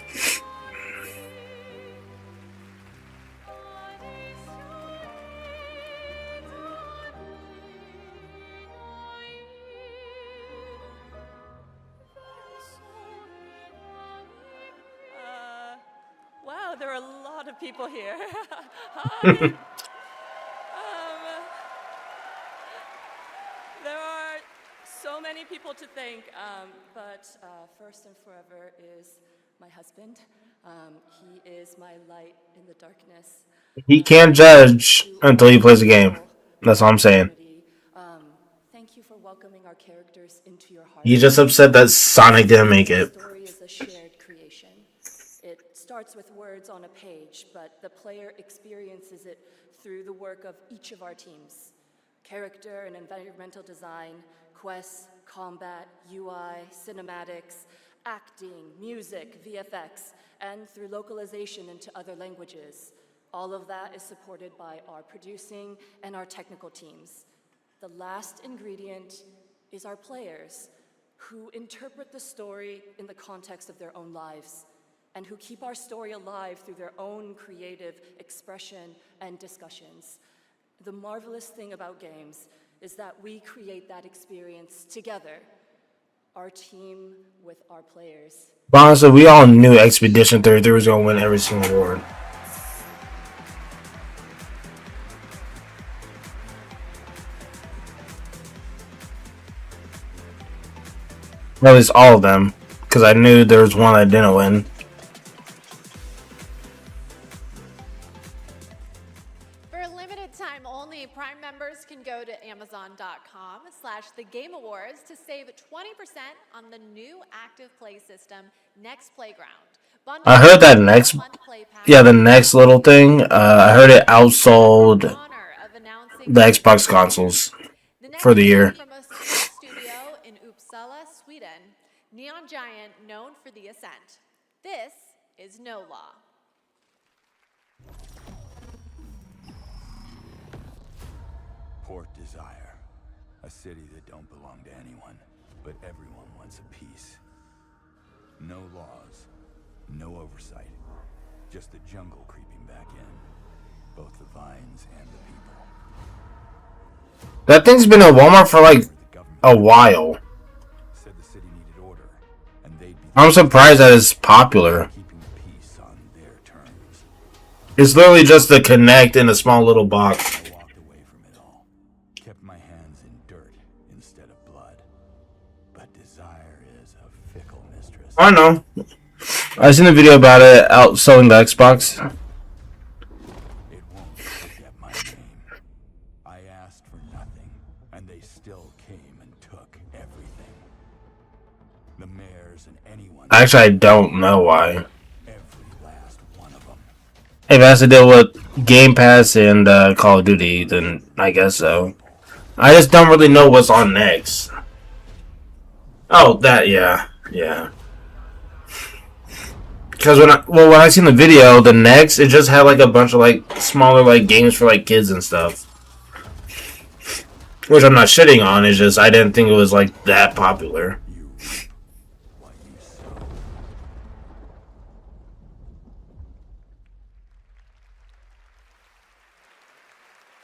Wow, there are a lot of people here. Hi. There are so many people to thank, but first and forever is my husband. He is my light in the darkness. He can't judge until he plays the game. That's all I'm saying. Thank you for welcoming our characters into your heart. He's just upset that Sonic didn't make it. The story is a shared creation. It starts with words on a page, but the player experiences it through the work of each of our teams. character and environmental design, quests, combat, UI, cinematics, acting, music, VFX, and through localization into other languages. All of that is supported by our producing and our technical teams. The last ingredient is our players, who interpret the story in the context of their own lives, and who keep our story alive through their own creative expression and discussions. The marvelous thing about games is that we create that experience together, our team with our players. Honestly, we all knew Expedition 33 was going to win every single award. Or at least all of them, because I knew there was one that didn't win. For a limited time only, Prime members can go to Amazon.com/The Game Awards to save 20% on the new active play system, Next Playground. I heard that next, yeah, the next little thing. I heard it outsold the Xbox consoles for the year. From a small studio in Uppsala, Sweden, Neon Giant, known for The Ascent. This is No Law. Port Desire, a city that don't belong to anyone, but everyone wants a piece. No laws, no oversight, just the jungle creeping back in, both the vines and the people. That thing's been at Walmart for like a while. Said the city needed order, and they'd be I'm surprised that it's popular. keeping the peace on their terms. It's literally just the Connect in a small little box. I walked away from it all, kept my hands in dirt instead of blood. But desire is a fickle mistress. I know. I seen a video about it outselling the Xbox. It won't forget my name. I asked for nothing, and they still came and took everything. The mayors and anyone. Actually, I don't know why. Every last one of them. If it has to deal with Game Pass and Call of Duty, then I guess so. I just don't really know what's on next. Oh, that, yeah. Yeah. Because when I seen the video, the next, it just had like a bunch of like smaller like games for like kids and stuff. Which I'm not shitting on, it's just I didn't think it was like that popular.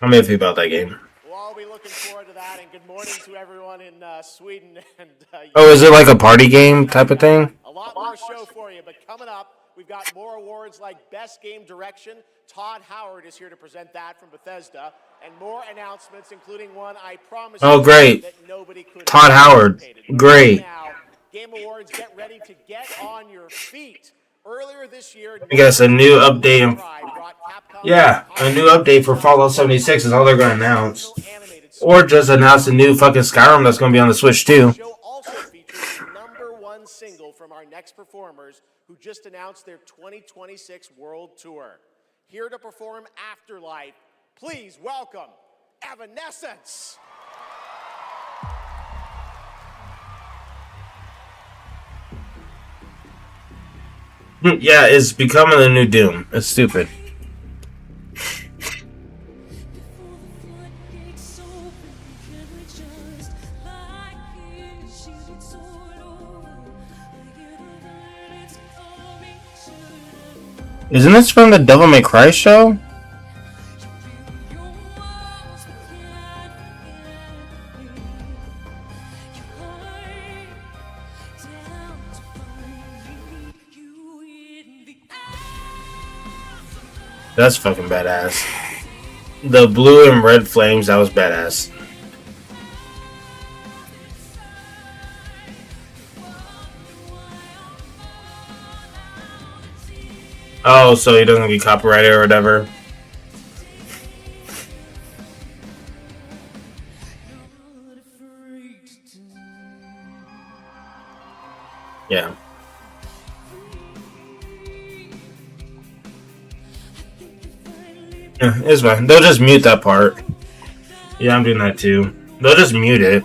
I'm iffy about that game. We'll all be looking forward to that, and good morning to everyone in Sweden. And Oh, is it like a party game type of thing? a lot more show for you, but coming up, we've got more awards like Best Game Direction. Todd Howard is here to present that from Bethesda, and more announcements, including one I promise Oh, you great. that nobody could Todd have Howard. anticipated. Great. Now, Game Awards, get ready to get on your feet. Earlier this year, I guess a new update. Yeah, a new update for Fallout 76 is all they're going to announce. Or just announce a new fucking Skyrim that's going to be on the Switch too. also features the #1 single from our next performers who just announced their 2026 World Tour. Here to perform Afterlife, please welcome Evanescence. Yeah, it's becoming the new Doom. It's stupid. Isn't this from the Devil May Cry show? That's fucking badass. The blue and red flames, that was badass. Oh, so he doesn't get copyrighted or whatever. Yeah. Yeah, it's fine. They'll just mute that part. Yeah, I'm doing that too. They'll just mute it.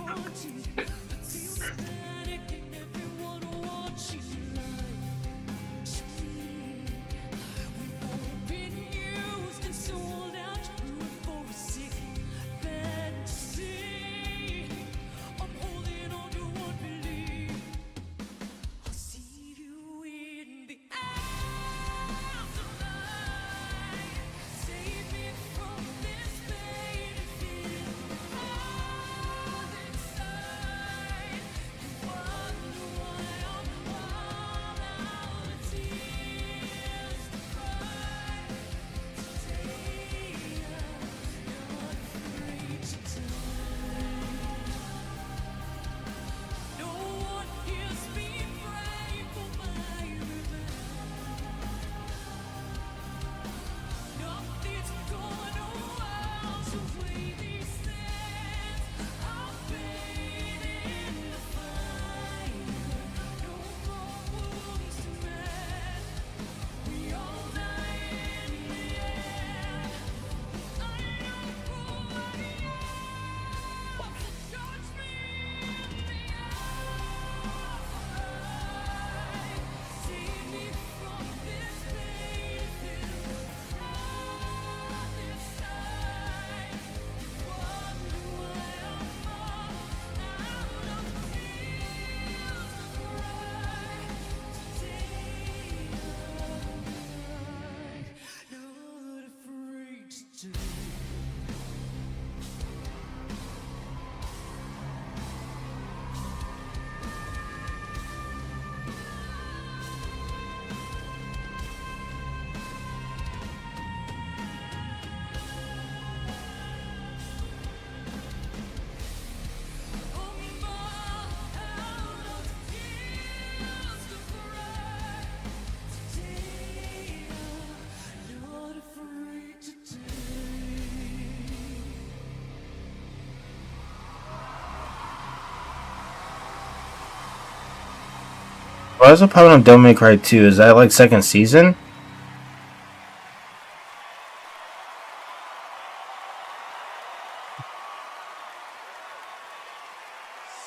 Why is it popping on Devil May Cry 2? Is that like second season?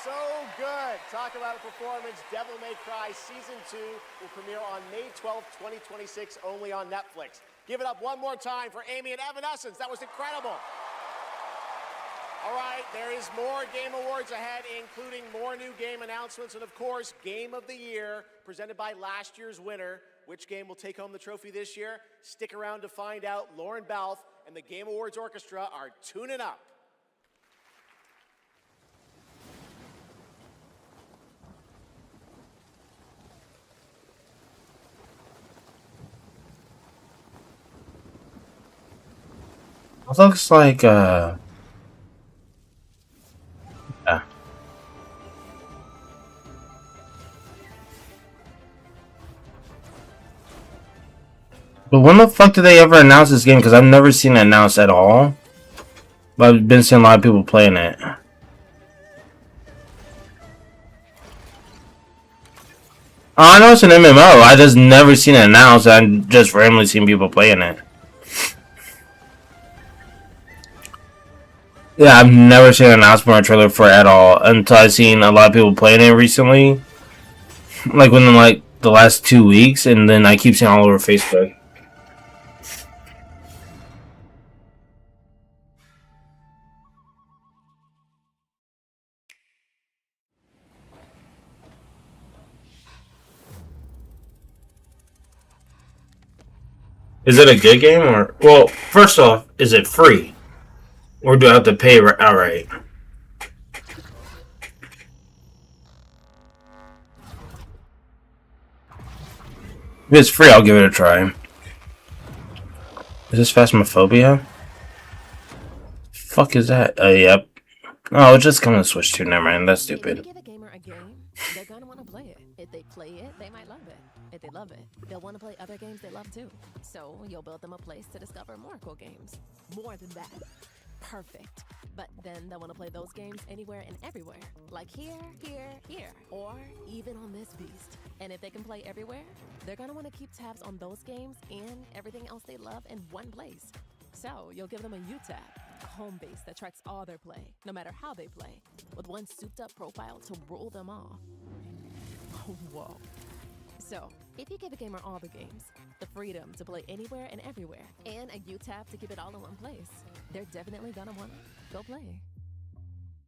So good. Talk about a performance. Devil May Cry Season 2 will premiere on May 12th, 2026, only on Netflix. Give it up one more time for Amy and Evanescence. That was incredible. All right, there is more Game Awards ahead, including more new game announcements and, of course, Game of the Year, presented by last year's winner. Which game will take home the trophy this year? Stick around to find out. Lauren Balfe and the Game Awards Orchestra are tuning up. It looks like But when the fuck did they ever announce this game? Because I've never seen it announced at all. But I've been seeing a lot of people playing it. I know it's an MMO. I just never seen it announced. I've just randomly seen people playing it. Yeah, I've never seen an announcement or trailer for it at all until I've seen a lot of people playing it recently. Like within like the last 2 weeks, and then I keep seeing all over Facebook. Is it a good game or? Well, first off, is it free, or do I have to pay outright? If it's free, I'll give it a try. Is this Phasmophobia? Fuck is that? Yep. Oh, it's just coming to Switch 2. Never mind. That's stupid. If you give a gamer a game, they're gonna want to play it. If they play it, they might love it. If they love it, they'll want to play other games they love too. So you'll build them a place to discover more cool games. More than that. Perfect. But then they'll want to play those games anywhere and everywhere. Like here, here, or even on this beast. And if they can play everywhere, they're gonna want to keep tabs on those games and everything else they love in one place. So you'll give them a U-tab. home base that tracks all their play, no matter how they play, with one souped-up profile to rule them all. Whoa. So, if you give a gamer all the games, the freedom to play anywhere and everywhere, and a U-tab to keep it all in one place, they're definitely gonna wanna go play.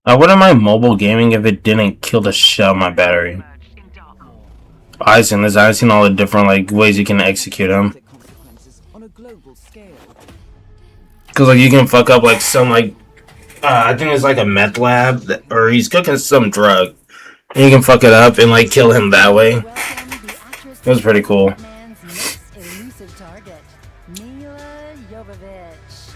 I wouldn't mind mobile gaming if it didn't kill the shit out of my battery. I've seen this. I've seen all the different like ways you can execute them. Cause like you can fuck up like some like I think it's like a meth lab that, or he's cooking some drug, and you can fuck it up and like kill him that way. It was pretty cool. Elusive target, Mila Jovovich.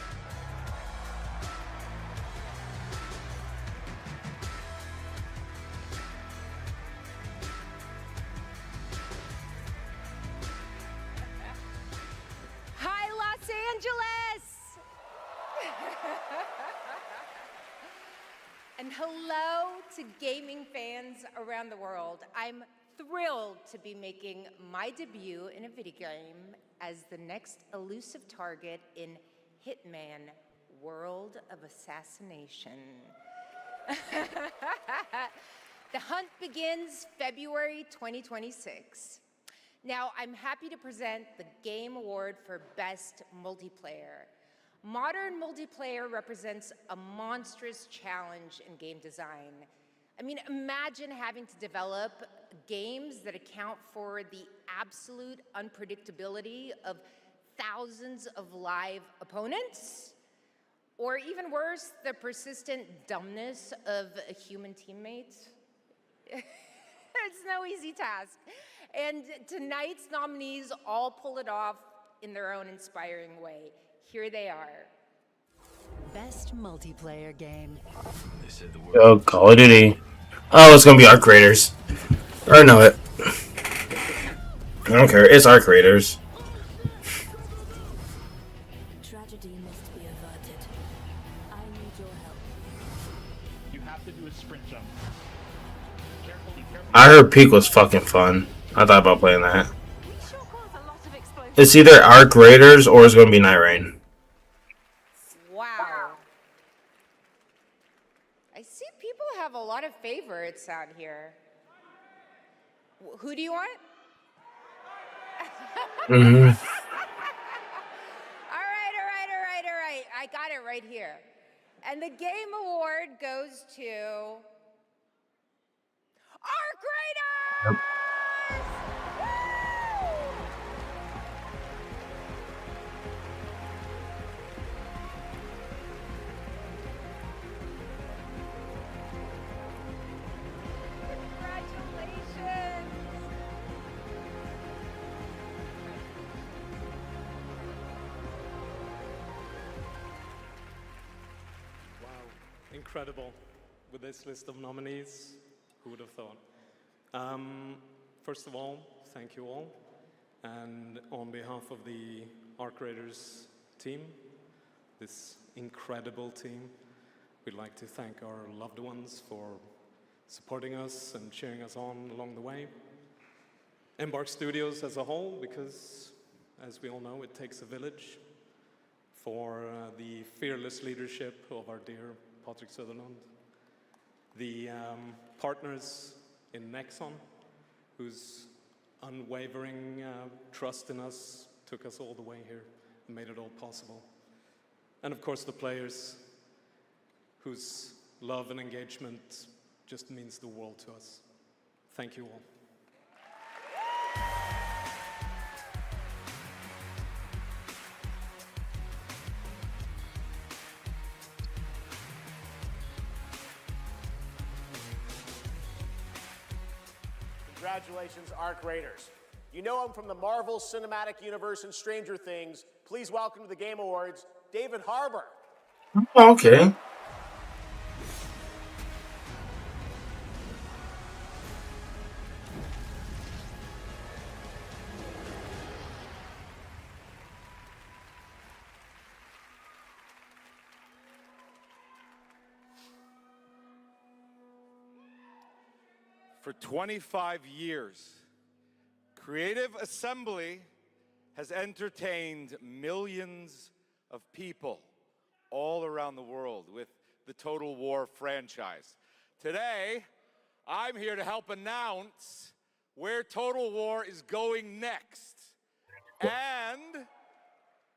Hi, Los Angeles! And hello to gaming fans around the world. I'm thrilled to be making my debut in a video game as the next elusive target in Hitman: World of Assassination. The hunt begins February 2026. Now, I'm happy to present the Game Award for Best Multiplayer. Modern multiplayer represents a monstrous challenge in game design. I mean, imagine having to develop games that account for the absolute unpredictability of thousands of live opponents, or even worse, the persistent dumbness of human teammates. It's no easy task. And tonight's nominees all pull it off in their own inspiring way. Here they are. Best multiplayer game. Oh, Call of Duty. Oh, it's gonna be our creators. Or no, it. I don't care. It's our creators. Tragedy must be averted. I need your help. You have to do a sprint jump. Carefully. I heard Peak was fucking fun. I thought about playing that. It's either our creators or it's gonna be Night Rain. Wow. I see people have a lot of favorites out here. Who do you want? Mm-hmm. All right. I got it right here. And the Game Award goes to our creators! Congratulations! Wow, incredible. With this list of nominees, who would have thought? First of all, thank you all. And on behalf of the Arc Raiders team, this incredible team, we'd like to thank our loved ones for supporting us and cheering us on along the way. Embark Studios as a whole, because as we all know, it takes a village, for the fearless leadership of our dear Patrick Sutherland. The partners in Nexon, whose unwavering trust in us took us all the way here and made it all possible. And of course the players, whose love and engagement just means the world to us. Thank you all. Congratulations, Arc Raiders. You know him from the Marvel Cinematic Universe and Stranger Things. Please welcome to the Game Awards, David Harbour. Oh, okay. For 25 years, Creative Assembly has entertained millions of people all around the world with the Total War franchise. Today, I'm here to help announce where Total War is going next. And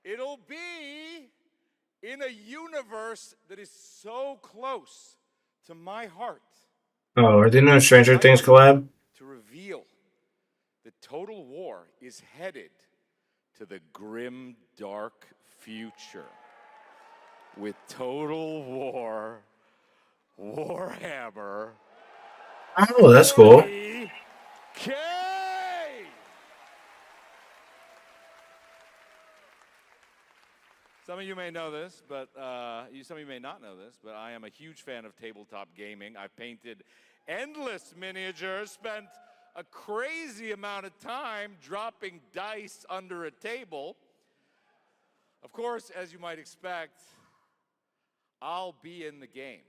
it'll be in a universe that is so close to my heart. Oh, are they doing a Stranger Things collab? To reveal that Total War is headed to the grim, dark future with Total War Warhammer. Oh, that's cool. K. Some of you may know this, but some of you may not know this, but I am a huge fan of tabletop gaming. I've painted endless miniatures, spent a crazy amount of time dropping dice under a table. Of course, as you might expect, I'll be in the game.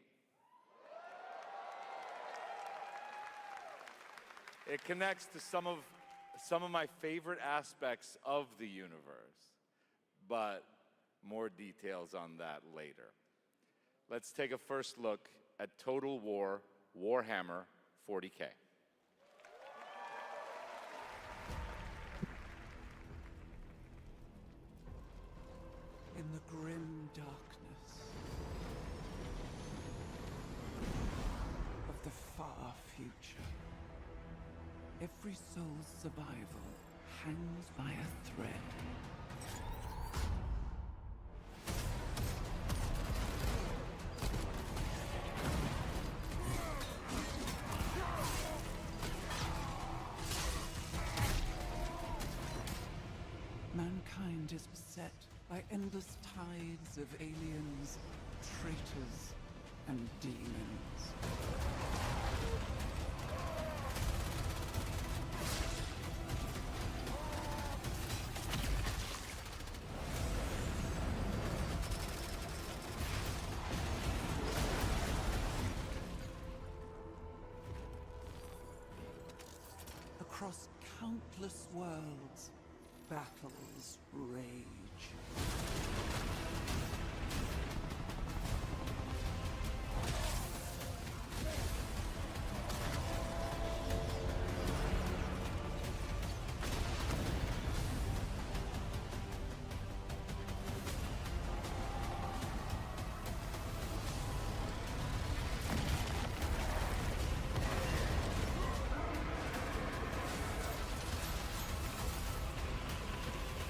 It connects to some of my favorite aspects of the universe, but more details on that later. Let's take a first look at Total War Warhammer 40K. In the grim darkness of the far future, every soul's survival hangs by a thread. Mankind is beset by endless tides of aliens, traitors, and demons. Across countless worlds, battles rage.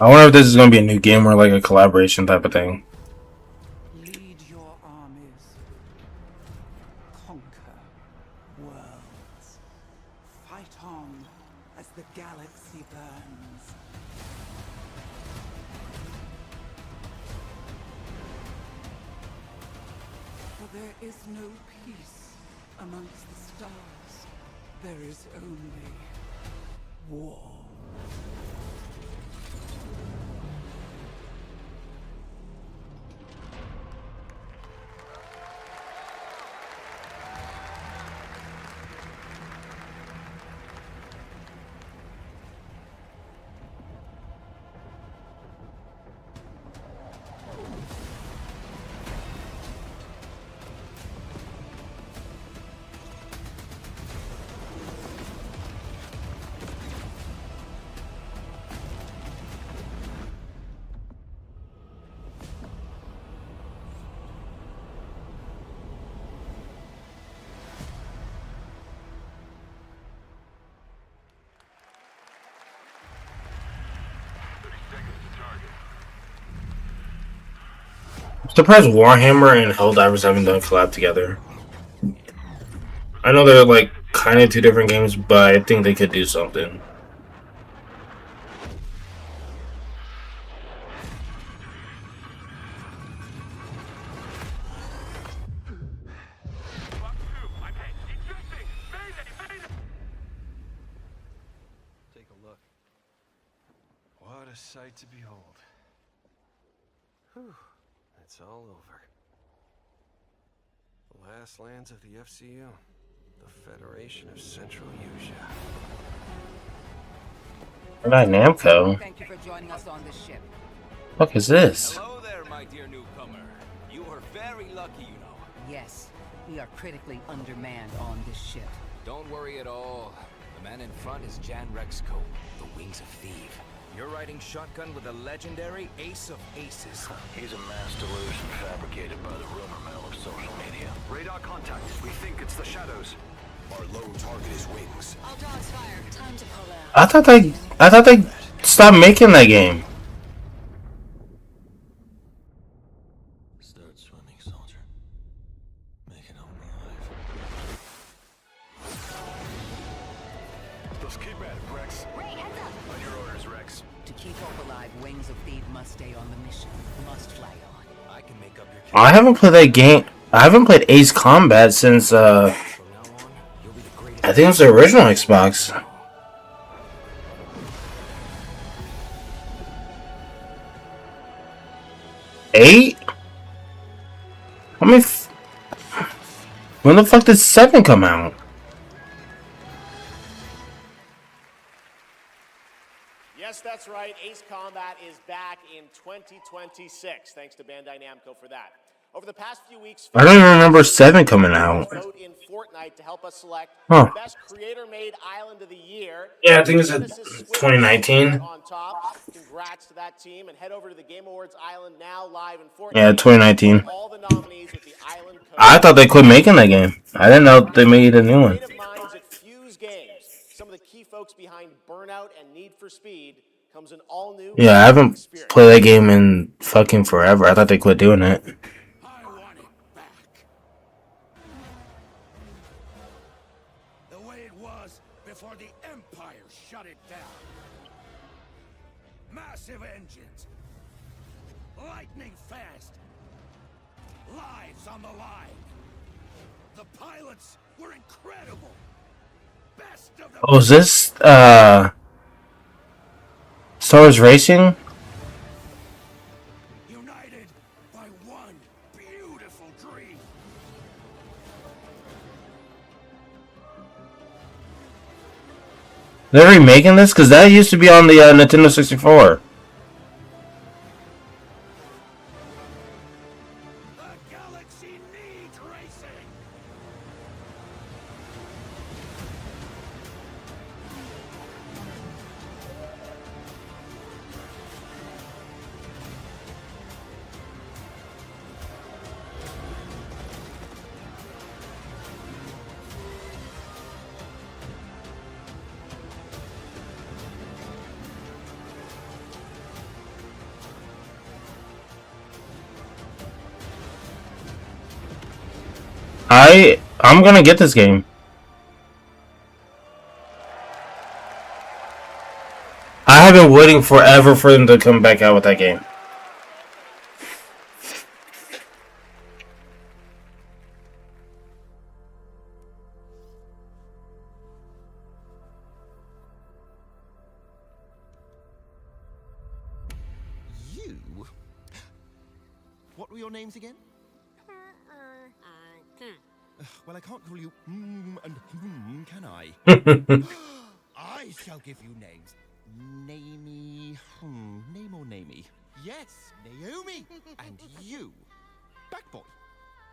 I wonder if this is going to be a new game or like a collaboration type of thing. Lead your armies. Conquer worlds. Fight on as the galaxy burns. For there is no peace amongst the stars. There is only war. I'm surprised Warhammer and Helldivers haven't done a collab together. I know they're like kind of two different games, but I think they could do something. Take a look. What a sight to behold. Whew, it's all over. The last lands of the FCU, the Federation of Central Asia. What about Namco? Thank you for joining us on this ship. What is this? Hello there, my dear newcomer. You very lucky, you know. Yes, we are critically undermanned on this ship. Don't worry at all. The man in front is Jan Rexco, the Wings of Thief. You're riding shotgun with the legendary Ace of Aces. He's a mass delusion fabricated by the rumor mill of social media. Radar contact. We think it's the shadows. Our lone target is Wings. All dogs fire. Time to pull out. I thought they stopped making that game. Start swimming, soldier. Make it home alive. Just keep at it, Rex. Ray, heads up. On your orders, Rex. To keep Hope alive, Wings of Thief must stay on the mission. Must fly on. I can make up your I haven't played that game. I haven't played Ace Combat since I think it was the original Xbox. Eight? How many? When the fuck did 7 come out? Yes, that's right. Ace Combat is back in 2026. Thanks to Bandai Namco for that. Over the past few weeks, I don't even remember 7 coming out. vote in Fortnite to help us select Huh. the best creator-made island of the year. Yeah, I think it's Genesis Swift 2019. on top. Congrats to that team, and head over to the Game Awards Island now live in Fortnite. Yeah, 2019. All the nominees with the island code. I thought they quit making that game. I didn't know they made a new one. Creative minds at Fuse Games. Some of the key folks behind Burnout and Need for Speed comes an all-new. Yeah, I haven't played that game in fucking forever. I thought they quit doing it. The way it was before the Empire shut it down. Massive engines. Lightning fast. Lives on the line. The pilots were incredible. Best of the Oh, is this Star Wars Racing? united by one beautiful dream. They're remaking this? Because that used to be on the Nintendo 64. I'm gonna get this game. I have been waiting forever for them to come back out with that game. You? What were your names again? Well, I can't call you and can I? I shall give you names. Namey, name or namey? Yes, Naomi. And you, Backboy.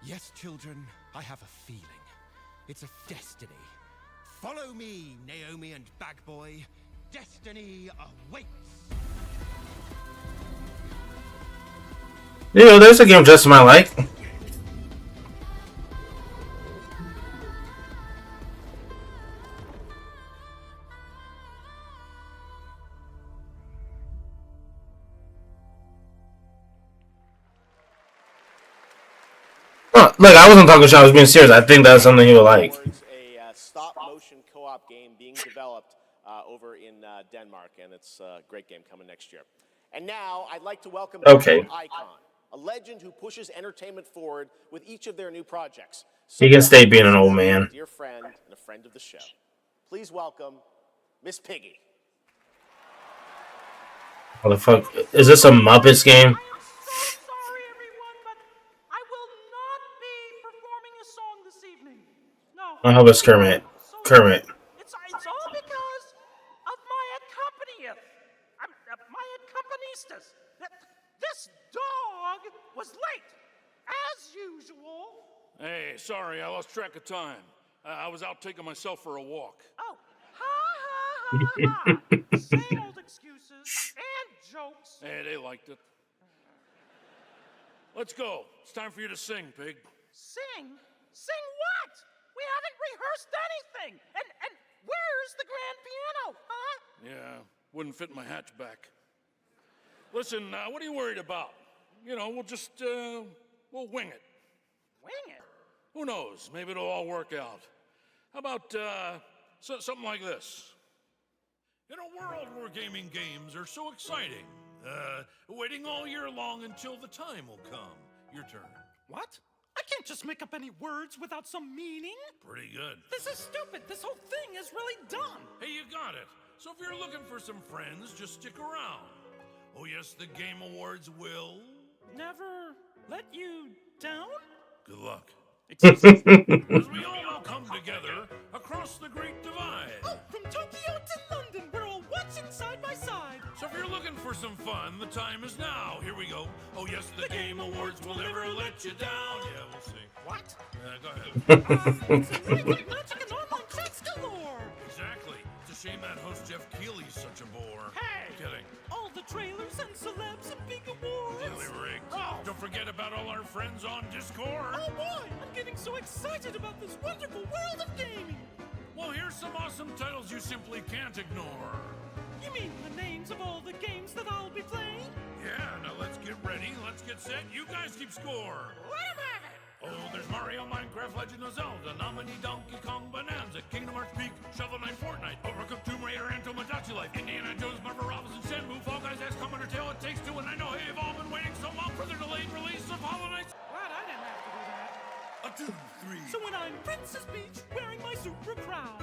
Yes, children, I have a feeling. It's a destiny. Follow me, Naomi and Bagboy. Destiny awaits. Yeah, there's a game just my like. Look, I wasn't talking shit. I was being serious. I think that's something he would like. A stop-motion co-op game being developed over in Denmark, and it's a great game coming next year. And now I'd like to welcome Okay. Icon, a legend who pushes entertainment forward with each of their new projects. He can stay being an old man. Dear friend and a friend of the show. Please welcome Miss Piggy. What the fuck? Is this a Muppets game? I hope it's Kermit. Kermit. It's all because of my accompanisters. This dog was late, as Hey, sorry, I lost track of time. I was out taking myself for a walk. Oh, ha. Same old excuses and jokes. Hey, they liked it. Let's go. It's time for you to sing, pig. Sing? Sing what? We haven't rehearsed anything. And where's the grand piano, huh? Yeah, wouldn't fit in my hatchback. Listen, what are you worried about? You know, we'll just, we'll wing it. Wing it? Who knows? Maybe it'll all work out. How about, something like this? In a world where gaming games are so exciting, waiting all year long until the time will come. Your turn. What? I can't just make up any words without some meaning. Pretty good. This is stupid. This whole thing is really dumb. Hey, you got it. So if you're looking for some friends, just stick around. Oh yes, the Game Awards will... Never let you down? Good luck. As we all now come together across the Great Divide. Oh, from Tokyo to London, we're all watching side by side. So if you're looking for some fun, the time is now. Here we go. Oh yes, the Game Awards will never let you down. Yeah, we'll see. What? Go ahead. It's a night of magic and online checks galore. Exactly. It's a shame that host Jeff Keighley's such a bore. Hey! Kidding. All the trailers and celebs and big awards. Really rigged. Oh. Don't forget about all our friends on Discord. Oh boy, I'm getting so excited about this wonderful world of gaming. Well, here's some awesome titles you simply can't ignore. You mean the names of all the games that I'll be playing? Yeah, now let's get ready, let's get set. You guys keep score. Let 'em have it. Oh, there's Mario, Minecraft, Legend of Zelda, Nominee, Donkey Kong, Bonanza, Kingdom Hearts Peak, Shovel Knight, Fortnite, Overcooked, Tomb Raider, and Tomodachi Life, Indiana Jones, Marvel Robinson, Shenmue, Fall Guys, XCOM, Undertale, It Takes Two, and I know hey, you've all been waiting so long for the delayed release of Hollow Knight. Glad I didn't have to do that. 1, 2, 3. So when I'm Princess Peach wearing my super crown.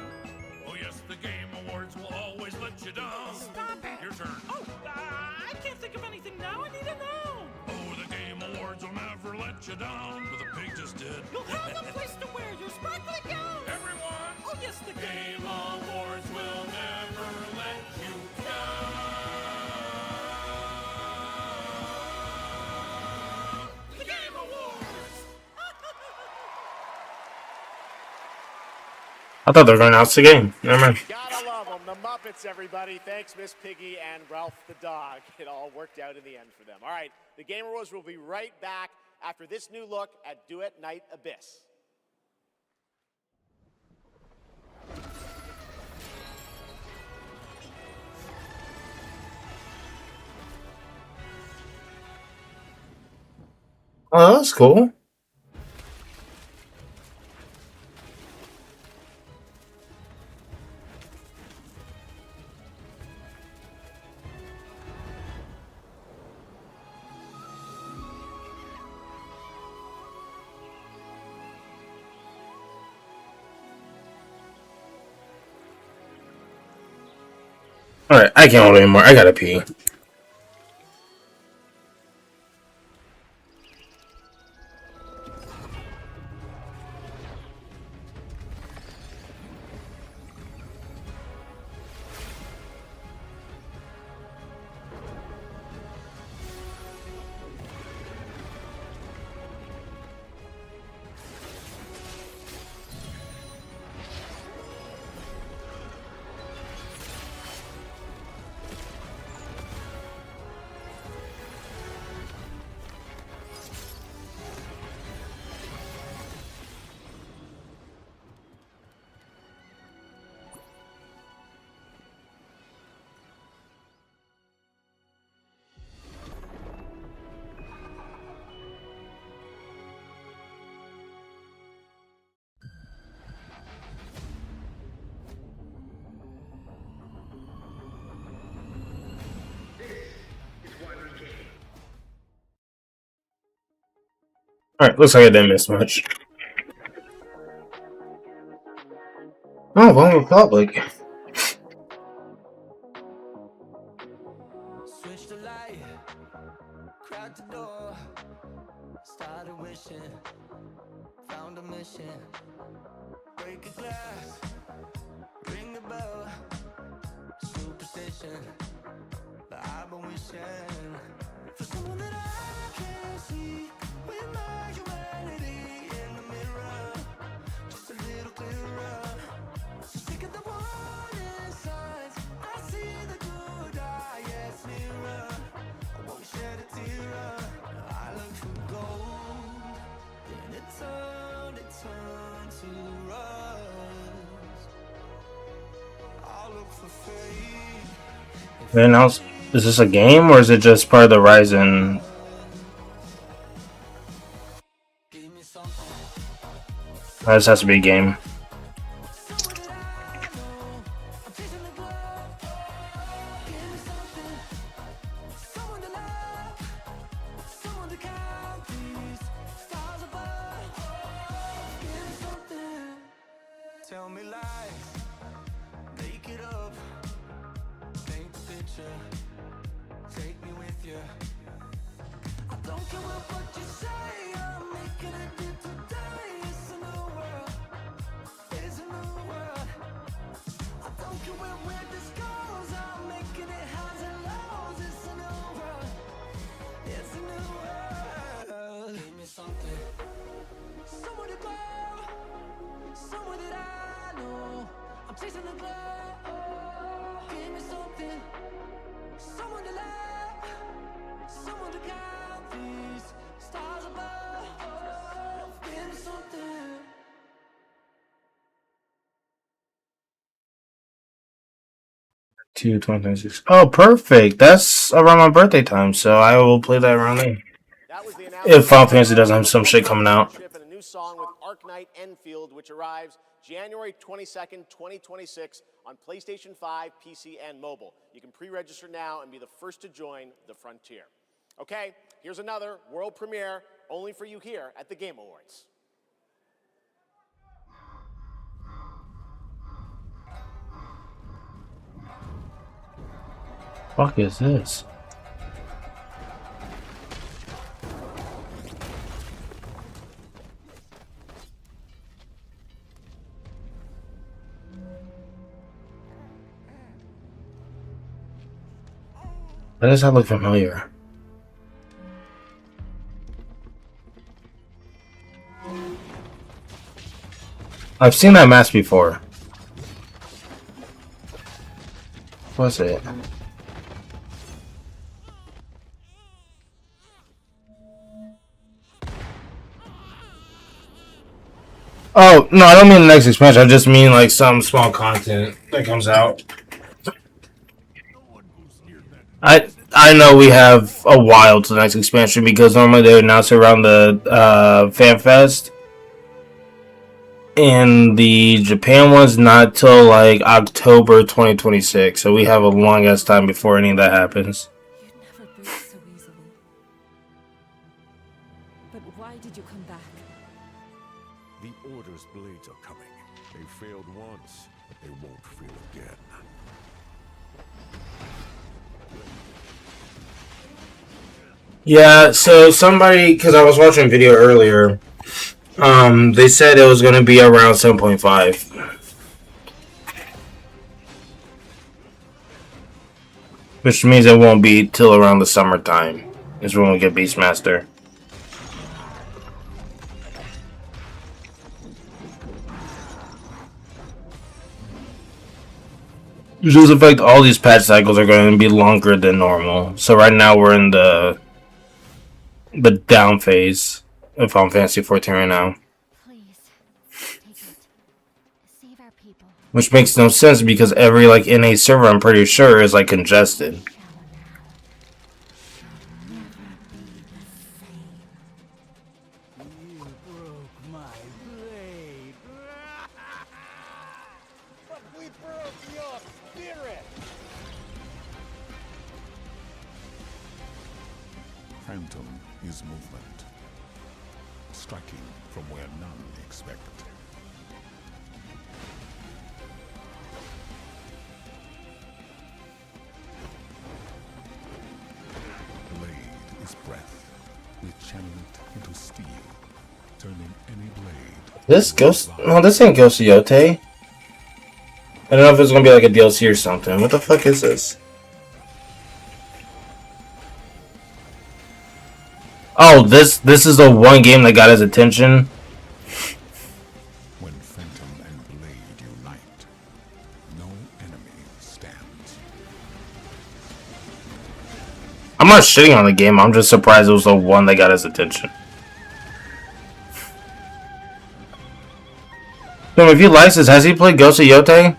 Oh yes, the Game Awards will always let you down. Stop it. Your turn. Oh, I can't think of anything now. I need to know. Oh, the Game Awards will never let you down. But the pig just did. You'll have a place to wear your sparkly gown. Everyone. Oh yes, the Game Awards will never let you down. The Game Awards. I thought they were going to announce the game. Never mind. Gotta love them. The Muppets, everybody. Thanks, Miss Piggy and Ralph the dog. It all worked out in the end for them. All right, the Game Awards will be right back after this new look at Duet Night Abyss. Oh, that's cool. Alright, I can't hold anymore. I gotta pee. Alright, looks like I didn't miss much. Oh, One Republic. Switch the light, crack the door, started wishing, found a mission, break a glass, ring the bell, superstition, but I've been wishing for someone that I can see with my humanity in the mirror. They announced, is this a game or is it just part of the Ryzen? This has to be a game. Tell me lies, make it up, paint the picture, take me with you. I don't care what you say, I'm making it new today. It's a new world, it's a new world. I don't care where this goes, I'm making it highs and lows. It's a new world, it's a new world. Give me something, somewhere to go, somewhere that I know. I'm chasing the glow. Give me something, someone to love, someone to count these stars above. Give me something. To 2026. Oh, perfect. That's around my birthday time, so I will play that around then. If Final Fantasy doesn't have some shit coming out. And a new song with Arknight Enfield, which arrives January 22nd, 2026 on PlayStation 5, PC, and mobile. You can pre-register now and be the first to join the frontier. Okay, here's another world premiere only for you here at the Game Awards. Fuck is this? Why does that look familiar? I've seen that mask before. What's it? Oh, no, I don't mean the next expansion. I just mean like some small content that comes out. I know we have a while to the next expansion because normally they announce it around the FanFest. And the Japan one's not till like October 2026, so we have a long ass time before any of that happens. You'd never break so easily. But why did you come back? The Order's blades are coming. They failed once, but they won't fail again. Yeah, so somebody, because I was watching a video earlier, they said it was going to be around 7.5. Which means it won't be till around the summertime is when we'll get Beastmaster. Which does affect all these patch cycles are going to be longer than normal. So right now we're in the down phase of Final Fantasy 14 right now. Which makes no sense because every like NA server I'm pretty sure is like congested. Phantom is movement, striking from where none expect. Blade is breath. We channel it into steel, turning any blade. This Ghost? No, this ain't Ghost of Yote. I don't know if it's gonna be like a DLC or something. What the fuck is this? Oh, this is the one game that got his attention. When Phantom and Blade unite, no enemy stands. I'm not shitting on the game. I'm just surprised it was the one that got his attention. So if you like this, has he played Ghost of Yote?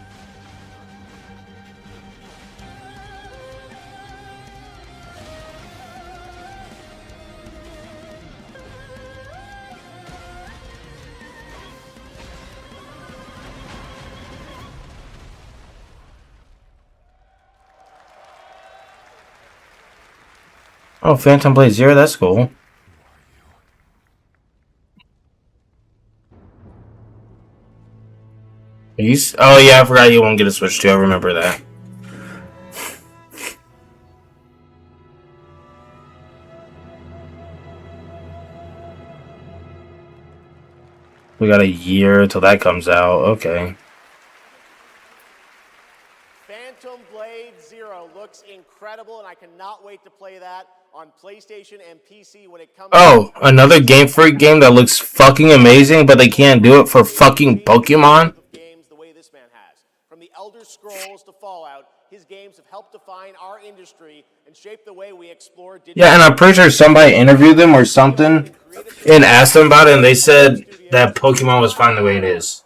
Oh, Phantom Blade Zero, that's cool. Oh yeah, I forgot you won't get a Switch too. I remember that. We got a year till that comes out. Okay. Phantom Blade Zero looks incredible, and I cannot wait to play that on PlayStation and PC when it comes out. Oh, another Game Freak game that looks fucking amazing, but they can't do it for fucking Pokemon? Games the way this man has. From the Elder Scrolls to Fallout, his games have helped define our industry and shape the way we explore digital. Yeah, and I'm pretty sure somebody interviewed them or something and asked them about it, and they said that Pokemon was fine the way it is.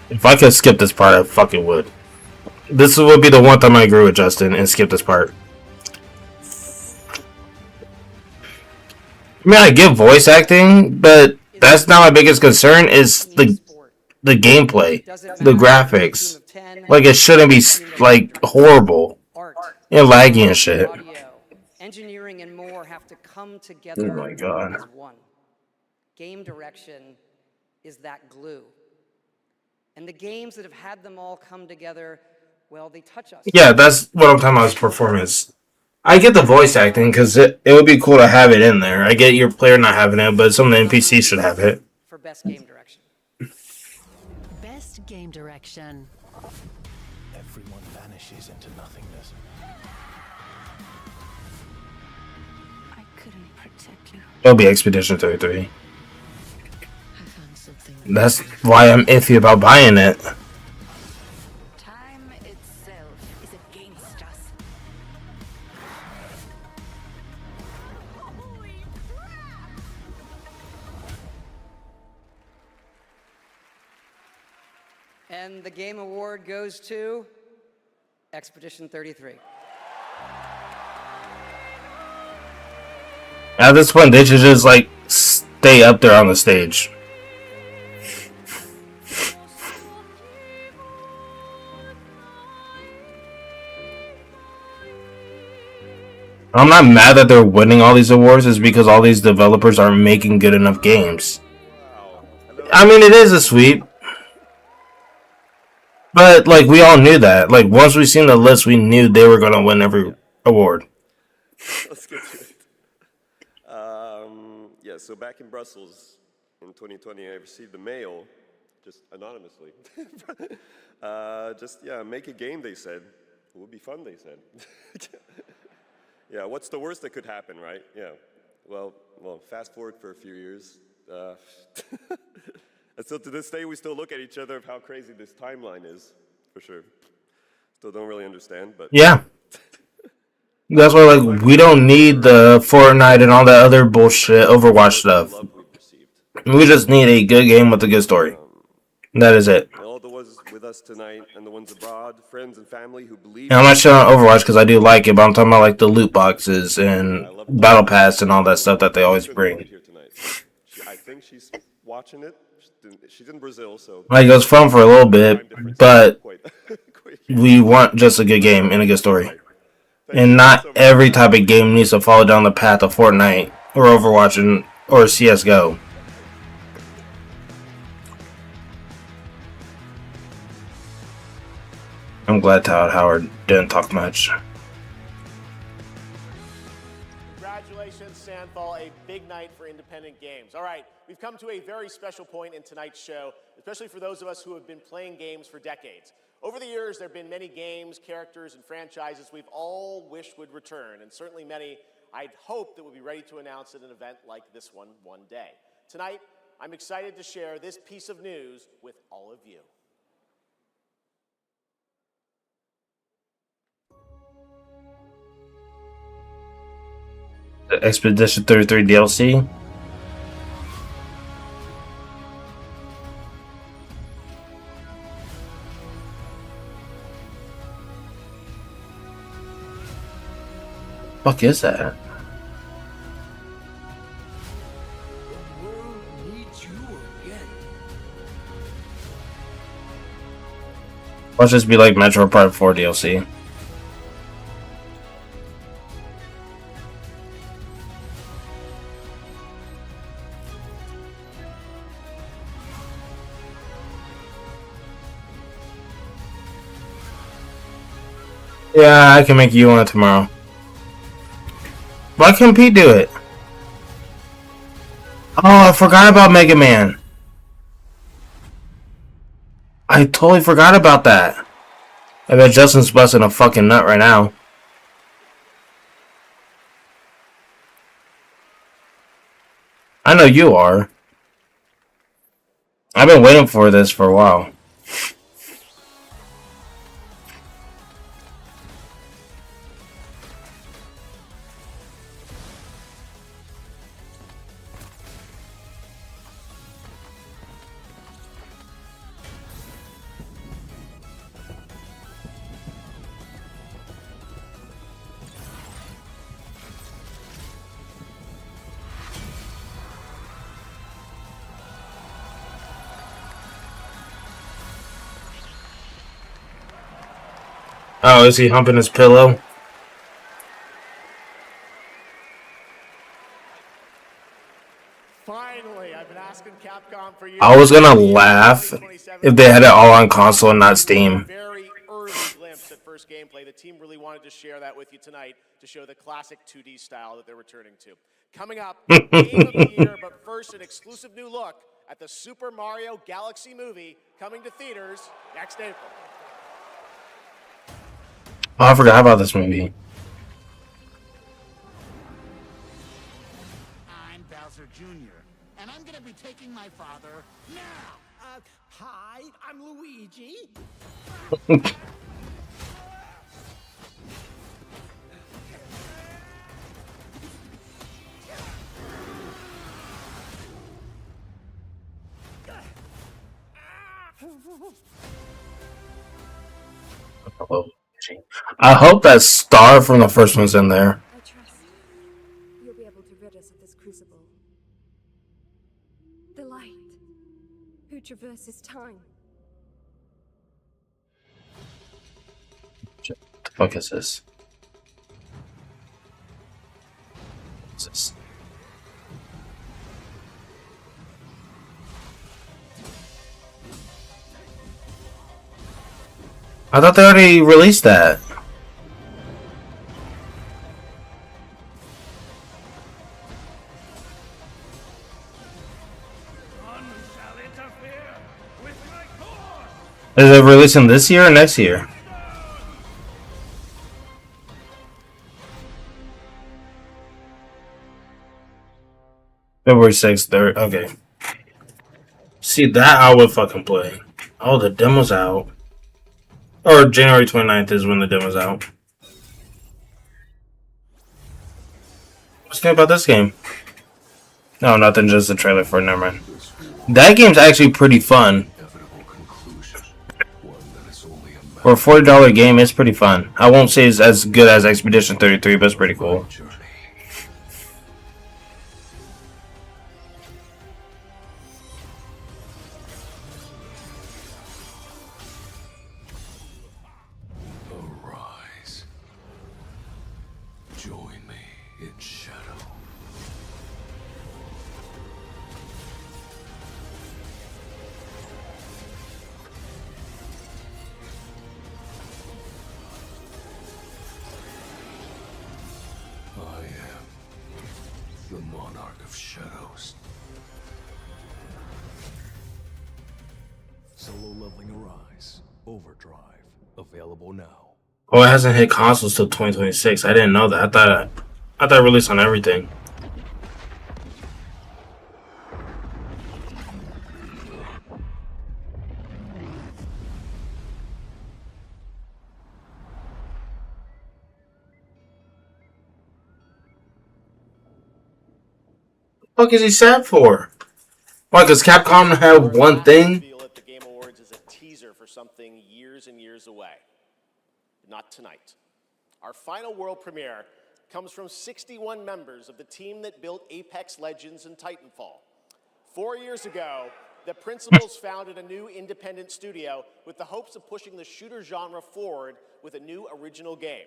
If I could skip this part, I fucking would. This would be the one time I agree with Justin and skip this part. I mean, I get voice acting, but that's not my biggest concern. Is the gameplay, the graphics. Like, it shouldn't be like horrible and laggy and shit. Engineering and more have to come together. Oh my god. As one. Game direction is that glue. And the games that have had them all come together, well, they touch us. Yeah, that's what I'm talking about, is performance. I get the voice acting because it would be cool to have it in there. I get your player not having it, but some of the NPCs should have it. For best game direction. Best game direction. Everyone vanishes into nothingness. I couldn't protect you. It'll be Expedition 33. That's why I'm iffy about buying it. Time itself is against us. And the game award goes to Expedition 33. At this point, they should just like stay up there on the stage. I'm not mad that they're winning all these awards. It's because all these developers are making good enough games. I mean, it is a sweep. But, like, we all knew that. Like, once we seen the list, we knew they were going to win every award. Let's get to it. Yeah, so back in Brussels in 2020, I received a mail, just anonymously. Make a game, they said. It would be fun, they said. Yeah, what's the worst that could happen, right? Yeah. Well, fast forward for a few years. And so to this day, we still look at each other of how crazy this timeline is, for sure. Still don't really understand, but... Yeah. That's why, like, we don't need the Fortnite and all that other bullshit Overwatch stuff. We just need a good game with a good story. That is it. All the ones with us tonight and the ones abroad, friends and family who believe... And I'm not showing on Overwatch because I do like it, but I'm talking about, like, the loot boxes and Battle Pass and all that stuff that they always bring. I think she's watching it. She's in Brazil, so... Like, it was fun for a little bit, but we want just a good game and a good story. And not every type of game needs to follow down the path of Fortnite or Overwatch or CSGO. I'm glad Todd Howard didn't talk much. Congratulations, Sandfall, a big night for independent games. All right, we've come to a very special point in tonight's show, especially for those of us who have been playing games for decades. Over the years, there have been many games, characters, and franchises we've all wished would return, and certainly many I'd hoped that would be ready to announce at an event like this one day. Tonight, I'm excited to share this piece of news with all of you. The Expedition 33 DLC? Fuck is that? Watch this be like Metro Prime 4 DLC. Yeah, I can make you one tomorrow. Why can't Pete do it? Oh, I forgot about Mega Man. I totally forgot about that. I bet Justin's busting a fucking nut right now. I know you are. I've been waiting for this for a while. Oh, is he humping his pillow? Finally, I've been asking Capcom for years. I was gonna laugh if they had it all on console and not Steam. Very early glimpse at first gameplay. The team really wanted to share that with you tonight to show the classic 2D style that they're returning to. Coming up, Game of the Year, but first an exclusive new look at the Super Mario Galaxy movie coming to theaters next April. Oh, I forgot about this movie. I'm Bowser Jr., and I'm gonna be taking my father now. Hi, I'm Luigi. I hope that star from the first one's in there. I trust you'll be able to rid us of this crucible. The light, who traverses time. What the fuck is this? What's this? I thought they already released that. Is it releasing this year or next year? February 6th, 3rd. Okay. See, that I would fucking play. Oh, the demo's out. Or January 29th is when the demo's out. What's new about this game? No, nothing, just a trailer for it. Never mind. That game's actually pretty fun. For a $40 game, it's pretty fun. I won't say it's as good as Expedition 33, but it's pretty cool. Arise. Join me in shadow. I am the monarch of shadows. Solo leveling Arise. Overdrive. Available now. Oh, it hasn't hit consoles till 2026. I didn't know that. I thought it released on everything. What the fuck is he sad for? Why, because Capcom had one thing? Feel that the Game Awards is a teaser for something years and years away. Not tonight. Our final world premiere comes from 61 members of the team that built Apex Legends and Titanfall. 4 years ago, the principals founded a new independent studio with the hopes of pushing the shooter genre forward with a new original game.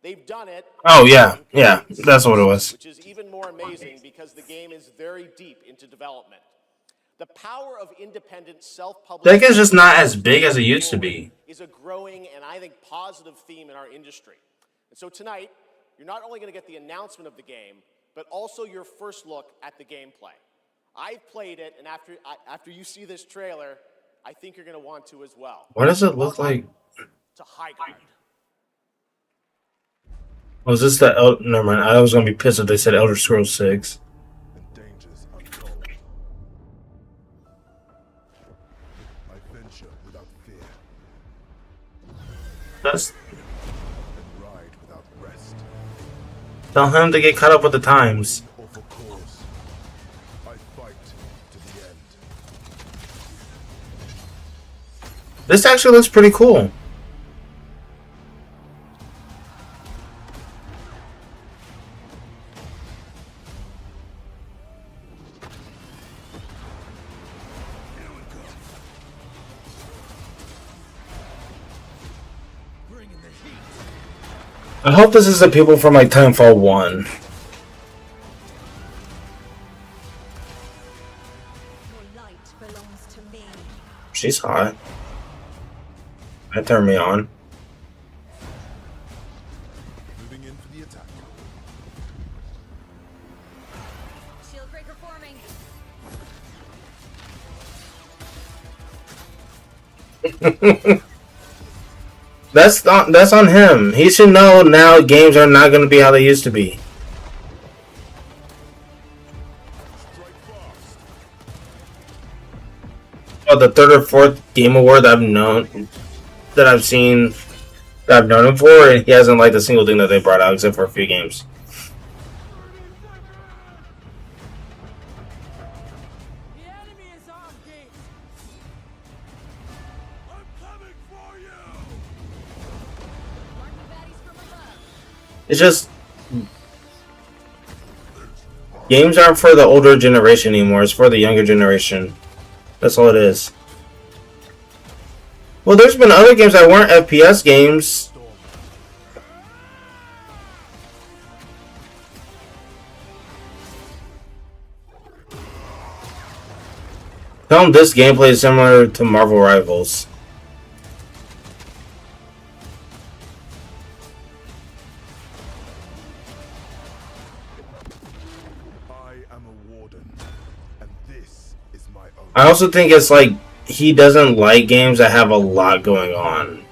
They've done it. Oh yeah, yeah, that's what it was. Which is even more amazing because the game is very deep into development. The power of independent self-published That game's just not as big as it used to be. is a growing and I think positive theme in our industry. And so tonight, you're not only going to get the announcement of the game, but also your first look at the gameplay. I've played it, and after you see this trailer, I think you're going to want to as well. What does it look like? To Highguard. Was this the never mind. I was gonna be pissed if they said Elder Scrolls 6. I venture without fear. That's And ride without rest. tell him to get caught up with the times. Or for cause. I fight to the end. This actually looks pretty cool. I hope this is the people from like Titanfall 1. Your light belongs to me. She's hot. That turned me on. Moving in for the attack. Shield breaker forming. That's on him. He should know now games are not going to be how they used to be. Oh, the third or fourth game award that I've seen that I've known him for, and he hasn't liked a single thing that they brought out except for a few games. It's just games aren't for the older generation anymore. It's for the younger generation. That's all it is. Well, there's been other games that weren't FPS games. Tell them this gameplay is similar to Marvel Rivals. I also think it's like he doesn't like games that have a lot going on.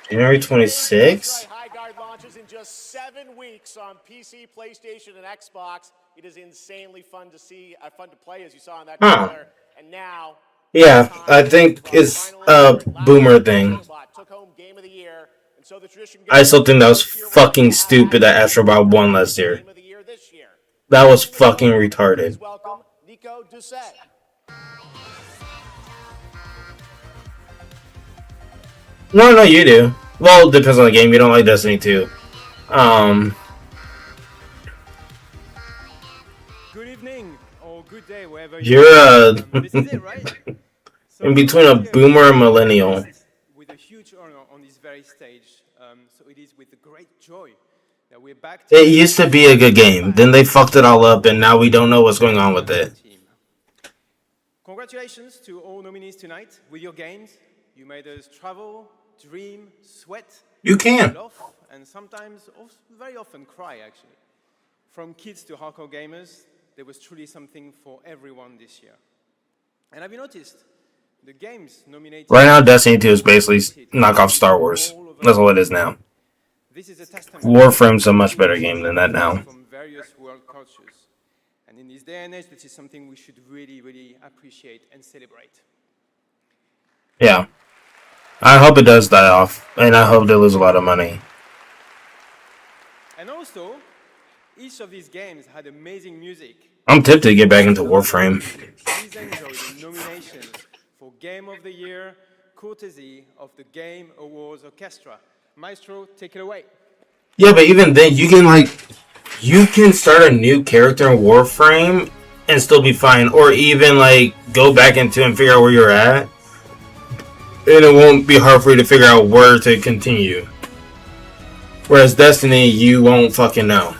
January 26th? Highguard launches in just 7 weeks on PC, PlayStation, and Xbox. It is insanely fun to see, fun to play, as you saw in that trailer. And now, yeah, I think it's a boomer thing. took home Game of the Year. So the tradition I still think that was fucking stupid that Astro Bot won last year. That was fucking retarded. Welcome, Nico Doucet. No, you do. Well, it depends on the game. You don't like Destiny 2. Good evening or good day, wherever you're this is it, right? in between a boomer and millennial. With a huge honor on this very stage. So it is with great joy that we're back. It used to be a good game. Then they fucked it all up, and now we don't know what's going on with it. Congratulations to all nominees tonight. With your games, you made us travel, dream, sweat. You can. Laugh, and sometimes, very often, cry, actually. From kids to hardcore gamers, there was truly something for everyone this year. And have you noticed? The games nominated Right now, Destiny 2 is basically knockoff Star Wars. That's all it is now. Warframe's a much better game than that now. From various world cultures. And in this day and age, this is something we should really, really appreciate and celebrate. Yeah. I hope it does die off, and I hope they lose a lot of money. And also, each of these games had amazing music. I'm tempted to get back into Warframe. Please enjoy the nominations for Game of the Year, courtesy of the Game Awards Orchestra. Maestro, take it away. Yeah, but even then, you can start a new character in Warframe and still be fine, or even go back into and figure out where you're at, and it won't be hard for you to figure out where to continue. Whereas Destiny, you won't fucking know.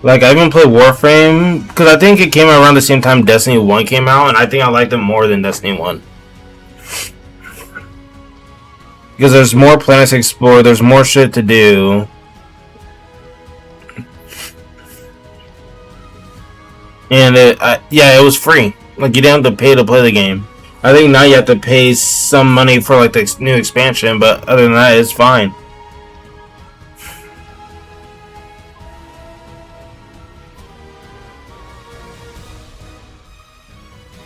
Like, I even played Warframe, because I think it came out around the same time Destiny 1 came out, and I think I liked it more than Destiny 1. Because there's more planets to explore, there's more shit to do. And it was free. Like, you didn't have to pay to play the game. I think now you have to pay some money for like the new expansion, but other than that, it's fine.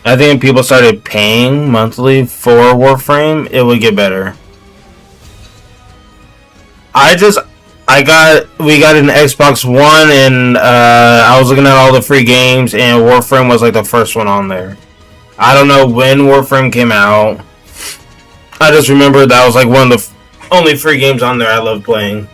I think if people started paying monthly for Warframe, it would get better. We got an Xbox One, and I was looking at all the free games, and Warframe was like the first one on there. I don't know when Warframe came out. I just remember that was like one of the only free games on there I loved playing.